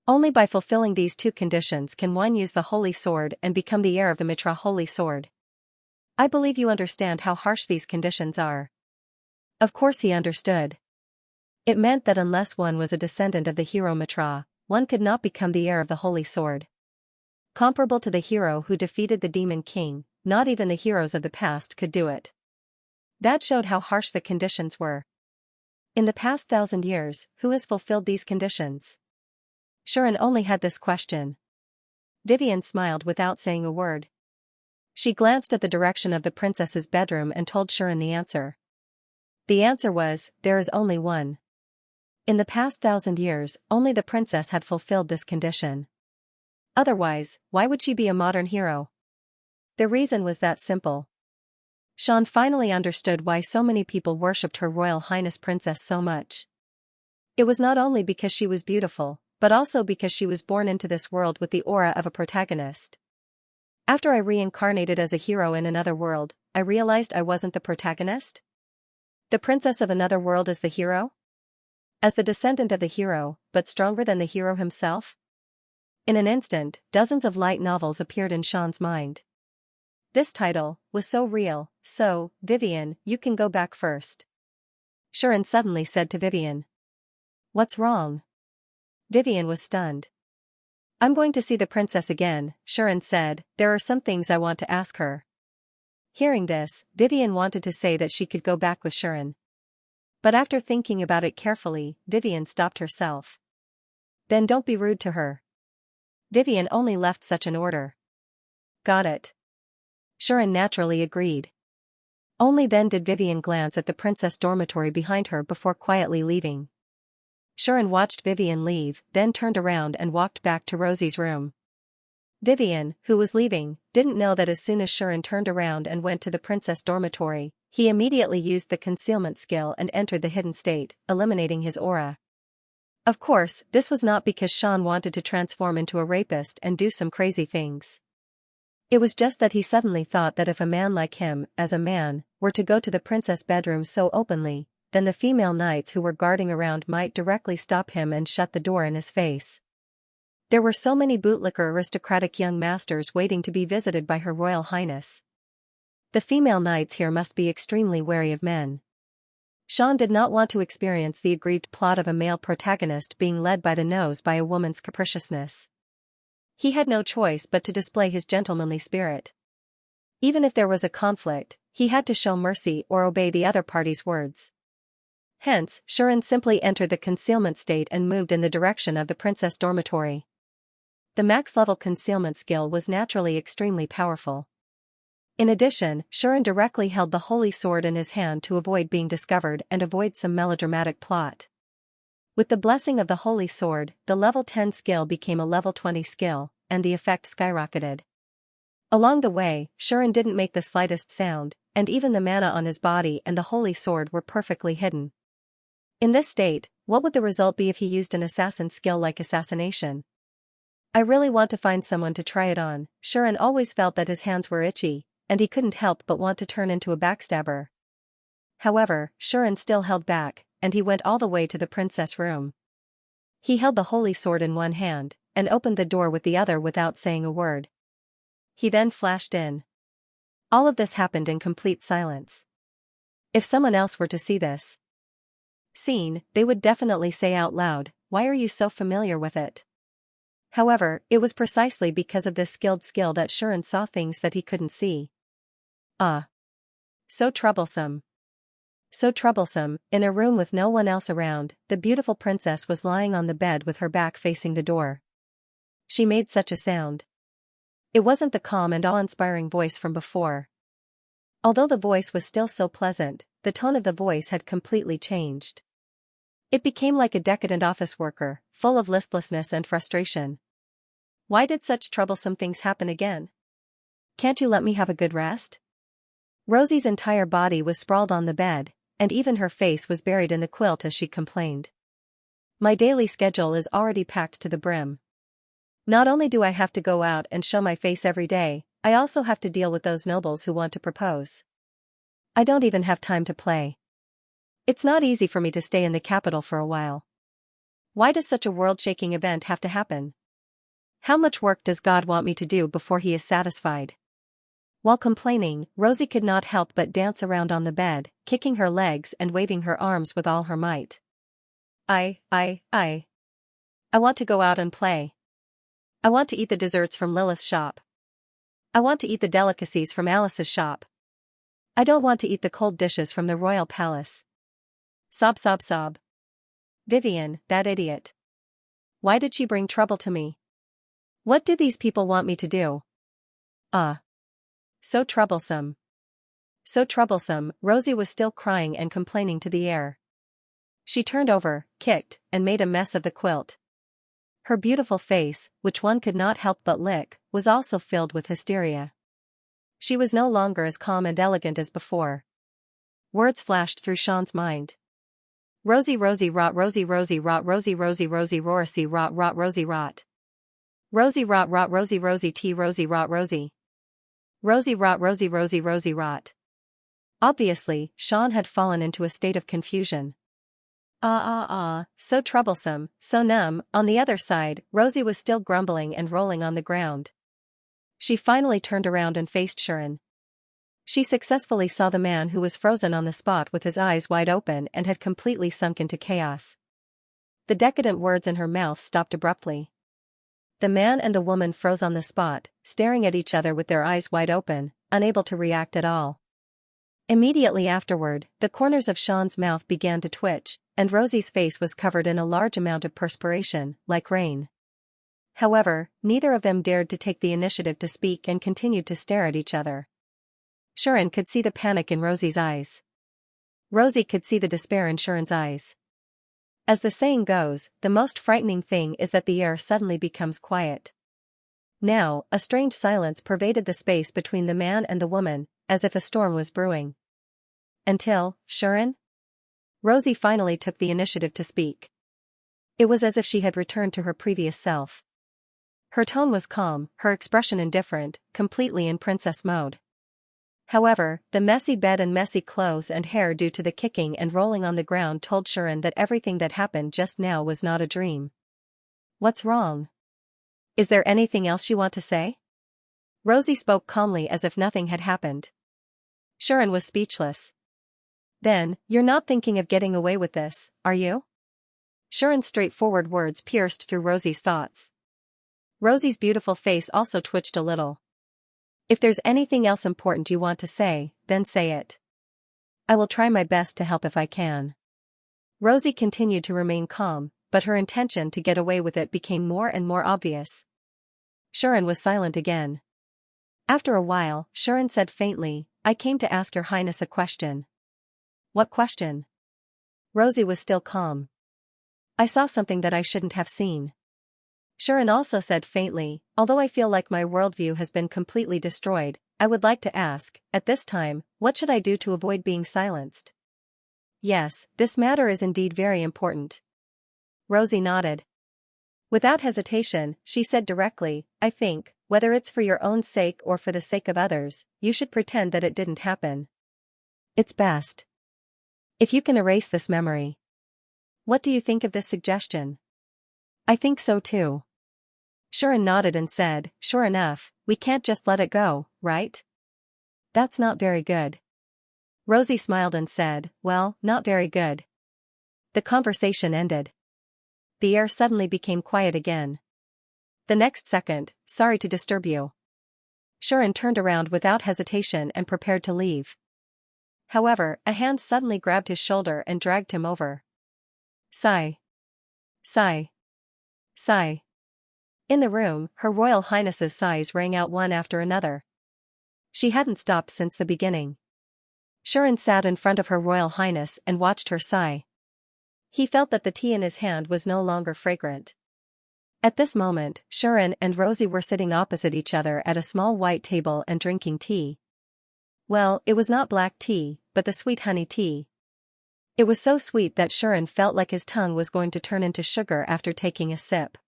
Only by fulfilling these 2 conditions can one use the holy sword and become the heir of the Mitra holy sword. I believe you understand how harsh these conditions are. Of course he understood. It meant that unless one was a descendant of the hero Mitra, one could not become the heir of the holy sword. Comparable to the hero who defeated the demon king, not even the heroes of the past could do it. That showed how harsh the conditions were. In the past 1,000 years, who has fulfilled these conditions? Xian only had this question. Vivian smiled without saying a word. She glanced at the direction of the princess's bedroom and told Xian the answer. The answer was, there is only one. In the past 1,000 years, only the princess had fulfilled this condition. Otherwise, why would she be a modern hero? The reason was that simple. Xian finally understood why so many people worshipped Her Royal Highness Princess so much. It was not only because she was beautiful, but also because she was born into this world with the aura of a protagonist. After I reincarnated as a hero in another world, I realized I wasn't the protagonist. The princess of another world is the hero? As the descendant of the hero, but stronger than the hero himself? In an instant, dozens of light novels appeared in Xian's mind. This title was so real, so, Vivian, you can go back first. Xian suddenly said to Vivian. What's wrong? Vivian was stunned. I'm going to see the princess again, Xian said, there are some things I want to ask her. Hearing this, Vivian wanted to say that she could go back with Xian. But after thinking about it carefully, Vivian stopped herself. Then don't be rude to her. Vivian only left such an order. Got it. Xian naturally agreed. Only then did Vivian glance at the princess dormitory behind her before quietly leaving. Xian watched Vivian leave, then turned around and walked back to Rosie's room. Vivian, who was leaving, didn't know that as soon as Xian turned around and went to the princess dormitory, he immediately used the concealment skill and entered the hidden state, eliminating his aura. Of course, this was not because Xian wanted to transform into a rapist and do some crazy things. It was just that he suddenly thought that if a man like him, as a man, were to go to the princess' bedroom so openly, then the female knights who were guarding around might directly stop him and shut the door in his face. There were so many bootlicker aristocratic young masters waiting to be visited by Her Royal Highness. The female knights here must be extremely wary of men. Xian did not want to experience the aggrieved plot of a male protagonist being led by the nose by a woman's capriciousness. He had no choice but to display his gentlemanly spirit. Even if there was a conflict, he had to show mercy or obey the other party's words. Hence, Xian simply entered the concealment state and moved in the direction of the princess' dormitory. The max-level concealment skill was naturally extremely powerful. In addition, Xian directly held the holy sword in his hand to avoid being discovered and avoid some melodramatic plot. With the blessing of the holy sword, the level 10 skill became a level 20 skill, and the effect skyrocketed. Along the way, Xian didn't make the slightest sound, and even the mana on his body and the holy sword were perfectly hidden. In this state, what would the result be if he used an assassin skill like assassination? I really want to find someone to try it on. Xian always felt that his hands were itchy, and he couldn't help but want to turn into a backstabber. However, Xian still held back, and he went all the way to the princess' room. He held the holy sword in one hand, and opened the door with the other without saying a word. He then flashed in. All of this happened in complete silence. If someone else were to see this scene, they would definitely say out loud, "Why are you so familiar with it?" However, it was precisely because of this skilled skill that Xian saw things that he couldn't see. So troublesome. So troublesome. In a room with no one else around, the beautiful princess was lying on the bed with her back facing the door. She made such a sound. It wasn't the calm and awe-inspiring voice from before. Although the voice was still so pleasant, the tone of the voice had completely changed. It became like a decadent office worker, full of listlessness and frustration. Why did such troublesome things happen again? Can't you let me have a good rest? Rosie's entire body was sprawled on the bed, and even her face was buried in the quilt as she complained. My daily schedule is already packed to the brim. Not only do I have to go out and show my face every day, I also have to deal with those nobles who want to propose. I don't even have time to play. It's not easy for me to stay in the capital for a while. Why does such a world-shaking event have to happen? How much work does God want me to do before he is satisfied? While complaining, Rosie could not help but dance around on the bed, kicking her legs and waving her arms with all her might. I want to go out and play. I want to eat the desserts from Lilith's shop. I want to eat the delicacies from Alice's shop. I don't want to eat the cold dishes from the royal palace. Sob sob sob. Vivian, that idiot. Why did she bring trouble to me? What do these people want me to do? So troublesome. So troublesome. Rosie was still crying and complaining to the air. She turned over, kicked, and made a mess of the quilt. Her beautiful face, which one could not help but lick, was also filled with hysteria. She was no longer as calm and elegant as before. Words flashed through Xian's mind. Rosie Rosie rot Rosie Rosie rot Rosie Rosie Rosie Rosie rot rot Rosie rot. Rosie rot rot Rosie Rosie T Rosie rot Rosie. Rosie rot Rosie Rosie Rosie rot. Obviously, Xian had fallen into a state of confusion. So troublesome, so numb. On the other side, Rosie was still grumbling and rolling on the ground. She finally turned around and faced Xian. She successfully saw the man who was frozen on the spot with his eyes wide open and had completely sunk into chaos. The decadent words in her mouth stopped abruptly. The man and the woman froze on the spot, staring at each other with their eyes wide open, unable to react at all. Immediately afterward, the corners of Xian's mouth began to twitch, and Rosie's face was covered in a large amount of perspiration, like rain. However, neither of them dared to take the initiative to speak and continued to stare at each other. Xian could see the panic in Rosie's eyes. Rosie could see the despair in Xian's eyes. As the saying goes, the most frightening thing is that the air suddenly becomes quiet. Now, a strange silence pervaded the space between the man and the woman, as if a storm was brewing. Until, Xian? Rosie finally took the initiative to speak. It was as if she had returned to her previous self. Her tone was calm, her expression indifferent, completely in princess mode. However, the messy bed and messy clothes and hair due to the kicking and rolling on the ground told Sharon that everything that happened just now was not a dream. What's wrong? Is there anything else you want to say? Rosie spoke calmly as if nothing had happened. Sharon was speechless. Then, you're not thinking of getting away with this, are you? Sharon's straightforward words pierced through Rosie's thoughts. Rosie's beautiful face also twitched a little. If there's anything else important you want to say, then say it. I will try my best to help if I can. Rosie continued to remain calm, but her intention to get away with it became more and more obvious. Sharon was silent again. After a while, Sharon said faintly, I came to ask your highness a question. What question? Rosie was still calm. I saw something that I shouldn't have seen. Sharon also said faintly, although I feel like my worldview has been completely destroyed, I would like to ask, at this time, what should I do to avoid being silenced? Yes, this matter is indeed very important. Rosie nodded. Without hesitation, she said directly, I think, whether it's for your own sake or for the sake of others, you should pretend that it didn't happen. It's best. If you can erase this memory. What do you think of this suggestion? I think so too. Sharon nodded and said, sure enough, we can't just let it go, right? That's not very good. Rosie smiled and said, well, not very good. The conversation ended. The air suddenly became quiet again. The next second, sorry to disturb you. Sharon turned around without hesitation and prepared to leave. However, a hand suddenly grabbed his shoulder and dragged him over. Sigh. Sigh. Sigh. In the room, Her Royal Highness's sighs rang out one after another. She hadn't stopped since the beginning. Sharon sat in front of Her Royal Highness and watched her sigh. He felt that the tea in his hand was no longer fragrant. At this moment, Sharon and Rosie were sitting opposite each other at a small white table and drinking tea. Well, it was not black tea, but the sweet honey tea. It was so sweet that Sharon felt like his tongue was going to turn into sugar after taking a sip.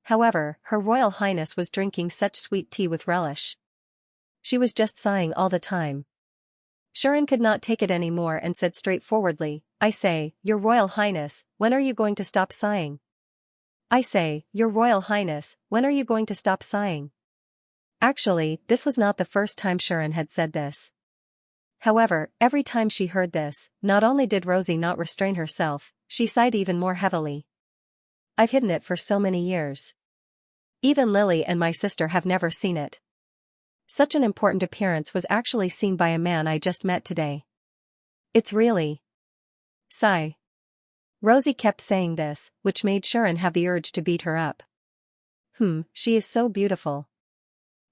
However, Her Royal Highness was drinking such sweet tea with relish. She was just sighing all the time. Sharon could not take it anymore and said straightforwardly, I say, Your Royal Highness, when are you going to stop sighing? I say, Your Royal Highness, when are you going to stop sighing? Actually, this was not the first time Sharon had said this. However, every time she heard this, not only did Rosie not restrain herself, she sighed even more heavily. I've hidden it for so many years. Even Lily and my sister have never seen it. Such an important appearance was actually seen by a man I just met today. It's really... Sigh. Rosie kept saying this, which made Sharon have the urge to beat her up. She is so beautiful.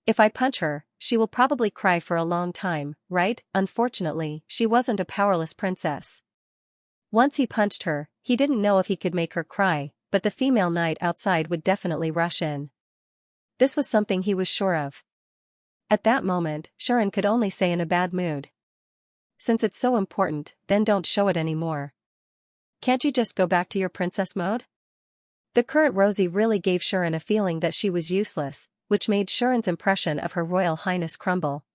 If I punch her, she will probably cry for a long time, right? Unfortunately, she wasn't a powerless princess. Once he punched her, he didn't know if he could make her cry, but the female knight outside would definitely rush in. This was something he was sure of. At that moment, Sharon could only say in a bad mood. Since it's so important, then don't show it anymore. Can't you just go back to your princess mode? The current Rosie really gave Sharon a feeling that she was useless, which made Sharon's impression of Her Royal Highness crumble.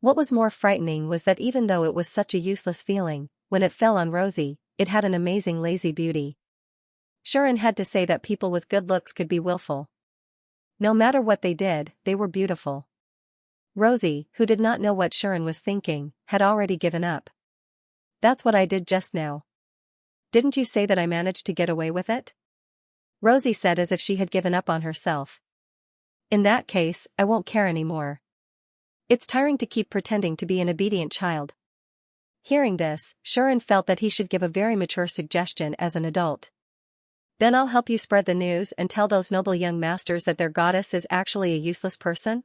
What was more frightening was that even though it was such a useless feeling, when it fell on Rosie, it had an amazing lazy beauty. Sharon had to say that people with good looks could be willful. No matter what they did, they were beautiful. Rosie, who did not know what Sharon was thinking, had already given up. That's what I did just now. Didn't you say that I managed to get away with it? Rosie said as if she had given up on herself. In that case, I won't care anymore. It's tiring to keep pretending to be an obedient child. Hearing this, Sharon felt that he should give a very mature suggestion as an adult. Then I'll help you spread the news and tell those noble young masters that their goddess is actually a useless person?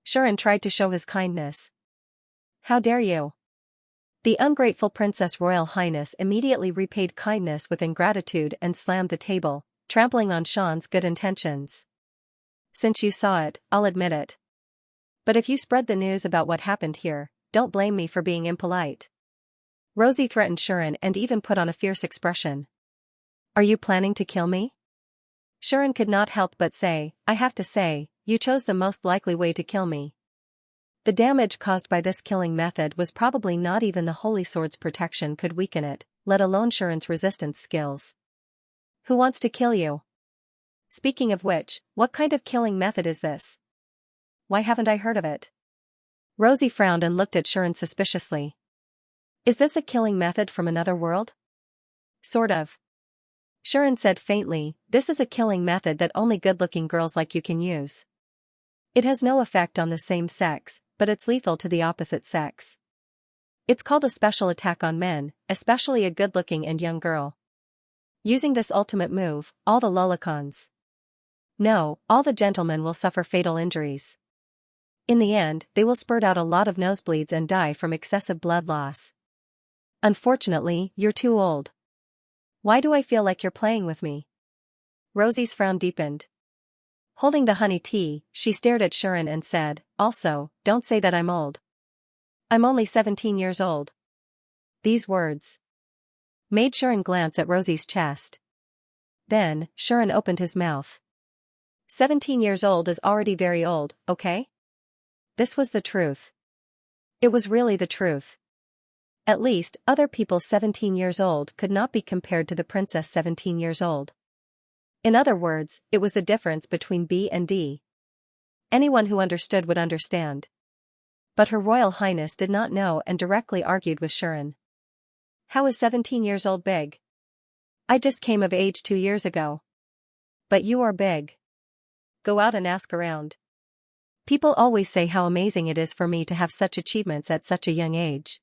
Sharon tried to show his kindness. How dare you? The ungrateful Princess Royal Highness immediately repaid kindness with ingratitude and slammed the table, trampling on Sean's good intentions. Since you saw it, I'll admit it. But if you spread the news about what happened here, don't blame me for being impolite. Rosie threatened Sharon and even put on a fierce expression. Are you planning to kill me? Sharon could not help but say, I have to say, you chose the most likely way to kill me. The damage caused by this killing method was probably not even the Holy Sword's protection could weaken it, let alone Sharon's resistance skills. Who wants to kill you? Speaking of which, what kind of killing method is this? Why haven't I heard of it? Rosie frowned and looked at Sharon suspiciously. Is this a killing method from another world? Sort of. Sharon said faintly, this is a killing method that only good-looking girls like you can use. It has no effect on the same sex, but it's lethal to the opposite sex. It's called a special attack on men, especially a good-looking and young girl. Using this ultimate move, all the lolicons. No, all the gentlemen will suffer fatal injuries. In the end, they will spurt out a lot of nosebleeds and die from excessive blood loss. Unfortunately, you're too old. Why do I feel like you're playing with me? Rosie's frown deepened. Holding the honey tea, she stared at Sharon and said, also, don't say that I'm old. I'm only 17 years old. These words made Sharon glance at Rosie's chest. Then, Sharon opened his mouth. 17 years old is already very old, okay? This was the truth. It was really the truth. At least, other people 17 years old could not be compared to the princess 17 years old. In other words, it was the difference between B and D. Anyone who understood would understand. But Her Royal Highness did not know and directly argued with Sharon. How is 17 years old big? I just came of age 2 years ago. But you are big. Go out and ask around. People always say how amazing it is for me to have such achievements at such a young age.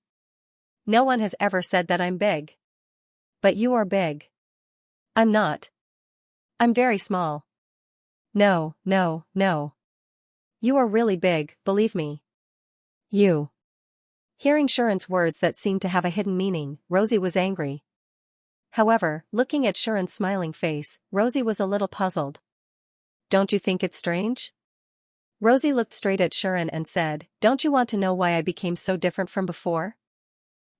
No one has ever said that I'm big. But you are big. I'm not. I'm very small. No, no, no. You are really big, believe me. You. Hearing Sharon's words that seemed to have a hidden meaning, Rosie was angry. However, looking at Sharon's smiling face, Rosie was a little puzzled. Don't you think it's strange? Rosie looked straight at Sharon and said, don't you want to know why I became so different from before?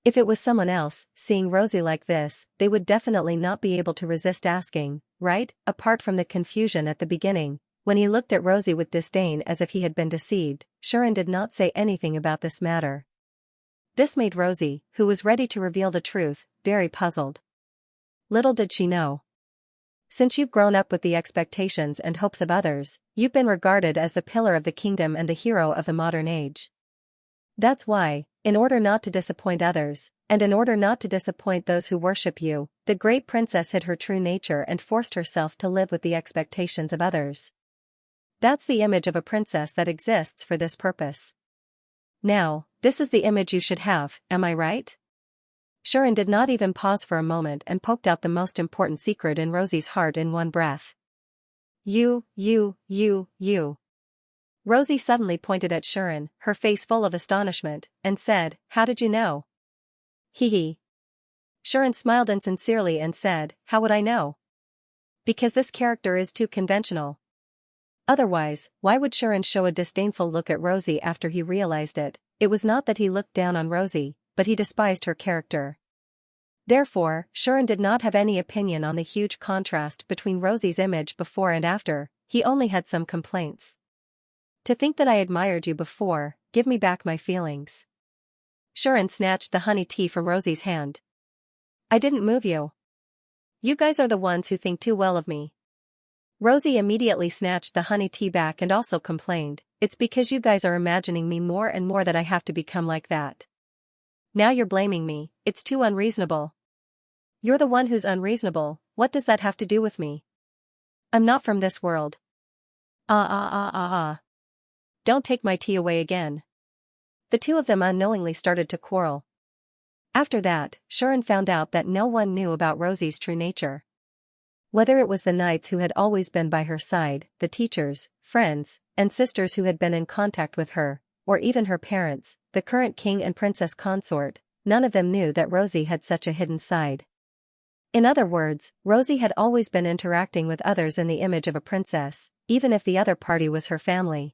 If it was someone else, seeing Rosie like this, they would definitely not be able to resist asking, right? Apart from the confusion at the beginning, when he looked at Rosie with disdain as if he had been deceived, Sharon did not say anything about this matter. This made Rosie, who was ready to reveal the truth, very puzzled. Little did she know. Since you've grown up with the expectations and hopes of others, you've been regarded as the pillar of the kingdom and the hero of the modern age. That's why, in order not to disappoint others, and in order not to disappoint those who worship you, the great princess hid her true nature and forced herself to live with the expectations of others. That's the image of a princess that exists for this purpose. Now, this is the image you should have, am I right? Sharon did not even pause for a moment and poked out the most important secret in Rosie's heart in one breath. You. Rosie suddenly pointed at Sharon, her face full of astonishment, and said, how did you know? Hee hee. Sharon smiled insincerely and said, how would I know? Because this character is too conventional. Otherwise, why would Sharon show a disdainful look at Rosie after he realized it? It was not that he looked down on Rosie, but he despised her character. Therefore, Sharon did not have any opinion on the huge contrast between Rosie's image before and after, he only had some complaints. To think that I admired you before, give me back my feelings. Sharon snatched the honey tea from Rosie's hand. I didn't move you. You guys are the ones who think too well of me. Rosie immediately snatched the honey tea back and also complained, it's because you guys are imagining me more and more that I have to become like that. Now you're blaming me, it's too unreasonable. You're the one who's unreasonable, what does that have to do with me? I'm not from this world. Don't take my tea away again. The two of them unknowingly started to quarrel. After that, Sharon found out that no one knew about Rosie's true nature. Whether it was the knights who had always been by her side, the teachers, friends, and sisters who had been in contact with her, or even her parents, the current king and princess consort, none of them knew that Rosie had such a hidden side. In other words, Rosie had always been interacting with others in the image of a princess, even if the other party was her family.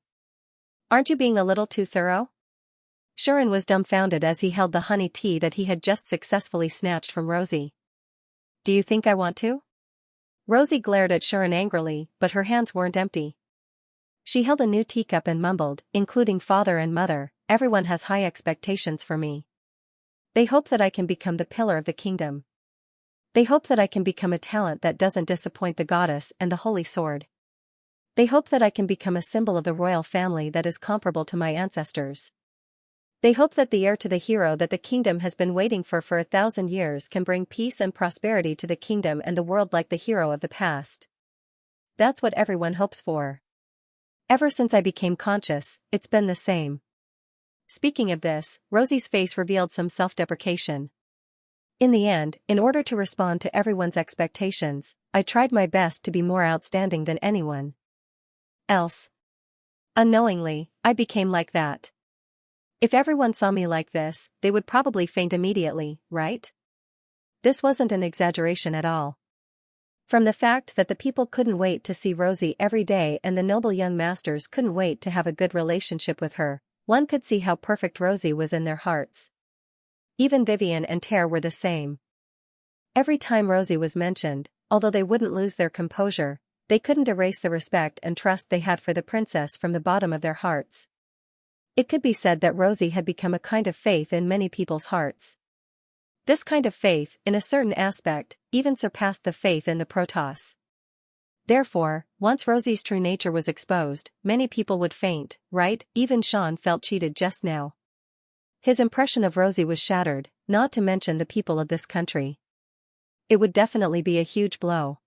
Aren't you being a little too thorough? Sharon was dumbfounded as he held the honey tea that he had just successfully snatched from Rosie. Do you think I want to? Rosie glared at Sharon angrily, but her hands weren't empty. She held a new teacup and mumbled, including father and mother, everyone has high expectations for me. They hope that I can become the pillar of the kingdom. They hope that I can become a talent that doesn't disappoint the goddess and the holy sword. They hope that I can become a symbol of the royal family that is comparable to my ancestors. They hope that the heir to the hero that the kingdom has been waiting for 1,000 years can bring peace and prosperity to the kingdom and the world like the hero of the past. That's what everyone hopes for. Ever since I became conscious, it's been the same. Speaking of this, Rosie's face revealed some self-deprecation. In the end, in order to respond to everyone's expectations, I tried my best to be more outstanding than anyone else. Unknowingly, I became like that. If everyone saw me like this, they would probably faint immediately, right? This wasn't an exaggeration at all. From the fact that the people couldn't wait to see Rosie every day and the noble young masters couldn't wait to have a good relationship with her, one could see how perfect Rosie was in their hearts. Even Vivian and Tare were the same. Every time Rosie was mentioned, although they wouldn't lose their composure, they couldn't erase the respect and trust they had for the princess from the bottom of their hearts. It could be said that Rosie had become a kind of faith in many people's hearts. This kind of faith, in a certain aspect, even surpassed the faith in the Protoss. Therefore, once Rosie's true nature was exposed, many people would faint, right? Even Sean felt cheated just now. His impression of Rosie was shattered, not to mention the people of this country. It would definitely be a huge blow.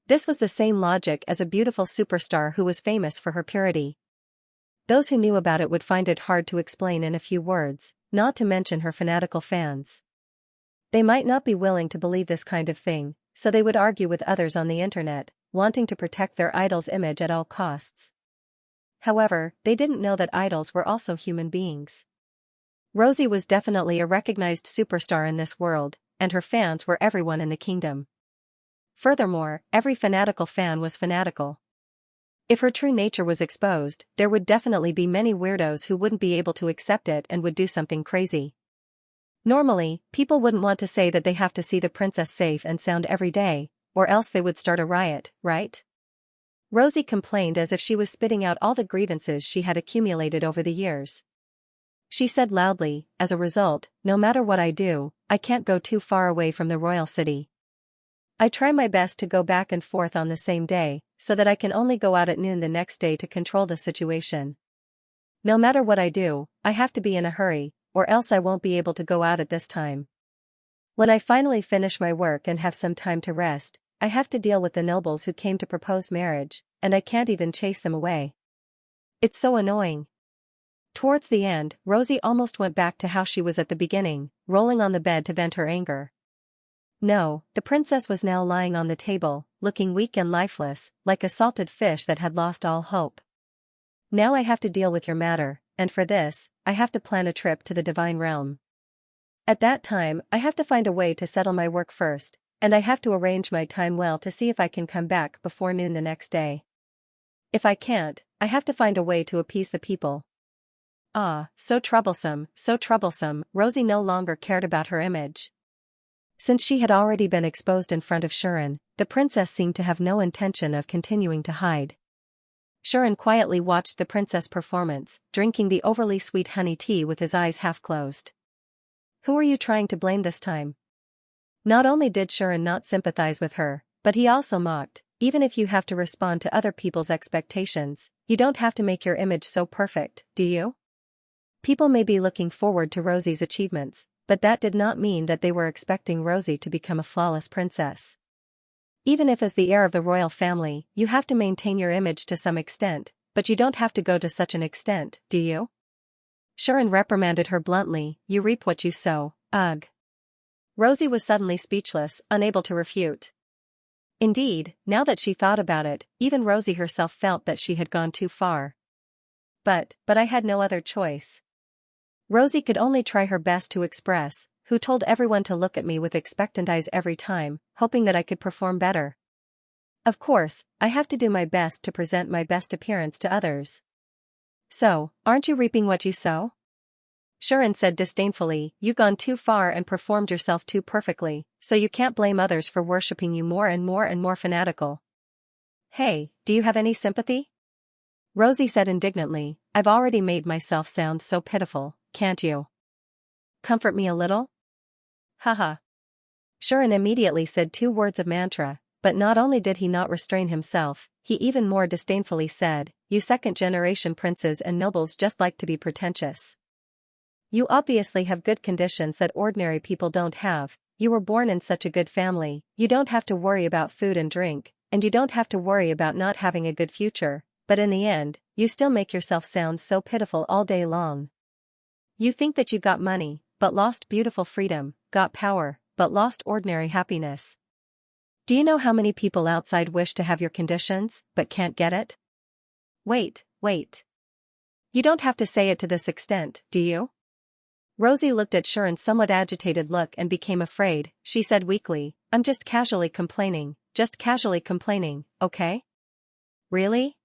This was the same logic as a beautiful superstar who was famous for her purity. Those who knew about it would find it hard to explain in a few words, not to mention her fanatical fans. They might not be willing to believe this kind of thing, so they would argue with others on the internet, wanting to protect their idol's image at all costs. However, they didn't know that idols were also human beings. Rosie was definitely a recognized superstar in this world, and her fans were everyone in the kingdom. Furthermore, every fanatical fan was fanatical. If her true nature was exposed, there would definitely be many weirdos who wouldn't be able to accept it and would do something crazy. Normally, people wouldn't want to say that they have to see the princess safe and sound every day, or else they would start a riot, right? Rosie complained as if she was spitting out all the grievances she had accumulated over the years. She said loudly, as a result, no matter what I do, I can't go too far away from the royal city. I try my best to go back and forth on the same day, so that I can only go out at noon the next day to control the situation. No matter what I do, I have to be in a hurry, or else I won't be able to go out at this time. When I finally finish my work and have some time to rest, I have to deal with the nobles who came to propose marriage, and I can't even chase them away. It's so annoying. Towards the end, Rosie almost went back to how she was at the beginning, rolling on the bed to vent her anger. No, the princess was now lying on the table, looking weak and lifeless, like a salted fish that had lost all hope. Now I have to deal with your matter, and for this, I have to plan a trip to the divine realm. At that time, I have to find a way to settle my work first, and I have to arrange my time well to see if I can come back before noon the next day. If I can't, I have to find a way to appease the people. Ah, so troublesome, Rosie no longer cared about her image. Since she had already been exposed in front of Sharon, the princess seemed to have no intention of continuing to hide. Sharon quietly watched the princess' performance, drinking the overly sweet honey tea with his eyes half closed. Who are you trying to blame this time? Not only did Sharon not sympathize with her, but he also mocked, even if you have to respond to other people's expectations, you don't have to make your image so perfect, do you? People may be looking forward to Rosie's achievements, but that did not mean that they were expecting Rosie to become a flawless princess. Even if as the heir of the royal family, you have to maintain your image to some extent, but you don't have to go to such an extent, do you? Sharon reprimanded her bluntly, you reap what you sow, ugh. Rosie was suddenly speechless, unable to refute. Indeed, now that she thought about it, even Rosie herself felt that she had gone too far. But I had no other choice. Rosie could only try her best to express, who told everyone to look at me with expectant eyes every time, hoping that I could perform better. Of course, I have to do my best to present my best appearance to others. So, aren't you reaping what you sow? Sharon said disdainfully, you've gone too far and performed yourself too perfectly, so you can't blame others for worshipping you more and more and more fanatical. Hey, do you have any sympathy? Rosie said indignantly, I've already made myself sound so pitiful, can't you? Comfort me a little? Haha. Shuren immediately said 2 words of mantra, but not only did he not restrain himself, he even more disdainfully said, you second-generation princes and nobles just like to be pretentious. You obviously have good conditions that ordinary people don't have, you were born in such a good family, you don't have to worry about food and drink, and you don't have to worry about not having a good future, but in the end, you still make yourself sound so pitiful all day long. You think that you got money, but lost beautiful freedom, got power, but lost ordinary happiness. Do you know how many people outside wish to have your conditions, but can't get it? Wait. You don't have to say it to this extent, do you? Rosie looked at Shuren's somewhat agitated look and became afraid. She said weakly, I'm just casually complaining, okay? Really?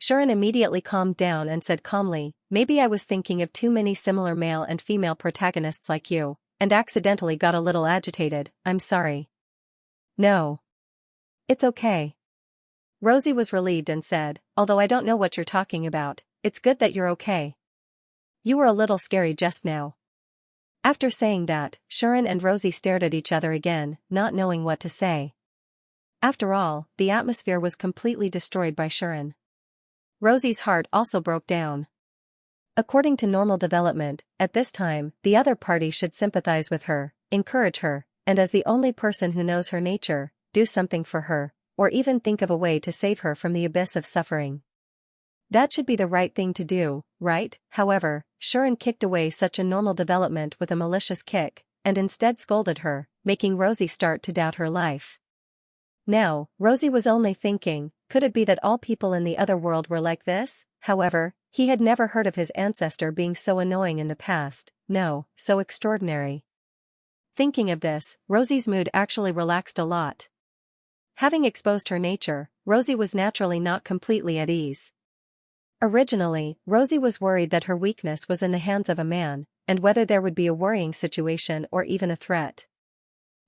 Shuren immediately calmed down and said calmly, maybe I was thinking of too many similar male and female protagonists like you, and accidentally got a little agitated, I'm sorry. No. It's okay. Rosie was relieved and said, although I don't know what you're talking about, it's good that you're okay. You were a little scary just now. After saying that, Shuren and Rosie stared at each other again, not knowing what to say. After all, the atmosphere was completely destroyed by Shuren. Rosie's heart also broke down. According to normal development, at this time, the other party should sympathize with her, encourage her, and as the only person who knows her nature, do something for her, or even think of a way to save her from the abyss of suffering. That should be the right thing to do, right? However, Shuren kicked away such a normal development with a malicious kick, and instead scolded her, making Rosie start to doubt her life. Now, Rosie was only thinking, could it be that all people in the other world were like this? However, he had never heard of his ancestor being so annoying in the past, no, so extraordinary. Thinking of this, Rosie's mood actually relaxed a lot. Having exposed her nature, Rosie was naturally not completely at ease. Originally, Rosie was worried that her weakness was in the hands of a man, and whether there would be a worrying situation or even a threat.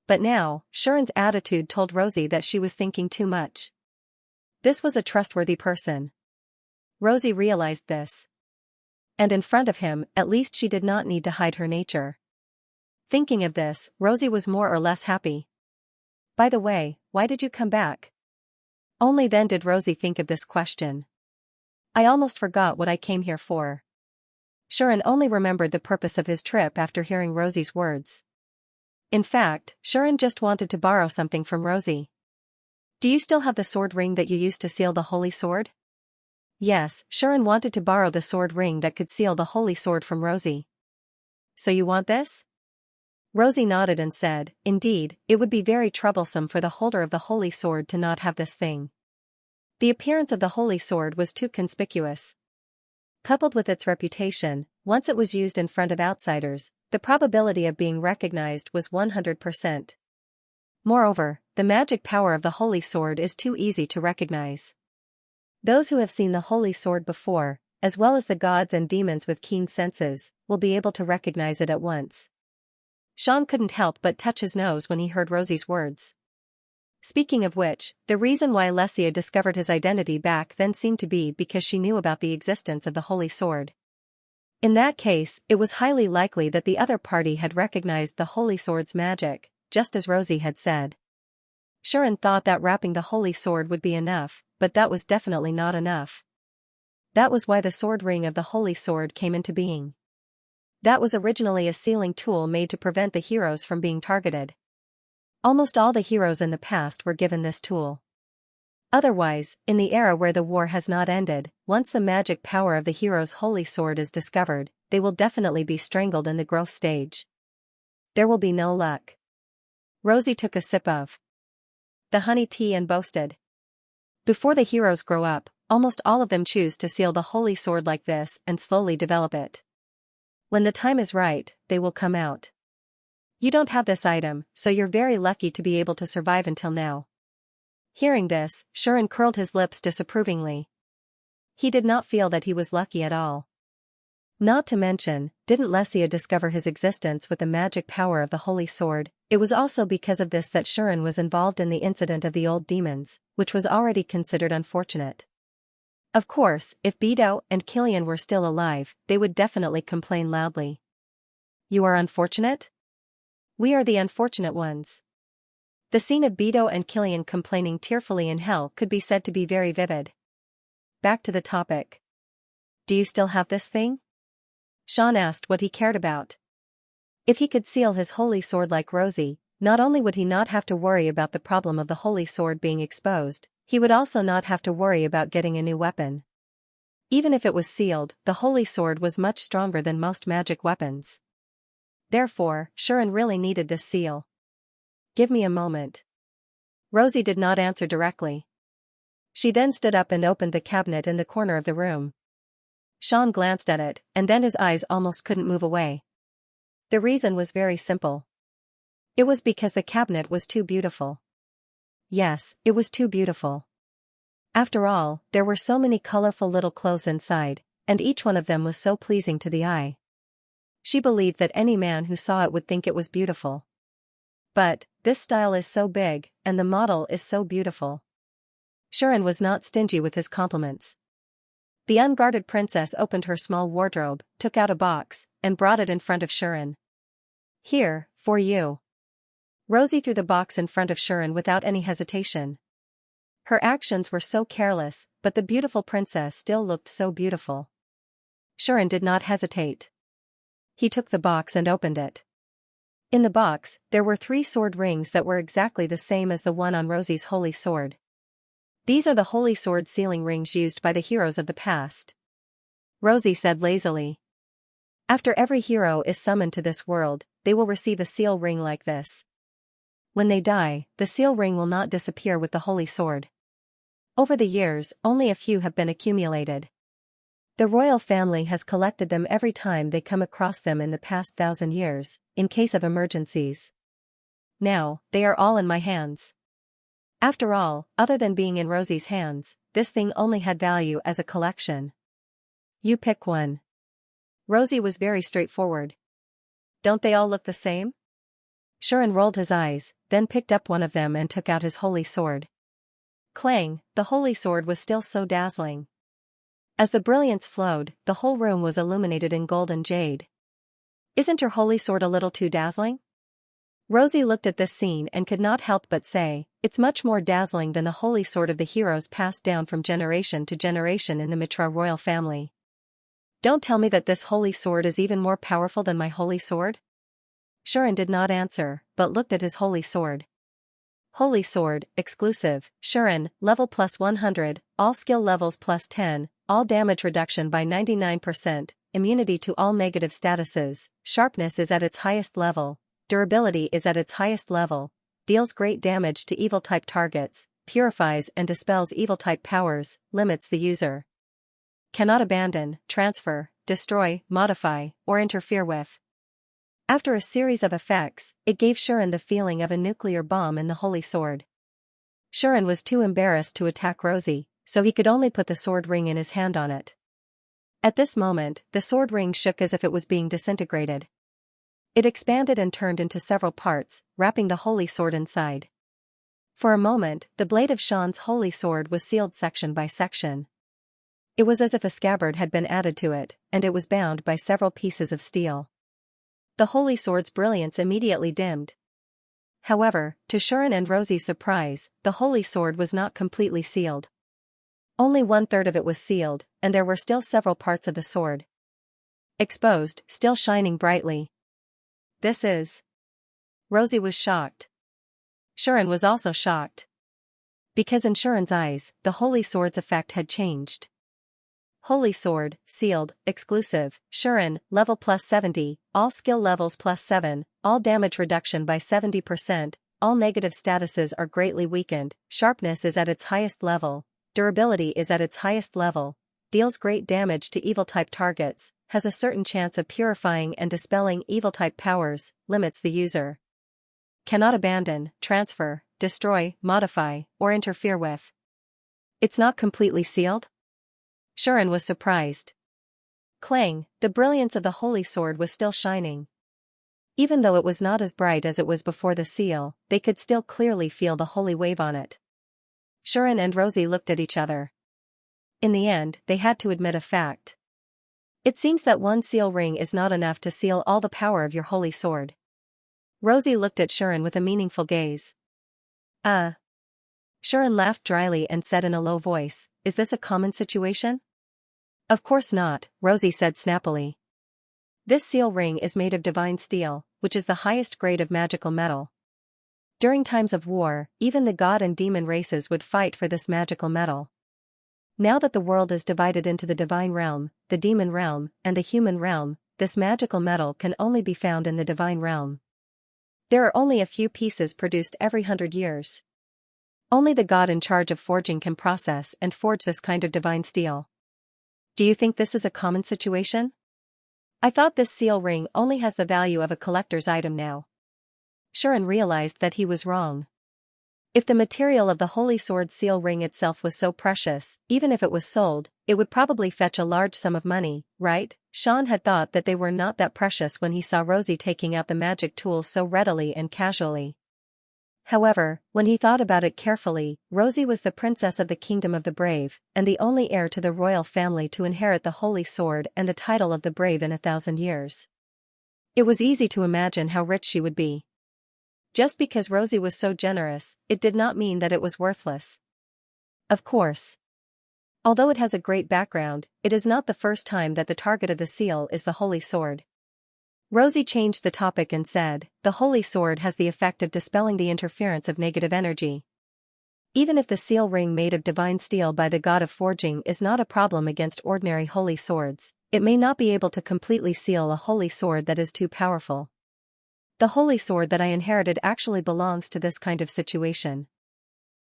But now, Shuren's attitude told Rosie that she was thinking too much. This was a trustworthy person. Rosie realized this. And in front of him, at least she did not need to hide her nature. Thinking of this, Rosie was more or less happy. By the way, why did you come back? Only then did Rosie think of this question. I almost forgot what I came here for. Shuren only remembered the purpose of his trip after hearing Rosie's words. In fact, Shuren just wanted to borrow something from Rosie. Do you still have the sword ring that you used to seal the holy sword? Yes, Shuren wanted to borrow the sword ring that could seal the holy sword from Rosie. So you want this? Rosie nodded and said, indeed, it would be very troublesome for the holder of the holy sword to not have this thing. The appearance of the holy sword was too conspicuous. Coupled with its reputation, once it was used in front of outsiders, the probability of being recognized was 100%. Moreover, the magic power of the holy sword is too easy to recognize. Those who have seen the holy sword before, as well as the gods and demons with keen senses, will be able to recognize it at once. Sean couldn't help but touch his nose when he heard Rosie's words. Speaking of which, the reason why Xianxia discovered his identity back then seemed to be because she knew about the existence of the holy sword. In that case, it was highly likely that the other party had recognized the holy sword's magic, just as Rosie had said. Shuren thought that wrapping the holy sword would be enough, but that was definitely not enough. That was why the sword ring of the holy sword came into being. That was originally a sealing tool made to prevent the heroes from being targeted. Almost all the heroes in the past were given this tool. Otherwise, in the era where the war has not ended, once the magic power of the hero's holy sword is discovered, they will definitely be strangled in the growth stage. There will be no luck. Rosie took a sip of the honey tea and boasted. Before the heroes grow up, almost all of them choose to seal the holy sword like this and slowly develop it. When the time is right, they will come out. You don't have this item, so you're very lucky to be able to survive until now. Hearing this, Shuren curled his lips disapprovingly. He did not feel that he was lucky at all. Not to mention, didn't Xianxia discover his existence with the magic power of the Holy Sword? It was also because of this that Xian was involved in the incident of the old demons, which was already considered unfortunate. Of course, if Beidou and Killian were still alive, they would definitely complain loudly. You are unfortunate? We are the unfortunate ones. The scene of Beidou and Killian complaining tearfully in hell could be said to be very vivid. Back to the topic. Do you still have this thing? Xian asked what he cared about. If he could seal his holy sword like Rosie, not only would he not have to worry about the problem of the holy sword being exposed, he would also not have to worry about getting a new weapon. Even if it was sealed, the holy sword was much stronger than most magic weapons. Therefore, Xian really needed this seal. Give me a moment. Rosie did not answer directly. She then stood up and opened the cabinet in the corner of the room. Xian glanced at it, and then his eyes almost couldn't move away. The reason was very simple. It was because the cabinet was too beautiful. Yes, it was too beautiful. After all, there were so many colorful little clothes inside, and each one of them was so pleasing to the eye. She believed that any man who saw it would think it was beautiful. But, this style is so big, and the model is so beautiful. Xian was not stingy with his compliments. The unguarded princess opened her small wardrobe, took out a box, and brought it in front of Xian. Here, for you. Rosie threw the box in front of Xian without any hesitation. Her actions were so careless, but the beautiful princess still looked so beautiful. Xian did not hesitate. He took the box and opened it. In the box, there were 3 sword rings that were exactly the same as the one on Rosie's holy sword. These are the holy sword sealing rings used by the heroes of the past. Rosie said lazily. After every hero is summoned to this world, they will receive a seal ring like this. When they die, the seal ring will not disappear with the holy sword. Over the years, only a few have been accumulated. The royal family has collected them every time they come across them in the past 1,000 years, in case of emergencies. Now, they are all in my hands. After all, other than being in Rosie's hands, this thing only had value as a collection. You pick one. Rosie was very straightforward. Don't they all look the same? Xian rolled his eyes, then picked up one of them and took out his holy sword. Clang, the holy sword was still so dazzling. As the brilliance flowed, the whole room was illuminated in gold and jade. Isn't your holy sword a little too dazzling? Rosie looked at this scene and could not help but say, it's much more dazzling than the holy sword of the heroes passed down from generation to generation in the Mitra royal family. Don't tell me that this holy sword is even more powerful than my holy sword? Xian did not answer, but looked at his holy sword. Holy sword, exclusive, Xian, level plus 100, all skill levels plus 10, all damage reduction by 99%, immunity to all negative statuses, sharpness is at its highest level, durability is at its highest level, deals great damage to evil-type targets, purifies and dispels evil-type powers, limits the user. Cannot abandon, transfer, destroy, modify, or interfere with. After a series of effects, it gave Xian the feeling of a nuclear bomb in the holy sword. Xian was too embarrassed to attack Rosie, so he could only put the sword ring in his hand on it. At this moment, the sword ring shook as if it was being disintegrated. It expanded and turned into several parts, wrapping the holy sword inside. For a moment, the blade of Xian's holy sword was sealed section by section. It was as if a scabbard had been added to it, and it was bound by several pieces of steel. The holy sword's brilliance immediately dimmed. However, to Xian and Rosie's surprise, the holy sword was not completely sealed. Only 1/3 of it was sealed, and there were still several parts of the sword exposed, still shining brightly. This is... Rosie was shocked. Xian was also shocked. Because in Xian's eyes, the holy sword's effect had changed. Holy sword, sealed, exclusive, Xian, level plus 70, all skill levels plus 7, all damage reduction by 70%, all negative statuses are greatly weakened, sharpness is at its highest level, durability is at its highest level, deals great damage to evil-type targets, has a certain chance of purifying and dispelling evil-type powers, limits the user. Cannot abandon, transfer, destroy, modify, or interfere with. It's not completely sealed? Xian was surprised. clang, the brilliance of the holy sword was still shining. Even though it was not as bright as it was before the seal, they could still clearly feel the holy wave on it. Sharon and Rosie looked at each other. In the end, they had to admit a fact. It seems that one seal ring is not enough to seal all the power of your holy sword. Rosie looked at Sharon with a meaningful gaze. Sharon laughed dryly and said in a low voice, "Is this a common situation?" "Of course not," Rosie said snappily. "This seal ring is made of divine steel, which is the highest grade of magical metal. During times of war, even the god and demon races would fight for this magical metal. Now that the world is divided into the divine realm, the demon realm, and the human realm, this magical metal can only be found in the divine realm. There are only a few pieces produced every 100 years. Only the god in charge of forging can process and forge this kind of divine steel. Do you think this is a common situation? I thought this seal ring only has the value of a collector's item now." Sharon realized that he was wrong. If the material of the holy sword seal ring itself was so precious, even if it was sold, it would probably fetch a large sum of money, right? Sean had thought that they were not that precious when he saw Rosie taking out the magic tools so readily and casually. However, when he thought about it carefully, Rosie was the princess of the Kingdom of the Brave, and the only heir to the royal family to inherit the holy sword and the title of the Brave in 1,000 years. It was easy to imagine how rich she would be. Just because Rosie was so generous, it did not mean that it was worthless. Of course. Although it has a great background, it is not the first time that the target of the seal is the holy sword. Rosie changed the topic and said, "The holy sword has the effect of dispelling the interference of negative energy. Even if the seal ring made of divine steel by the god of forging is not a problem against ordinary holy swords, it may not be able to completely seal a holy sword that is too powerful. The holy sword that I inherited actually belongs to this kind of situation."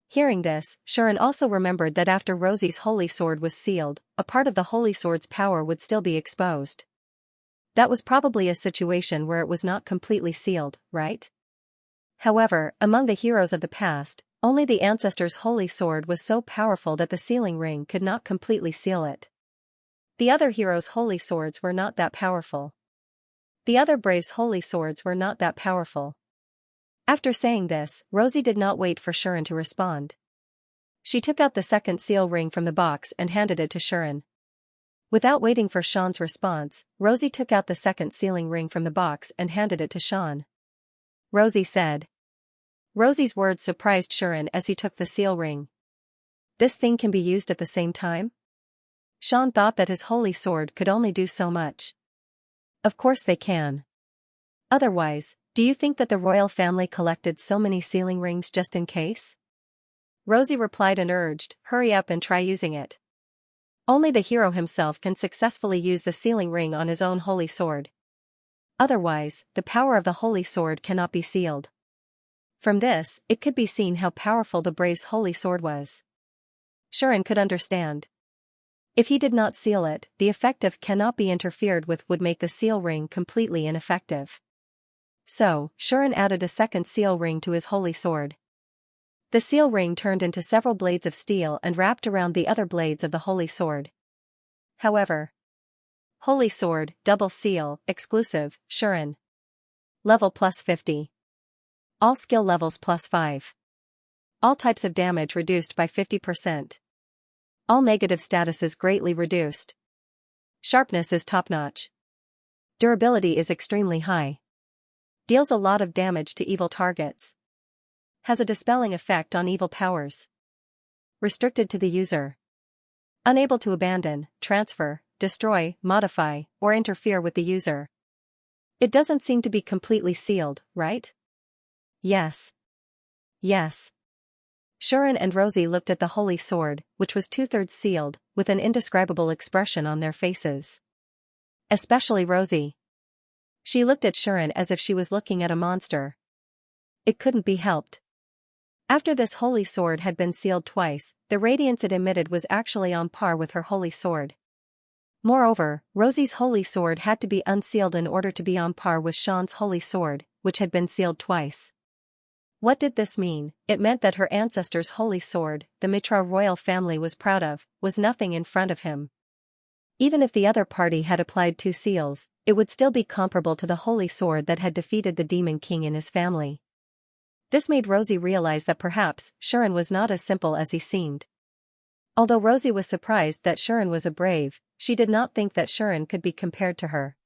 Hearing this, Sharon also remembered that after Rosie's holy sword was sealed, a part of the holy sword's power would still be exposed. That was probably a situation where it was not completely sealed, right? However, among the heroes of the past, only the ancestors' holy sword was so powerful that the sealing ring could not completely seal it. The other heroes' holy swords were not that powerful. The other braves' holy swords were not that powerful. After saying this, Rosie did not wait for Sharon to respond. She took out the second seal ring from the box and handed it to Sharon. Without waiting for Sean's response, Rosie took out the second sealing ring from the box and handed it to Sean. Rosie said. Rosie's words surprised Sharon as he took the seal ring. "This thing can be used at the same time?" Sean thought that his holy sword could only do so much. "Of course they can. Otherwise, do you think that the royal family collected so many sealing rings just in case?" Rosie replied and urged, "Hurry up and try using it. Only the hero himself can successfully use the sealing ring on his own holy sword. Otherwise, the power of the holy sword cannot be sealed." From this, it could be seen how powerful the brave's holy sword was. Sharon could understand. If he did not seal it, the effect of cannot be interfered with would make the seal ring completely ineffective. So, Sharon added a second seal ring to his holy sword. The seal ring turned into several blades of steel and wrapped around the other blades of the holy sword. However, holy sword, double seal, exclusive, Sharon. Level plus 50. All skill levels plus 5. All types of damage reduced by 50%. All negative statuses greatly reduced. Sharpness is top-notch. Durability is extremely high. Deals a lot of damage to evil targets. Has a dispelling effect on evil powers. Restricted to the user. Unable to abandon, transfer, destroy, modify, or interfere with the user. It doesn't seem to be completely sealed, right? Yes. Yes. Sharon and Rosie looked at the holy sword, which was 2/3 sealed, with an indescribable expression on their faces. Especially Rosie. She looked at Sharon as if she was looking at a monster. It couldn't be helped. After this holy sword had been sealed twice, the radiance it emitted was actually on par with her holy sword. Moreover, Rosie's holy sword had to be unsealed in order to be on par with Sean's holy sword, which had been sealed twice. What did this mean? It meant that her ancestor's holy sword, the Mitra royal family was proud of, was nothing in front of him. Even if the other party had applied 2 seals, it would still be comparable to the holy sword that had defeated the Demon King and his family. This made Rosie realize that perhaps Shuren was not as simple as he seemed. Although Rosie was surprised that Shuren was a brave, she did not think that Shuren could be compared to her.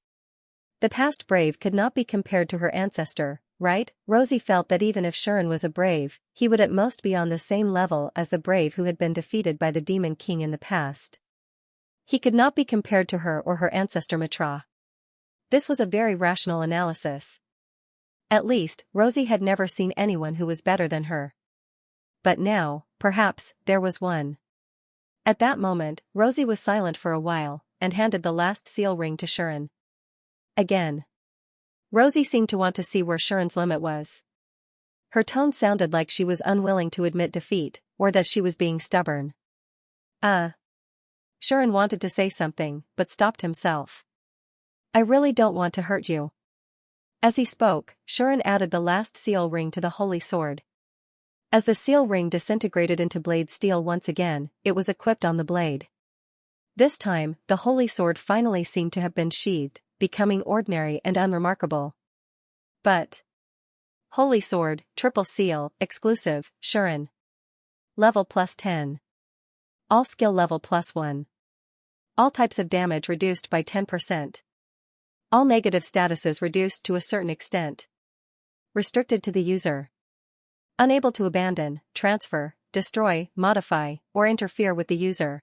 The past brave could not be compared to her ancestor, right? Rosie felt that even if Shuren was a brave, he would at most be on the same level as the brave who had been defeated by the Demon King in the past. He could not be compared to her or her ancestor Mitra. This was a very rational analysis. At least, Rosie had never seen anyone who was better than her. But now, perhaps, there was one. At that moment, Rosie was silent for a while, and handed the last seal ring to Shuren. Again. Rosie seemed to want to see where Shuren's limit was. Her tone sounded like she was unwilling to admit defeat, or that she was being stubborn. Shuren wanted to say something, but stopped himself. I really don't want to hurt you. As he spoke, Shuren added the last seal ring to the holy sword. As the seal ring disintegrated into blade steel once again, it was equipped on the blade. This time, the holy sword finally seemed to have been sheathed, becoming ordinary and unremarkable. But holy sword, triple seal, exclusive, Shuren. Level +10. All skill level +1. All types of damage reduced by 10%. All negative statuses reduced to a certain extent. Restricted to the user. Unable to abandon, transfer, destroy, modify, or interfere with the user.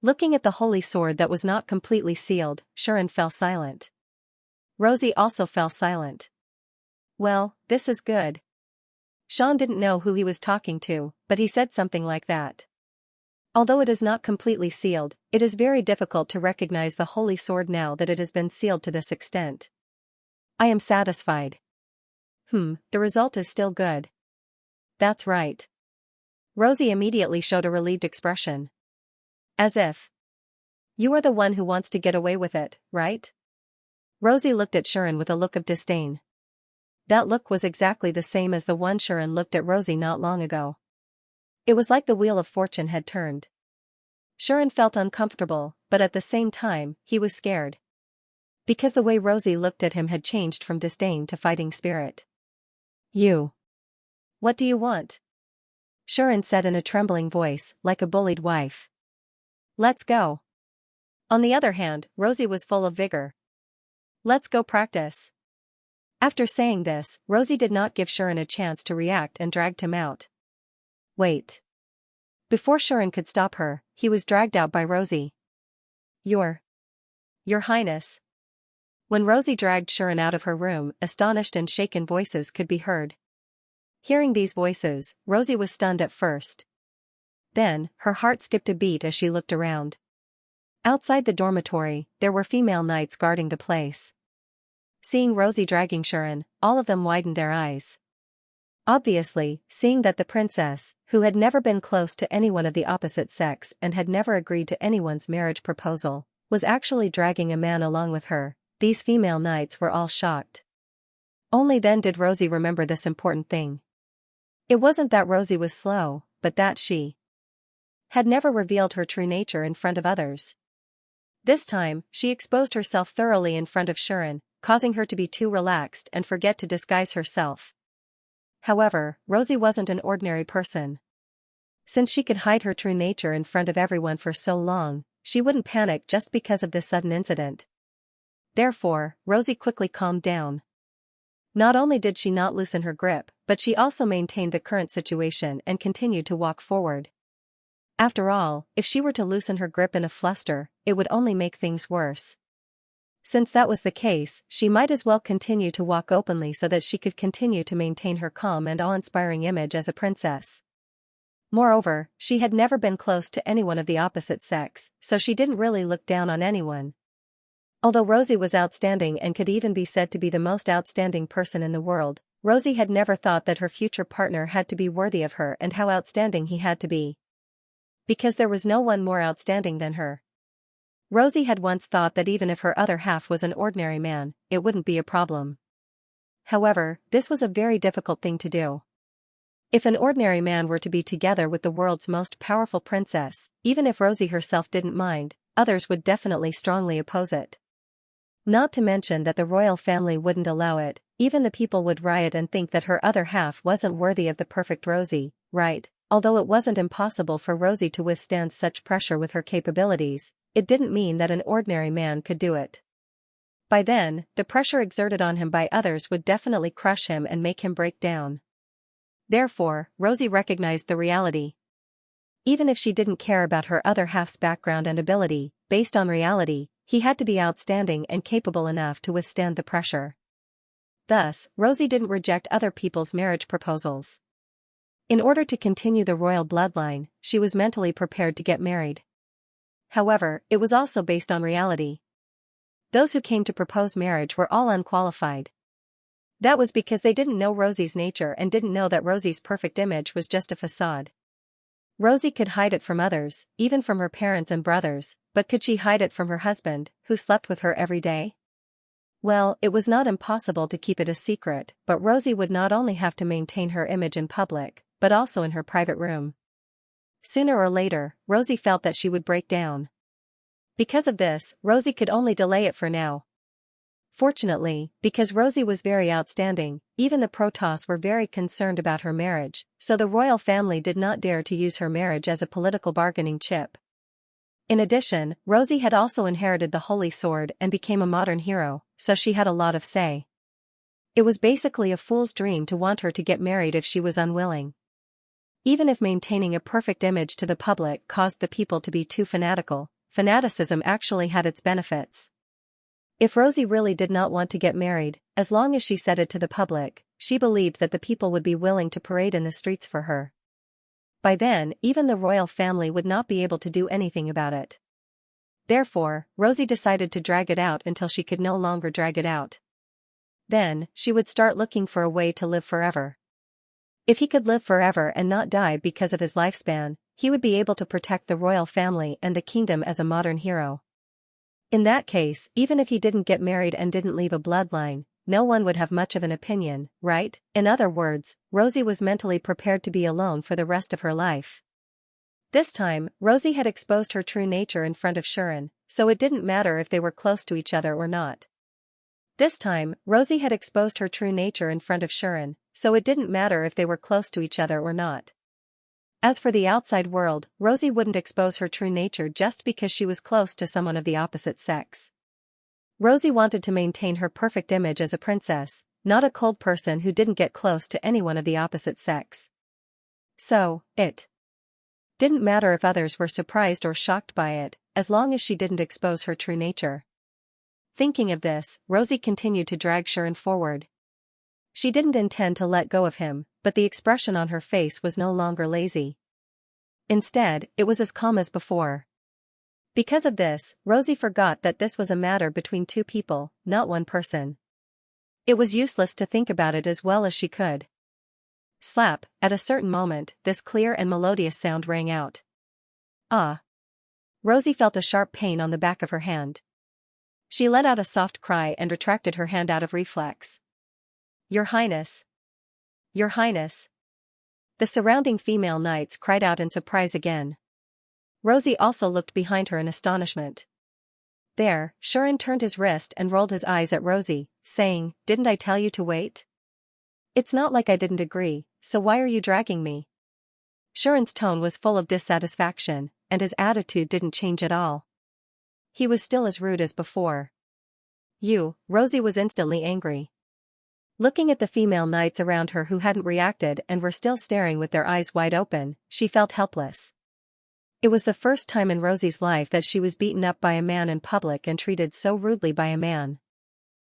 Looking at the holy sword that was not completely sealed, Shuren fell silent. Rosie also fell silent. Well, this is good. Sean didn't know who he was talking to, but he said something like that. Although it is not completely sealed, it is very difficult to recognize the holy sword now that it has been sealed to this extent. I am satisfied. The result is still good. That's right. Rosie immediately showed a relieved expression. As if. You are the one who wants to get away with it, right? Rosie looked at Shuren with a look of disdain. That look was exactly the same as the one Shuren looked at Rosie not long ago. It was like the wheel of fortune had turned. Shuren felt uncomfortable, but at the same time, he was scared. Because the way Rosie looked at him had changed from disdain to fighting spirit. You. What do you want? Shuren said in a trembling voice, like a bullied wife. Let's go. On the other hand, Rosie was full of vigor. Let's go practice. After saying this, Rosie did not give Shuren a chance to react and dragged him out. Wait. Before Shuren could stop her, he was dragged out by Rosie. Your Highness. When Rosie dragged Shuren out of her room, astonished and shaken voices could be heard. Hearing these voices, Rosie was stunned at first. Then, her heart skipped a beat as she looked around. Outside the dormitory, there were female knights guarding the place. Seeing Rosie dragging Shuren, all of them widened their eyes. Obviously, seeing that the princess, who had never been close to anyone of the opposite sex and had never agreed to anyone's marriage proposal, was actually dragging a man along with her, these female knights were all shocked. Only then did Rosie remember this important thing. It wasn't that Rosie was slow, but that she had never revealed her true nature in front of others. This time, she exposed herself thoroughly in front of Shuren, causing her to be too relaxed and forget to disguise herself. However, Rosie wasn't an ordinary person. Since she could hide her true nature in front of everyone for so long, she wouldn't panic just because of this sudden incident. Therefore, Rosie quickly calmed down. Not only did she not loosen her grip, but she also maintained the current situation and continued to walk forward. After all, if she were to loosen her grip in a fluster, it would only make things worse. Since that was the case, she might as well continue to walk openly so that she could continue to maintain her calm and awe-inspiring image as a princess. Moreover, she had never been close to anyone of the opposite sex, so she didn't really look down on anyone. Although Rosie was outstanding and could even be said to be the most outstanding person in the world, Rosie had never thought that her future partner had to be worthy of her and how outstanding he had to be. Because there was no one more outstanding than her. Rosie had once thought that even if her other half was an ordinary man, it wouldn't be a problem. However, this was a very difficult thing to do. If an ordinary man were to be together with the world's most powerful princess, even if Rosie herself didn't mind, others would definitely strongly oppose it. Not to mention that the royal family wouldn't allow it, even the people would riot and think that her other half wasn't worthy of the perfect Rosie, right? Although it wasn't impossible for Rosie to withstand such pressure with her capabilities, it didn't mean that an ordinary man could do it. By then, the pressure exerted on him by others would definitely crush him and make him break down. Therefore, Rosie recognized the reality. Even if she didn't care about her other half's background and ability, based on reality, he had to be outstanding and capable enough to withstand the pressure. Thus, Rosie didn't reject other people's marriage proposals. In order to continue the royal bloodline, she was mentally prepared to get married. However, it was also based on reality. Those who came to propose marriage were all unqualified. That was because they didn't know Rosie's nature and didn't know that Rosie's perfect image was just a facade. Rosie could hide it from others, even from her parents and brothers, but could she hide it from her husband, who slept with her every day? Well, it was not impossible to keep it a secret, but Rosie would not only have to maintain her image in public, but also in her private room. Sooner or later, Rosie felt that she would break down. Because of this, Rosie could only delay it for now. Fortunately, because Rosie was very outstanding, even the Protoss were very concerned about her marriage, so the royal family did not dare to use her marriage as a political bargaining chip. In addition, Rosie had also inherited the Holy Sword and became a modern hero, so she had a lot of say. It was basically a fool's dream to want her to get married if she was unwilling. Even if maintaining a perfect image to the public caused the people to be too fanatical, fanaticism actually had its benefits. If Rosie really did not want to get married, as long as she said it to the public, she believed that the people would be willing to parade in the streets for her. By then, even the royal family would not be able to do anything about it. Therefore, Rosie decided to drag it out until she could no longer drag it out. Then, she would start looking for a way to live forever. If he could live forever and not die because of his lifespan, he would be able to protect the royal family and the kingdom as a modern hero. In that case, even if he didn't get married and didn't leave a bloodline, no one would have much of an opinion, right? In other words, Rosie was mentally prepared to be alone for the rest of her life. This time, Rosie had exposed her true nature in front of Xianxia, so it didn't matter if they were close to each other or not. This time, Rosie had exposed her true nature in front of Xianxia, so it didn't matter if they were close to each other or not. As for the outside world, Rosie wouldn't expose her true nature just because she was close to someone of the opposite sex. Rosie wanted to maintain her perfect image as a princess, not a cold person who didn't get close to anyone of the opposite sex. So, it didn't matter if others were surprised or shocked by it, as long as she didn't expose her true nature. Thinking of this, Rosie continued to drag Xianxia forward. She didn't intend to let go of him, but the expression on her face was no longer lazy. Instead, it was as calm as before. Because of this, Rosie forgot that this was a matter between two people, not one person. It was useless to think about it as well as she could. Slap, at a certain moment, this clear and melodious sound rang out. Ah! Rosie felt a sharp pain on the back of her hand. She let out a soft cry and retracted her hand out of reflex. Your Highness! Your Highness! The surrounding female knights cried out in surprise again. Rosie also looked behind her in astonishment. There, Xianxia turned his wrist and rolled his eyes at Rosie, saying, "Didn't I tell you to wait? It's not like I didn't agree, so why are you dragging me?" Xianxia's tone was full of dissatisfaction, and his attitude didn't change at all. He was still as rude as before. Rosie was instantly angry. Looking at the female knights around her who hadn't reacted and were still staring with their eyes wide open, she felt helpless. It was the first time in Rosie's life that she was beaten up by a man in public and treated so rudely by a man.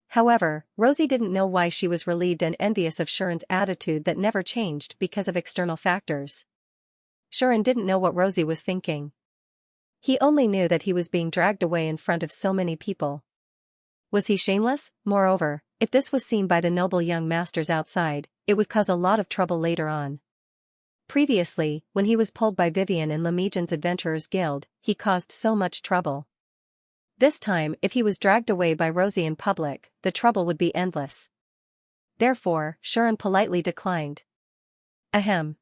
However, Rosie didn't know why she was relieved and envious of Xianxia's attitude that never changed because of external factors. Xianxia didn't know what Rosie was thinking. He only knew that he was being dragged away in front of so many people. Was he shameless? Moreover, if this was seen by the noble young masters outside, it would cause a lot of trouble later on. Previously, when he was pulled by Vivian in Lemegion's Adventurers Guild, he caused so much trouble. This time, if he was dragged away by Rosie in public, the trouble would be endless. Therefore, Xianxia politely declined. Ahem.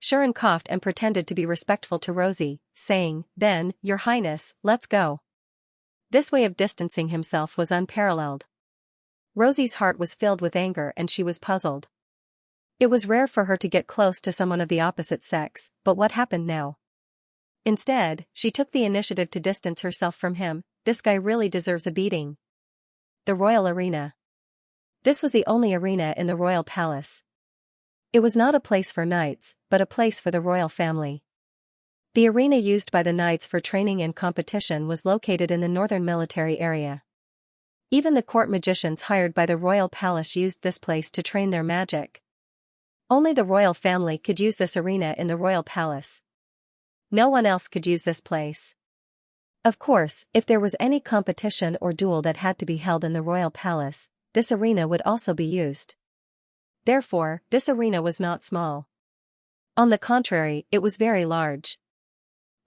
Shuren coughed and pretended to be respectful to Rosie, saying, "Then, Your Highness, let's go." This way of distancing himself was unparalleled. Rosie's heart was filled with anger and she was puzzled. It was rare for her to get close to someone of the opposite sex, but what happened now? Instead, she took the initiative to distance herself from him. This guy really deserves a beating. The royal arena. This was the only arena in the royal palace. It was not a place for knights, but a place for the royal family. The arena used by the knights for training and competition was located in the northern military area. Even the court magicians hired by the royal palace used this place to train their magic. Only the royal family could use this arena in the royal palace. No one else could use this place. Of course, if there was any competition or duel that had to be held in the royal palace, this arena would also be used. Therefore, this arena was not small. On the contrary, it was very large.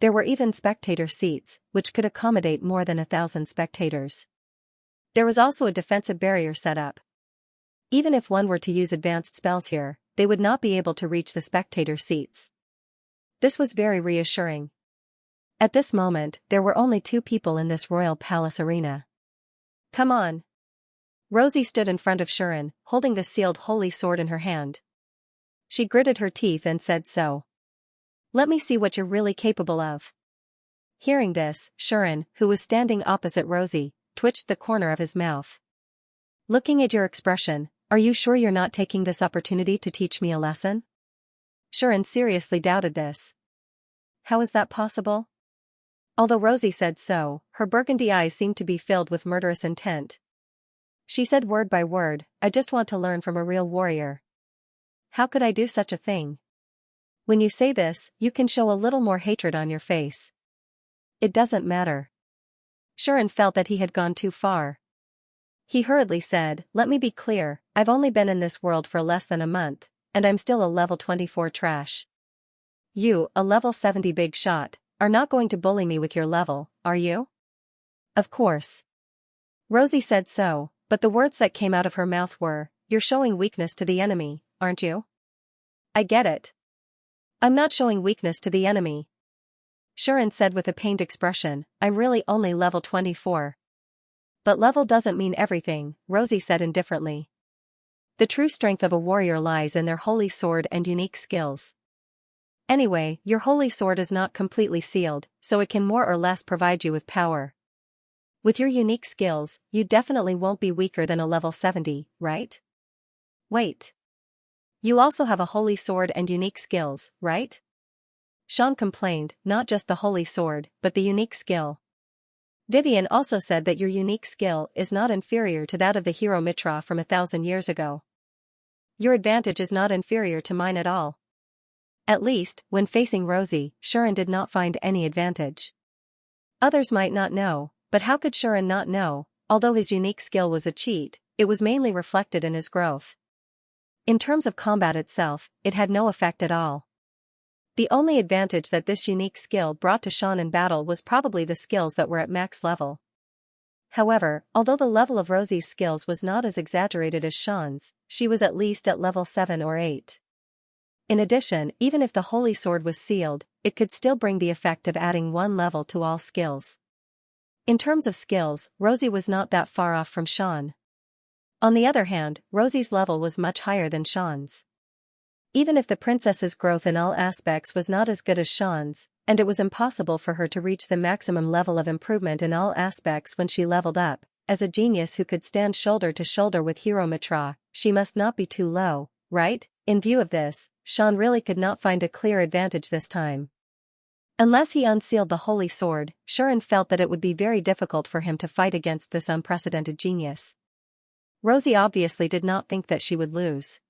There were even spectator seats, which could accommodate more than 1,000 spectators. There was also a defensive barrier set up. Even if one were to use advanced spells here, they would not be able to reach the spectator seats. This was very reassuring. At this moment, there were only 2 people in this royal palace arena. "Come on." Rosie stood in front of Shuren, holding the sealed holy sword in her hand. She gritted her teeth and said, "So. Let me see what you're really capable of." Hearing this, Shuren, who was standing opposite Rosie, twitched the corner of his mouth. "Looking at your expression, are you sure you're not taking this opportunity to teach me a lesson?" Shuren seriously doubted this. How is that possible? Although Rosie said so, her burgundy eyes seemed to be filled with murderous intent. She said word by word, "I just want to learn from a real warrior." How could I do such a thing? When you say this, you can show a little more hatred on your face. It doesn't matter. Shuren felt that he had gone too far. He hurriedly said, "Let me be clear, I've only been in this world for less than a month, and I'm still a level 24 trash. You, a level 70 big shot, are not going to bully me with your level, are you?" Of course. Rosie said so, but the words that came out of her mouth were, "You're showing weakness to the enemy, aren't you?" "I get it. I'm not showing weakness to the enemy." Shuren said with a pained expression, "I'm really only level 24. "But level doesn't mean everything," Rosie said indifferently. "The true strength of a warrior lies in their holy sword and unique skills. Anyway, your holy sword is not completely sealed, so it can more or less provide you with power. With your unique skills, you definitely won't be weaker than a level 70, right?" "Wait. You also have a holy sword and unique skills, right?" Sean complained, "Not just the holy sword, but the unique skill." Vivian also said that your unique skill is not inferior to that of the hero Mitra from 1,000 years ago. Your advantage is not inferior to mine at all. At least, when facing Rosie, Shuren did not find any advantage. Others might not know, but how could Shuren not know? Although his unique skill was a cheat, it was mainly reflected in his growth. In terms of combat itself, it had no effect at all. The only advantage that this unique skill brought to Sean in battle was probably the skills that were at max level. However, although the level of Rosie's skills was not as exaggerated as Sean's, she was at least at level 7 or 8. In addition, even if the holy sword was sealed, it could still bring the effect of adding 1 level to all skills. In terms of skills, Rosie was not that far off from Sean. On the other hand, Rosie's level was much higher than Sean's. Even if the princess's growth in all aspects was not as good as Sean's, and it was impossible for her to reach the maximum level of improvement in all aspects when she leveled up, as a genius who could stand shoulder to shoulder with Hero Mitra, she must not be too low, right? In view of this, Sean really could not find a clear advantage this time. Unless he unsealed the holy sword, Shuren felt that it would be very difficult for him to fight against this unprecedented genius. Rosie obviously did not think that she would lose.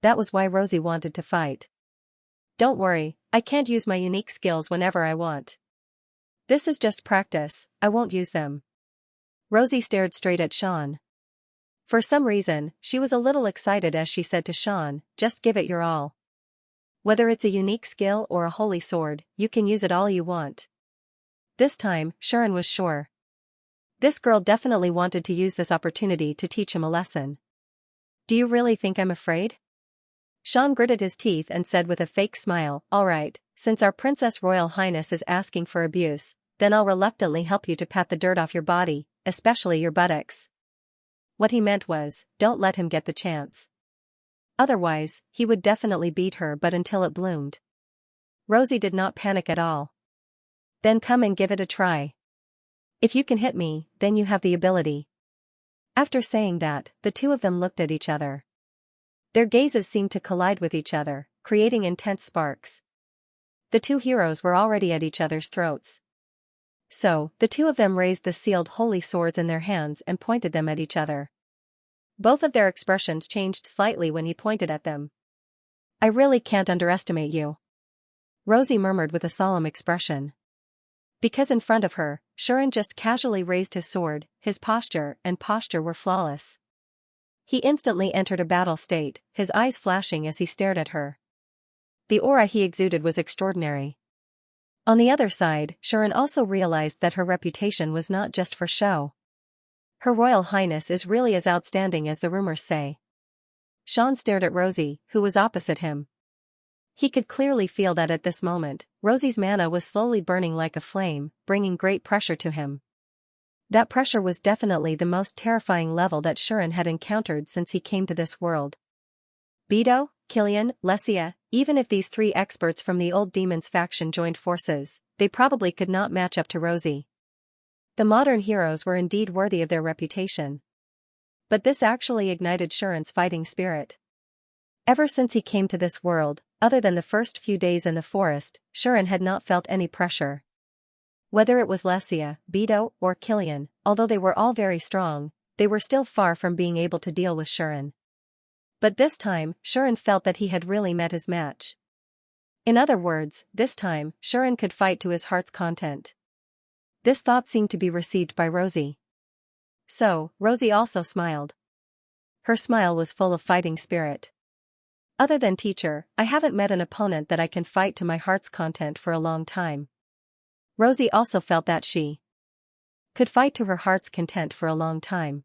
That was why Rosie wanted to fight. "Don't worry, I can't use my unique skills whenever I want. This is just practice, I won't use them." Rosie stared straight at Sean. For some reason, she was a little excited as she said to Sean, "Just give it your all. Whether it's a unique skill or a holy sword, you can use it all you want." This time, Shuren was sure. This girl definitely wanted to use this opportunity to teach him a lesson. "Do you really think I'm afraid?" Sean gritted his teeth and said with a fake smile, "All right, since our Princess Royal Highness is asking for abuse, then I'll reluctantly help you to pat the dirt off your body, especially your buttocks." What he meant was, don't let him get the chance. Otherwise, he would definitely beat her but until it bloomed. Rosie did not panic at all. "Then come and give it a try. If you can hit me, then you have the ability." After saying that, the two of them looked at each other. Their gazes seemed to collide with each other, creating intense sparks. The two heroes were already at each other's throats. So, the two of them raised the sealed holy swords in their hands and pointed them at each other. Both of their expressions changed slightly when he pointed at them. "I really can't underestimate you," Rosie murmured with a solemn expression. Because in front of her, Shuren just casually raised his sword, his posture were flawless. He instantly entered a battle state, his eyes flashing as he stared at her. The aura he exuded was extraordinary. On the other side, Shuren also realized that her reputation was not just for show. Her Royal Highness is really as outstanding as the rumors say. Sean stared at Rosie, who was opposite him. He could clearly feel that at this moment, Rosie's mana was slowly burning like a flame, bringing great pressure to him. That pressure was definitely the most terrifying level that Shuren had encountered since he came to this world. Beidou, Killian, Xianxia, even if these three experts from the old demon's faction joined forces, they probably could not match up to Rosie. The modern heroes were indeed worthy of their reputation. But this actually ignited Shuren's fighting spirit. Ever since he came to this world, other than the first few days in the forest, Shuren had not felt any pressure. Whether it was Xianxia, Beidou, or Killian, although they were all very strong, they were still far from being able to deal with Shuren. But this time, Shuren felt that he had really met his match. In other words, this time, Shuren could fight to his heart's content. This thought seemed to be received by Rosie. So, Rosie also smiled. Her smile was full of fighting spirit. "Other than teacher, I haven't met an opponent that I can fight to my heart's content for a long time." Rosie also felt that she could fight to her heart's content for a long time.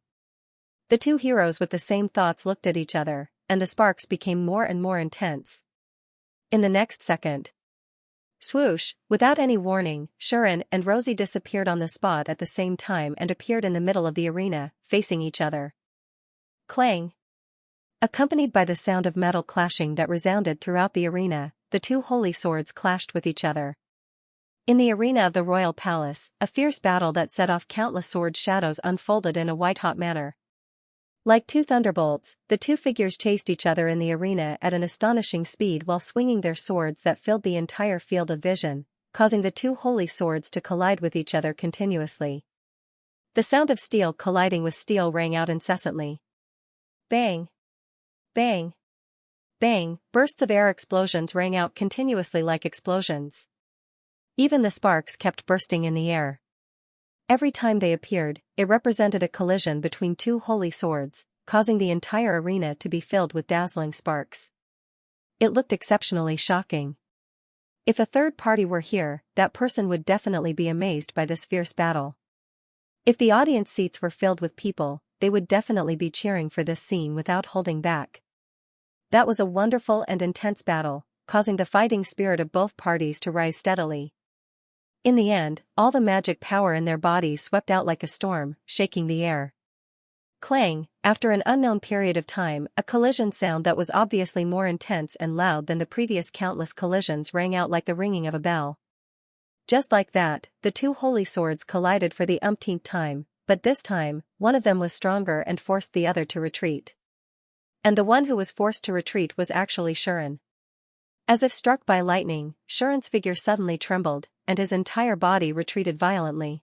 The two heroes with the same thoughts looked at each other, and the sparks became more and more intense. In the next second, swoosh, without any warning, Shuren and Rosie disappeared on the spot at the same time and appeared in the middle of the arena, facing each other. Clang! Accompanied by the sound of metal clashing that resounded throughout the arena, the two holy swords clashed with each other. In the arena of the royal palace, a fierce battle that set off countless sword shadows unfolded in a white-hot manner. Like two thunderbolts, the two figures chased each other in the arena at an astonishing speed while swinging their swords that filled the entire field of vision, causing the two holy swords to collide with each other continuously. The sound of steel colliding with steel rang out incessantly. Bang! Bang! Bang! Bursts of air explosions rang out continuously like explosions. Even the sparks kept bursting in the air. Every time they appeared, it represented a collision between two holy swords, causing the entire arena to be filled with dazzling sparks. It looked exceptionally shocking. If a third party were here, that person would definitely be amazed by this fierce battle. If the audience seats were filled with people, they would definitely be cheering for this scene without holding back. That was a wonderful and intense battle, causing the fighting spirit of both parties to rise steadily. In the end, all the magic power in their bodies swept out like a storm, shaking the air. Clang! After an unknown period of time, a collision sound that was obviously more intense and loud than the previous countless collisions rang out like the ringing of a bell. Just like that, the two holy swords collided for the umpteenth time, but this time, one of them was stronger and forced the other to retreat. And the one who was forced to retreat was actually Shuren. As if struck by lightning, Shuren's figure suddenly trembled, and his entire body retreated violently.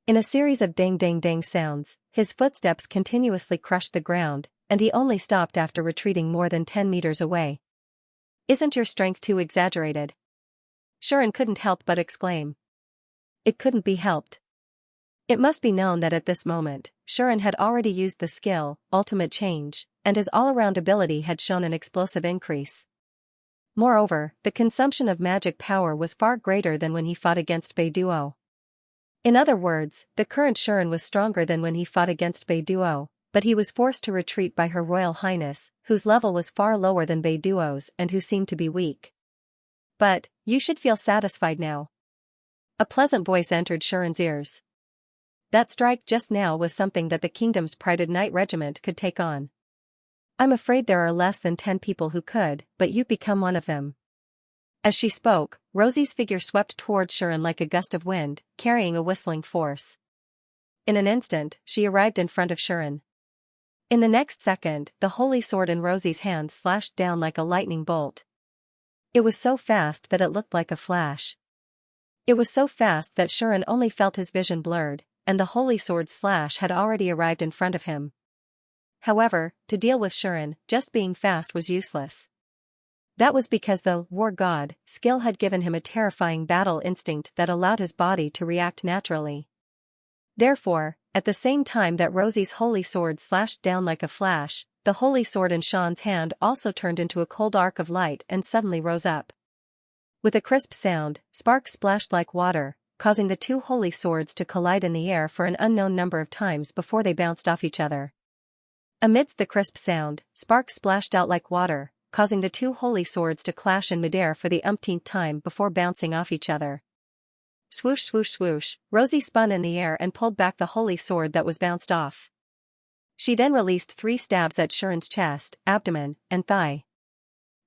In a series of dang-dang-dang sounds, his footsteps continuously crushed the ground, and he only stopped after retreating more than 10 meters away. "Isn't your strength too exaggerated?" Shuren couldn't help but exclaim. It couldn't be helped. It must be known that at this moment, Shuren had already used the skill, Ultimate Change, and his all-around ability had shown an explosive increase. Moreover, the consumption of magic power was far greater than when he fought against Beidou. In other words, the current Shuren was stronger than when he fought against Beidou, but he was forced to retreat by Her Royal Highness, whose level was far lower than Bei Duo's and who seemed to be weak. But, you should feel satisfied now. A pleasant voice entered Shuren's ears. That strike just now was something that the kingdom's prided knight regiment could take on. I'm afraid there are less than 10 people who could, but you've become one of them. As she spoke, Rosie's figure swept towards Shuren like a gust of wind, carrying a whistling force. In an instant, she arrived in front of Shuren. In the next second, the holy sword in Rosie's hand slashed down like a lightning bolt. It was so fast that it looked like a flash. It was so fast that Shuren only felt his vision blurred, and the holy sword's slash had already arrived in front of him. However, to deal with Shuren, just being fast was useless. That was because the war god skill had given him a terrifying battle instinct that allowed his body to react naturally. Therefore, at the same time that Rosie's holy sword slashed down like a flash, the holy sword in Sean's hand also turned into a cold arc of light and suddenly rose up. With a crisp sound, sparks splashed like water, causing the two holy swords to collide in the air for an unknown number of times before they bounced off each other. Amidst the crisp sound, sparks splashed out like water, causing the two holy swords to clash in midair for the umpteenth time before bouncing off each other. Swoosh swoosh swoosh, Rosie spun in the air and pulled back the holy sword that was bounced off. She then released 3 stabs at Shuren's chest, abdomen, and thigh.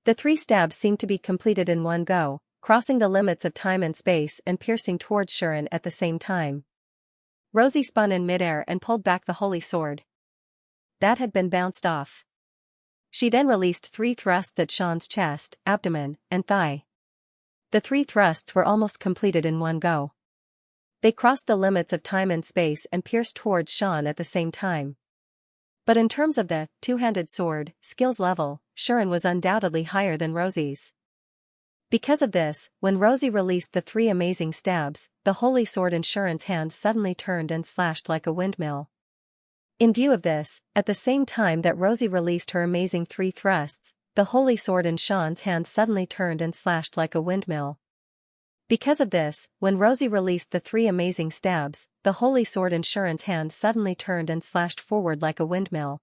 The 3 stabs seemed to be completed in one go, crossing the limits of time and space and piercing towards Shuren at the same time. Rosie spun in midair and pulled back the holy sword. That had been bounced off. She then released 3 thrusts at Sean's chest, abdomen, and thigh. The 3 thrusts were almost completed in one go. They crossed the limits of time and space and pierced towards Sean at the same time. But in terms of the two-handed sword skills level, Shuren was undoubtedly higher than Rosie's. Because of this, when Rosie released the 3 amazing stabs, the holy sword in Shuren's hand suddenly turned and slashed like a windmill. In view of this, at the same time that Rosie released her amazing 3 thrusts, the holy sword in Sean's hand suddenly turned and slashed like a windmill. Because of this, when Rosie released the 3 amazing stabs, the holy sword in Shuren's hand suddenly turned and slashed forward like a windmill.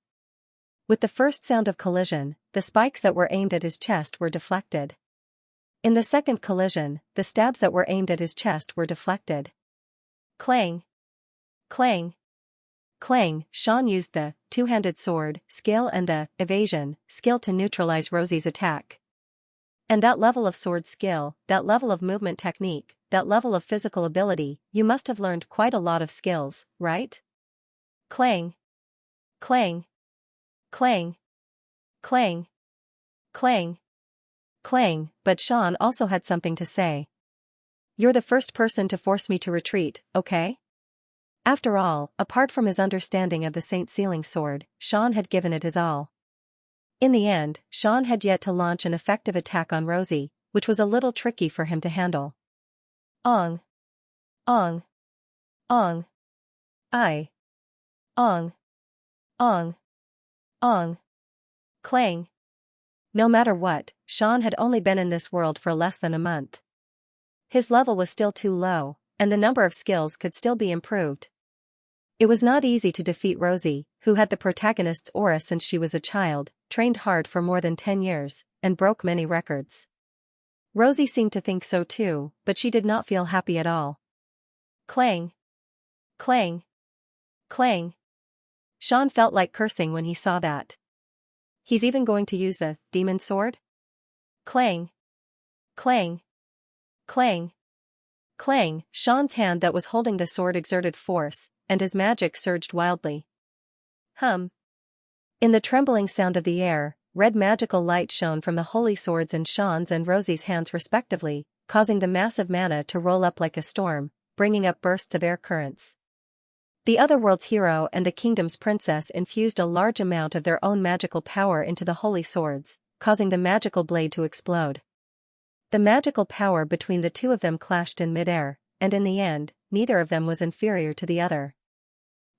With the first sound of collision, the spikes that were aimed at his chest were deflected. In the second collision, the stabs that were aimed at his chest were deflected. Clang! Clang! Clang! Sean used the two-handed sword skill and the evasion skill to neutralize Rosie's attack. And that level of sword skill, that level of movement technique, that level of physical ability, you must have learned quite a lot of skills, right? Clang! Clang! Clang! Clang! Clang! Clang! But Sean also had something to say. You're the first person to force me to retreat, okay? After all, apart from his understanding of the Saint Sealing Sword, Sean had given it his all. In the end, Sean had yet to launch an effective attack on Rosie, which was a little tricky for him to handle. Ong. Ong. Ong. I. Ong. Ong. Ong. Clang. No matter what, Sean had only been in this world for less than a month. His level was still too low, and the number of skills could still be improved. It was not easy to defeat Rosie, who had the protagonist's aura since she was a child, trained hard for more than 10 years, and broke many records. Rosie seemed to think so too, but she did not feel happy at all. Clang! Clang! Clang! Sean felt like cursing when he saw that. He's even going to use the demon sword? Clang! Clang! Clang! Clang! Sean's hand that was holding the sword exerted force, and his magic surged wildly. Hum. In the trembling sound of the air, red magical light shone from the holy swords in Sean's and Rosie's hands respectively, causing the massive mana to roll up like a storm, bringing up bursts of air currents. The Otherworld's hero and the kingdom's princess infused a large amount of their own magical power into the holy swords, causing the magical blade to explode. The magical power between the two of them clashed in midair, and in the end, neither of them was inferior to the other.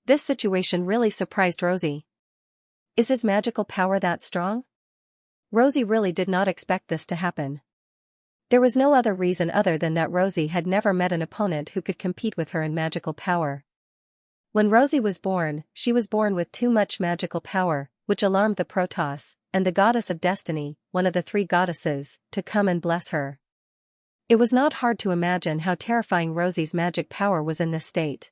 This situation really surprised Rosie. Is his magical power that strong? Rosie really did not expect this to happen. There was no other reason other than that Rosie had never met an opponent who could compete with her in magical power. When Rosie was born, she was born with too much magical power, which alarmed the Protoss, and the goddess of destiny, one of the three goddesses, to come and bless her. It was not hard to imagine how terrifying Rosie's magic power was in this state.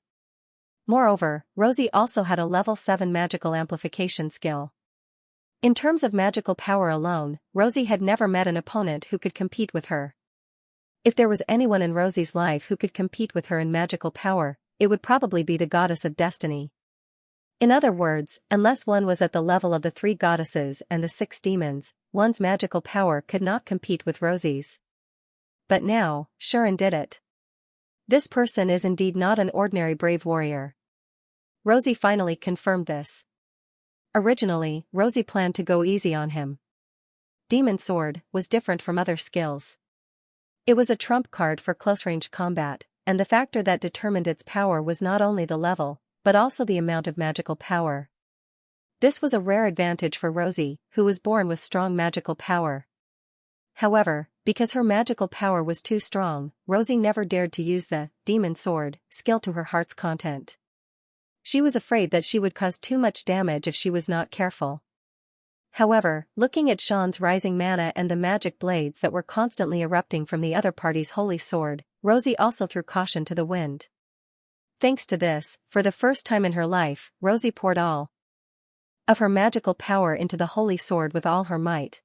Moreover, Rosie also had a level 7 magical amplification skill. In terms of magical power alone, Rosie had never met an opponent who could compete with her. If there was anyone in Rosie's life who could compete with her in magical power, it would probably be the goddess of destiny. In other words, unless one was at the level of the 3 goddesses and the 6 demons, one's magical power could not compete with Rosie's. But now, Shuren did it. This person is indeed not an ordinary brave warrior. Rosie finally confirmed this. Originally, Rosie planned to go easy on him. Demon Sword was different from other skills. It was a trump card for close-range combat, and the factor that determined its power was not only the level, but also the amount of magical power. This was a rare advantage for Rosie, who was born with strong magical power. However, because her magical power was too strong, Rosie never dared to use the Demon Sword skill to her heart's content. She was afraid that she would cause too much damage if she was not careful. However, looking at Sean's rising mana and the magic blades that were constantly erupting from the other party's holy sword, Rosie also threw caution to the wind. Thanks to this, for the first time in her life, Rosie poured all of her magical power into the holy sword with all her might.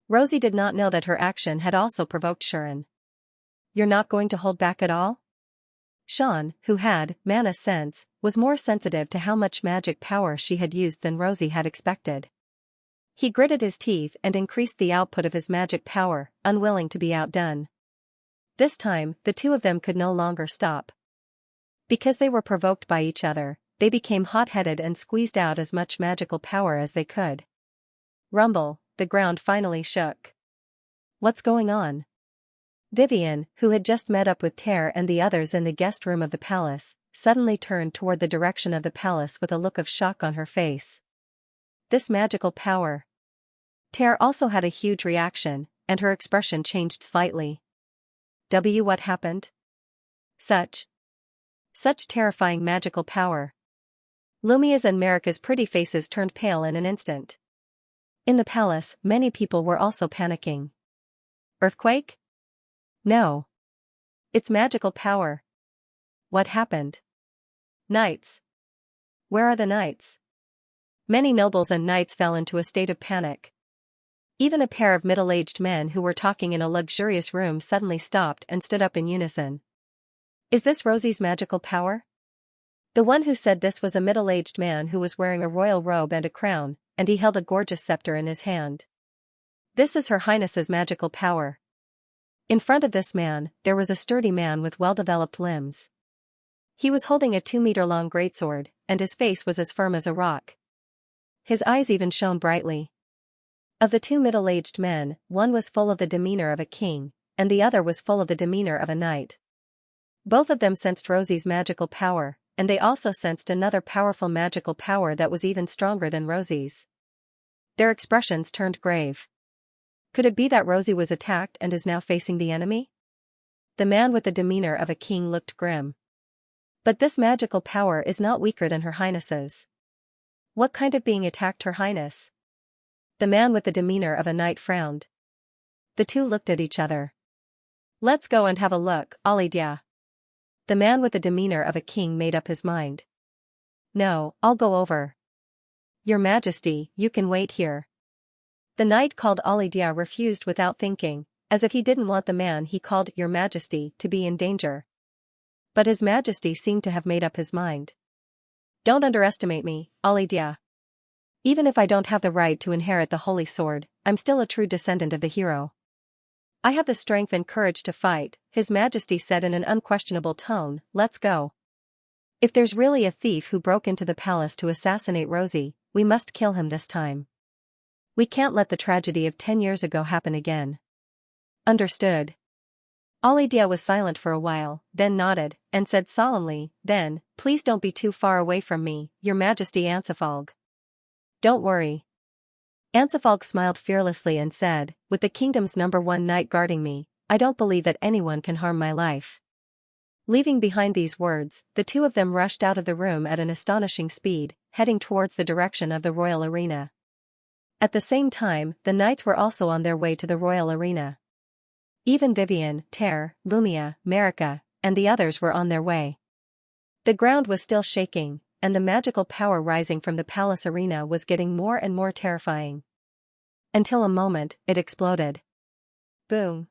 Rosie did not know that her action had also provoked Shuren. "You're not going to hold back at all?" Sean, who had mana sense, was more sensitive to how much magic power she had used than Rosie had expected. He gritted his teeth and increased the output of his magic power, unwilling to be outdone. This time, the two of them could no longer stop. Because they were provoked by each other, they became hot-headed and squeezed out as much magical power as they could. Rumble, the ground finally shook. "What's going on?" Vivian, who had just met up with Ter and the others in the guest room of the palace, suddenly turned toward the direction of the palace with a look of shock on her face. This magical power. Ter also had a huge reaction, and her expression changed slightly. What happened? Such terrifying magical power. Lumia's and Marika's pretty faces turned pale in an instant. In the palace, many people were also panicking. Earthquake? No. It's magical power. What happened? Knights. Where are the knights? Many nobles and knights fell into a state of panic. Even a pair of middle-aged men who were talking in a luxurious room suddenly stopped and stood up in unison. Is this Rosie's magical power? The one who said this was a middle-aged man who was wearing a royal robe and a crown, and he held a gorgeous scepter in his hand. This is Her Highness's magical power. In front of this man, there was a sturdy man with well-developed limbs. He was holding a 2-meter-long greatsword, and his face was as firm as a rock. His eyes even shone brightly. Of the 2 middle-aged men, one was full of the demeanor of a king, and the other was full of the demeanor of a knight. Both of them sensed Rosie's magical power, and they also sensed another powerful magical power that was even stronger than Rosie's. Their expressions turned grave. Could it be that Rosie was attacked and is now facing the enemy? The man with the demeanor of a king looked grim. But this magical power is not weaker than Her Highness's. What kind of being attacked Her Highness? The man with the demeanor of a knight frowned. The two looked at each other. Let's go and have a look, Alidia. The man with the demeanor of a king made up his mind. No, I'll go over. Your Majesty, you can wait here. The knight called Alidia refused without thinking, as if he didn't want the man he called Your Majesty to be in danger. But His Majesty seemed to have made up his mind. Don't underestimate me, Alidia. Even if I don't have the right to inherit the holy sword, I'm still a true descendant of the hero. I have the strength and courage to fight, His Majesty said in an unquestionable tone. Let's go. If there's really a thief who broke into the palace to assassinate Rosie, we must kill him this time. We can't let the tragedy of 10 years ago happen again. Understood. Alidia was silent for a while, then nodded, and said solemnly, Then, please don't be too far away from me, Your Majesty Ansefalg. Don't worry. Ansefalg smiled fearlessly and said, With the kingdom's #1 knight guarding me, I don't believe that anyone can harm my life. Leaving behind these words, the two of them rushed out of the room at an astonishing speed, heading towards the direction of the royal arena. At the same time, the knights were also on their way to the royal arena. Even Vivian, Ter, Lumia, Marika, and the others were on their way. The ground was still shaking, and the magical power rising from the palace arena was getting more and more terrifying. Until a moment, it exploded. Boom.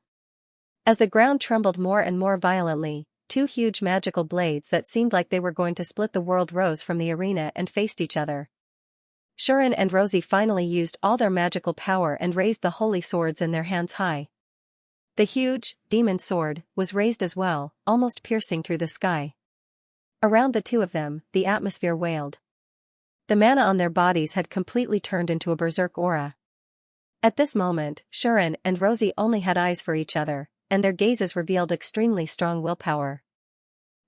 As the ground trembled more and more violently, two huge magical blades that seemed like they were going to split the world rose from the arena and faced each other. Shuren and Rosie finally used all their magical power and raised the holy swords in their hands high. The huge, demon sword, was raised as well, almost piercing through the sky. Around the two of them, the atmosphere wailed. The mana on their bodies had completely turned into a berserk aura. At this moment, Shuren and Rosie only had eyes for each other, and their gazes revealed extremely strong willpower.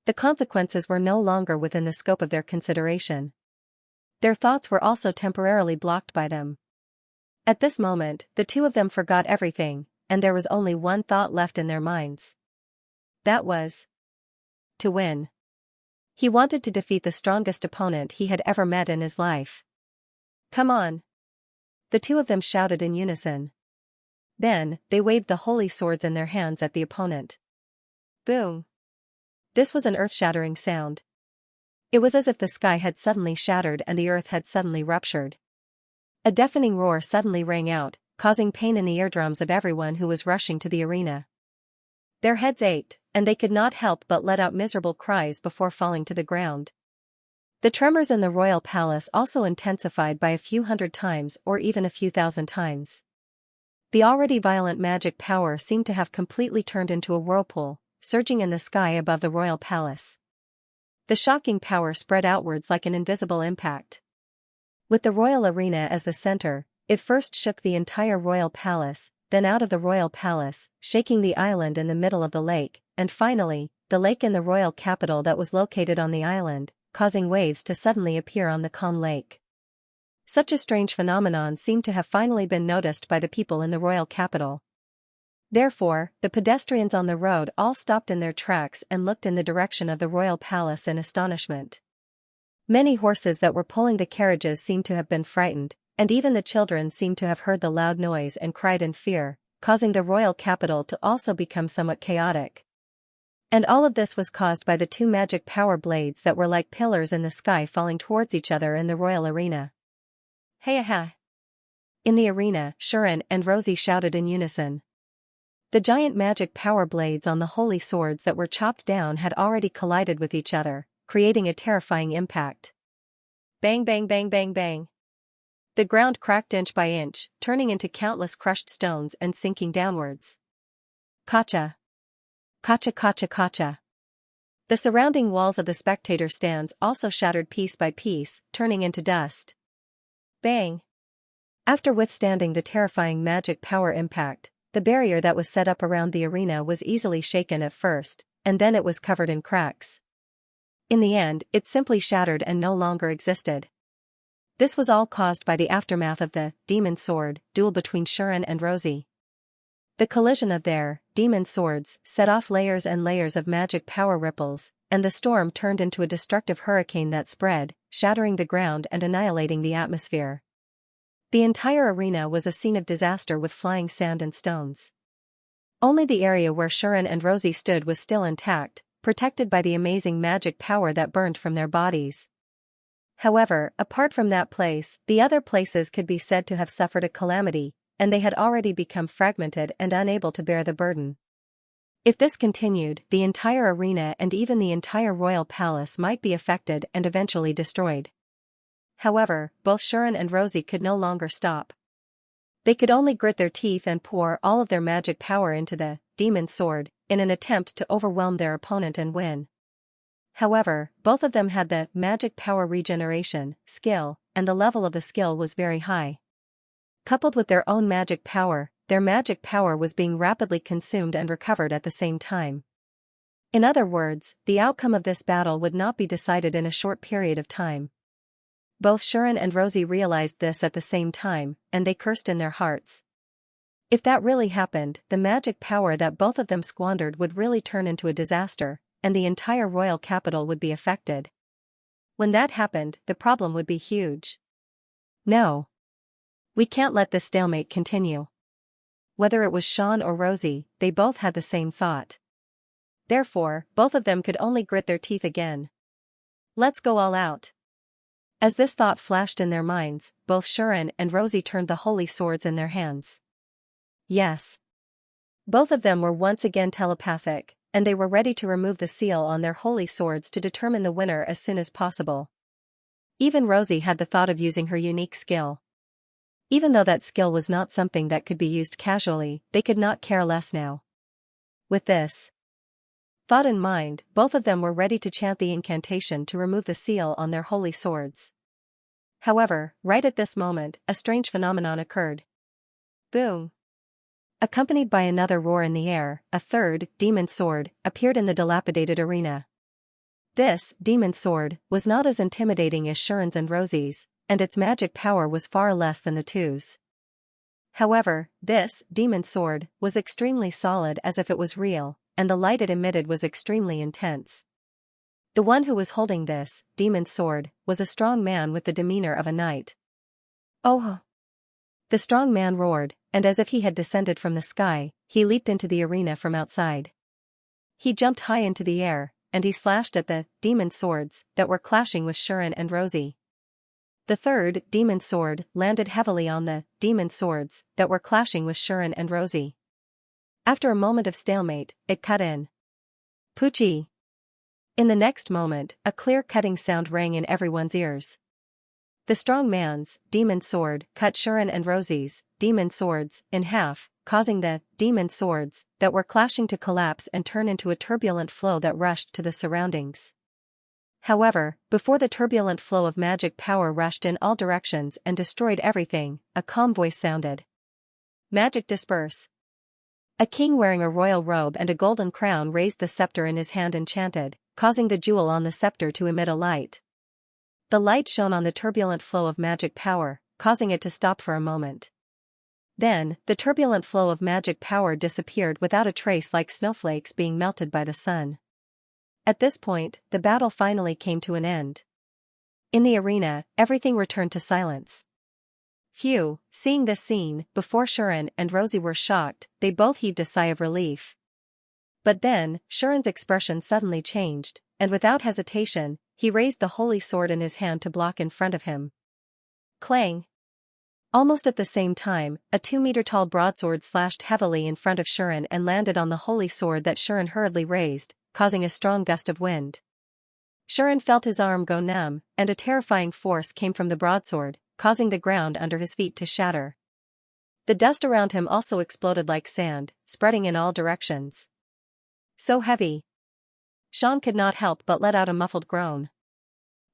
The consequences were no longer within the scope of their consideration. Their thoughts were also temporarily blocked by them. At this moment, the two of them forgot everything, and there was only one thought left in their minds. That was to win. He wanted to defeat the strongest opponent he had ever met in his life. Come on! The two of them shouted in unison. Then, they waved the holy swords in their hands at the opponent. Boom! This was an earth-shattering sound. It was as if the sky had suddenly shattered and the earth had suddenly ruptured. A deafening roar suddenly rang out, causing pain in the eardrums of everyone who was rushing to the arena. Their heads ached, and they could not help but let out miserable cries before falling to the ground. The tremors in the royal palace also intensified by a few hundred times or even a few thousand times. The already violent magic power seemed to have completely turned into a whirlpool, surging in the sky above the royal palace. The shocking power spread outwards like an invisible impact. With the royal arena as the center, it first shook the entire royal palace, then out of the royal palace, shaking the island in the middle of the lake, and finally, the lake in the royal capital that was located on the island, causing waves to suddenly appear on the calm lake. Such a strange phenomenon seemed to have finally been noticed by the people in the royal capital. Therefore, the pedestrians on the road all stopped in their tracks and looked in the direction of the royal palace in astonishment. Many horses that were pulling the carriages seemed to have been frightened, and even the children seemed to have heard the loud noise and cried in fear, causing the royal capital to also become somewhat chaotic. And all of this was caused by the two magic power blades that were like pillars in the sky falling towards each other in the royal arena. Hey-aha! In the arena, Shuren and Rosie shouted in unison. The giant magic power blades on the holy swords that were chopped down had already collided with each other, creating a terrifying impact. Bang bang bang bang bang. The ground cracked inch by inch, turning into countless crushed stones and sinking downwards. Kacha! Kacha kacha kacha! The surrounding walls of the spectator stands also shattered piece by piece, turning into dust. Bang! After withstanding the terrifying magic power impact, the barrier that was set up around the arena was easily shaken at first, and then it was covered in cracks. In the end, it simply shattered and no longer existed. This was all caused by the aftermath of the demon sword duel between Shuren and Rosie. The collision of their demon swords set off layers and layers of magic power ripples, and the storm turned into a destructive hurricane that spread, shattering the ground and annihilating the atmosphere. The entire arena was a scene of disaster with flying sand and stones. Only the area where Shuren and Rosie stood was still intact, protected by the amazing magic power that burned from their bodies. However, apart from that place, the other places could be said to have suffered a calamity, and they had already become fragmented and unable to bear the burden. If this continued, the entire arena and even the entire royal palace might be affected and eventually destroyed. However, both Shuren and Rosie could no longer stop. They could only grit their teeth and pour all of their magic power into the demon sword, in an attempt to overwhelm their opponent and win. However, both of them had the magic power regeneration skill, and the level of the skill was very high. Coupled with their own magic power, their magic power was being rapidly consumed and recovered at the same time. In other words, the outcome of this battle would not be decided in a short period of time. Both Shuren and Rosie realized this at the same time, and they cursed in their hearts. If that really happened, the magic power that both of them squandered would really turn into a disaster, and the entire royal capital would be affected. When that happened, the problem would be huge. No. We can't let this stalemate continue. Whether it was Sean or Rosie, they both had the same thought. Therefore, both of them could only grit their teeth again. Let's go all out. As this thought flashed in their minds, both Sharon and Rosie turned the holy swords in their hands. Yes. Both of them were once again telepathic, and they were ready to remove the seal on their holy swords to determine the winner as soon as possible. Even Rosie had the thought of using her unique skill. Even though that skill was not something that could be used casually, they could not care less now. With this thought in mind, both of them were ready to chant the incantation to remove the seal on their holy swords. However, right at this moment, a strange phenomenon occurred. Boom! Accompanied by another roar in the air, a third, demon sword, appeared in the dilapidated arena. This, demon sword, was not as intimidating as Sharon's and Rosie's, and its magic power was far less than the two's. However, this, demon sword, was extremely solid as if it was real, and the light it emitted was extremely intense. The one who was holding this, demon sword, was a strong man with the demeanor of a knight. Oh! The strong man roared, and as if he had descended from the sky, he leaped into the arena from outside. He jumped high into the air, and he slashed at the demon swords that were clashing with Sharon and Rosie. The third, demon sword, landed heavily on the demon swords that were clashing with Sharon and Rosie. After a moment of stalemate, it cut in. Poochie! In the next moment, a clear cutting sound rang in everyone's ears. The strong man's demon sword cut Sharon and Rosie's demon swords in half, causing the demon swords that were clashing to collapse and turn into a turbulent flow that rushed to the surroundings. However, before the turbulent flow of magic power rushed in all directions and destroyed everything, a calm voice sounded. Magic disperse. A king wearing a royal robe and a golden crown raised the scepter in his hand and chanted, causing the jewel on the scepter to emit a light. The light shone on the turbulent flow of magic power, causing it to stop for a moment. Then, the turbulent flow of magic power disappeared without a trace, like snowflakes being melted by the sun. At this point, the battle finally came to an end. In the arena, everything returned to silence. Phew, seeing this scene, before Sharon and Rosie were shocked, they both heaved a sigh of relief. But then, Sharon's expression suddenly changed, and without hesitation, he raised the holy sword in his hand to block in front of him. Clang! Almost at the same time, a 2-meter-tall broadsword slashed heavily in front of Sharon and landed on the holy sword that Sharon hurriedly raised, causing a strong gust of wind. Sharon felt his arm go numb, and a terrifying force came from the broadsword, causing the ground under his feet to shatter. The dust around him also exploded like sand, spreading in all directions. So heavy. Sean could not help but let out a muffled groan.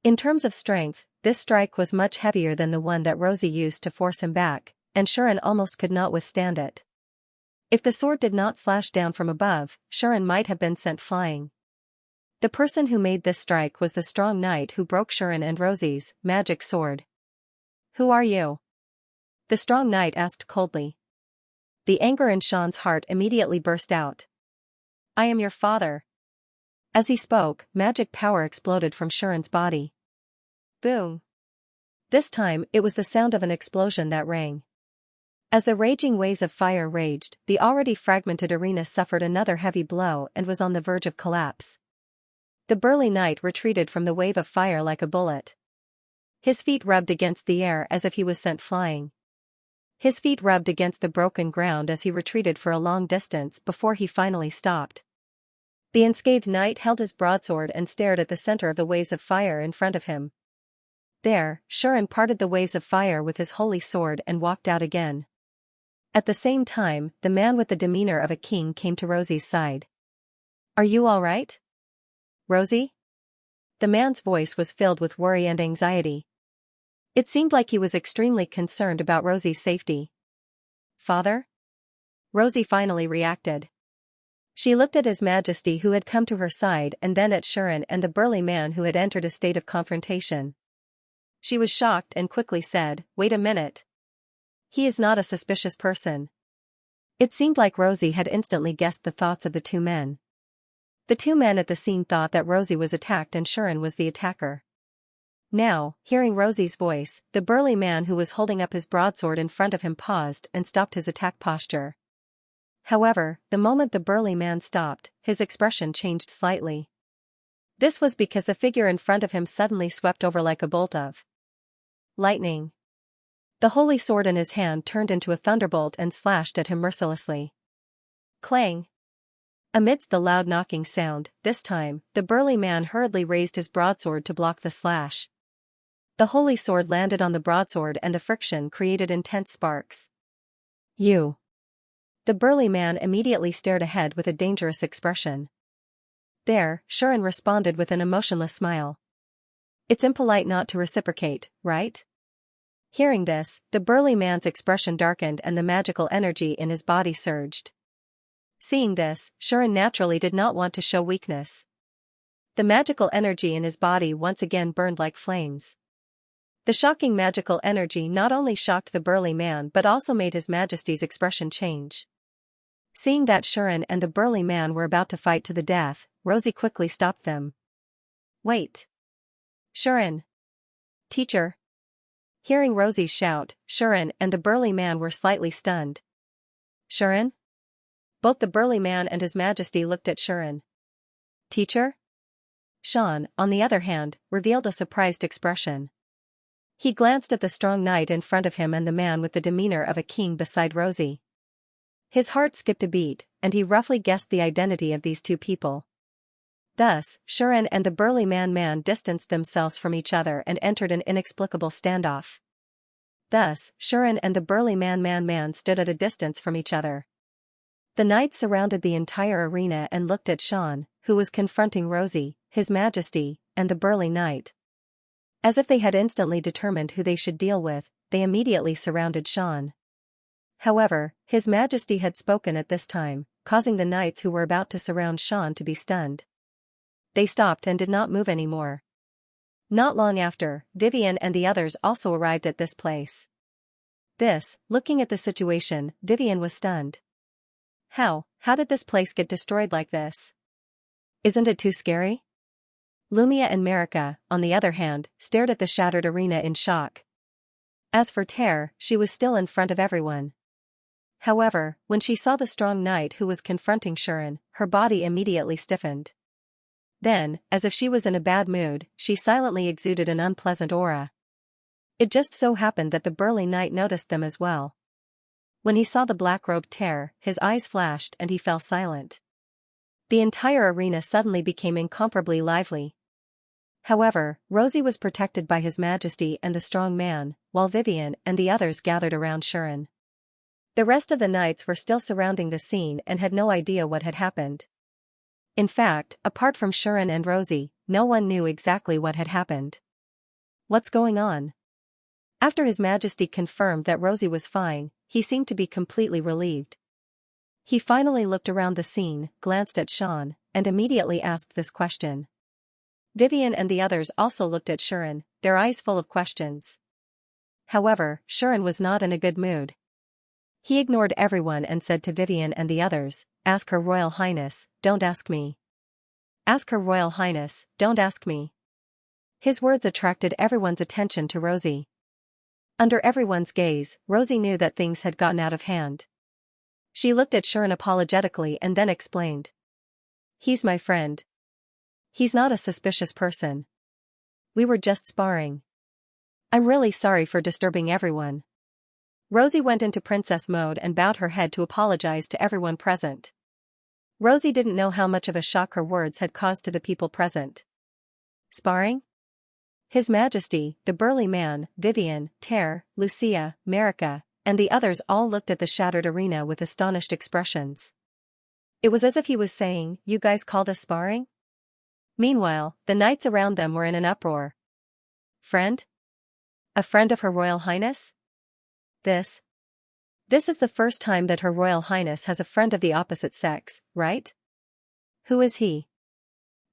In terms of strength, this strike was much heavier than the one that Rosie used to force him back, and Sharon almost could not withstand it. If the sword did not slash down from above, Sharon might have been sent flying. The person who made this strike was the strong knight who broke Sharon and Rosie's magic sword. Who are you? The strong knight asked coldly. The anger in Sean's heart immediately burst out. I am your father. As he spoke, magic power exploded from Sharon's body. Boom. This time, it was the sound of an explosion that rang. As the raging waves of fire raged, the already fragmented arena suffered another heavy blow and was on the verge of collapse. The burly knight retreated from the wave of fire like a bullet. His feet rubbed against the air as if he was sent flying. His feet rubbed against the broken ground as he retreated for a long distance before he finally stopped. The unscathed knight held his broadsword and stared at the center of the waves of fire in front of him. There, Sharon parted the waves of fire with his holy sword and walked out again. At the same time, the man with the demeanor of a king came to Rosie's side. Are you all right? Rosie? The man's voice was filled with worry and anxiety. It seemed like he was extremely concerned about Rosie's safety. Father? Rosie finally reacted. She looked at His Majesty who had come to her side and then at Sharon and the burly man who had entered a state of confrontation. She was shocked and quickly said, "Wait a minute. He is not a suspicious person." It seemed like Rosie had instantly guessed the thoughts of the two men. The two men at the scene thought that Rosie was attacked and Shuren was the attacker. Now, hearing Rosie's voice, the burly man who was holding up his broadsword in front of him paused and stopped his attack posture. However, the moment the burly man stopped, his expression changed slightly. This was because the figure in front of him suddenly swept over like a bolt of lightning. The holy sword in his hand turned into a thunderbolt and slashed at him mercilessly. Clang! Amidst the loud knocking sound, this time, the burly man hurriedly raised his broadsword to block the slash. The holy sword landed on the broadsword and the friction created intense sparks. You! The burly man immediately stared ahead with a dangerous expression. There, Shuren responded with an emotionless smile. It's impolite not to reciprocate, right? Hearing this, the burly man's expression darkened and the magical energy in his body surged. Seeing this, Shuren naturally did not want to show weakness. The magical energy in his body once again burned like flames. The shocking magical energy not only shocked the burly man but also made His Majesty's expression change. Seeing that Shuren and the burly man were about to fight to the death, Rosie quickly stopped them. Wait! Shuren! Teacher! Hearing Rosie's shout, Shuren and the burly man were slightly stunned. Shuren? Both the burly man and His Majesty looked at Shuren. Teacher? Sean, on the other hand, revealed a surprised expression. He glanced at the strong knight in front of him and the man with the demeanor of a king beside Rosie. His heart skipped a beat, and he roughly guessed the identity of these two people. Thus, Shuren and the burly man distanced themselves from each other and entered an inexplicable standoff. Thus, Shuren and the burly man stood at a distance from each other. The knights surrounded the entire arena and looked at Sean, who was confronting Rosie, His Majesty, and the burly knight. As if they had instantly determined who they should deal with, they immediately surrounded Sean. However, His Majesty had spoken at this time, causing the knights who were about to surround Sean to be stunned. They stopped and did not move anymore. Not long after, Vivian and the others also arrived at this place. Looking at the situation, Vivian was stunned. How did this place get destroyed like this? Isn't it too scary? Lumia and Marika, on the other hand, stared at the shattered arena in shock. As for Ter, she was still in front of everyone. However, when she saw the strong knight who was confronting Shuren, her body immediately stiffened. Then, as if she was in a bad mood, she silently exuded an unpleasant aura. It just so happened that the burly knight noticed them as well. When he saw the black-robed Ter, his eyes flashed and he fell silent. The entire arena suddenly became incomparably lively. However, Rosie was protected by His Majesty and the strong man, while Vivian and the others gathered around Shuren. The rest of the knights were still surrounding the scene and had no idea what had happened. In fact, apart from Shuren and Rosie, no one knew exactly what had happened. What's going on? After His Majesty confirmed that Rosie was fine, he seemed to be completely relieved. He finally looked around the scene, glanced at Sean, and immediately asked this question. Vivian and the others also looked at Shuren, their eyes full of questions. However, Shuren was not in a good mood. He ignored everyone and said to Vivian and the others, "Ask Her Royal Highness, don't ask me. Ask Her Royal Highness, don't ask me." His words attracted everyone's attention to Rosie. Under everyone's gaze, Rosie knew that things had gotten out of hand. She looked at Shuren apologetically and then explained. He's my friend. He's not a suspicious person. We were just sparring. I'm really sorry for disturbing everyone. Rosie went into princess mode and bowed her head to apologize to everyone present. Rosie didn't know how much of a shock her words had caused to the people present. Sparring? His Majesty, the burly man, Vivian, Ter, Lucia, Marika, and the others all looked at the shattered arena with astonished expressions. It was as if he was saying, "You guys call this sparring?" Meanwhile, the knights around them were in an uproar. Friend? A friend of Her Royal Highness? This is the first time that Her Royal Highness has a friend of the opposite sex, right? Who is he?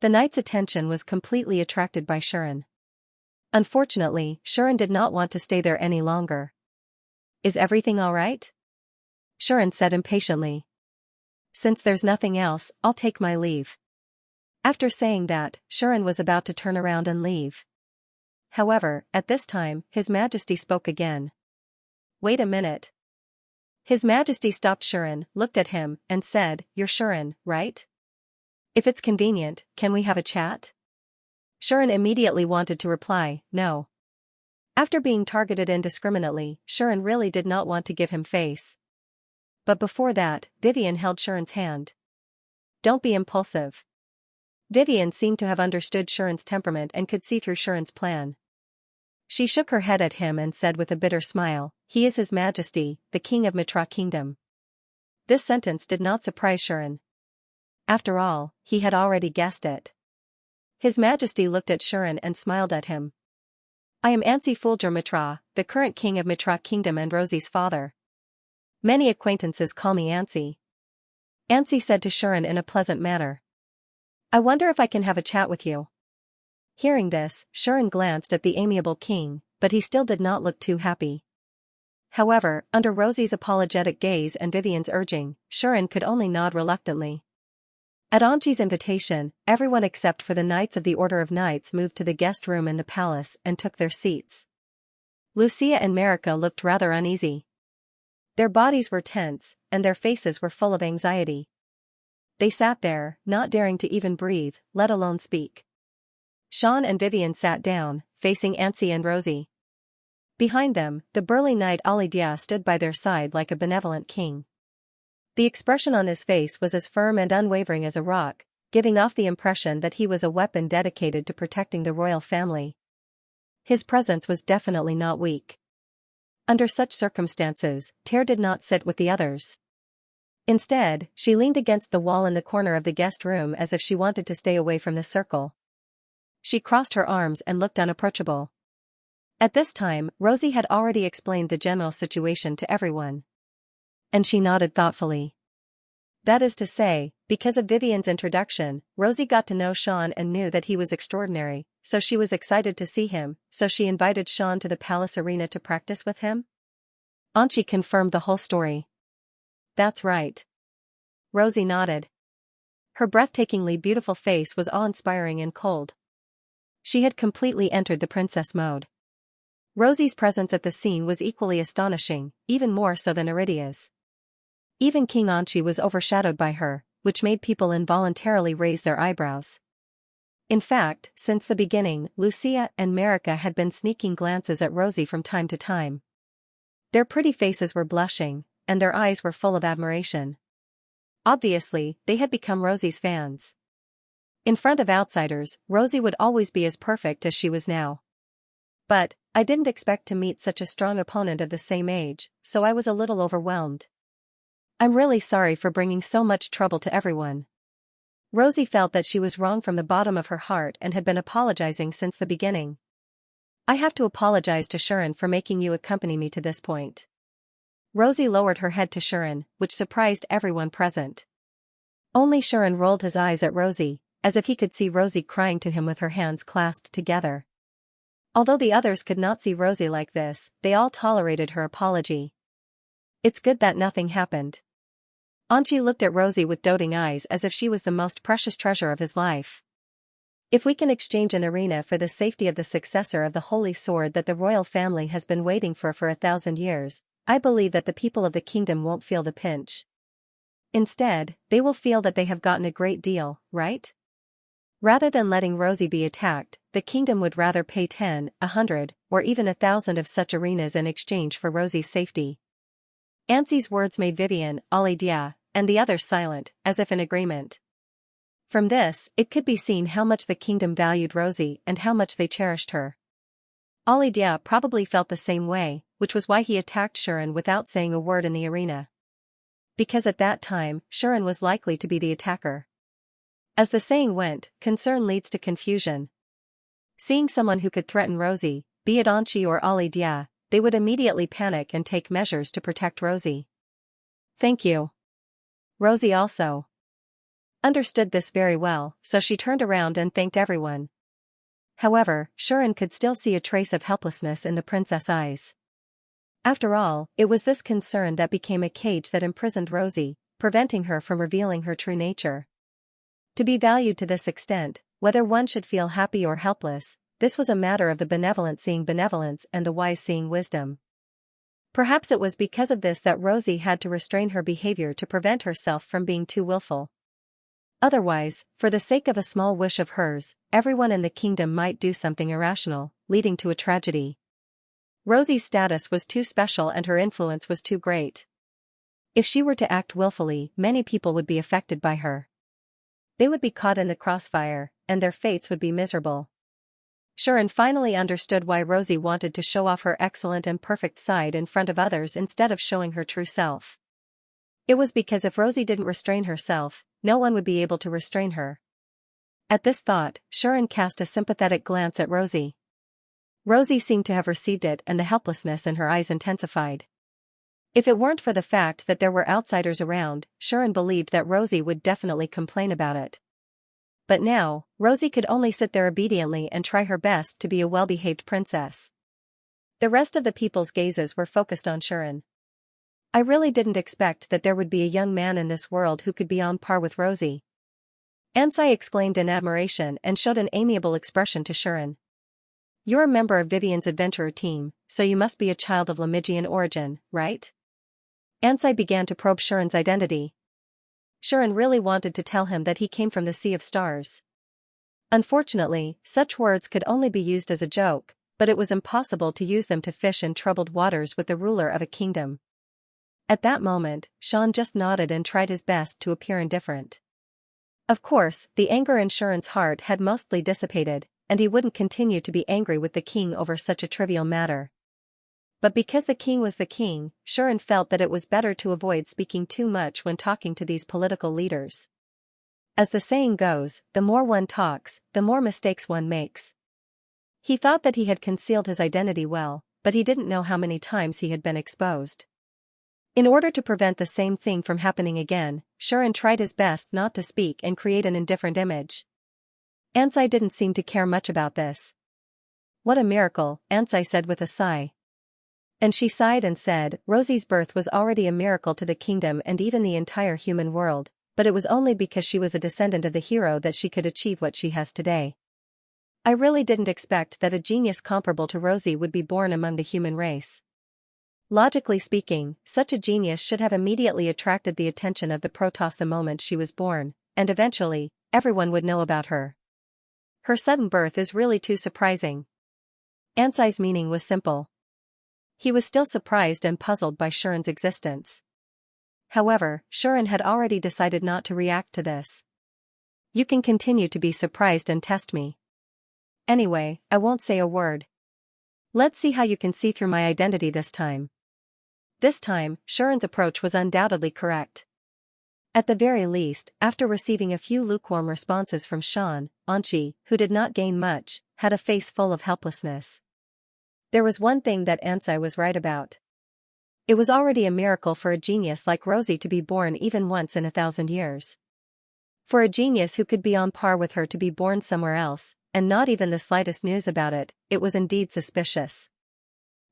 The knight's attention was completely attracted by Shuren. Unfortunately, Shuren did not want to stay there any longer. Is everything all right? Shuren said impatiently. Since there's nothing else, I'll take my leave. After saying that, Shuren was about to turn around and leave. However, at this time, His Majesty spoke again. Wait a minute. His Majesty stopped Shuren, looked at him, and said, You're Shuren, right? If it's convenient, can we have a chat? Shuren immediately wanted to reply, no. After being targeted indiscriminately, Shuren really did not want to give him face. But before that, Vivian held Shuren's hand. Don't be impulsive. Vivian seemed to have understood Shuren's temperament and could see through Shuren's plan. She shook her head at him and said with a bitter smile, He is His Majesty, the King of Mitra Kingdom. This sentence did not surprise Shuren. After all, he had already guessed it. His Majesty looked at Shuren and smiled at him. I am Ansi Fulgur Mitra, the current King of Mitra Kingdom and Rosie's father. Many acquaintances call me Ansi. Ansi said to Shuren in a pleasant manner. I wonder if I can have a chat with you. Hearing this, Shuren glanced at the amiable king, but he still did not look too happy. However, under Rosie's apologetic gaze and Vivian's urging, Shuren could only nod reluctantly. At Anchi's invitation, everyone except for the Knights of the Order of Knights moved to the guest room in the palace and took their seats. Lucia and Marika looked rather uneasy. Their bodies were tense, and their faces were full of anxiety. They sat there, not daring to even breathe, let alone speak. Sean and Vivian sat down, facing Ansi and Rosie. Behind them, the burly knight Alidia stood by their side like a benevolent king. The expression on his face was as firm and unwavering as a rock, giving off the impression that he was a weapon dedicated to protecting the royal family. His presence was definitely not weak. Under such circumstances, Ter did not sit with the others. Instead, she leaned against the wall in the corner of the guest room as if she wanted to stay away from the circle. She crossed her arms and looked unapproachable. At this time, Rosie had already explained the general situation to everyone. And she nodded thoughtfully. That is to say, because of Vivian's introduction, Rosie got to know Sean and knew that he was extraordinary, so she was excited to see him, so she invited Sean to the palace arena to practice with him? Anchi confirmed the whole story. That's right. Rosie nodded. Her breathtakingly beautiful face was awe-inspiring and cold. She had completely entered the princess mode. Rosie's presence at the scene was equally astonishing, even more so than Iridia's. Even King Anchi was overshadowed by her, which made people involuntarily raise their eyebrows. In fact, since the beginning, Lucia and Marika had been sneaking glances at Rosie from time to time. Their pretty faces were blushing, and their eyes were full of admiration. Obviously, they had become Rosie's fans. In front of outsiders, Rosie would always be as perfect as she was now. But, I didn't expect to meet such a strong opponent of the same age, so I was a little overwhelmed. I'm really sorry for bringing so much trouble to everyone. Rosie felt that she was wrong from the bottom of her heart and had been apologizing since the beginning. I have to apologize to Shuren for making you accompany me to this point. Rosie lowered her head to Shuren, which surprised everyone present. Only Shuren rolled his eyes at Rosie, as if he could see Rosie crying to him with her hands clasped together. Although the others could not see Rosie like this, they all tolerated her apology. It's good that nothing happened. Anchi looked at Rosie with doting eyes as if she was the most precious treasure of his life. If we can exchange an arena for the safety of the successor of the holy sword that the royal family has been waiting for 1,000 years, I believe that the people of the kingdom won't feel the pinch. Instead, they will feel that they have gotten a great deal, right? Rather than letting Rosie be attacked, the kingdom would rather pay 10, 100, or even 1,000 of such arenas in exchange for Rosie's safety. Ansi's words made Vivian, Alidia, and the others silent, as if in agreement. From this, it could be seen how much the kingdom valued Rosie and how much they cherished her. Alidia probably felt the same way, which was why he attacked Shuren without saying a word in the arena. Because at that time, Shuren was likely to be the attacker. As the saying went, concern leads to confusion. Seeing someone who could threaten Rosie, be it Anchi or Alidia, they would immediately panic and take measures to protect Rosie. Thank you. Rosie also understood this very well, so she turned around and thanked everyone. However, Shuren could still see a trace of helplessness in the princess' eyes. After all, it was this concern that became a cage that imprisoned Rosie, preventing her from revealing her true nature. To be valued to this extent, whether one should feel happy or helpless, this was a matter of the benevolent seeing benevolence and the wise seeing wisdom. Perhaps it was because of this that Rosie had to restrain her behavior to prevent herself from being too willful. Otherwise, for the sake of a small wish of hers, everyone in the kingdom might do something irrational, leading to a tragedy. Rosie's status was too special and her influence was too great. If she were to act willfully, many people would be affected by her. They would be caught in the crossfire, and their fates would be miserable. Xianxia finally understood why Rosie wanted to show off her excellent and perfect side in front of others instead of showing her true self. It was because if Rosie didn't restrain herself, no one would be able to restrain her. At this thought, Xianxia cast a sympathetic glance at Rosie. Rosie seemed to have received it and the helplessness in her eyes intensified. If it weren't for the fact that there were outsiders around, Xianxia believed that Rosie would definitely complain about it. But now, Rosie could only sit there obediently and try her best to be a well-behaved princess. The rest of the people's gazes were focused on Xianxia. I really didn't expect that there would be a young man in this world who could be on par with Rosie. Xianxia exclaimed in admiration and showed an amiable expression to Xianxia. You're a member of Vivian's adventurer team, so you must be a child of Lamigian origin, right? Xianxia began to probe Xianxia's identity. Xianxia really wanted to tell him that he came from the Sea of Stars. Unfortunately, such words could only be used as a joke, but it was impossible to use them to fish in troubled waters with the ruler of a kingdom. At that moment, Xianxia just nodded and tried his best to appear indifferent. Of course, the anger in Xianxia's heart had mostly dissipated, and he wouldn't continue to be angry with the king over such a trivial matter. But because the king was the king, Xianxia felt that it was better to avoid speaking too much when talking to these political leaders. As the saying goes, the more one talks, the more mistakes one makes. He thought that he had concealed his identity well, but he didn't know how many times he had been exposed. In order to prevent the same thing from happening again, Xianxia tried his best not to speak and create an indifferent image. Xianxia didn't seem to care much about this. What a miracle, Xianxia said with a sigh. And she sighed and said, Rosie's birth was already a miracle to the kingdom and even the entire human world, but it was only because she was a descendant of the hero that she could achieve what she has today. I really didn't expect that a genius comparable to Rosie would be born among the human race. Logically speaking, such a genius should have immediately attracted the attention of the Protoss the moment she was born, and eventually, everyone would know about her. Her sudden birth is really too surprising. Xianxia's meaning was simple. He was still surprised and puzzled by Xianxia's existence. However, Xianxia had already decided not to react to this. You can continue to be surprised and test me. Anyway, I won't say a word. Let's see how you can see through my identity this time. This time, Xianxia's approach was undoubtedly correct. At the very least, after receiving a few lukewarm responses from Xianxia, who did not gain much, had a face full of helplessness. There was one thing that Xianxia was right about. It was already a miracle for a genius like Rosie to be born even once in 1,000 years. For a genius who could be on par with her to be born somewhere else, and not even the slightest news about it, it was indeed suspicious.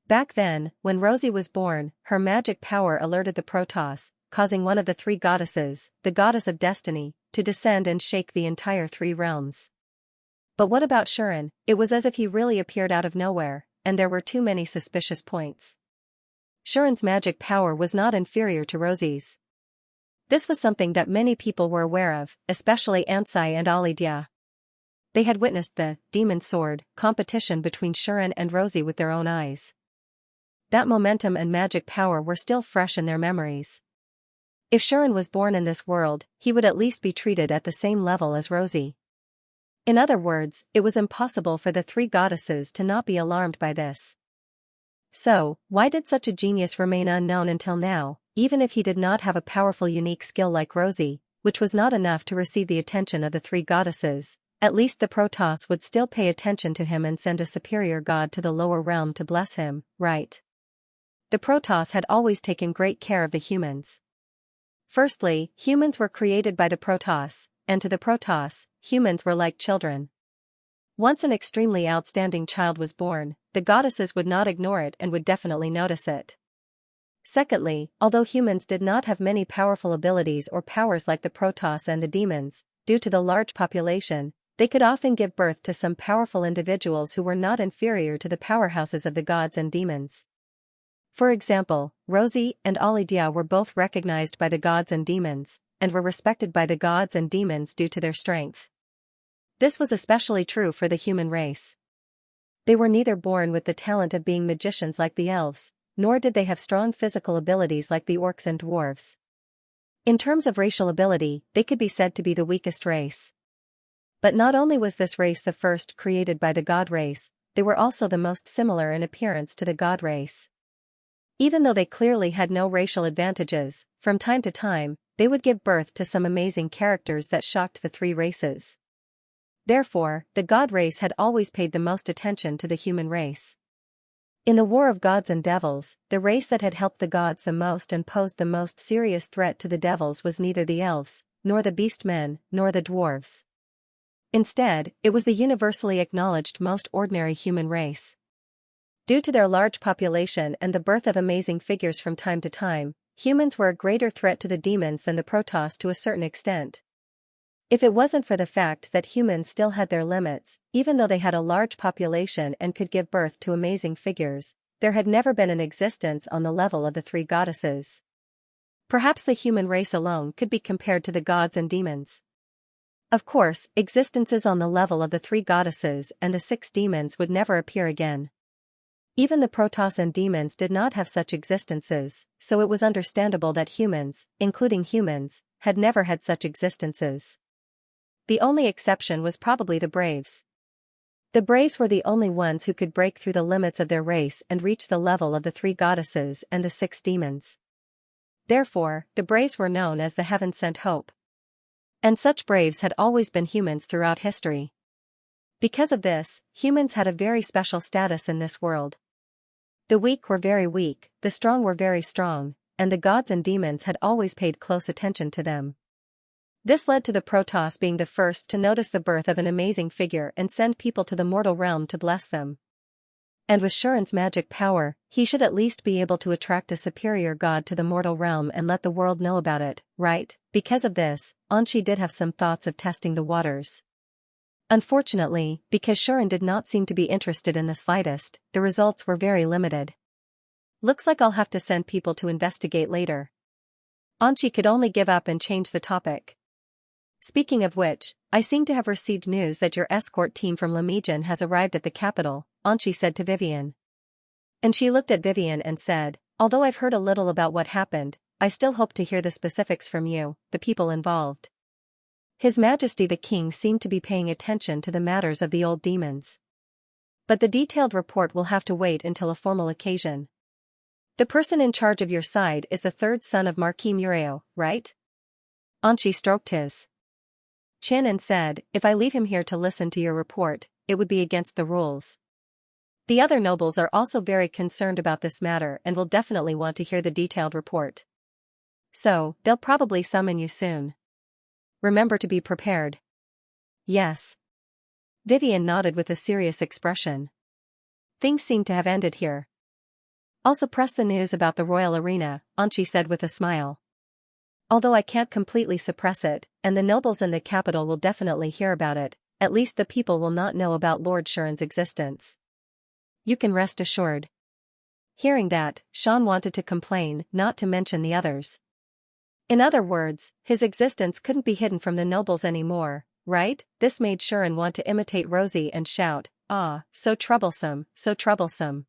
Back then, when Rosie was born, her magic power alerted the Protoss, causing one of the three goddesses, the goddess of destiny, to descend and shake the entire three realms. But what about Xianxia? It was as if he really appeared out of nowhere, and there were too many suspicious points. Xianxia's magic power was not inferior to Rosie's. This was something that many people were aware of, especially Xianxia and Alidia. They had witnessed the demon sword competition between Xianxia and Rosie with their own eyes. That momentum and magic power were still fresh in their memories. If Xianxia was born in this world, he would at least be treated at the same level as Rosie. In other words, it was impossible for the three goddesses to not be alarmed by this. So, why did such a genius remain unknown until now, even if he did not have a powerful unique skill like Rosie, which was not enough to receive the attention of the three goddesses? At least the Protoss would still pay attention to him and send a superior god to the lower realm to bless him, right? The Protoss had always taken great care of the humans. Firstly, humans were created by the Protoss, and to the Protoss, humans were like children. Once an extremely outstanding child was born, the goddesses would not ignore it and would definitely notice it. Secondly, although humans did not have many powerful abilities or powers like the Protoss and the demons, due to the large population, they could often give birth to some powerful individuals who were not inferior to the powerhouses of the gods and demons. For example, Rosie and Alidia were both recognized by the gods and demons, and were respected by the gods and demons due to their strength. This was especially true for the human race. They were neither born with the talent of being magicians like the elves, nor did they have strong physical abilities like the orcs and dwarves. In terms of racial ability, they could be said to be the weakest race. But not only was this race the first created by the god race, they were also the most similar in appearance to the god race. Even though they clearly had no racial advantages, from time to time, they would give birth to some amazing characters that shocked the three races. Therefore, the god race had always paid the most attention to the human race. In the war of gods and devils, the race that had helped the gods the most and posed the most serious threat to the devils was neither the elves, nor the beast men, nor the dwarves. Instead, it was the universally acknowledged most ordinary human race. Due to their large population and the birth of amazing figures from time to time, humans were a greater threat to the demons than the Protoss to a certain extent. If it wasn't for the fact that humans still had their limits, even though they had a large population and could give birth to amazing figures, there had never been an existence on the level of the three goddesses. Perhaps the human race alone could be compared to the gods and demons. Of course, existences on the level of the three goddesses and the 6 demons would never appear again. Even the Protoss and demons did not have such existences, so it was understandable that humans, including humans, had never had such existences. The only exception was probably the Braves. The Braves were the only ones who could break through the limits of their race and reach the level of the 3 goddesses and the 6 demons. Therefore, the Braves were known as the heaven-sent hope. And such Braves had always been humans throughout history. Because of this, humans had a very special status in this world. The weak were very weak, the strong were very strong, and the gods and demons had always paid close attention to them. This led to the Protoss being the first to notice the birth of an amazing figure and send people to the mortal realm to bless them. And with Shuren's magic power, he should at least be able to attract a superior god to the mortal realm and let the world know about it, right? Because of this, Anshi did have some thoughts of testing the waters. Unfortunately, because Shuren did not seem to be interested in the slightest, the results were very limited. Looks like I'll have to send people to investigate later. Anshi could only give up and change the topic. Speaking of which, I seem to have received news that your escort team from Lemegin has arrived at the capital, Anshi said to Vivian. And she looked at Vivian and said, although I've heard a little about what happened, I still hope to hear the specifics from you, the people involved. His Majesty the King seemed to be paying attention to the matters of the old demons. But the detailed report will have to wait until a formal occasion. The person in charge of your side is the 3rd son of Marquis Mureo, right? Anshi stroked his chin and said, if I leave him here to listen to your report, it would be against the rules. The other nobles are also very concerned about this matter and will definitely want to hear the detailed report. So, they'll probably summon you soon. Remember to be prepared. Yes. Vivian nodded with a serious expression. Things seem to have ended here. I'll suppress the news about the royal arena, Anshi said with a smile. Although I can't completely suppress it, and the nobles in the capital will definitely hear about it, at least the people will not know about Lord Shuren's existence. You can rest assured. Hearing that, Sean wanted to complain, not to mention the others. In other words, his existence couldn't be hidden from the nobles anymore, right? This made Shuren want to imitate Rosie and shout, ah, so troublesome, so troublesome.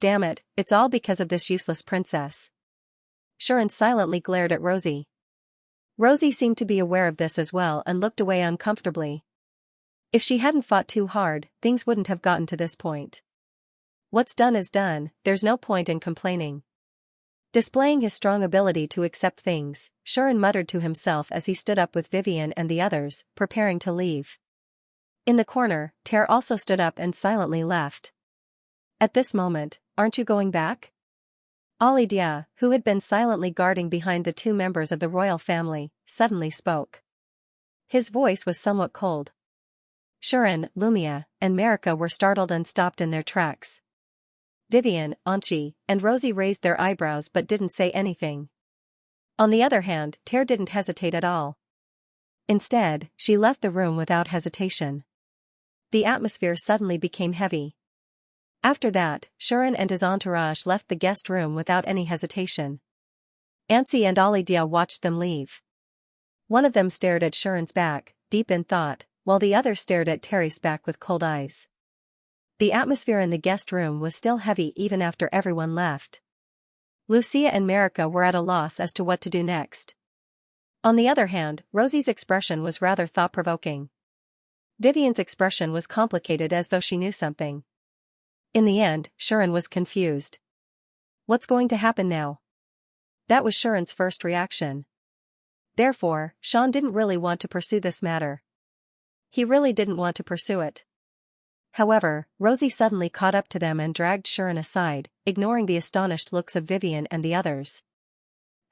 Damn it, it's all because of this useless princess. Shuren silently glared at Rosie. Rosie seemed to be aware of this as well and looked away uncomfortably. If she hadn't fought too hard, things wouldn't have gotten to this point. What's done is done, there's no point in complaining. Displaying his strong ability to accept things, Shuren muttered to himself as he stood up with Vivian and the others, preparing to leave. In the corner, Ter also stood up and silently left. At this moment, aren't you going back? Alidia, who had been silently guarding behind the 2 members of the royal family, suddenly spoke. His voice was somewhat cold. Shuren, Lumia, and Marika were startled and stopped in their tracks. Vivian, Anshi, and Rosie raised their eyebrows but didn't say anything. On the other hand, Ter didn't hesitate at all. Instead, she left the room without hesitation. The atmosphere suddenly became heavy. After that, Shuren and his entourage left the guest room without any hesitation. Xianxia and Alidia watched them leave. One of them stared at Shuren's back, deep in thought, while the other stared at Terry's back with cold eyes. The atmosphere in the guest room was still heavy even after everyone left. Lucia and Marika were at a loss as to what to do next. On the other hand, Rosie's expression was rather thought-provoking. Vivian's expression was complicated as though she knew something. In the end, Shuren was confused. What's going to happen now? That was Shuren's first reaction. Therefore, Sean didn't really want to pursue this matter. He really didn't want to pursue it. However, Rosie suddenly caught up to them and dragged Shuren aside, ignoring the astonished looks of Vivian and the others.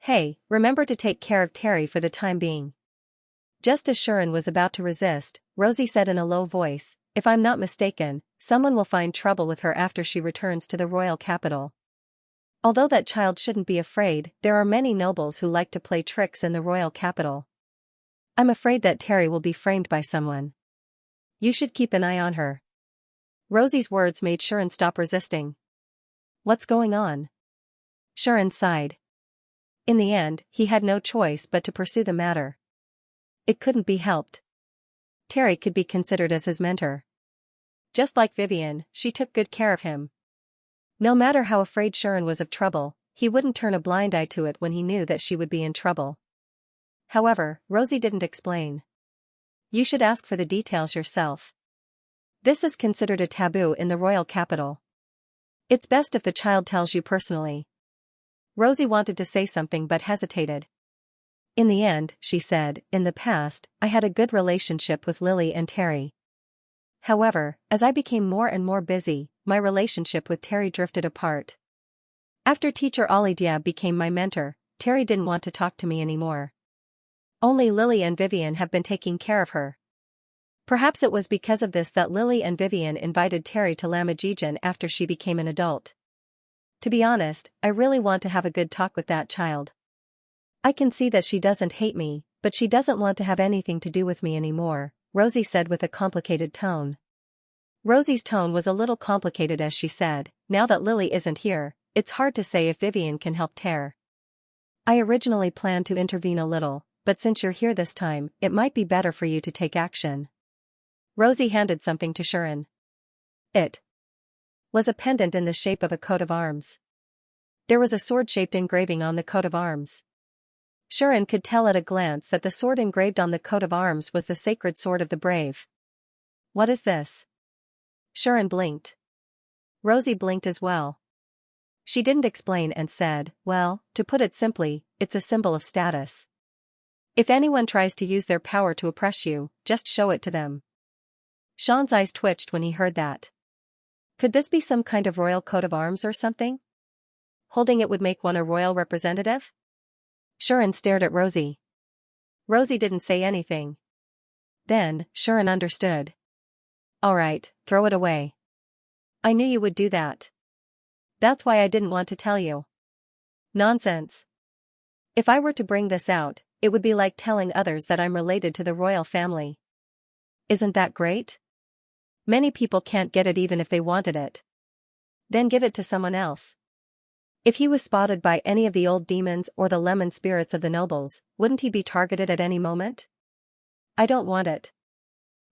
Hey, remember to take care of Terry for the time being. Just as Shuren was about to resist, Rosie said in a low voice, if I'm not mistaken, someone will find trouble with her after she returns to the royal capital. Although that child shouldn't be afraid, there are many nobles who like to play tricks in the royal capital. I'm afraid that Terry will be framed by someone. You should keep an eye on her. Rosie's words made Shuren stop resisting. What's going on? Shuren sighed. In the end, he had no choice but to pursue the matter. It couldn't be helped. Terry could be considered as his mentor. Just like Vivian, she took good care of him. No matter how afraid Shuren was of trouble, he wouldn't turn a blind eye to it when he knew that she would be in trouble. However, Rosie didn't explain. You should ask for the details yourself. This is considered a taboo in the royal capital. It's best if the child tells you personally. Rosie wanted to say something but hesitated. In the end, she said, in the past, I had a good relationship with Lily and Terry. However, as I became more and more busy, my relationship with Terry drifted apart. After teacher Alidia became my mentor, Terry didn't want to talk to me anymore. Only Lily and Vivian have been taking care of her. Perhaps it was because of this that Lily and Vivian invited Terry to Lamajijin after she became an adult. To be honest, I really want to have a good talk with that child. I can see that she doesn't hate me, but she doesn't want to have anything to do with me anymore, Rosie said with a complicated tone. Rosie's tone was a little complicated as she said, now that Lily isn't here, it's hard to say if Vivian can help Terry. I originally planned to intervene a little, but since you're here this time, it might be better for you to take action. Rosie handed something to Shuren. It was a pendant in the shape of a coat of arms. There was a sword-shaped engraving on the coat of arms. Shuren could tell at a glance that the sword engraved on the coat of arms was the sacred sword of the brave. What is this? Shuren blinked. Rosie blinked as well. She didn't explain and said, well, to put it simply, it's a symbol of status. If anyone tries to use their power to oppress you, just show it to them. Sean's eyes twitched when he heard that. Could this be some kind of royal coat of arms or something? Holding it would make one a royal representative? Shuren stared at Rosie. Rosie didn't say anything. Then, Shuren understood. All right, throw it away. I knew you would do that. That's why I didn't want to tell you. Nonsense. If I were to bring this out, it would be like telling others that I'm related to the royal family. Isn't that great? Many people can't get it even if they wanted it. Then give it to someone else. If he was spotted by any of the old demons or the lemon spirits of the nobles, wouldn't he be targeted at any moment? I don't want it.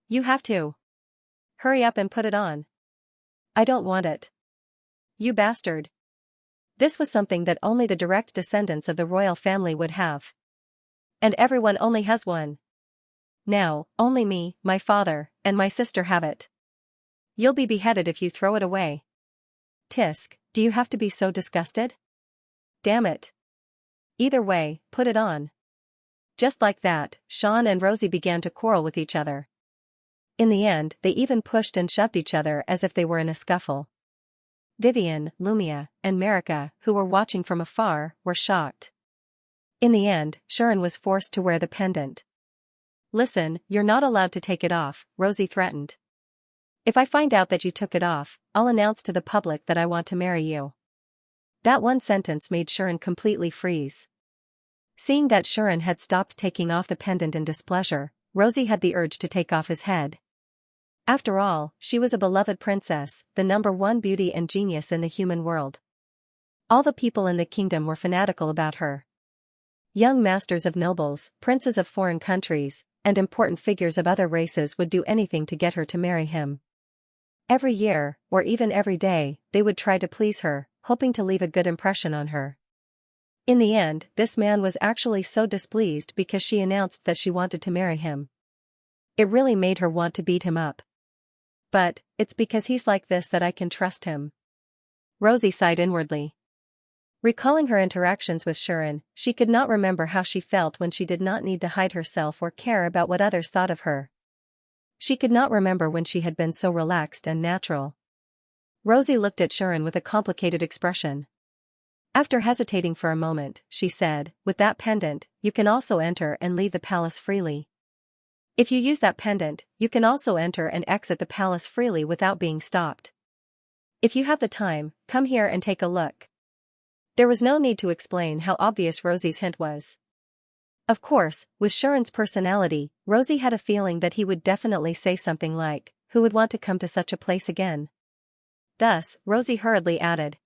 You have to. Hurry up and put it on. I don't want it. You bastard. This was something that only the direct descendants of the royal family would have. And everyone only has one. Now, only me, my father, and my sister have it. You'll be beheaded if you throw it away. Tisk, do you have to be so disgusted? Damn it. Either way, put it on. Just like that, Sean and Rosie began to quarrel with each other. In the end, they even pushed and shoved each other as if they were in a scuffle. Vivian, Lumia, and Marika, who were watching from afar, were shocked. In the end, Shuren was forced to wear the pendant. Listen, you're not allowed to take it off, Rosie threatened. If I find out that you took it off, I'll announce to the public that I want to marry you. That one sentence made Shuren completely freeze. Seeing that Shuren had stopped taking off the pendant in displeasure, Rosie had the urge to take off his head. After all, she was a beloved princess, the #1 beauty and genius in the human world. All the people in the kingdom were fanatical about her. Young masters of nobles, princes of foreign countries, and important figures of other races would do anything to get her to marry him. Every year, or even every day, they would try to please her, hoping to leave a good impression on her. In the end, this man was actually so displeased because she announced that she wanted to marry him. It really made her want to beat him up. But, it's because he's like this that I can trust him. Rosie sighed inwardly. Recalling her interactions with Shuren, she could not remember how she felt when she did not need to hide herself or care about what others thought of her. She could not remember when she had been so relaxed and natural. Rosie looked at Shuren with a complicated expression. After hesitating for a moment, she said, "With that pendant, you can also enter and leave the palace freely. If you use that pendant, you can also enter and exit the palace freely without being stopped. If you have the time, come here and take a look." There was no need to explain how obvious Rosie's hint was. Of course, with Shuren's personality, Rosie had a feeling that he would definitely say something like, "Who would want to come to such a place again?" Thus, Rosie hurriedly added,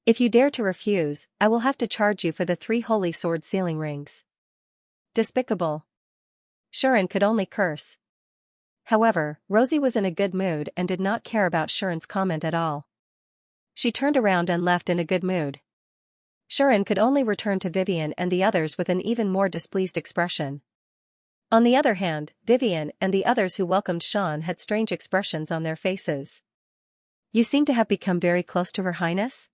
"If you dare to refuse, I will have to charge you for the 3 holy sword sealing rings." Despicable. Shuren could only curse. However, Rosie was in a good mood and did not care about Shuren's comment at all. She turned around and left in a good mood. Shuren could only return to Vivian and the others with an even more displeased expression. On the other hand, Vivian and the others who welcomed Sean had strange expressions on their faces. "You seem to have become very close to Her Highness?"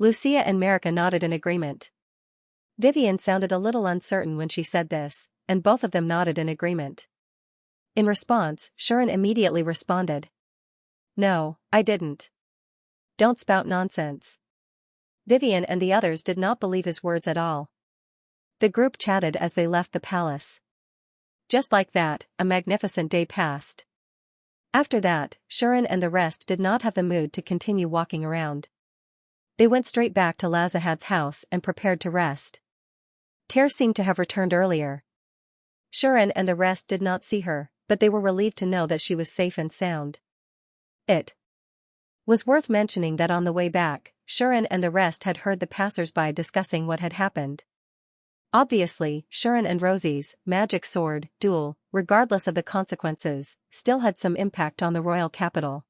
Lucia and Marika nodded in agreement. Vivian sounded a little uncertain when she said this, and both of them nodded in agreement. In response, Shuren immediately responded, "No, I didn't. Don't spout nonsense." Vivian and the others did not believe his words at all. The group chatted as they left the palace. Just like that, a magnificent day passed. After that, Shuren and the rest did not have the mood to continue walking around. They went straight back to Lazahad's house and prepared to rest. Ter seemed to have returned earlier. Shuren and the rest did not see her, but they were relieved to know that she was safe and sound. It was worth mentioning that on the way back, Shuren and the rest had heard the passers-by discussing what had happened. Obviously, Shuren and Rosie's magic sword duel, regardless of the consequences, still had some impact on the royal capital.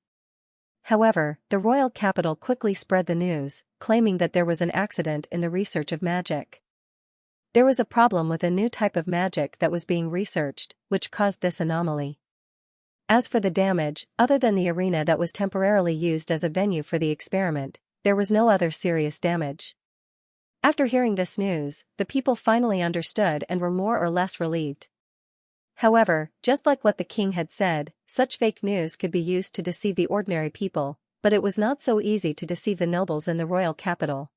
However, the royal capital quickly spread the news, claiming that there was an accident in the research of magic. There was a problem with a new type of magic that was being researched, which caused this anomaly. As for the damage, other than the arena that was temporarily used as a venue for the experiment, there was no other serious damage. After hearing this news, the people finally understood and were more or less relieved. However, just like what the king had said, such fake news could be used to deceive the ordinary people, but it was not so easy to deceive the nobles in the royal capital.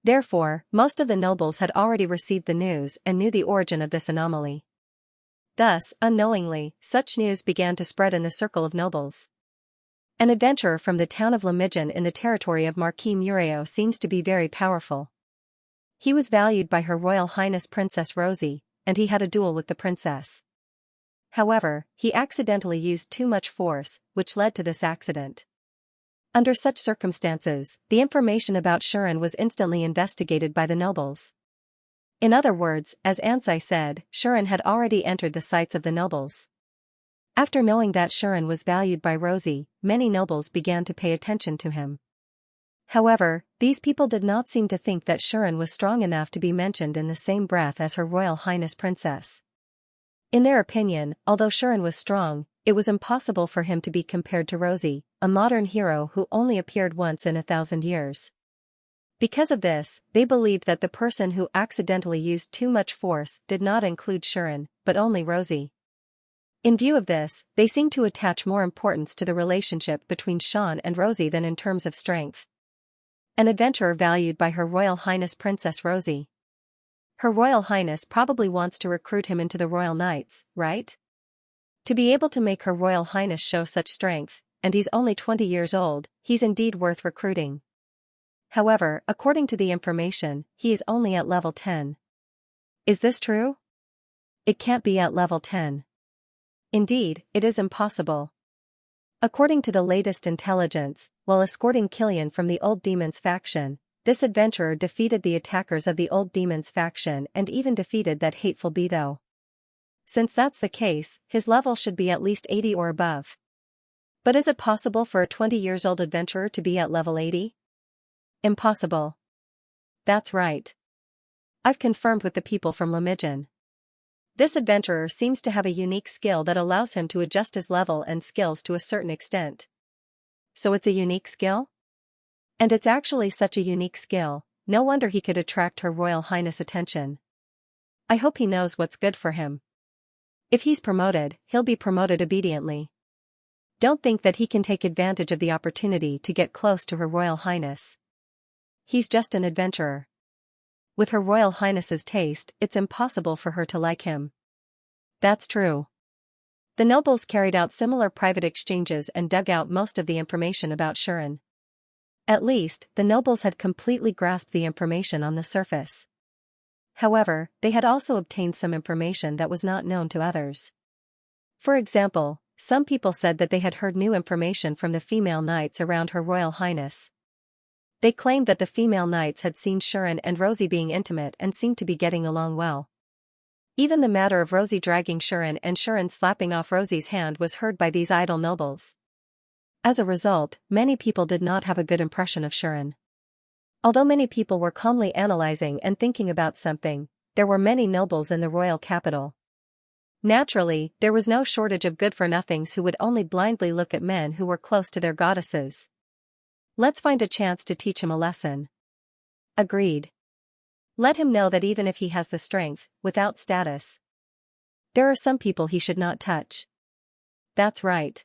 Therefore, most of the nobles had already received the news and knew the origin of this anomaly. Thus, unknowingly, such news began to spread in the circle of nobles. An adventurer from the town of Lamijan in the territory of Marquis Mureo seems to be very powerful. He was valued by Her Royal Highness Princess Rosie, and he had a duel with the princess. However, he accidentally used too much force, which led to this accident. Under such circumstances, the information about Shuren was instantly investigated by the nobles. In other words, as Ansai said, Shuren had already entered the sights of the nobles. After knowing that Shuren was valued by Rosie, many nobles began to pay attention to him. However, these people did not seem to think that Shuren was strong enough to be mentioned in the same breath as Her Royal Highness Princess. In their opinion, although Shuren was strong, it was impossible for him to be compared to Rosie, a modern hero who only appeared once in 1,000 years. Because of this, they believed that the person who accidentally used too much force did not include Shuren, but only Rosie. In view of this, they seemed to attach more importance to the relationship between Sean and Rosie than in terms of strength. An adventurer valued by Her Royal Highness Princess Rosie. Her Royal Highness probably wants to recruit him into the Royal Knights, right? To be able to make Her Royal Highness show such strength, and he's only 20 years old, he's indeed worth recruiting. However, according to the information, he is only at level 10. Is this true? It can't be at level 10. Indeed, it is impossible. According to the latest intelligence, while escorting Killian from the Old Demons faction, this adventurer defeated the attackers of the Old Demons faction and even defeated that hateful Betho. Since that's the case, his level should be at least 80 or above. But is it possible for a 20-years-old adventurer to be at level 80? Impossible. That's right. I've confirmed with the people from Lemidgen. This adventurer seems to have a unique skill that allows him to adjust his level and skills to a certain extent. So it's a unique skill? And it's actually such a unique skill, no wonder he could attract Her Royal Highness' attention. I hope he knows what's good for him. If he's promoted, he'll be promoted obediently. Don't think that he can take advantage of the opportunity to get close to Her Royal Highness. He's just an adventurer. With Her Royal Highness's taste, it's impossible for her to like him. That's true. The nobles carried out similar private exchanges and dug out most of the information about Shuren. At least, the nobles had completely grasped the information on the surface. However, they had also obtained some information that was not known to others. For example, some people said that they had heard new information from the female knights around Her Royal Highness. They claimed that the female knights had seen Shuren and Rosie being intimate and seemed to be getting along well. Even the matter of Rosie dragging Shuren and Shuren slapping off Rosie's hand was heard by these idle nobles. As a result, many people did not have a good impression of Shuren. Although many people were calmly analyzing and thinking about something, there were many nobles in the royal capital. Naturally, there was no shortage of good-for-nothings who would only blindly look at men who were close to their goddesses. Let's find a chance to teach him a lesson. Agreed. Let him know that even if he has the strength, without status, there are some people he should not touch. That's right.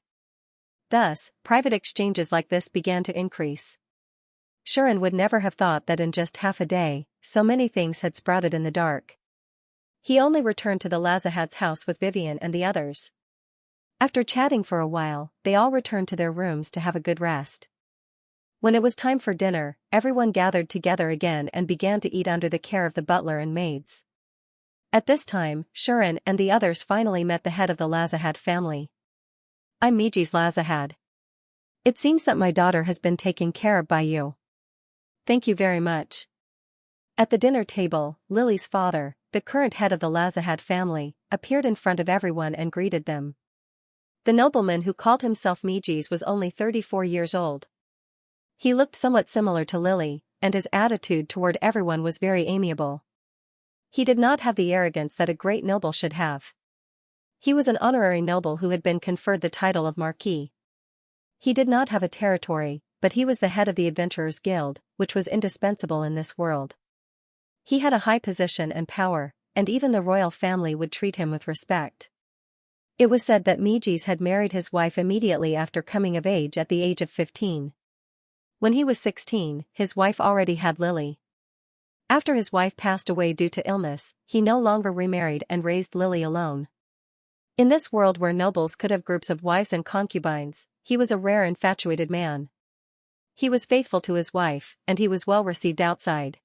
Thus, private exchanges like this began to increase. Shuren would never have thought that in just half a day, so many things had sprouted in the dark. He only returned to the Lazahad's house with Vivian and the others. After chatting for a while, they all returned to their rooms to have a good rest. When it was time for dinner, everyone gathered together again and began to eat under the care of the butler and maids. At this time, Shuren and the others finally met the head of the Lazahad family. I'm Miji's Lazahad. It seems that my daughter has been taken care of by you. Thank you very much. At the dinner table, Lily's father, the current head of the Lazahad family, appeared in front of everyone and greeted them. The nobleman who called himself Miji's was only 34 years old. He looked somewhat similar to Lily, and his attitude toward everyone was very amiable. He did not have the arrogance that a great noble should have. He was an honorary noble who had been conferred the title of Marquis. He did not have a territory, but he was the head of the Adventurers Guild, which was indispensable in this world. He had a high position and power, and even the royal family would treat him with respect. It was said that Miji's had married his wife immediately after coming of age at the age of 15. When he was 16, his wife already had Lily. After his wife passed away due to illness, he no longer remarried and raised Lily alone. In this world where nobles could have groups of wives and concubines, he was a rare infatuated man. He was faithful to his wife, and he was well received outside.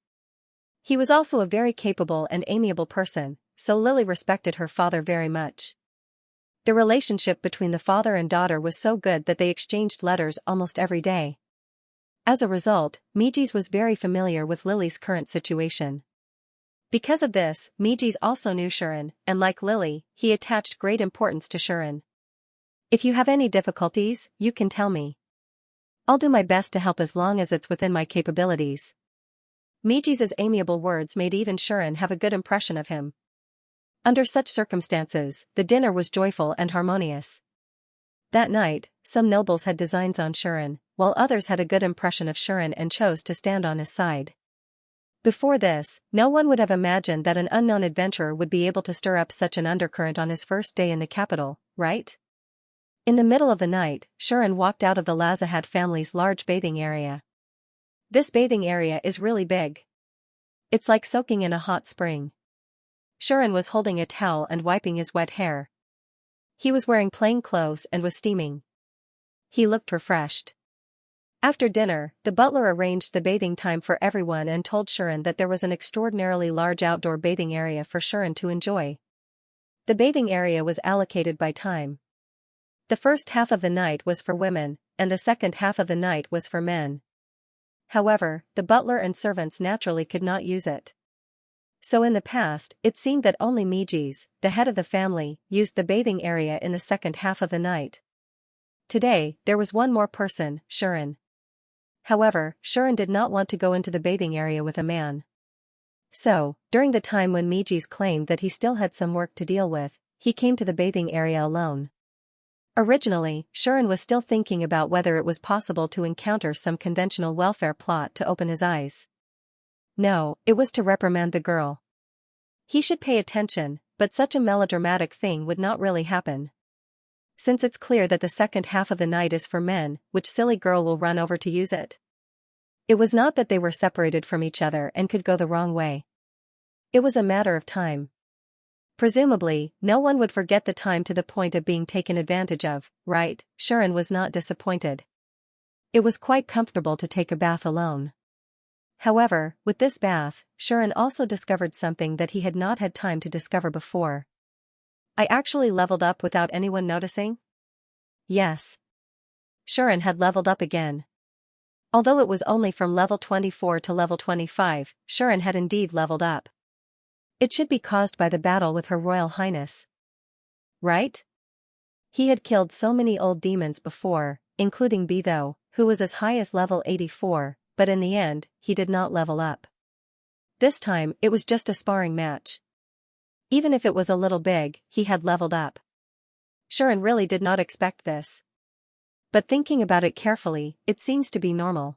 He was also a very capable and amiable person, so Lily respected her father very much. The relationship between the father and daughter was so good that they exchanged letters almost every day. As a result, Miji's was very familiar with Lily's current situation. Because of this, Miji's also knew Shuren, and like Lily, he attached great importance to Shuren. If you have any difficulties, you can tell me. I'll do my best to help as long as it's within my capabilities. Miji's amiable words made even Shuren have a good impression of him. Under such circumstances, the dinner was joyful and harmonious. That night, some nobles had designs on Shuren, while others had a good impression of Shuren and chose to stand on his side. Before this, no one would have imagined that an unknown adventurer would be able to stir up such an undercurrent on his first day in the capital, right? In the middle of the night, Shuren walked out of the Lazahad family's large bathing area. This bathing area is really big. It's like soaking in a hot spring. Shuren was holding a towel and wiping his wet hair. He was wearing plain clothes and was steaming. He looked refreshed. After dinner, the butler arranged the bathing time for everyone and told Shuren that there was an extraordinarily large outdoor bathing area for Shuren to enjoy. The bathing area was allocated by time. The first half of the night was for women, and the second half of the night was for men. However, the butler and servants naturally could not use it. So in the past, it seemed that only Mijis, the head of the family, used the bathing area in the second half of the night. Today, there was one more person, Shuren. However, Shuren did not want to go into the bathing area with a man. So, during the time when Mijis claimed that he still had some work to deal with, he came to the bathing area alone. Originally, Shuren was still thinking about whether it was possible to encounter some conventional welfare plot to open his eyes. No, it was to reprimand the girl. He should pay attention, but such a melodramatic thing would not really happen. Since it's clear that the second half of the night is for men, which silly girl will run over to use it? It was not that they were separated from each other and could go the wrong way. It was a matter of time. Presumably, no one would forget the time to the point of being taken advantage of, right? Shuren was not disappointed. It was quite comfortable to take a bath alone. However, with this bath, Shuren also discovered something that he had not had time to discover before. I actually leveled up without anyone noticing? Yes. Shuren had leveled up again. Although it was only from level 24 to level 25, Shuren had indeed leveled up. It should be caused by the battle with Her Royal Highness. Right? He had killed so many old demons before, including Bitho, who was as high as level 84, but in the end, he did not level up. This time, it was just a sparring match. Even if it was a little big, he had leveled up. Shuren really did not expect this. But thinking about it carefully, it seems to be normal.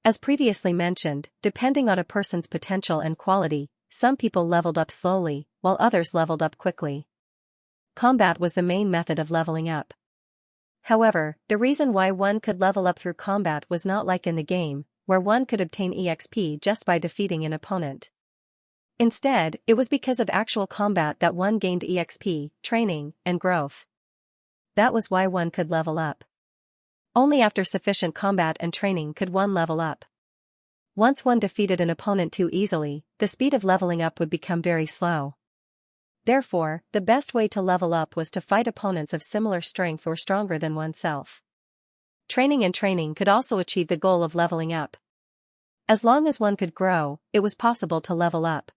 As previously mentioned, depending on a person's potential and quality, some people leveled up slowly, while others leveled up quickly. Combat was the main method of leveling up. However, the reason why one could level up through combat was not like in the game, where one could obtain EXP just by defeating an opponent. Instead, it was because of actual combat that one gained EXP, training, and growth. That was why one could level up. Only after sufficient combat and training could one level up. Once one defeated an opponent too easily, the speed of leveling up would become very slow. Therefore, the best way to level up was to fight opponents of similar strength or stronger than oneself. Training and training could also achieve the goal of leveling up. As long as one could grow, it was possible to level up.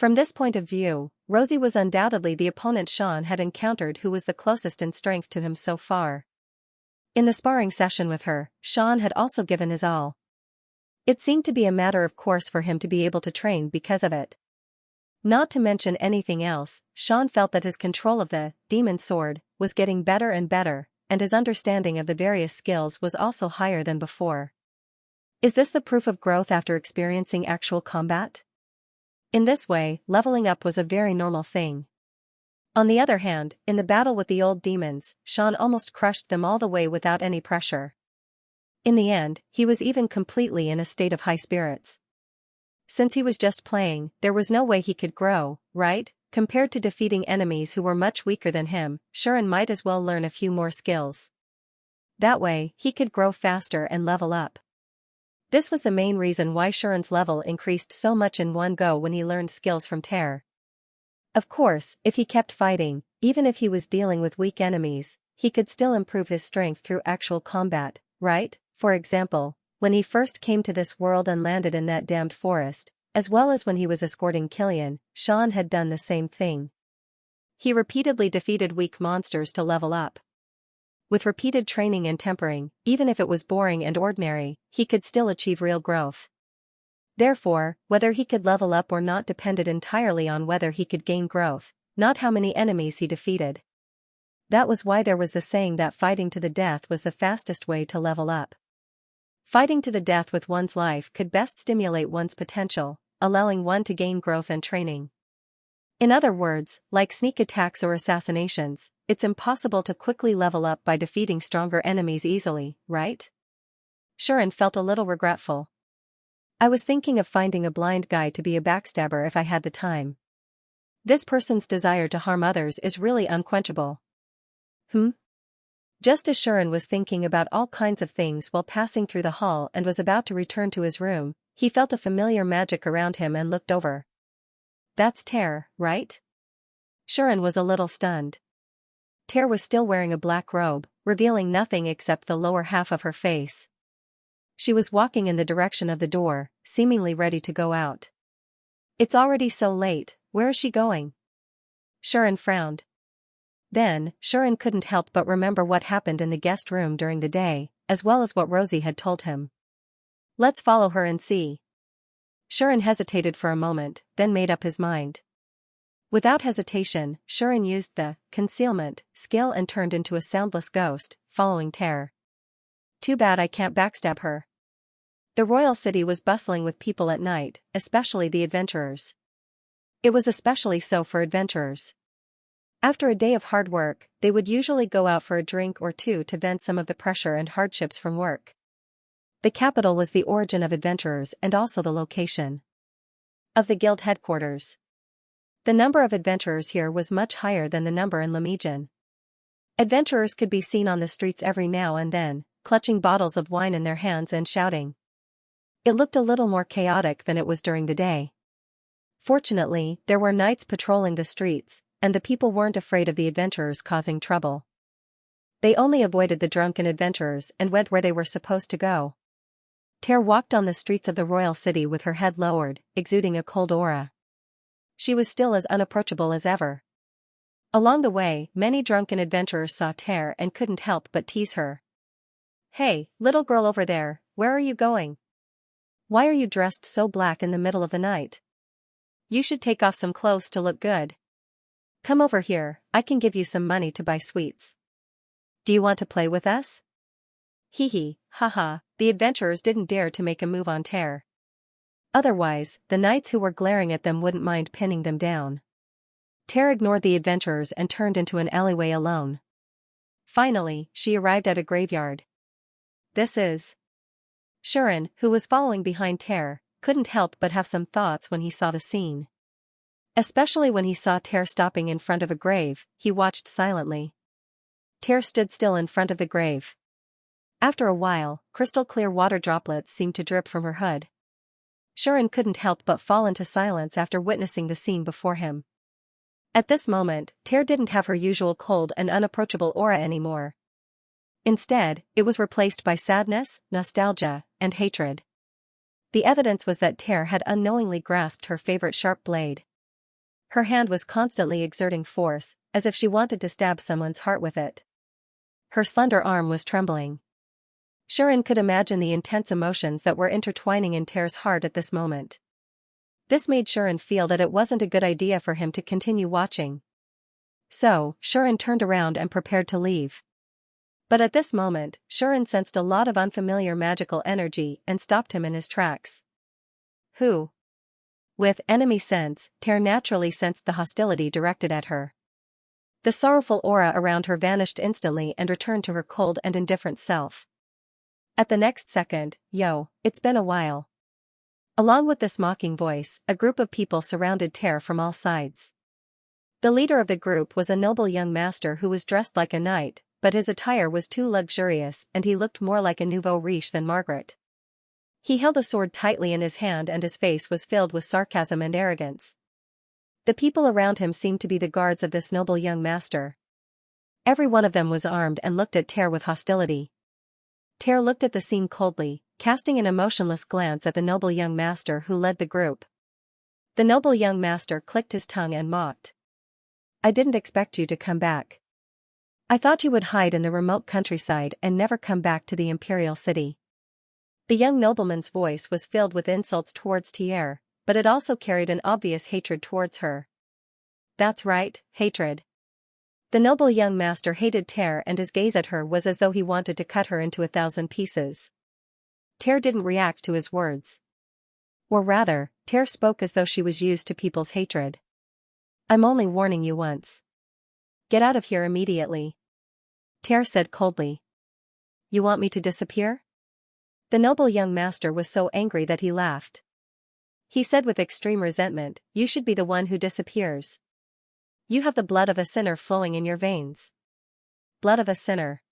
From this point of view, Rosie was undoubtedly the opponent Sean had encountered who was the closest in strength to him so far. In the sparring session with her, Sean had also given his all. It seemed to be a matter of course for him to be able to train because of it. Not to mention anything else, Sean felt that his control of the demon sword was getting better and better, and his understanding of the various skills was also higher than before. Is this the proof of growth after experiencing actual combat? In this way, leveling up was a very normal thing. On the other hand, in the battle with the old demons, Sean almost crushed them all the way without any pressure. In the end, he was even completely in a state of high spirits. Since he was just playing, there was no way he could grow, right? Compared to defeating enemies who were much weaker than him, Shuren might as well learn a few more skills. That way, he could grow faster and level up. This was the main reason why Shuren's level increased so much in one go when he learned skills from Terror. Of course, if he kept fighting, even if he was dealing with weak enemies, he could still improve his strength through actual combat, right? For example, when he first came to this world and landed in that damned forest, as well as when he was escorting Killian, Sean had done the same thing. He repeatedly defeated weak monsters to level up. With repeated training and tempering, even if it was boring and ordinary, he could still achieve real growth. Therefore, whether he could level up or not depended entirely on whether he could gain growth, not how many enemies he defeated. That was why there was the saying that fighting to the death was the fastest way to level up. Fighting to the death with one's life could best stimulate one's potential, allowing one to gain growth and training. In other words, like sneak attacks or assassinations, it's impossible to quickly level up by defeating stronger enemies easily, right? Shuren felt a little regretful. I was thinking of finding a blind guy to be a backstabber if I had the time. This person's desire to harm others is really unquenchable. Just as Shuren was thinking about all kinds of things while passing through the hall and was about to return to his room, he felt a familiar magic around him and looked over. That's Ter, right? Shuren was a little stunned. Ter was still wearing a black robe, revealing nothing except the lower half of her face. She was walking in the direction of the door, seemingly ready to go out. It's already so late, where is she going? Shuren frowned. Then, Shuren couldn't help but remember what happened in the guest room during the day, as well as what Rosie had told him. Let's follow her and see. Shuren hesitated for a moment, then made up his mind. Without hesitation, Shuren used the concealment skill and turned into a soundless ghost, following Ter. Too bad I can't backstab her. The royal city was bustling with people at night, especially the adventurers. It was especially so for adventurers. After a day of hard work, they would usually go out for a drink or two to vent some of the pressure and hardships from work. The capital was the origin of adventurers and also the location of the guild headquarters. The number of adventurers here was much higher than the number in Lemegen. Adventurers could be seen on the streets every now and then, clutching bottles of wine in their hands and shouting. It looked a little more chaotic than it was during the day. Fortunately, there were knights patrolling the streets, and the people weren't afraid of the adventurers causing trouble. They only avoided the drunken adventurers and went where they were supposed to go. Ter walked on the streets of the royal city with her head lowered, exuding a cold aura. She was still as unapproachable as ever. Along the way, many drunken adventurers saw Ter and couldn't help but tease her. Hey, little girl over there, where are you going? Why are you dressed so black in the middle of the night? You should take off some clothes to look good. Come over here, I can give you some money to buy sweets. Do you want to play with us? Hee hee, haha, the adventurers didn't dare to make a move on Ter. Otherwise, the knights who were glaring at them wouldn't mind pinning them down. Ter ignored the adventurers and turned into an alleyway alone. Finally, she arrived at a graveyard. This is... Shuren, who was following behind Ter, couldn't help but have some thoughts when he saw the scene. Especially when he saw Ter stopping in front of a grave, he watched silently. Ter stood still in front of the grave. After a while, crystal-clear water droplets seemed to drip from her hood. Shuren couldn't help but fall into silence after witnessing the scene before him. At this moment, Ter didn't have her usual cold and unapproachable aura anymore. Instead, it was replaced by sadness, nostalgia, and hatred. The evidence was that Ter had unknowingly grasped her favorite sharp blade. Her hand was constantly exerting force, as if she wanted to stab someone's heart with it. Her slender arm was trembling. Shuren could imagine the intense emotions that were intertwining in Ter's heart at this moment. This made Shuren feel that it wasn't a good idea for him to continue watching. So, Shuren turned around and prepared to leave. But at this moment, Shuren sensed a lot of unfamiliar magical energy and stopped him in his tracks. Who? With enemy sense, Ter naturally sensed the hostility directed at her. The sorrowful aura around her vanished instantly and returned to her cold and indifferent self. At the next second, yo, it's been a while. Along with this mocking voice, a group of people surrounded Ter from all sides. The leader of the group was a noble young master who was dressed like a knight, but his attire was too luxurious and he looked more like a nouveau riche than Margaret. He held a sword tightly in his hand and his face was filled with sarcasm and arrogance. The people around him seemed to be the guards of this noble young master. Every one of them was armed and looked at Ter with hostility. Ter looked at the scene coldly, casting an emotionless glance at the noble young master who led the group. The noble young master clicked his tongue and mocked. I didn't expect you to come back. I thought you would hide in the remote countryside and never come back to the imperial city. The young nobleman's voice was filled with insults towards Ter, but it also carried an obvious hatred towards her. That's right, hatred. The noble young master hated Ter and his gaze at her was as though he wanted to cut her into 1,000 pieces. Ter didn't react to his words. Or rather, Ter spoke as though she was used to people's hatred. I'm only warning you once. Get out of here immediately. Ter said coldly. You want me to disappear? The noble young master was so angry that he laughed. He said with extreme resentment, you should be the one who disappears. You have the blood of a sinner flowing in your veins. Blood of a sinner.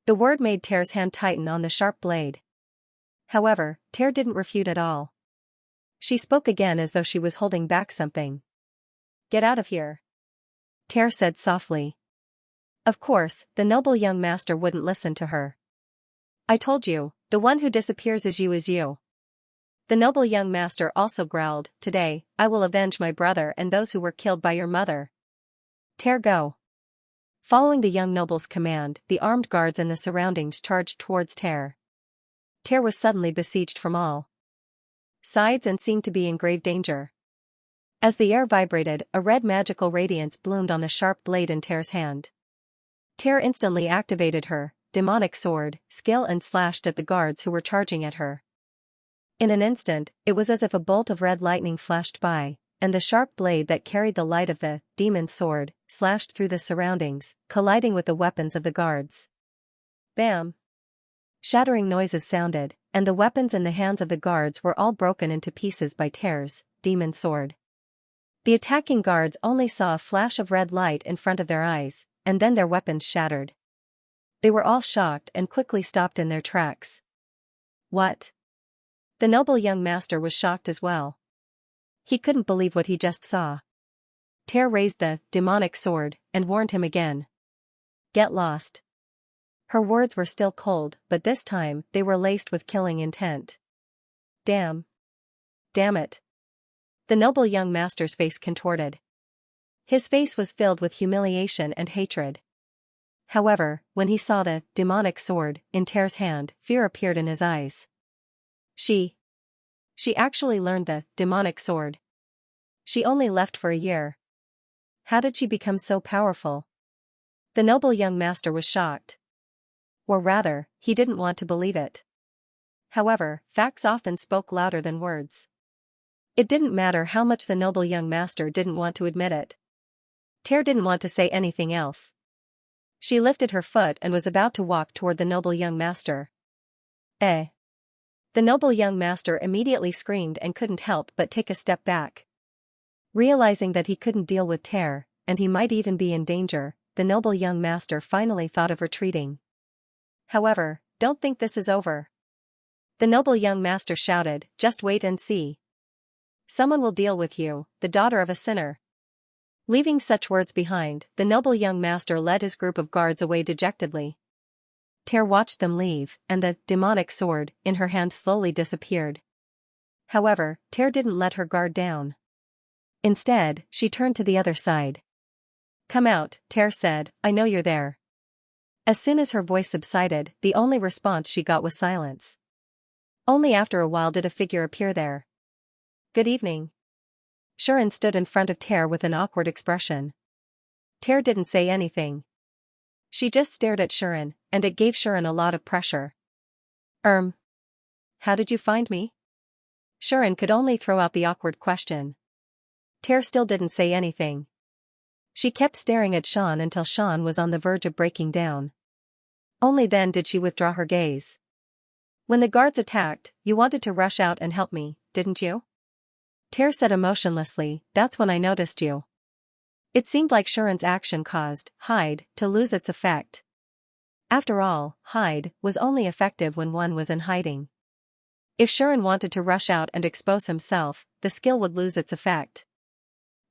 The word made Tear's hand tighten on the sharp blade. However, Tear didn't refute at all. She spoke again as though she was holding back something. "Get out of here," Tear said softly. Of course, the noble young master wouldn't listen to her. "I told you, the one who disappears is you. The noble young master also growled, "Today, I will avenge my brother and those who were killed by your mother. Tear, go." Following the young noble's command, the armed guards in the surroundings charged towards Tear. Tear was suddenly besieged from all sides and seemed to be in grave danger. As the air vibrated, a red magical radiance bloomed on the sharp blade in Tear's hand. Tear instantly activated her demonic sword skill and slashed at the guards who were charging at her. In an instant, it was as if a bolt of red lightning flashed by, and the sharp blade that carried the light of the demon sword slashed through the surroundings, colliding with the weapons of the guards. Bam! Shattering noises sounded, and the weapons in the hands of the guards were all broken into pieces by Tear's demon sword. The attacking guards only saw a flash of red light in front of their eyes, and then their weapons shattered. They were all shocked and quickly stopped in their tracks. What? The noble young master was shocked as well. He couldn't believe what he just saw. Tear raised the demonic sword and warned him again. "Get lost." Her words were still cold, but this time they were laced with killing intent. Damn it. The noble young master's face contorted. His face was filled with humiliation and hatred. However, when he saw the demonic sword in Tear's hand, fear appeared in his eyes. She actually learned the demonic sword. She only left for a year. How did she become so powerful? The noble young master was shocked. Or rather, he didn't want to believe it. However, facts often spoke louder than words. It didn't matter how much the noble young master didn't want to admit it. Tear didn't want to say anything else. She lifted her foot and was about to walk toward the noble young master. Eh? The noble young master immediately screamed and couldn't help but take a step back. Realizing that he couldn't deal with Tear, and he might even be in danger, the noble young master finally thought of retreating. However, don't think this is over. The noble young master shouted, "Just wait and see. Someone will deal with you, the daughter of a sinner." Leaving such words behind, the noble young master led his group of guards away dejectedly. Tear watched them leave, and the demonic sword in her hand slowly disappeared. However, Tear didn't let her guard down. Instead, she turned to the other side. "Come out," Tear said, "I know you're there." As soon as her voice subsided, the only response she got was silence. Only after a while did a figure appear there. "Good evening." Xianxia stood in front of Tear with an awkward expression. Tear didn't say anything. She just stared at Xianxia, and it gave Xianxia a lot of pressure. How did you find me?" Xianxia could only throw out the awkward question. Tear still didn't say anything. She kept staring at Xianxia until Xianxia was on the verge of breaking down. Only then did she withdraw her gaze. "When the guards attacked, you wanted to rush out and help me, didn't you?" Tear said emotionlessly, "That's when I noticed you." It seemed like Xianxia's action caused hide to lose its effect. After all, hide was only effective when one was in hiding. If Xianxia wanted to rush out and expose himself, the skill would lose its effect.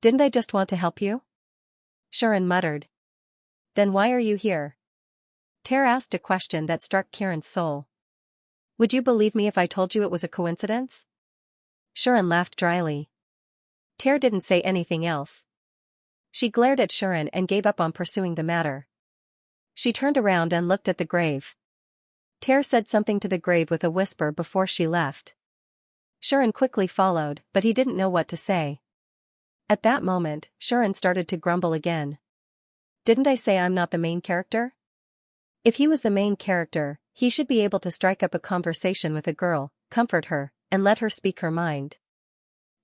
"Didn't I just want to help you?" Xianxia muttered. "Then why are you here?" Tear asked a question that struck Kiran's soul. "Would you believe me if I told you it was a coincidence?" Xianxia laughed dryly. Tear didn't say anything else. She glared at Xianxia and gave up on pursuing the matter. She turned around and looked at the grave. Tear said something to the grave with a whisper before she left. Xianxia quickly followed, but he didn't know what to say. At that moment, Xianxia started to grumble again. "Didn't I say I'm not the main character? If he was the main character, he should be able to strike up a conversation with a girl, comfort her, and let her speak her mind."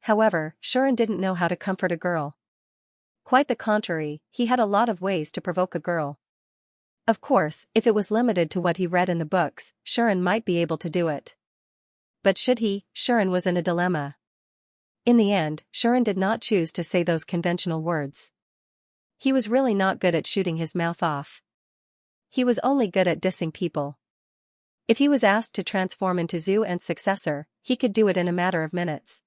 However, Xianxia didn't know how to comfort a girl. Quite the contrary, he had a lot of ways to provoke a girl. Of course, if it was limited to what he read in the books, Xianxia might be able to do it. But should he? Xianxia was in a dilemma. In the end, Xianxia did not choose to say those conventional words. He was really not good at shooting his mouth off. he was only good at dissing people. If he was asked to transform into Zhuan's successor, he could do it in a matter of minutes.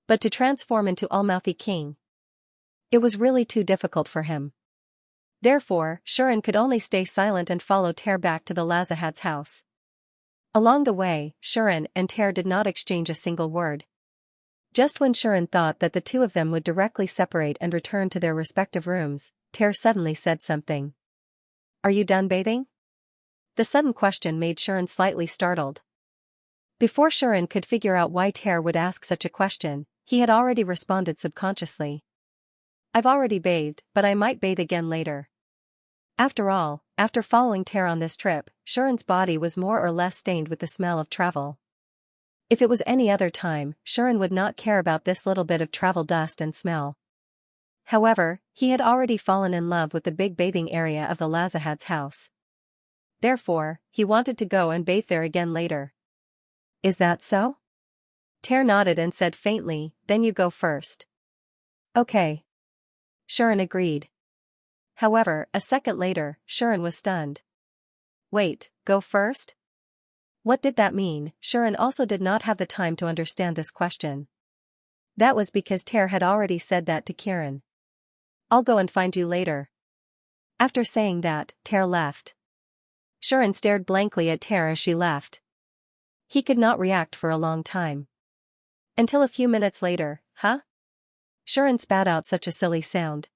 But to transform into Allmouthy King, it was really too difficult for him. Therefore, Shuren could only stay silent and follow Tear back to the Lazahad's house. Along the way, Shuren and Tear did not exchange a single word. Just when Shuren thought that the two of them would directly separate and return to their respective rooms, Tear suddenly said something. "Are you done bathing?" The sudden question made Shuren slightly startled. Before Shuren could figure out why Tear would ask such a question, he had already responded subconsciously. "I've already bathed, but I might bathe again later." After all, after following Tear on this trip, Shuren's body was more or less stained with the smell of travel. If it was any other time, Shuren would not care about this little bit of travel dust and smell. However, he had already fallen in love with the big bathing area of the Lazahad's house. Therefore, he wanted to go and bathe there again later. "Is that so?" Tear nodded and said faintly, "Then you go first." "Okay." Shuren agreed. However, a second later, Shuren was stunned. "Wait, go first?" What did that mean? Shuren also did not have the time to understand this question. That was because Tear had already said that to Kiran. "I'll go and find you later." After saying that, Tear left. Shuren stared blankly at Tear as she left. He could not react for a long time. Until a few minutes later, "Huh?" Shuren spat out such a silly sound.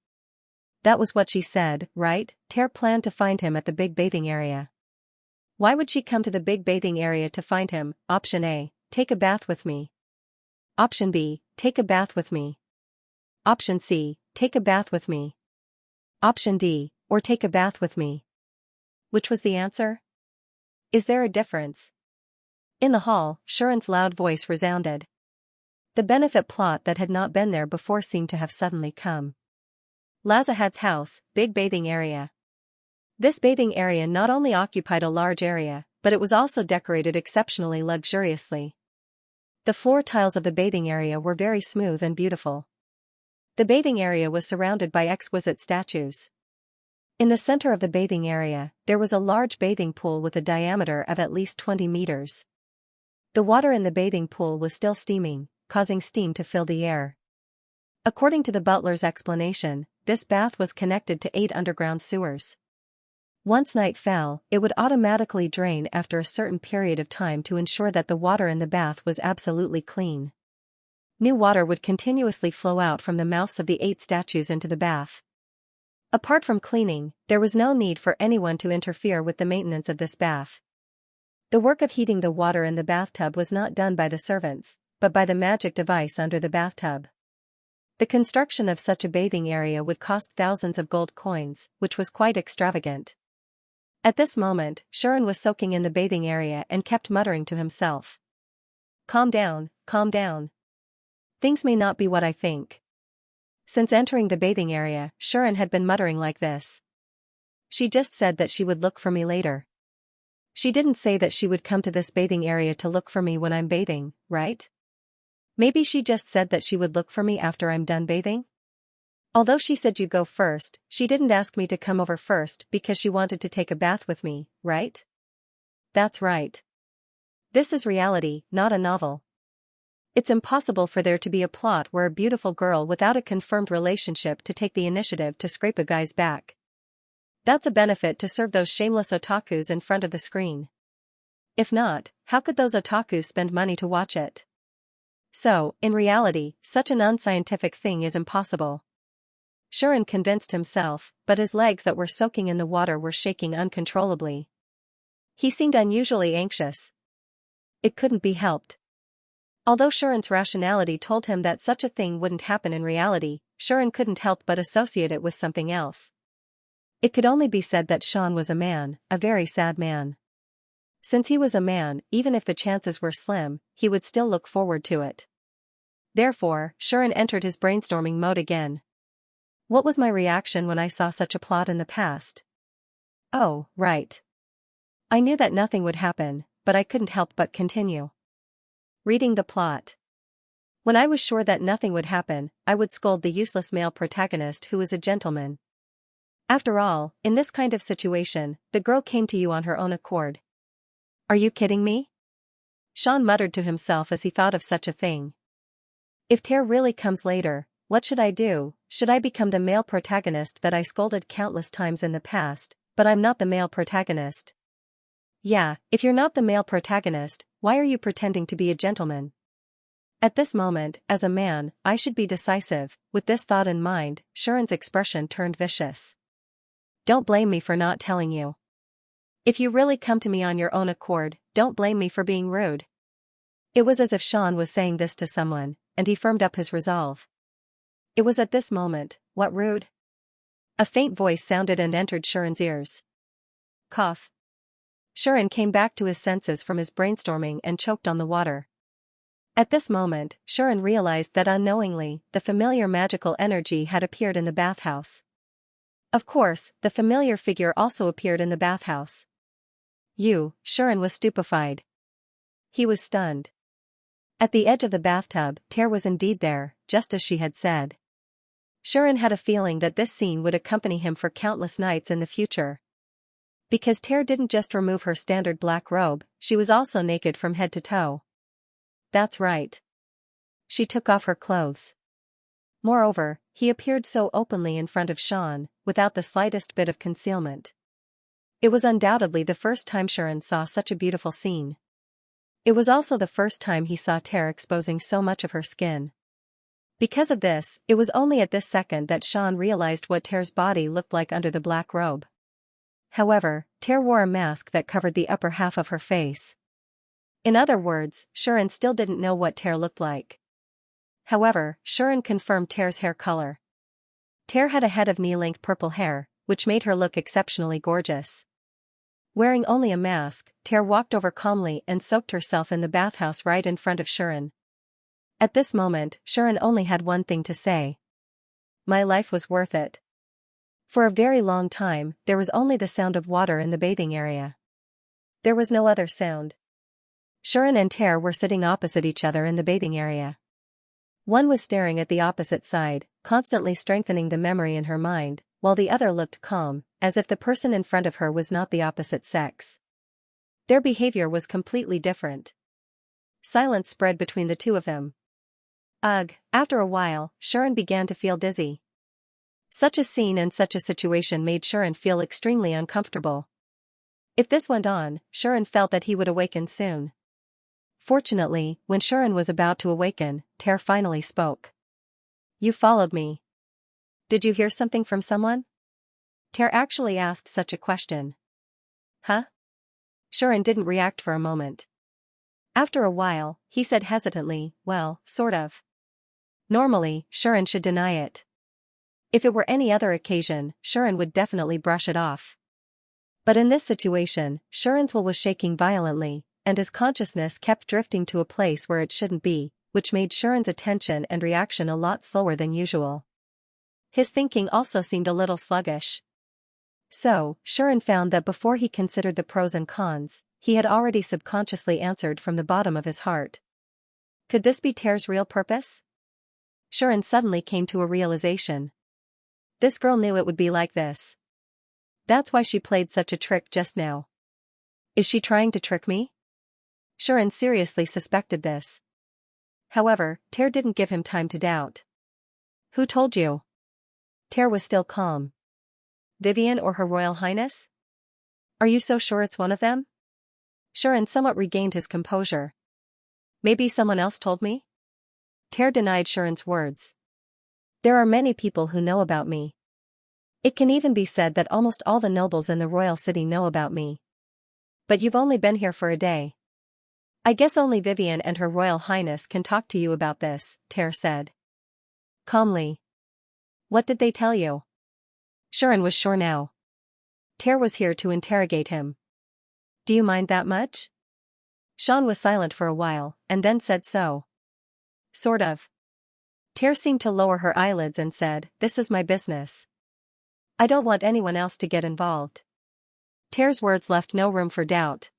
That was what she said, right? Tear planned to find him at the big bathing area. Why would she come to the big bathing area to find him? Option A, take a bath with me. Option B, take a bath with me. Option C, take a bath with me. Option D, or take a bath with me. Which was the answer? Is there a difference? In the hall, Shuren's loud voice resounded. The benefit plot that had not been there before seemed to have suddenly come. Lazahad's house, big bathing area. This bathing area not only occupied a large area, but it was also decorated exceptionally luxuriously. The floor tiles of the bathing area were very smooth and beautiful. The bathing area was surrounded by exquisite statues. In the center of the bathing area, there was a large bathing pool with a diameter of at least 20 meters. The water in the bathing pool was still steaming, causing steam to fill the air. According to the butler's explanation, this bath was connected to 8 underground sewers. Once night fell, it would automatically drain after a certain period of time to ensure that the water in the bath was absolutely clean. New water would continuously flow out from the mouths of the 8 statues into the bath. Apart from cleaning, there was no need for anyone to interfere with the maintenance of this bath. The work of heating the water in the bathtub was not done by the servants, but by the magic device under the bathtub. The construction of such a bathing area would cost thousands of gold coins, which was quite extravagant. At this moment, Shuren was soaking in the bathing area and kept muttering to himself. Calm down, calm down. Things may not be what I think." Since entering the bathing area, Shuren had been muttering like this. "She just said that she would look for me later. She didn't say that she would come to this bathing area to look for me when I'm bathing, right? Maybe she just said that she would look for me after I'm done bathing? Although she said you go first, she didn't ask me to come over first because she wanted to take a bath with me, right? That's right. This is reality, not a novel. It's impossible for there to be a plot where a beautiful girl without a confirmed relationship to take the initiative to scrape a guy's back. That's a benefit to serve those shameless otakus in front of the screen. If not, how could those otakus spend money to watch it? So, in reality, such an unscientific thing is impossible. Shuren convinced himself, but his legs that were soaking in the water were shaking uncontrollably. He seemed unusually anxious. It couldn't be helped. Although Shuren's rationality told him that such a thing wouldn't happen in reality, Shuren couldn't help but associate it with something else. It could only be said that Sean was a man, a very sad man. Since he was a man, even if the chances were slim, he would still look forward to it. Therefore, Shuren entered his brainstorming mode again. What was my reaction when I saw such a plot in the past? Oh, right. I knew that nothing would happen, but I couldn't help but continue reading the plot. When I was sure that nothing would happen, I would scold the useless male protagonist who was a gentleman. After all, in this kind of situation, the girl came to you on her own accord. Are you kidding me? Sean muttered to himself as he thought of such a thing. If Tear really comes later, what should I do? Should I become the male protagonist that I scolded countless times in the past, but I'm not the male protagonist? Yeah, if you're not the male protagonist, why are you pretending to be a gentleman? At this moment, as a man, I should be decisive. With this thought in mind, Sharon's expression turned vicious. Don't blame me for not telling you. If you really come to me on your own accord, don't blame me for being rude. It was as if Sean was saying this to someone, and he firmed up his resolve. It was at this moment, what rude? A faint voice sounded and entered Sharon's ears. Cough. Sharon came back to his senses from his brainstorming and choked on the water. At this moment, Sharon realized that unknowingly, the familiar magical energy had appeared in the bathhouse. Of course, the familiar figure also appeared in the bathhouse. Sharon was stupefied. He was stunned. At the edge of the bathtub, Tear was indeed there, just as she had said. Sharon had a feeling that this scene would accompany him for countless nights in the future. Because Tear didn't just remove her standard black robe, she was also naked from head to toe. That's right. She took off her clothes. Moreover, he appeared so openly in front of Sean, without the slightest bit of concealment. It was undoubtedly the first time Sharon saw such a beautiful scene. It was also the first time he saw Tear exposing so much of her skin. Because of this, it was only at this second that Sean realized what Tear's body looked like under the black robe. However, Tear wore a mask that covered the upper half of her face. In other words, Sharon still didn't know what Tear looked like. However, Sharon confirmed Tear's hair color. Tear had a head of knee-length purple hair, which made her look exceptionally gorgeous. Wearing only a mask, Tear walked over calmly and soaked herself in the bathhouse right in front of Sharon. At this moment, Sharon only had one thing to say. My life was worth it. For a very long time, there was only the sound of water in the bathing area. There was no other sound. Sharon and Tear were sitting opposite each other in the bathing area. One was staring at the opposite side, constantly strengthening the memory in her mind, while the other looked calm, as if the person in front of her was not the opposite sex. Their behavior was completely different. Silence spread between the two of them. Ugh, after a while, Sharon began to feel dizzy. Such a scene and such a situation made Sharon feel extremely uncomfortable. If this went on, Sharon felt that he would awaken soon. Fortunately, when Sharon was about to awaken, Tear finally spoke. You followed me. Did you hear something from someone? Tear actually asked such a question. Huh? Sharon didn't react for a moment. After a while, he said hesitantly, well, sort of. Normally, Sharon should deny it. If it were any other occasion, Sharon would definitely brush it off. But in this situation, Sharon's will was shaking violently, and his consciousness kept drifting to a place where it shouldn't be, which made Sharon's attention and reaction a lot slower than usual. His thinking also seemed a little sluggish. So, Sharon found that before he considered the pros and cons, he had already subconsciously answered from the bottom of his heart. Could this be Tear's real purpose? Sharon suddenly came to a realization. This girl knew it would be like this. That's why she played such a trick just now. Is she trying to trick me? Sharon seriously suspected this. However, Tear didn't give him time to doubt. Who told you? Tear was still calm. Vivian or Her Royal Highness? Are you so sure it's one of them? Sharon somewhat regained his composure. Maybe someone else told me? Tear denied Sharon's words. There are many people who know about me. It can even be said that almost all the nobles in the royal city know about me. But you've only been here for a day. I guess only Vivian and Her Royal Highness can talk to you about this, Tear said. Calmly. What did they tell you? Sharon was sure now. Tear was here to interrogate him. Do you mind that much? Sean was silent for a while, and then said so. Sort of. Tear seemed to lower her eyelids and said, This is my business. I don't want anyone else to get involved. Tear's words left no room for doubt.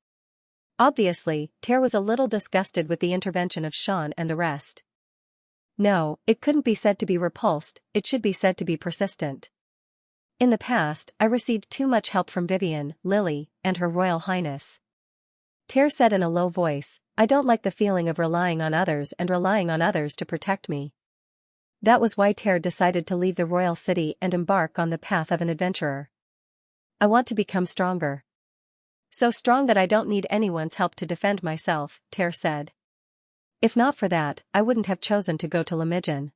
Obviously, Tear was a little disgusted with the intervention of Sean and the rest. No, it couldn't be said to be repulsed, it should be said to be persistent. In the past, I received too much help from Vivian, Lily, and Her Royal Highness. Ter said in a low voice, I don't like the feeling of relying on others and relying on others to protect me. That was why Ter decided to leave the royal city and embark on the path of an adventurer. I want to become stronger. So strong that I don't need anyone's help to defend myself, Ter said. If not for that, I wouldn't have chosen to go to Lemidgen.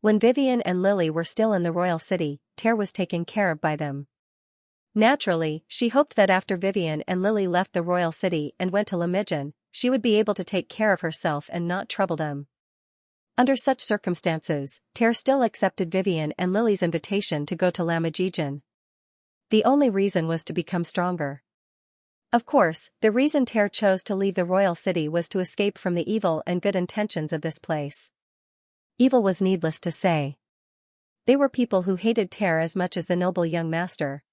When Vivian and Lily were still in the royal city, Ter was taken care of by them. Naturally, she hoped that after Vivian and Lily left the royal city and went to Lemidgen, she would be able to take care of herself and not trouble them. Under such circumstances, Ter still accepted Vivian and Lily's invitation to go to Lemidgen. The only reason was to become stronger. Of course, the reason Ter chose to leave the royal city was to escape from the evil and good intentions of this place. Evil was needless to say. They were people who hated Ter as much as the noble young master.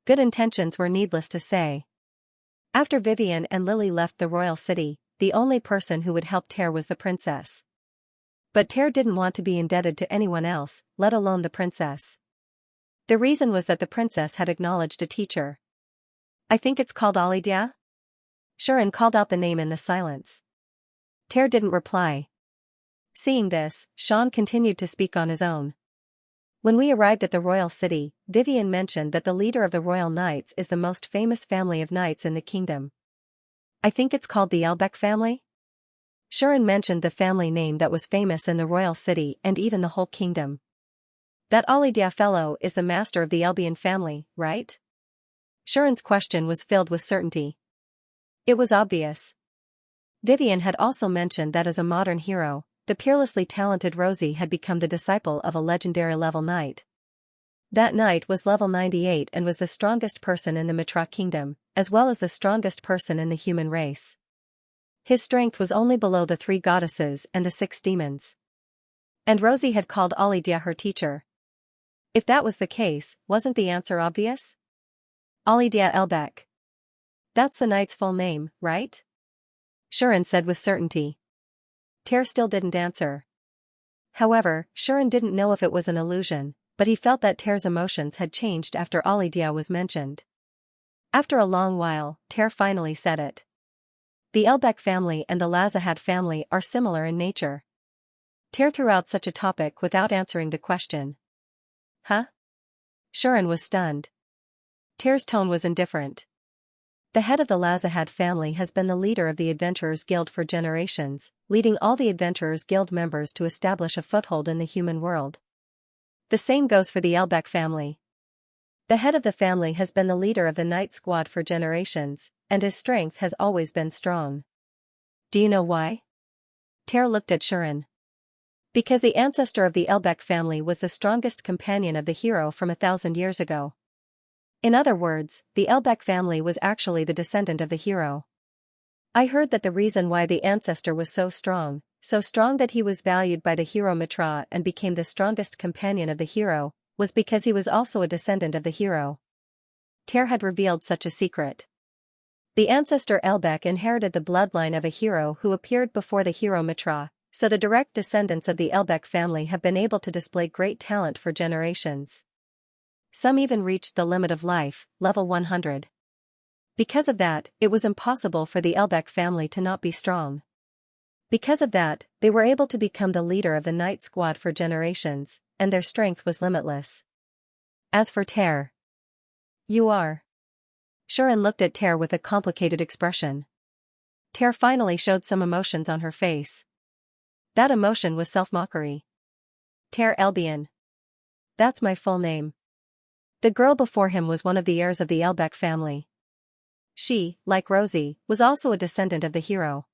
Good intentions were needless to say. After Vivian and Lily left the royal city, the only person who would help Ter was the princess. But Ter didn't want to be indebted to anyone else, let alone the princess. The reason was that the princess had acknowledged a teacher. I think it's called Alidia? Shuren called out the name in the silence. Ter didn't reply. Seeing this, Sean continued to speak on his own. When we arrived at the royal city, Vivian mentioned that the leader of the royal knights is the most famous family of knights in the kingdom. I think it's called the Elbeck family? Shuren mentioned the family name that was famous in the royal city and even the whole kingdom. That Alidia fellow is the master of the Albion family, right? Shuren's question was filled with certainty. It was obvious. Vivian had also mentioned that as a modern hero, the peerlessly talented Rosie had become the disciple of a legendary level knight. That knight was level 98 and was the strongest person in the Mitra kingdom, as well as the strongest person in the human race. His strength was only below the 3 goddesses and the 6 demons. And Rosie had called Alidia her teacher. If that was the case, wasn't the answer obvious? Alidia Elbeck. That's the knight's full name, right? Shuren said with certainty. Ter still didn't answer. However, Shuren didn't know if it was an illusion, but he felt that Ter's emotions had changed after Alidia was mentioned. After a long while, Ter finally said it. The Elbeck family and the Lazahad family are similar in nature. Ter threw out such a topic without answering the question. Huh? Shuren was stunned. Ter's tone was indifferent. The head of the Lazahad family has been the leader of the Adventurers Guild for generations, leading all the Adventurers Guild members to establish a foothold in the human world. The same goes for the Elbeck family. The head of the family has been the leader of the Knight Squad for generations, and his strength has always been strong. Do you know why? Ter looked at Shuren. Because the ancestor of the Elbeck family was the strongest companion of the hero from 1,000 years ago. In other words, the Elbeck family was actually the descendant of the hero. I heard that the reason why the ancestor was so strong that he was valued by the hero Mitra and became the strongest companion of the hero, was because he was also a descendant of the hero. Ter had revealed such a secret. The ancestor Elbeck inherited the bloodline of a hero who appeared before the hero Mitra, so the direct descendants of the Elbeck family have been able to display great talent for generations. Some even reached the limit of life, level 100. Because of that, it was impossible for the Elbeck family to not be strong. Because of that, they were able to become the leader of the Knight Squad for generations, and their strength was limitless. As for Ter. You are. Shuren looked at Ter with a complicated expression. Ter finally showed some emotions on her face. That emotion was self-mockery. Ter Elbion. That's my full name. The girl before him was one of the heirs of the Elbeck family. She, like Rosie, was also a descendant of the hero.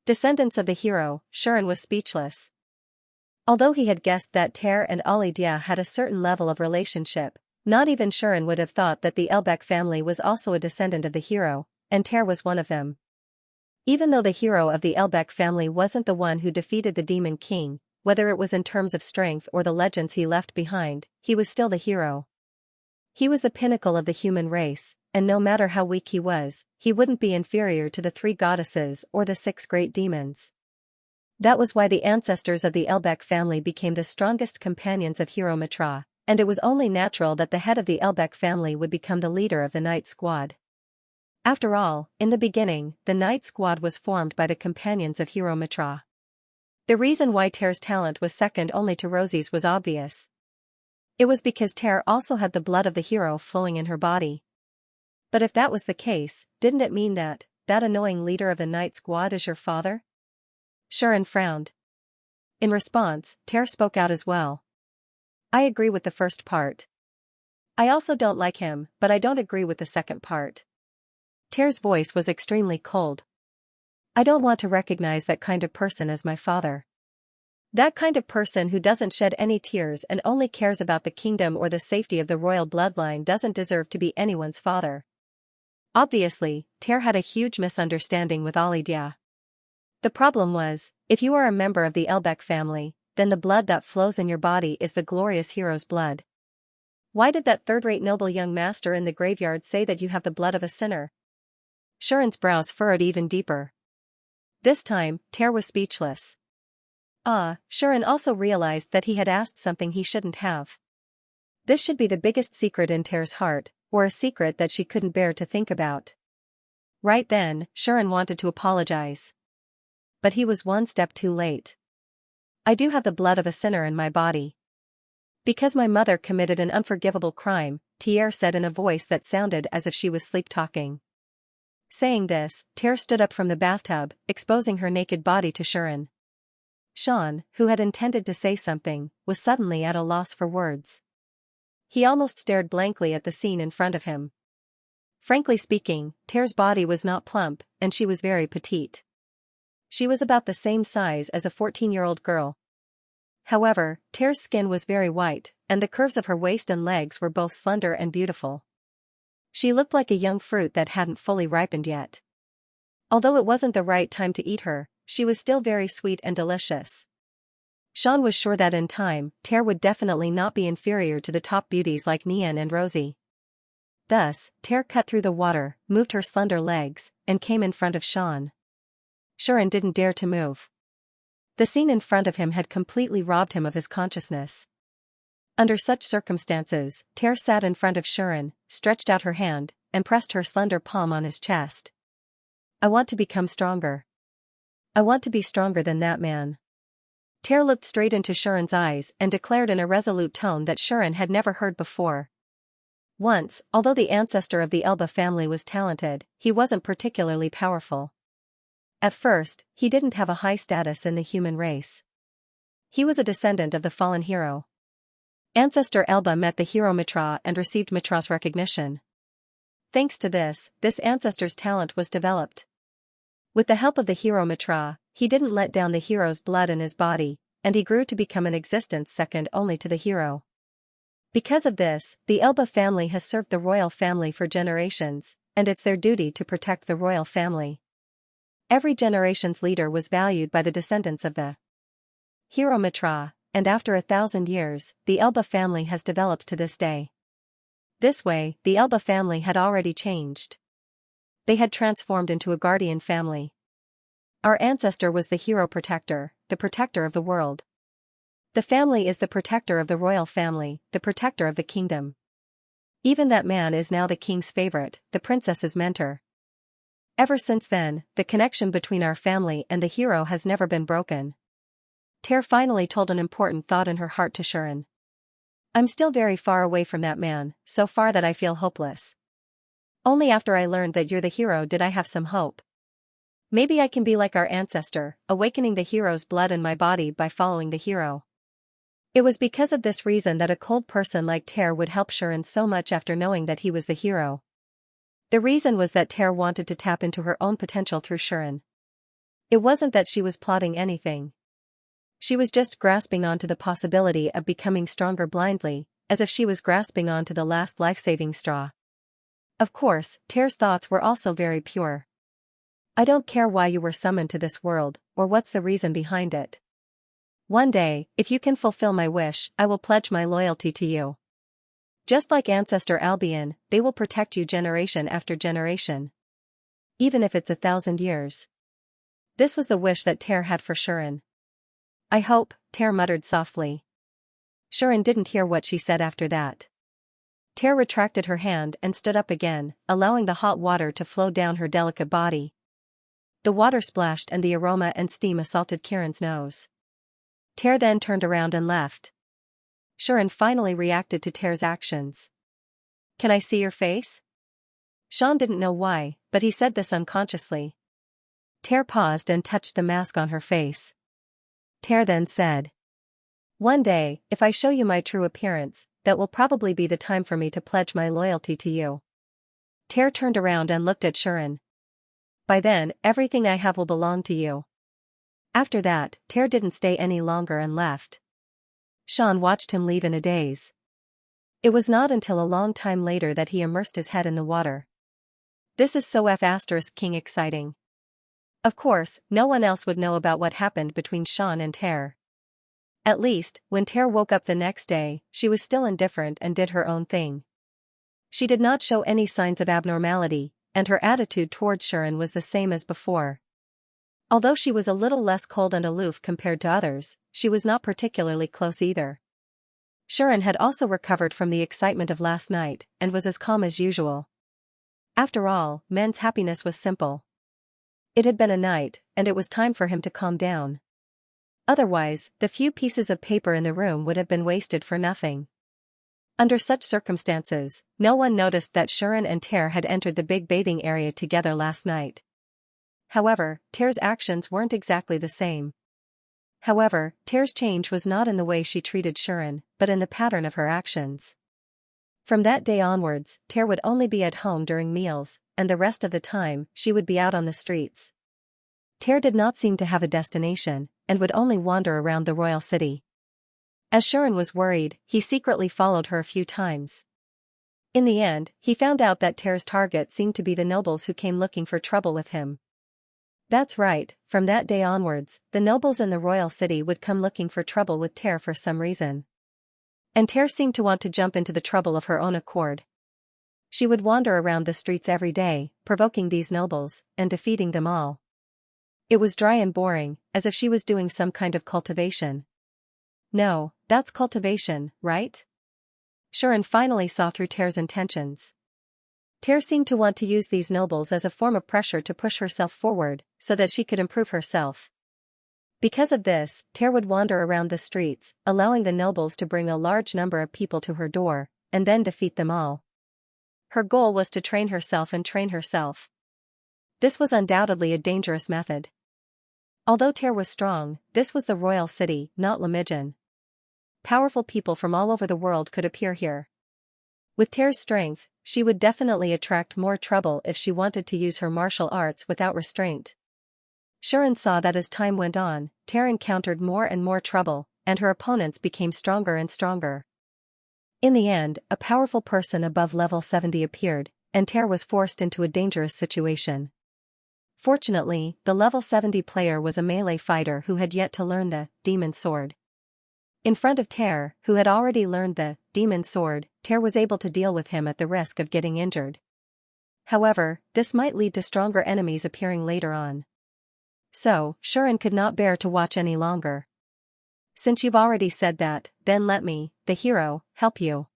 Descendants of the hero, Shuren was speechless. Although he had guessed that Ter and Alidia had a certain level of relationship, not even Shuren would have thought that the Elbeck family was also a descendant of the hero, and Ter was one of them. Even though the hero of the Elbeck family wasn't the one who defeated the Demon King, whether it was in terms of strength or the legends he left behind, he was still the hero. He was the pinnacle of the human race, and no matter how weak he was, he wouldn't be inferior to the 3 goddesses or the 6 great demons. That was why the ancestors of the Elbeck family became the strongest companions of Hero Mitra, and it was only natural that the head of the Elbeck family would become the leader of the Night Squad. After all, in the beginning, the Night Squad was formed by the companions of Hero Mitra. The reason why Ter's talent was second only to Rosie's was obvious. It was because Ter also had the blood of the hero flowing in her body. But if that was the case, didn't it mean that annoying leader of the Night Squad is your father? Sharon frowned. In response, Ter spoke out as well. I agree with the first part. I also don't like him, but I don't agree with the second part. Ter's voice was extremely cold. I don't want to recognize that kind of person as my father. That kind of person who doesn't shed any tears and only cares about the kingdom or the safety of the royal bloodline doesn't deserve to be anyone's father. Obviously, Ter had a huge misunderstanding with Alidia. The problem was, if you are a member of the Elbeck family, then the blood that flows in your body is the glorious hero's blood. Why did that third-rate noble young master in the graveyard say that you have the blood of a sinner? Sharon's brows furrowed even deeper. This time, Ter was speechless. Sharon also realized that he had asked something he shouldn't have. This should be the biggest secret in Ter's heart, or a secret that she couldn't bear to think about. Right then, Sharon wanted to apologize. But he was one step too late. I do have the blood of a sinner in my body. Because my mother committed an unforgivable crime, Ter said in a voice that sounded as if she was sleep-talking. Saying this, Ter stood up from the bathtub, exposing her naked body to Sharon. Sean, who had intended to say something, was suddenly at a loss for words. He almost stared blankly at the scene in front of him. Frankly speaking, Ter's body was not plump, and she was very petite. She was about the same size as a 14-year-old girl. However, Ter's skin was very white, and the curves of her waist and legs were both slender and beautiful. She looked like a young fruit that hadn't fully ripened yet. Although it wasn't the right time to eat her, she was still very sweet and delicious. Sean was sure that in time, Ter would definitely not be inferior to the top beauties like Nian and Rosie. Thus, Ter cut through the water, moved her slender legs, and came in front of Sean. Sharon didn't dare to move. The scene in front of him had completely robbed him of his consciousness. Under such circumstances, Ter sat in front of Sharon, stretched out her hand, and pressed her slender palm on his chest. I want to become stronger. I want to be stronger than that man. Ter looked straight into Sharon's eyes and declared in a resolute tone that Sharon had never heard before. Once, although the ancestor of the Elba family was talented, he wasn't particularly powerful. At first, he didn't have a high status in the human race. He was a descendant of the fallen hero. Ancestor Elba met the hero Mitra and received Mitra's recognition. Thanks to this ancestor's talent was developed. With the help of the hero Mitra, he didn't let down the hero's blood in his body, and he grew to become an existence second only to the hero. Because of this, the Elba family has served the royal family for generations, and it's their duty to protect the royal family. Every generation's leader was valued by the descendants of the hero Mitra, and after 1,000 years, the Elba family has developed to this day. This way, the Elba family had already changed. They had transformed into a guardian family. Our ancestor was the hero protector, the protector of the world. The family is the protector of the royal family, the protector of the kingdom. Even that man is now the king's favorite, the princess's mentor. Ever since then, the connection between our family and the hero has never been broken. Ter finally told an important thought in her heart to Sharon. I'm still very far away from that man, so far that I feel hopeless. Only after I learned that you're the hero did I have some hope. Maybe I can be like our ancestor, awakening the hero's blood in my body by following the hero. It was because of this reason that a cold person like Ter would help Sharon so much after knowing that he was the hero. The reason was that Ter wanted to tap into her own potential through Sharon. It wasn't that she was plotting anything. She was just grasping onto the possibility of becoming stronger blindly, as if she was grasping onto the last life-saving straw. Of course, Ter's thoughts were also very pure. I don't care why you were summoned to this world, or what's the reason behind it. One day, if you can fulfill my wish, I will pledge my loyalty to you. Just like Ancestor Albion, they will protect you generation after generation. Even if it's 1,000 years. This was the wish that Ter had for Sharon. I hope, Ter muttered softly. Sharon didn't hear what she said after that. Tear retracted her hand and stood up again, allowing the hot water to flow down her delicate body. The water splashed and the aroma and steam assaulted Kieran's nose. Tear then turned around and left. Sharon finally reacted to Tear's actions. "Can I see your face?" Sean didn't know why, but he said this unconsciously. Tear paused and touched the mask on her face. Tear then said, "One day, if I show you my true appearance, that will probably be the time for me to pledge my loyalty to you." Tear turned around and looked at Sharon. "By then, everything I have will belong to you." After that, Tear didn't stay any longer and left. Sean watched him leave in a daze. It was not until a long time later that he immersed his head in the water. This is so **king exciting. Of course, no one else would know about what happened between Sean and Tear. At least, when Tear woke up the next day, she was still indifferent and did her own thing. She did not show any signs of abnormality, and her attitude towards Sharon was the same as before. Although she was a little less cold and aloof compared to others, she was not particularly close either. Sharon had also recovered from the excitement of last night, and was as calm as usual. After all, men's happiness was simple. It had been a night, and it was time for him to calm down. Otherwise, the few pieces of paper in the room would have been wasted for nothing. Under such circumstances, no one noticed that Sharon and Tear had entered the big bathing area together last night. However, Tear's actions weren't exactly the same. However, Tear's change was not in the way she treated Sharon, but in the pattern of her actions. From that day onwards, Tear would only be at home during meals, and the rest of the time, she would be out on the streets. Tear did not seem to have a destination, and would only wander around the royal city. As Sharon was worried, he secretly followed her a few times. In the end, he found out that Tear's target seemed to be the nobles who came looking for trouble with him. That's right, from that day onwards, the nobles in the royal city would come looking for trouble with Tear for some reason. And Tear seemed to want to jump into the trouble of her own accord. She would wander around the streets every day, provoking these nobles, and defeating them all. It was dry and boring, as if she was doing some kind of cultivation. No, that's cultivation, right? Sharon finally saw through Tear's intentions. Tear seemed to want to use these nobles as a form of pressure to push herself forward, so that she could improve herself. Because of this, Tear would wander around the streets, allowing the nobles to bring a large number of people to her door, and then defeat them all. Her goal was to train herself and train herself. This was undoubtedly a dangerous method. Although Tear was strong, this was the royal city, not Limijan. Powerful people from all over the world could appear here. With Tear's strength, she would definitely attract more trouble if she wanted to use her martial arts without restraint. Sharon saw that as time went on, Tear encountered more and more trouble, and her opponents became stronger and stronger. In the end, a powerful person above level 70 appeared, and Tear was forced into a dangerous situation. Fortunately, the level 70 player was a melee fighter who had yet to learn the demon sword. In front of Tear, who had already learned the demon sword, Tear was able to deal with him at the risk of getting injured. However, this might lead to stronger enemies appearing later on. So, Sharon could not bear to watch any longer. "Since you've already said that, then let me, the hero, help you."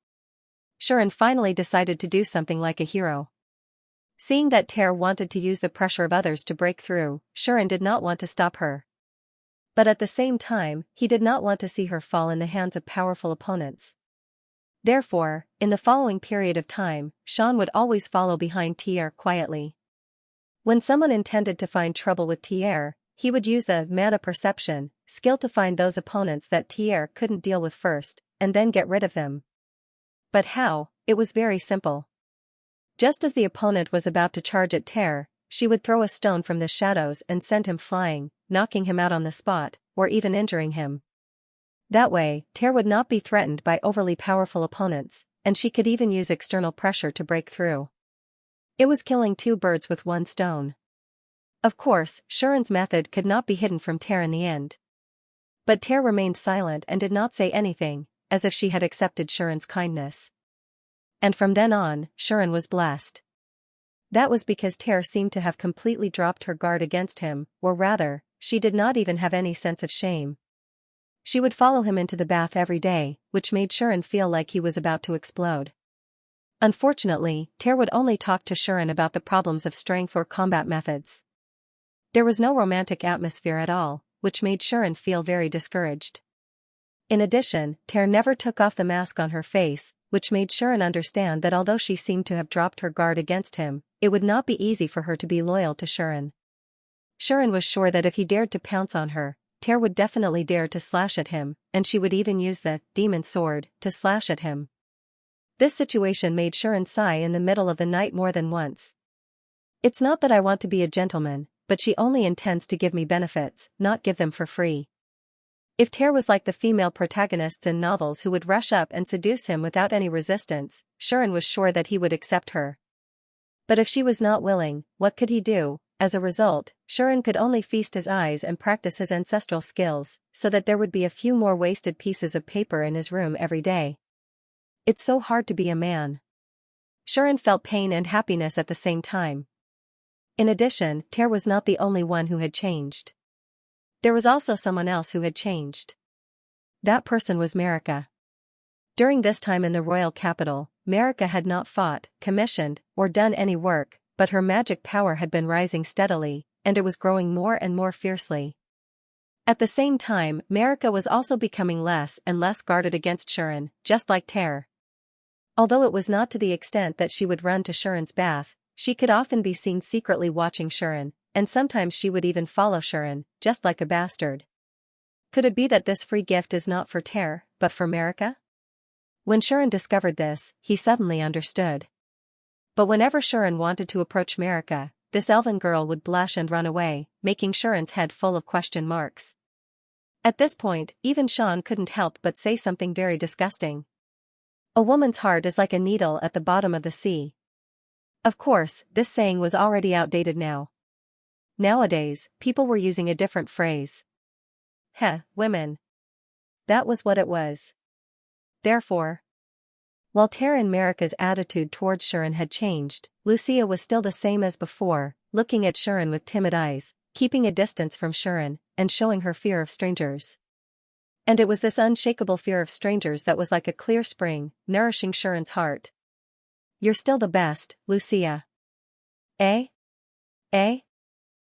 Sharon finally decided to do something like a hero. Seeing that Tear wanted to use the pressure of others to break through, Sharon did not want to stop her. But at the same time, he did not want to see her fall in the hands of powerful opponents. Therefore, in the following period of time, Sean would always follow behind Tear quietly. When someone intended to find trouble with Tear, he would use the mana perception skill to find those opponents that Tear couldn't deal with first, and then get rid of them. But how? It was very simple. Just as the opponent was about to charge at Tear, she would throw a stone from the shadows and send him flying, knocking him out on the spot, or even injuring him. That way, Tear would not be threatened by overly powerful opponents, and she could even use external pressure to break through. It was killing two birds with one stone. Of course, Sharon's method could not be hidden from Tear in the end. But Tear remained silent and did not say anything, as if she had accepted Sharon's kindness. And from then on, Sharon was blessed. That was because Tear seemed to have completely dropped her guard against him, or rather, she did not even have any sense of shame. She would follow him into the bath every day, which made Shirin feel like he was about to explode. Unfortunately, Ter would only talk to Shirin about the problems of strength or combat methods. There was no romantic atmosphere at all, which made Shirin feel very discouraged. In addition, Ter never took off the mask on her face, which made Shirin understand that although she seemed to have dropped her guard against him, it would not be easy for her to be loyal to Shirin. Shirin was sure that if he dared to pounce on her, Ter would definitely dare to slash at him, and she would even use the demon sword to slash at him. This situation made Shirin sigh in the middle of the night more than once. It's not that I want to be a gentleman, but she only intends to give me benefits, not give them for free. If Ter was like the female protagonists in novels who would rush up and seduce him without any resistance, Shirin was sure that he would accept her. But if she was not willing, what could he do? As a result, Shirin could only feast his eyes and practice his ancestral skills, so that there would be a few more wasted pieces of paper in his room every day. It's so hard to be a man. Shirin felt pain and happiness at the same time. In addition, Ter was not the only one who had changed. There was also someone else who had changed. That person was Marika. During this time in the royal capital, Marika had not fought, commissioned, or done any work, but her magic power had been rising steadily, and it was growing more and more fiercely. At the same time, Marika was also becoming less and less guarded against Shirin, just like Ter. Although it was not to the extent that she would run to Shirin's bath, she could often be seen secretly watching Shirin, and sometimes she would even follow Shirin, just like a bastard. Could it be that this free gift is not for Ter, but for Marika? When Shirin discovered this, he suddenly understood. But whenever Shirin wanted to approach Marika, this elven girl would blush and run away, making Shirin's head full of question marks. At this point, even Sean couldn't help but say something very disgusting. A woman's heart is like a needle at the bottom of the sea. Of course, this saying was already outdated now. Nowadays, people were using a different phrase. Heh, women. That was what it was. Therefore, while Ter and Marika's attitude towards Shirin had changed, Lucia was still the same as before, looking at Shirin with timid eyes, keeping a distance from Shirin, and showing her fear of strangers. And it was this unshakable fear of strangers that was like a clear spring, nourishing Shirin's heart. You're still the best, Lucia. Eh? Eh?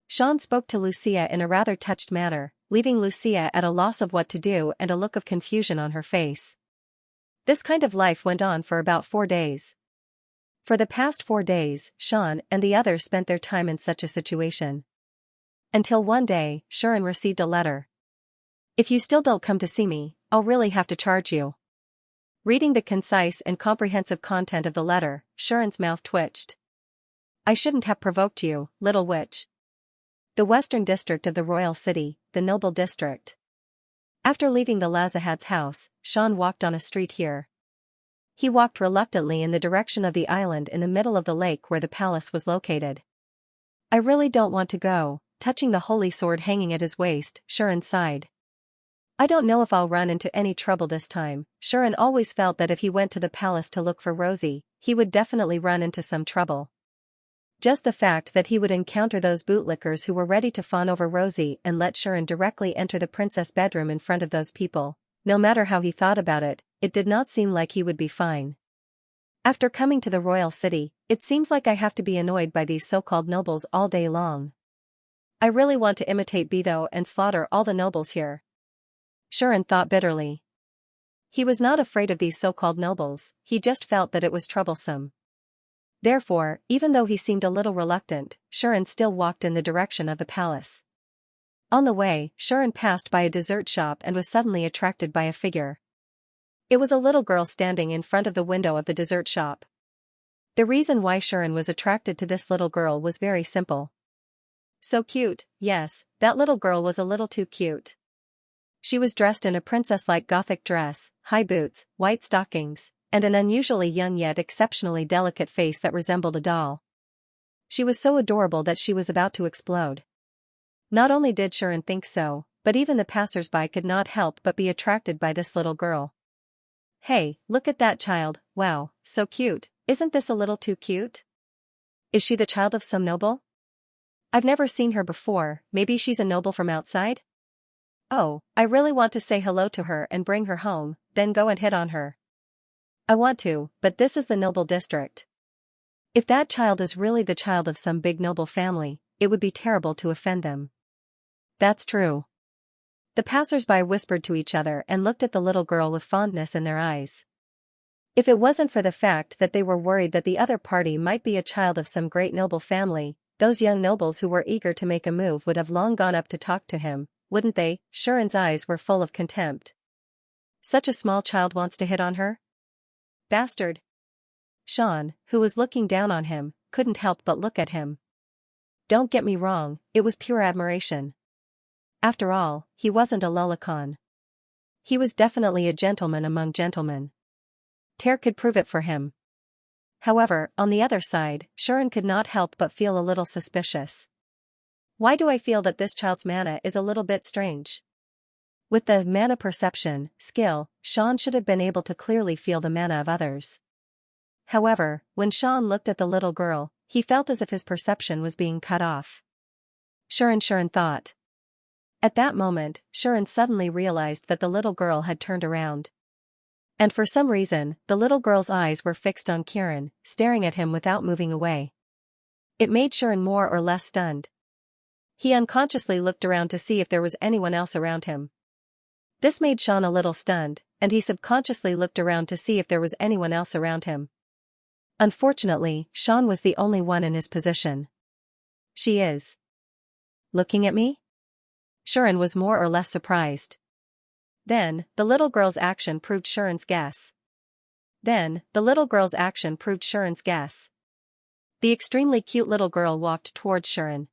Sean spoke to Lucia in a rather touched manner, leaving Lucia at a loss of what to do and a look of confusion on her face. This kind of life went on for about 4 days. For the past 4 days, Sean and the others spent their time in such a situation. Until one day, Shirin received a letter. If you still don't come to see me, I'll really have to charge you. Reading the concise and comprehensive content of the letter, Shirin's mouth twitched. I shouldn't have provoked you, little witch. The western district of the royal city, the noble district. After leaving the Lazahad's house, Sean walked on a street here. He walked reluctantly in the direction of the island in the middle of the lake where the palace was located. I really don't want to go, touching the holy sword hanging at his waist, Shirin sighed. I don't know if I'll run into any trouble this time. Shirin always felt that if he went to the palace to look for Rosie, he would definitely run into some trouble. Just the fact that he would encounter those bootlickers who were ready to fawn over Rosie and let Shirin directly enter the princess' bedroom in front of those people, no matter how he thought about it, it did not seem like he would be fine. After coming to the royal city, it seems like I have to be annoyed by these so-called nobles all day long. I really want to imitate Beto and slaughter all the nobles here. Shirin thought bitterly. He was not afraid of these so-called nobles, he just felt that it was troublesome. Therefore, even though he seemed a little reluctant, Shirin still walked in the direction of the palace. On the way, Shirin passed by a dessert shop and was suddenly attracted by a figure. It was a little girl standing in front of the window of the dessert shop. The reason why Shirin was attracted to this little girl was very simple. So cute, yes, that little girl was a little too cute. She was dressed in a princess-like Gothic dress, high boots, white stockings, and an unusually young yet exceptionally delicate face that resembled a doll. She was so adorable that she was about to explode. Not only did Shirin think so, but even the passers-by could not help but be attracted by this little girl. Hey, look at that child, wow, so cute, isn't this a little too cute? Is she the child of some noble? I've never seen her before, maybe she's a noble from outside? Oh, I really want to say hello to her and bring her home, then go and hit on her. I want to, but this is the noble district. If that child is really the child of some big noble family, it would be terrible to offend them. That's true. The passers-by whispered to each other and looked at the little girl with fondness in their eyes. If it wasn't for the fact that they were worried that the other party might be a child of some great noble family, those young nobles who were eager to make a move would have long gone up to talk to him, wouldn't they? Sharon's eyes were full of contempt. Such a small child wants to hit on her? Bastard. Xian, who was looking down on him, couldn't help but look at him. Don't get me wrong, it was pure admiration. After all, he wasn't a lolicon. He was definitely a gentleman among gentlemen. Ter could prove it for him. However, on the other side, Sharon could not help but feel a little suspicious. Why do I feel that this child's mana is a little bit strange? With the mana perception skill, Xian should have been able to clearly feel the mana of others. However, when Xian looked at the little girl, he felt as if his perception was being cut off. Sharon thought. At that moment, Sharon suddenly realized that the little girl had turned around. And for some reason, the little girl's eyes were fixed on Kiran, staring at him without moving away. It made Sharon more or less stunned. He unconsciously looked around to see if there was anyone else around him. This made Xian a little stunned, and he subconsciously looked around to see if there was anyone else around him. Unfortunately, Xian was the only one in his position. She is looking at me? Sharon was more or less surprised. Then, the little girl's action proved Sharon's guess. The extremely cute little girl walked towards Sharon.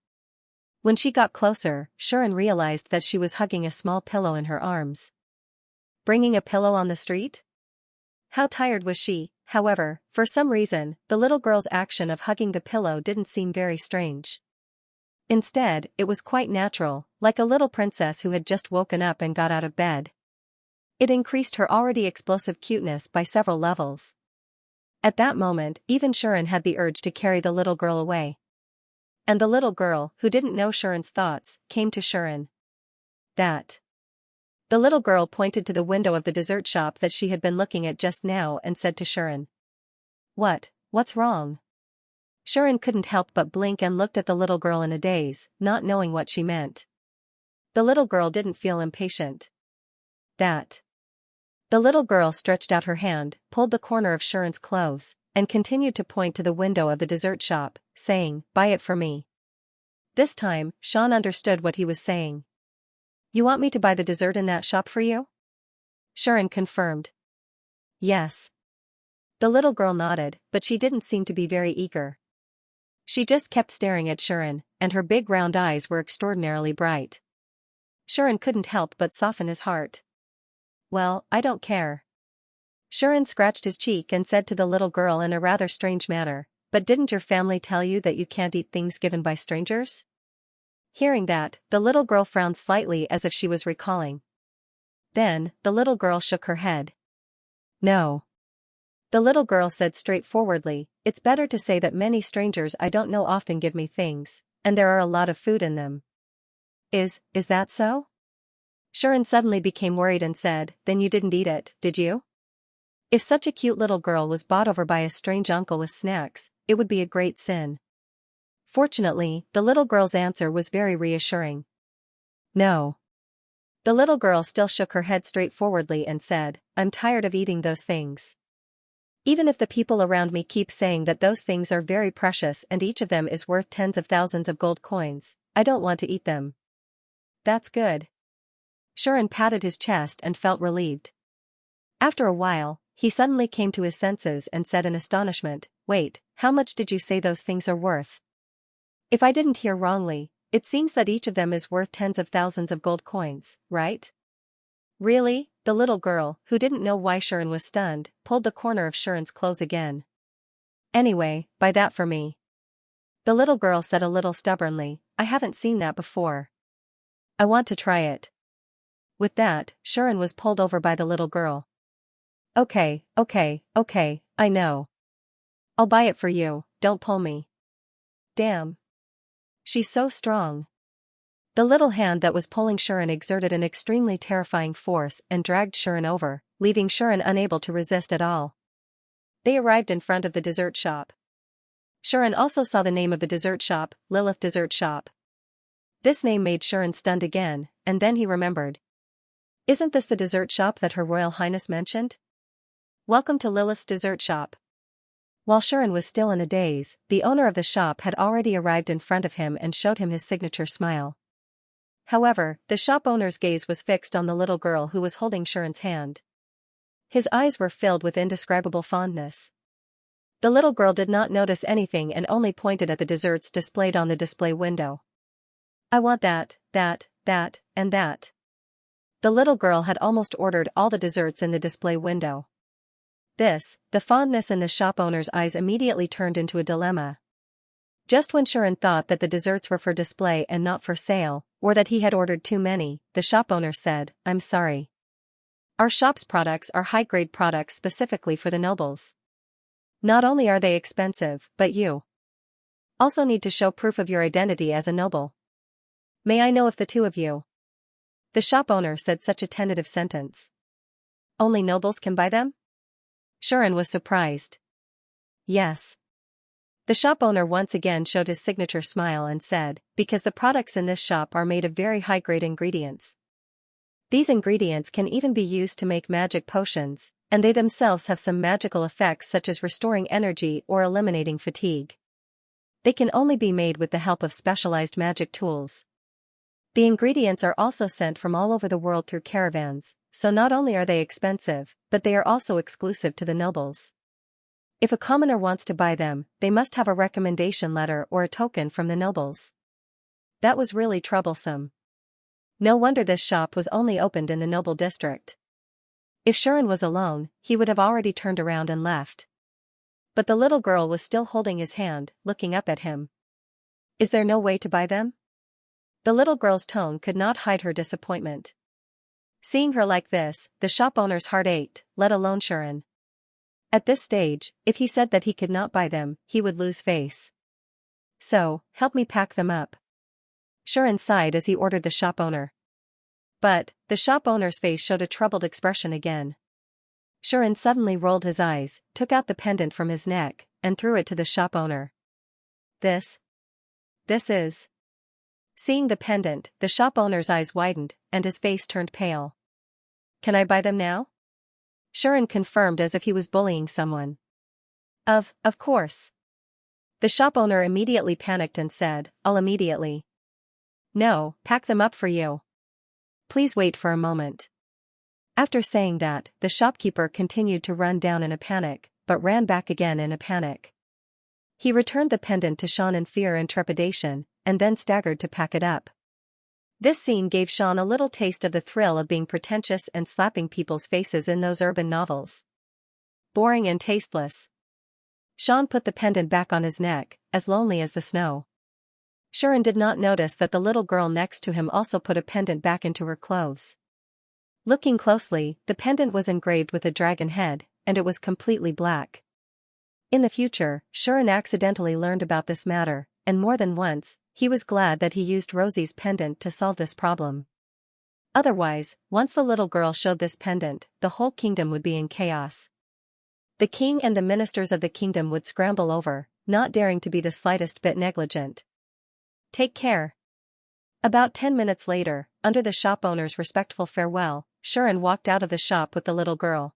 When she got closer, Sharon realized that she was hugging a small pillow in her arms. Bringing a pillow on the street? How tired was she? However, for some reason, the little girl's action of hugging the pillow didn't seem very strange. Instead, it was quite natural, like a little princess who had just woken up and got out of bed. It increased her already explosive cuteness by several levels. At that moment, even Sharon had the urge to carry the little girl away. And the little girl, who didn't know Sharon's thoughts, came to Sharon. That. The little girl pointed to the window of the dessert shop that she had been looking at just now and said to Sharon. What's wrong? Sharon couldn't help but blink and looked at the little girl in a daze, not knowing what she meant. The little girl didn't feel impatient. That. The little girl stretched out her hand, pulled the corner of Sharon's clothes, and continued to point to the window of the dessert shop, saying, "Buy it for me." This time, Xian understood what he was saying. "You want me to buy the dessert in that shop for you?" Sharon confirmed. "Yes." The little girl nodded, but she didn't seem to be very eager. She just kept staring at Sharon, and her big round eyes were extraordinarily bright. Sharon couldn't help but soften his heart. "Well, I don't care." Sharon scratched his cheek and said to the little girl in a rather strange manner, "But didn't your family tell you that you can't eat things given by strangers?" Hearing that, the little girl frowned slightly as if she was recalling. Then, the little girl shook her head. "No." The little girl said straightforwardly, "It's better to say that many strangers I don't know often give me things, and there are a lot of food in them." Is that so?" Sharon suddenly became worried and said, "Then you didn't eat it, did you?" If such a cute little girl was bought over by a strange uncle with snacks, it would be a great sin. Fortunately, the little girl's answer was very reassuring. "No." The little girl still shook her head straightforwardly and said, "I'm tired of eating those things. Even if the people around me keep saying that those things are very precious and each of them is worth tens of thousands of gold coins, I don't want to eat them." "That's good." Sharon patted his chest and felt relieved. After a while, he suddenly came to his senses and said in astonishment, "Wait, how much did you say those things are worth?" "If I didn't hear wrongly, it seems that each of them is worth tens of thousands of gold coins, right?" "Really?" The little girl, who didn't know why Sharon was stunned, pulled the corner of Sharon's clothes again. "Anyway, buy that for me." The little girl said a little stubbornly, "I haven't seen that before. I want to try it." With that, Sharon was pulled over by the little girl. Okay, I know. I'll buy it for you, don't pull me." "Damn. She's so strong." The little hand that was pulling Sharon exerted an extremely terrifying force and dragged Sharon over, leaving Sharon unable to resist at all. They arrived in front of the dessert shop. Sharon also saw the name of the dessert shop, Lilith Dessert Shop. This name made Sharon stunned again, and then he remembered. Isn't this the dessert shop that Her Royal Highness mentioned? Welcome to Lilith's Dessert Shop. While Sharon was still in a daze, the owner of the shop had already arrived in front of him and showed him his signature smile. However, the shop owner's gaze was fixed on the little girl who was holding Sharon's hand. His eyes were filled with indescribable fondness. The little girl did not notice anything and only pointed at the desserts displayed on the display window. I want that, and that. The little girl had almost ordered all the desserts in the display window. The fondness in the shop owner's eyes immediately turned into a dilemma. Just when Sharon thought that the desserts were for display and not for sale, or that he had ordered too many, the shop owner said, I'm sorry. Our shop's products are high-grade products specifically for the nobles. Not only are they expensive, but you also need to show proof of your identity as a noble. May I know if the two of you? The shop owner said such a tentative sentence. Only nobles can buy them? Sharon was surprised. Yes. The shop owner once again showed his signature smile and said, because the products in this shop are made of very high-grade ingredients. These ingredients can even be used to make magic potions, and they themselves have some magical effects such as restoring energy or eliminating fatigue. They can only be made with the help of specialized magic tools. The ingredients are also sent from all over the world through caravans, so not only are they expensive, but they are also exclusive to the nobles. If a commoner wants to buy them, they must have a recommendation letter or a token from the nobles. That was really troublesome. No wonder this shop was only opened in the noble district. If Sharon was alone, he would have already turned around and left. But the little girl was still holding his hand, looking up at him. Is there no way to buy them? The little girl's tone could not hide her disappointment. Seeing her like this, the shop owner's heart ached, let alone Sharon. At this stage, if he said that he could not buy them, he would lose face. So, help me pack them up. Sharon sighed as he ordered the shop owner. But, the shop owner's face showed a troubled expression again. Sharon suddenly rolled his eyes, took out the pendant from his neck, and threw it to the shop owner. This is... Seeing the pendant, the shop owner's eyes widened, and his face turned pale. Can I buy them now? Sharon confirmed as if he was bullying someone. Of course. The shop owner immediately panicked and said, I'll immediately. No, pack them up for you. Please wait for a moment. After saying that, the shopkeeper continued to run down in a panic, but ran back again in a panic. He returned the pendant to Sean in fear and trepidation, and then staggered to pack it up. This scene gave Sean a little taste of the thrill of being pretentious and slapping people's faces in those urban novels. Boring and tasteless. Sean put the pendant back on his neck, as lonely as the snow. Sharon did not notice that the little girl next to him also put a pendant back into her clothes. Looking closely, the pendant was engraved with a dragon head, and it was completely black. In the future, Sharon accidentally learned about this matter, and more than once, he was glad that he used Rosie's pendant to solve this problem. Otherwise, once the little girl showed this pendant, the whole kingdom would be in chaos. The king and the ministers of the kingdom would scramble over, not daring to be the slightest bit negligent. Take care. About 10 minutes later, under the shop owner's respectful farewell, Sharon walked out of the shop with the little girl.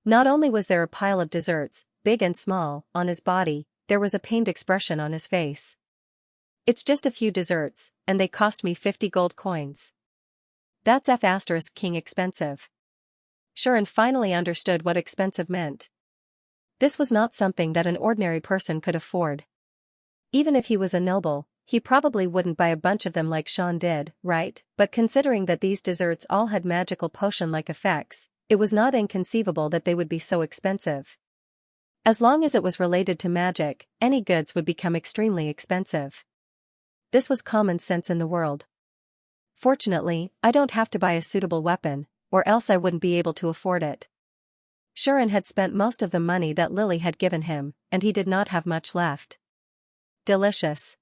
Not only was there a pile of desserts, big and small, on his body, there was a pained expression on his face. It's just a few desserts, and they cost me 50 gold coins. That's *king expensive. Sharon finally understood what expensive meant. This was not something that an ordinary person could afford. Even if he was a noble, he probably wouldn't buy a bunch of them like Sean did, right? But considering that these desserts all had magical potion-like effects, it was not inconceivable that they would be so expensive. As long as it was related to magic, any goods would become extremely expensive. This was common sense in the world. Fortunately, I don't have to buy a suitable weapon, or else I wouldn't be able to afford it. Sharon had spent most of the money that Lily had given him, and he did not have much left. Delicious.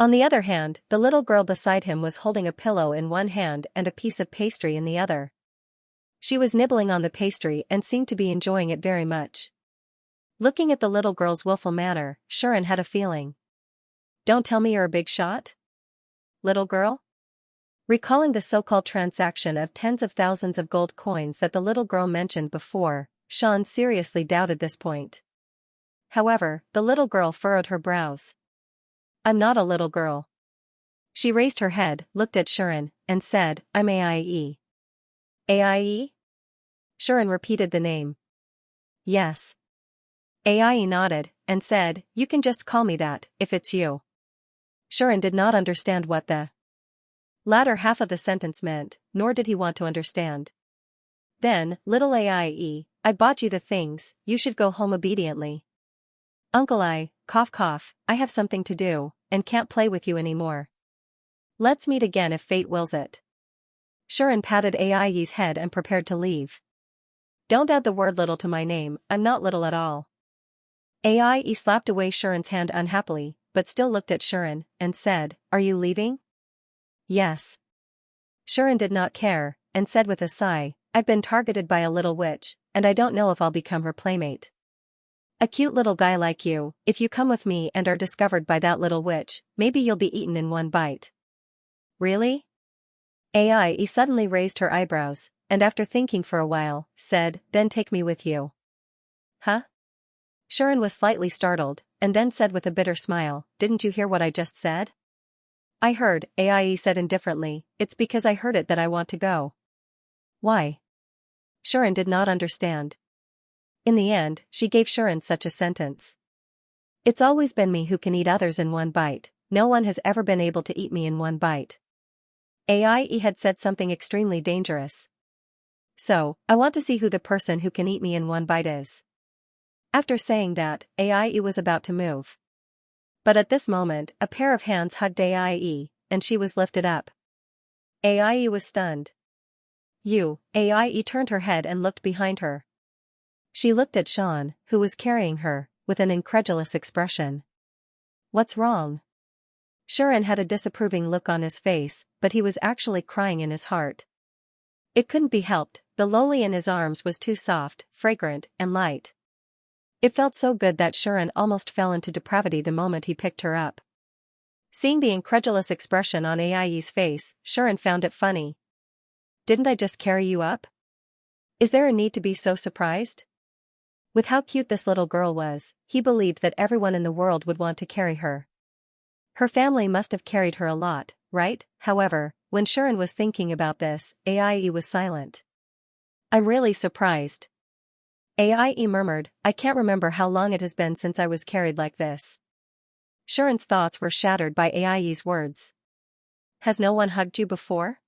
On the other hand, the little girl beside him was holding a pillow in one hand and a piece of pastry in the other. She was nibbling on the pastry and seemed to be enjoying it very much. Looking at the little girl's willful manner, Sharon had a feeling. Don't tell me you're a big shot? Little girl? Recalling the so-called transaction of tens of thousands of gold coins that the little girl mentioned before, Sean seriously doubted this point. However, the little girl furrowed her brows. I'm not a little girl. She raised her head, looked at Sharon, and said, I'm Aie. Aie? Sharon repeated the name. Yes. Aie nodded, and said, you can just call me that, if it's you. Sharon did not understand what the latter half of the sentence meant, nor did he want to understand. Then, little Aie, I bought you the things, you should go home obediently. Uncle I, cough cough, I have something to do, and can't play with you anymore. Let's meet again if fate wills it. Sharon patted Aie's head and prepared to leave. Don't add the word little to my name, I'm not little at all. Aie slapped away Sharon's hand unhappily, but still looked at Sharon, and said, are you leaving? Yes. Sharon did not care, and said with a sigh, I've been targeted by a little witch, and I don't know if I'll become her playmate. A cute little guy like you, if you come with me and are discovered by that little witch, maybe you'll be eaten in one bite. Really? Aie suddenly raised her eyebrows, and after thinking for a while, said, then take me with you. Huh? Sharon was slightly startled, and then said with a bitter smile, didn't you hear what I just said? I heard, Aie said indifferently, it's because I heard it that I want to go. Why? Sharon did not understand. In the end, she gave Sharon such a sentence. It's always been me who can eat others in one bite, no one has ever been able to eat me in one bite. Aie had said something extremely dangerous. So, I want to see who the person who can eat me in one bite is. After saying that, Aie was about to move. But at this moment, a pair of hands hugged Aie, and she was lifted up. Aie was stunned. Aie turned her head and looked behind her. She looked at Sean, who was carrying her, with an incredulous expression. What's wrong? Sharon had a disapproving look on his face, but he was actually crying in his heart. It couldn't be helped, the loli in his arms was too soft, fragrant, and light. It felt so good that Sharon almost fell into depravity the moment he picked her up. Seeing the incredulous expression on Aie's face, Sharon found it funny. Didn't I just carry you up? Is there a need to be so surprised? With how cute this little girl was, he believed that everyone in the world would want to carry her. Her family must have carried her a lot, right? However, when Sharon was thinking about this, Aie was silent. I'm really surprised. Aie murmured, I can't remember how long it has been since I was carried like this. Sharon's thoughts were shattered by Aie's words. Has no one hugged you before?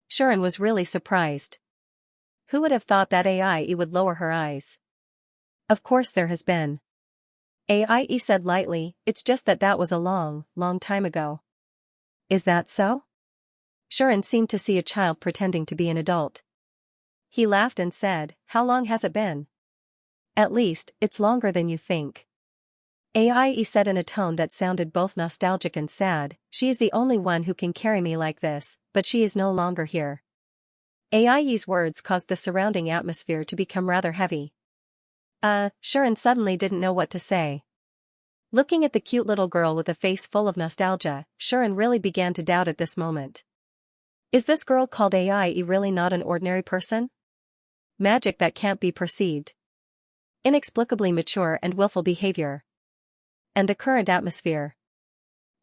Sharon was really surprised. Who would have thought that Aie would lower her eyes? Of course there has been. Aie said lightly, it's just that was a long, long time ago. Is that so? Sharon seemed to see a child pretending to be an adult. He laughed and said, how long has it been? At least, it's longer than you think. Aie said in a tone that sounded both nostalgic and sad, she is the only one who can carry me like this, but she is no longer here. Aie's words caused the surrounding atmosphere to become rather heavy. Sharon suddenly didn't know what to say. Looking at the cute little girl with a face full of nostalgia, Sharon really began to doubt at this moment. Is this girl called Aie really not an ordinary person? Magic that can't be perceived. Inexplicably mature and willful behavior. And a current atmosphere.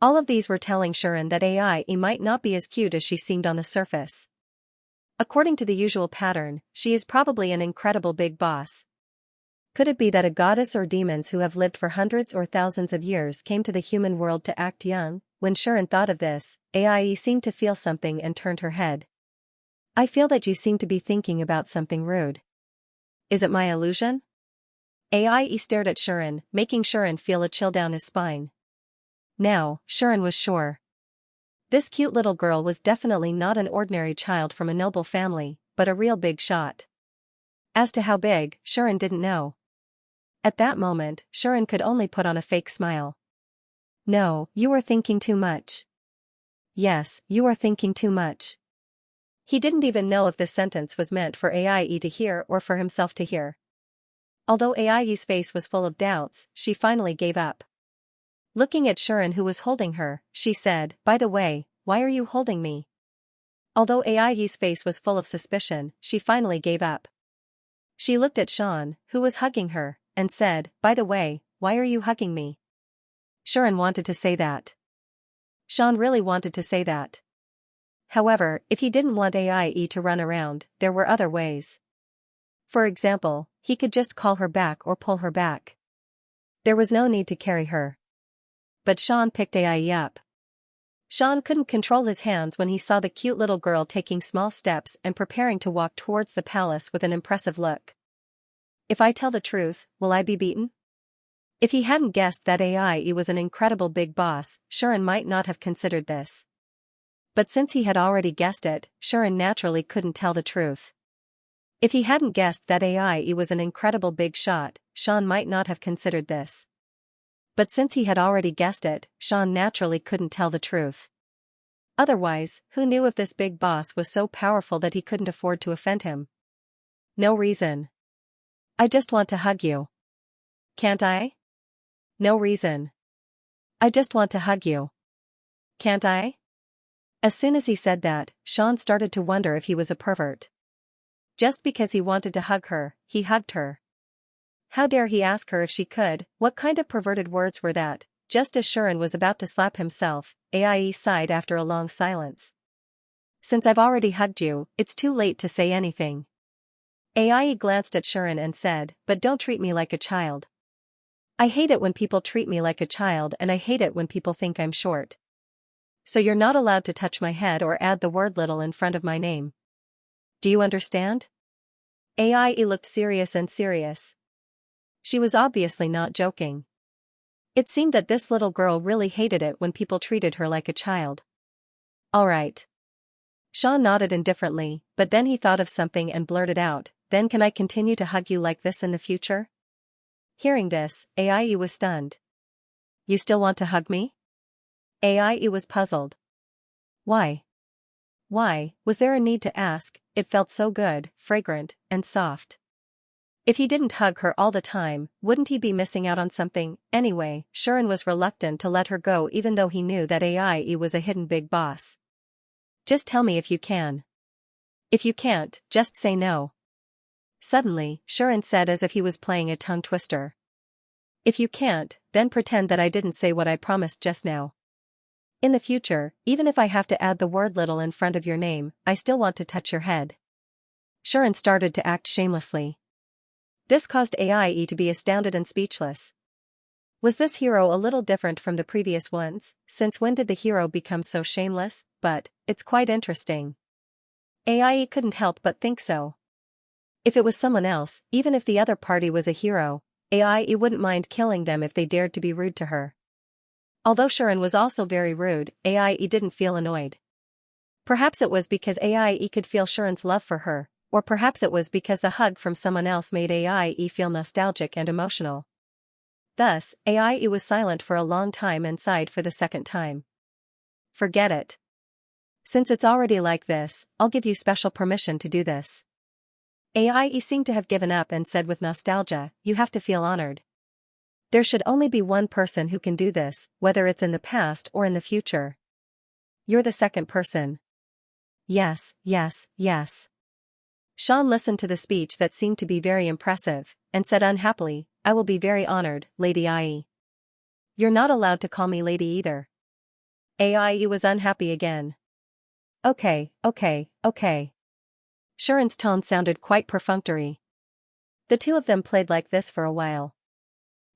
All of these were telling Sharon that Aie might not be as cute as she seemed on the surface. According to the usual pattern, she is probably an incredible big boss. Could it be that a goddess or demons who have lived for hundreds or thousands of years came to the human world to act young? When Sharon thought of this, Aie seemed to feel something and turned her head. I feel that you seem to be thinking about something rude. Is it my illusion? Aie stared at Sharon, making Sharon feel a chill down his spine. Now, Sharon was sure. This cute little girl was definitely not an ordinary child from a noble family, but a real big shot. As to how big, Sharon didn't know. At that moment, Sharon could only put on a fake smile. No, you are thinking too much. Yes, you are thinking too much. He didn't even know if this sentence was meant for Ai to hear or for himself to hear. Although Ai's face was full of doubts, she finally gave up. Looking at Shuren who was holding her, she said, "By the way, why are you holding me?" Although Ai's face was full of suspicion, she finally gave up. She looked at Shan, who was hugging her, and said, "By the way, why are you hugging me?" Shuren wanted to say that. Shan really wanted to say that. However, if he didn't want Ai to run around, there were other ways. For example, he could just call her back or pull her back. There was no need to carry her. But Shan picked Ai up. Shan couldn't control his hands when he saw the cute little girl taking small steps and preparing to walk towards the palace with an impressive look. If I tell the truth, will I be beaten? If he hadn't guessed that Ai was an incredible big boss, Shuren might not have considered this. But since he had already guessed it, Shuren naturally couldn't tell the truth. If he hadn't guessed that Ai was an incredible big shot, Shan might not have considered this. But since he had already guessed it, Shan naturally couldn't tell the truth. Otherwise, who knew if this big boss was so powerful that he couldn't afford to offend him? No reason. I just want to hug you. Can't I? No reason. I just want to hug you. Can't I? As soon as he said that, Shan started to wonder if he was a pervert. Just because he wanted to hug her, he hugged her. How dare he ask her if she could? What kind of perverted words were that? Just as Shuren was about to slap himself, Ai sighed after a long silence. Since I've already hugged you, it's too late to say anything. Ai glanced at Shuren and said, "But don't treat me like a child. I hate it when people treat me like a child and I hate it when people think I'm short. So you're not allowed to touch my head or add the word little in front of my name. Do you understand?" Ai looked serious and serious. She was obviously not joking. It seemed that this little girl really hated it when people treated her like a child. All right. Shan nodded indifferently, but then he thought of something and blurted out, "Then can I continue to hug you like this in the future?" Hearing this, Ai was stunned. "You still want to hug me?" Ai was puzzled. Why? Why, was there a need to ask? It felt so good, fragrant, and soft. If he didn't hug her all the time, wouldn't he be missing out on something? Anyway, Shuren was reluctant to let her go even though he knew that Ai was a hidden big boss. "Just tell me if you can. If you can't, just say no." Suddenly, Shuren said as if he was playing a tongue twister. "If you can't, then pretend that I didn't say what I promised just now. In the future, even if I have to add the word little in front of your name, I still want to touch your head." Shuren started to act shamelessly. This caused Ai to be astounded and speechless. Was this hero a little different from the previous ones? Since when did the hero become so shameless? But it's quite interesting. Ai couldn't help but think so. If it was someone else, even if the other party was a hero, Ai wouldn't mind killing them if they dared to be rude to her. Although Shuren was also very rude, Ai didn't feel annoyed. Perhaps it was because Ai could feel Shuren's love for her, or perhaps it was because the hug from someone else made Ai feel nostalgic and emotional. Thus, Ai was silent for a long time and sighed for the second time. "Forget it. Since it's already like this, I'll give you special permission to do this." Ai seemed to have given up and said with nostalgia, "You have to feel honored. There should only be one person who can do this, whether it's in the past or in the future. You're the second person." "Yes, yes, yes." Shan listened to the speech that seemed to be very impressive, and said unhappily, "I will be very honored, Lady Ai." "You're not allowed to call me lady either." Ai was unhappy again. Okay. Shuren's tone sounded quite perfunctory. The two of them played like this for a while.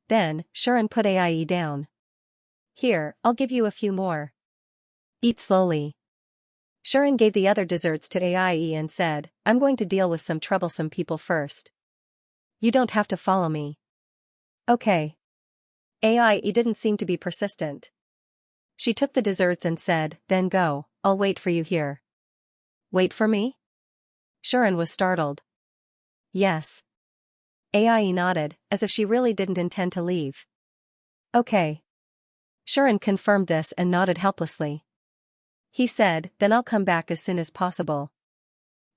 Then, Shuren put Ai down. "Here, I'll give you a few more. Eat slowly." Shuren gave the other desserts to Ai and said, "I'm going to deal with some troublesome people first. You don't have to follow me." Okay. Ai didn't seem to be persistent. She took the desserts and said, "Then go, I'll wait for you here." "Wait for me?" Shuren was startled. "Yes." Ai nodded, as if she really didn't intend to leave. "Okay." Shirin confirmed this and nodded helplessly. He said, "Then I'll come back as soon as possible.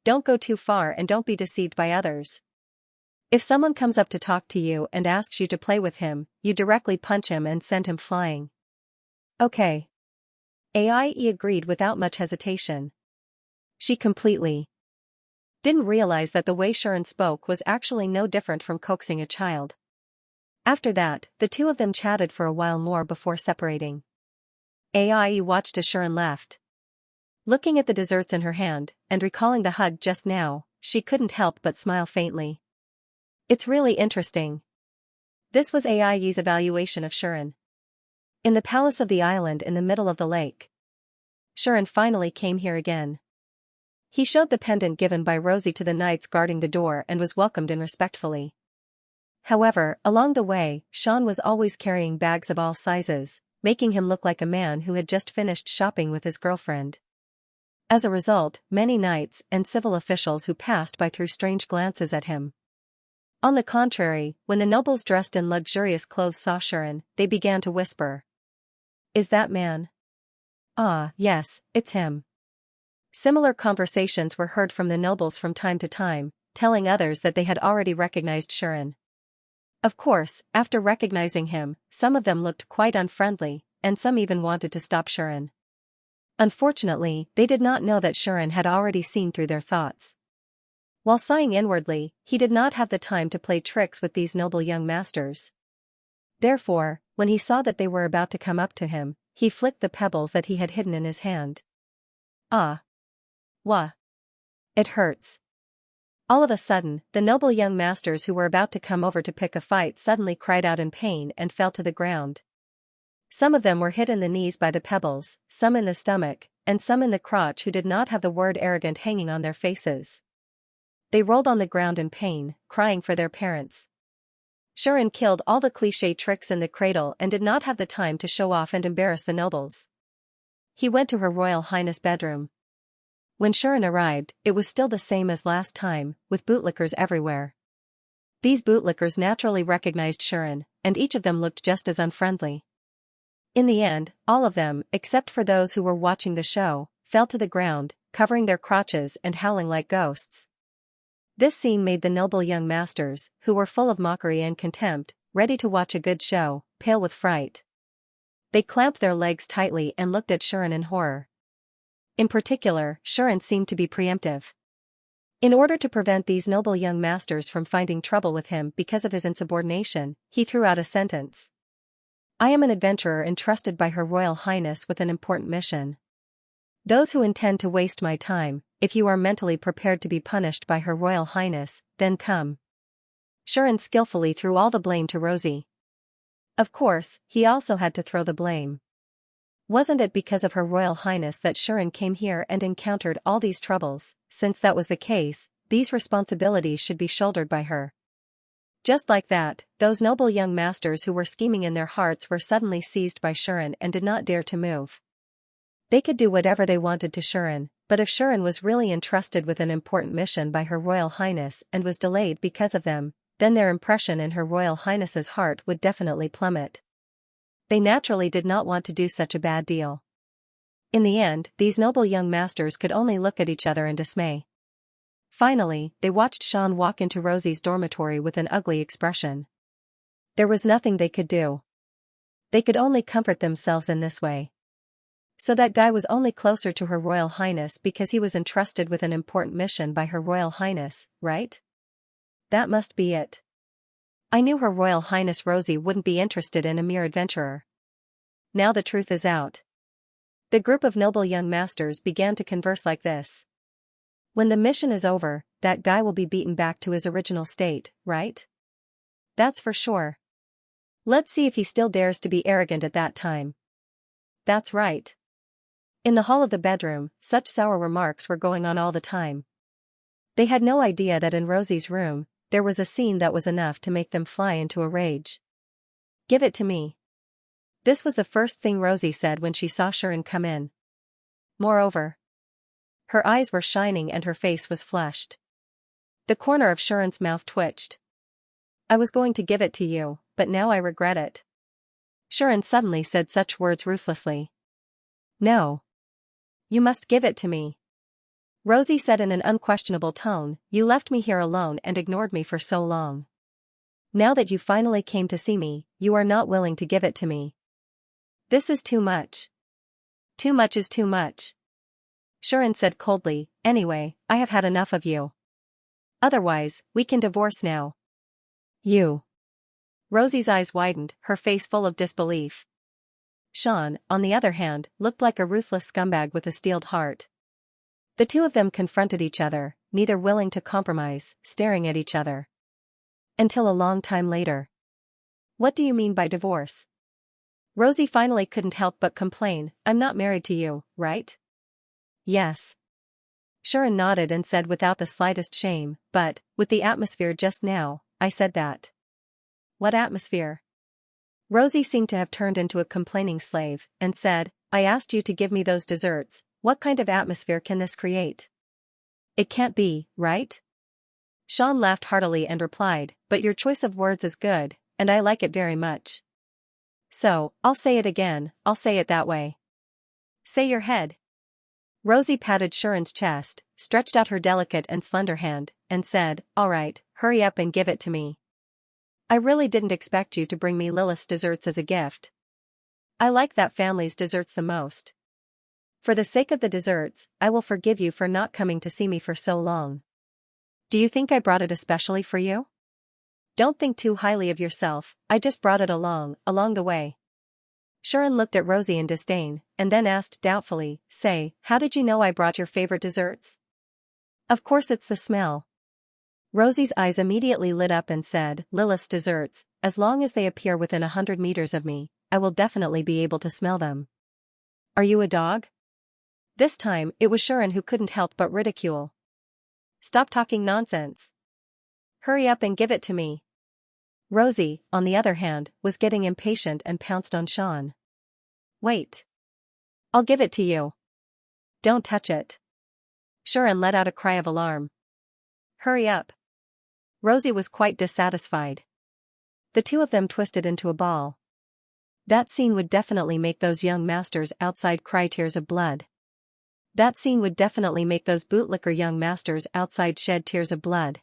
Don't go too far and don't be deceived by others. If someone comes up to talk to you and asks you to play with him, you directly punch him and send him flying." Okay. Ai agreed without much hesitation. She completely didn't realize that the way Shirin spoke was actually no different from coaxing a child. After that, the two of them chatted for a while more before separating. Ai watched as Shirin left. Looking at the desserts in her hand, and recalling the hug just now, she couldn't help but smile faintly. It's really interesting. This was Ai's evaluation of Shirin. In the palace of the island in the middle of the lake. Shirin finally came here again. He showed the pendant given by Rosie to the knights guarding the door and was welcomed in respectfully. However, along the way, Sean was always carrying bags of all sizes, making him look like a man who had just finished shopping with his girlfriend. As a result, many knights and civil officials who passed by threw strange glances at him. On the contrary, when the nobles dressed in luxurious clothes saw Shirin, they began to whisper. "Is that man?" "Ah, yes, it's him." Similar conversations were heard from the nobles from time to time, telling others that they had already recognized Shirin. Of course, after recognizing him, some of them looked quite unfriendly, and some even wanted to stop Shirin. Unfortunately, they did not know that Shirin had already seen through their thoughts. While sighing inwardly, he did not have the time to play tricks with these noble young masters. Therefore, when he saw that they were about to come up to him, he flicked the pebbles that he had hidden in his hand. "Ah. Wah. It hurts." All of a sudden, the noble young masters who were about to come over to pick a fight suddenly cried out in pain and fell to the ground. Some of them were hit in the knees by the pebbles, some in the stomach, and some in the crotch who did not have the word arrogant hanging on their faces. They rolled on the ground in pain, crying for their parents. Shirin killed all the cliché tricks in the cradle and did not have the time to show off and embarrass the nobles. He went to Her Royal Highness' bedroom. When Shirin arrived, it was still the same as last time, with bootlickers everywhere. These bootlickers naturally recognized Shirin, and each of them looked just as unfriendly. In the end, all of them, except for those who were watching the show, fell to the ground, covering their crotches and howling like ghosts. This scene made the noble young masters, who were full of mockery and contempt, ready to watch a good show, pale with fright. They clamped their legs tightly and looked at Shirin in horror. In particular, Shirin seemed to be preemptive. In order to prevent these noble young masters from finding trouble with him because of his insubordination, he threw out a sentence. "I am an adventurer entrusted by Her Royal Highness with an important mission. Those who intend to waste my time, if you are mentally prepared to be punished by Her Royal Highness, then come." Shirin skillfully threw all the blame to Rosie. Of course, he also had to throw the blame. Wasn't it because of Her Royal Highness that Shirin came here and encountered all these troubles? Since that was the case, these responsibilities should be shouldered by her. Just like that, those noble young masters who were scheming in their hearts were suddenly seized by Shirin and did not dare to move. They could do whatever they wanted to Shirin, but if Shirin was really entrusted with an important mission by Her Royal Highness and was delayed because of them, then their impression in Her Royal Highness's heart would definitely plummet. They naturally did not want to do such a bad deal. In the end, these noble young masters could only look at each other in dismay. Finally, they watched Sean walk into Rosie's dormitory with an ugly expression. There was nothing they could do. They could only comfort themselves in this way. So that guy was only closer to Her Royal Highness because he was entrusted with an important mission by Her Royal Highness, right? That must be it. I knew Her Royal Highness Rosie wouldn't be interested in a mere adventurer. Now the truth is out. The group of noble young masters began to converse like this. When the mission is over, that guy will be beaten back to his original state, right? That's for sure. Let's see if he still dares to be arrogant at that time. That's right. In the hall of the bedroom, such sour remarks were going on all the time. They had no idea that in Rosie's room, there was a scene that was enough to make them fly into a rage. "Give it to me." This was the first thing Rosie said when she saw Shirin come in. Moreover, her eyes were shining and her face was flushed. The corner of Shirin's mouth twitched. "I was going to give it to you, but now I regret it." Sharon suddenly said such words ruthlessly. No. You must give it to me. Rosie said in an unquestionable tone, you left me here alone and ignored me for so long. Now that you finally came to see me, you are not willing to give it to me. This is too much. Too much is too much. Sharon said coldly, anyway, I have had enough of you. Otherwise, we can divorce now. You. Rosie's eyes widened, her face full of disbelief. Sean, on the other hand, looked like a ruthless scumbag with a steeled heart. The two of them confronted each other, neither willing to compromise, staring at each other. Until a long time later. What do you mean by divorce? Rosie finally couldn't help but complain, I'm not married to you, right? Yes. Sharon nodded and said without the slightest shame, but, with the atmosphere just now, I said that. What atmosphere? Rosie seemed to have turned into a complaining slave, and said, I asked you to give me those desserts, what kind of atmosphere can this create? It can't be, right? Sean laughed heartily and replied, but your choice of words is good, and I like it very much. So, I'll say it again, I'll say it that way. Say your head. Rosie patted Sharon's chest, stretched out her delicate and slender hand, and said, all right, hurry up and give it to me. I really didn't expect you to bring me Lilith's desserts as a gift. I like that family's desserts the most. For the sake of the desserts, I will forgive you for not coming to see me for so long. Do you think I brought it especially for you? Don't think too highly of yourself, I just brought it along the way. Sharon looked at Rosie in disdain, and then asked doubtfully, say, how did you know I brought your favorite desserts? Of course it's the smell. Rosie's eyes immediately lit up and said, Lilith's desserts, as long as they appear within 100 meters of me, I will definitely be able to smell them. Are you a dog? This time, it was Sharon who couldn't help but ridicule. Stop talking nonsense. Hurry up and give it to me. Rosie, on the other hand, was getting impatient and pounced on Sean. Wait. I'll give it to you. Don't touch it. Sharon let out a cry of alarm. Hurry up. Rosie was quite dissatisfied. The two of them twisted into a ball. That scene would definitely make those young masters outside cry tears of blood. That scene would definitely make those bootlicker young masters outside shed tears of blood.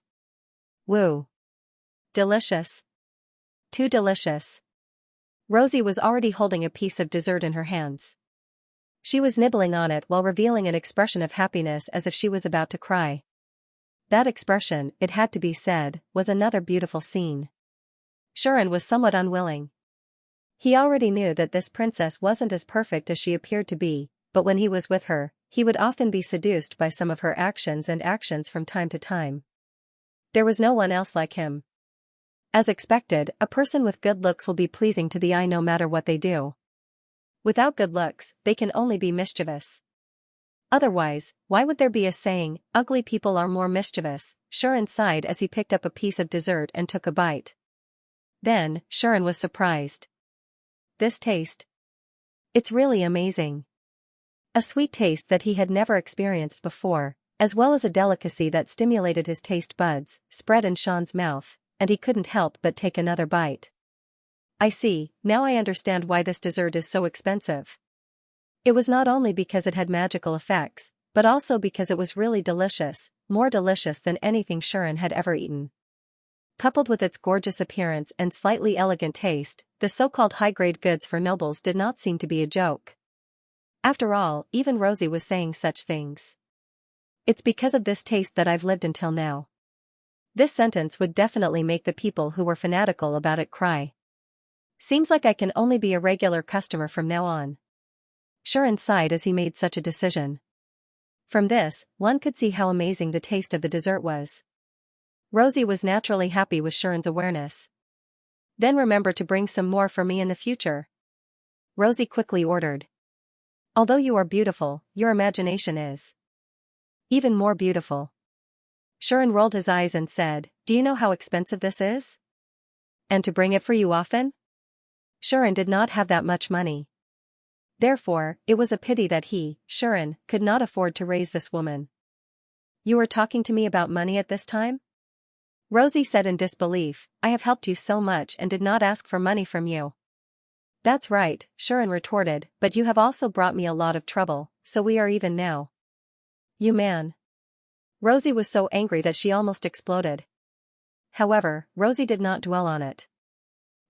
Woo. Delicious. Too delicious. Rosie was already holding a piece of dessert in her hands. She was nibbling on it while revealing an expression of happiness as if she was about to cry. That expression, it had to be said, was another beautiful scene. Sharon was somewhat unwilling. He already knew that this princess wasn't as perfect as she appeared to be, but when he was with her, he would often be seduced by some of her actions from time to time. There was no one else like him. As expected, a person with good looks will be pleasing to the eye no matter what they do. Without good looks, they can only be mischievous. Otherwise, why would there be a saying, ugly people are more mischievous? Sharon sighed as he picked up a piece of dessert and took a bite. Then, Sharon was surprised. This taste. It's really amazing. A sweet taste that he had never experienced before, as well as a delicacy that stimulated his taste buds, spread in Sean's mouth, and he couldn't help but take another bite. I see, now I understand why this dessert is so expensive. It was not only because it had magical effects, but also because it was really delicious, more delicious than anything Sharon had ever eaten. Coupled with its gorgeous appearance and slightly elegant taste, the so-called high-grade goods for nobles did not seem to be a joke. After all, even Rosie was saying such things. It's because of this taste that I've lived until now. This sentence would definitely make the people who were fanatical about it cry. Seems like I can only be a regular customer from now on. Sharon sighed as he made such a decision. From this, one could see how amazing the taste of the dessert was. Rosie was naturally happy with Sharon's awareness. Then remember to bring some more for me in the future. Rosie quickly ordered. Although you are beautiful, your imagination is even more beautiful. Sharon rolled his eyes and said, do you know how expensive this is? And to bring it for you often? Sharon did not have that much money. Therefore, it was a pity that he, Sharon, could not afford to raise this woman. You were talking to me about money at this time? Rosie said in disbelief, I have helped you so much and did not ask for money from you. That's right, Sharon retorted, but you have also brought me a lot of trouble, so we are even now. You man. Rosie was so angry that she almost exploded. However, Rosie did not dwell on it.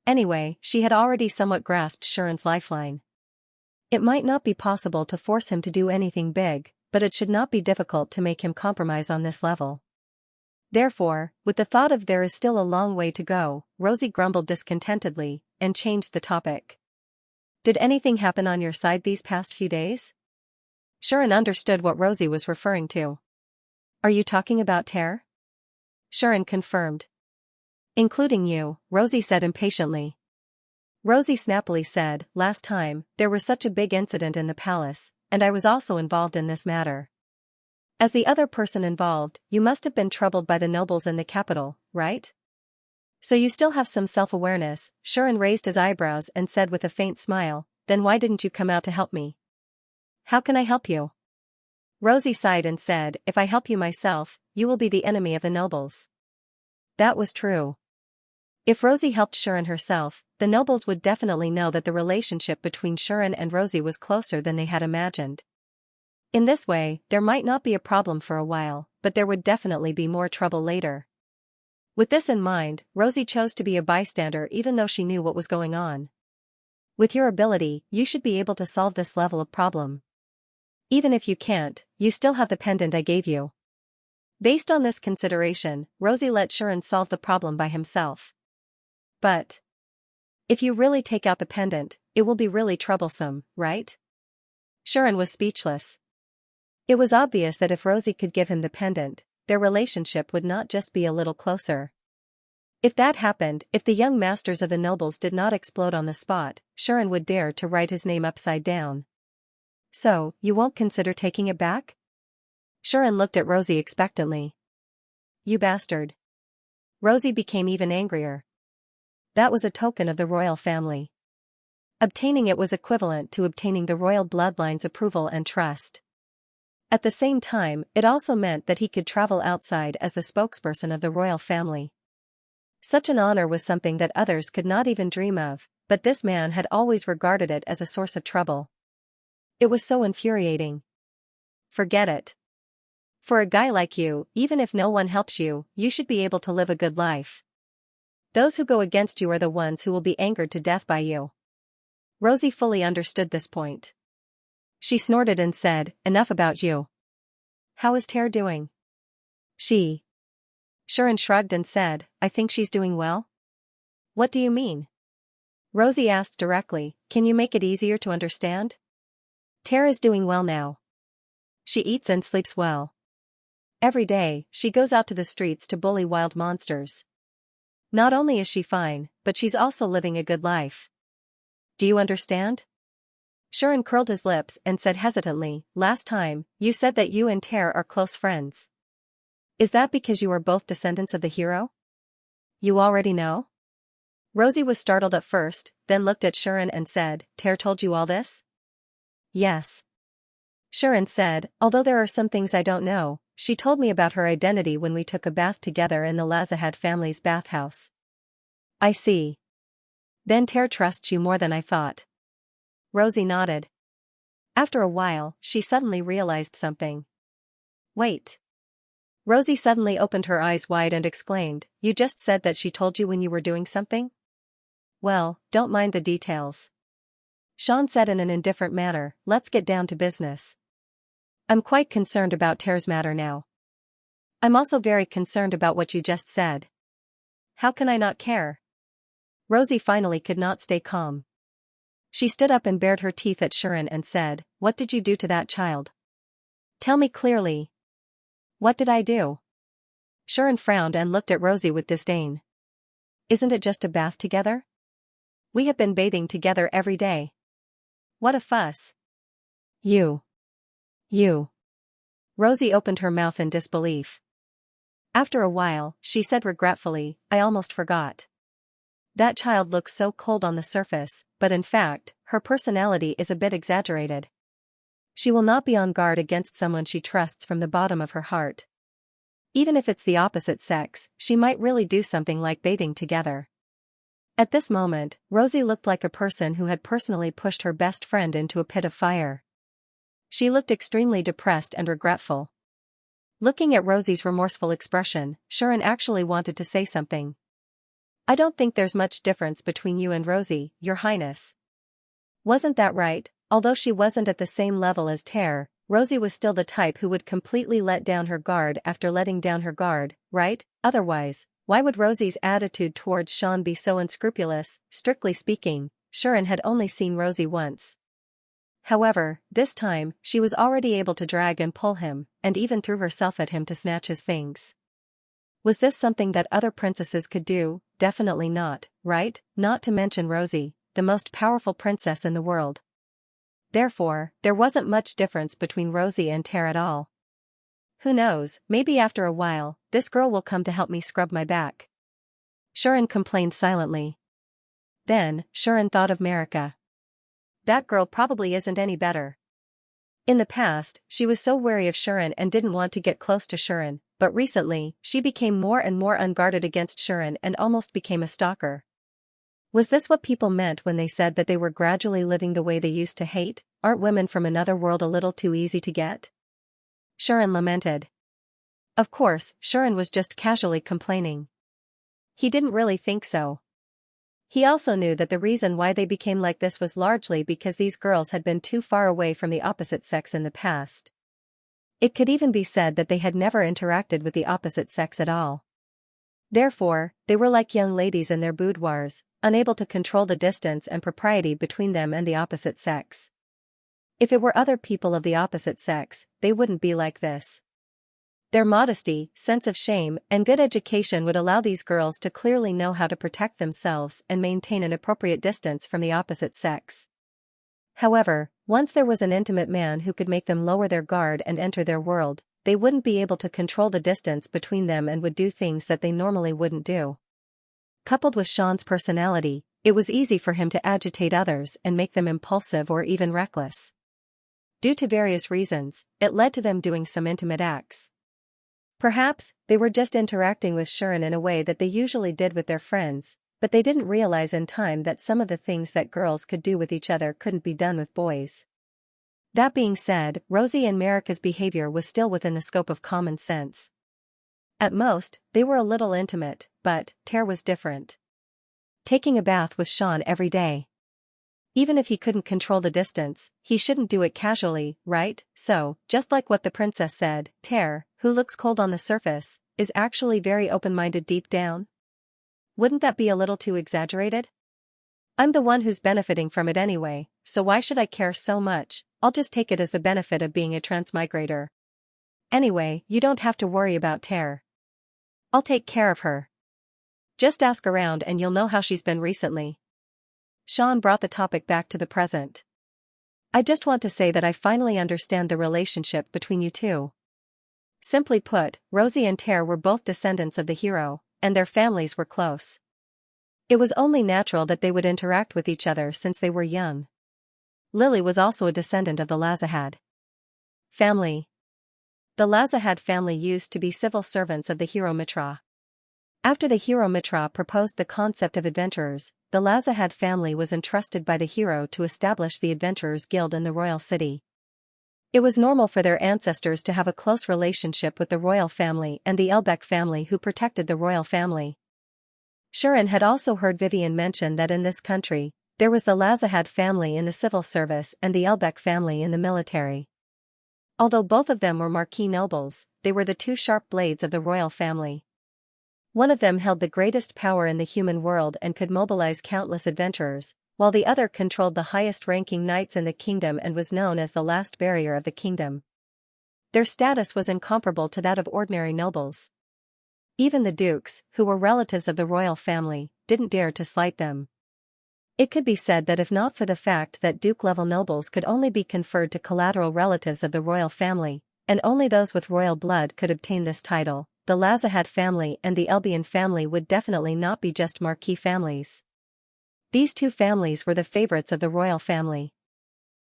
Anyway, she had already somewhat grasped Sharon's lifeline. It might not be possible to force him to do anything big, but it should not be difficult to make him compromise on this level. Therefore, with the thought of there is still a long way to go, Rosie grumbled discontentedly, and changed the topic. Did anything happen on your side these past few days? Sharon understood what Rosie was referring to. Are you talking about Ter? Sharon confirmed. Including you, Rosie said impatiently. Rosie snappily said, last time, there was such a big incident in the palace, and I was also involved in this matter. As the other person involved, you must have been troubled by the nobles in the capital, right? So you still have some self-awareness. Sharon raised his eyebrows and said with a faint smile, then why didn't you come out to help me? How can I help you? Rosie sighed and said, if I help you myself, you will be the enemy of the nobles. That was true. If Rosie helped Sharon herself, the nobles would definitely know that the relationship between Sharon and Rosie was closer than they had imagined. In this way, there might not be a problem for a while, but there would definitely be more trouble later. With this in mind, Rosie chose to be a bystander even though she knew what was going on. With your ability, you should be able to solve this level of problem. Even if you can't, you still have the pendant I gave you. Based on this consideration, Rosie let Sharon solve the problem by himself. But if you really take out the pendant, it will be really troublesome, right? Sharon was speechless. It was obvious that if Rosie could give him the pendant, their relationship would not just be a little closer. If that happened, if the young masters of the nobles did not explode on the spot, Sharon would dare to write his name upside down. So, you won't consider taking it back? Sharon looked at Rosie expectantly. You bastard. Rosie became even angrier. That was a token of the royal family. Obtaining it was equivalent to obtaining the royal bloodline's approval and trust. At the same time, it also meant that he could travel outside as the spokesperson of the royal family. Such an honor was something that others could not even dream of, but this man had always regarded it as a source of trouble. It was so infuriating. Forget it. For a guy like you, even if no one helps you, you should be able to live a good life. Those who go against you are the ones who will be angered to death by you. Rosie fully understood this point. She snorted and said, enough about you. How is Ter doing? Sharon shrugged and said, I think she's doing well. What do you mean? Rosie asked directly, can you make it easier to understand? Ter is doing well now. She eats and sleeps well. Every day, she goes out to the streets to bully wild monsters. Not only is she fine, but she's also living a good life. Do you understand? Sharon curled his lips and said hesitantly, last time, you said that you and Ter are close friends. Is that because you are both descendants of the hero? You already know? Rosie was startled at first, then looked at Sharon and said, Ter told you all this? Yes. Sharon said, although there are some things I don't know, she told me about her identity when we took a bath together in the Lazahad family's bathhouse. I see. Then Ter trusts you more than I thought. Rosie nodded. After a while, she suddenly realized something. Wait. Rosie suddenly opened her eyes wide and exclaimed, you just said that she told you when you were doing something? Well, don't mind the details. Sean said in an indifferent manner, let's get down to business. I'm quite concerned about Ter's matter now. I'm also very concerned about what you just said. How can I not care? Rosie finally could not stay calm. She stood up and bared her teeth at Sharon and said, what did you do to that child? Tell me clearly. What did I do? Sharon frowned and looked at Rosie with disdain. Isn't it just a bath together? We have been bathing together every day. What a fuss. You. Rosie opened her mouth in disbelief. After a while, she said regretfully, I almost forgot. That child looks so cold on the surface, but in fact, her personality is a bit exaggerated. She will not be on guard against someone she trusts from the bottom of her heart. Even if it's the opposite sex, she might really do something like bathing together. At this moment, Rosie looked like a person who had personally pushed her best friend into a pit of fire. She looked extremely depressed and regretful. Looking at Rosie's remorseful expression, Sharon actually wanted to say something. "I don't think there's much difference between you and Rosie, Your Highness." Wasn't that right? Although she wasn't at the same level as Ter, Rosie was still the type who would completely let down her guard after letting down her guard, right? Otherwise, why would Rosie's attitude towards Sean be so unscrupulous? Strictly speaking, Sharon had only seen Rosie once. However, this time, she was already able to drag and pull him, and even threw herself at him to snatch his things. Was this something that other princesses could do? Definitely not, right? Not to mention Rosie, the most powerful princess in the world. Therefore, there wasn't much difference between Rosie and Ter at all. Who knows, maybe after a while, this girl will come to help me scrub my back. Sharon complained silently. Then, Sharon thought of Marika. That girl probably isn't any better. In the past, she was so wary of Sharon and didn't want to get close to Sharon, but recently, she became more and more unguarded against Sharon and almost became a stalker. Was this what people meant when they said that they were gradually living the way they used to hate? Aren't women from another world a little too easy to get? Sharon lamented. Of course, Sharon was just casually complaining. He didn't really think so. He also knew that the reason why they became like this was largely because these girls had been too far away from the opposite sex in the past. It could even be said that they had never interacted with the opposite sex at all. Therefore, they were like young ladies in their boudoirs, unable to control the distance and propriety between them and the opposite sex. If it were other people of the opposite sex, they wouldn't be like this. Their modesty, sense of shame, and good education would allow these girls to clearly know how to protect themselves and maintain an appropriate distance from the opposite sex. However, once there was an intimate man who could make them lower their guard and enter their world, they wouldn't be able to control the distance between them and would do things that they normally wouldn't do. Coupled with Sean's personality, it was easy for him to agitate others and make them impulsive or even reckless. Due to various reasons, it led to them doing some intimate acts. Perhaps, they were just interacting with Sharon in a way that they usually did with their friends, but they didn't realize in time that some of the things that girls could do with each other couldn't be done with boys. That being said, Rosie and Marika's behavior was still within the scope of common sense. At most, they were a little intimate, but Ter was different. Taking a bath with Sean every day. Even if he couldn't control the distance, he shouldn't do it casually, right? So, just like what the princess said, Ter, who looks cold on the surface, is actually very open-minded deep down. Wouldn't that be a little too exaggerated? I'm the one who's benefiting from it anyway, so why should I care so much? I'll just take it as the benefit of being a transmigrator. Anyway, you don't have to worry about Ter. I'll take care of her. Just ask around and you'll know how she's been recently. Sean brought the topic back to the present. I just want to say that I finally understand the relationship between you two. Simply put, Rosie and Ter were both descendants of the hero, and their families were close. It was only natural that they would interact with each other since they were young. Lily was also a descendant of the Lazahad family. The Lazahad family used to be civil servants of the hero Mitra. After the hero Mitra proposed the concept of adventurers, the Lazahad family was entrusted by the hero to establish the Adventurers Guild in the royal city. It was normal for their ancestors to have a close relationship with the royal family and the Elbeck family who protected the royal family. Sharon had also heard Vivian mention that in this country, there was the Lazahad family in the civil service and the Elbeck family in the military. Although both of them were marquis nobles, they were the two sharp blades of the royal family. One of them held the greatest power in the human world and could mobilize countless adventurers, while the other controlled the highest-ranking knights in the kingdom and was known as the last barrier of the kingdom. Their status was incomparable to that of ordinary nobles. Even the dukes, who were relatives of the royal family, didn't dare to slight them. It could be said that if not for the fact that duke-level nobles could only be conferred to collateral relatives of the royal family, and only those with royal blood could obtain this title, the Lazahad family and the Elbian family would definitely not be just marquis families. These two families were the favorites of the royal family.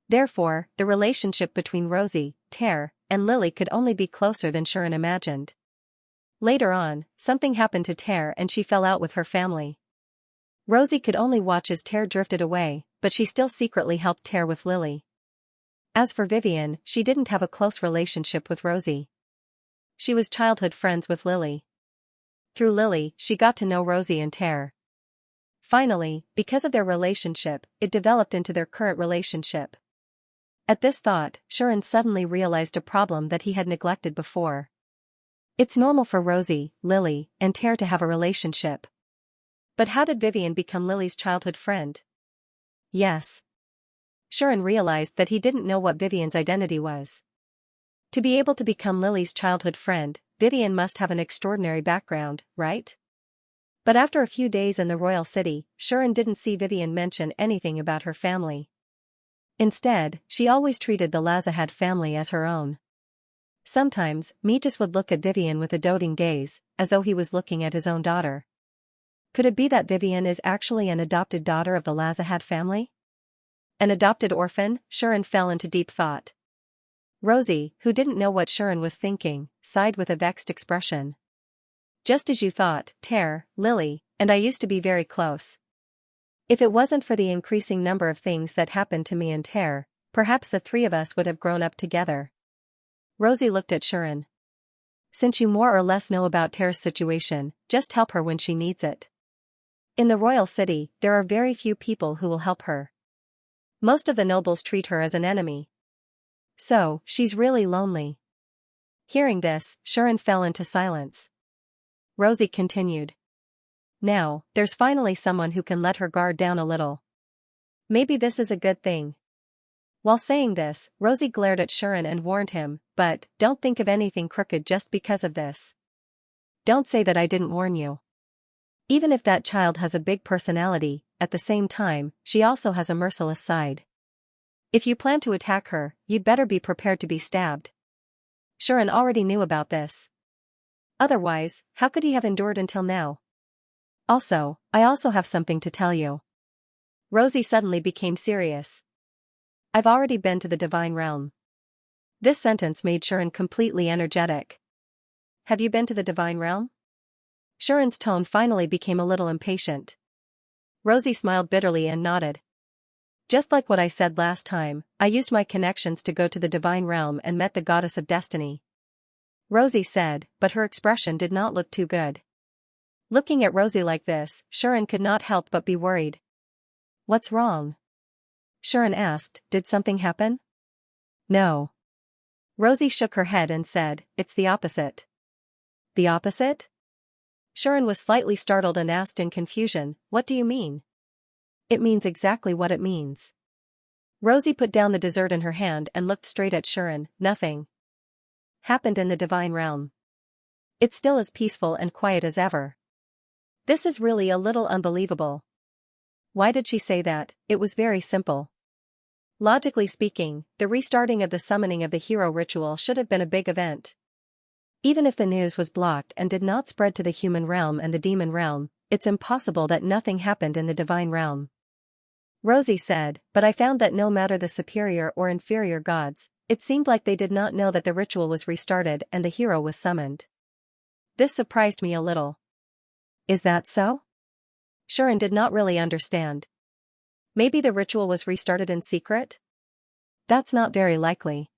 Therefore, the relationship between Rosie, Ter, and Lily could only be closer than Sharon imagined. Later on, something happened to Ter and she fell out with her family. Rosie could only watch as Tear drifted away, but she still secretly helped Tear with Lily. As for Vivian, she didn't have a close relationship with Rosie. She was childhood friends with Lily. Through Lily, she got to know Rosie and Tear. Finally, because of their relationship, it developed into their current relationship. At this thought, Xian suddenly realized a problem that he had neglected before. It's normal for Rosie, Lily, and Tear to have a relationship. But how did Vivian become Lily's childhood friend? Yes. Xian realized that he didn't know what Vivian's identity was. To be able to become Lily's childhood friend, Vivian must have an extraordinary background, right? But after a few days in the royal city, Xian didn't see Vivian mention anything about her family. Instead, she always treated the Lazahad family as her own. Sometimes, Metis would look at Vivian with a doting gaze, as though he was looking at his own daughter. Could it be that Vivian is actually an adopted daughter of the Lazahad family? An adopted orphan? Xian fell into deep thought. Rosie, who didn't know what Xian was thinking, sighed with a vexed expression. Just as you thought, Tear, Lily, and I used to be very close. If it wasn't for the increasing number of things that happened to me and Tear, perhaps the three of us would have grown up together. Rosie looked at Xian. Since you more or less know about Tear's situation, just help her when she needs it. In the royal city, there are very few people who will help her. Most of the nobles treat her as an enemy. So, she's really lonely. Hearing this, Xian fell into silence. Rosie continued. Now, there's finally someone who can let her guard down a little. Maybe this is a good thing. While saying this, Rosie glared at Xian and warned him, but, don't think of anything crooked just because of this. Don't say that I didn't warn you. Even if that child has a big personality, at the same time, she also has a merciless side. If you plan to attack her, you'd better be prepared to be stabbed. Xian already knew about this. Otherwise, how could he have endured until now? Also, I also have something to tell you. Rosie suddenly became serious. I've already been to the divine realm. This sentence made Xian completely energetic. Have you been to the divine realm? Xian's tone finally became a little impatient. Rosie smiled bitterly and nodded. Just like what I said last time, I used my connections to go to the divine realm and met the goddess of destiny. Rosie said, but her expression did not look too good. Looking at Rosie like this, Xian could not help but be worried. What's wrong? Xian asked, did something happen? No. Rosie shook her head and said, it's the opposite. The opposite? Xian was slightly startled and asked in confusion, what do you mean? It means exactly what it means. Rosie put down the dessert in her hand and looked straight at Xian, nothing happened in the divine realm. It's still as peaceful and quiet as ever. This is really a little unbelievable. Why did she say that? It was very simple. Logically speaking, the restarting of the summoning of the hero ritual should have been a big event. Even if the news was blocked and did not spread to the human realm and the demon realm, it's impossible that nothing happened in the divine realm. Rosie said, but I found that no matter the superior or inferior gods, it seemed like they did not know that the ritual was restarted and the hero was summoned. This surprised me a little. Is that so? Xian did not really understand. Maybe the ritual was restarted in secret? That's not very likely.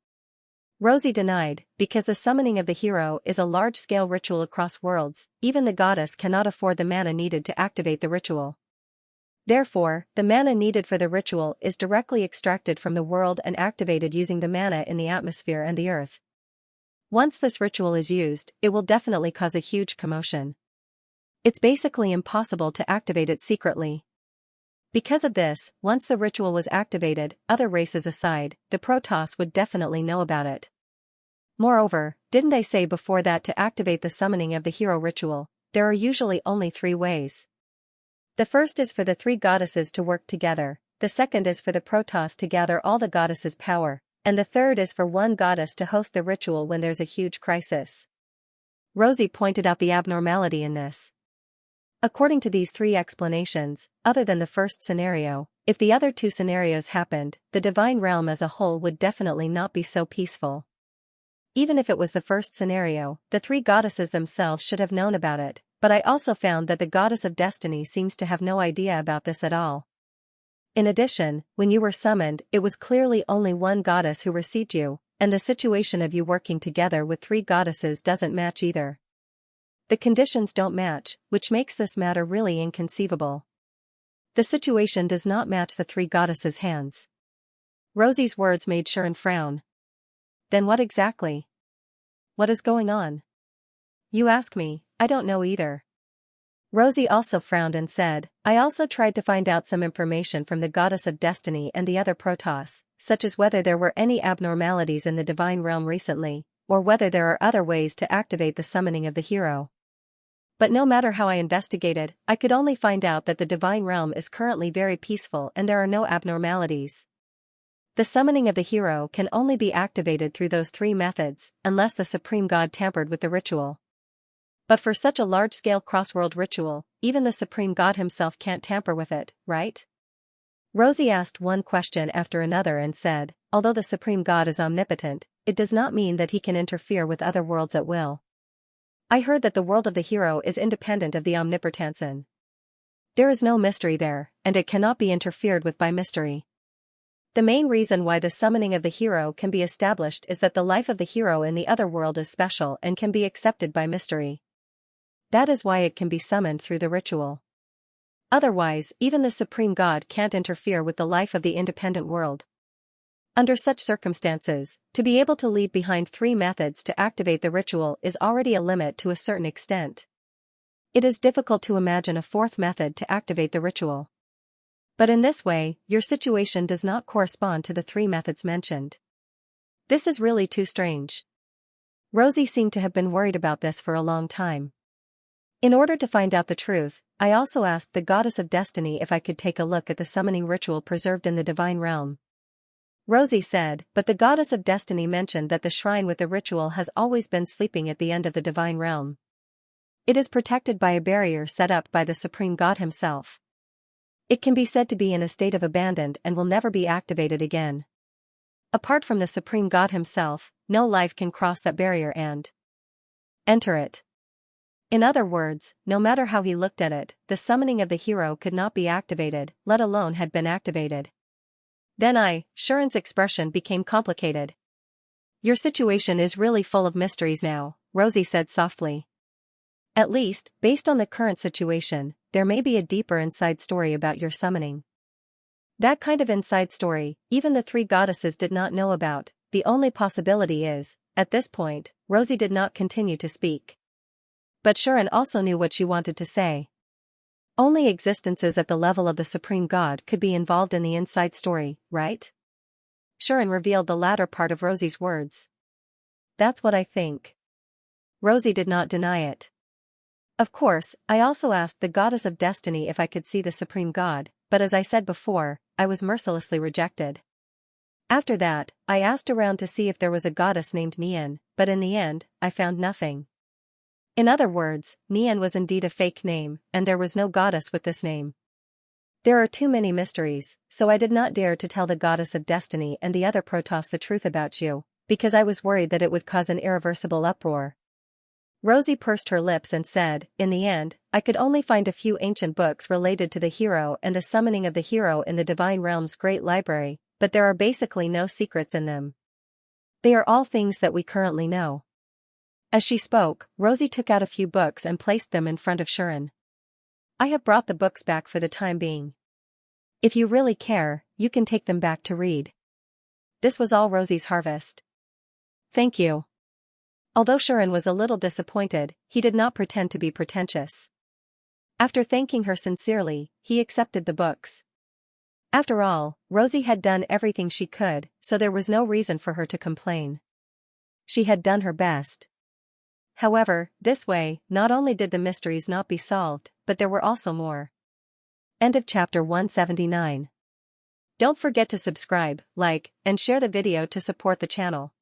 Rosie denied, because the summoning of the hero is a large-scale ritual across worlds, even the goddess cannot afford the mana needed to activate the ritual. Therefore, the mana needed for the ritual is directly extracted from the world and activated using the mana in the atmosphere and the earth. Once this ritual is used, it will definitely cause a huge commotion. It's basically impossible to activate it secretly. Because of this, once the ritual was activated, other races aside, the Protoss would definitely know about it. Moreover, didn't I say before that to activate the summoning of the hero ritual, there are usually only 3 ways. The first is for the 3 goddesses to work together, the second is for the Protoss to gather all the goddesses' power, and the third is for one goddess to host the ritual when there's a huge crisis. Rosie pointed out the abnormality in this. According to these 3 explanations, other than the first scenario, if the other 2 scenarios happened, the divine realm as a whole would definitely not be so peaceful. Even if it was the first scenario, the 3 goddesses themselves should have known about it, but I also found that the goddess of destiny seems to have no idea about this at all. In addition, when you were summoned, it was clearly only one goddess who received you, and the situation of you working together with 3 goddesses doesn't match either. The conditions don't match, which makes this matter really inconceivable. The situation does not match the 3 goddesses' hands. Rosie's words made Sharon frown. Then what exactly? What is going on? You ask me, I don't know either. Rosie also frowned and said, I also tried to find out some information from the goddess of destiny and the other Protoss, such as whether there were any abnormalities in the divine realm recently, or whether there are other ways to activate the summoning of the hero. But no matter how I investigated, I could only find out that the divine realm is currently very peaceful and there are no abnormalities. The summoning of the hero can only be activated through those 3 methods, unless the Supreme God tampered with the ritual. But for such a large-scale cross-world ritual, even the Supreme God himself can't tamper with it, right? Rosie asked one question after another and said, although the Supreme God is omnipotent, it does not mean that he can interfere with other worlds at will. I heard that the world of the hero is independent of the omnipotensen. There is no mystery there, and it cannot be interfered with by mystery. The main reason why the summoning of the hero can be established is that the life of the hero in the other world is special and can be accepted by mystery. That is why it can be summoned through the ritual. Otherwise, even the Supreme God can't interfere with the life of the independent world. Under such circumstances, to be able to leave behind 3 methods to activate the ritual is already a limit to a certain extent. It is difficult to imagine a 4th method to activate the ritual. But in this way, your situation does not correspond to the 3 methods mentioned. This is really too strange. Rosie seemed to have been worried about this for a long time. In order to find out the truth, I also asked the goddess of destiny if I could take a look at the summoning ritual preserved in the divine realm. Rosie said, but the goddess of destiny mentioned that the shrine with the ritual has always been sleeping at the end of the divine realm. It is protected by a barrier set up by the Supreme God himself. It can be said to be in a state of abandon and will never be activated again. Apart from the Supreme God himself, no life can cross that barrier and enter it. In other words, no matter how he looked at it, the summoning of the hero could not be activated, let alone had been activated. Then Sharon's expression became complicated. Your situation is really full of mysteries now, Rosie said softly. At least, based on the current situation, there may be a deeper inside story about your summoning. That kind of inside story, even the 3 goddesses did not know about. The only possibility is, at this point, Rosie did not continue to speak. But Sharon also knew what she wanted to say. Only existences at the level of the Supreme God could be involved in the inside story, right? Sharon revealed the latter part of Rosie's words. That's what I think. Rosie did not deny it. Of course, I also asked the goddess of destiny if I could see the Supreme God, but as I said before, I was mercilessly rejected. After that, I asked around to see if there was a goddess named Nian, but in the end, I found nothing. In other words, Nian was indeed a fake name, and there was no goddess with this name. There are too many mysteries, so I did not dare to tell the goddess of destiny and the other Protoss the truth about you, because I was worried that it would cause an irreversible uproar. Rosie pursed her lips and said, in the end, I could only find a few ancient books related to the hero and the summoning of the hero in the Divine Realm's great library, but there are basically no secrets in them. They are all things that we currently know. As she spoke, Rosie took out a few books and placed them in front of Sharon. I have brought the books back for the time being. If you really care, you can take them back to read. This was all Rosie's harvest. Thank you. Although Sharon was a little disappointed, he did not pretend to be pretentious. After thanking her sincerely, he accepted the books. After all, Rosie had done everything she could, so there was no reason for her to complain. She had done her best. However, this way, not only did the mysteries not be solved, but there were also more. End of chapter 179. Don't forget to subscribe, like, and share the video to support the channel.